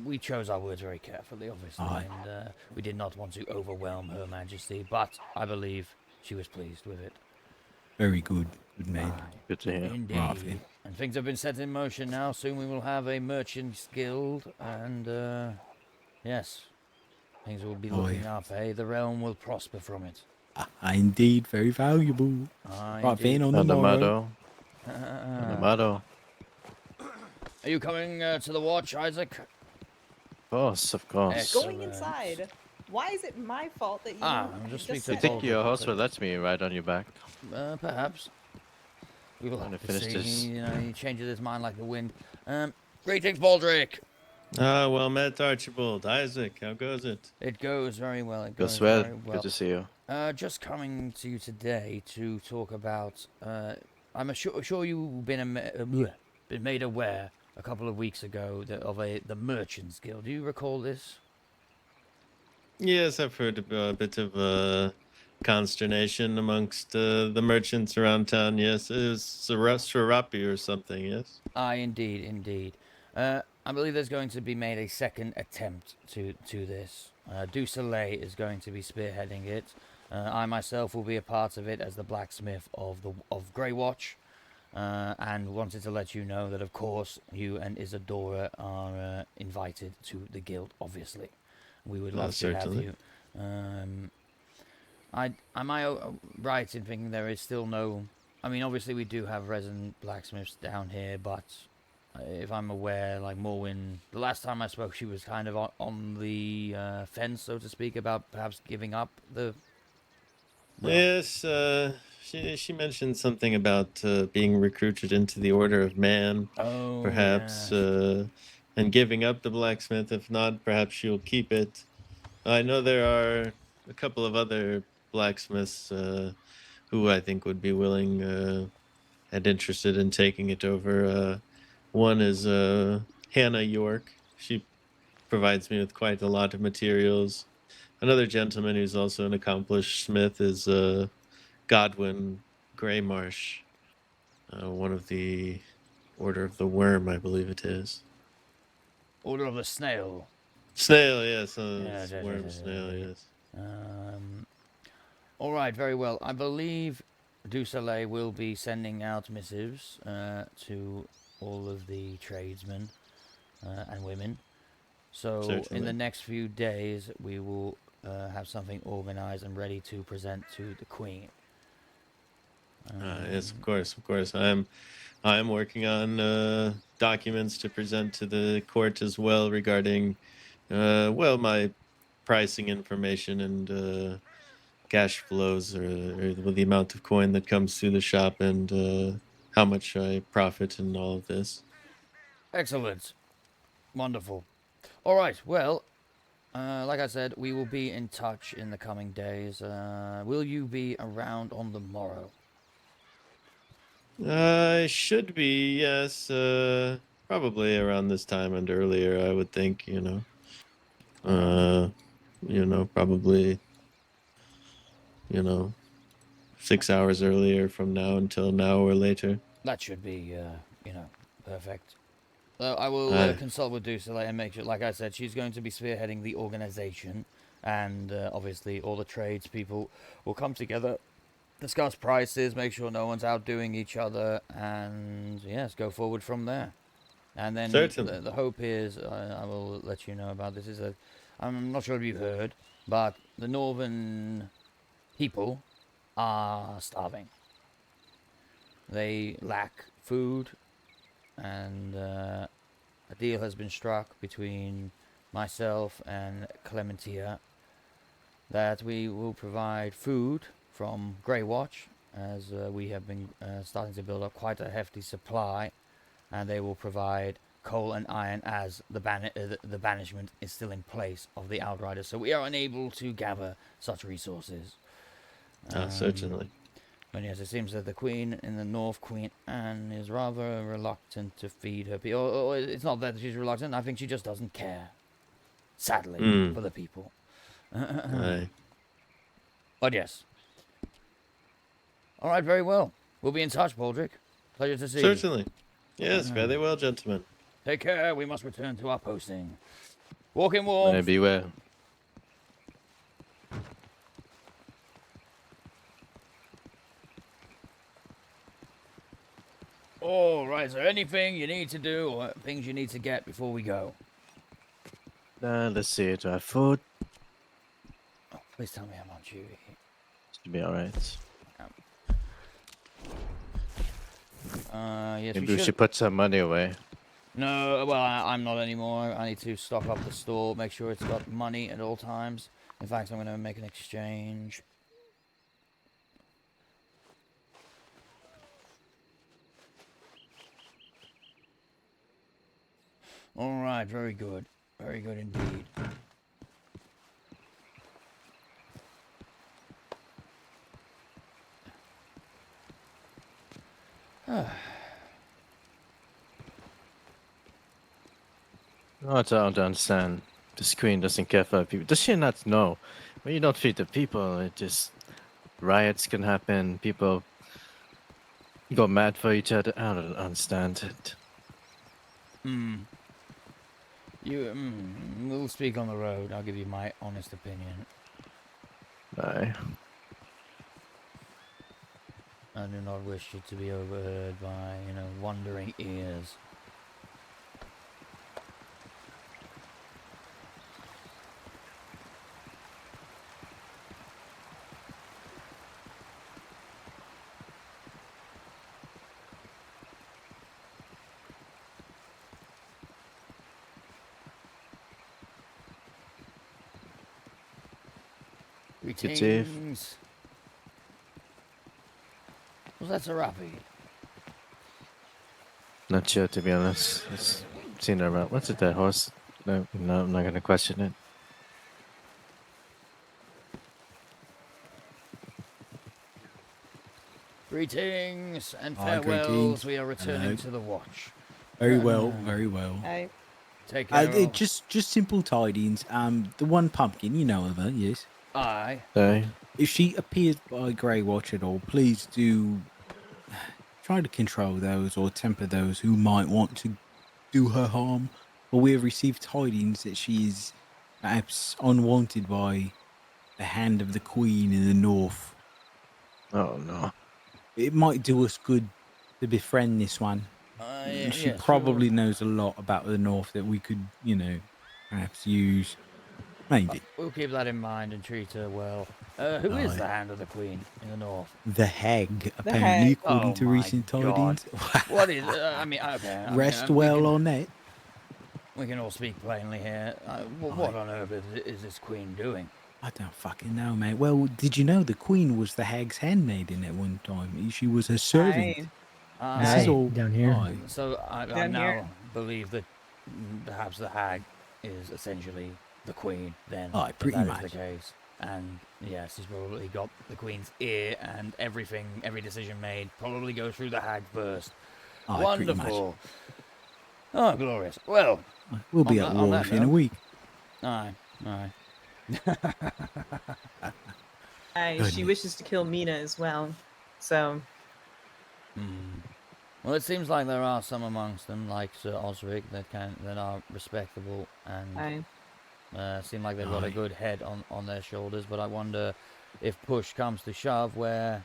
Speaker 1: we chose our words very carefully, obviously, and we did not want to overwhelm Her Majesty, but I believe she was pleased with it.
Speaker 2: Very good. Good man.
Speaker 16: Good to hear.
Speaker 1: Indeed.
Speaker 2: Right,
Speaker 1: And things have been set in motion now. Soon we will have a merchant's guild, and yes, things will be looking up, eh? The realm will prosper from it.
Speaker 2: Indeed, very valuable. Right then, on the morrow.
Speaker 1: Are you coming to the watch, Isaac?
Speaker 16: Of course.
Speaker 9: Going inside. Why is it my fault that you
Speaker 1: I'm just
Speaker 16: You
Speaker 1: speaking
Speaker 16: think your host will let me ride on your back?
Speaker 1: Perhaps. We will
Speaker 16: Trying
Speaker 1: have
Speaker 16: to
Speaker 1: to
Speaker 16: finish
Speaker 1: see.
Speaker 16: this.
Speaker 1: You know, he changes his mind like the wind. Greetings, Baldric.
Speaker 3: Well met, Archibald. Isaac, how goes it?
Speaker 1: It goes very well. It
Speaker 16: Goes
Speaker 1: goes
Speaker 16: well.
Speaker 1: very well.
Speaker 16: Good to see you.
Speaker 1: Just coming to you today to talk about. I'm sure you've been made aware a couple of weeks ago of the Merchants Guild. Do you recall this?
Speaker 3: Yes, I've heard a bit of consternation amongst the merchants around town. Yes, it was Serapi or something. Yes.
Speaker 1: Indeed. I believe there's going to be made a second attempt to this. Du Soleil is going to be spearheading it. I myself will be a part of it as the blacksmith of Greywatch, and wanted to let you know that, of course, you and Isadora are invited to the guild. Obviously, we would love to have you. Am I right in thinking there is still no? I mean, obviously we do have resident blacksmiths down here, but if I'm aware, like Morwen, the last time I spoke, she was kind of on the fence, so to speak, about perhaps giving up the.
Speaker 3: Yes, she mentioned something about being recruited into the Order of Man, perhaps, and giving up the blacksmith. If not, perhaps she'll keep it. I know there are a couple of other blacksmiths who I think would be willing and interested in taking it over. One is Hannah York. She provides me with quite a lot of materials. Another gentleman who's also an accomplished smith is Godwin Greymarsh, one of the Order of the Worm, I believe it is.
Speaker 1: Order of the Snail.
Speaker 3: Snail, yes.
Speaker 1: Snail, yes. All right, very well. I believe Du Soleil will be sending out missives to all of the tradesmen and women. So
Speaker 3: Certainly.
Speaker 1: in the next few days, we will have something organized and ready to present to the Queen.
Speaker 3: Yes, of course. I'm working on documents to present to the court as well regarding, my pricing information and cash flows, or the amount of coin that comes through the shop, and how much I profit in all of this.
Speaker 1: Excellent. Wonderful. All right, well, like I said, we will be in touch in the coming days. Will you be around on the morrow?
Speaker 3: I should be, yes. Probably around this time and earlier, I would think, probably, 6 hours earlier from now until now or later.
Speaker 1: That should be, perfect. I will consult with Dusela and make sure, like I said, she's going to be spearheading the organization. And obviously all the tradespeople will come together, discuss prices, make sure no one's outdoing each other, and yes, go forward from there. And then the hope is, I will let you know about this, is that I'm not sure if you've heard, but the northern people are starving. They lack food, and a deal has been struck between myself and Clementia that we will provide food from Grey Watch, as we have been starting to build up quite a hefty supply, and they will provide coal and iron as the banishment is still in place of the Outriders, so we are unable to gather such resources.
Speaker 3: Certainly.
Speaker 1: But yes, it seems that the Queen in the north, Queen Anne, is rather reluctant to feed her people. Or it's not that she's reluctant, I think she just doesn't care, sadly, for the people.
Speaker 3: Aye.
Speaker 1: But yes. Alright, very well. We'll be in touch, Baldric. Pleasure to see you.
Speaker 3: Certainly. Yes, very well, gentlemen.
Speaker 1: Take care, we must return to our posting. Walk in warmth.
Speaker 16: Beware.
Speaker 1: Alright, is there anything you need to do or things you need to get before we go?
Speaker 16: Let's see. Do I have food?
Speaker 1: Oh, please tell me how much you eat.
Speaker 16: Should be alright.
Speaker 1: Yes,
Speaker 16: Maybe we should put some money away.
Speaker 1: No, well, I'm not anymore. I need to stock up the store, make sure it's got money at all times. In fact, I'm going to make an exchange. Alright, very good. Very good indeed.
Speaker 16: I don't understand. This queen doesn't care for people. Does she not know? When you don't feed the people, it just riots can happen. People go mad for each other. I don't understand it.
Speaker 1: We'll speak on the road. I'll give you my honest opinion.
Speaker 16: Aye.
Speaker 1: I do not wish it to be overheard by, wandering ears. Greetings. Was that Serapi?
Speaker 16: Not sure, to be honest. It's seen her around. What's it, that horse? No, I'm not going to question it.
Speaker 1: Greetings and
Speaker 2: Hi,
Speaker 1: farewells.
Speaker 2: greetings.
Speaker 1: We are returning
Speaker 2: Hello.
Speaker 1: to the watch.
Speaker 2: Very well, very well.
Speaker 9: Hi.
Speaker 1: Take care.
Speaker 2: Just simple tidings. The one pumpkin, you know of her, yes?
Speaker 1: Aye.
Speaker 16: Aye.
Speaker 2: If she appears by Grey Watch at all, please do try to control those or temper those who might want to do her harm. For we have received tidings that she is perhaps unwanted by the hand of the Queen in the north.
Speaker 16: Oh, no.
Speaker 2: It might do us good to befriend this one. She probably knows a lot about the north that we could, perhaps use. Maybe.
Speaker 1: We'll keep that in mind and treat her well. Who is the hand of the Queen in the north?
Speaker 2: The hag, apparently, according to recent tidings.
Speaker 1: What is? Okay.
Speaker 2: Rest well on that.
Speaker 1: We can all speak plainly here. What on earth is this Queen doing?
Speaker 2: I don't fucking know, mate. Well, did you know the Queen was the hag's handmaiden at one time? She was her servant. This is all
Speaker 22: down here.
Speaker 2: Aye.
Speaker 1: So I now believe that perhaps the hag is essentially the Queen. Then,
Speaker 2: Aye,
Speaker 1: if
Speaker 2: pretty
Speaker 1: that
Speaker 2: much.
Speaker 1: is the case, and yes, he's probably got the Queen's ear, and every decision made probably goes through the hag first.
Speaker 2: Aye,
Speaker 1: Wonderful. Oh, glorious. Well,
Speaker 2: we'll be at war within a week.
Speaker 1: Aye.
Speaker 9: She wishes to kill Mina as well. So.
Speaker 1: Well, it seems like there are some amongst them, like Sir Osric, that are respectable and seem like they've got a good head on their shoulders. But I wonder if push comes to shove, where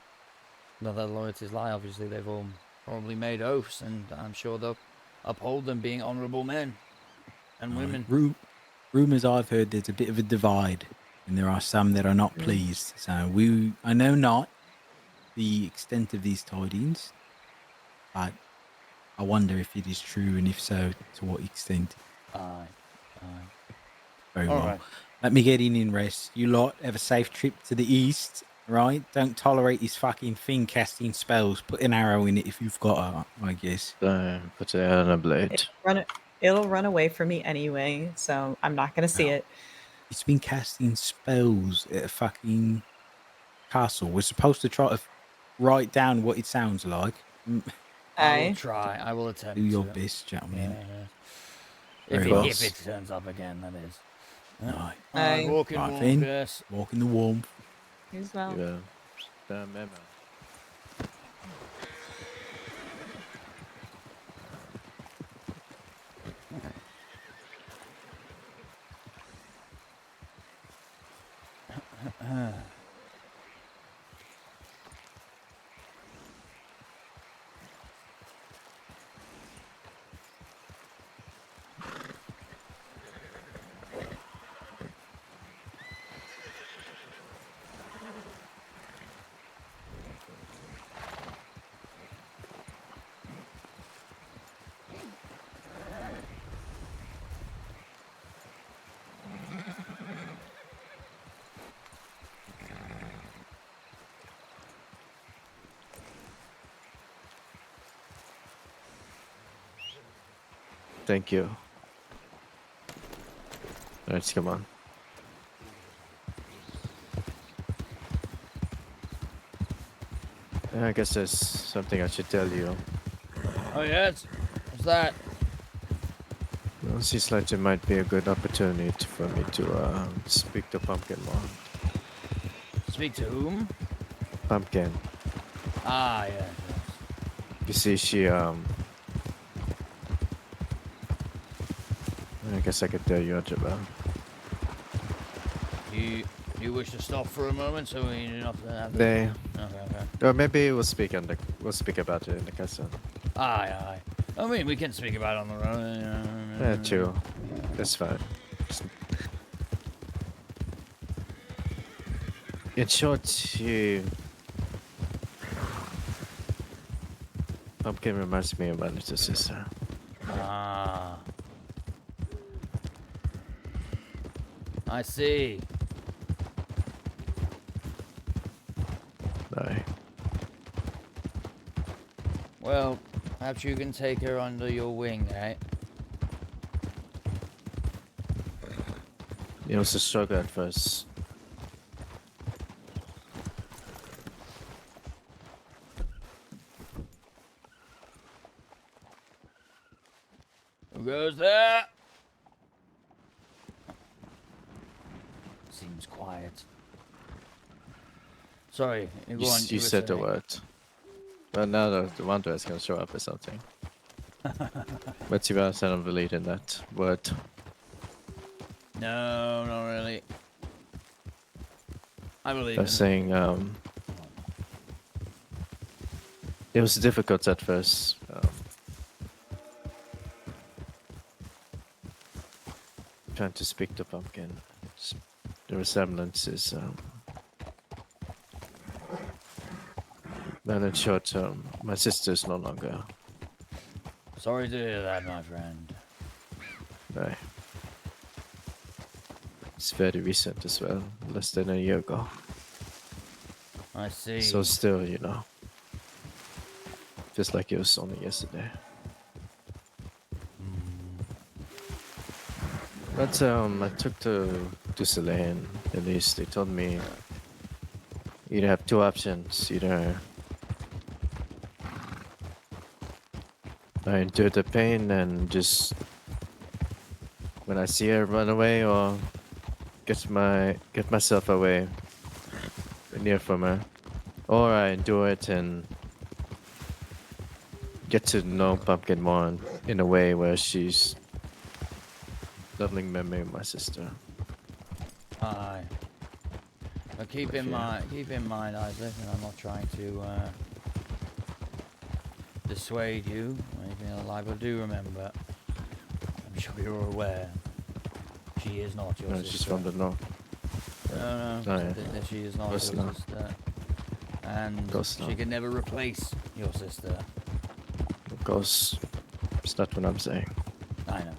Speaker 1: their loyalties lie. Obviously, they've all probably made oaths, and I'm sure they'll uphold them being honourable men and women.
Speaker 2: Rumors I've heard there's a bit of a divide, and there are some that are not pleased. So I know not the extent of these tidings, but I wonder if it is true, and if so, to what extent.
Speaker 1: Aye.
Speaker 2: Very
Speaker 1: All
Speaker 2: well.
Speaker 1: right.
Speaker 2: Let me get in and rest. You lot have a safe trip to the east, right? Don't tolerate this fucking thing casting spells. Put an arrow in it if you've got it, I guess.
Speaker 16: Put it on a blade.
Speaker 9: It'll run away from me anyway, so I'm not gonna see it.
Speaker 2: It's been casting spells at a fucking castle. We're supposed to try to write down what it sounds like.
Speaker 1: I will try. I will attempt.
Speaker 2: Do your best, gentlemen.
Speaker 1: If it turns up again, that is.
Speaker 2: Right.
Speaker 1: Walk in
Speaker 2: Right,
Speaker 1: warmth,
Speaker 2: Finn.
Speaker 1: yes.
Speaker 2: Walk in the warmth.
Speaker 9: You as well.
Speaker 16: Yeah. Remember. Thank you. Let's come on. I guess there's something I should tell you.
Speaker 1: Oh yes, what's that?
Speaker 16: Well, it seems like it might be a good opportunity for me to speak to Pumpkin more.
Speaker 1: Speak to whom?
Speaker 16: Pumpkin.
Speaker 1: Ah, yes.
Speaker 16: You see, she I guess I could tell you, Archibald.
Speaker 1: You wish to stop for a moment so we do not have
Speaker 16: They.
Speaker 1: Okay.
Speaker 16: Or maybe we'll speak about it in the castle.
Speaker 1: Aye. I mean, we can speak about it on the road.
Speaker 16: Yeah, true. That's fine. In short, Pumpkin reminds me of my little sister.
Speaker 1: Ah. I see.
Speaker 16: Aye.
Speaker 1: Well, perhaps you can take her under your wing, eh?
Speaker 16: It was a struggle at first.
Speaker 1: Who goes there? Seems quiet. Sorry,
Speaker 16: You,
Speaker 1: go on,
Speaker 16: you
Speaker 1: were
Speaker 16: said the
Speaker 1: saying.
Speaker 16: word. Well, now the Wanderer is going to show up or something. What's your kind of believe in that word?
Speaker 1: No, not really. I believe
Speaker 16: I
Speaker 1: in
Speaker 16: was
Speaker 1: it.
Speaker 16: saying, it was difficult at first. Trying to speak to Pumpkin. The resemblance is, well, in short, my sister is no longer.
Speaker 1: Sorry to hear that, my friend.
Speaker 16: No. It's very recent as well, less than a year ago.
Speaker 1: I see.
Speaker 16: So still, you know, feels like it was only yesterday. But I took to Selene, at least they told me you have two options, either I endure the pain and just when I see her run away, or get myself away near from her, or I do it and get to know Pumpkin more in a way where she's loving memory of my sister.
Speaker 1: Aye. But keep in mind, Isaac, and I'm not trying to dissuade you or anything like that, but do remember, I'm sure you're aware, she is not your sister.
Speaker 16: She's from the north.
Speaker 1: No,
Speaker 16: Oh, yeah.
Speaker 1: that she is not your
Speaker 16: Course not.
Speaker 1: sister. And
Speaker 16: Course
Speaker 1: she
Speaker 16: not.
Speaker 1: can never replace your sister.
Speaker 16: Of course, it's not what I'm saying.
Speaker 1: I know.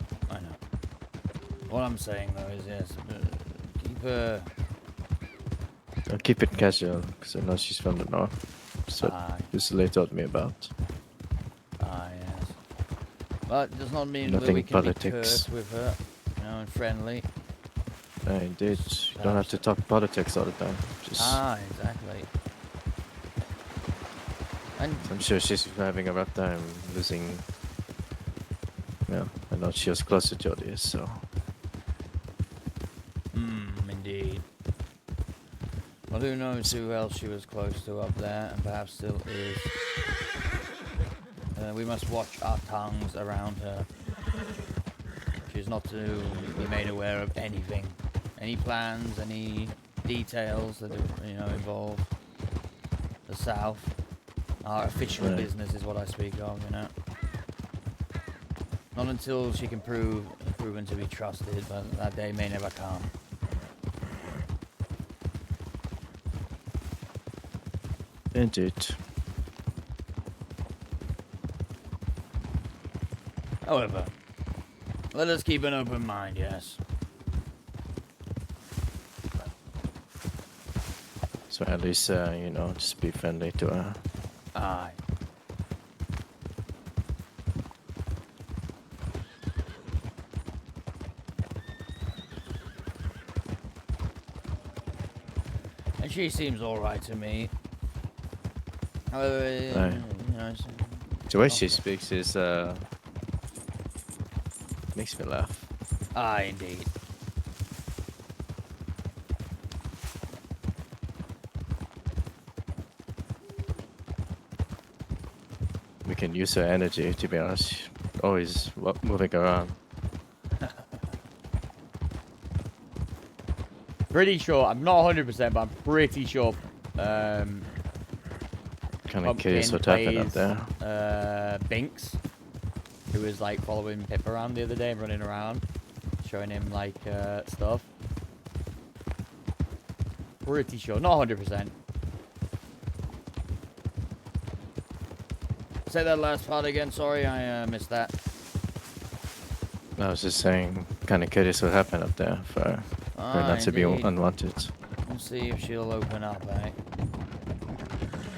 Speaker 1: What I'm saying though is, yes, keep her.
Speaker 16: I'll keep it casual, because I know she's from the north. That's what Usually told me about.
Speaker 1: Yes. But it does not mean that
Speaker 16: Nothing
Speaker 1: we can be
Speaker 16: politics.
Speaker 1: curt with her, and friendly.
Speaker 16: Indeed, you don't have to talk politics all the time. Just,
Speaker 1: exactly. And
Speaker 16: I'm sure she's having a rough time losing. Yeah, I know she was close to Jodie, so.
Speaker 1: Indeed. Well, who knows who else she was close to up there, and perhaps still is. We must watch our tongues around her. She's not to be made aware of anything. Any plans, any details that involve the South. Our official
Speaker 16: Right.
Speaker 1: business is what I speak of, Not until she can proven to be trusted, but that day may never come.
Speaker 16: Indeed.
Speaker 1: However, let us keep an open mind, yes.
Speaker 16: So at least, just be friendly to her.
Speaker 1: Aye. And she seems alright to me. However,
Speaker 16: Right. The way she speaks is, makes me laugh.
Speaker 1: Aye, indeed.
Speaker 16: We can use her energy, to be honest. She's always moving around.
Speaker 1: Pretty sure, I'm not 100%, but I'm pretty sure.
Speaker 16: Kind of curious what happened up there.
Speaker 1: Binks, who was like following Pip around the other day, running around, showing him like stuff. Pretty sure, not 100%. Say that last part again. Sorry, I missed that.
Speaker 16: I was just saying, kind of curious what happened up there for her not to be
Speaker 1: Indeed.
Speaker 16: unwanted.
Speaker 1: We'll see if she'll open up, eh?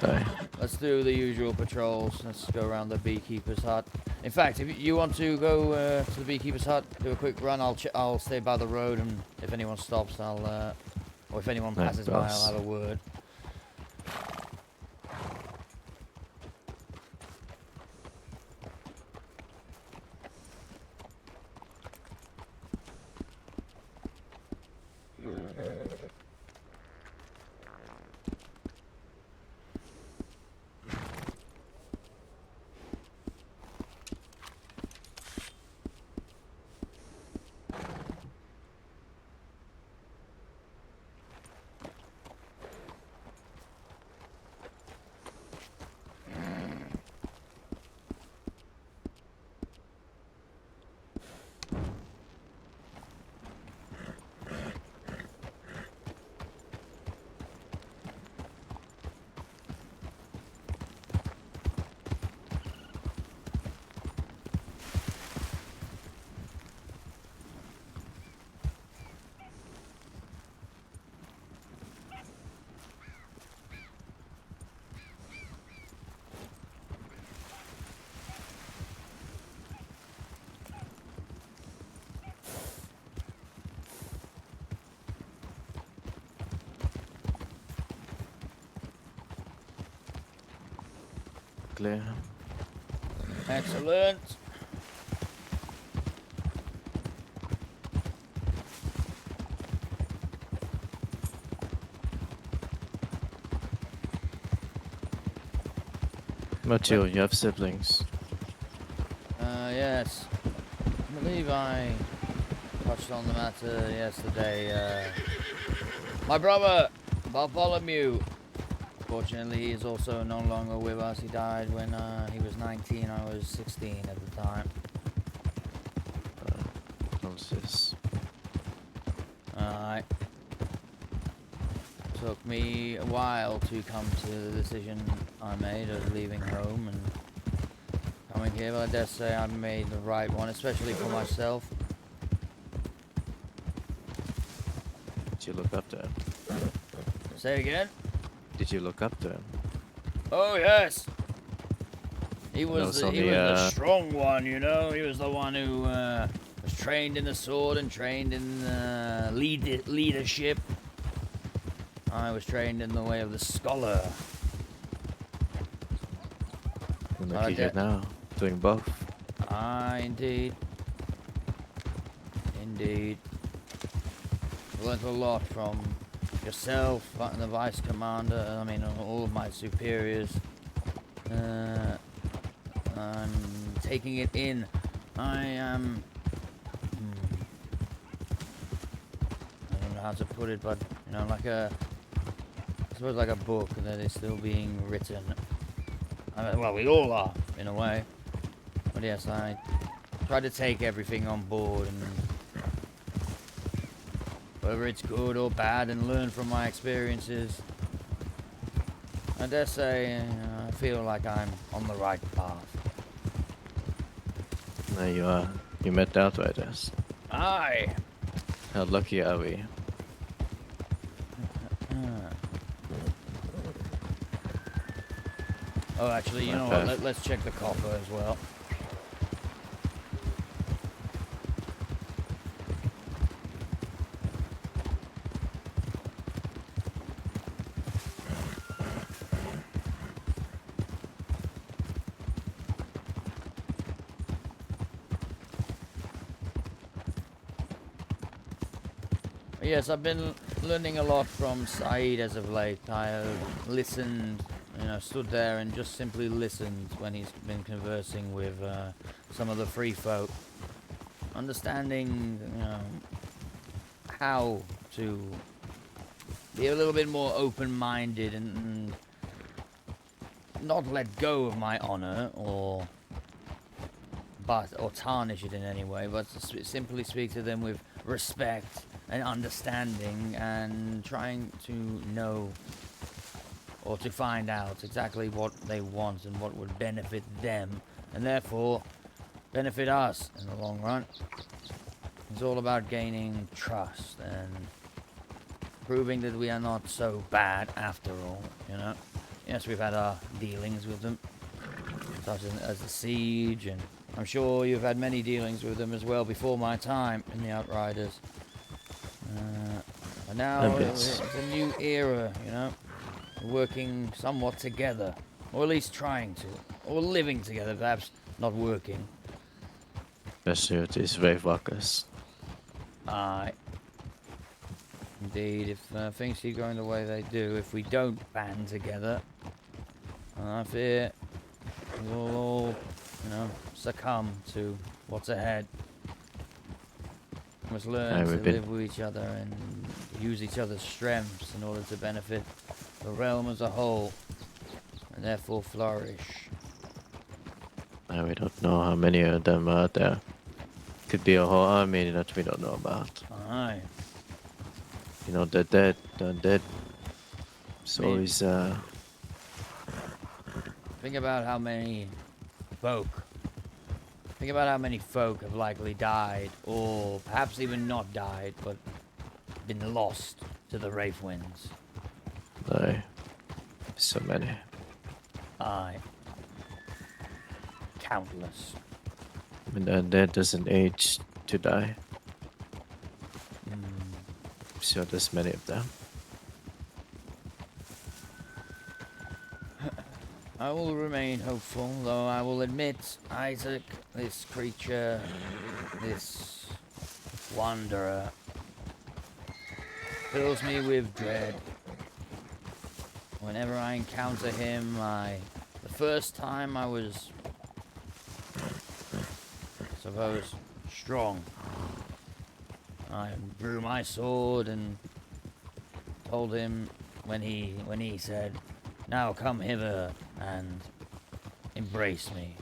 Speaker 16: Aye.
Speaker 1: Let's do the usual patrols. Let's go around the beekeeper's hut. In fact, if you want to go to the beekeeper's hut, do a quick run. I'll stay by the road, and if anyone stops, or if anyone
Speaker 16: Yeah,
Speaker 1: passes by,
Speaker 16: boss.
Speaker 1: I'll have a word.
Speaker 16: Clear.
Speaker 1: Excellent.
Speaker 16: Matthew, you have siblings.
Speaker 1: Yes. I believe I touched on the matter yesterday. My brother, Bartholomew. Fortunately, he is also no longer with us. He died when he was 19. I was 16 at the time.
Speaker 16: Nonsense.
Speaker 1: Took me a while to come to the decision I made of leaving home and coming here, but I dare say I made the right one, especially for myself.
Speaker 16: Did you look up to him?
Speaker 1: Say it again?
Speaker 16: Did you look up to him?
Speaker 1: Oh, yes! He was,
Speaker 16: No,
Speaker 1: he was the strong one, you know? He was the one who was trained in the sword and trained in leadership. I was trained in the way of the scholar.
Speaker 16: And look at you now, doing both.
Speaker 1: Indeed. Indeed. Learned a lot from yourself and the vice commander. I mean, all of my superiors. I'm taking it in. I am. I don't know how to put it, but you know, I suppose like a book that is still being written. I mean, well, we all are in a way. But yes, I try to take everything on board, and whether it's good or bad, and learn from my experiences. I dare say I feel like I'm on the right path.
Speaker 16: There you are. You met the Outriders.
Speaker 1: Aye.
Speaker 16: How lucky are we?
Speaker 1: Oh, actually, you know what? Let's check the copper as well. Yes, I've been learning a lot from Saeed as of late. I have listened, stood there and just simply listened when he's been conversing with some of the free folk. Understanding, how to be a little bit more open-minded and not let go of my honor or tarnish it in any way, but to simply speak to them with respect and understanding, and trying to know or to find out exactly what they want and what would benefit them, and therefore benefit us in the long run. It's all about gaining trust and proving that we are not so bad after all, Yes, we've had our dealings with them, such as the siege, and I'm sure you've had many dealings with them as well before my time in the Outriders. And now it's a new era, working somewhat together, or at least trying to, or living together, perhaps not working.
Speaker 16: Especially with these wave walkers.
Speaker 1: Aye. Indeed, if things keep going the way they do, if we don't band together, I fear we'll all, succumb to what's ahead. We must learn to live with each other and use each other's strengths in order to benefit the realm as a whole, and therefore flourish.
Speaker 16: We don't know how many of them are there. Could be a whole army that we don't know about.
Speaker 1: Aye.
Speaker 16: They're dead, they're dead. It's always,
Speaker 1: Think about how many folk have likely died, or perhaps even not died, but been lost to the Wraith Winds.
Speaker 16: Aye. So many.
Speaker 1: Aye. Countless.
Speaker 16: And undead doesn't age to die. So there's many of them.
Speaker 1: I will remain hopeful, though I will admit, Isaac, this creature, this wanderer, fills me with dread. Whenever I encounter him, the first time I was, I suppose, strong. I drew my sword and told him when he said, "Now come hither and embrace me."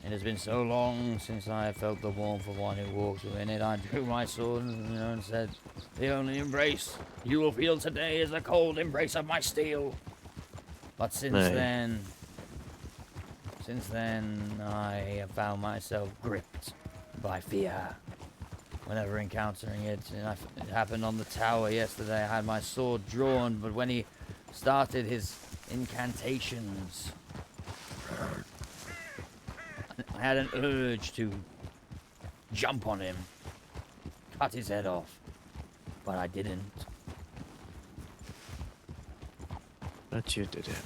Speaker 1: It has been so long since I have felt the warmth of one who walks within it. I drew my sword and said, "The only embrace you will feel today is the cold embrace of my steel." But since then, I have found myself gripped by fear. Whenever encountering it, it happened on the tower yesterday. I had my sword drawn, but when he started his incantations, I had an urge to jump on him, cut his head off, but I didn't.
Speaker 16: But you did it.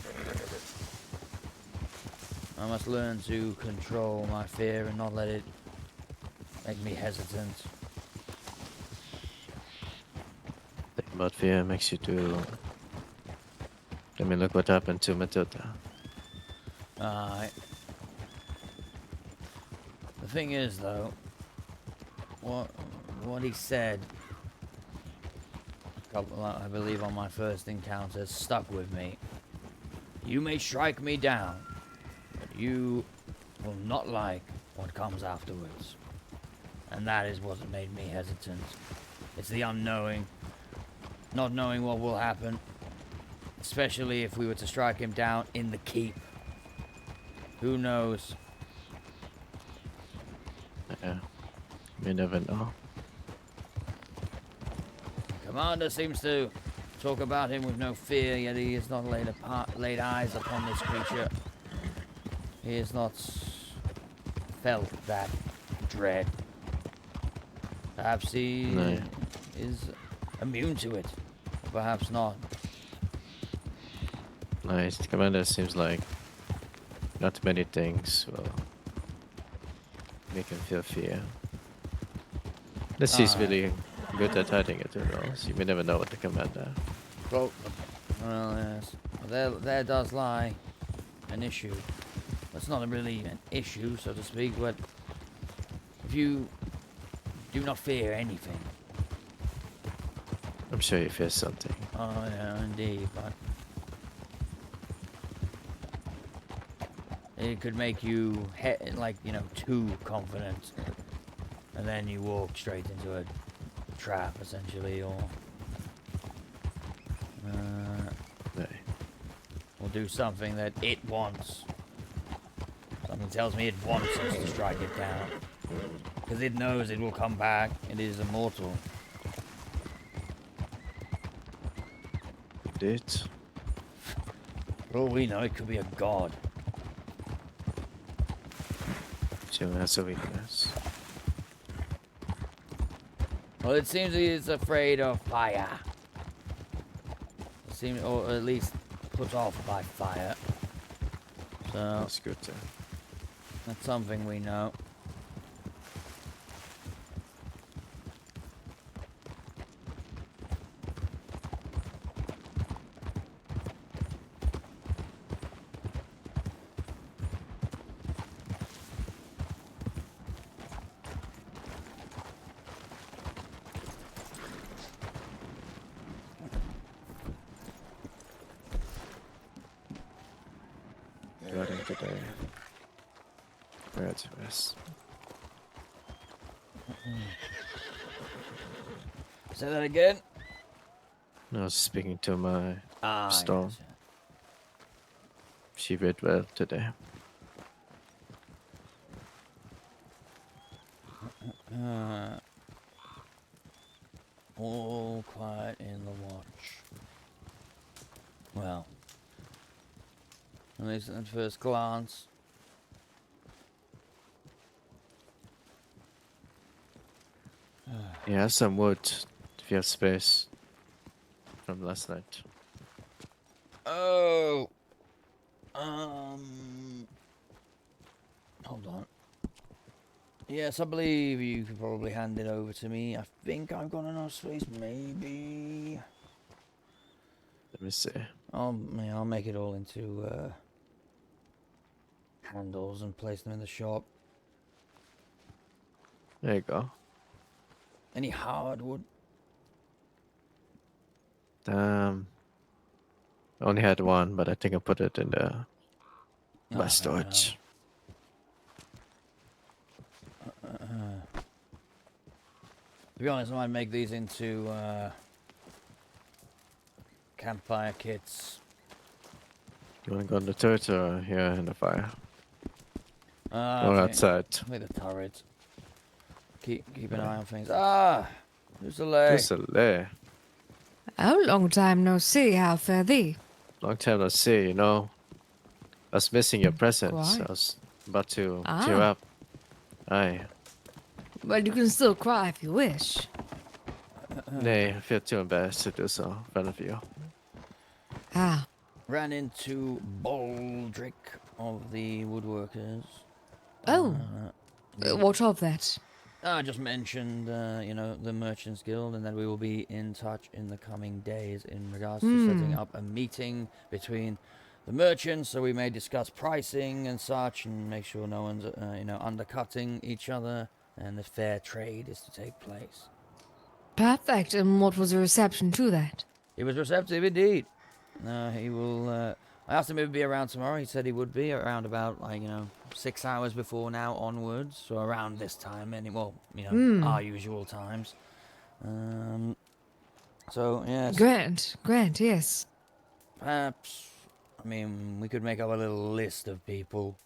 Speaker 1: I must learn to control my fear and not let it make me hesitant.
Speaker 16: Think about fear makes you do. I mean, look what happened to Matilda.
Speaker 1: The thing is, though, what he said, I believe on my first encounter, stuck with me. You may strike me down, but you will not like what comes afterwards. And that is what made me hesitant. It's the unknowing, not knowing what will happen, especially if we were to strike him down in the keep. Who knows?
Speaker 16: Yeah, you never know.
Speaker 1: Commander seems to talk about him with no fear, yet he has not laid eyes upon this creature. He has not felt that dread. Perhaps he is immune to it. Perhaps not.
Speaker 16: Nice. The commander seems like not many things will make him feel fear. This is really good at hiding it, you know. So you may never know what the commander.
Speaker 1: Well, yes. There does lie an issue. It's not really an issue, so to speak, but if you do not fear anything.
Speaker 16: I'm sure you fear something.
Speaker 1: Oh, yeah, indeed, but it could make you, too confident. And then you walk straight into a trap, essentially, or do something that it wants. Something tells me it wants us to strike it down. Because it knows it will come back. It is immortal.
Speaker 16: It.
Speaker 1: For all we know, it could be a god.
Speaker 16: So that's a weakness.
Speaker 1: Well, it seems he is afraid of fire. It seems, or at least put off by fire. So
Speaker 16: that's good too.
Speaker 1: That's something we know.
Speaker 16: Running today. Where to rest.
Speaker 1: Say that again?
Speaker 16: I was speaking to my storm.
Speaker 1: Yes.
Speaker 16: She read well today.
Speaker 1: All quiet in the watch. Well, at least at first glance.
Speaker 16: Yeah, have some wood if you have space from last night.
Speaker 1: Oh. Hold on. Yes, I believe you could probably hand it over to me. I think I've got enough space, maybe.
Speaker 16: Let me see.
Speaker 1: I'll make it all into
Speaker 12: handles and place them in the shop.
Speaker 16: There you go.
Speaker 12: Any hardwood?
Speaker 16: I only had one, but I think I put it in the my
Speaker 12: fair
Speaker 16: storage.
Speaker 12: To be honest, I might make these into campfire kits.
Speaker 16: You want to go in the turret or here in the fire? Or outside?
Speaker 12: I think the turret. Keep an eye on things. Ah, Dusalay.
Speaker 16: Dusalay.
Speaker 6: Oh, long time no see. How fare thee?
Speaker 16: Long time no see, you know. I was missing your presence.
Speaker 6: Quite.
Speaker 16: I was about to cheer
Speaker 6: Ah.
Speaker 16: up. Aye.
Speaker 6: Well, you can still cry if you wish.
Speaker 16: Nay, I feel too embarrassed to do so in front of you.
Speaker 6: Ah.
Speaker 12: Ran into Baldrick of the woodworkers.
Speaker 6: Oh. What of that?
Speaker 12: I just mentioned, you know, the Merchants Guild, and that we will be in touch in the coming days in regards to setting up a meeting between the merchants, so we may discuss pricing and such, and make sure no one's, you know, undercutting each other, and the fair trade is to take place.
Speaker 6: Perfect. And what was the reception to that?
Speaker 12: He was receptive indeed. He will. I asked him if he'd be around tomorrow. He said he would be around about, like, you know, 6 hours before now onwards, so around this time, well, you know, our usual times. So yes.
Speaker 6: Grant, yes.
Speaker 12: Perhaps, I mean, we could make up a little list of people.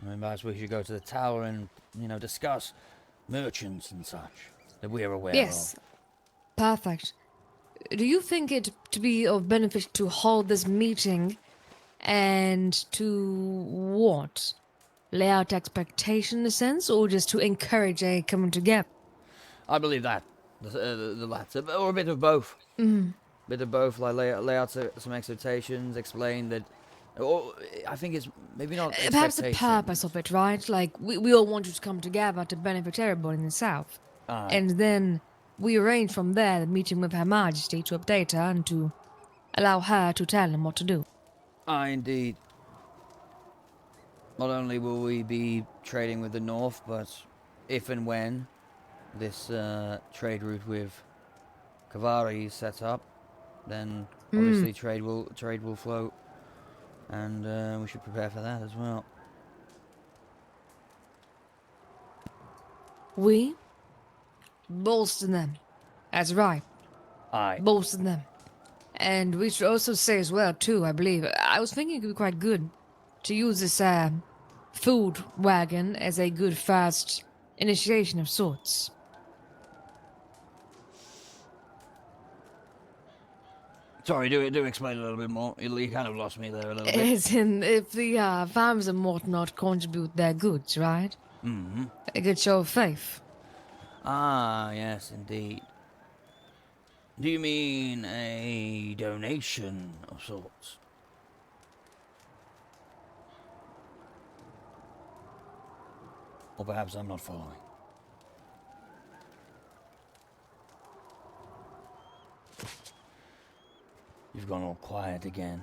Speaker 12: I mean, perhaps we should go to the tower and, you know, discuss merchants and such that we're aware
Speaker 6: Yes.
Speaker 12: of.
Speaker 6: Perfect. Do you think it to be of benefit to hold this meeting and to what? Lay out expectation in a sense, or just to encourage a coming together?
Speaker 12: I believe that. The latter, or a bit of both. Bit of both, like lay out some expectations, explain that. Or I think it's maybe not
Speaker 6: Perhaps the purpose of it, right? Like, we all want you to come together to benefit everybody in the South. And then we arrange from there the meeting with Her Majesty to update her and to allow her to tell them what to do.
Speaker 12: Indeed. Not only will we be trading with the North, but if and when this trade route with Kavari is set up, then obviously trade will float, and we should prepare for that as well.
Speaker 6: We bolster them. That's right.
Speaker 12: Aye.
Speaker 6: Bolster them. And we should also say as well, too, I believe, I was thinking it would be quite good to use this food wagon as a good first initiation of sorts.
Speaker 12: Sorry, do explain a little bit more. You kind of lost me there a little bit.
Speaker 6: As in, if the farmers and whatnot contribute their goods, right?
Speaker 12: Mm-hmm.
Speaker 6: A good show of faith.
Speaker 12: Ah, yes, indeed. Do you mean a donation of sorts? Or perhaps I'm not following. You've gone all quiet again.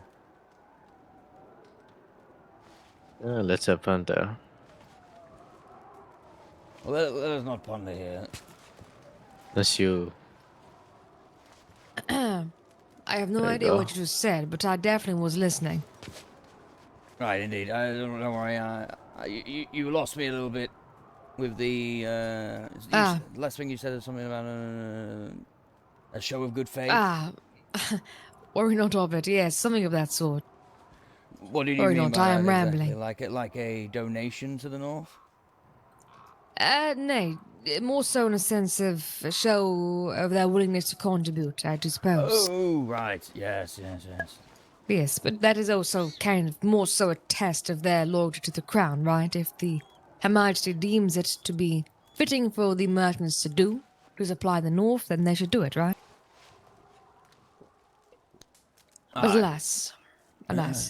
Speaker 16: Let's have fun there.
Speaker 12: Well, let us not ponder here.
Speaker 16: That's you.
Speaker 6: I have no
Speaker 16: There you
Speaker 6: idea
Speaker 16: go.
Speaker 6: what you just said, but I definitely was listening.
Speaker 12: Right, indeed. Don't worry. You lost me a little bit with the last thing you said is something about a show of good faith.
Speaker 6: Worry not of it. Yes, something of that sort.
Speaker 12: What did you
Speaker 6: Worry
Speaker 12: mean
Speaker 6: not,
Speaker 12: by
Speaker 6: I
Speaker 12: that
Speaker 6: am
Speaker 12: exactly?
Speaker 6: rambling.
Speaker 12: Like a donation to the North?
Speaker 6: Nay, more so in a sense of a show of their willingness to contribute, I do suppose.
Speaker 12: Oh, right. Yes.
Speaker 6: Yes, but that is also kind of more so a test of their loyalty to the crown, right? If the Her Majesty deems it to be fitting for the merchants to supply the North, then they should do it, right? But alas,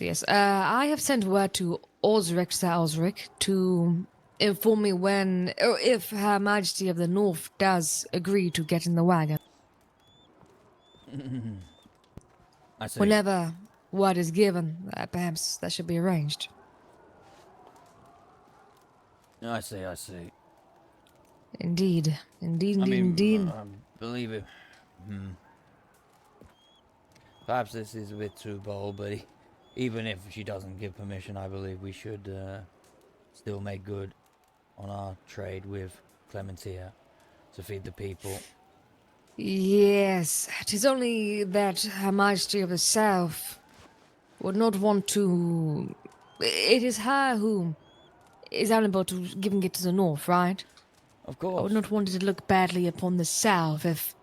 Speaker 6: yes. I have sent word to Osric, Sir Osric, to inform me when, or if Her Majesty of the North does agree to get in the wagon.
Speaker 12: I see.
Speaker 6: Whenever word is given, perhaps that should be arranged.
Speaker 12: I see, I see.
Speaker 6: Indeed. Indeed,
Speaker 12: I mean,
Speaker 6: indeed.
Speaker 12: I believe it. Perhaps this is a bit too bold, but even if she doesn't give permission, I believe we should still make good on our trade with Clementia to feed the people.
Speaker 6: Yes, 'tis only that Her Majesty of the South would not want to. It is her who is unable to giving it to the North, right?
Speaker 12: Of
Speaker 6: I would
Speaker 12: course.
Speaker 6: not want it to look badly upon the South if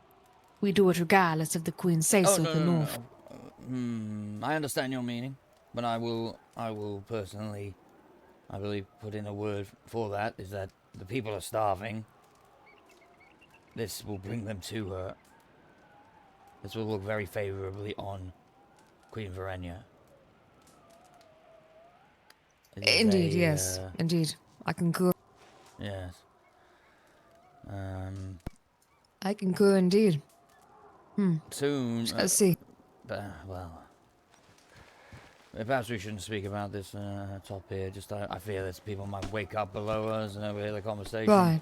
Speaker 6: we do it regardless of the Queen say so.
Speaker 12: No,
Speaker 6: The
Speaker 12: no,
Speaker 6: North.
Speaker 12: no. I understand your meaning, but I will personally, I believe, put in a word for that. Is that the people are starving. This will bring them to her. This will look very favorably on Queen Verenia.
Speaker 6: Indeed, yes, indeed. I concur.
Speaker 12: Yes.
Speaker 6: I concur indeed.
Speaker 12: Soon.
Speaker 6: Let's see.
Speaker 12: Well, perhaps we shouldn't speak about this top here. Just I fear that people might wake up below us and overhear the conversation.
Speaker 6: Right.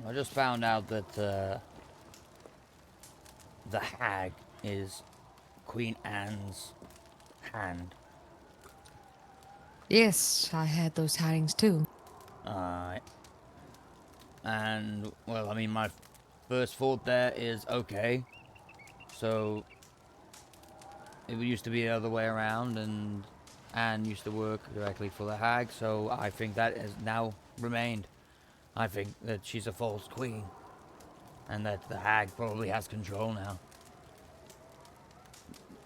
Speaker 12: I just found out that the hag is Queen Anne's hand.
Speaker 6: Yes, I had those tidings too.
Speaker 12: And, well, I mean, my first thought there is, okay, so it used to be the other way around, and Anne used to work directly for the hag, so I think that has now remained. I think that she's a false queen, and that the hag probably has control now.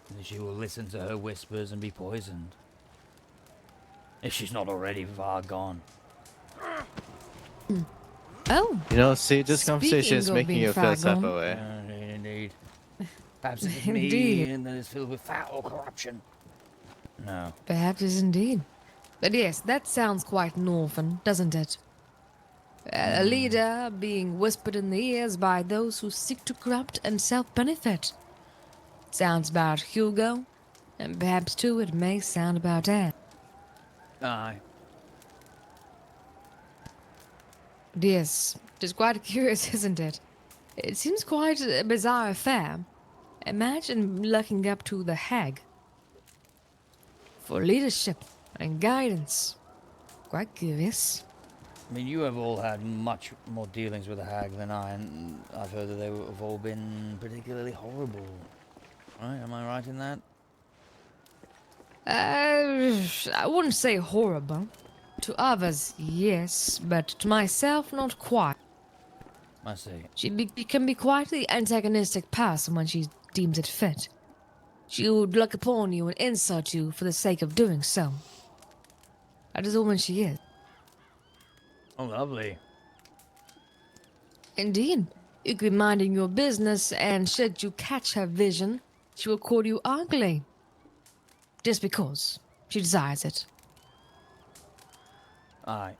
Speaker 12: And she will listen to her whispers and be poisoned. If she's not already far gone.
Speaker 6: Oh.
Speaker 16: You know, see, this conversation is
Speaker 6: Speaking of
Speaker 16: making
Speaker 6: being
Speaker 16: you feel
Speaker 6: far
Speaker 16: type
Speaker 6: gone.
Speaker 16: of way.
Speaker 12: Indeed. Perhaps it's me
Speaker 6: Indeed.
Speaker 12: and that is filled with foul corruption. No.
Speaker 6: Perhaps is indeed. But yes, that sounds quite northern, doesn't it? A leader being whispered in the ears by those who seek to corrupt and self-benefit. Sounds about Hugo, and perhaps too it may sound about Anne.
Speaker 12: Aye.
Speaker 6: Yes, it is quite curious, isn't it? It seems quite a bizarre affair. Imagine looking up to the hag for leadership and guidance. Quite curious.
Speaker 12: I mean, you have all had much more dealings with the hag than I, and I've heard that they have all been particularly horrible. Right? Am I right in that?
Speaker 6: I wouldn't say horrible. To others, yes, but to myself, not quite.
Speaker 12: I see.
Speaker 6: She can be quite the antagonistic person when she deems it fit. She would look upon you and insult you for the sake of doing so. That is the woman she is.
Speaker 12: Oh, lovely.
Speaker 6: Indeed. You could be minding your business, and should you catch her vision, she will call you ugly. Just because she desires it.
Speaker 12: Aye.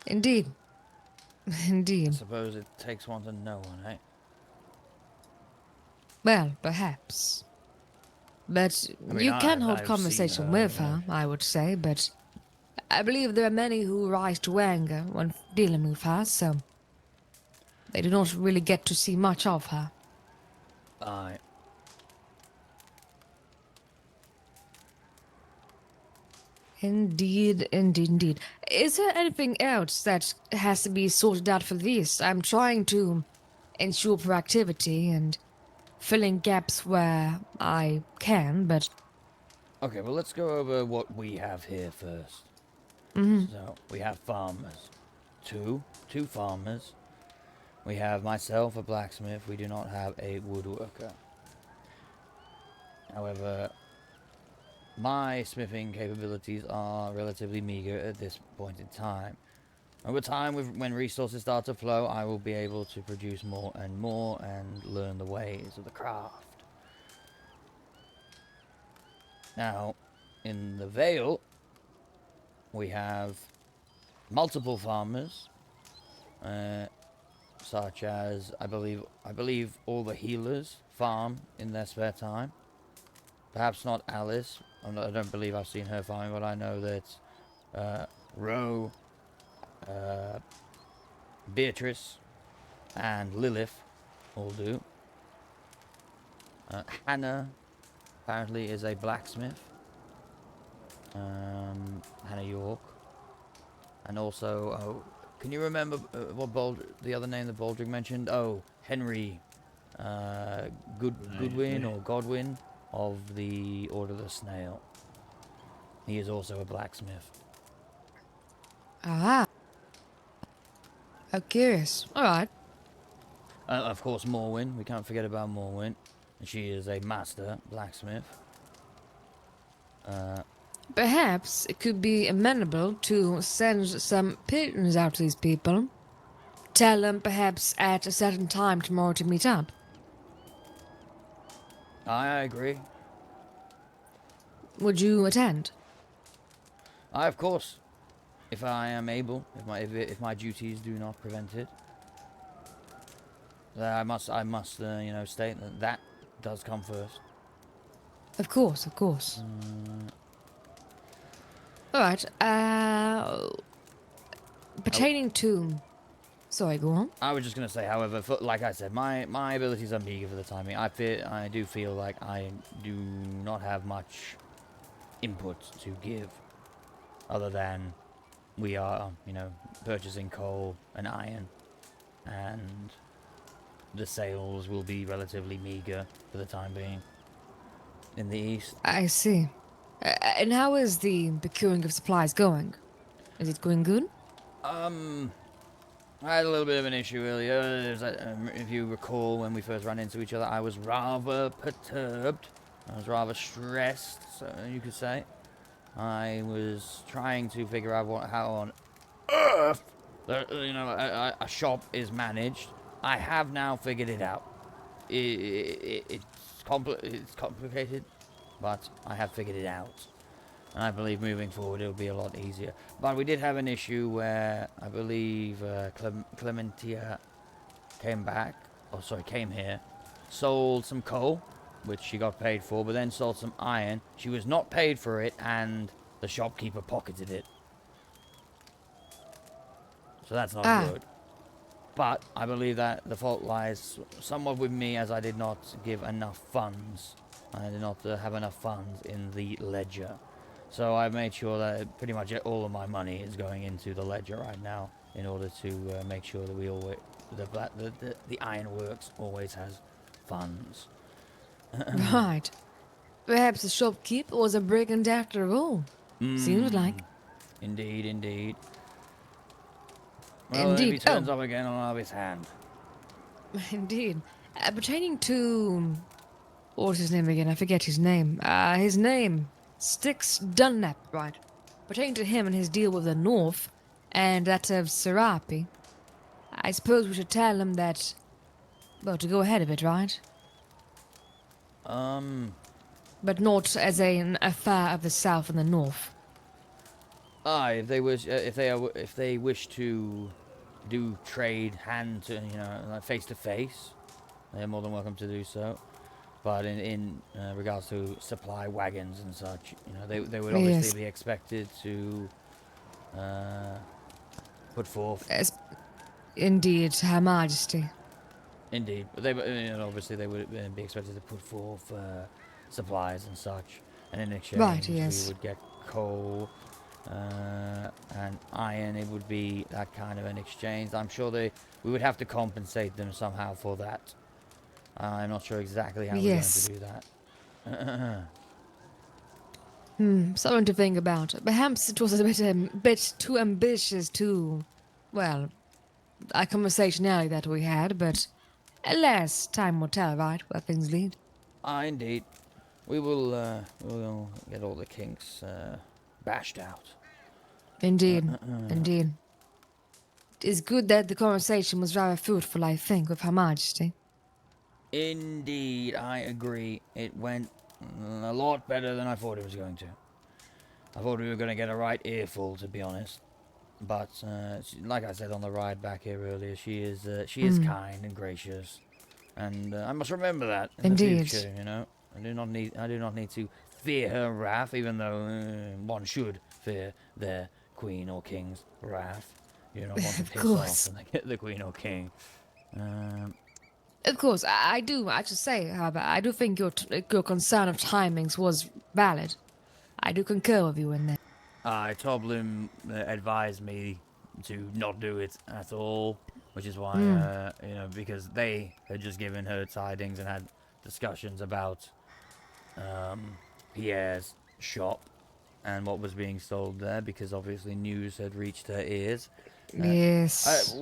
Speaker 6: Indeed. Indeed.
Speaker 12: I suppose it takes one to know one, eh?
Speaker 6: Well, perhaps. But
Speaker 12: I mean,
Speaker 6: you can hold
Speaker 12: I've
Speaker 6: conversation
Speaker 12: seen
Speaker 6: with her, I would say, but I believe there are many who rise to anger when dealing with her, so they do not really get to see much of her.
Speaker 12: Aye.
Speaker 6: Indeed, indeed, indeed. Is there anything else that has to be sorted out for this? I'm trying to ensure proactivity and filling gaps where I can, but...
Speaker 12: Okay, well, let's go over what we have here first.
Speaker 6: Mhm.
Speaker 12: So, we have farmers. Two farmers. We have myself, a blacksmith. We do not have a woodworker. However, my smithing capabilities are relatively meager at this point in time.
Speaker 1: Over time, when resources start to flow, I will be able to produce more and more and learn the ways of the craft. Now, in the Vale, we have multiple farmers, such as I believe all the healers farm in their spare time. Perhaps not Alice. I don't believe I've seen her farming, but I know that Ro, Beatrice, and Lilith all do. Hannah apparently is a blacksmith. Hannah York. And also, can you remember what the other name that Baldric mentioned? Oh, Henry Goodwin or Godwin of the Order of the Snail. He is also a blacksmith.
Speaker 6: Ah. How curious. Alright.
Speaker 1: Of course, Morwyn. We can't forget about Morwyn. She is a master blacksmith.
Speaker 6: Perhaps it could be amenable to send some pigeons out to these people. Tell them perhaps at a certain time tomorrow to meet up.
Speaker 1: I agree.
Speaker 6: Would you attend?
Speaker 1: Of course. If I am able, if my duties do not prevent it. I must state that does come first.
Speaker 6: Of course, of course. Alright, pertaining to... Sorry, go on.
Speaker 1: I was just going to say, however, like I said, my abilities are meager for the time being. I do feel like I do not have much input to give, other than we are, purchasing coal and iron, and the sales will be relatively meager for the time being in the east.
Speaker 6: I see. And how is the procuring of supplies going? Is it going good?
Speaker 1: I had a little bit of an issue earlier. If you recall, when we first ran into each other, I was rather perturbed. I was rather stressed, so you could say. I was trying to figure out how on earth, a shop is managed. I have now figured it out. It's complicated, but I have figured it out. And I believe moving forward it'll be a lot easier. But we did have an issue where I believe Clementia came here, sold some coal, which she got paid for, but then sold some iron. She was not paid for it, and the shopkeeper pocketed it. So that's not good. But I believe that the fault lies somewhat with me, as I did not give enough funds. I did not have enough funds in the ledger. So I made sure that pretty much all of my money is going into the ledger right now, in order to make sure that we always the ironworks always has funds.
Speaker 6: Right. Perhaps the shopkeeper was a brigand after all. Seems like.
Speaker 1: Indeed, indeed. Well,
Speaker 6: Indeed.
Speaker 1: if he turns up again, I'll have his hand.
Speaker 6: Indeed. Pertaining to... What's his name again? I forget his name. His name... Styx Dunlap, right. Pertaining to him and his deal with the North, and that of Serapi, I suppose we should tell him that... Well, to go ahead of it, right? But not as an affair of the South and the North.
Speaker 1: If they wish to do trade hand to face to face, they're more than welcome to do so. But in regards to supply wagons and such, they would obviously be expected to put forth.
Speaker 6: Indeed, Her Majesty.
Speaker 1: Indeed, but obviously they would be expected to put forth supplies and such, and in exchange we would get coal and iron. It would be that kind of an exchange. I'm sure we would have to compensate them somehow for that. I'm not sure exactly how we're going to do that.
Speaker 6: Something to think about. Perhaps it was a bit too ambitious to, well, a conversation earlier that we had, but alas, time will tell, right, where things lead.
Speaker 1: Indeed. We'll get all the kinks bashed out.
Speaker 6: Indeed, indeed.
Speaker 4: is good that the conversation was rather fruitful, I think, with Her Majesty.
Speaker 12: Indeed, I agree. It went a lot better than I thought it was going to. I thought we were going to get a right earful, to be honest. But like I said on the ride back here earlier, she is kind and gracious, and I must remember that in
Speaker 4: Indeed.
Speaker 12: the future. You know, I do not need to fear her wrath, even though one should fear their queen or king's wrath. You don't want to
Speaker 4: Of
Speaker 12: piss
Speaker 4: course.
Speaker 12: off when they get the queen or king.
Speaker 4: Of course, I do. I should say, however, I do think your concern of timings was valid. I do concur with you in that.
Speaker 12: Toblin advised me to not do it at all, which is why, you know, because they had just given her tidings and had discussions about Pierre's shop and what was being sold there, because obviously news had reached her ears.
Speaker 4: Yes.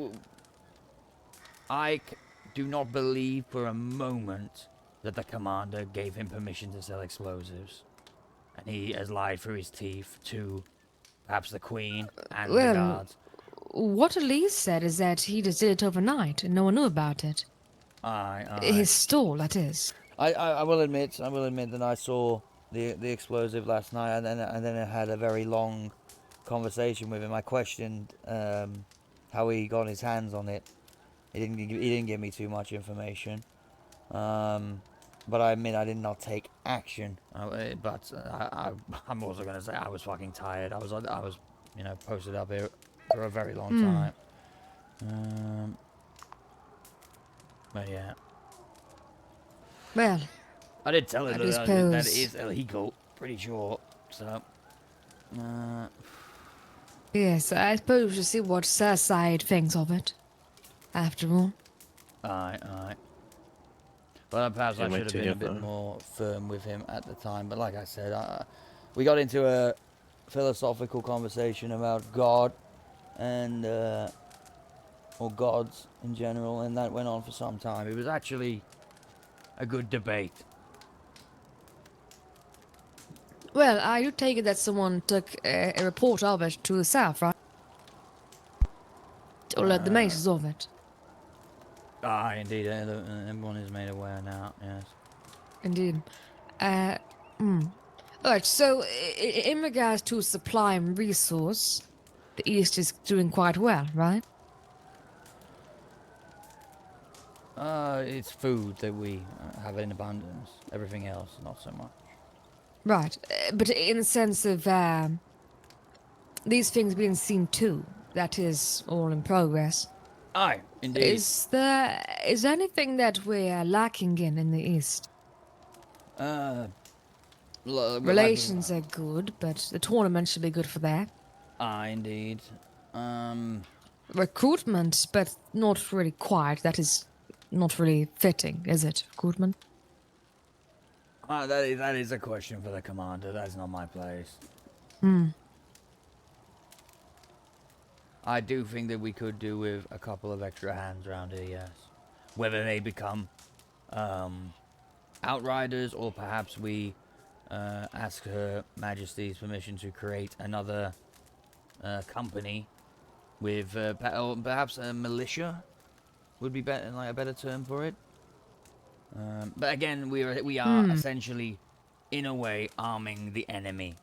Speaker 12: I do not believe for a moment that the commander gave him permission to sell explosives. And he has lied through his teeth to perhaps the queen and the guards.
Speaker 4: What Elise said is that he just did it overnight and no one knew about it. His stall, that is.
Speaker 12: I will admit that I saw the explosive last night, and then I had a very long conversation with him. I questioned how he got his hands on it. He didn't give me too much information. But I admit I did not take action. But I'm also gonna say I was fucking tired. I was you know, posted up here for a very long time. But yeah.
Speaker 4: Well,
Speaker 12: I did tell her
Speaker 4: I
Speaker 12: that
Speaker 4: suppose.
Speaker 12: that it is illegal. Pretty sure. So.
Speaker 4: Yes, I suppose we should see what Sir Side thinks of it. After all.
Speaker 12: Aye. Well, perhaps I
Speaker 16: Can't wait
Speaker 12: should have
Speaker 16: to
Speaker 12: been
Speaker 16: hear
Speaker 12: a bit
Speaker 16: from her.
Speaker 12: more firm with him at the time. But like I said, we got into a philosophical conversation about God and or gods in general, and that went on for some time. It was actually a good debate.
Speaker 4: Well, I do take it that someone took a report of it to the south, right? Or the maces of it.
Speaker 12: Indeed. Everyone is made aware now. Yes.
Speaker 4: Indeed. Alright, so in regards to supply and resource, the East is doing quite well, right?
Speaker 12: It's food that we have in abundance. Everything else, not so much.
Speaker 4: Right, but in the sense of these things being seen too, that is all in progress.
Speaker 12: Aye, indeed.
Speaker 4: Is there anything that we're lacking in the East? Relations are good, but the tournament should be good for that.
Speaker 12: Aye, indeed.
Speaker 4: Recruitment, but not really quite. That is not really fitting, is it? Recruitment?
Speaker 12: That is a question for the commander. That's not my place. I do think that we could do with a couple of extra hands around here, yes. Whether they become outriders, or perhaps we ask Her Majesty's permission to create another company with perhaps a militia would be better, like a better term for it. But again, we are essentially, in a way, arming the enemy.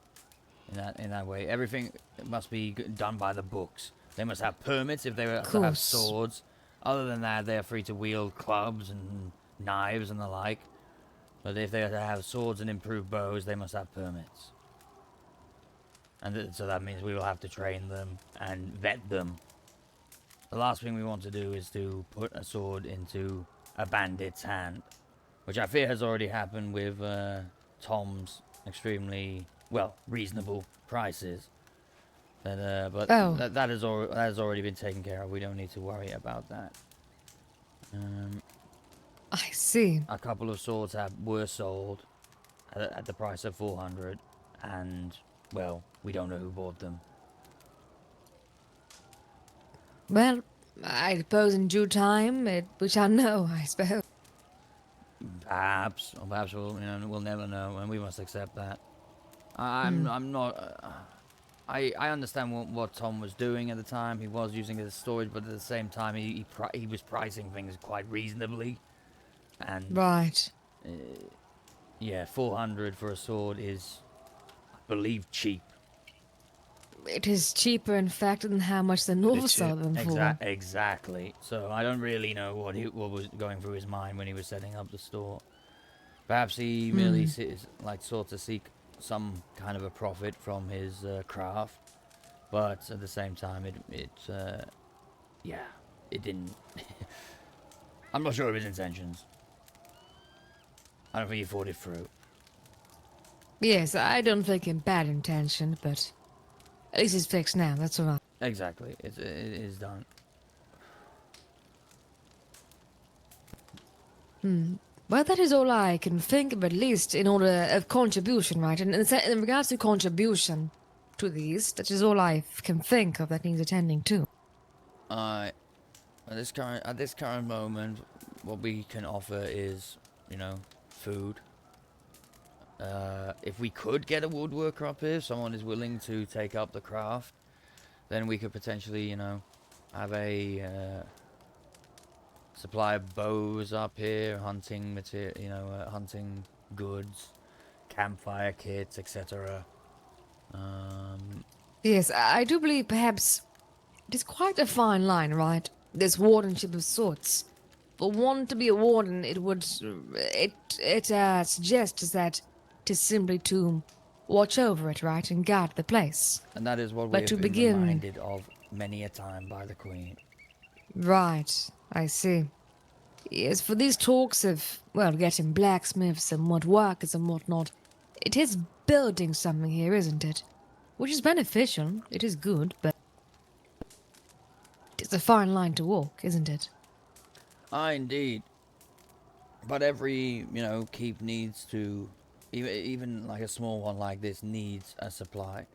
Speaker 12: In that way, everything must be done by the books. They must have permits if they were to have swords. Other than that, they are free to wield clubs and knives and the like. But if they are to have swords and improved bows, they must have permits. And so that means we will have to train them and vet them. The last thing we want to do is to put a sword into a bandit's hand, which I fear has already happened with Tom's extremely, well, reasonable prices. But that has already been taken care of. We don't need to worry about that.
Speaker 4: I see.
Speaker 12: A couple of swords were sold at the price of 400, and well, we don't know who bought them.
Speaker 4: Well, I suppose in due time we shall know, I suppose.
Speaker 12: Perhaps we'll never know, and we must accept that. I'm not.
Speaker 1: I understand what Tom was doing at the time. He was using it as storage, but at the same time, he was pricing things quite reasonably. And
Speaker 4: Right.
Speaker 1: yeah, 400 for a sword is, I believe, cheap.
Speaker 4: It is cheaper, in fact, than how much the North sell them for.
Speaker 1: Exactly. So I don't really know what was going through his mind when he was setting up the store. Perhaps he merely sought to seek some kind of a profit from his craft, but at the same time, it didn't. I'm not sure of his intentions. I don't think he thought it through.
Speaker 4: Yes, I don't think in bad intention, but at least it's fixed now. That's all right.
Speaker 1: Exactly. It is done.
Speaker 4: Well, that is all I can think of, at least in order of contribution, right? And in regards to contribution to these, that is all I can think of that needs attending to.
Speaker 1: At this current moment, what we can offer is, food. If we could get a woodworker up here, someone is willing to take up the craft, then we could potentially, have a supply of bows up here, hunting material, hunting goods, campfire kits, etc.
Speaker 4: Yes, I do believe perhaps it is quite a fine line, right? This wardenship of sorts. For one to be a warden, it suggests that it is simply to watch over it, right, and guard the place.
Speaker 1: And that is what we have been reminded of many a time by the Queen.
Speaker 4: Right, I see. Yes, for these talks of, well, getting blacksmiths and what workers and whatnot, it is building something here, isn't it? Which is beneficial, it is good, but it's a fine line to walk, isn't it?
Speaker 1: Indeed. But every, keep needs to, even like a small one like this needs a supply.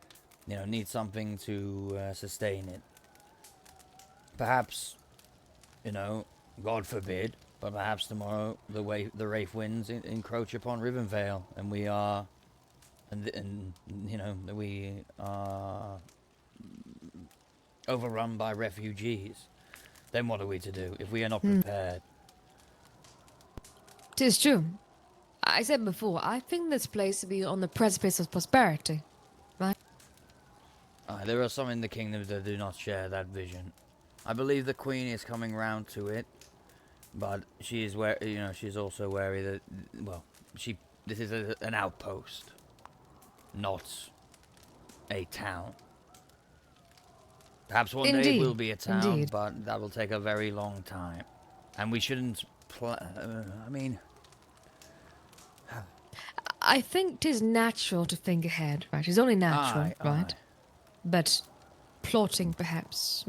Speaker 1: Needs something to sustain it. Perhaps, God forbid, but perhaps tomorrow the Wraith winds encroach upon Rivenvale, and we are, we are overrun by refugees. Then what are we to do if we are not prepared?
Speaker 4: 'Tis true. I said before, I think this place to be on the precipice of prosperity, right?
Speaker 1: There are some in the kingdom that do not share that vision. I believe the Queen is coming round to it, but she is she's also wary that, well, this is an outpost, not a town. Perhaps one day it will be a town, but that will take a very long time, and we shouldn't.
Speaker 4: I think 'tis natural to think ahead, right? It's only natural, right? But plotting, perhaps.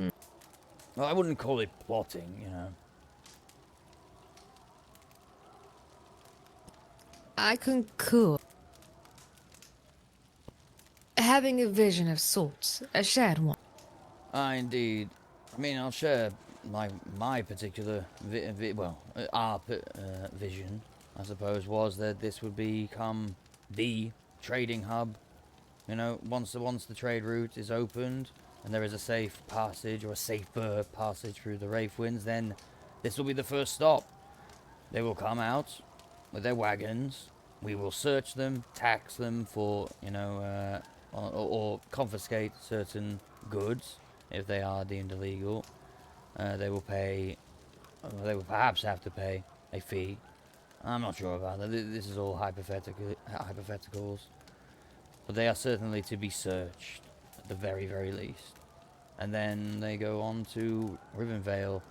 Speaker 1: Well, I wouldn't call it plotting,
Speaker 4: I concur. Having a vision of sorts, a shared one.
Speaker 1: Indeed. I'll share my particular our vision, I suppose, was that this would become the trading hub. Once the trade route is opened and there is a safe passage or a safer passage through the Wraith winds, then this will be the first stop. They will come out with their wagons. We will search them, tax them for, or confiscate certain goods if they are deemed illegal. They will perhaps have to pay a fee. I'm not sure about that. This is all hypotheticals. But they are certainly to be searched, at the very, very least. And then they go on to Rivenvale.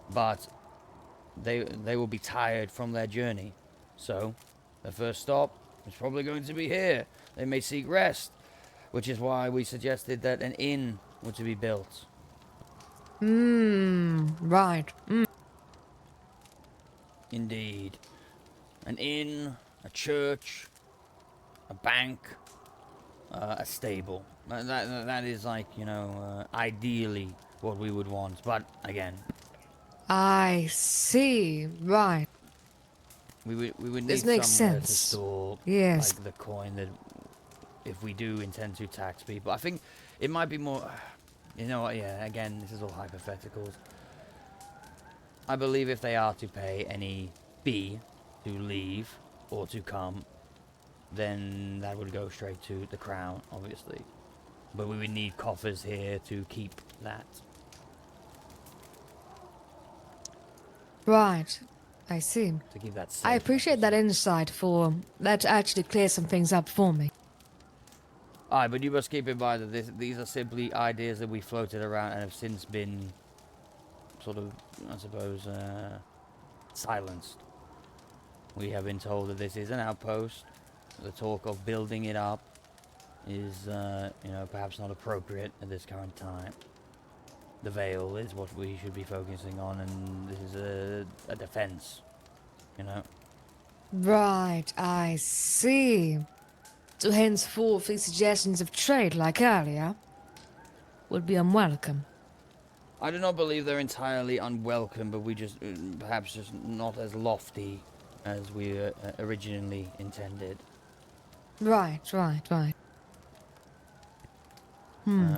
Speaker 1: But they will be tired from their journey. So, the first stop is probably going to be here. They may seek rest, which is why we suggested that an inn were to be built.
Speaker 4: Right.
Speaker 1: Indeed. An inn, a church, a bank, a stable. That is ideally what we would want. But again,
Speaker 4: I see. Right.
Speaker 1: We would need
Speaker 4: This makes
Speaker 1: somewhere
Speaker 4: sense.
Speaker 1: to store
Speaker 4: Yes.
Speaker 1: the coin that
Speaker 12: if we do intend to tax people. I think it might be more, you know what, yeah, again, this is all hypotheticals. I believe if they are to pay any fee to leave or to come, then that would go straight to the crown, obviously. But we would need coffers here to keep that.
Speaker 4: Right. I see.
Speaker 12: To keep that safe.
Speaker 4: I appreciate that insight for that actually clears some things up for me.
Speaker 12: Aye, but you must keep in mind that these are simply ideas that we floated around and have since been sort of, I suppose, silenced. We have been told that this is an outpost. The talk of building it up is, you know, perhaps not appropriate at this current time. The Vale is what we should be focusing on, and this is a defense, you know?
Speaker 4: Right, I see. So henceforth, these suggestions of trade, like earlier, would be unwelcome.
Speaker 12: I do not believe they're entirely unwelcome, but we just, perhaps just not as lofty as we originally intended.
Speaker 4: Right.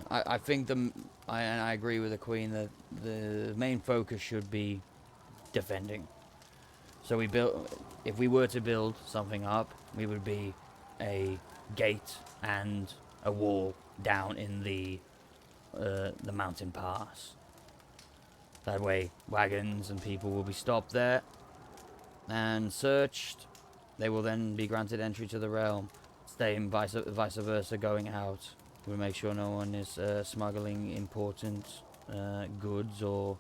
Speaker 12: I think and I agree with the Queen that the main focus should be defending. So if we were to build something up, we would be a gate and a wall down in the mountain pass. That way, wagons and people will be stopped there and searched. They will then be granted entry to the realm. Same vice versa going out. We'll make sure no one is smuggling important goods or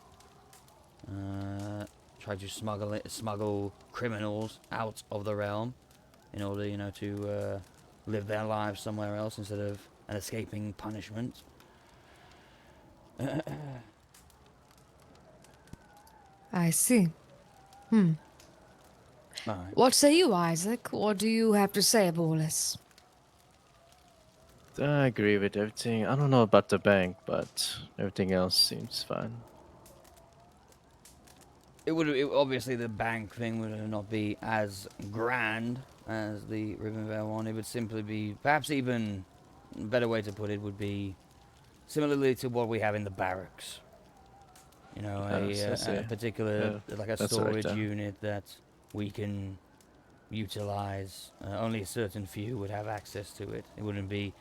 Speaker 12: try to smuggle criminals out of the realm in order, you know, to live their lives somewhere else instead of escaping punishment.
Speaker 4: I see.
Speaker 12: Right.
Speaker 4: What say you, Isaac? What do you have to say of all this?
Speaker 16: I agree with everything. I don't know about the bank, but everything else seems fine.
Speaker 12: Obviously the bank thing would not be as grand as the Rivenvale one. It would simply be, perhaps even a better way to put it would be similarly to what we have in the barracks. You know, a particular, like a storage unit that we can utilize. Only a certain few would have access to it. It wouldn't be,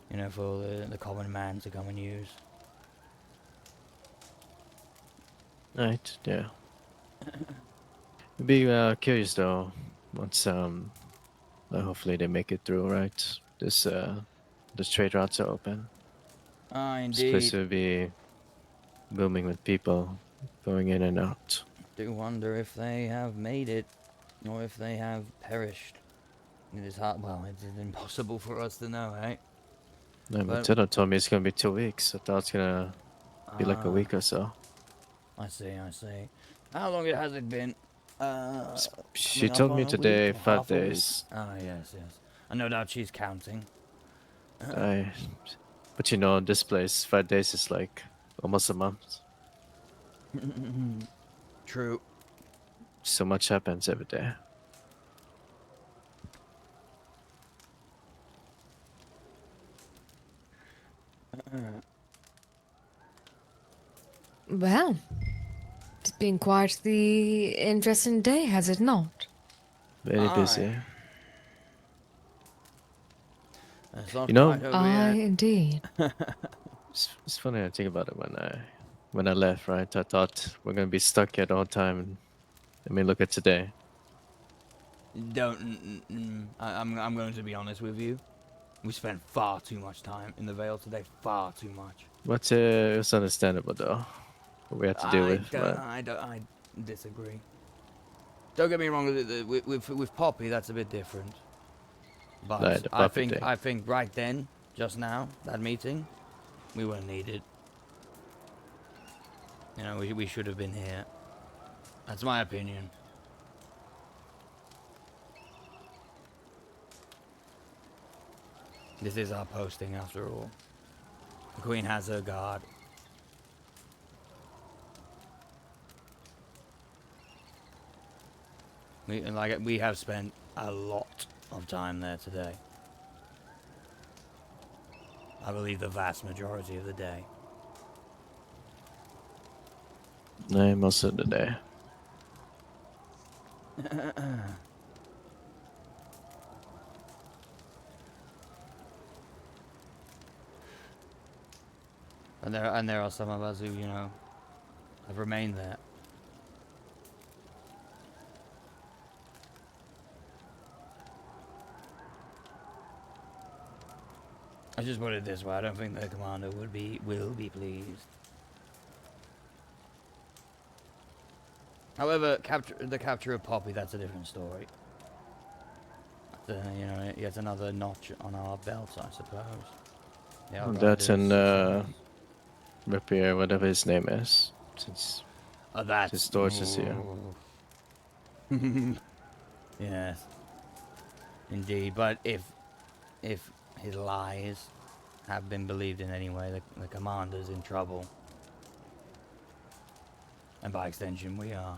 Speaker 12: you know, for the common man to come and use.
Speaker 16: Right, yeah. I'd be curious though, once hopefully they make it through, right? The trade routes are open.
Speaker 12: Ah,
Speaker 16: This place
Speaker 12: indeed.
Speaker 16: will be booming with people going in and out.
Speaker 12: Do wonder if they have made it, or if they have perished. It is hard. Well, it is impossible for us to know, eh?
Speaker 16: No, but Tedder told me it's gonna be 2 weeks. I thought it's gonna be like a week or so.
Speaker 12: I see. How long has it been?
Speaker 16: She
Speaker 12: Coming up
Speaker 16: told
Speaker 12: on
Speaker 16: me
Speaker 12: a
Speaker 16: today
Speaker 12: week,
Speaker 16: 5
Speaker 12: half a week.
Speaker 16: days.
Speaker 12: Ah, yes. And no doubt she's counting.
Speaker 16: But you know, in this place, 5 days is like almost a month.
Speaker 12: True.
Speaker 16: So much happens every day.
Speaker 4: Well, it's been quite the interesting day, has it not?
Speaker 16: Very busy.
Speaker 12: You know,
Speaker 4: Indeed.
Speaker 16: It's funny to think about it when I left, right? I thought we're gonna be stuck here the whole time. I mean, look at today.
Speaker 12: I'm going to be honest with you. We spent far too much time in the Vale today. Far too much.
Speaker 16: But it's understandable though. What we had to deal with.
Speaker 12: I disagree. Don't get me wrong. With Poppy, that's a bit different. But
Speaker 16: No, the Poppy thing.
Speaker 12: I think right then, just now, that meeting, we weren't needed. You know, we should have been here. That's my opinion. This is our posting, after all. The Queen has her guard. We have spent a lot of time there today. I believe the vast majority of the day.
Speaker 16: No, most of the day.
Speaker 12: And there are some of us who, you know, have remained there. I just put it this way, I don't think the commander will be pleased. However, the capture of Poppy, that's a different story. You know, yet another notch on our belt, I suppose. The
Speaker 16: That's an
Speaker 12: Outriders.
Speaker 16: Rapier, whatever his name is, since
Speaker 12: That's
Speaker 16: his source is here.
Speaker 12: Yes, indeed. But if his lies have been believed in any way, the commander's in trouble, and by extension, we are.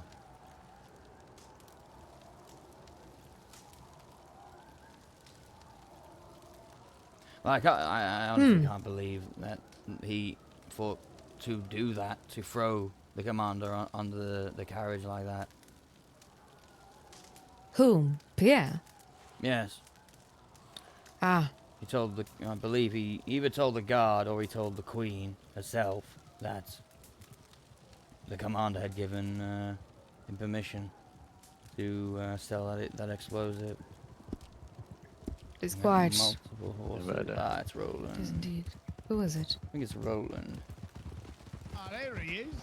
Speaker 12: Like I honestly can't believe that he thought to do that, to throw the commander on the carriage like that.
Speaker 4: Whom? Pierre?
Speaker 12: Yes.
Speaker 4: Ah.
Speaker 12: He told I believe he either told the guard or he told the queen herself that the commander had given him permission to sell that explosive.
Speaker 4: It's quite...
Speaker 12: Multiple horses. It's Roland.
Speaker 4: It is indeed. Who is it?
Speaker 12: I think it's Roland.
Speaker 21: Oh, there he is.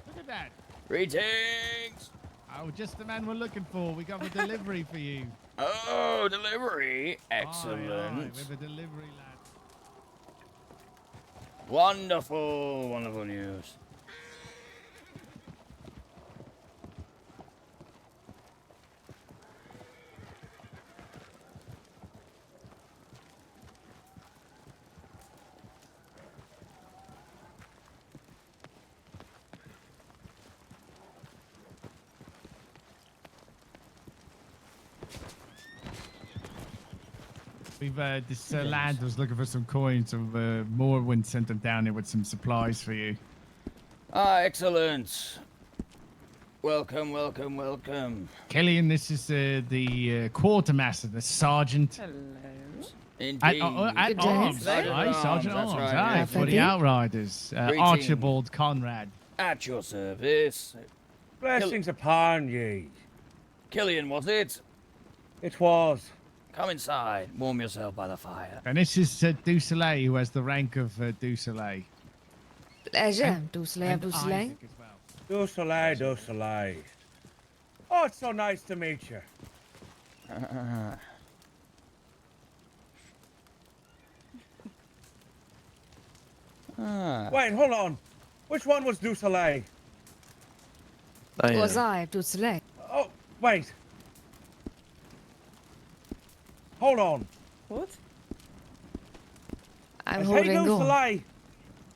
Speaker 21: Look at that.
Speaker 12: Greetings!
Speaker 21: Oh, just the man we're looking for. We got a delivery for you.
Speaker 12: Oh, delivery! Excellent.
Speaker 21: Aye, we have a delivery, lad.
Speaker 12: Wonderful, wonderful news.
Speaker 21: We've this lad was looking for some coins, so Morwen sent him down here with some supplies for you.
Speaker 12: Ah, excellent. Welcome, welcome, welcome.
Speaker 21: Killian, this is the quartermaster, the sergeant.
Speaker 9: Hello.
Speaker 12: Indeed.
Speaker 21: At
Speaker 4: Good
Speaker 21: arms,
Speaker 4: day.
Speaker 21: aye, sergeant
Speaker 12: That's
Speaker 21: arms,
Speaker 12: right.
Speaker 21: aye, for the Outriders.
Speaker 12: Greetings.
Speaker 21: Archibald Conrad.
Speaker 12: At your service.
Speaker 7: Blessings upon ye.
Speaker 12: Killian, was it?
Speaker 7: It was.
Speaker 12: Come inside. Warm yourself by the fire.
Speaker 21: And this is Du Soleil, who has the rank of Du Soleil.
Speaker 4: Pleasure. Du Soleil, Du Soleil.
Speaker 21: Isaac as well.
Speaker 7: Du Soleil, Du Soleil. Oh, it's so nice to meet you. Wait, hold on. Which one was Du Soleil?
Speaker 4: Was I Du Soleil?
Speaker 7: Oh, wait. Hold on.
Speaker 9: What?
Speaker 4: I'm
Speaker 7: I say
Speaker 4: holding
Speaker 7: Du
Speaker 4: on.
Speaker 7: Soleil.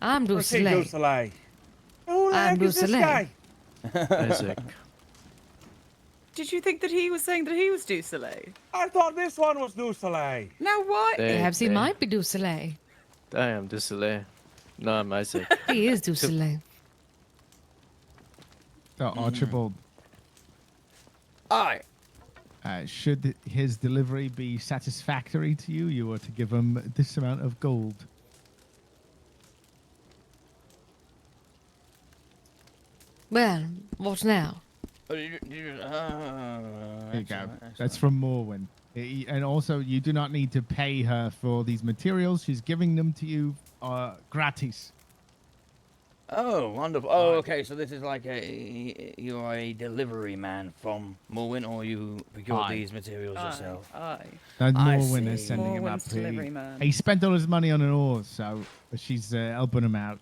Speaker 4: I'm Du
Speaker 7: Or say
Speaker 4: Soleil.
Speaker 7: Du Soleil. Who the
Speaker 4: I'm
Speaker 7: heck
Speaker 4: Du
Speaker 7: is this
Speaker 4: Soleil.
Speaker 7: guy?
Speaker 16: Isaac.
Speaker 9: Did you think that he was saying that he was Du Soleil?
Speaker 7: I thought this one was Du Soleil.
Speaker 9: Now what?
Speaker 4: Perhaps he might be Du Soleil.
Speaker 16: I am Du Soleil. No, I'm Isaac.
Speaker 4: He is Du Soleil.
Speaker 21: So, Archibald,
Speaker 12: Aye.
Speaker 21: should his delivery be satisfactory to you, you are to give him this amount of gold.
Speaker 4: Well, what now?
Speaker 21: There you go. That's from Morwen. And also, you do not need to pay her for these materials. She's giving them to you gratis.
Speaker 12: Oh, wonderful. Oh, okay. So this is like you're a delivery man from Morwen, or you procure
Speaker 21: Aye.
Speaker 12: these materials yourself?
Speaker 9: Aye.
Speaker 21: And
Speaker 12: I
Speaker 21: Morwen is
Speaker 12: see.
Speaker 21: sending him up.
Speaker 9: Morwen's delivery man.
Speaker 21: He spent all his money on an oar, so she's helping him out.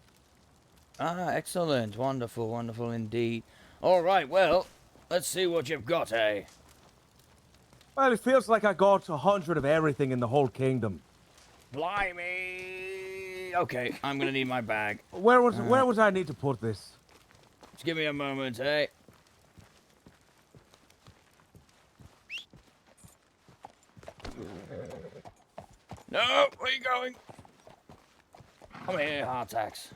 Speaker 12: Ah, excellent. Wonderful, wonderful indeed. All right, well, let's see what you've got, eh?
Speaker 7: Well, it feels like I got 100 of everything in the whole kingdom.
Speaker 12: Blimey. Okay, I'm gonna need my bag.
Speaker 7: Where would I need to put this?
Speaker 12: Just give me a moment, eh? No, where are you going? Come here, Hartax.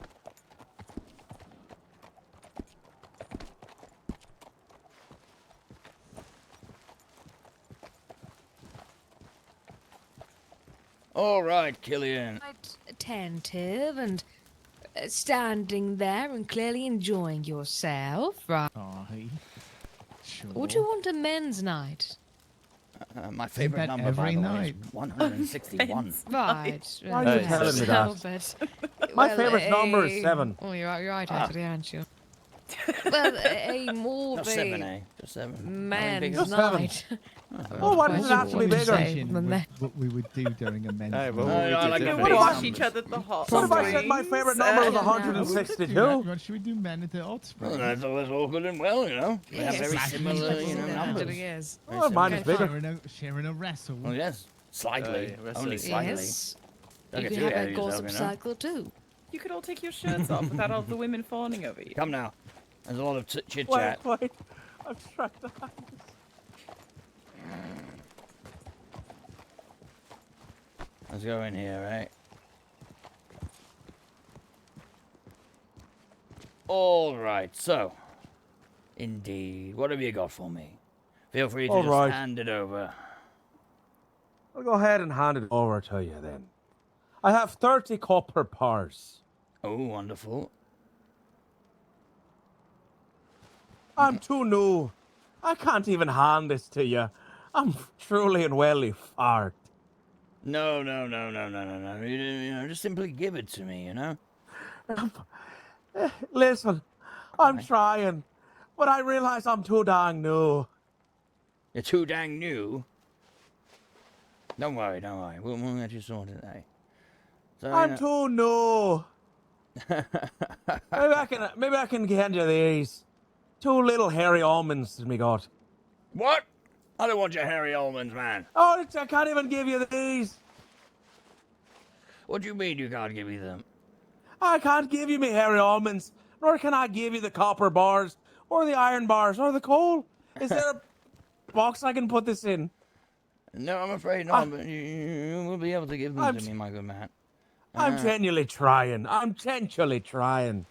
Speaker 12: All right, Killian.
Speaker 4: Quite attentive and standing there and clearly enjoying yourself, right?
Speaker 21: Aye. Sure.
Speaker 4: Would you want a men's night?
Speaker 12: My favorite
Speaker 21: that
Speaker 12: number,
Speaker 21: every
Speaker 12: by the
Speaker 21: night?
Speaker 12: way, is 161.
Speaker 4: Right.
Speaker 7: Why are you telling me that? My favorite number is 7.
Speaker 4: Oh, you're right, actually, aren't you? Well, a more
Speaker 12: Not
Speaker 4: of
Speaker 12: 7,
Speaker 4: a
Speaker 12: Just 7.
Speaker 4: man's
Speaker 7: Just 7.
Speaker 4: night.
Speaker 7: Oh, why does it have to be bigger?
Speaker 21: What we would do during a men's
Speaker 3: Hey, well,
Speaker 21: night.
Speaker 3: what we did
Speaker 9: We
Speaker 3: today.
Speaker 9: wash each other at the hot
Speaker 7: What if I said my favorite number was
Speaker 21: We could do
Speaker 7: 162?
Speaker 21: that. What should we do, men at the hot spring?
Speaker 12: Well, that's all good and well, you know. We have
Speaker 4: Yes.
Speaker 12: very
Speaker 21: Slash
Speaker 12: similar,
Speaker 21: me.
Speaker 12: you know,
Speaker 4: It
Speaker 12: numbers.
Speaker 4: actually is.
Speaker 7: Oh, mine is bigger.
Speaker 21: Sharing a wrestle.
Speaker 12: Oh, yes. Slightly. Only slightly.
Speaker 4: Yes.
Speaker 12: Don't
Speaker 4: You
Speaker 12: get
Speaker 4: could
Speaker 12: too
Speaker 4: have
Speaker 12: ahead
Speaker 4: a
Speaker 12: of yourself,
Speaker 4: gossip
Speaker 12: you know.
Speaker 4: cycle too.
Speaker 9: You could all take your shirts off without all the women fawning over you.
Speaker 12: Come now. There's a lot of chit
Speaker 7: Wait,
Speaker 12: chat.
Speaker 7: wait. I'm trying to hide
Speaker 12: Let's go in here, right? All right, so. Indeed. What have you got for me? Feel free to
Speaker 7: All
Speaker 12: just
Speaker 7: right.
Speaker 12: hand it over.
Speaker 7: I'll go ahead and hand it over to you then. I have 30 copper bars.
Speaker 12: Oh, wonderful.
Speaker 7: I'm too new. I can't even hand this to you. I'm truly and welly fart.
Speaker 12: No. You know, just simply give it to me, you know?
Speaker 7: Listen, I'm trying, but I realize I'm too dang new.
Speaker 12: You're too dang new. Don't worry. We'll get you sorted out. So,
Speaker 7: I'm too new. maybe I can hand you these. 2 little hairy almonds that me got.
Speaker 12: What? I don't want your hairy almonds, man.
Speaker 7: Oh, I can't even give you these.
Speaker 12: What do you mean you can't give me them?
Speaker 7: I can't give you me hairy almonds, nor can I give you the copper bars, or the iron bars, or the coal. Is there a box I can put this in?
Speaker 12: No, I'm afraid not, but you will be able to give them to me, my good man.
Speaker 7: I'm genuinely trying. I'm genuinely trying.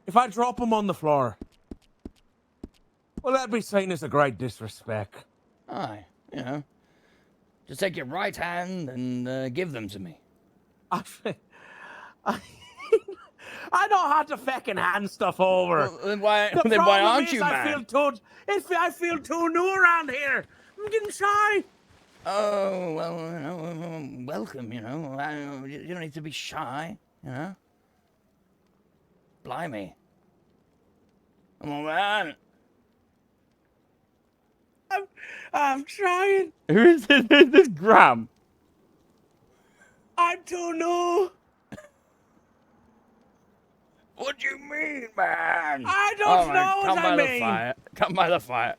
Speaker 7: If I drop them on the floor, well, that'd be seen as a great disrespect.
Speaker 12: Aye, you know. Just take your right hand and give them to me.
Speaker 7: I know how to fucking hand stuff over.
Speaker 12: Well, then why,
Speaker 7: The
Speaker 12: then why
Speaker 7: problem
Speaker 12: aren't
Speaker 7: is
Speaker 12: you,
Speaker 7: I
Speaker 12: man?
Speaker 7: I feel too new around here. I'm getting shy.
Speaker 12: Oh, well, you know, welcome, you know. You don't need to be shy, you know. Blimey. Come on, man.
Speaker 7: I'm trying.
Speaker 12: Who is this? Who's this Graham?
Speaker 7: I'm too new.
Speaker 12: What do you mean, man?
Speaker 7: I don't
Speaker 12: All right,
Speaker 7: know
Speaker 12: come
Speaker 7: what
Speaker 12: by
Speaker 7: I
Speaker 12: the
Speaker 7: mean.
Speaker 12: fire. Come by the fire.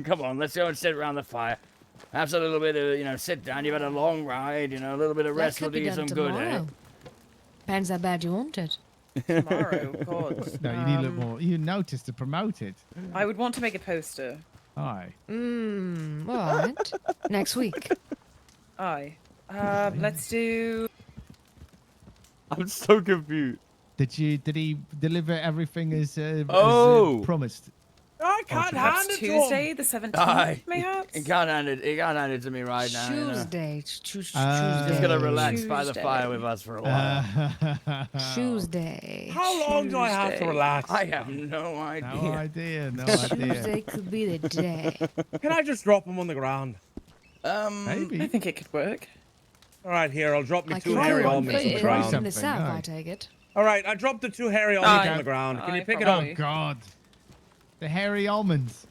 Speaker 12: Come on, let's go and sit around the fire. Have a little bit of, you know, sit down. You've had a long ride, you know, a little bit of
Speaker 4: That
Speaker 12: rest
Speaker 4: could
Speaker 12: will do
Speaker 4: be
Speaker 12: you
Speaker 4: done
Speaker 12: some good, eh?
Speaker 4: tomorrow. Depends how bad you want it.
Speaker 9: Tomorrow, God.
Speaker 21: No, you need a little more. You notice to promote it.
Speaker 9: I would want to make a poster.
Speaker 21: Aye.
Speaker 4: All right. Next week.
Speaker 9: Aye. Let's do.
Speaker 12: I'm so confused.
Speaker 21: Did he deliver everything as promised?
Speaker 7: I can't hand
Speaker 9: Perhaps
Speaker 7: it
Speaker 9: Tuesday,
Speaker 7: to him.
Speaker 9: the 17th, mayhaps?
Speaker 12: He can't hand it to me right now. You know.
Speaker 4: Tuesday.
Speaker 12: Just gonna relax by the
Speaker 9: Tuesday.
Speaker 12: fire with us for a while.
Speaker 4: Tuesday.
Speaker 7: How long do I have to
Speaker 9: Tuesday.
Speaker 7: relax?
Speaker 12: I have no idea.
Speaker 21: No idea.
Speaker 4: Tuesday could be the day.
Speaker 7: Can I just drop them on the ground?
Speaker 21: Maybe.
Speaker 9: I think it could work.
Speaker 7: All right, here, I'll drop me
Speaker 4: I
Speaker 7: 2
Speaker 4: can
Speaker 7: hairy
Speaker 4: do one
Speaker 7: almonds on the
Speaker 4: in
Speaker 7: ground.
Speaker 4: the south,
Speaker 21: Aye.
Speaker 4: I take it.
Speaker 7: All right, I dropped the 2 hairy almonds
Speaker 9: Aye.
Speaker 7: on the ground. Can you
Speaker 9: Aye,
Speaker 7: pick it
Speaker 9: probably.
Speaker 7: up?
Speaker 21: Oh God. The hairy almonds.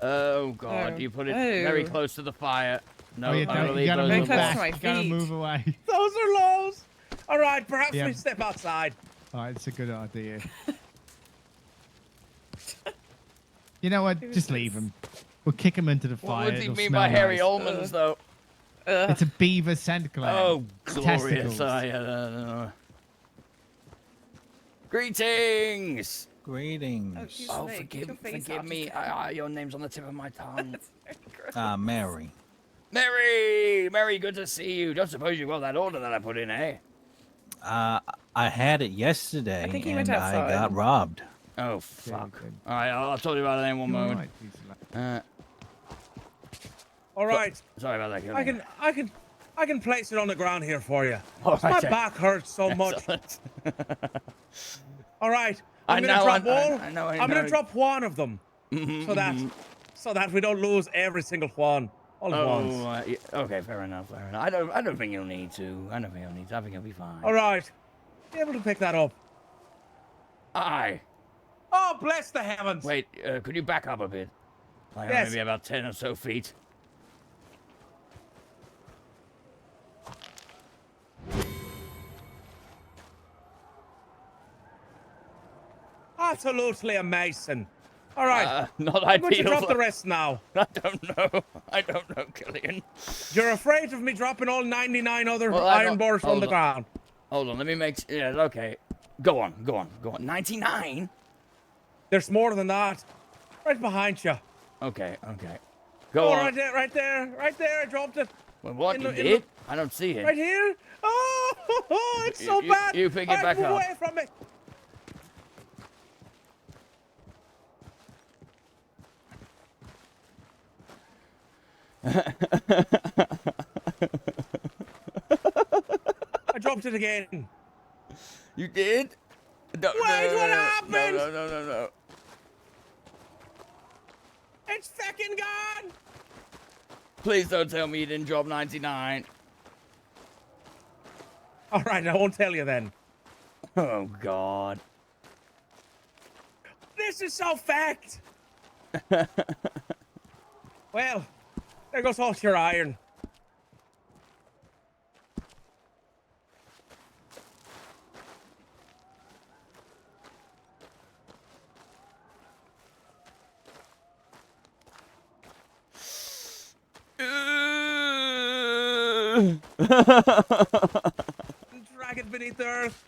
Speaker 12: Oh God,
Speaker 9: Oh.
Speaker 12: you put it
Speaker 9: Oh.
Speaker 12: very close to the fire. No,
Speaker 21: Oh, you,
Speaker 12: I
Speaker 21: don't,
Speaker 12: believe
Speaker 21: you gotta
Speaker 12: those
Speaker 9: Very
Speaker 21: move
Speaker 12: are
Speaker 9: close
Speaker 12: lost.
Speaker 9: to my
Speaker 21: back. You gotta
Speaker 9: feet.
Speaker 21: move away.
Speaker 7: Those are lows. All right, perhaps
Speaker 21: Yeah.
Speaker 7: we step outside.
Speaker 21: All right, it's a good idea. You know what? Just leave him. We'll kick him into the fire.
Speaker 12: What does he
Speaker 21: It'll
Speaker 12: mean
Speaker 21: smell
Speaker 12: by hairy
Speaker 21: nice.
Speaker 12: almonds, though?
Speaker 21: It's a beaver scent gland.
Speaker 12: Oh,
Speaker 21: It's
Speaker 12: glorious!
Speaker 21: testicles.
Speaker 12: Greetings.
Speaker 2: Greetings.
Speaker 9: Excuse
Speaker 12: Forgive me. Your name's on the tip of my tongue.
Speaker 2: Mary.
Speaker 12: Mary! Mary, good to see you. Don't suppose you got that order that I put in, eh?
Speaker 2: I had it yesterday,
Speaker 9: I think he
Speaker 2: and
Speaker 9: went
Speaker 2: I
Speaker 9: outside.
Speaker 2: got robbed.
Speaker 12: Oh, fuck. All right, I'll tell you about it in one moment.
Speaker 7: All right.
Speaker 12: Sorry about that,
Speaker 7: I can place it on the ground here for you.
Speaker 12: All
Speaker 7: My
Speaker 12: right, Jack.
Speaker 7: back hurts so much. All right.
Speaker 12: I
Speaker 7: I'm gonna
Speaker 12: know,
Speaker 7: drop
Speaker 12: I
Speaker 7: all.
Speaker 12: know, I
Speaker 7: I'm gonna
Speaker 12: know.
Speaker 7: drop one of them, so that we don't lose every single one. All at once.
Speaker 12: Yeah, okay, fair enough, fair enough. I don't think you'll need to. I don't think you'll need to. I think you'll be fine.
Speaker 7: All right. Be able to pick that up.
Speaker 12: Aye.
Speaker 7: Oh, bless the heavens.
Speaker 12: Wait, could you back up a bit? Like
Speaker 7: Yes.
Speaker 12: maybe about 10 or so feet.
Speaker 7: Absolutely amazing. All right.
Speaker 12: Not
Speaker 7: I'm going to
Speaker 12: ideal.
Speaker 7: drop the rest now.
Speaker 12: I don't know. I don't know, Killian.
Speaker 7: You're afraid of me dropping all 99 other
Speaker 12: Well, I
Speaker 7: iron
Speaker 12: don't-
Speaker 7: bars on
Speaker 12: hold
Speaker 7: the
Speaker 12: on.
Speaker 7: ground.
Speaker 12: Hold on, let me make... Yeah, okay. Go on. 99?
Speaker 7: There's more than that. Right behind you.
Speaker 12: Okay. Go on.
Speaker 7: Right there. I dropped it.
Speaker 12: Well, what,
Speaker 7: In
Speaker 12: you
Speaker 7: the- in
Speaker 12: did?
Speaker 7: the-
Speaker 12: I don't see it.
Speaker 7: Right here. Oh, it's so
Speaker 12: You-
Speaker 7: bad.
Speaker 12: you pick it
Speaker 7: All right,
Speaker 12: back
Speaker 7: move
Speaker 12: up.
Speaker 7: away from me. I dropped it again.
Speaker 12: You did? No,
Speaker 7: Wait, what happened?
Speaker 12: No.
Speaker 7: It's fucking gone.
Speaker 12: Please don't tell me you didn't drop 99.
Speaker 7: All right, I won't tell you then.
Speaker 12: Oh, God.
Speaker 7: This is so fact. Well, there goes all your iron. Drag it beneath the earth.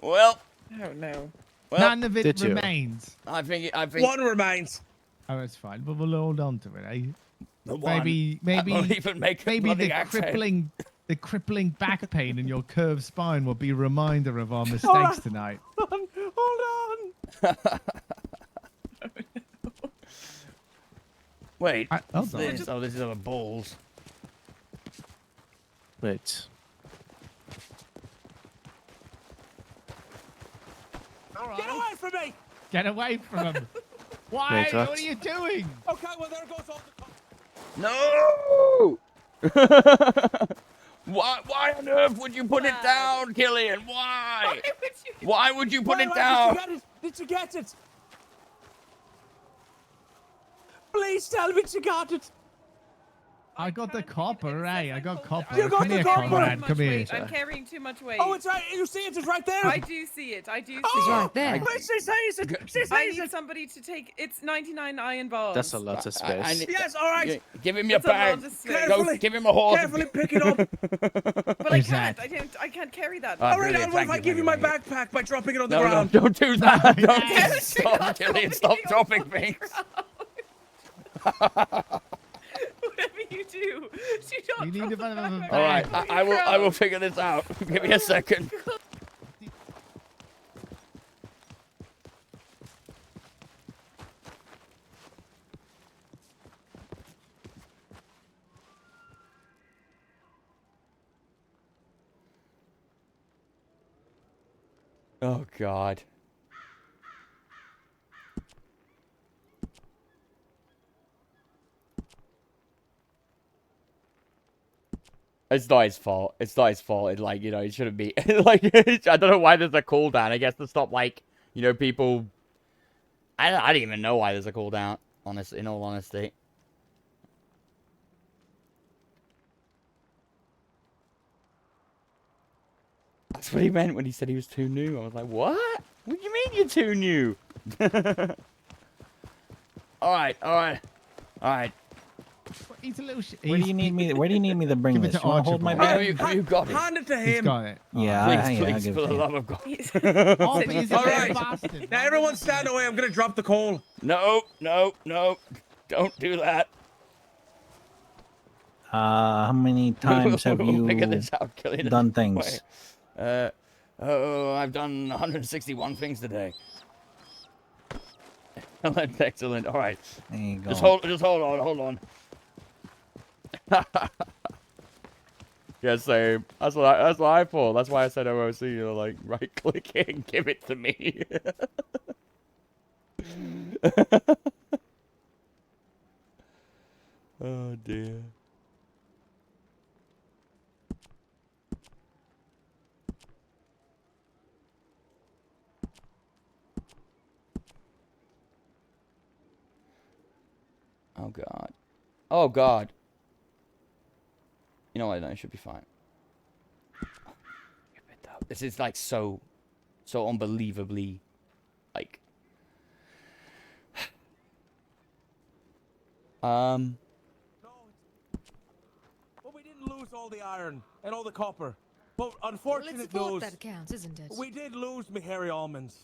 Speaker 12: Well.
Speaker 9: Oh, no.
Speaker 12: Well,
Speaker 21: None of it
Speaker 12: did you?
Speaker 21: remains.
Speaker 12: I think...
Speaker 7: One remains.
Speaker 21: Oh, that's fine. But we'll hold on to it, eh?
Speaker 12: one.
Speaker 21: Maybe
Speaker 12: That won't even make a
Speaker 21: maybe
Speaker 12: bloody
Speaker 21: the
Speaker 12: accent.
Speaker 21: crippling back pain in your curved spine will be a reminder of our mistakes
Speaker 7: on.
Speaker 21: tonight.
Speaker 7: Hold on.
Speaker 12: Wait,
Speaker 21: hold
Speaker 12: what's
Speaker 21: on.
Speaker 12: this? Oh, this is our balls.
Speaker 16: Wait.
Speaker 7: Get away from me.
Speaker 21: Get away from him. Why?
Speaker 16: Wait, what?
Speaker 21: What are you doing?
Speaker 7: Okay, well, there goes all the...
Speaker 12: No! Why on earth would you put it down, Killian? Why? Why would you put it down?
Speaker 7: Did you get it? Please tell me you got it.
Speaker 21: I got the copper, eh? I got copper.
Speaker 7: You got
Speaker 21: Come
Speaker 7: the
Speaker 21: here,
Speaker 7: copper?
Speaker 21: Conrad. Come here.
Speaker 9: I'm carrying too much weight.
Speaker 7: Oh, it's right. You see it? It's right there.
Speaker 9: I do see it. I do see
Speaker 7: Oh,
Speaker 9: it.
Speaker 7: right there. She says it. She
Speaker 9: I
Speaker 7: says
Speaker 9: need
Speaker 7: it.
Speaker 9: somebody to take. It's 99 iron bars.
Speaker 16: That's a lot of space.
Speaker 7: Yes, all right.
Speaker 12: Give him your
Speaker 9: That's a lot
Speaker 12: bag.
Speaker 9: of space.
Speaker 12: Go,
Speaker 7: Carefully.
Speaker 12: give him a horse.
Speaker 7: Carefully pick it up.
Speaker 9: But I can't. I can't carry that.
Speaker 12: Ah,
Speaker 7: All right,
Speaker 12: brilliant.
Speaker 7: what if
Speaker 12: Thank
Speaker 7: I
Speaker 12: you,
Speaker 7: give you
Speaker 12: thank
Speaker 7: my
Speaker 12: you.
Speaker 7: backpack by dropping it on the
Speaker 12: No,
Speaker 7: ground?
Speaker 12: don't do that. Don't
Speaker 9: Yes,
Speaker 12: stop, Killian. Stop dropping things.
Speaker 9: Whatever you do,
Speaker 21: You need a bit of a bag.
Speaker 12: All right, I will figure this out. Give me a second. Oh God. It's not his fault. It's not his fault. It, like, you know, it shouldn't be. Like, I don't know why there's a cooldown. I guess to stop, like, you know, people. I don't even know why there's a cooldown. Honest, in all honesty. That's what he meant when he said he was too new. I was like, what? What do you mean you're too new? All right.
Speaker 21: He's a little.
Speaker 2: Where do you need me? Where do you need me to bring
Speaker 21: Give it
Speaker 2: this?
Speaker 21: to
Speaker 2: You wanna hold my
Speaker 21: Archibald.
Speaker 2: bag?
Speaker 12: You got it.
Speaker 7: Hand it to
Speaker 21: He's
Speaker 7: him.
Speaker 21: got it.
Speaker 2: Yeah,
Speaker 12: Please,
Speaker 2: I'll
Speaker 12: for
Speaker 2: give
Speaker 12: the
Speaker 2: it
Speaker 12: love of God.
Speaker 21: Oh, but he's a
Speaker 7: All
Speaker 21: bad
Speaker 7: right.
Speaker 21: bastard.
Speaker 7: Now everyone stand away. I'm gonna drop the coal.
Speaker 12: No. Don't do that.
Speaker 2: How many times have
Speaker 1: We'll figure
Speaker 2: you
Speaker 1: this out, Killian.
Speaker 2: done things?
Speaker 1: I've done 161 things today. Excellent. All right.
Speaker 2: There you go.
Speaker 1: Just hold on. Yeah, same. That's what I thought. That's why I said OOC. You know, like right click it and give it to me. Oh dear. Oh god. Oh god. You know what? No, it should be fine. This is like so unbelievably, like.
Speaker 7: But we didn't lose all the iron and all the copper. But
Speaker 4: Well,
Speaker 7: unfortunate
Speaker 4: it's thought
Speaker 7: news.
Speaker 4: that counts, isn't it?
Speaker 7: We did lose me hairy almonds.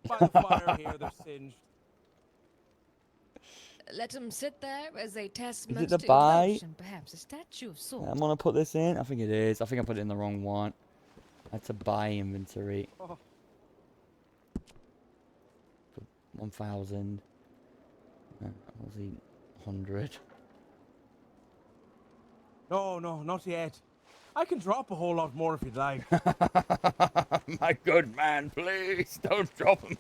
Speaker 7: By the fire here, they're singed.
Speaker 4: Let them sit there as a
Speaker 1: Is
Speaker 4: testament
Speaker 1: it the
Speaker 4: to
Speaker 1: buy?
Speaker 4: devotion, perhaps a statue of sorts.
Speaker 1: I'm gonna put this in. I think it is. I think I put it in the wrong one. That's a buy inventory.
Speaker 7: Oh.
Speaker 1: 1,000. Was he 100?
Speaker 7: No, not yet. I can drop a whole lot more if you'd like.
Speaker 1: My good man, please don't drop them.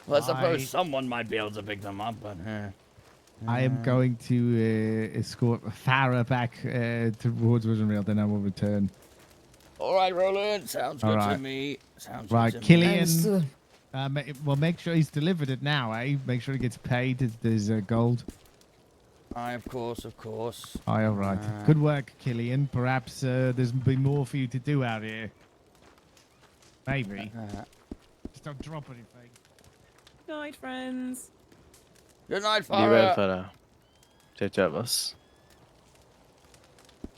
Speaker 1: Well, I suppose someone might be able to pick them up, but.
Speaker 21: I am going to escort Farah back towards Wisdomreal, then I will return.
Speaker 1: All right, Roland. Sounds
Speaker 21: All
Speaker 1: good
Speaker 21: right.
Speaker 1: to me. Sounds
Speaker 21: Right,
Speaker 1: good to
Speaker 21: Killian.
Speaker 1: me.
Speaker 21: Well, make sure he's delivered it now, eh? Make sure he gets paid. There's gold.
Speaker 1: Aye, of course.
Speaker 21: Aye, all right. Good work, Killian. Perhaps there's been more for you to do out here. Maybe. Just don't drop anything.
Speaker 9: Night, friends.
Speaker 1: Good night,
Speaker 16: Be well,
Speaker 1: Farah.
Speaker 16: Farah. Take care of us.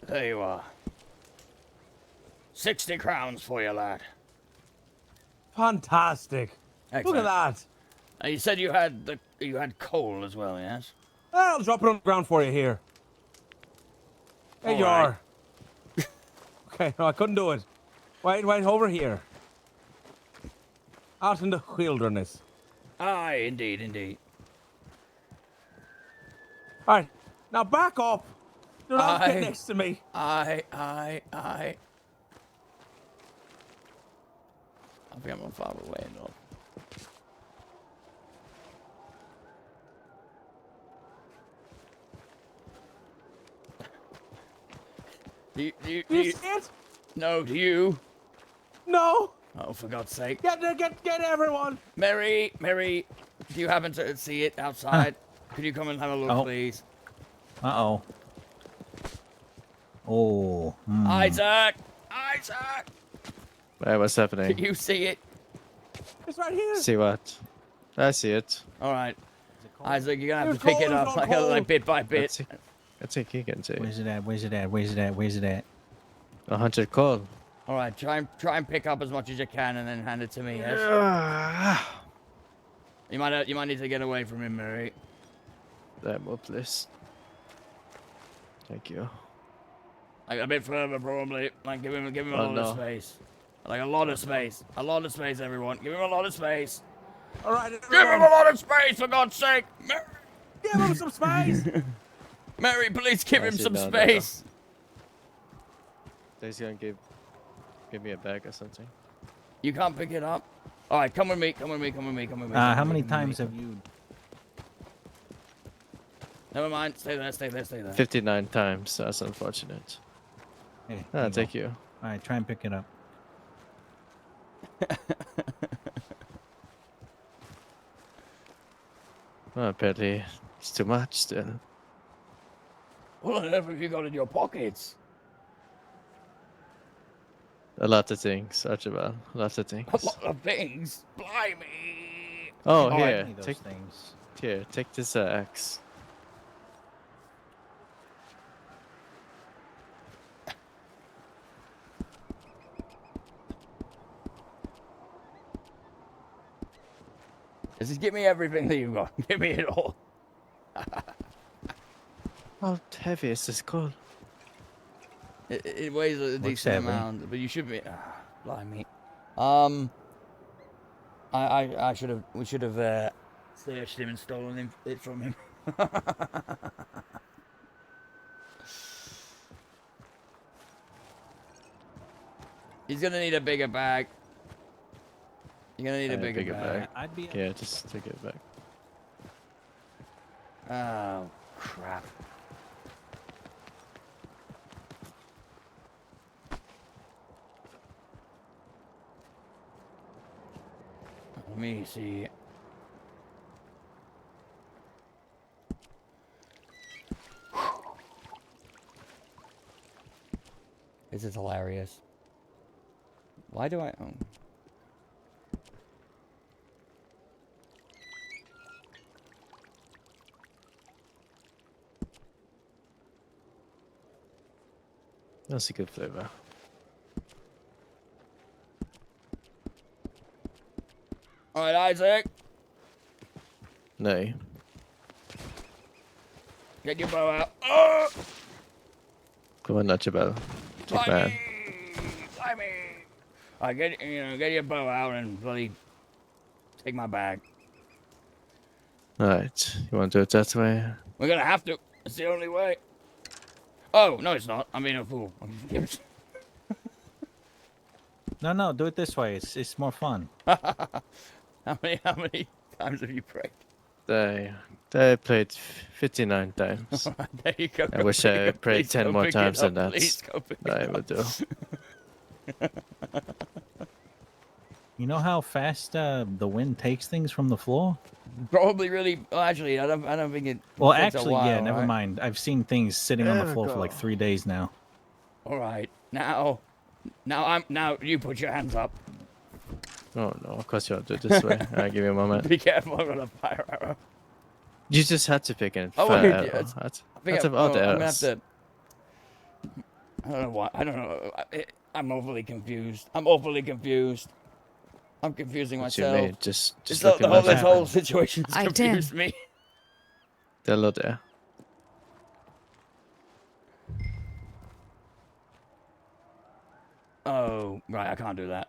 Speaker 1: There you are. 60 crowns for you, lad.
Speaker 7: Fantastic.
Speaker 1: Excellent.
Speaker 7: Look at that.
Speaker 1: You said you had coal as well, yes?
Speaker 7: I'll drop it on the ground for you here. There
Speaker 1: All
Speaker 7: you
Speaker 1: right.
Speaker 7: are. Okay, no, I couldn't do it. Wait, over here. Out in the wilderness.
Speaker 1: Aye, indeed.
Speaker 7: All right, now back up. Do not
Speaker 1: Aye.
Speaker 7: get next to me.
Speaker 1: Aye. I think I'm on far away enough. Do you
Speaker 7: see it?
Speaker 1: No, do you?
Speaker 7: No.
Speaker 1: Oh, for God's sake.
Speaker 7: Get everyone.
Speaker 1: Mary, do you happen to see it outside? Could you come and have a look, please?
Speaker 2: Uh-oh. Oh.
Speaker 1: Isaac!
Speaker 16: Hey, what's happening?
Speaker 1: Can you see it?
Speaker 7: It's right here.
Speaker 16: See what? I see it.
Speaker 1: All right. Isaac, you're gonna have
Speaker 7: There's
Speaker 1: to pick it
Speaker 7: coal,
Speaker 1: up
Speaker 7: there's
Speaker 1: like,
Speaker 7: no coal.
Speaker 1: like bit by bit.
Speaker 16: Let's take a and see.
Speaker 2: Where's it at?
Speaker 16: 100 coal.
Speaker 1: All right, try and pick up as much as you can and then hand it to me. Yes. You might need to get away from him, Mary.
Speaker 16: Damn up, please. Thank you.
Speaker 1: Like a bit further, probably. Like give him a lot of space. Like a lot of space. A lot of space, everyone. Give him a lot of space.
Speaker 7: All right,
Speaker 1: Give him a lot of space, for God's sake.
Speaker 7: Give him some space.
Speaker 1: Mary, please give him some
Speaker 16: No.
Speaker 1: space.
Speaker 16: He's gonna give me a bag or something.
Speaker 1: You can't pick it up. All right, come with me.
Speaker 2: How many times have you?
Speaker 1: Never mind. Stay there.
Speaker 16: 59 times. That's unfortunate.
Speaker 2: Hey,
Speaker 16: Thank you.
Speaker 2: All right, try and pick it up.
Speaker 16: Well, apparently it's too much still.
Speaker 1: What on earth have you got in your pockets?
Speaker 16: A lot of things, Archibald. Lots of things.
Speaker 1: A lot of things. Blimey.
Speaker 16: Oh,
Speaker 2: I
Speaker 16: here.
Speaker 2: need those
Speaker 16: Take
Speaker 2: things.
Speaker 16: Here, take this axe.
Speaker 1: Just give me everything that you've got. Give me it all.
Speaker 16: How heavy is this coal?
Speaker 1: It weighs a
Speaker 2: Looks
Speaker 1: decent
Speaker 2: heavy.
Speaker 1: amount, but you should be. Blimey. I should have. We should have searched him and stolen it from him. He's gonna need a bigger bag. You're gonna need a bigger bag.
Speaker 2: I'd be.
Speaker 16: Yeah, just take it back.
Speaker 1: Oh crap. Let me see. This is hilarious. Why do I own?
Speaker 16: That's a good flavor.
Speaker 1: All right, Isaac.
Speaker 16: No.
Speaker 1: Get your bow out. Oh!
Speaker 16: Come on, Archibald. Big man.
Speaker 1: Blimey! I get your bow out and bloody take my bag.
Speaker 16: Alright, you want to do it that way?
Speaker 1: We're gonna have to. It's the only way. Oh no, it's not. I'm being a fool.
Speaker 2: No, do it this way. It's more fun.
Speaker 1: How many times have you prayed?
Speaker 16: They played 59 times.
Speaker 1: There you go.
Speaker 16: I wish I prayed
Speaker 1: Please
Speaker 16: 10
Speaker 1: go
Speaker 16: more
Speaker 1: pick it
Speaker 16: times
Speaker 1: up.
Speaker 16: than that.
Speaker 1: Please go pick it
Speaker 16: I
Speaker 1: up.
Speaker 16: will do.
Speaker 2: You know how fast the wind takes things from the floor?
Speaker 1: Probably really. Well, actually, I don't think it.
Speaker 2: Well,
Speaker 1: takes a
Speaker 2: actually,
Speaker 1: while,
Speaker 2: yeah. Never
Speaker 1: right?
Speaker 2: mind. I've seen things sitting on the
Speaker 1: There we
Speaker 2: floor for
Speaker 1: go.
Speaker 2: like 3 days now.
Speaker 1: All right, now you put your hands up.
Speaker 16: Oh no, of course you want to do it this way. Alright, give me a moment.
Speaker 1: Be careful, I'm gonna fire arrow.
Speaker 16: You just had to pick an
Speaker 1: Oh,
Speaker 16: fire
Speaker 1: wait,
Speaker 16: arrow.
Speaker 1: yes.
Speaker 16: That's
Speaker 1: I think
Speaker 16: of all the
Speaker 1: I'm gonna have
Speaker 16: arrows.
Speaker 1: to. I don't know why. I don't know. I'm overly confused. I'm confusing
Speaker 16: What you
Speaker 1: myself.
Speaker 16: mean? Just
Speaker 1: This
Speaker 16: look at my
Speaker 1: this
Speaker 16: map.
Speaker 1: whole situation's
Speaker 4: I
Speaker 1: confused me.
Speaker 16: Hello there.
Speaker 1: Oh, right. I can't do that.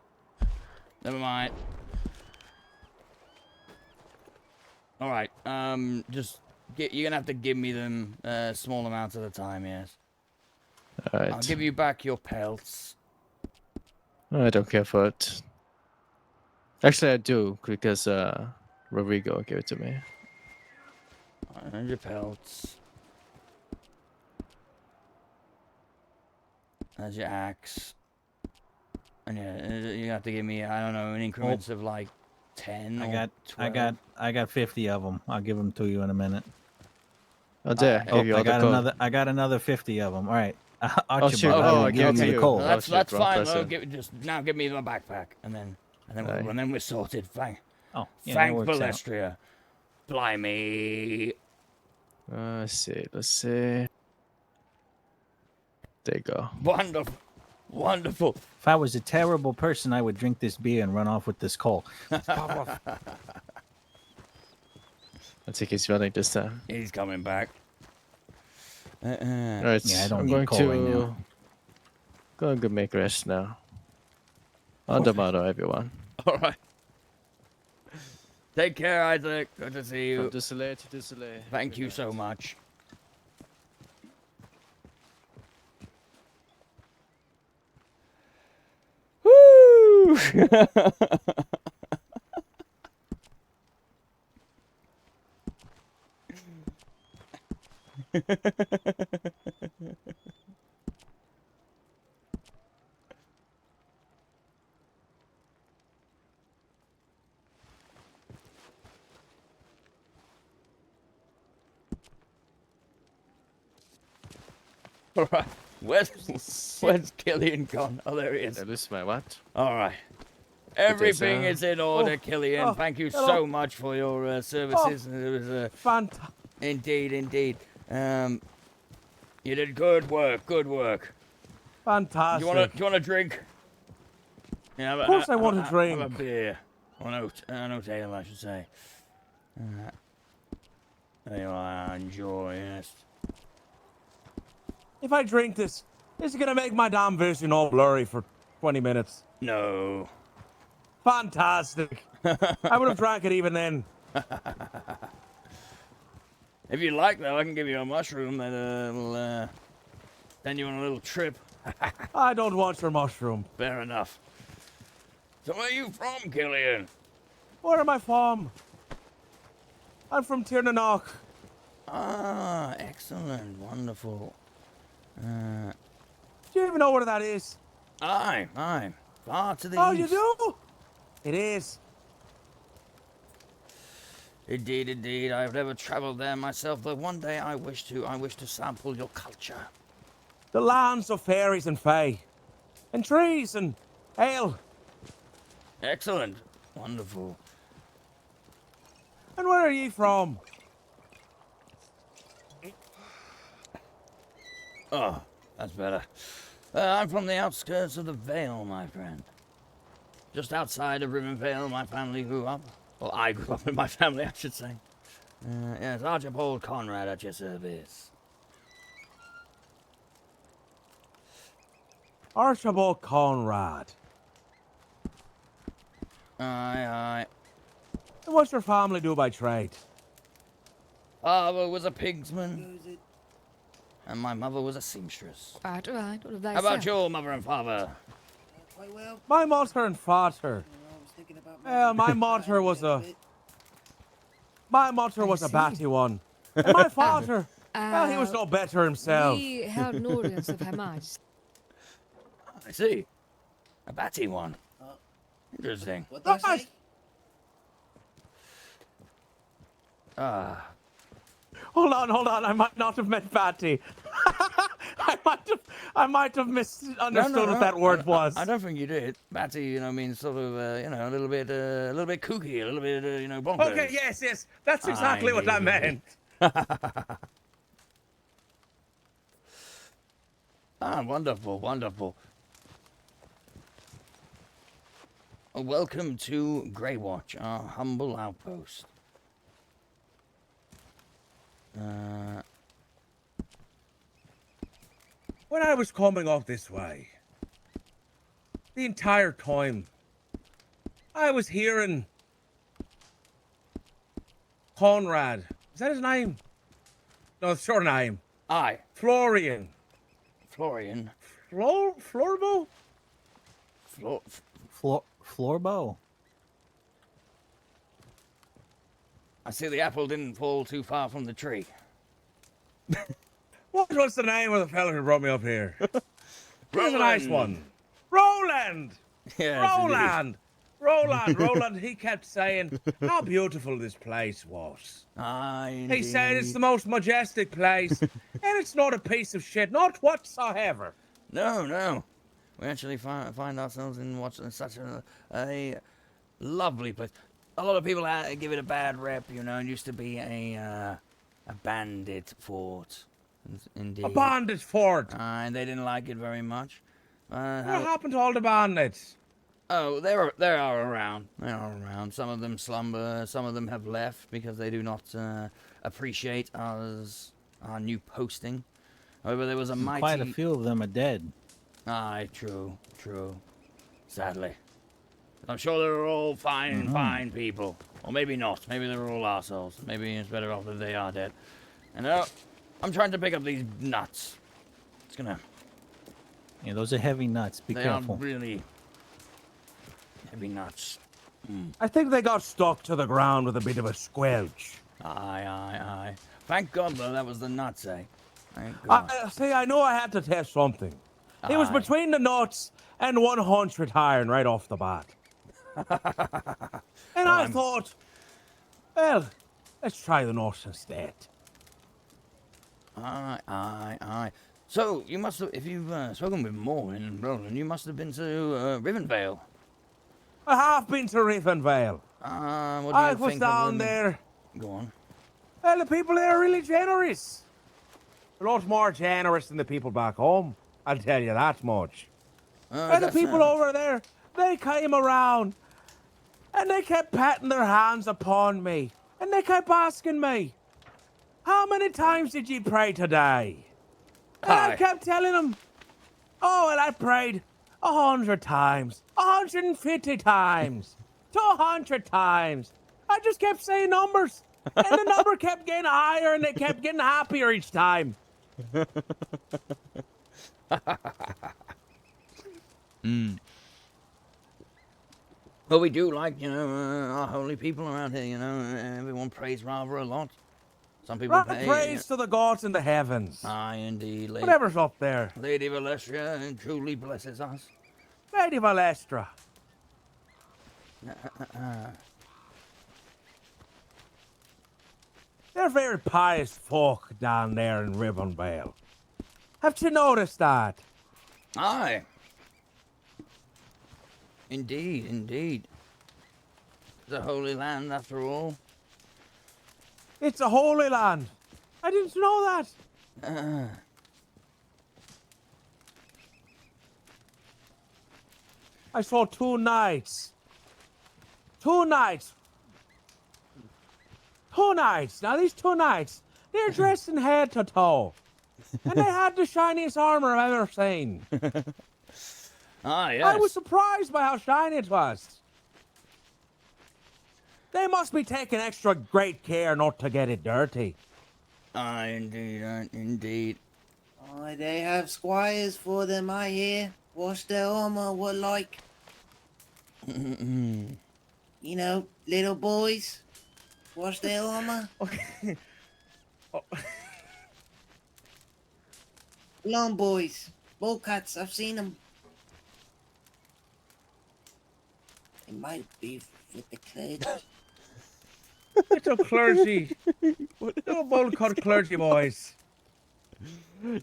Speaker 1: Never mind. All right. You're gonna have to give me them small amounts at a time. Yes.
Speaker 16: Alright.
Speaker 1: I'll give you back your pelts.
Speaker 16: I don't care for it. Actually, I do because Rodrigo gave it to me.
Speaker 1: And your pelts. That's your axe. And yeah, you have to give me, I don't know, in increments of like 10 or 12.
Speaker 2: I got 50 of them. I'll give them to you in a minute.
Speaker 16: Oh, there.
Speaker 2: Oh,
Speaker 16: Give you all
Speaker 2: I got
Speaker 16: the
Speaker 2: another. I got another 50 of them. All right. Archibald,
Speaker 16: shoot.
Speaker 2: I'll
Speaker 16: I
Speaker 2: give
Speaker 16: gave it
Speaker 2: you
Speaker 16: to
Speaker 2: the
Speaker 16: you.
Speaker 2: coal.
Speaker 1: No,
Speaker 16: Oh, shit,
Speaker 1: that's
Speaker 16: wrong
Speaker 1: fine.
Speaker 16: person.
Speaker 1: Now give me my backpack, and then we're sorted. Thank
Speaker 2: that works out.
Speaker 1: Balestria. Blimey.
Speaker 16: Let's see. There you go.
Speaker 1: Wonderful.
Speaker 2: If I was a terrible person, I would drink this beer and run off with this coal.
Speaker 16: I think he's running this time.
Speaker 1: He's coming back.
Speaker 16: Alright,
Speaker 2: Yeah, I don't
Speaker 16: I'm
Speaker 2: need
Speaker 16: going
Speaker 2: coal
Speaker 16: to
Speaker 2: right now.
Speaker 16: go and make rest now. On the motto, everyone.
Speaker 1: All right. Take care, Isaac. Good to see you.
Speaker 16: From Dusselet to Dusselet.
Speaker 1: Thank you so much. Woo! All right. Where's Killian gone? Oh, there he is.
Speaker 16: This is my what?
Speaker 1: All right. Everything
Speaker 16: sir.
Speaker 1: is in order,
Speaker 7: Oh,
Speaker 1: Killian.
Speaker 7: oh,
Speaker 1: Thank you
Speaker 7: hello.
Speaker 1: so much for your services. It was
Speaker 7: Fantastic.
Speaker 1: indeed. You did good work.
Speaker 7: Fantastic.
Speaker 1: Do you want a drink? Yeah,
Speaker 7: Of course I want a drink.
Speaker 1: Have a beer. Or no ale, I should say. There you are. Enjoy, yes.
Speaker 7: If I drink this, this is gonna make my damn vision all blurry for 20 minutes.
Speaker 12: No.
Speaker 7: Fantastic. I would have drank it even then.
Speaker 12: If you like, though, I can give you a mushroom that'll send you on a little trip.
Speaker 7: I don't want your mushroom.
Speaker 12: Fair enough. So where are you from, Killian?
Speaker 7: Where am I from? I'm from Tirnanock.
Speaker 12: Ah, excellent. Wonderful.
Speaker 7: Do you even know where that is?
Speaker 12: Aye. Far to the
Speaker 7: Oh,
Speaker 12: east.
Speaker 7: you do? It is.
Speaker 12: Indeed. I've never travelled there myself, though one day I wish to sample your culture.
Speaker 7: The lands of fairies and fae. And trees and ale.
Speaker 12: Excellent. Wonderful.
Speaker 7: And where are ye from?
Speaker 12: Oh, that's better. I'm from the outskirts of the Vale, my friend. Just outside of Rivenvale, my family grew up. Well, I grew up with my family, I should say. Yes, Archibald Conrad at your service.
Speaker 7: Archibald Conrad.
Speaker 12: Aye.
Speaker 7: And what's your family do by trade?
Speaker 12: Father was a pigsman. And my mother was a seamstress.
Speaker 4: Right. What have they
Speaker 12: How about
Speaker 4: said?
Speaker 12: your mother and father?
Speaker 17: Quite well.
Speaker 7: My mother and father.
Speaker 17: I was thinking about
Speaker 7: Well, my mother was a... My mother was a batty one. And my father, well, he was no better himself.
Speaker 4: We held an audience of Her Majesty.
Speaker 12: I see. A batty one. Interesting.
Speaker 17: What did I say?
Speaker 12: Ah.
Speaker 7: Hold on. I might not have meant batty. I might have misunderstood what that word was.
Speaker 12: I don't think you did. Batty, means sort of, a little bit kooky, a little bit, bonkers.
Speaker 7: Okay, yes. That's exactly what I meant.
Speaker 12: Wonderful. Welcome to Greywatch, our humble outpost.
Speaker 7: When I was coming up this way, the entire time, I was hearing Conrad. Is that his name? No, it's your name.
Speaker 12: Aye.
Speaker 7: Florian.
Speaker 12: Florian?
Speaker 7: Florbo?
Speaker 15: Florbo.
Speaker 12: I see the apple didn't fall too far from the tree.
Speaker 7: What was the name of the fella who brought me up here? Here's a nice one. Roland!
Speaker 12: Yes,
Speaker 7: Roland, he kept saying how beautiful this place was. He said it's the most majestic place, and it's not a piece of shit, not whatsoever.
Speaker 12: No. We actually find ourselves in such a lovely place. A lot of people give it a bad rep, It used to be a bandit fort. Indeed.
Speaker 7: A bandit fort?
Speaker 12: And they didn't like it very much.
Speaker 7: What happened to all the bandits?
Speaker 12: Oh, they are around. They are around. Some of them slumber. Some of them have left because they do not appreciate our new posting. However, there was a mighty...
Speaker 15: Quite a few of them are dead.
Speaker 12: Aye, true. Sadly. I'm sure they're all fine people. Or maybe not. Maybe they're all arseholes. Maybe it's better off if they are dead. And I'm trying to pick up these nuts. It's gonna...
Speaker 15: Yeah, those are heavy nuts. Be careful.
Speaker 12: They are really heavy nuts.
Speaker 7: I think they got stuck to the ground with a bit of a squelch.
Speaker 12: Aye. Thank God, though, that was the nuts, eh? Thank God.
Speaker 7: See, I know I had to test something. It was
Speaker 12: Aye.
Speaker 7: between the nuts and 100 iron right off the bat. And I thought, well, let's try the nuts instead.
Speaker 12: Aye. So, you must have, if you've spoken with Morgan and Roland, you must have been to Rivenvale.
Speaker 7: I have been to Rivenvale.
Speaker 12: What do
Speaker 7: I
Speaker 12: you
Speaker 7: was
Speaker 12: think
Speaker 7: down
Speaker 12: of them?
Speaker 7: there.
Speaker 12: Go on.
Speaker 7: Well, the people there are really generous. A lot more generous than the people back home. I'll tell you that much. And the people over there, they came around and they kept patting their hands upon me. And they kept asking me, how many times did you pray today? And I kept telling him, oh, well, I prayed 100 times, 150 times, 200 times. I just kept saying numbers. And the number kept getting higher and it kept getting happier each time.
Speaker 12: Well, we do like, our holy people around here, everyone prays rather a lot. Some people
Speaker 7: Praise to the gods in the heavens.
Speaker 12: Aye, indeed.
Speaker 7: Whatever's up there.
Speaker 12: Lady Valestra truly blesses us.
Speaker 7: Lady Valestra. They're very pious folk down there in Ribbonvale. Have you noticed that?
Speaker 12: Aye. Indeed, indeed. The Holy Land, after all.
Speaker 7: It's a holy land. I didn't know that. I saw 2 knights. 2 knights. 2 knights. Now, these 2 knights, they're dressed in head to toe. And they had the shiniest armor I've ever seen.
Speaker 12: Ah, yes.
Speaker 7: I was surprised by how shiny it was. They must be taking extra great care not to get it dirty.
Speaker 12: Aye, indeed, indeed.
Speaker 17: Oh, they have squires for them, I hear. Wash their armor, what like? You know, little boys. Wash their armor.
Speaker 7: Okay.
Speaker 17: Long boys. Bowcats, I've seen them. It might be with the clergy.
Speaker 7: Little clergy. Little bowl-cut clergy boys.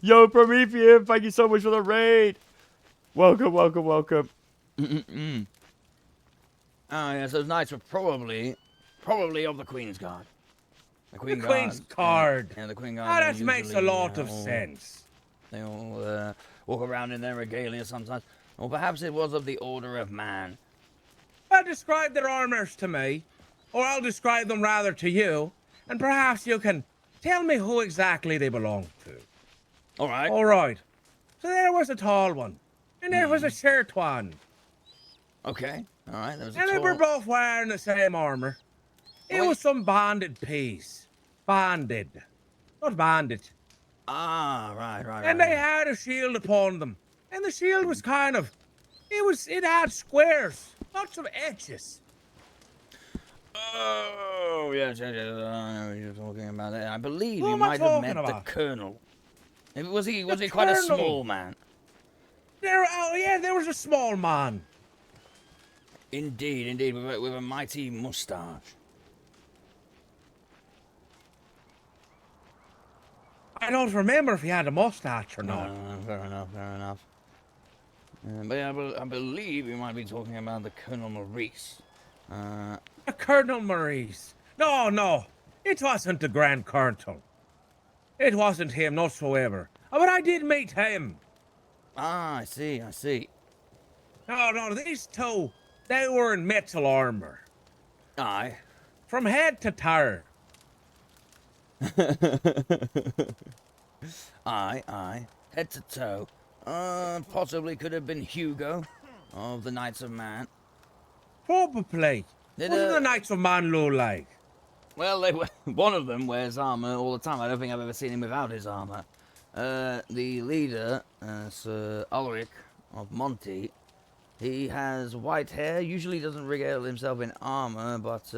Speaker 1: Yo, Prometheus, thank you so much for the raid. Welcome, welcome, welcome.
Speaker 12: Ah, yes, those knights were probably of the Queen's Guard.
Speaker 7: The Queen's Guard.
Speaker 12: Yeah, the Queen Guard.
Speaker 7: Ah, that makes a lot of sense.
Speaker 12: They all walk around in their regalia sometimes. Or perhaps it was of the Order of Man.
Speaker 7: Describe their armors to me. Or I'll describe them rather to you. And perhaps you can tell me who exactly they belong to.
Speaker 12: All right.
Speaker 7: All right. So there was a tall one. And there was a short one.
Speaker 12: Okay. All right. There was a
Speaker 7: And they were both wearing the same armor. It was some banded piece. Banded. Not bandit.
Speaker 12: Ah, right.
Speaker 7: And they had a shield upon them. And the shield was kind of... It had squares. Lots of edges.
Speaker 12: Oh, yes, I know what you're talking about. I believe
Speaker 7: Who
Speaker 12: you
Speaker 7: am I
Speaker 12: might have
Speaker 7: talking
Speaker 12: met
Speaker 7: about?
Speaker 12: the Colonel. Was he quite a small man?
Speaker 7: There was a small man.
Speaker 12: Indeed, with a mighty moustache.
Speaker 7: I don't remember if he had a mustache or not.
Speaker 12: Fair enough. But yeah, I believe you might be talking about the Colonel Maurice.
Speaker 7: Colonel Maurice. No. It wasn't the Grand Colonel. It wasn't him whatsoever. But I did meet him.
Speaker 12: Ah, I see.
Speaker 7: No, these two, they were in metal armor.
Speaker 12: Aye.
Speaker 7: From head to toe.
Speaker 12: Aye. Head to toe. Possibly could have been Hugo of the Knights of Man.
Speaker 7: Probably. What do the Knights of Man look like?
Speaker 12: Well, one of them wears armor all the time. I don't think I've ever seen him without his armor. The leader, Sir Ulrich of Monty, he has white hair. Usually doesn't regale himself in armor, but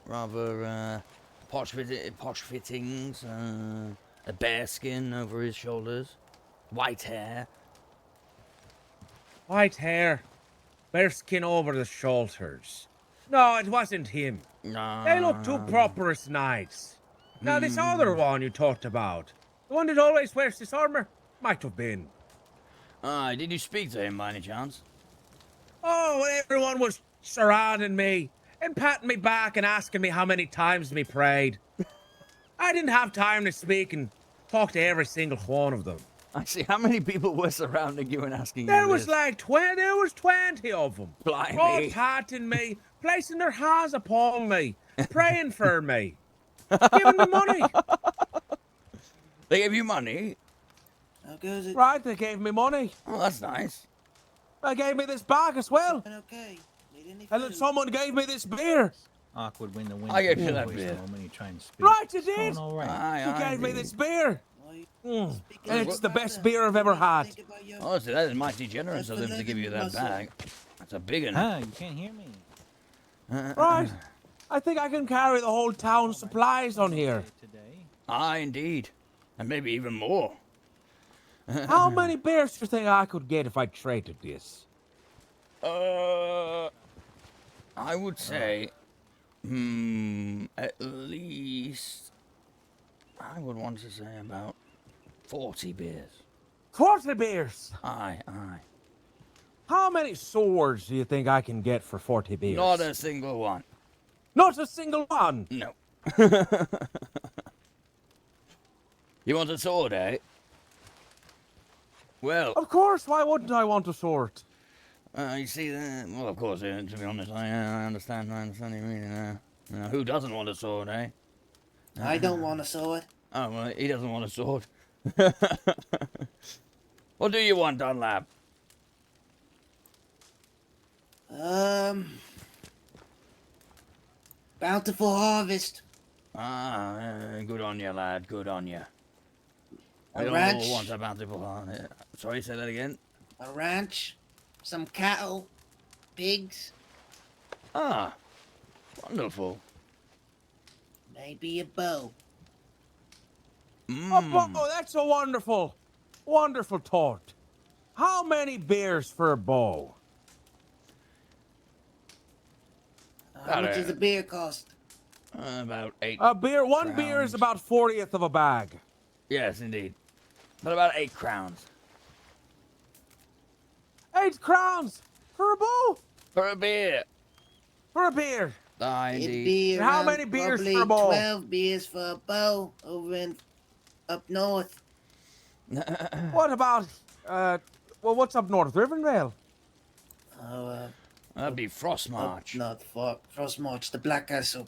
Speaker 12: rather posh fittings, a bear skin over his shoulders, white hair.
Speaker 7: White hair, bear skin over the shoulders. No, it wasn't him.
Speaker 12: No.
Speaker 7: They look too proper as knights. Now, this other one you talked about, the one that always wears this armor, might have been.
Speaker 12: Did you speak to him by any chance?
Speaker 7: Oh, everyone was surrounding me and patting me back and asking me how many times me prayed. I didn't have time to speak and talk to every single one of them.
Speaker 12: I see. How many people were surrounding you and asking
Speaker 7: There
Speaker 12: you
Speaker 7: was
Speaker 12: this?
Speaker 7: like 20. There was 20 of them.
Speaker 12: Blimey.
Speaker 7: All patting me, placing their hands upon me, praying for me, giving me money.
Speaker 12: They gave you money?
Speaker 17: How goes it?
Speaker 7: Right, they gave me money.
Speaker 12: Oh, that's nice.
Speaker 7: They gave me this bag as well.
Speaker 17: Okay. Need any
Speaker 7: And then someone gave me this beer.
Speaker 15: Awkward when the wind
Speaker 12: I gave you
Speaker 15: blows
Speaker 12: that
Speaker 15: away
Speaker 12: beer.
Speaker 15: from when you try and speak.
Speaker 7: Right, you
Speaker 15: It's going
Speaker 7: did.
Speaker 15: all right.
Speaker 7: You gave me this beer. And it's
Speaker 12: What?
Speaker 7: the best beer I've ever had.
Speaker 12: Honestly, that is mighty generous of them to give you that bag. That's a big one.
Speaker 15: Ah, you can't hear me.
Speaker 7: Right. I think I can carry the whole town's supplies on here.
Speaker 12: Ah, indeed. And maybe even more.
Speaker 7: How many beers do you think I could get if I traded this?
Speaker 12: I would say, at least, I would want to say about 40 beers.
Speaker 7: 40 beers?
Speaker 12: Aye, aye.
Speaker 7: How many swords do you think I can get for 40 beers?
Speaker 12: Not a single one.
Speaker 7: Not a single one?
Speaker 12: No. You want a sword, eh? Well...
Speaker 7: Of course, why wouldn't I want a sword?
Speaker 12: You see, well, of course, to be honest, I understand what you mean. Who doesn't want a sword, eh?
Speaker 17: I don't want a sword.
Speaker 12: Oh, well, he doesn't want a sword. What do you want, Dunlap?
Speaker 17: Bountiful harvest.
Speaker 12: Good on you, lad. Good on you. I
Speaker 17: A
Speaker 12: don't
Speaker 17: ranch.
Speaker 12: want a bountiful harvest. Sorry, say that again.
Speaker 17: A ranch. Some cattle. Pigs.
Speaker 12: Ah, wonderful.
Speaker 17: Maybe a bow.
Speaker 7: Oh, that's a wonderful, wonderful thought. How many beers for a bow?
Speaker 17: How much does a beer cost?
Speaker 12: About 8
Speaker 7: One beer is about 40th of a bag.
Speaker 12: Yes, indeed. But about 8 crowns.
Speaker 7: 8 crowns for a bow?
Speaker 12: For a beer.
Speaker 7: For a beer.
Speaker 12: Ah,
Speaker 17: It'd
Speaker 12: indeed.
Speaker 17: be
Speaker 7: How
Speaker 17: around
Speaker 7: many beers
Speaker 17: probably
Speaker 7: for a bow?
Speaker 17: 12 beers for a bow up north.
Speaker 7: What about, well, what's up north? Rivendell?
Speaker 17: Oh,
Speaker 12: That'd be Frostmarch.
Speaker 17: Not Frostmarch, the Black Castle.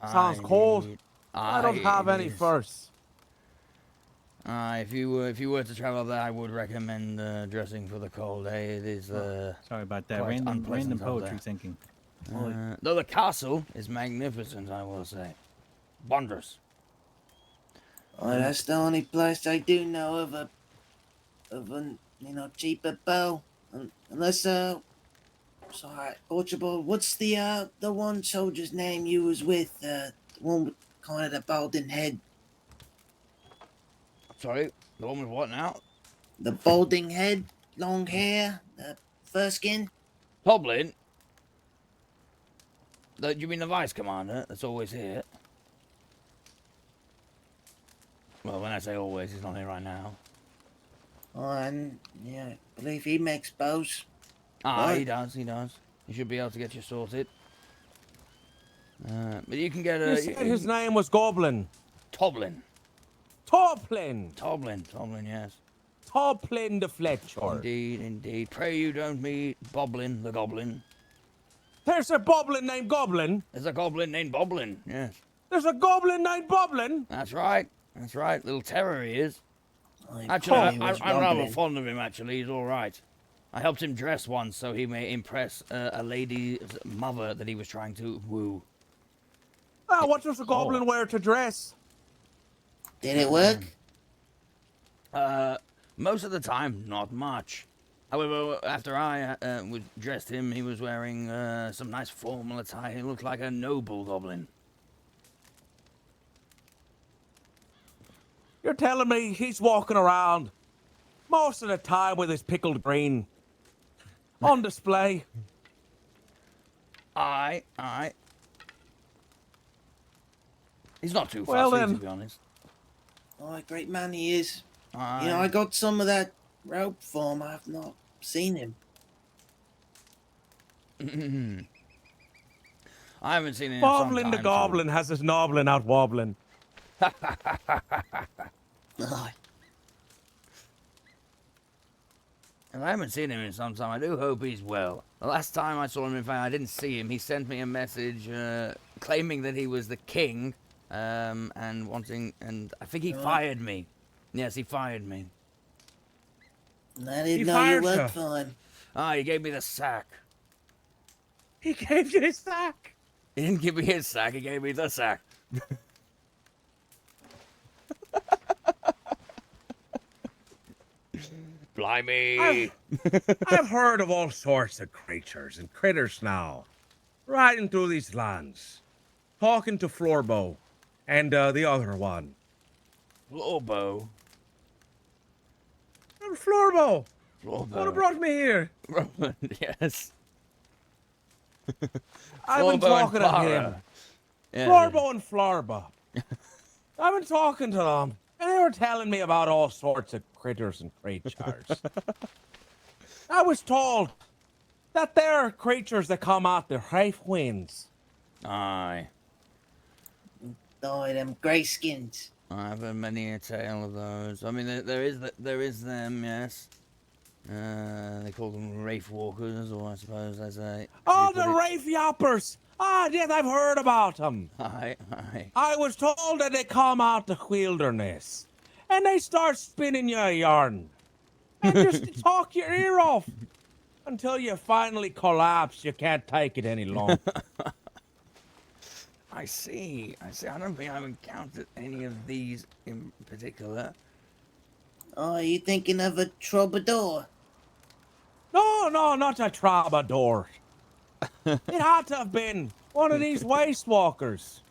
Speaker 7: Sounds cold. I don't have any furs.
Speaker 12: If you were to travel there, I would recommend dressing for the cold. It is.
Speaker 15: Sorry about that.
Speaker 12: quite
Speaker 15: Random
Speaker 12: unpleasant up
Speaker 15: poetry
Speaker 12: there.
Speaker 15: thinking.
Speaker 12: Though the castle is magnificent, I will say, wondrous.
Speaker 17: Oh, that's the only place I do know of a cheaper bow. Unless sorry, Archibald, what's the one soldier's name you was with? The one with kind of the balding head.
Speaker 12: Sorry, the one with what now?
Speaker 17: The balding head, long hair, the fur skin.
Speaker 12: Toblin. You mean the vice commander that's always here? Well, when I say always, he's not here right now.
Speaker 17: Oh, and yeah, I believe he makes bows.
Speaker 12: Ah,
Speaker 17: Right.
Speaker 12: he does. You should be able to get you sorted. But you can get a...
Speaker 7: You said his name was Goblin.
Speaker 12: Toblin.
Speaker 7: Toblin,
Speaker 12: yes.
Speaker 7: Toblin the Fletcher.
Speaker 12: Indeed. Pray you don't meet Boblin the Goblin.
Speaker 7: There's a goblin named Goblin.
Speaker 12: There's a goblin named Boblin, yes.
Speaker 7: There's a goblin named Boblin.
Speaker 12: That's right. Little terror he is.
Speaker 17: I
Speaker 12: Actually,
Speaker 17: thought he was
Speaker 12: I'm rather
Speaker 17: rumbling.
Speaker 12: fond of him, actually. He's all right. I helped him dress once so he may impress a lady's mother that he was trying to woo.
Speaker 7: Ah, what does a goblin wear to dress?
Speaker 17: Did it work?
Speaker 12: Most of the time, not much. However, after I dressed him, he was wearing some nice formal attire. He looked like a noble goblin.
Speaker 7: You're telling me he's walking around most of the time with his pickled green on display?
Speaker 12: Aye. He's not too
Speaker 7: Well,
Speaker 12: fussy,
Speaker 7: then.
Speaker 12: to be honest.
Speaker 17: Oh, a great man he is.
Speaker 12: Aye.
Speaker 17: You know, I got some of that rope for him. I've not seen him.
Speaker 12: I haven't seen him in some
Speaker 7: Boblin the
Speaker 12: time,
Speaker 7: goblin has his noblin out wobbling.
Speaker 12: And I haven't seen him in some time. I do hope he's well. The last time I saw him, in fact, I didn't see him. He sent me a message claiming that he was the king, and I think he fired me. Yes, he fired me.
Speaker 17: I
Speaker 1: He
Speaker 17: didn't know you
Speaker 1: fired
Speaker 17: worked
Speaker 1: you.
Speaker 17: for him.
Speaker 12: Ah, he gave me the sack.
Speaker 7: He gave you his sack.
Speaker 12: He didn't give me his sack, he gave me the sack. Blimey.
Speaker 7: I've heard of all sorts of creatures and critters now, riding through these lands, talking to Florbo and the other one.
Speaker 12: Florbo?
Speaker 7: Florbo!
Speaker 12: Florbo.
Speaker 7: What brought me here?
Speaker 12: Yes.
Speaker 7: I've been
Speaker 12: Florbo and
Speaker 7: talking to
Speaker 12: Clara.
Speaker 7: him.
Speaker 12: Yeah.
Speaker 7: Florbo and Florba. I've been talking to them, and they were telling me about all sorts of critters and creatures. I was told that there are creatures that come out the half winds.
Speaker 12: Aye.
Speaker 17: Oh, them greyskins.
Speaker 12: I've heard many a tale of those. I mean, there is them, yes. They call them Wraith Walkers, or I suppose they say.
Speaker 7: Oh, the Wraith Yoppers! Ah, yes, I've heard about them.
Speaker 12: Aye.
Speaker 7: I was told that they come out the wilderness, and they start spinning you a yarn, and just talk your ear off until you finally collapse. You can't take it any longer.
Speaker 12: I see. I don't think I've encountered any of these in particular.
Speaker 17: Oh, are you thinking of a troubadour?
Speaker 7: No, not a troubadour. It had to have been one of these waste walkers.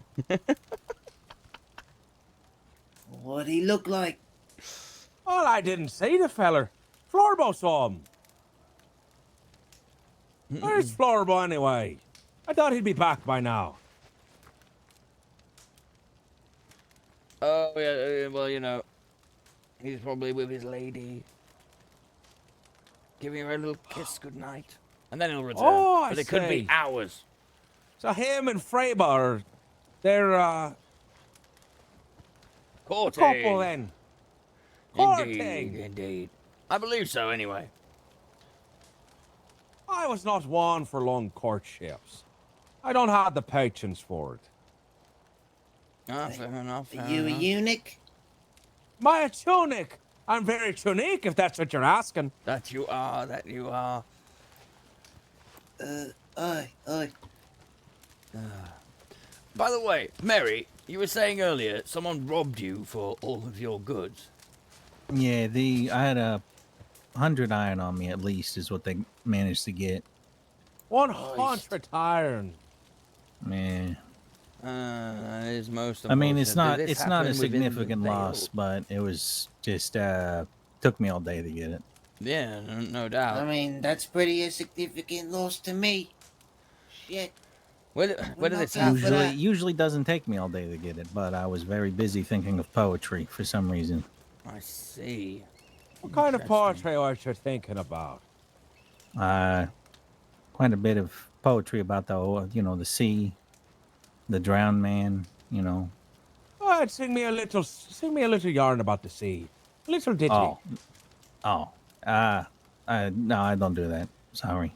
Speaker 17: What'd he look like?
Speaker 7: Well, I didn't see the feller. Florbo saw him. Where's Florbo anyway? I thought he'd be back by now.
Speaker 12: Oh, yeah, well, you know, he's probably with his lady. Giving her a little kiss goodnight. And then he'll return.
Speaker 7: Oh, I
Speaker 12: but it could be
Speaker 7: see.
Speaker 12: hours.
Speaker 7: So him and Freba are... they're,
Speaker 12: Courting.
Speaker 7: couple then.
Speaker 12: Indeed. I believe so, anyway.
Speaker 7: I was not one for long courtships. I don't have the patience for it.
Speaker 12: Ah, fair enough.
Speaker 17: Are you a eunuch?
Speaker 7: My a tunic. I'm very tunique, if that's what you're asking.
Speaker 12: That you are.
Speaker 17: Aye.
Speaker 12: By the way, Mary, you were saying earlier someone robbed you for all of your goods.
Speaker 15: Yeah, I had 100 iron on me at least, is what they managed to get.
Speaker 7: 100 iron.
Speaker 15: Yeah.
Speaker 12: That is most.
Speaker 15: I mean, it's not
Speaker 12: Did this
Speaker 15: a
Speaker 12: happen within the
Speaker 15: significant
Speaker 12: veil?
Speaker 15: loss, but it was just took me all day to get it.
Speaker 12: Yeah, no doubt.
Speaker 17: I mean, that's pretty a significant loss to me. Shit.
Speaker 12: Where did this happen?
Speaker 15: Usually doesn't take me all day to get it, but I was very busy thinking of poetry for some reason.
Speaker 12: I see.
Speaker 7: What kind of poetry was you thinking about?
Speaker 15: Quite a bit of poetry about the sea, the drowned man,
Speaker 7: Oh, sing me a little yarn about the sea. A little ditty.
Speaker 15: No, I don't do that. Sorry.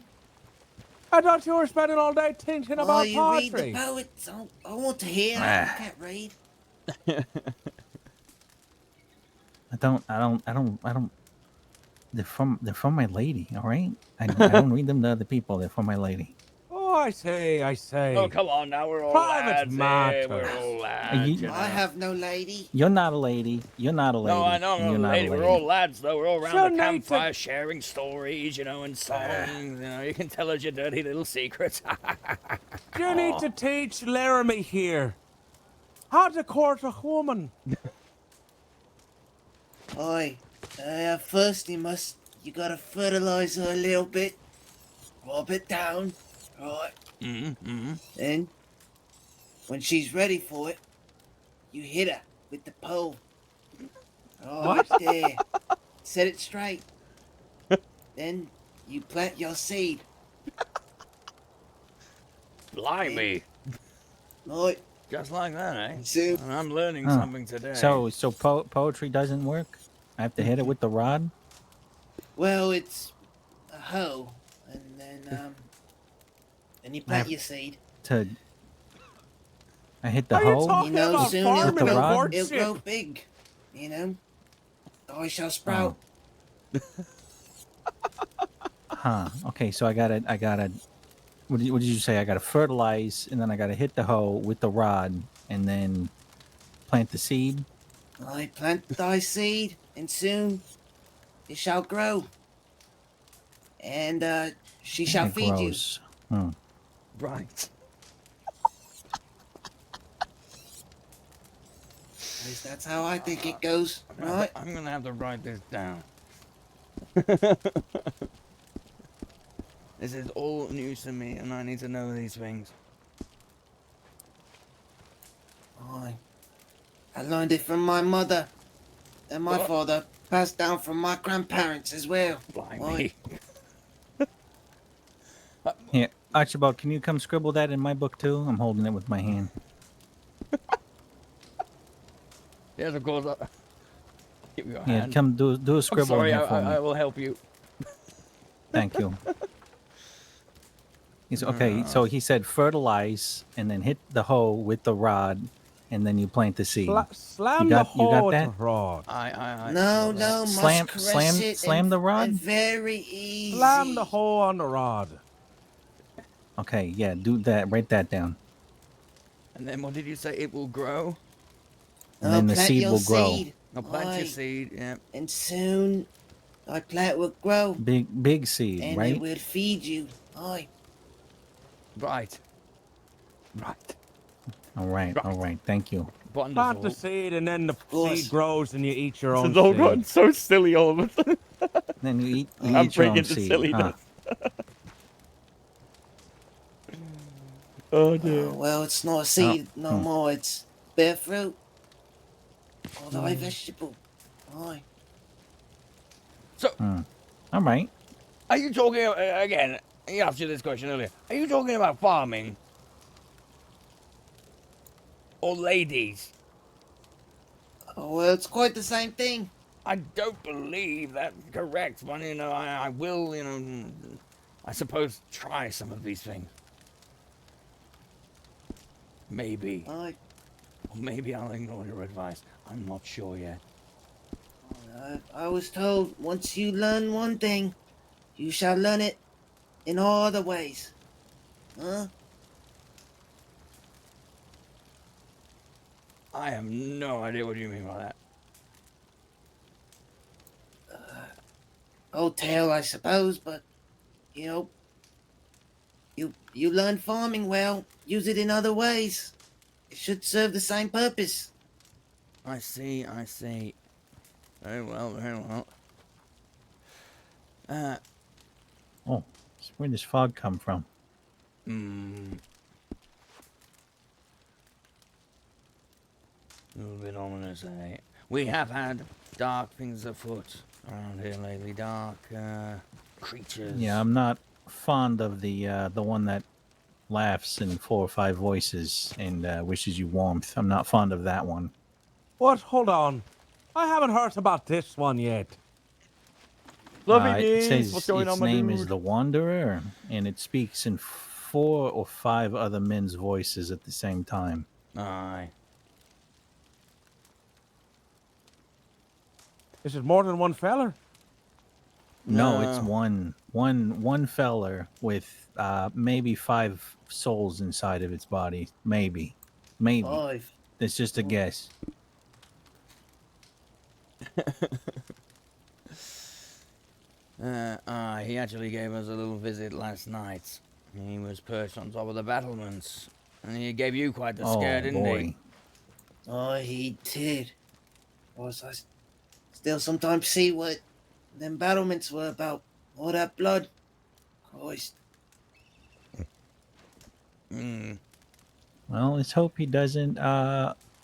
Speaker 7: I thought you were spending all day thinking about
Speaker 17: you
Speaker 7: poetry.
Speaker 17: read the poets. I want to hear. I can't read.
Speaker 15: I don't. They're from my lady. All right. I don't read them to other people. They're for my lady.
Speaker 7: Oh, I say.
Speaker 12: Oh, come on now. We're all
Speaker 7: Private
Speaker 12: lads.
Speaker 7: matters.
Speaker 12: We're all lads.
Speaker 17: I have no lady.
Speaker 15: You're not a lady. You're not a lady.
Speaker 12: No, I know I'm
Speaker 15: You're
Speaker 12: not a lady. We're all lads, though. We're all around
Speaker 7: So
Speaker 12: the
Speaker 7: Nathan-
Speaker 12: campfire sharing stories, and songs. You can tell us your dirty little secrets.
Speaker 7: You need to teach Laramie here how to court a woman.
Speaker 17: Oi. First you gotta fertilize her a little bit. Rub it down. Right. Then, when she's ready for it, you hit her with the pole. Right there. Set it straight. Then you plant your seed.
Speaker 12: Blimey.
Speaker 17: Right.
Speaker 12: Just like that, eh?
Speaker 17: So,
Speaker 12: I'm learning
Speaker 15: Huh.
Speaker 12: something today.
Speaker 15: So poetry doesn't work. I have to hit it with the rod.
Speaker 17: well, it's a hoe, and then you plant your seed.
Speaker 15: I hit the
Speaker 7: Are you
Speaker 15: hole.
Speaker 7: talking
Speaker 17: You know,
Speaker 7: about
Speaker 17: soon
Speaker 7: farming
Speaker 15: the
Speaker 7: and
Speaker 15: rod?
Speaker 17: it'll grow
Speaker 7: courtship?
Speaker 17: big. I shall sprout.
Speaker 15: Huh. Okay, so I gotta. What did you say? I gotta fertilize, and then I gotta hit the hoe with the rod, and then plant the seed.
Speaker 17: I plant thy seed, and soon it shall grow, and she shall
Speaker 15: It
Speaker 17: feed you.
Speaker 15: grows. Hmm.
Speaker 12: Right.
Speaker 17: At least that's how I think it goes, right?
Speaker 12: I'm gonna have to write this down. This is all news to me, and I need to know these things.
Speaker 17: I learned it from my mother, and my father passed down from my grandparents as well.
Speaker 12: Blimey.
Speaker 15: Here, Archibald, can you come scribble that in my book too? I'm holding it with my hand.
Speaker 12: Yes, of course. Give me your
Speaker 15: Yeah,
Speaker 12: hand.
Speaker 15: come do a scribble
Speaker 12: I'm sorry,
Speaker 15: in here for me.
Speaker 12: I will help you.
Speaker 15: Thank you. He's okay. So he said fertilize and then hit the hoe with the rod, and then you plant the seed.
Speaker 7: Slam
Speaker 15: you
Speaker 7: the
Speaker 15: got
Speaker 7: hoe with
Speaker 15: that?
Speaker 7: the rod.
Speaker 17: No, must caress it
Speaker 15: slam
Speaker 17: and,
Speaker 15: the rod.
Speaker 17: and very easy.
Speaker 7: Slam the hoe on the rod.
Speaker 15: Okay, yeah, do that. Write that down.
Speaker 12: And then what did you say? It will grow?
Speaker 15: And then the
Speaker 17: plant
Speaker 15: seed
Speaker 17: your
Speaker 15: will grow.
Speaker 17: seed.
Speaker 12: I'll plant your
Speaker 17: Aye.
Speaker 12: seed, yeah.
Speaker 17: And soon thy plant will grow,
Speaker 15: Big seed,
Speaker 17: and
Speaker 15: right?
Speaker 17: it will feed you. Aye.
Speaker 12: Right. Right.
Speaker 15: All right. Thank you.
Speaker 7: Plant the seed, and then the seed grows, and you eat your
Speaker 12: This
Speaker 7: own
Speaker 12: is all
Speaker 7: seed.
Speaker 12: gotten so silly all of a sudden.
Speaker 15: Then you eat
Speaker 12: I'm
Speaker 15: your own
Speaker 12: bringing the
Speaker 15: seed.
Speaker 12: silliness.
Speaker 15: Huh?
Speaker 12: Oh dear.
Speaker 17: Well, it's not a seed no more. It's bare fruit. Or thy vegetable. Aye.
Speaker 12: So,
Speaker 15: all right.
Speaker 12: Are you talking, again, he asked you this question earlier. Are you talking about farming? Or ladies?
Speaker 17: Oh, well, it's quite the same thing.
Speaker 12: I don't believe that's correct, but, you know, I will, you know, I suppose try some of these things. Maybe.
Speaker 17: Aye.
Speaker 12: Or maybe I'll ignore your advice. I'm not sure yet.
Speaker 17: I was told once you learn one thing, you shall learn it in all other ways. Huh?
Speaker 12: I have no idea what you mean by that.
Speaker 17: Old tale, I suppose, but, you know, you learn farming well, use it in other ways. It should serve the same purpose.
Speaker 12: I see. Very well.
Speaker 15: Oh, so where does fog come from?
Speaker 12: A little bit ominous, eh? We have had dark things afoot around here lately. Dark creatures.
Speaker 15: Yeah, I'm not fond of the one that laughs in 4 or 5 voices and wishes you warmth. I'm not fond of that one.
Speaker 7: What? Hold on. I haven't heard about this one yet.
Speaker 15: It says its name is the Wanderer, and it speaks in 4 or 5 other men's voices at the same time.
Speaker 12: Aye.
Speaker 7: Is it more than one feller?
Speaker 15: No, it's one feller with maybe 5 souls inside of its body. Maybe.
Speaker 17: 5.
Speaker 15: It's just a guess.
Speaker 12: He actually gave us a little visit last night. He was perched on top of the battlements. And he gave you quite the scare, didn't he?
Speaker 17: Oh, he did. Was I still sometimes see what them battlements were about? All that blood. Christ.
Speaker 15: Well, let's hope he doesn't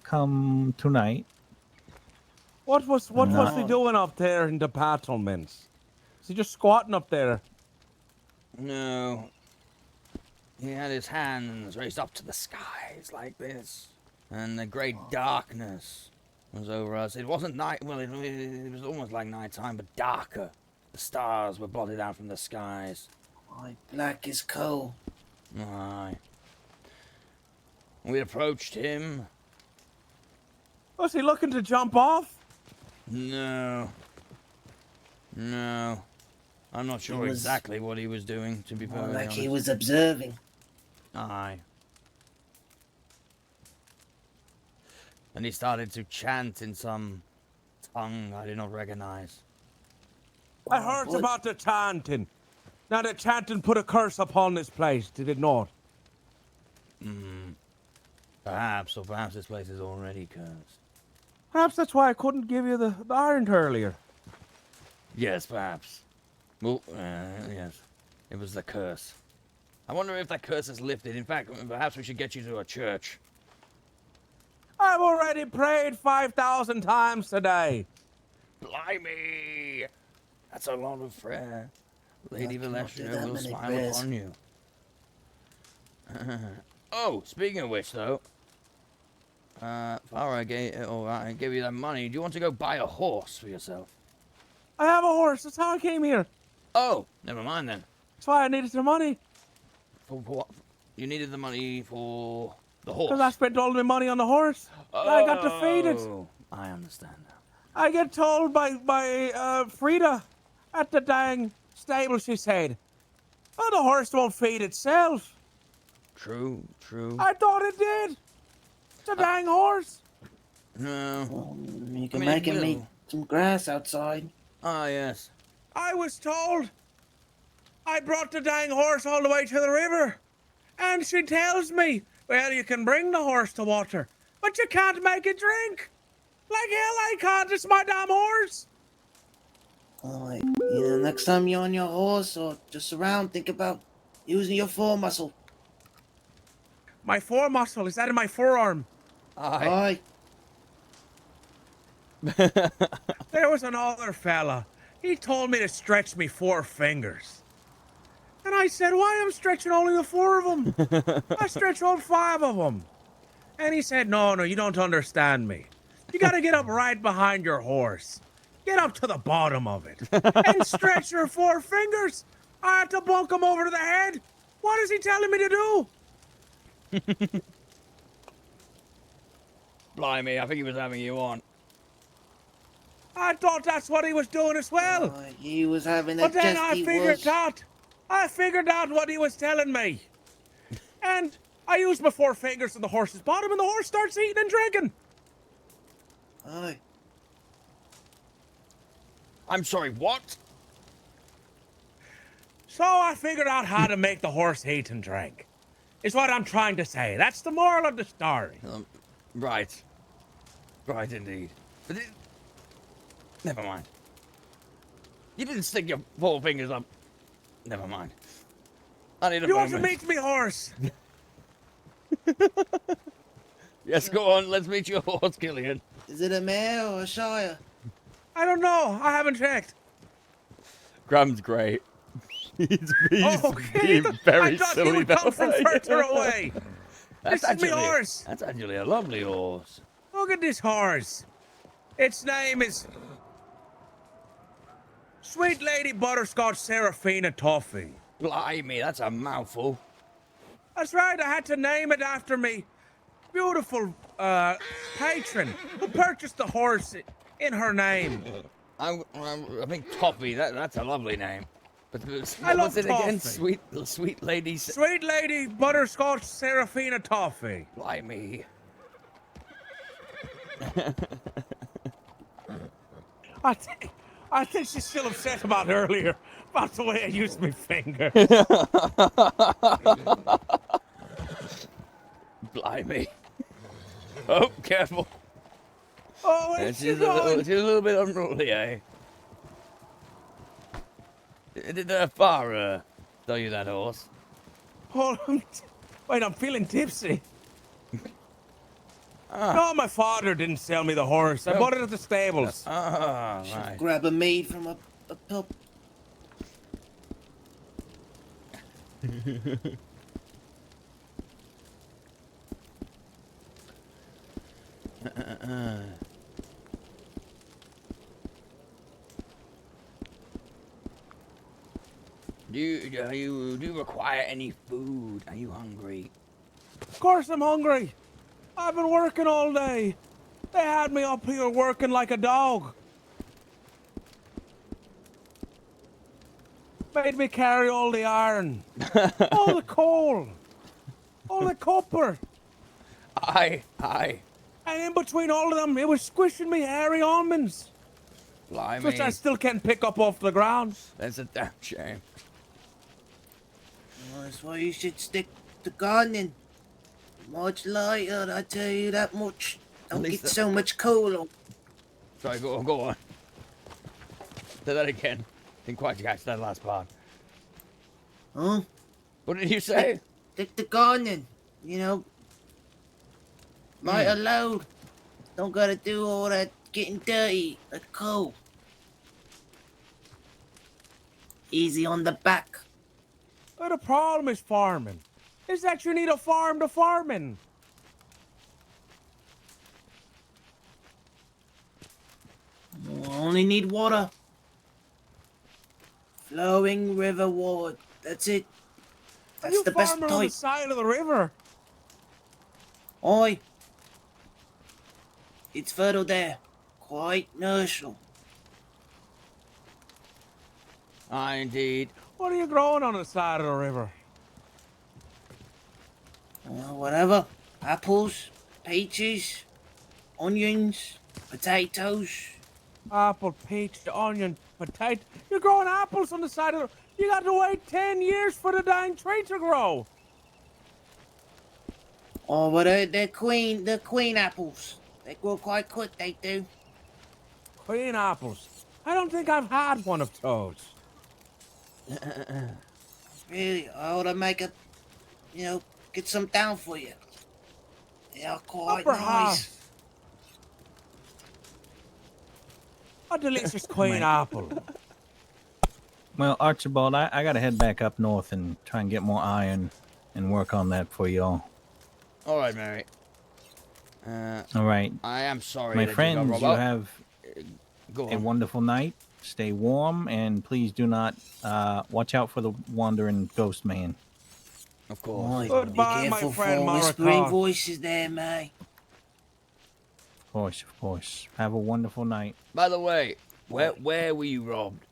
Speaker 15: come tonight.
Speaker 7: What was he doing up there in the battlements? Is he just squatting up there?
Speaker 12: No. He had his hands raised up to the skies like this. And the great darkness was over us. It wasn't night, well, it was almost like nighttime, but darker. The stars were blotted out from the skies.
Speaker 17: Aye, black as coal.
Speaker 12: Aye. We approached him.
Speaker 7: Was he looking to jump off?
Speaker 12: No. I'm not sure
Speaker 17: was
Speaker 12: exactly what he was doing, to be
Speaker 17: more
Speaker 12: perfectly
Speaker 17: like
Speaker 12: honest.
Speaker 17: he was observing.
Speaker 12: Aye. And he started to chant in some tongue I did not recognize.
Speaker 7: I heard about the chanting. Now the chanting put a curse upon this place, did it not?
Speaker 12: Perhaps, or perhaps this place is already cursed.
Speaker 7: Perhaps that's why I couldn't give you the iron earlier.
Speaker 12: Yes, perhaps. Well, yes. It was the curse. I wonder if that curse is lifted. In fact, perhaps we should get you to a church.
Speaker 7: I've already prayed 5,000 times today.
Speaker 12: Blimey! That's a lot of prayer. Lady
Speaker 17: I cannot do
Speaker 12: Valestra
Speaker 17: that
Speaker 12: will
Speaker 17: many
Speaker 12: smile
Speaker 17: prayers.
Speaker 12: upon you. Oh, speaking of which, though, Farah gave you that money. Do you want to go buy a horse for yourself?
Speaker 7: I have a horse. That's how I came here.
Speaker 12: Oh, never mind then.
Speaker 7: That's why I needed the money.
Speaker 12: For what? You needed the money for the horse?
Speaker 7: Because I spent all my money on the horse. I got to feed it.
Speaker 12: Oh, I understand now.
Speaker 7: I get told by Frida at the dang stable, she said, oh, the horse won't feed itself.
Speaker 12: True, true.
Speaker 7: I thought it did. It's a dang horse.
Speaker 12: No.
Speaker 17: You can make him eat some grass outside.
Speaker 12: Ah, yes.
Speaker 7: I was told. I brought the dang horse all the way to the river. And she tells me, well, you can bring the horse to water, but you can't make it drink. Like hell I can't, it's my damn horse.
Speaker 17: Alright, next time you're on your horse or just around, think about using your fore muscle.
Speaker 7: My fore muscle, is that in my forearm?
Speaker 17: Aye.
Speaker 7: There was another fella. He told me to stretch me 4 fingers. And I said, why I'm stretching only the 4 of them? I stretch all 5 of them. And he said, no, you don't understand me. You gotta get up right behind your horse. Get up to the bottom of it. And stretch your 4 fingers. I had to bunk him over to the head. What is he telling me to do?
Speaker 12: Blimey, I think he was having you on.
Speaker 7: I thought that's what he was doing as well.
Speaker 17: He was having a
Speaker 7: But then I
Speaker 17: chesty
Speaker 7: figured
Speaker 17: wuss.
Speaker 7: out. I figured out what he was telling me. And I used my 4 fingers on the horse's bottom, and the horse starts eating and drinking.
Speaker 17: Aye.
Speaker 12: I'm sorry, what?
Speaker 7: So I figured out how to make the horse eat and drink. Is what I'm trying to say. That's the moral of the story.
Speaker 12: Right. Right, indeed. But never mind. You didn't stick your 4 fingers up. Never mind. I need a
Speaker 7: You want
Speaker 12: moment.
Speaker 7: to meet me, horse?
Speaker 12: Yes, go on. Let's meet your horse, Killian.
Speaker 17: Is it a mare or a shire?
Speaker 7: I don't know. I haven't checked.
Speaker 1: Graham's great. he's
Speaker 7: Okay.
Speaker 1: being very
Speaker 7: I thought
Speaker 1: silly
Speaker 7: he would
Speaker 1: though.
Speaker 7: come from further away.
Speaker 12: That's
Speaker 7: This is me
Speaker 12: actually,
Speaker 7: horse.
Speaker 12: That's actually a lovely horse.
Speaker 7: Look at this horse. Its name is Sweet Lady Butterscotch Seraphina Toffee.
Speaker 12: Blimey, that's a mouthful.
Speaker 7: That's right, I had to name it after me beautiful patron who purchased the horse in her name.
Speaker 12: I think Toffee, that's a lovely name. But
Speaker 7: I
Speaker 12: what
Speaker 7: love
Speaker 12: was it again?
Speaker 7: Toffee.
Speaker 12: Sweet lady.
Speaker 7: Sweet Lady Butterscotch Seraphina Toffee.
Speaker 12: Blimey.
Speaker 7: I think she's still upset about earlier, about the way I used my finger.
Speaker 12: Blimey. Oh, careful.
Speaker 7: Oh, where's she
Speaker 12: She's
Speaker 7: going?
Speaker 12: a little bit unruly, eh? Did Farah sell you that horse?
Speaker 7: Hold on. Wait, I'm feeling tipsy. No, my father didn't sell me the horse. I bought it at the stables.
Speaker 12: Right.
Speaker 17: Grab a maid from a pub.
Speaker 12: Do you require any food? Are you hungry?
Speaker 7: Of course I'm hungry. I've been working all day. They had me up here working like a dog. Made me carry all the iron, all the coal, all the copper.
Speaker 12: Aye.
Speaker 7: And in between all of them, it was squishing me hairy almonds.
Speaker 12: Blimey.
Speaker 7: Which I still can't pick up off the ground.
Speaker 12: That's a damn shame.
Speaker 17: Well, that's why you should stick to gardening. Much lighter, I tell you that much. Don't get so much coal on.
Speaker 12: Sorry, go on. Say that again. Didn't quite catch that last part.
Speaker 17: Huh?
Speaker 12: What did you say?
Speaker 17: Stick to gardening, you know. Lighter load. Don't gotta do all that getting dirty, like coal. Easy on the back.
Speaker 7: But the problem is farming. Is that you need a farm to farming.
Speaker 17: Only need water. Flowing river water. That's it. That's
Speaker 7: You
Speaker 17: the best
Speaker 7: farm on the
Speaker 17: type.
Speaker 7: side of the river.
Speaker 17: Oi. It's fertile there. Quite nourishing.
Speaker 12: Aye, indeed.
Speaker 7: What are you growing on the side of the river?
Speaker 17: Whatever. Apples, peaches, onions, potatoes.
Speaker 7: Apple, peach, onion, potato. You're growing apples on the side of the... You got to wait 10 years for the dang tree to grow.
Speaker 17: Oh, but they're queen apples. They grow quite quick, they do.
Speaker 7: Queen apples. I don't think I've had one of those.
Speaker 17: Really, I ought to make a, get some down for you. They are quite
Speaker 7: Upper
Speaker 17: nice.
Speaker 7: half. A delicious queen apple.
Speaker 15: Well, Archibald, I gotta head back up north and try and get more iron and work on that for y'all.
Speaker 12: All right, Mary.
Speaker 15: All right.
Speaker 12: I am sorry,
Speaker 15: my
Speaker 12: that
Speaker 15: friends.
Speaker 12: You,
Speaker 15: you have
Speaker 12: Go
Speaker 15: a
Speaker 12: on.
Speaker 15: wonderful night. Stay warm, and please do not watch out for the wandering ghost man.
Speaker 12: Of course.
Speaker 7: Goodbye,
Speaker 17: Be
Speaker 7: my
Speaker 17: careful
Speaker 7: friend
Speaker 17: for whispering
Speaker 7: Marikar.
Speaker 17: voices there, mate.
Speaker 15: Of course. Have a wonderful night.
Speaker 12: By the way, where were you robbed?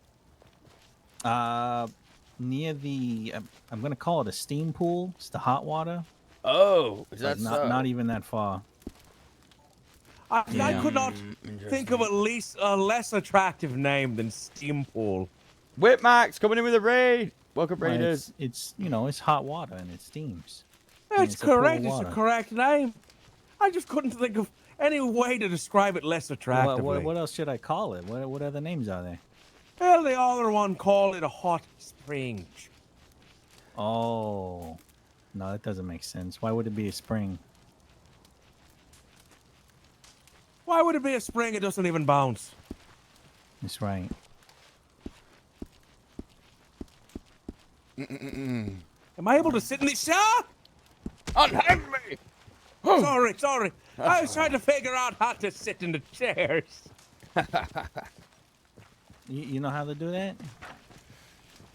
Speaker 15: Near the I'm gonna call it a steam pool. It's the hot water.
Speaker 12: Oh, is that
Speaker 15: not
Speaker 12: so?
Speaker 15: not even that far.
Speaker 7: I could not think of a less attractive name than Steam Pool.
Speaker 12: Whitmax coming in with a raid. Welcome,
Speaker 15: Well,
Speaker 12: raiders.
Speaker 15: it's it's hot water and it steams.
Speaker 7: That's
Speaker 15: it's a pool of
Speaker 7: correct. It's a
Speaker 15: water.
Speaker 7: correct name. I just couldn't think of any way to describe it less attractively.
Speaker 15: What else should I call it? What other names are there?
Speaker 7: Well, the other one called it a hot spring.
Speaker 15: Oh, no, that doesn't make sense. Why would it be a spring?
Speaker 7: Why would it be a spring? It doesn't even bounce.
Speaker 15: That's right.
Speaker 7: Am I able to sit in the shower?
Speaker 12: Unhand me!
Speaker 7: Sorry. I was trying to figure out how to sit in the chairs.
Speaker 15: You know how to do that?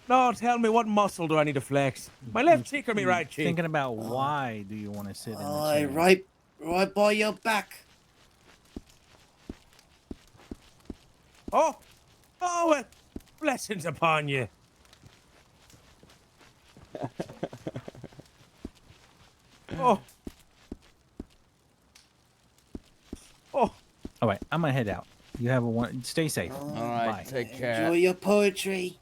Speaker 7: No, tell me, what muscle do I need to flex? My left cheek or my right cheek?
Speaker 15: Thinking about why do you want to sit in the
Speaker 17: Aye,
Speaker 15: chair?
Speaker 17: right by your back.
Speaker 7: Oh, well, blessings upon you. Oh.
Speaker 15: All right, I'm gonna head out. You have a one. Stay safe.
Speaker 12: All right,
Speaker 15: Bye.
Speaker 12: take care.
Speaker 17: Enjoy your poetry.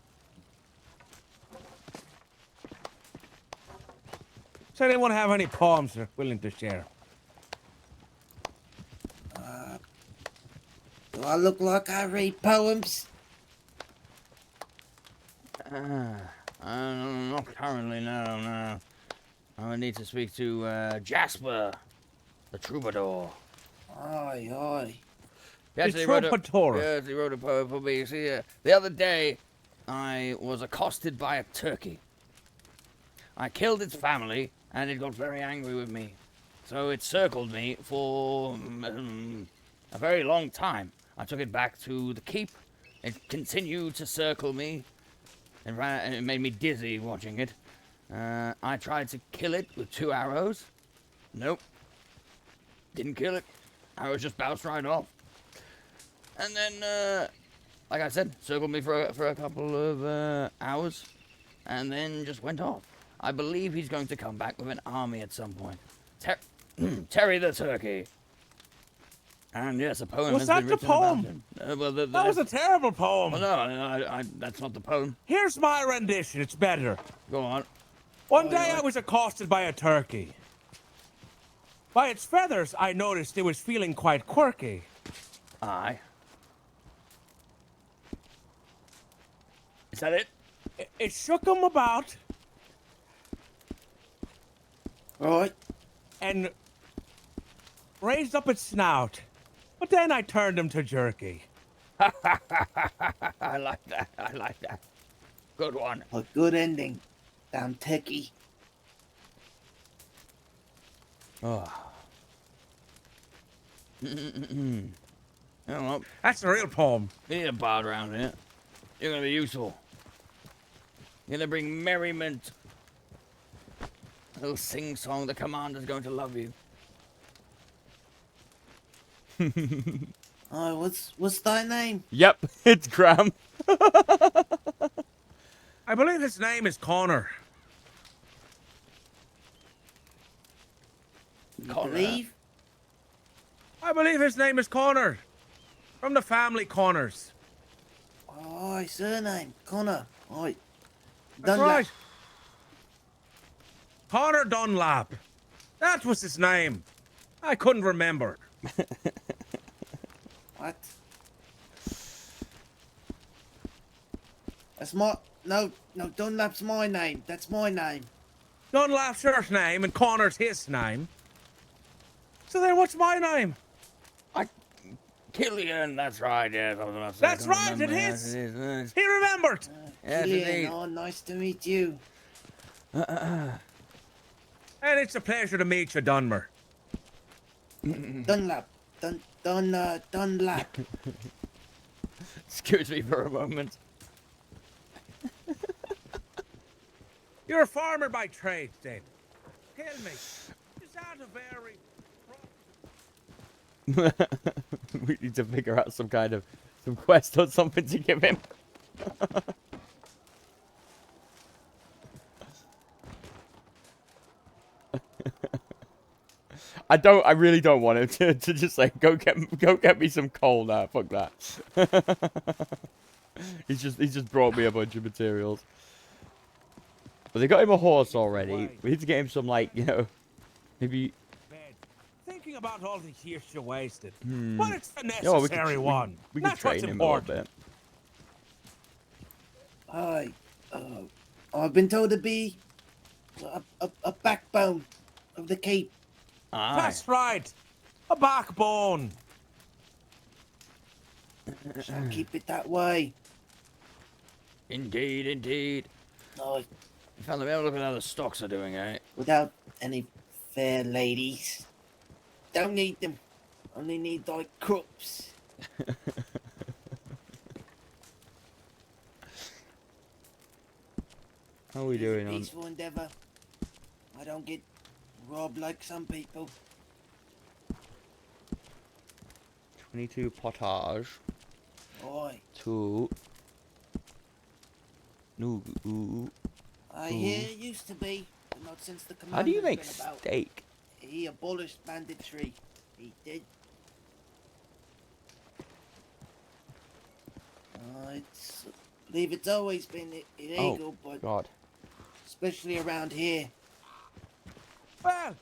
Speaker 7: Does anyone have any poems they're willing to share?
Speaker 17: Do I look like I read poems?
Speaker 12: Not currently, no. I need to speak to Jasper, the troubadour.
Speaker 17: Aye.
Speaker 12: Yes,
Speaker 7: The
Speaker 12: he wrote
Speaker 7: troubadour.
Speaker 12: Yes, he wrote a poem for me. See, the other day, I was accosted by a turkey. I killed its family, and it got very angry with me. So it circled me for a very long time. I took it back to the keep. It continued to circle me, and it made me dizzy watching it. I tried to kill it with 2 arrows. Nope. Didn't kill it. Arrows just bounced right off. And then, like I said, circled me for a couple of hours. and then just went off. I believe he's going to come back with an army at some point. Terry the Turkey. And yes, a poem
Speaker 7: Was
Speaker 12: has
Speaker 7: that
Speaker 12: been
Speaker 7: the
Speaker 12: written about
Speaker 7: poem?
Speaker 12: him.
Speaker 7: That was a terrible poem.
Speaker 12: Well, no, that's not the poem.
Speaker 7: Here's my rendition. It's better.
Speaker 12: Go on.
Speaker 7: One day I was accosted by a turkey. By its feathers, I noticed it was feeling quite quirky.
Speaker 12: Aye. Is that it?
Speaker 7: It shook him about.
Speaker 17: Right.
Speaker 7: And raised up its snout. But then I turned him to jerky.
Speaker 12: I like that. I like that. Good one.
Speaker 17: A good ending. Damn turkey.
Speaker 12: Oh. Well,
Speaker 7: that's a real poem.
Speaker 12: We need a bard around here. You're gonna be useful. You're gonna bring merriment. A little sing-song. The commander's going to love you.
Speaker 17: Oh, what's thy name?
Speaker 1: Yep, it's Graham.
Speaker 7: I believe his name is Connor.
Speaker 17: Believe?
Speaker 7: I believe his name is Connor. From the family Connors.
Speaker 17: Oh, surname. Connor. Right.
Speaker 7: That's
Speaker 17: Dunlap.
Speaker 7: right. Connor Dunlap. That was his name. I couldn't remember.
Speaker 17: What? That's my... No, Dunlap's my name. That's my name.
Speaker 7: Dunlap's your name and Connor's his name. So then what's my name?
Speaker 12: Killian, that's right, yes. I was about to say,
Speaker 7: That's
Speaker 12: I can't
Speaker 7: right,
Speaker 12: remember.
Speaker 7: it
Speaker 12: Yes,
Speaker 7: is.
Speaker 12: it is. Yes.
Speaker 7: He remembered.
Speaker 12: Yes,
Speaker 17: Killian,
Speaker 12: indeed.
Speaker 17: oh, nice to meet you.
Speaker 7: And it's a pleasure to meet you, Dunmer.
Speaker 17: Dunlap. Dunlap.
Speaker 12: Excuse me for a moment.
Speaker 7: You're a farmer by trade, then. Tell me, is that a very...
Speaker 1: We need to figure out some quest or something to give him. I really don't want him to just say, go get me some coal now. Fuck that. he's just brought me a bunch of materials. But they got him a horse already. We need to get him some, like, you know, maybe...
Speaker 7: Thinking about all the years you wasted.
Speaker 1: Hmm.
Speaker 7: But it's the
Speaker 1: Yeah, well,
Speaker 7: necessary one.
Speaker 1: We can
Speaker 7: That's what's
Speaker 1: train him a little
Speaker 7: important.
Speaker 1: bit.
Speaker 17: I've been told to be a backbone of the keep.
Speaker 7: That's right. A backbone.
Speaker 17: Shall keep it that way.
Speaker 12: Indeed, indeed.
Speaker 17: No,
Speaker 12: Fella, look at how the stocks are doing, eh?
Speaker 17: without any fair ladies. Don't need them. Only need thy crops.
Speaker 1: How are we doing on...
Speaker 17: Peaceful endeavor. I don't get robbed like some people.
Speaker 1: 22 potage.
Speaker 17: Oi.
Speaker 1: 2. No.
Speaker 17: I hear it used to be, but not since the commander.
Speaker 1: How do you make
Speaker 17: been about.
Speaker 1: steak?
Speaker 17: He abolished banditry. He did. I believe it's always been illegal, but
Speaker 1: God.
Speaker 17: especially around here.
Speaker 7: Well,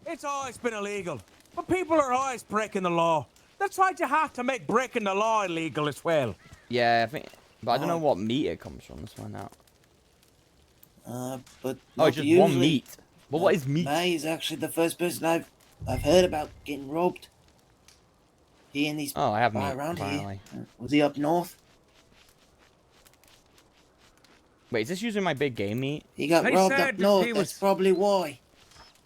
Speaker 7: it's always been illegal. But people are always breaking the law. That's why you have to make breaking the law illegal as well.
Speaker 1: Yeah, I think... But I don't know what meat it comes from. Let's find out.
Speaker 17: But
Speaker 1: Oh,
Speaker 17: not
Speaker 1: it's just
Speaker 17: usually.
Speaker 1: one meat. Well, what is meat?
Speaker 17: May is actually the first person I've heard about getting robbed. He and his
Speaker 1: Oh, I have
Speaker 17: guy
Speaker 1: meat,
Speaker 17: around
Speaker 1: apparently.
Speaker 17: here. Was he up north?
Speaker 1: Wait, is this using my big game meat?
Speaker 17: He got
Speaker 7: He
Speaker 17: robbed
Speaker 7: said
Speaker 17: up north.
Speaker 7: he
Speaker 17: That's
Speaker 7: was-
Speaker 17: probably why.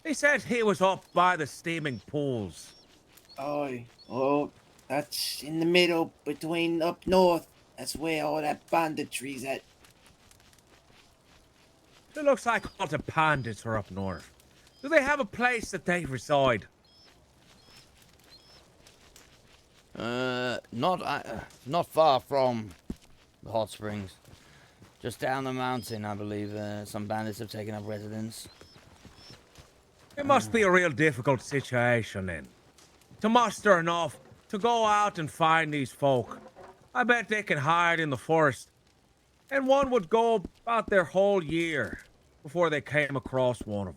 Speaker 7: He said he was up by the steaming pools.
Speaker 17: Oh, that's in the middle between up north. That's where all that banditry's at.
Speaker 7: It looks like all the bandits are up north. Do they have a place that they reside?
Speaker 12: Not far from the hot springs. Just down the mountain, I believe, some bandits have taken up residence.
Speaker 7: It must be a real difficult situation then. To muster enough to go out and find these folk. I bet they can hide in the forest. And one would go about their whole year before they came across one of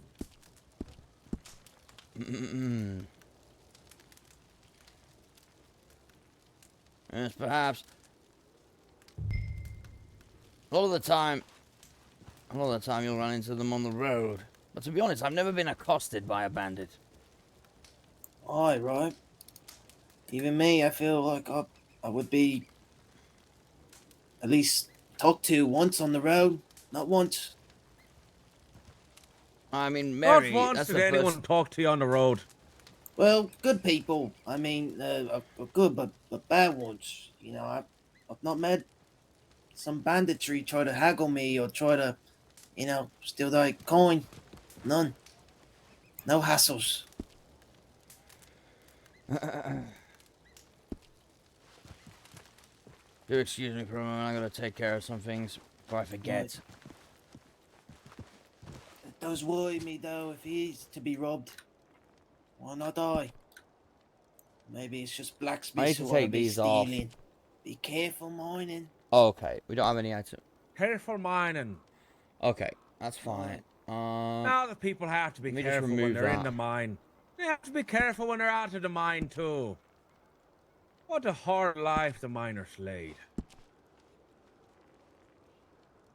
Speaker 7: them.
Speaker 12: Yes, perhaps. A lot of the time you'll run into them on the road. But to be honest, I've never been accosted by a bandit.
Speaker 17: Aye, right. Even me, I feel like I would be at least talked to once on the road. Not once.
Speaker 12: I mean, Mary,
Speaker 7: not once
Speaker 12: that's
Speaker 7: did
Speaker 12: the
Speaker 7: anyone
Speaker 12: first...
Speaker 7: talk to you on the road.
Speaker 17: Well, good people. I mean, good but bad ones. You know, I've not met some banditry try to haggle me or try to, you know, steal thy coin. None. No hassles.
Speaker 12: Do excuse me for a moment, I gotta take care of some things before I forget.
Speaker 17: It does worry me though if he is to be robbed. Why not I? Maybe it's just
Speaker 1: I need
Speaker 17: blacksmiths
Speaker 1: to
Speaker 17: who want to
Speaker 1: take
Speaker 17: be
Speaker 1: these off.
Speaker 17: stealing. Be careful mining.
Speaker 1: Oh, okay, we don't have any item.
Speaker 7: Careful mining.
Speaker 1: Okay, that's fine.
Speaker 7: Now the people have to be
Speaker 1: let me just
Speaker 7: careful when
Speaker 1: remove
Speaker 7: they're in
Speaker 1: that.
Speaker 7: the mine. They have to be careful when they're out of the mine too. What a hard life the miners lead.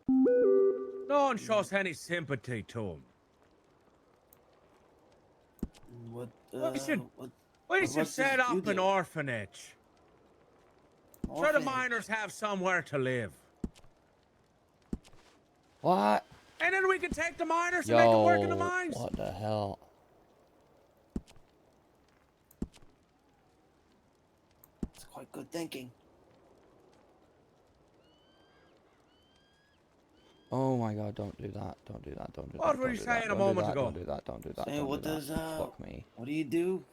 Speaker 7: No one shows any sympathy to them.
Speaker 17: What?
Speaker 7: We should
Speaker 17: what's
Speaker 7: set
Speaker 17: this you
Speaker 7: up an
Speaker 17: do?
Speaker 7: orphanage. So the
Speaker 17: Orphanage?
Speaker 7: miners have somewhere to live.
Speaker 1: What?
Speaker 7: And then we can take the miners and make them work in the mines.
Speaker 1: What the hell?
Speaker 17: It's quite good thinking.
Speaker 1: Oh my god, don't do that. Don't do that. Don't do that.
Speaker 7: What were
Speaker 1: don't
Speaker 7: you
Speaker 1: do
Speaker 7: saying
Speaker 1: that,
Speaker 7: a
Speaker 1: don't do
Speaker 7: moment
Speaker 1: that,
Speaker 7: ago?
Speaker 1: Don't do that. Don't do that.
Speaker 17: Say,
Speaker 1: Don't
Speaker 17: what
Speaker 1: do that.
Speaker 17: does
Speaker 1: Fuck me.
Speaker 17: what do you do?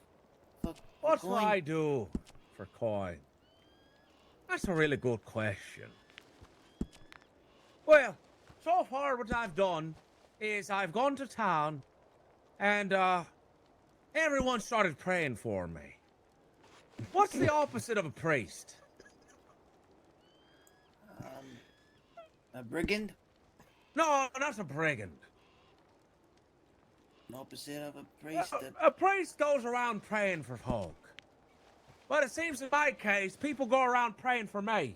Speaker 7: What do
Speaker 17: coin?
Speaker 7: I do for coin? That's a really good question. Well, so far what I've done is I've gone to town and everyone started praying for me. What's the opposite of a priest?
Speaker 17: A brigand?
Speaker 7: No, not a brigand.
Speaker 17: Opposite of a priest?
Speaker 7: A priest goes around praying for folk. But it seems in my case, people go around praying for me.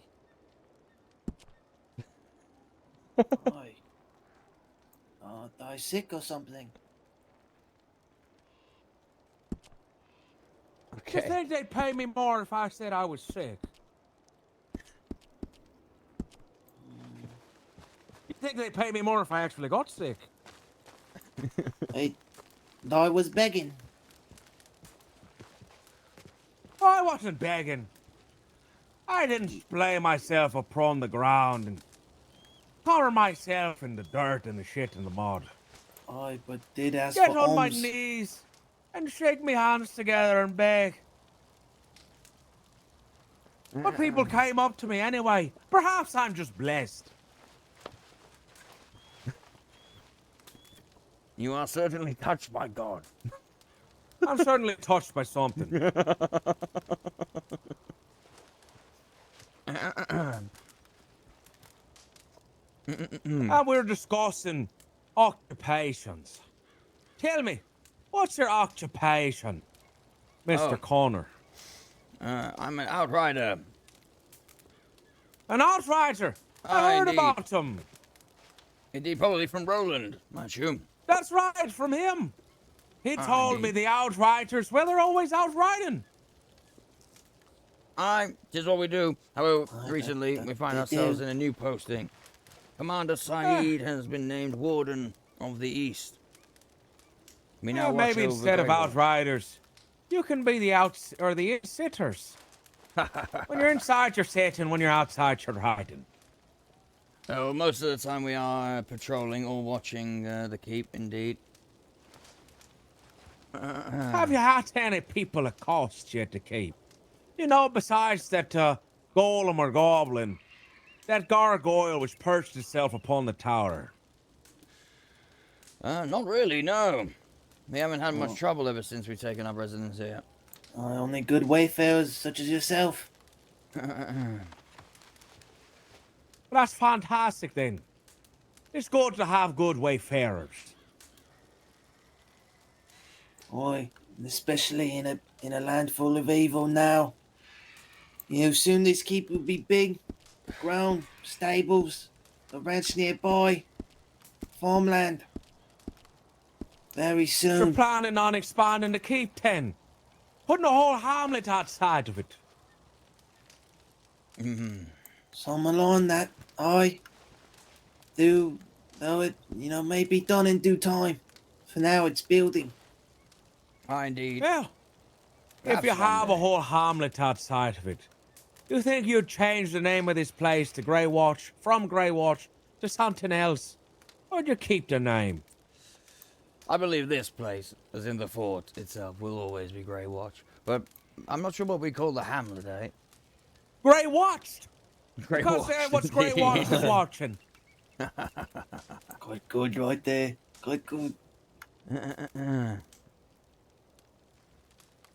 Speaker 17: Aye. Die sick or something?
Speaker 7: Do you think they'd pay me more if I said I was sick? You think they'd pay me more if I actually got sick?
Speaker 17: I was begging.
Speaker 7: I wasn't begging. I didn't lay myself upon the ground and cover myself in the dirt and the shit and the mud.
Speaker 17: I but did ask
Speaker 7: Get
Speaker 17: for
Speaker 7: on my
Speaker 17: alms.
Speaker 7: knees and shake me hands together and beg. But people came up to me anyway. Perhaps I'm just blessed.
Speaker 12: You are certainly touched by God.
Speaker 7: I'm certainly touched by something. And we're discussing occupations. Tell me, what's your occupation, Mr.
Speaker 12: Oh.
Speaker 7: Connor?
Speaker 12: I'm an outrider.
Speaker 7: An outrider? I heard
Speaker 12: indeed.
Speaker 7: about him.
Speaker 12: Indeed, probably from Roland, I assume.
Speaker 7: That's right, from him. He told me
Speaker 12: indeed.
Speaker 7: the outriders, well, they're always outriding.
Speaker 12: Aye, 'tis what we do. However, recently we find ourselves in a new posting. Commander Saeed has been named Warden of the East. We now
Speaker 7: Well,
Speaker 12: watch
Speaker 7: maybe
Speaker 12: over
Speaker 7: instead of
Speaker 12: Grey Wall.
Speaker 7: outriders, you can be the in-sitters. When you're inside, you're sitting. When you're outside, you're riding.
Speaker 12: Oh, most of the time we are patrolling or watching the keep, indeed.
Speaker 7: Have you had any people accost you to keep? You know, besides that golem or goblin, that gargoyle which perched itself upon the tower?
Speaker 12: Not really, no. We haven't had
Speaker 17: Oh.
Speaker 12: much trouble ever since we've taken up residence here.
Speaker 17: Only good wayfarers such as yourself.
Speaker 7: That's fantastic then. It's good to have good wayfarers.
Speaker 17: Oi, and especially in a land full of evil now. You know, soon this keep will be big, grown, stables, a ranch nearby, farmland. Very
Speaker 7: You're
Speaker 17: soon.
Speaker 7: planning on expanding the keep then? Putting a whole hamlet outside of it?
Speaker 17: Some along that, aye. Though it, may be done in due time. For now, it's building.
Speaker 12: Indeed.
Speaker 7: Well, if you have a whole hamlet outside of it, do you think you'd change the name of this place to Greywatch, from Greywatch to something else? Or would you keep the name?
Speaker 12: I believe this place, as in the fort itself, will always be Greywatch. But I'm not sure what we call the hamlet, eh?
Speaker 7: Greywatched!
Speaker 12: Grey
Speaker 7: Because
Speaker 12: Watch,
Speaker 7: what's Greywatch is watching.
Speaker 17: Quite good right there. Quite good.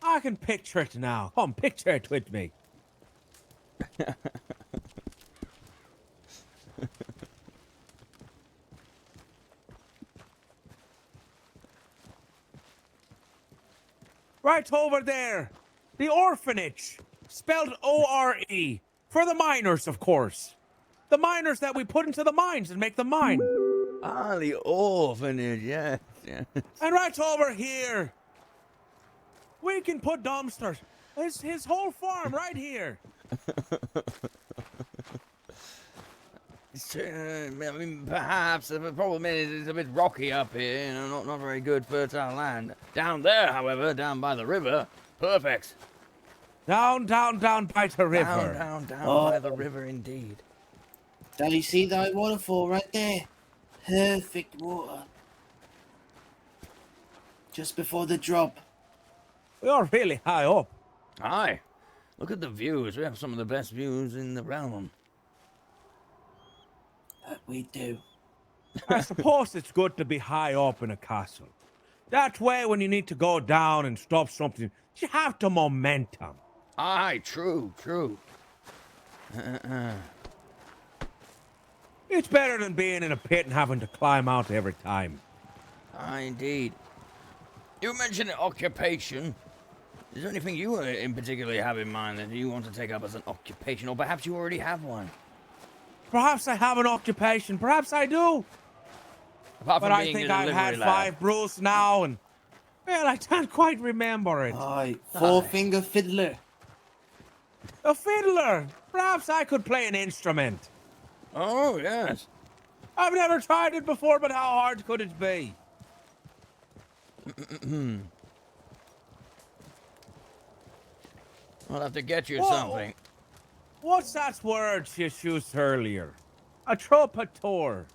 Speaker 7: I can picture it now. Come, picture it with me. Right over there. The orphanage. Spelled O-R-E. For the miners, of course. The miners that we put into the mines and make the mine.
Speaker 12: Ah, the orphanage, yes.
Speaker 7: And right over here. We can put dumpsters. His whole farm right here.
Speaker 12: I mean, perhaps. The problem is it's a bit rocky up here, not very good fertile land. Down there, however, down by the river, perfect.
Speaker 7: Down by the river.
Speaker 12: Down by the river, indeed.
Speaker 17: Do you see that waterfall right there? Perfect water. Just before the drop.
Speaker 7: You're really high up.
Speaker 12: Aye. Look at the views. We have some of the best views in the realm.
Speaker 17: That we do.
Speaker 7: I suppose it's good to be high up in a castle. That way, when you need to go down and stop something, you have the momentum.
Speaker 12: Aye, true.
Speaker 7: It's better than being in a pit and having to climb out every time.
Speaker 12: Aye, indeed. You mentioned occupation. Is there anything you in particular have in mind that you want to take up as an occupation, or perhaps you already have one?
Speaker 7: Perhaps I have an occupation. Perhaps I do.
Speaker 12: Apart from
Speaker 7: but I
Speaker 12: being
Speaker 7: think
Speaker 12: a
Speaker 7: I've had
Speaker 12: delivery
Speaker 7: 5 brews now, and well, I can't quite remember it.
Speaker 17: Aye, 4-finger fiddler.
Speaker 7: A fiddler. Perhaps I could play an instrument.
Speaker 12: Oh yes.
Speaker 7: I've never tried it before, but how hard could it be?
Speaker 12: I'll have to get you something.
Speaker 7: What's that word you used earlier? A troubadour.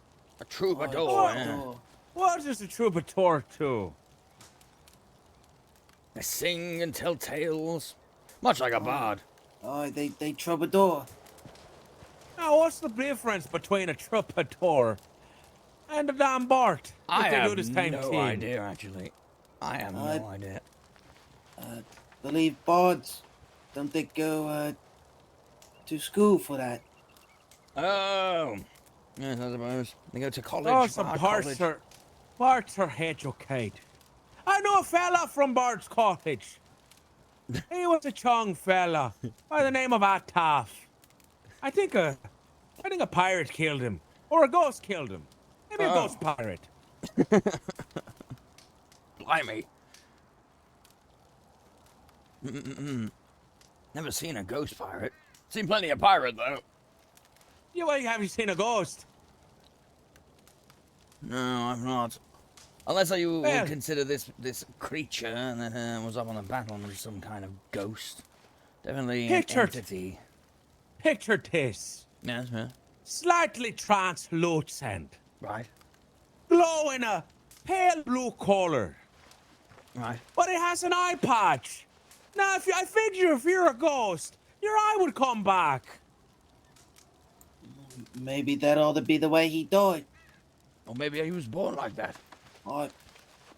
Speaker 12: A troubadour, yeah.
Speaker 7: What is a troubadour to?
Speaker 12: They sing and tell tales, much like a bard.
Speaker 17: Aye, they troubadour.
Speaker 7: Now, what's the difference between a troubadour and a damn Bart?
Speaker 12: I
Speaker 7: If they
Speaker 12: have
Speaker 7: do the same
Speaker 12: no
Speaker 7: thing?
Speaker 12: idea, actually. I have no idea.
Speaker 17: Believe bards, don't they go to school for that?
Speaker 12: Oh, yes, I suppose they go to college.
Speaker 7: Oh, some
Speaker 12: Bard
Speaker 7: Barts
Speaker 12: college.
Speaker 7: are educated. I know a fella from Bart's College. He was a young fella by the name of Ataf. I think a pirate killed him, or a ghost killed him. Maybe a ghost pirate.
Speaker 12: Blimey. Never seen a ghost pirate. Seen plenty of pirate though.
Speaker 7: Yeah, well, have you seen a ghost?
Speaker 12: No, I've not. Unless you
Speaker 7: Well-
Speaker 12: would consider this creature that was up on the battlement as some kind of ghost. Definitely an entity.
Speaker 7: Picture this.
Speaker 12: Yes, yeah.
Speaker 7: Slightly translucent.
Speaker 12: Right.
Speaker 7: Glow in a pale blue color.
Speaker 12: Right.
Speaker 7: But it has an eye patch. Now, I figure if you're a ghost, your eye would come back.
Speaker 17: Maybe that ought to be the way he died.
Speaker 12: Or maybe he was born like that.
Speaker 17: I...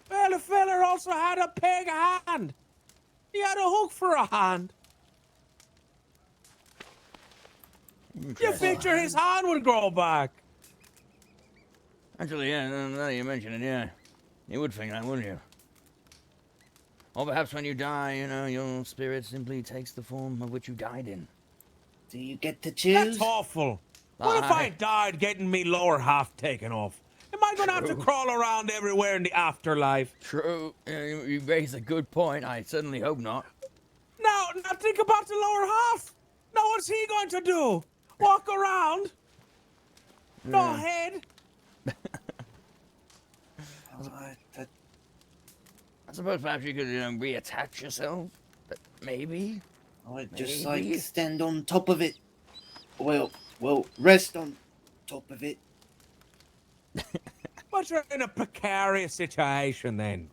Speaker 7: Well, the feller also had a peg hand. He had a hook for a hand. You figure his hand would grow back.
Speaker 12: Actually, yeah, now that you mention it, yeah. You would think that, wouldn't you? Or perhaps when you die, you know, your spirit simply takes the form of which you died in.
Speaker 17: Do you get to choose?
Speaker 7: That's awful. What if I died getting me lower half taken off? Am I going to have to crawl around everywhere in the afterlife?
Speaker 12: True. You raise a good point. I certainly hope not.
Speaker 7: Now think about the lower half. Now what's he going to do? Walk around? No head?
Speaker 12: I suppose perhaps you could, reattach yourself. But maybe.
Speaker 17: I'd just like stand on top of it. Well, rest on top of it.
Speaker 7: But you're in a precarious situation then.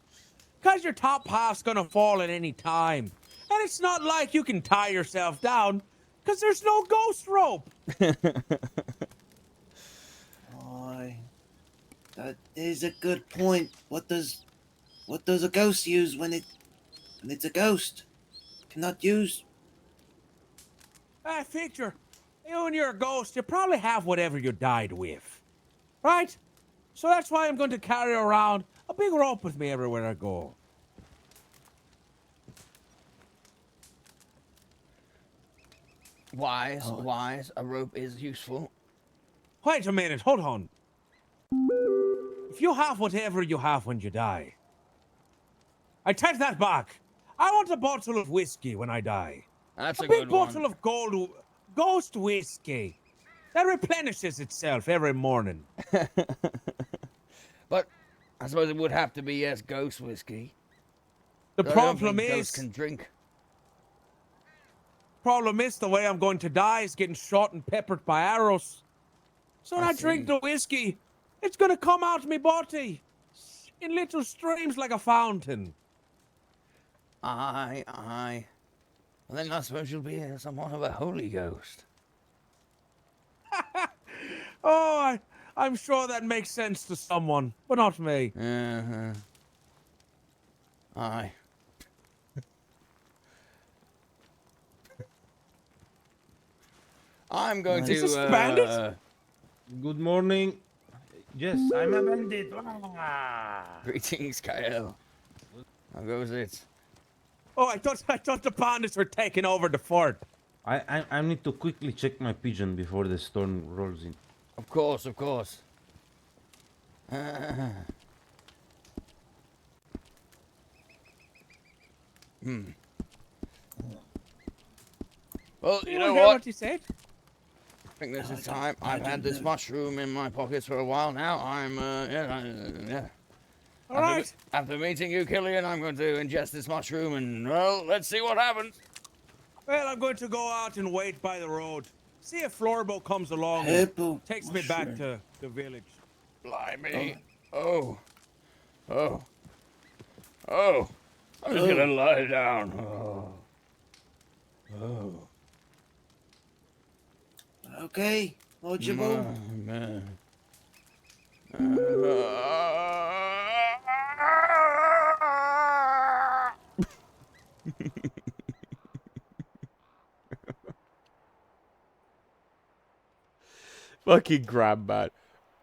Speaker 7: Because your top half's gonna fall at any time. And it's not like you can tie yourself down, because there's no ghost rope.
Speaker 17: That is a good point. What does a ghost use when it's a ghost? Cannot use.
Speaker 7: Picture, you and your ghost, you probably have whatever you died with. Right? So that's why I'm going to carry around a big rope with me everywhere I go.
Speaker 12: Wise. A rope is useful.
Speaker 7: Wait a minute, hold on. If you have whatever you have when you die, I take that back. I want a bottle of whiskey when I die.
Speaker 12: That's a
Speaker 7: big
Speaker 12: good
Speaker 7: bottle
Speaker 12: one.
Speaker 7: of ghost whiskey that replenishes itself every morning.
Speaker 12: But I suppose it would have to be, yes, ghost whiskey.
Speaker 7: The
Speaker 12: But I don't
Speaker 7: problem
Speaker 12: think
Speaker 7: is,
Speaker 12: ghosts can drink.
Speaker 7: the way I'm going to die is getting shot and peppered by arrows. So when I drink
Speaker 12: see.
Speaker 7: the whiskey, it's going to come out of me body in little streams like a fountain.
Speaker 12: Aye. Well, then I suppose you'll be somewhat of a holy ghost.
Speaker 7: Oh, I'm sure that makes sense to someone, but not me.
Speaker 12: Aye. I'm going to.
Speaker 7: Is this the bandit?
Speaker 10: Good morning. Yes, I'm a bandit.
Speaker 12: Greetings, Kyle. How goes it?
Speaker 7: Oh, I thought the bandits were taking over the fort.
Speaker 10: I need to quickly check my pigeon before the storm rolls in.
Speaker 12: Of course. Well, you know
Speaker 7: what you said?
Speaker 12: I think this is time. I've had this mushroom in my pockets for a while now. I'm, yeah.
Speaker 7: All right.
Speaker 12: After meeting you, Killian, I'm going to ingest this mushroom and, well, let's see what happens.
Speaker 7: Well, I'm going to go out and wait by the road. See if Florbo comes along
Speaker 17: Purple
Speaker 7: and takes me back to the village.
Speaker 12: Blimey. Oh. I'm just gonna lie down. Oh.
Speaker 17: Okay, Archibald.
Speaker 12: Man.
Speaker 1: Fucking grandman.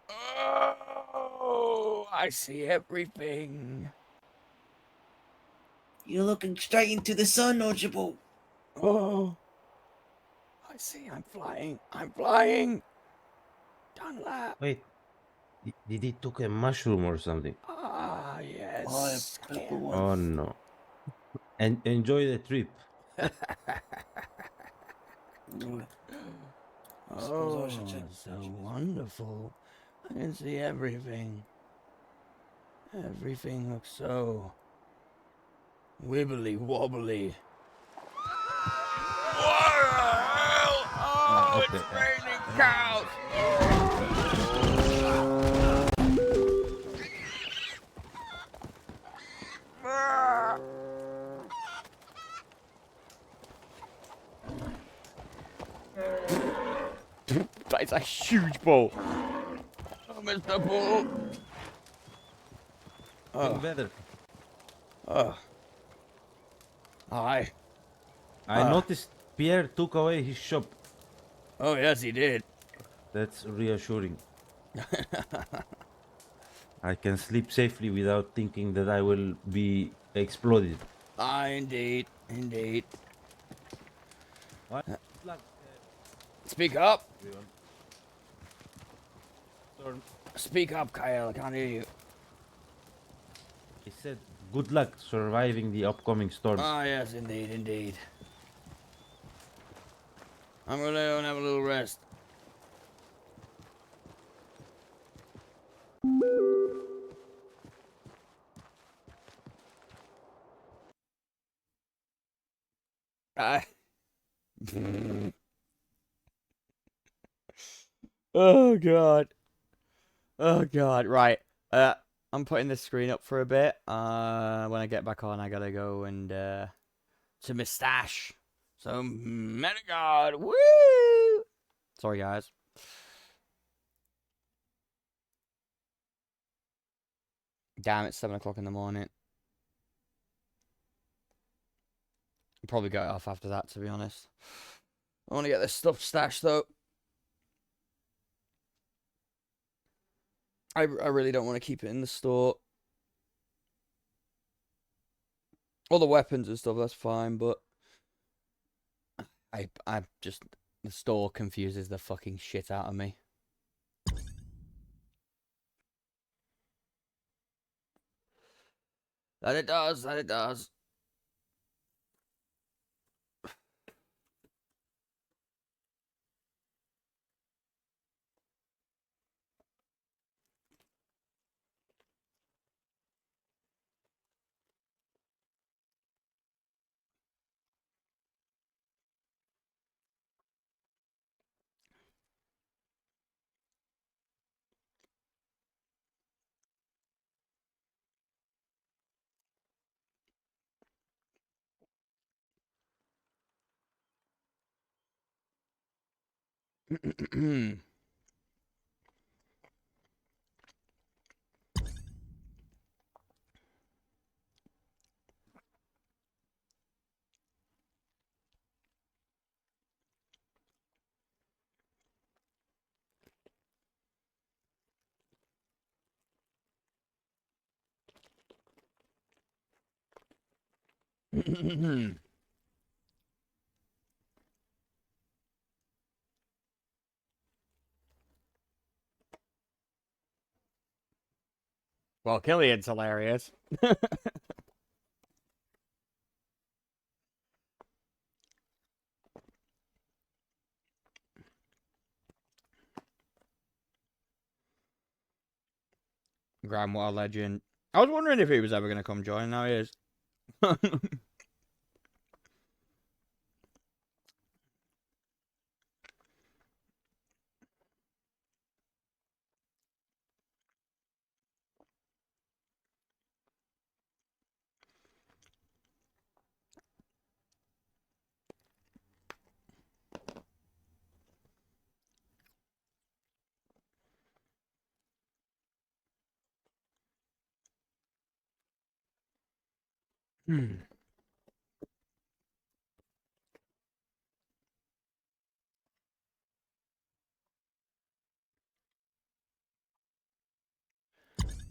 Speaker 12: Oh, I see everything.
Speaker 17: You're looking straight into the sun, Archibald.
Speaker 12: Oh. I see, I'm flying. Dunlap.
Speaker 10: Wait, did he took a mushroom or something?
Speaker 12: Ah, yes.
Speaker 10: Oh no. And enjoy the trip.
Speaker 12: Oh, so wonderful. I can see everything. Everything looks so wibbly wobbly. Oh, it's raining cows!
Speaker 1: That is a huge boat. Oh, Mr. Bull.
Speaker 10: Getting better.
Speaker 1: Aye.
Speaker 10: I noticed Pierre took away his shop.
Speaker 1: Oh, yes, he did.
Speaker 10: That's reassuring. I can sleep safely without thinking that I will be exploded.
Speaker 1: Indeed. Indeed.
Speaker 10: What?
Speaker 1: Speak up.
Speaker 10: Storm.
Speaker 1: Speak up, Kyle. I can't hear you.
Speaker 10: I said, good luck surviving the upcoming storm.
Speaker 1: Ah, yes, indeed, indeed. I'm gonna go and have a little rest. Oh god. Oh god. Right. I'm putting this screen up for a bit. When I get back on, I gotta go and to my stash. So, Menagard, woo! Sorry, guys. Damn, it's 7 o'clock in the morning. I'll probably go off after that, to be honest. I want to get this stuff stashed, though. I really don't want to keep it in the store. All the weapons and stuff, that's fine, but I just, the store confuses the fucking shit out of me. That it does, that it does. Well, Killian's hilarious. Grandwater legend. I was wondering if he was ever going to come join. Now he is.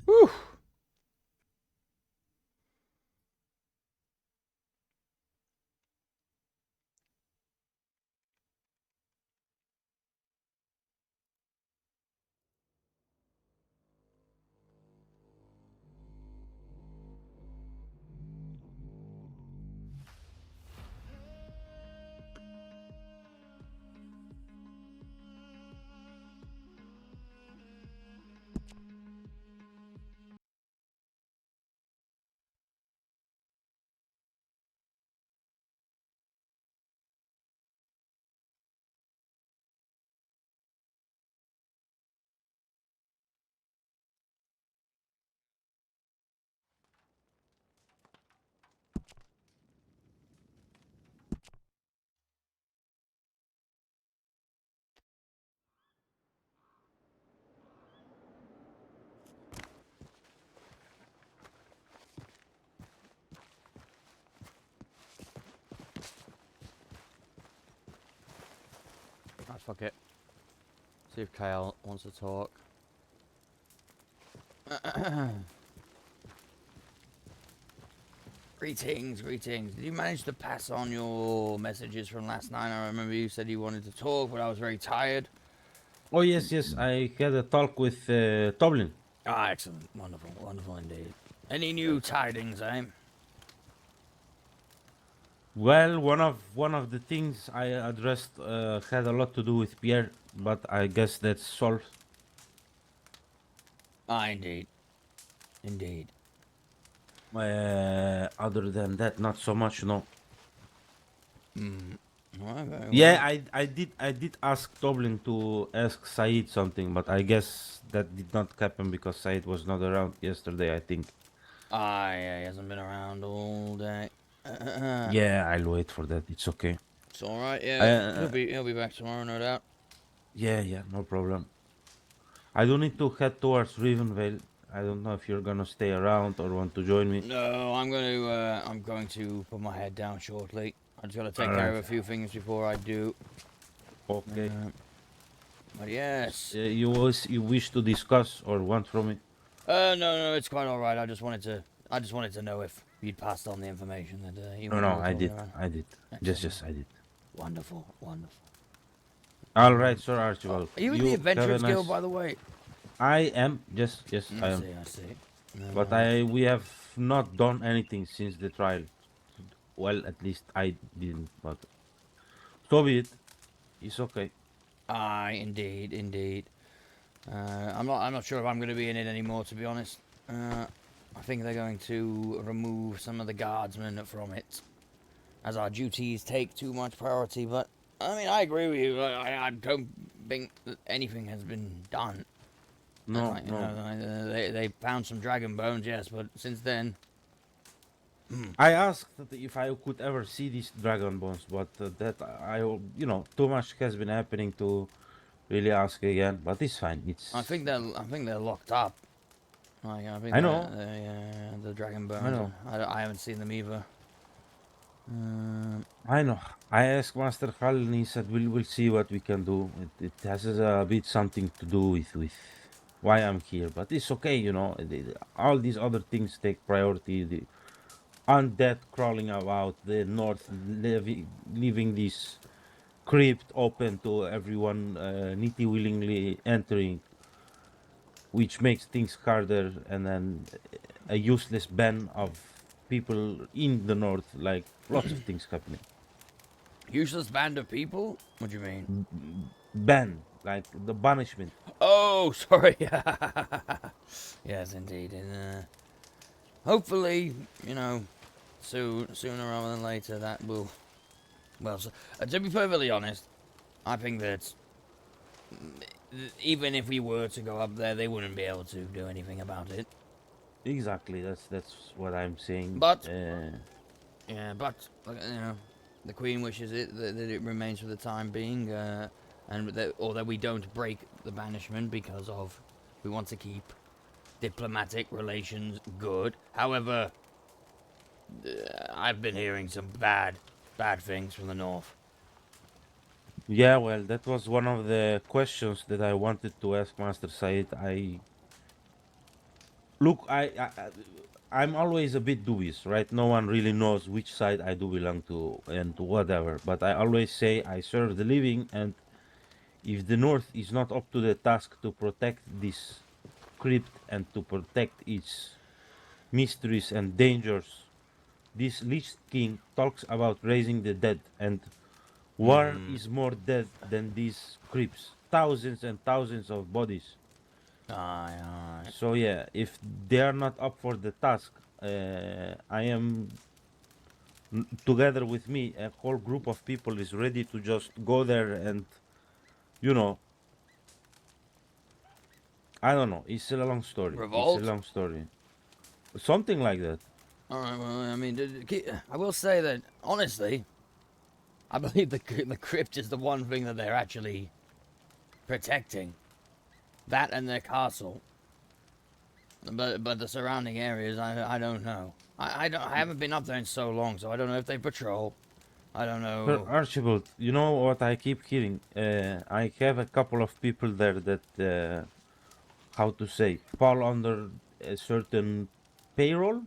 Speaker 1: Whew. fuck it. See if Kyle wants to talk. Greetings, greetings. Did you manage to pass on your messages from last night? I remember you said you wanted to talk, but I was very tired.
Speaker 10: Oh yes, yes. I had a talk with Toblin.
Speaker 12: Ah, excellent. Wonderful, wonderful indeed. Any new tidings, eh?
Speaker 10: Well, one of the things I addressed had a lot to do with Pierre, but I guess that's solved.
Speaker 12: Ah, indeed. Indeed.
Speaker 10: Other than that, not so much, no.
Speaker 12: Okay,
Speaker 10: Yeah,
Speaker 12: well.
Speaker 10: I did ask Toblin to ask Said something, but I guess that did not happen because Said was not around yesterday, I think.
Speaker 12: Ah, yeah, he hasn't been around all day.
Speaker 10: Yeah, I'll wait for that. It's okay.
Speaker 12: It's all right. Yeah, he'll be back tomorrow, no doubt.
Speaker 10: Yeah, no problem. I do need to head towards Rivenvale. I don't know if you're gonna stay around or want to join me.
Speaker 12: No, I'm going to put my head down shortly. I just got to take care of
Speaker 10: Alright.
Speaker 12: a few things before I do.
Speaker 10: Okay.
Speaker 12: But yes.
Speaker 10: You wish to discuss or want from me?
Speaker 12: No, it's quite all right. I just wanted to know if you'd passed on the information that you
Speaker 10: No,
Speaker 12: were
Speaker 10: I
Speaker 12: talking
Speaker 10: did.
Speaker 12: about.
Speaker 10: I did.
Speaker 12: Excellent.
Speaker 10: Yes, I did.
Speaker 12: Wonderful, wonderful.
Speaker 10: All right, Sir Archibald.
Speaker 12: Are you in the Adventurers
Speaker 10: have a
Speaker 12: Guild, by the way?
Speaker 10: I am. Yes, I am.
Speaker 12: I see. No,
Speaker 10: But we have not done anything since the trial. Well, at least I didn't. But so be it. It's okay.
Speaker 12: Aye, indeed. I'm not sure if I'm going to be in it anymore, to be honest. I think they're going to remove some of the guardsmen from it, as our duties take too much priority. But I mean, I agree with you. I don't think that anything has been done.
Speaker 10: No,
Speaker 12: You know, they found some dragon bones, yes, but since then.
Speaker 10: I asked if I could ever see these dragon bones, but that too much has been happening to really ask again. But it's fine.
Speaker 12: I think they're locked up. Like, I think
Speaker 10: I know.
Speaker 12: the dragon bones.
Speaker 10: I know.
Speaker 12: I haven't seen them either.
Speaker 10: I know. I asked Master Hall and he said we'll see what we can do. It has a bit something to do with why I'm here, but it's okay, you know. All these other things take priority. The undead crawling about the north, leaving this crypt open to everyone nitty willingly entering, which makes things harder, and then a useless ban of people in the north, like lots of things happening.
Speaker 12: Useless band of people? What do you mean?
Speaker 10: Ban, like the banishment.
Speaker 12: Oh, sorry. Yes, indeed. And hopefully, you know, sooner rather than later, that will. Well, to be perfectly honest, I think that even if we were to go up there, they wouldn't be able to do anything about it.
Speaker 10: Exactly. That's what I'm saying.
Speaker 12: But yeah, but you know, the Queen wishes that it remains for the time being, and that we don't break the banishment because of we want to keep diplomatic relations good. However, I've been hearing some bad things from the north.
Speaker 10: Yeah, well, that was one of the questions that I wanted to ask Master Said. I'm always a bit dubious, right? No one really knows which side I do belong to and whatever. But I always say I serve the living, and if the North is not up to the task to protect this crypt and to protect its mysteries and dangers, this Lich King talks about raising the dead, and war is more dead than these crypts. Thousands and thousands of bodies.
Speaker 12: Aye.
Speaker 10: So yeah, if they are not up for the task, I am together with me. A whole group of people is ready to just go there and, you know. I don't know. It's a long story.
Speaker 12: Revolt?
Speaker 10: It's a long story. Something like that.
Speaker 12: All right. Well, I mean, I will say that honestly, I believe the crypt is the one thing that they're actually protecting. That and their castle. But the surrounding areas, I don't know. I haven't been up there in so long, so I don't know if they patrol. I don't
Speaker 10: Sir
Speaker 12: know.
Speaker 10: Archibald, you know what I keep hearing? I have a couple of people there that, how to say, fall under a certain payroll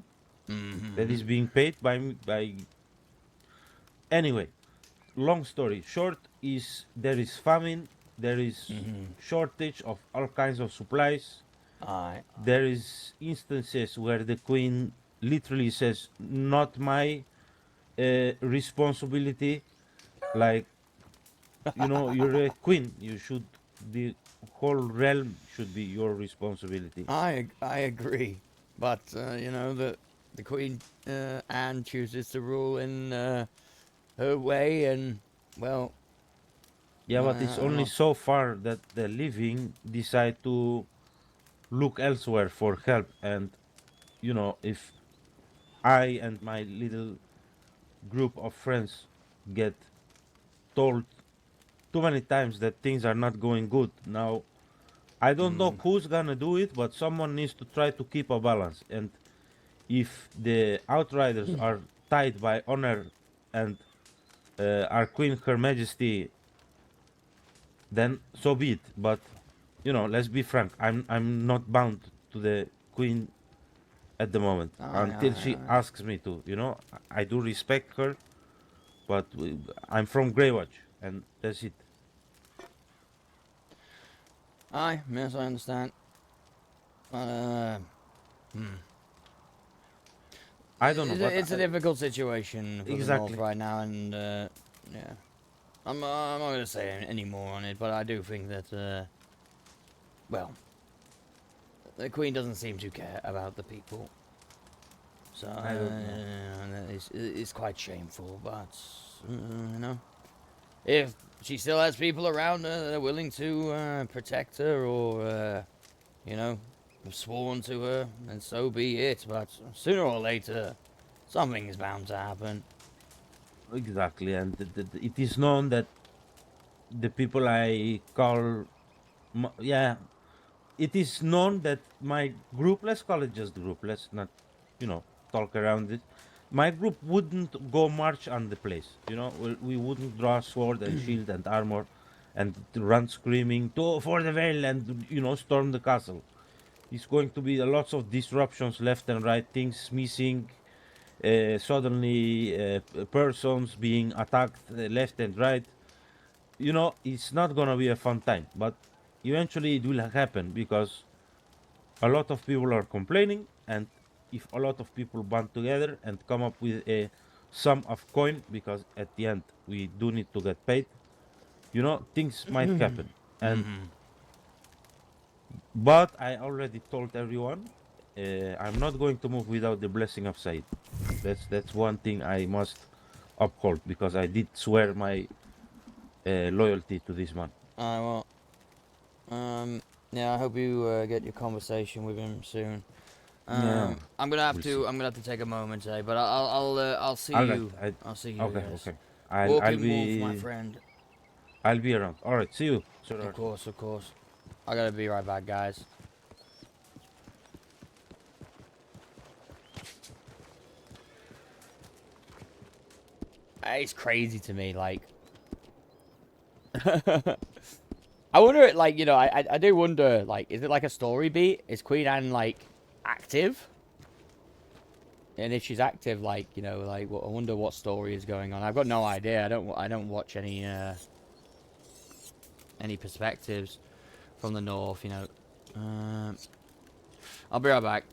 Speaker 10: that is being paid by. Anyway, long story short is there is famine, there is shortage of all kinds of supplies.
Speaker 12: Aye.
Speaker 10: There is instances where the queen literally says, "Not my responsibility." Like, you know, you're a queen. You should, the whole realm should be your responsibility.
Speaker 12: I agree, but you know the Queen Anne chooses to rule in her way, and well,
Speaker 10: Yeah, but it's
Speaker 12: I'm
Speaker 10: only
Speaker 12: not.
Speaker 10: so far that the living decide to look elsewhere for help. And, you know, if I and my little group of friends get told too many times that things are not going good, now I don't know who's gonna do it, but someone needs to try to keep a balance. And if the outriders are tied by honor and our Queen, Her Majesty, then so be it. But, you know, let's be frank. I'm not bound to the Queen at the moment until she asks me to. You know, I do respect her, but I'm from Greywatch, and that's it.
Speaker 12: Aye, yes, I understand. Hmm.
Speaker 10: I don't know, but
Speaker 12: It's a difficult situation for the North
Speaker 10: exactly.
Speaker 12: right now, and yeah, I'm not going to say any more on it, but I do think that well, the Queen doesn't seem to care about the people, so
Speaker 10: I don't know.
Speaker 12: it's quite shameful. But you know, if she still has people around her that are willing to protect her, or you know, have sworn to her, then so be it. But sooner or later, something is bound to happen.
Speaker 10: Exactly, and it is known that the people I call, yeah, it is known that my group, let's call it just group, let's not, you know, talk around it. My group wouldn't go march on the place, you know, we wouldn't draw sword and shield and armor and run screaming to for the veil and, you know, storm the castle. It's going to be lots of disruptions left and right, things missing, suddenly persons being attacked left and right. You know, it's not gonna be a fun time, but eventually it will happen because a lot of people are complaining, and if a lot of people band together and come up with a sum of coin, because at the end we do need to get paid, you know, things might happen. And but I already told everyone, I'm not going to move without the blessing of Said. That's one thing I must uphold, because I did swear my loyalty to this man.
Speaker 12: Well, yeah, I hope you get your conversation with him soon.
Speaker 10: Yeah,
Speaker 12: I'm gonna have
Speaker 10: we'll
Speaker 12: to.
Speaker 10: see.
Speaker 12: I'm gonna have to take a moment, eh? But I'll see
Speaker 10: All right.
Speaker 12: you. I'll see you.
Speaker 10: Okay.
Speaker 12: Yes.
Speaker 10: Okay. I'll
Speaker 12: Walking wolf, my
Speaker 10: be
Speaker 12: friend.
Speaker 10: I'll be around. All right. See you, Sir
Speaker 12: Of
Speaker 10: Archibald.
Speaker 12: course, of course. I gotta be right back, guys. It's crazy to me, like. I wonder, like, you know, I do wonder, like, is it like a story beat? Is Queen Anne, like, active? And if she's active, like, you know, like, I wonder what story is going on. I've got no idea. I don't watch any perspectives from the North, you know. I'll be right back.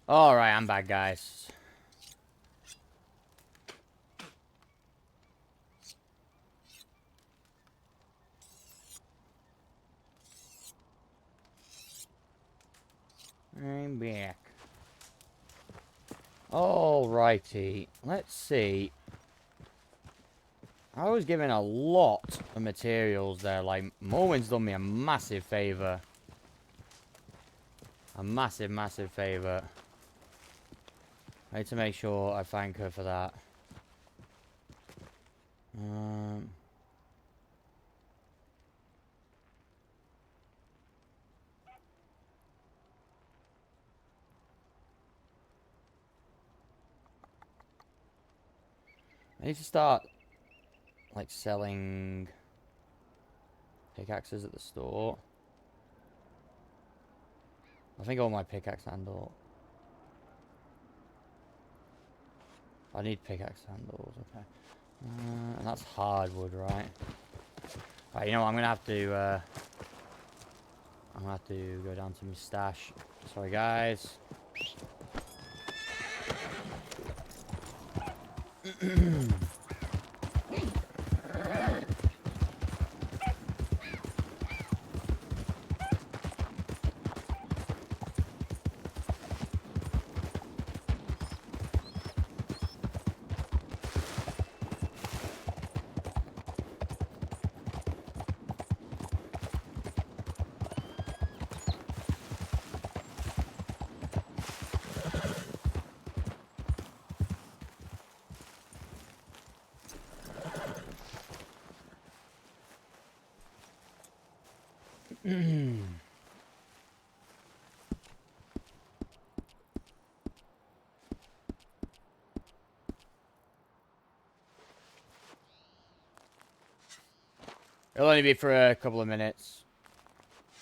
Speaker 1: Alright, I'm back, guys. I'm back. Alrighty, let's see. I was given a lot of materials there. Like, Morwen's done me a massive favour. A massive, massive favour. I need to make sure I thank her for that. I need to start, like, selling pickaxes at the store. I think all my pickaxe handle. I need pickaxe handles, okay. And that's hardwood, right? Right, you know what, I'm gonna have to go down to my stash. Sorry, guys. It'll only be for a couple of minutes.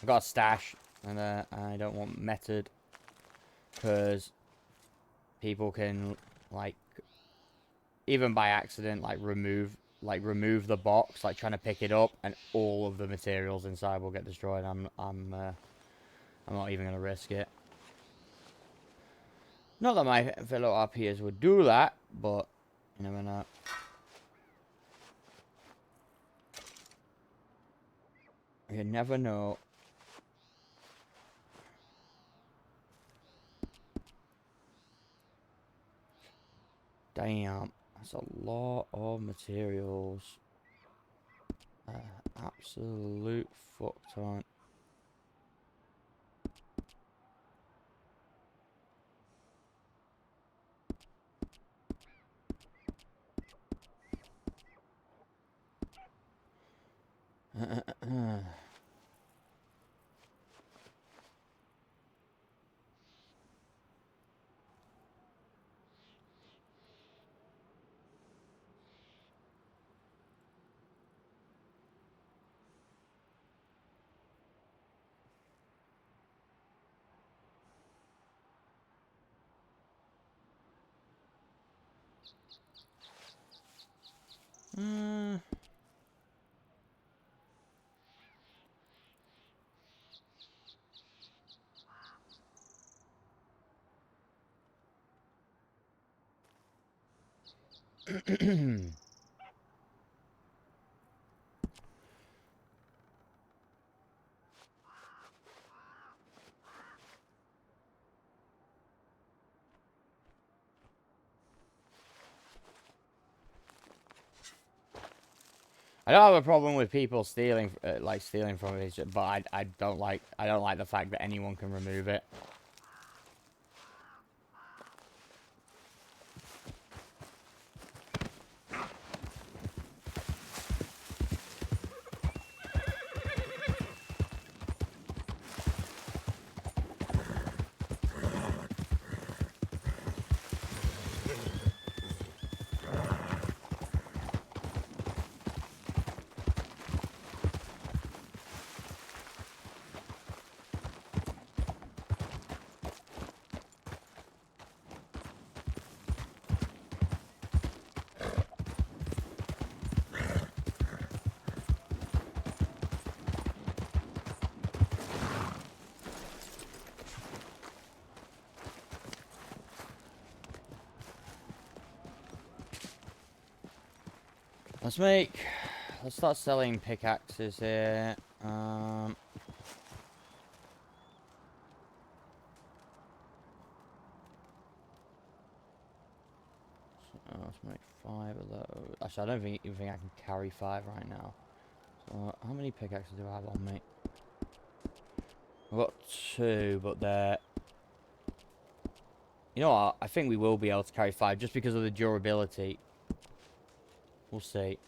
Speaker 1: I've got a stash, and I don't want method, because people can, like, even by accident, like remove the box, like trying to pick it up, and all of the materials inside will get destroyed. I'm not even gonna risk it. Not that my fellow RPers would do that, but you never know. You never know. Damn, that's a lot of materials. Absolute fuck ton. I don't have a problem with people stealing, stealing from it, but I don't like the fact that anyone can remove it. Let's start selling pickaxes here. Let's make 5 of those. Actually, I don't even think I can carry 5 right now. So, how many pickaxes do I have on me? I've got 2, but they're... You know what? I think we will be able to carry 5 just because of the durability. We'll see.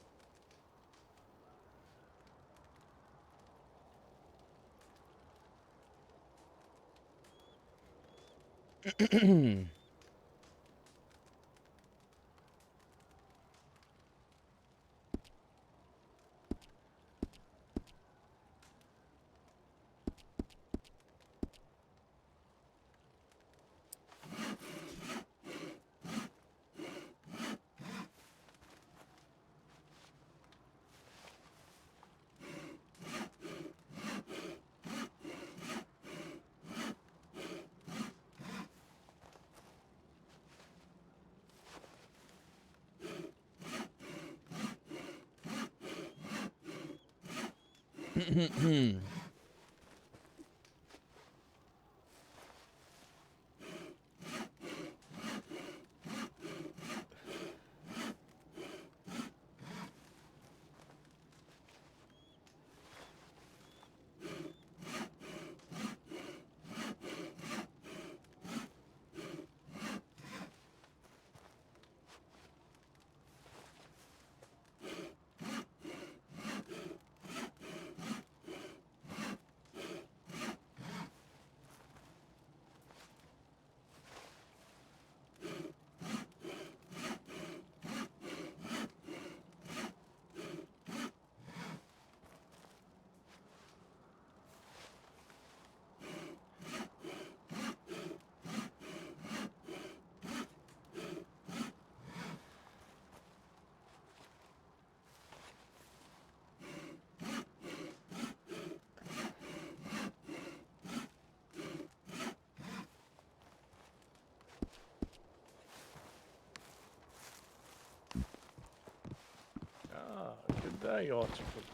Speaker 18: Good day, Archibald.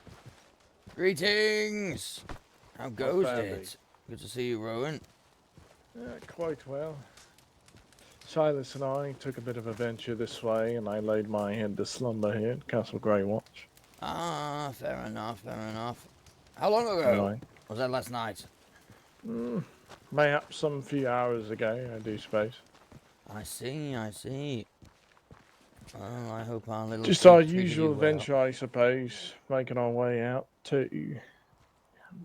Speaker 1: Greetings! How goes
Speaker 18: badly.
Speaker 1: it? Good to see you, Rowan.
Speaker 18: Quite well. Silas and I took a bit of a venture this way, and I laid my head to slumber here at Castle Greywatch.
Speaker 1: Ah, fair enough, fair enough. How long ago?
Speaker 18: Right.
Speaker 1: Was that last night?
Speaker 18: Mayhaps some few hours ago, I do suppose.
Speaker 1: I see, I see. Well, I hope our little
Speaker 18: Just
Speaker 1: trip
Speaker 18: our
Speaker 1: treated you
Speaker 18: usual
Speaker 1: well.
Speaker 18: venture, I suppose, making our way out to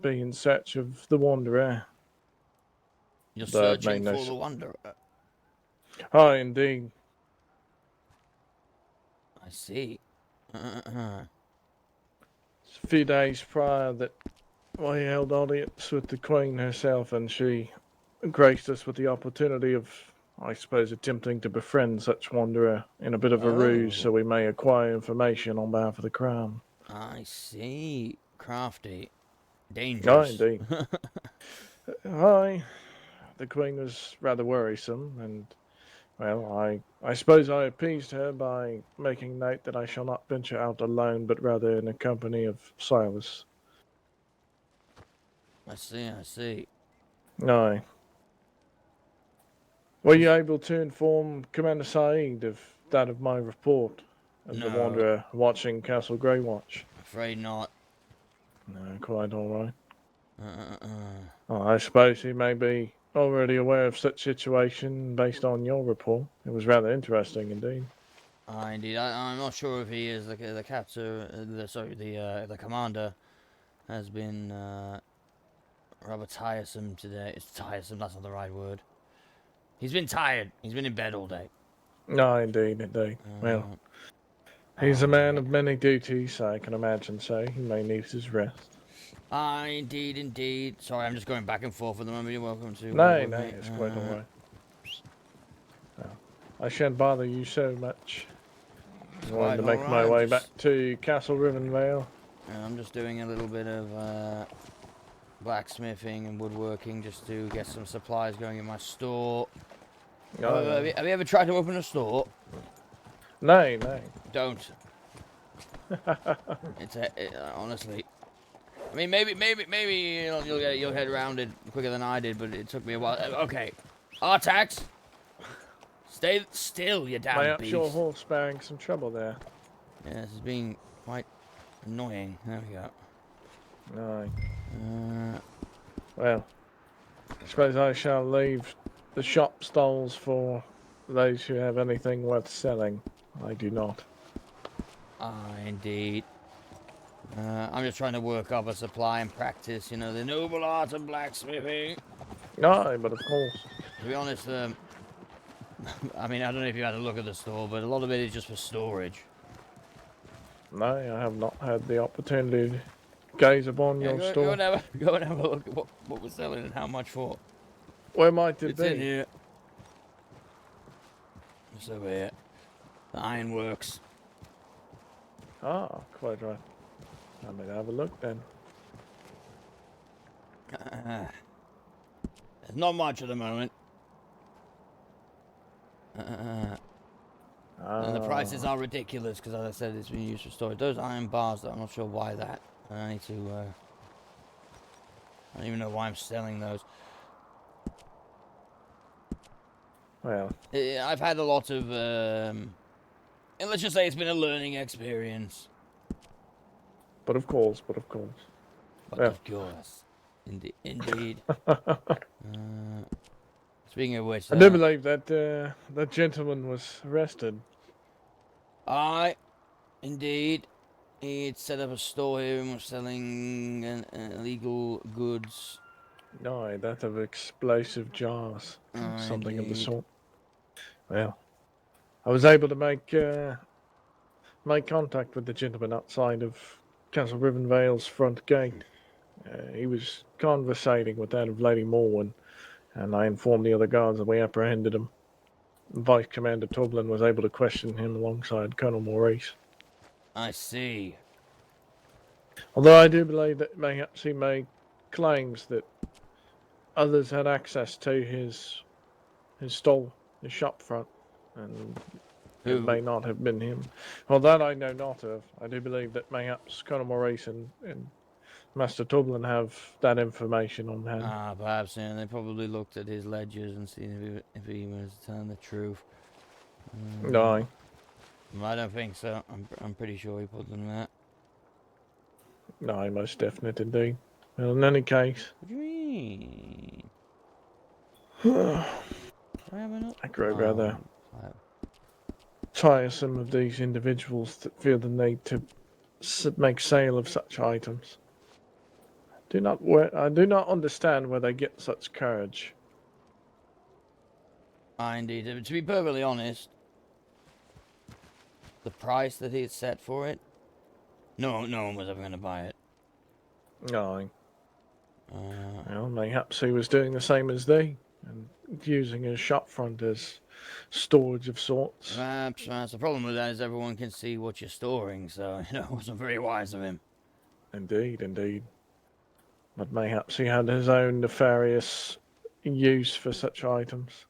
Speaker 18: be in search of the Wanderer.
Speaker 1: You're
Speaker 18: But
Speaker 1: searching
Speaker 18: made no
Speaker 1: for the Wanderer?
Speaker 18: Aye, indeed.
Speaker 1: I see.
Speaker 18: It's a few days prior that I held audience with the Queen herself, and she graced us with the opportunity of, I suppose, attempting to befriend such Wanderer in a bit of a ruse so we may acquire information on behalf of the Crown.
Speaker 1: I see. Crafty.
Speaker 18: Aye,
Speaker 1: Dangerous.
Speaker 18: indeed. Aye. The Queen was rather worrisome, and, well, I suppose I appeased her by making note that I shall not venture out alone, but rather in the company of Silas.
Speaker 1: I see, I see.
Speaker 18: Aye. Were you able to inform Commander Saeed of that of my report of the
Speaker 1: No.
Speaker 18: Wanderer watching Castle Greywatch?
Speaker 1: Afraid not.
Speaker 18: No, quite all right. Oh, I suppose he may be already aware of such situation based on your report. It was rather interesting indeed.
Speaker 1: Indeed. I'm not sure if he is the captain. The commander has been rather tiresome today. It's tiresome. That's not the right word. He's been tired. He's been in bed all day.
Speaker 18: No, indeed, indeed. Well, he's a man of many duties, I can imagine so. He may need his rest.
Speaker 1: Indeed, indeed. Sorry, I'm just going back and forth at the moment. You're welcome to.
Speaker 18: No,
Speaker 1: walk with
Speaker 18: no,
Speaker 1: me.
Speaker 18: it's quite all right. Well, I shan't bother you so much. I wanted to
Speaker 1: Quite
Speaker 18: make
Speaker 1: all
Speaker 18: my
Speaker 1: right,
Speaker 18: way
Speaker 1: I'm
Speaker 18: back to Castle Rivenvale.
Speaker 1: I'm just doing a little bit of blacksmithing and woodworking just to get some supplies going in my store.
Speaker 18: Oh, yeah.
Speaker 1: Have you ever tried to open a store?
Speaker 18: No, no.
Speaker 1: Don't. Honestly. I mean, maybe you'll get your head around it quicker than I did, but it took me a while. Okay, Artax, stay still, you damn
Speaker 18: Mayhaps
Speaker 1: beast.
Speaker 18: your horse bearing some trouble there.
Speaker 1: Yeah, this is being quite annoying. There we go.
Speaker 18: Aye. Well, I suppose I shall leave the shop stalls for those who have anything worth selling. I do not.
Speaker 1: Indeed. I'm just trying to work up a supply and practice, you know, the noble art of blacksmithing.
Speaker 18: Aye, but of course.
Speaker 1: To be honest, I mean, I don't know if you had a look at the store, but a lot of it is just for storage.
Speaker 18: No, I have not had the opportunity to gaze upon your store.
Speaker 1: Go and have a look at what we're selling and how much for.
Speaker 18: Where might it
Speaker 1: It's
Speaker 18: be?
Speaker 1: in here. It's over here. The ironworks.
Speaker 18: Ah, quite right. I may have a look then.
Speaker 1: There's not much at the moment. And the prices are ridiculous because, as I said, it's been used for storage. Those iron bars, though, I'm not sure why that. I need to. I don't even know why I'm selling those.
Speaker 18: Well,
Speaker 1: I've had a lot of. And let's just say it's been a learning experience.
Speaker 18: But of course.
Speaker 1: But
Speaker 18: well.
Speaker 1: of course. Indeed. Speaking of which,
Speaker 18: I do believe that that gentleman was arrested.
Speaker 1: Aye, indeed. He'd set up a store here and was selling illegal goods.
Speaker 18: No, that of explosive jars. Something of the sort. Well, I was able to make contact with the gentleman outside of Castle Rivenvale's front gate. He was conversating with that of Lady Morwen, and I informed the other guards that we apprehended him. Vice Commander Tublin was able to question him alongside Colonel Maurice.
Speaker 1: I see.
Speaker 18: Although I do believe that mayhaps he made claims that others had access to his stall, his shop front, and it may not have been him. Well, that I know not of. I do believe that mayhaps Colonel Maurice and Master Tublin have that information on hand.
Speaker 1: Perhaps, yeah. They probably looked at his ledgers and seen if he was telling the truth.
Speaker 18: Aye.
Speaker 1: I don't think so. I'm pretty sure he put them there.
Speaker 18: No, most definite indeed. Well, in any case.
Speaker 1: What do you mean?
Speaker 18: I grow rather tiresome of these individuals that feel the need to make sale of such items. I do not understand where they get such courage.
Speaker 1: Indeed. To be perfectly honest, the price that he had set for it, no one was ever going to buy it.
Speaker 18: Aye. Well, mayhaps he was doing the same as they, and using his shop front as storage of sorts.
Speaker 1: Perhaps. The problem with that is everyone can see what you're storing, so, it wasn't very wise of him.
Speaker 18: Indeed. But mayhaps he had his own nefarious use for such items.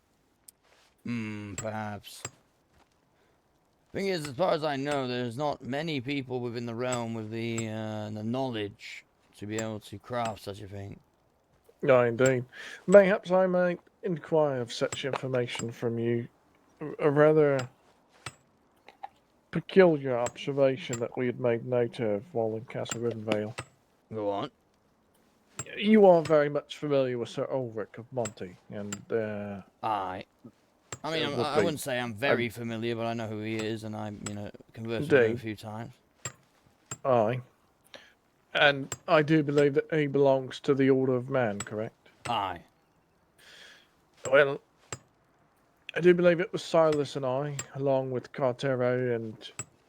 Speaker 1: Perhaps. Thing is, as far as I know, there's not many people within the realm with the knowledge to be able to craft such a thing.
Speaker 18: No, indeed. Mayhaps I might inquire of such information from you. A rather peculiar observation that we had made note of while in Castle Rivenvale.
Speaker 1: Go on.
Speaker 18: You are very much familiar with Sir Ulrich of Monty, and
Speaker 1: Aye. I mean, I wouldn't say I'm very familiar, but I know who he is, and I, conversed with him a few times.
Speaker 18: Aye. And I do believe that he belongs to the Order of Man, correct?
Speaker 1: Aye.
Speaker 18: Well, I do believe it was Silas and I, along with Cartero and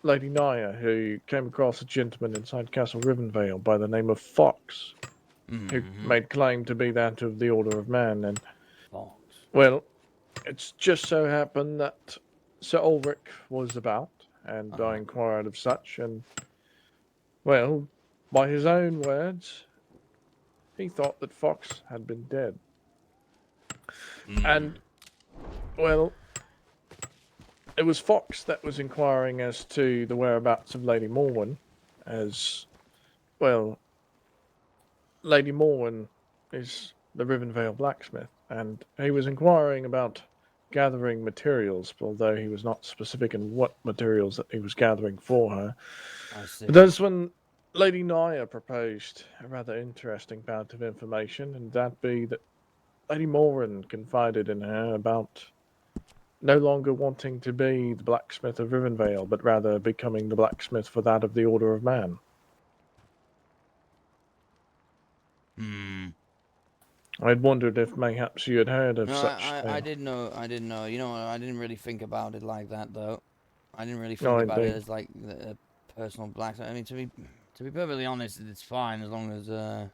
Speaker 18: Lady Naya, who came across a gentleman inside Castle Rivenvale by the name of Fox, who made claim to be that of the Order of Man. And well, it's just so happened that Sir Ulrich was about, and I inquired of such, and well, by his own words, he thought that Fox had been dead. And well, it was Fox that was inquiring as to the whereabouts of Lady Morwen, as well. Lady Morwen is the Rivenvale blacksmith, and he was inquiring about gathering materials, although he was not specific in what materials that he was gathering for her.
Speaker 12: I see.
Speaker 18: But that's when Lady Naya proposed a rather interesting bout of information, and that be that Lady Morwen confided in her about no longer wanting to be the blacksmith of Rivenvale, but rather becoming the blacksmith for that of the Order of Man.
Speaker 12: Hmm.
Speaker 18: I'd wondered if mayhaps you had heard of
Speaker 12: No,
Speaker 18: such
Speaker 12: I
Speaker 18: thing.
Speaker 12: did know. I didn't know. You know, I didn't really think about it like that, though. I didn't really
Speaker 18: No,
Speaker 12: think about it
Speaker 18: indeed.
Speaker 12: as like a personal blacksmith. I mean, to be perfectly honest, it's fine as long as you know,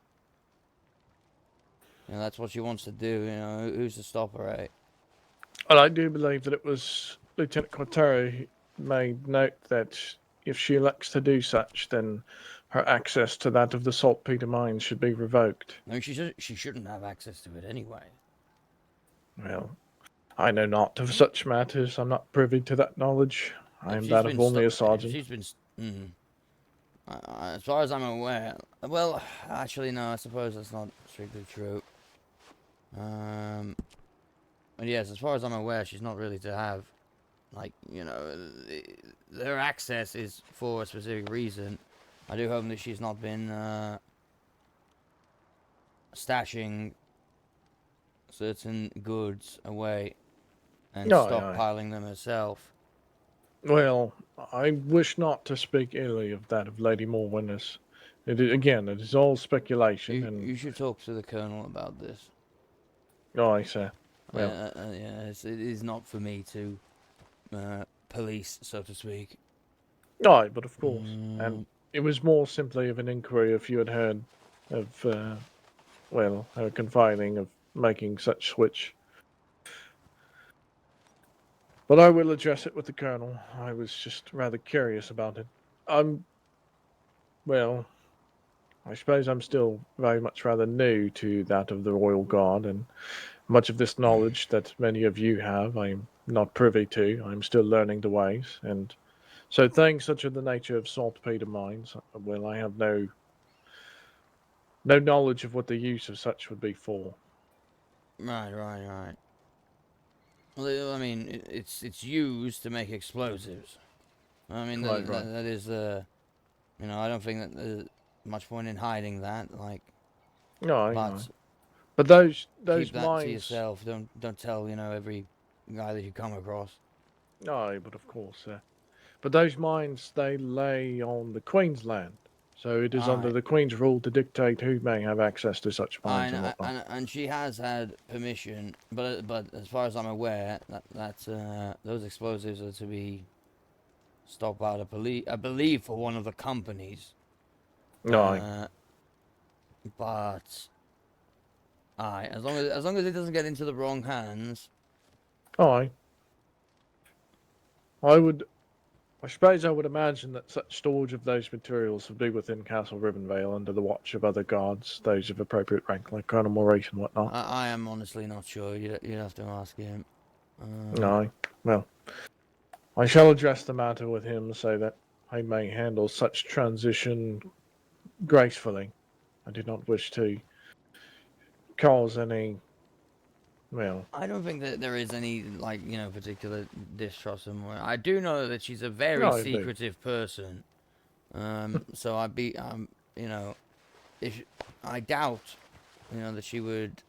Speaker 12: that's what she wants to do. You know, who's to stop her, right?
Speaker 18: Well, I do believe that it was Lieutenant Quatero who made note that if she elects to do such, then her access to that of the saltpeter mines should be revoked.
Speaker 12: I mean, she shouldn't have access to it anyway.
Speaker 18: Well, I know not of such matters. I'm not privy to that knowledge. I am
Speaker 12: If
Speaker 18: that of only a sergeant.
Speaker 12: she's been, as far as I'm aware. Well, actually, no. I suppose that's not strictly true. But yes, as far as I'm aware, she's not really to have, like, you know, her access is for a specific reason. I do hope that she's not been stashing certain goods away and
Speaker 18: Aye,
Speaker 12: stockpiling them herself.
Speaker 18: Well, I wish not to speak illy of that of Lady Morwen, as it is all speculation. And
Speaker 12: You should talk to the Colonel about this.
Speaker 18: aye, sir. Well,
Speaker 12: Yes, it is not for me to police, so to speak.
Speaker 18: aye, but of course, and it was more simply of an inquiry if you had heard of, well, her confiding of making such switch. But I will address it with the Colonel. I was just rather curious about it. Well, I suppose I'm still very much rather new to that of the Royal Guard, and much of this knowledge that many of you have, I'm not privy to. I'm still learning the ways, and so things such as the nature of saltpeter mines, well, I have no knowledge of what the use of such would be for.
Speaker 12: Right. Well, I mean, it's used to make explosives. I mean,
Speaker 18: Right.
Speaker 12: that is, you know, I don't think that there's much point in hiding that. Like,
Speaker 18: No. But those
Speaker 12: keep that
Speaker 18: mines
Speaker 12: to yourself. Don't tell, you know, every guy that you come across.
Speaker 18: No, but of course, but those mines, they lay on the Queen's land, so it is under the Queen's rule to dictate who may have access to such mines and whatnot.
Speaker 12: And she has had permission, but as far as I'm aware, that those explosives are to be stockpiled, I believe, for one of the companies.
Speaker 18: No.
Speaker 12: But as long as it doesn't get into the wrong hands.
Speaker 18: Aye. I suppose I would imagine that such storage of those materials would be within Castle Rivenvale under the watch of other guards, those of appropriate rank, like Colonel Maurice and whatnot.
Speaker 12: I am honestly not sure. You'd have to ask him.
Speaker 18: Aye. Well, I shall address the matter with him so that I may handle such transition gracefully. I do not wish to cause any. Well,
Speaker 12: I don't think that there is any, like, you know, particular distrust somewhere. I do know that she's a very secretive person. So I'd be, you know, I doubt, you know, that she would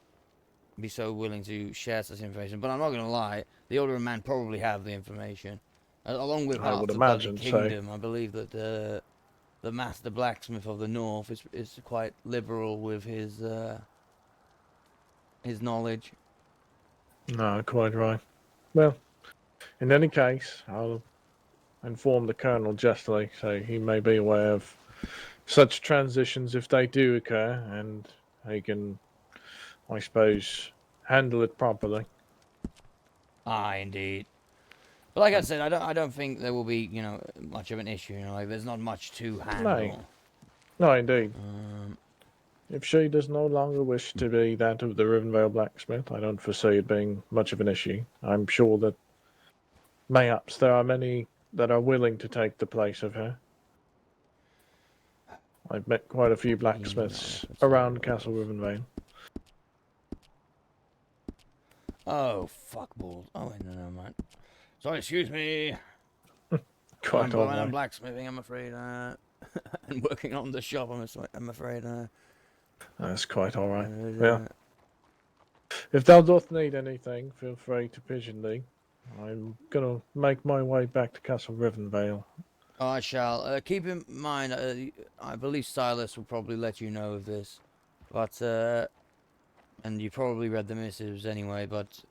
Speaker 12: be so willing to share such information. But I'm not gonna lie, the Order of Man probably have the information, along with half the bloody kingdom. I believe that the Master Blacksmith of the North is quite liberal with his knowledge.
Speaker 18: No, quite right. Well, in any case, I'll inform the Colonel justly, so he may be aware of such transitions if they do occur, and he can, I suppose, handle it properly.
Speaker 12: Indeed. But like I said, I don't think there will be, you know, much of an issue. You know, like there's not much to handle.
Speaker 18: No, indeed. If she does no longer wish to be that of the Rivenvale blacksmith, I don't foresee it being much of an issue. I'm sure that mayhaps there are many that are willing to take the place of her. I've met quite a few blacksmiths around Castle Rivenvale.
Speaker 12: Oh, fuck balls. Oh, wait, no, man. Sorry, excuse me.
Speaker 18: Quite
Speaker 12: when
Speaker 18: alright.
Speaker 12: I'm blacksmithing, I'm afraid, and working on the shop, I'm afraid,
Speaker 18: That's quite alright.
Speaker 12: uh,
Speaker 18: Yeah. If thou doth need anything, feel free to pigeon thee. I'm gonna make my way back to Castle Rivenvale.
Speaker 12: Oh, I shall. Keep in mind, I believe Silas will probably let you know of this, but, and you probably read the missives anyway, but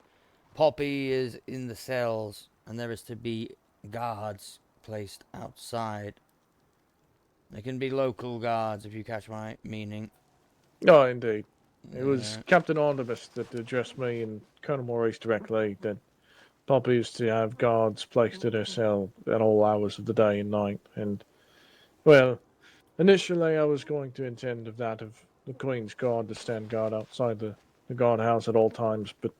Speaker 12: Poppy is in the cells, and there is to be guards placed outside. They can be local guards, if you catch my meaning.
Speaker 18: Oh, indeed. It was Captain Artemis that addressed me and Colonel Maurice directly that Poppy used to have guards placed at her cell at all hours of the day and night. And, well, initially I was going to intend of that of the Queen's Guard to stand guard outside the guardhouse at all times, but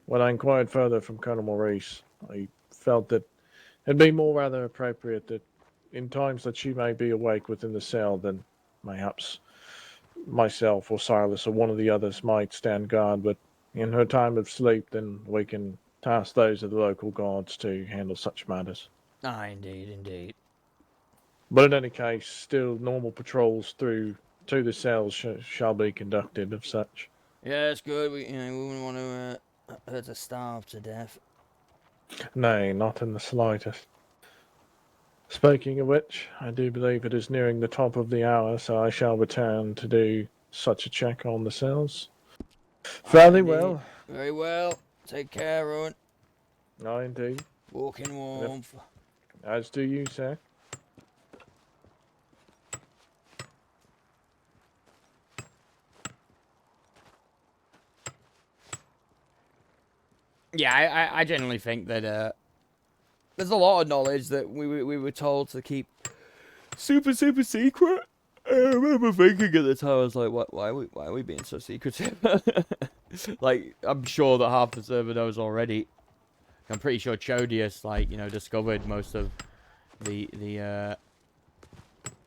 Speaker 18: when I inquired further from Colonel Maurice, I felt that it'd be more rather appropriate that in times that she may be awake within the cell, then mayhaps myself or Silas or one of the others might stand guard, but in her time of sleep, then we can task those of the local guards to handle such matters.
Speaker 12: Ah, indeed, indeed.
Speaker 18: But in any case, still normal patrols through to the cells shall be conducted of such.
Speaker 12: Yeah, it's good. We wouldn't want to her to starve to death.
Speaker 18: Nay, not in the slightest. Speaking of which, I do believe it is nearing the top of the hour, so I shall return to do such a check on the cells. Fairly well.
Speaker 12: Very well. Take care, Owen.
Speaker 18: No, indeed.
Speaker 12: Walk in warmth.
Speaker 18: As do you, sir.
Speaker 1: Yeah, I generally think that there's a lot of knowledge that we were told to keep super secret. I remember thinking at the time, I was like, why are we being so secretive? Like, I'm sure that half the server knows already. I'm pretty sure Chodius, like, you know, discovered most of the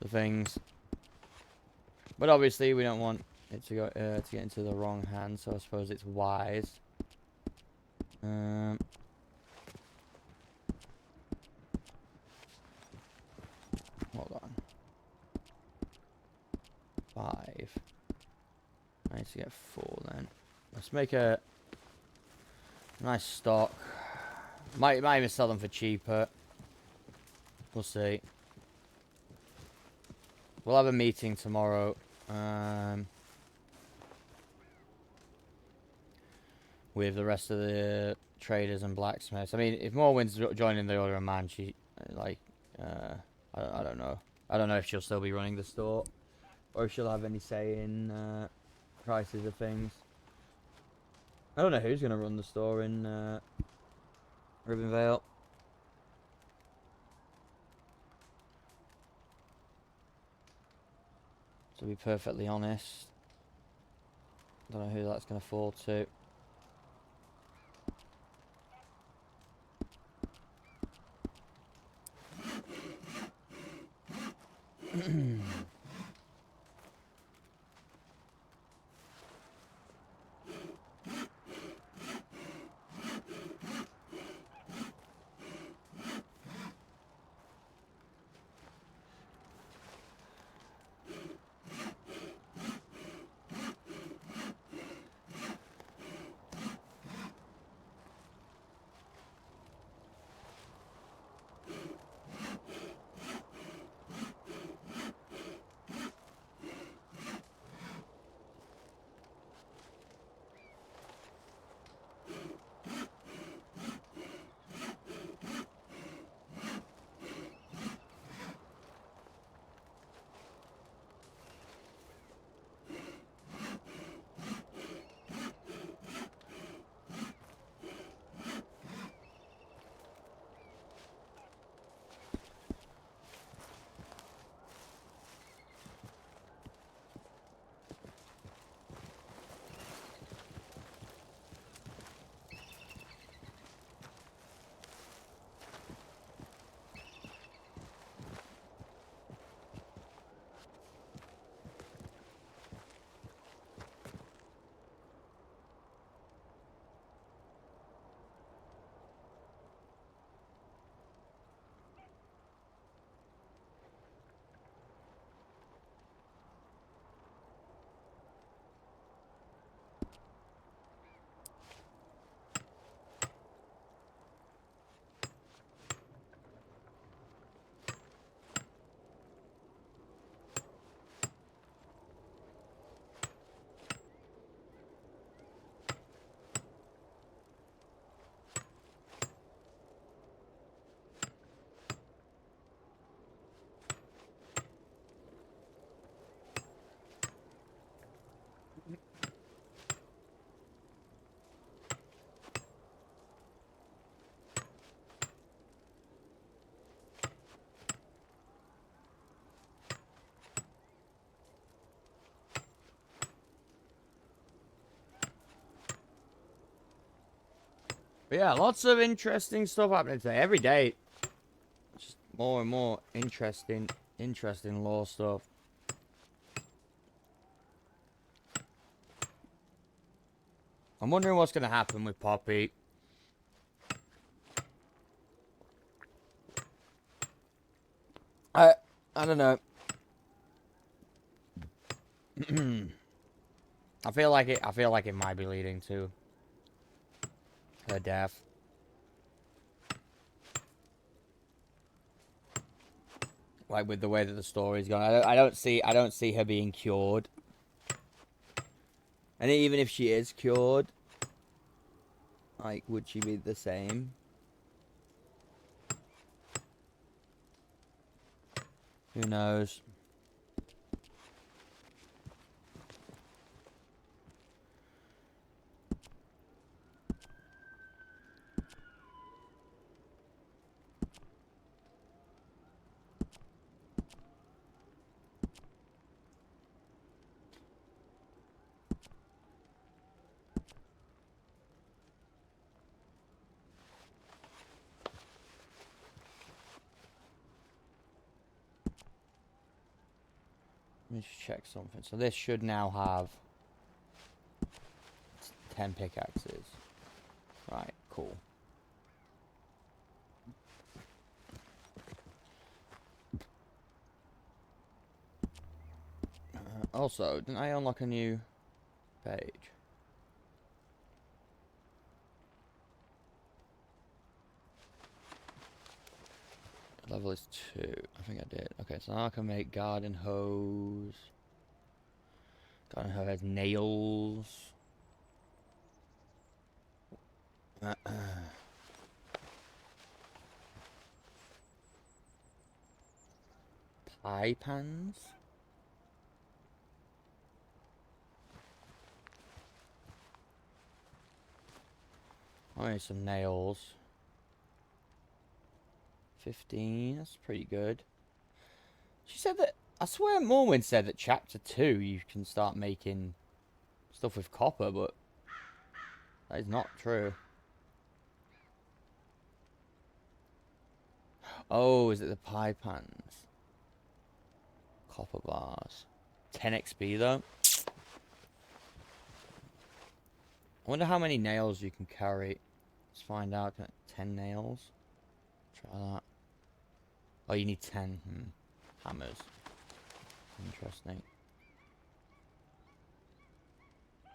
Speaker 1: things. But obviously, we don't want it to go to get into the wrong hands, so I suppose it's wise. Hold on. 5. I need to get 4 then. Let's make a nice stock. Might even sell them for cheaper. We'll see. We'll have a meeting tomorrow. With the rest of the traders and blacksmiths. I mean, if Morwin's joining the Order of Man, she, like, I don't know. I don't know if she'll still be running the store. Or if she'll have any say in prices of things. I don't know who's going to run the store in Rivenvale. To be perfectly honest. I don't know who that's going to fall to. But yeah, lots of interesting stuff happening today. Every day, just more and more interesting lore stuff. I'm wondering what's going to happen with Poppy. I don't know. I feel like it might be leading to her death. Like with the way that the story's gone, I don't see her being cured. And even if she is cured, like, would she be the same? Who knows? Let me just check something. So this should now have 10 pickaxes. Right, cool. Also, didn't I unlock a new page? Level is 2. I think I did. Okay, so now I can make garden hose. Garden hose has nails. Pie pans. I need some nails. 15, that's pretty good. She said that, I swear Morwen said that chapter 2 you can start making stuff with copper, but that is not true. Oh, is it the pie pans? Copper bars. 10 XP though. I wonder how many nails you can carry. Let's find out. 10 nails. Try that. Oh, you need 10 hammers. Interesting.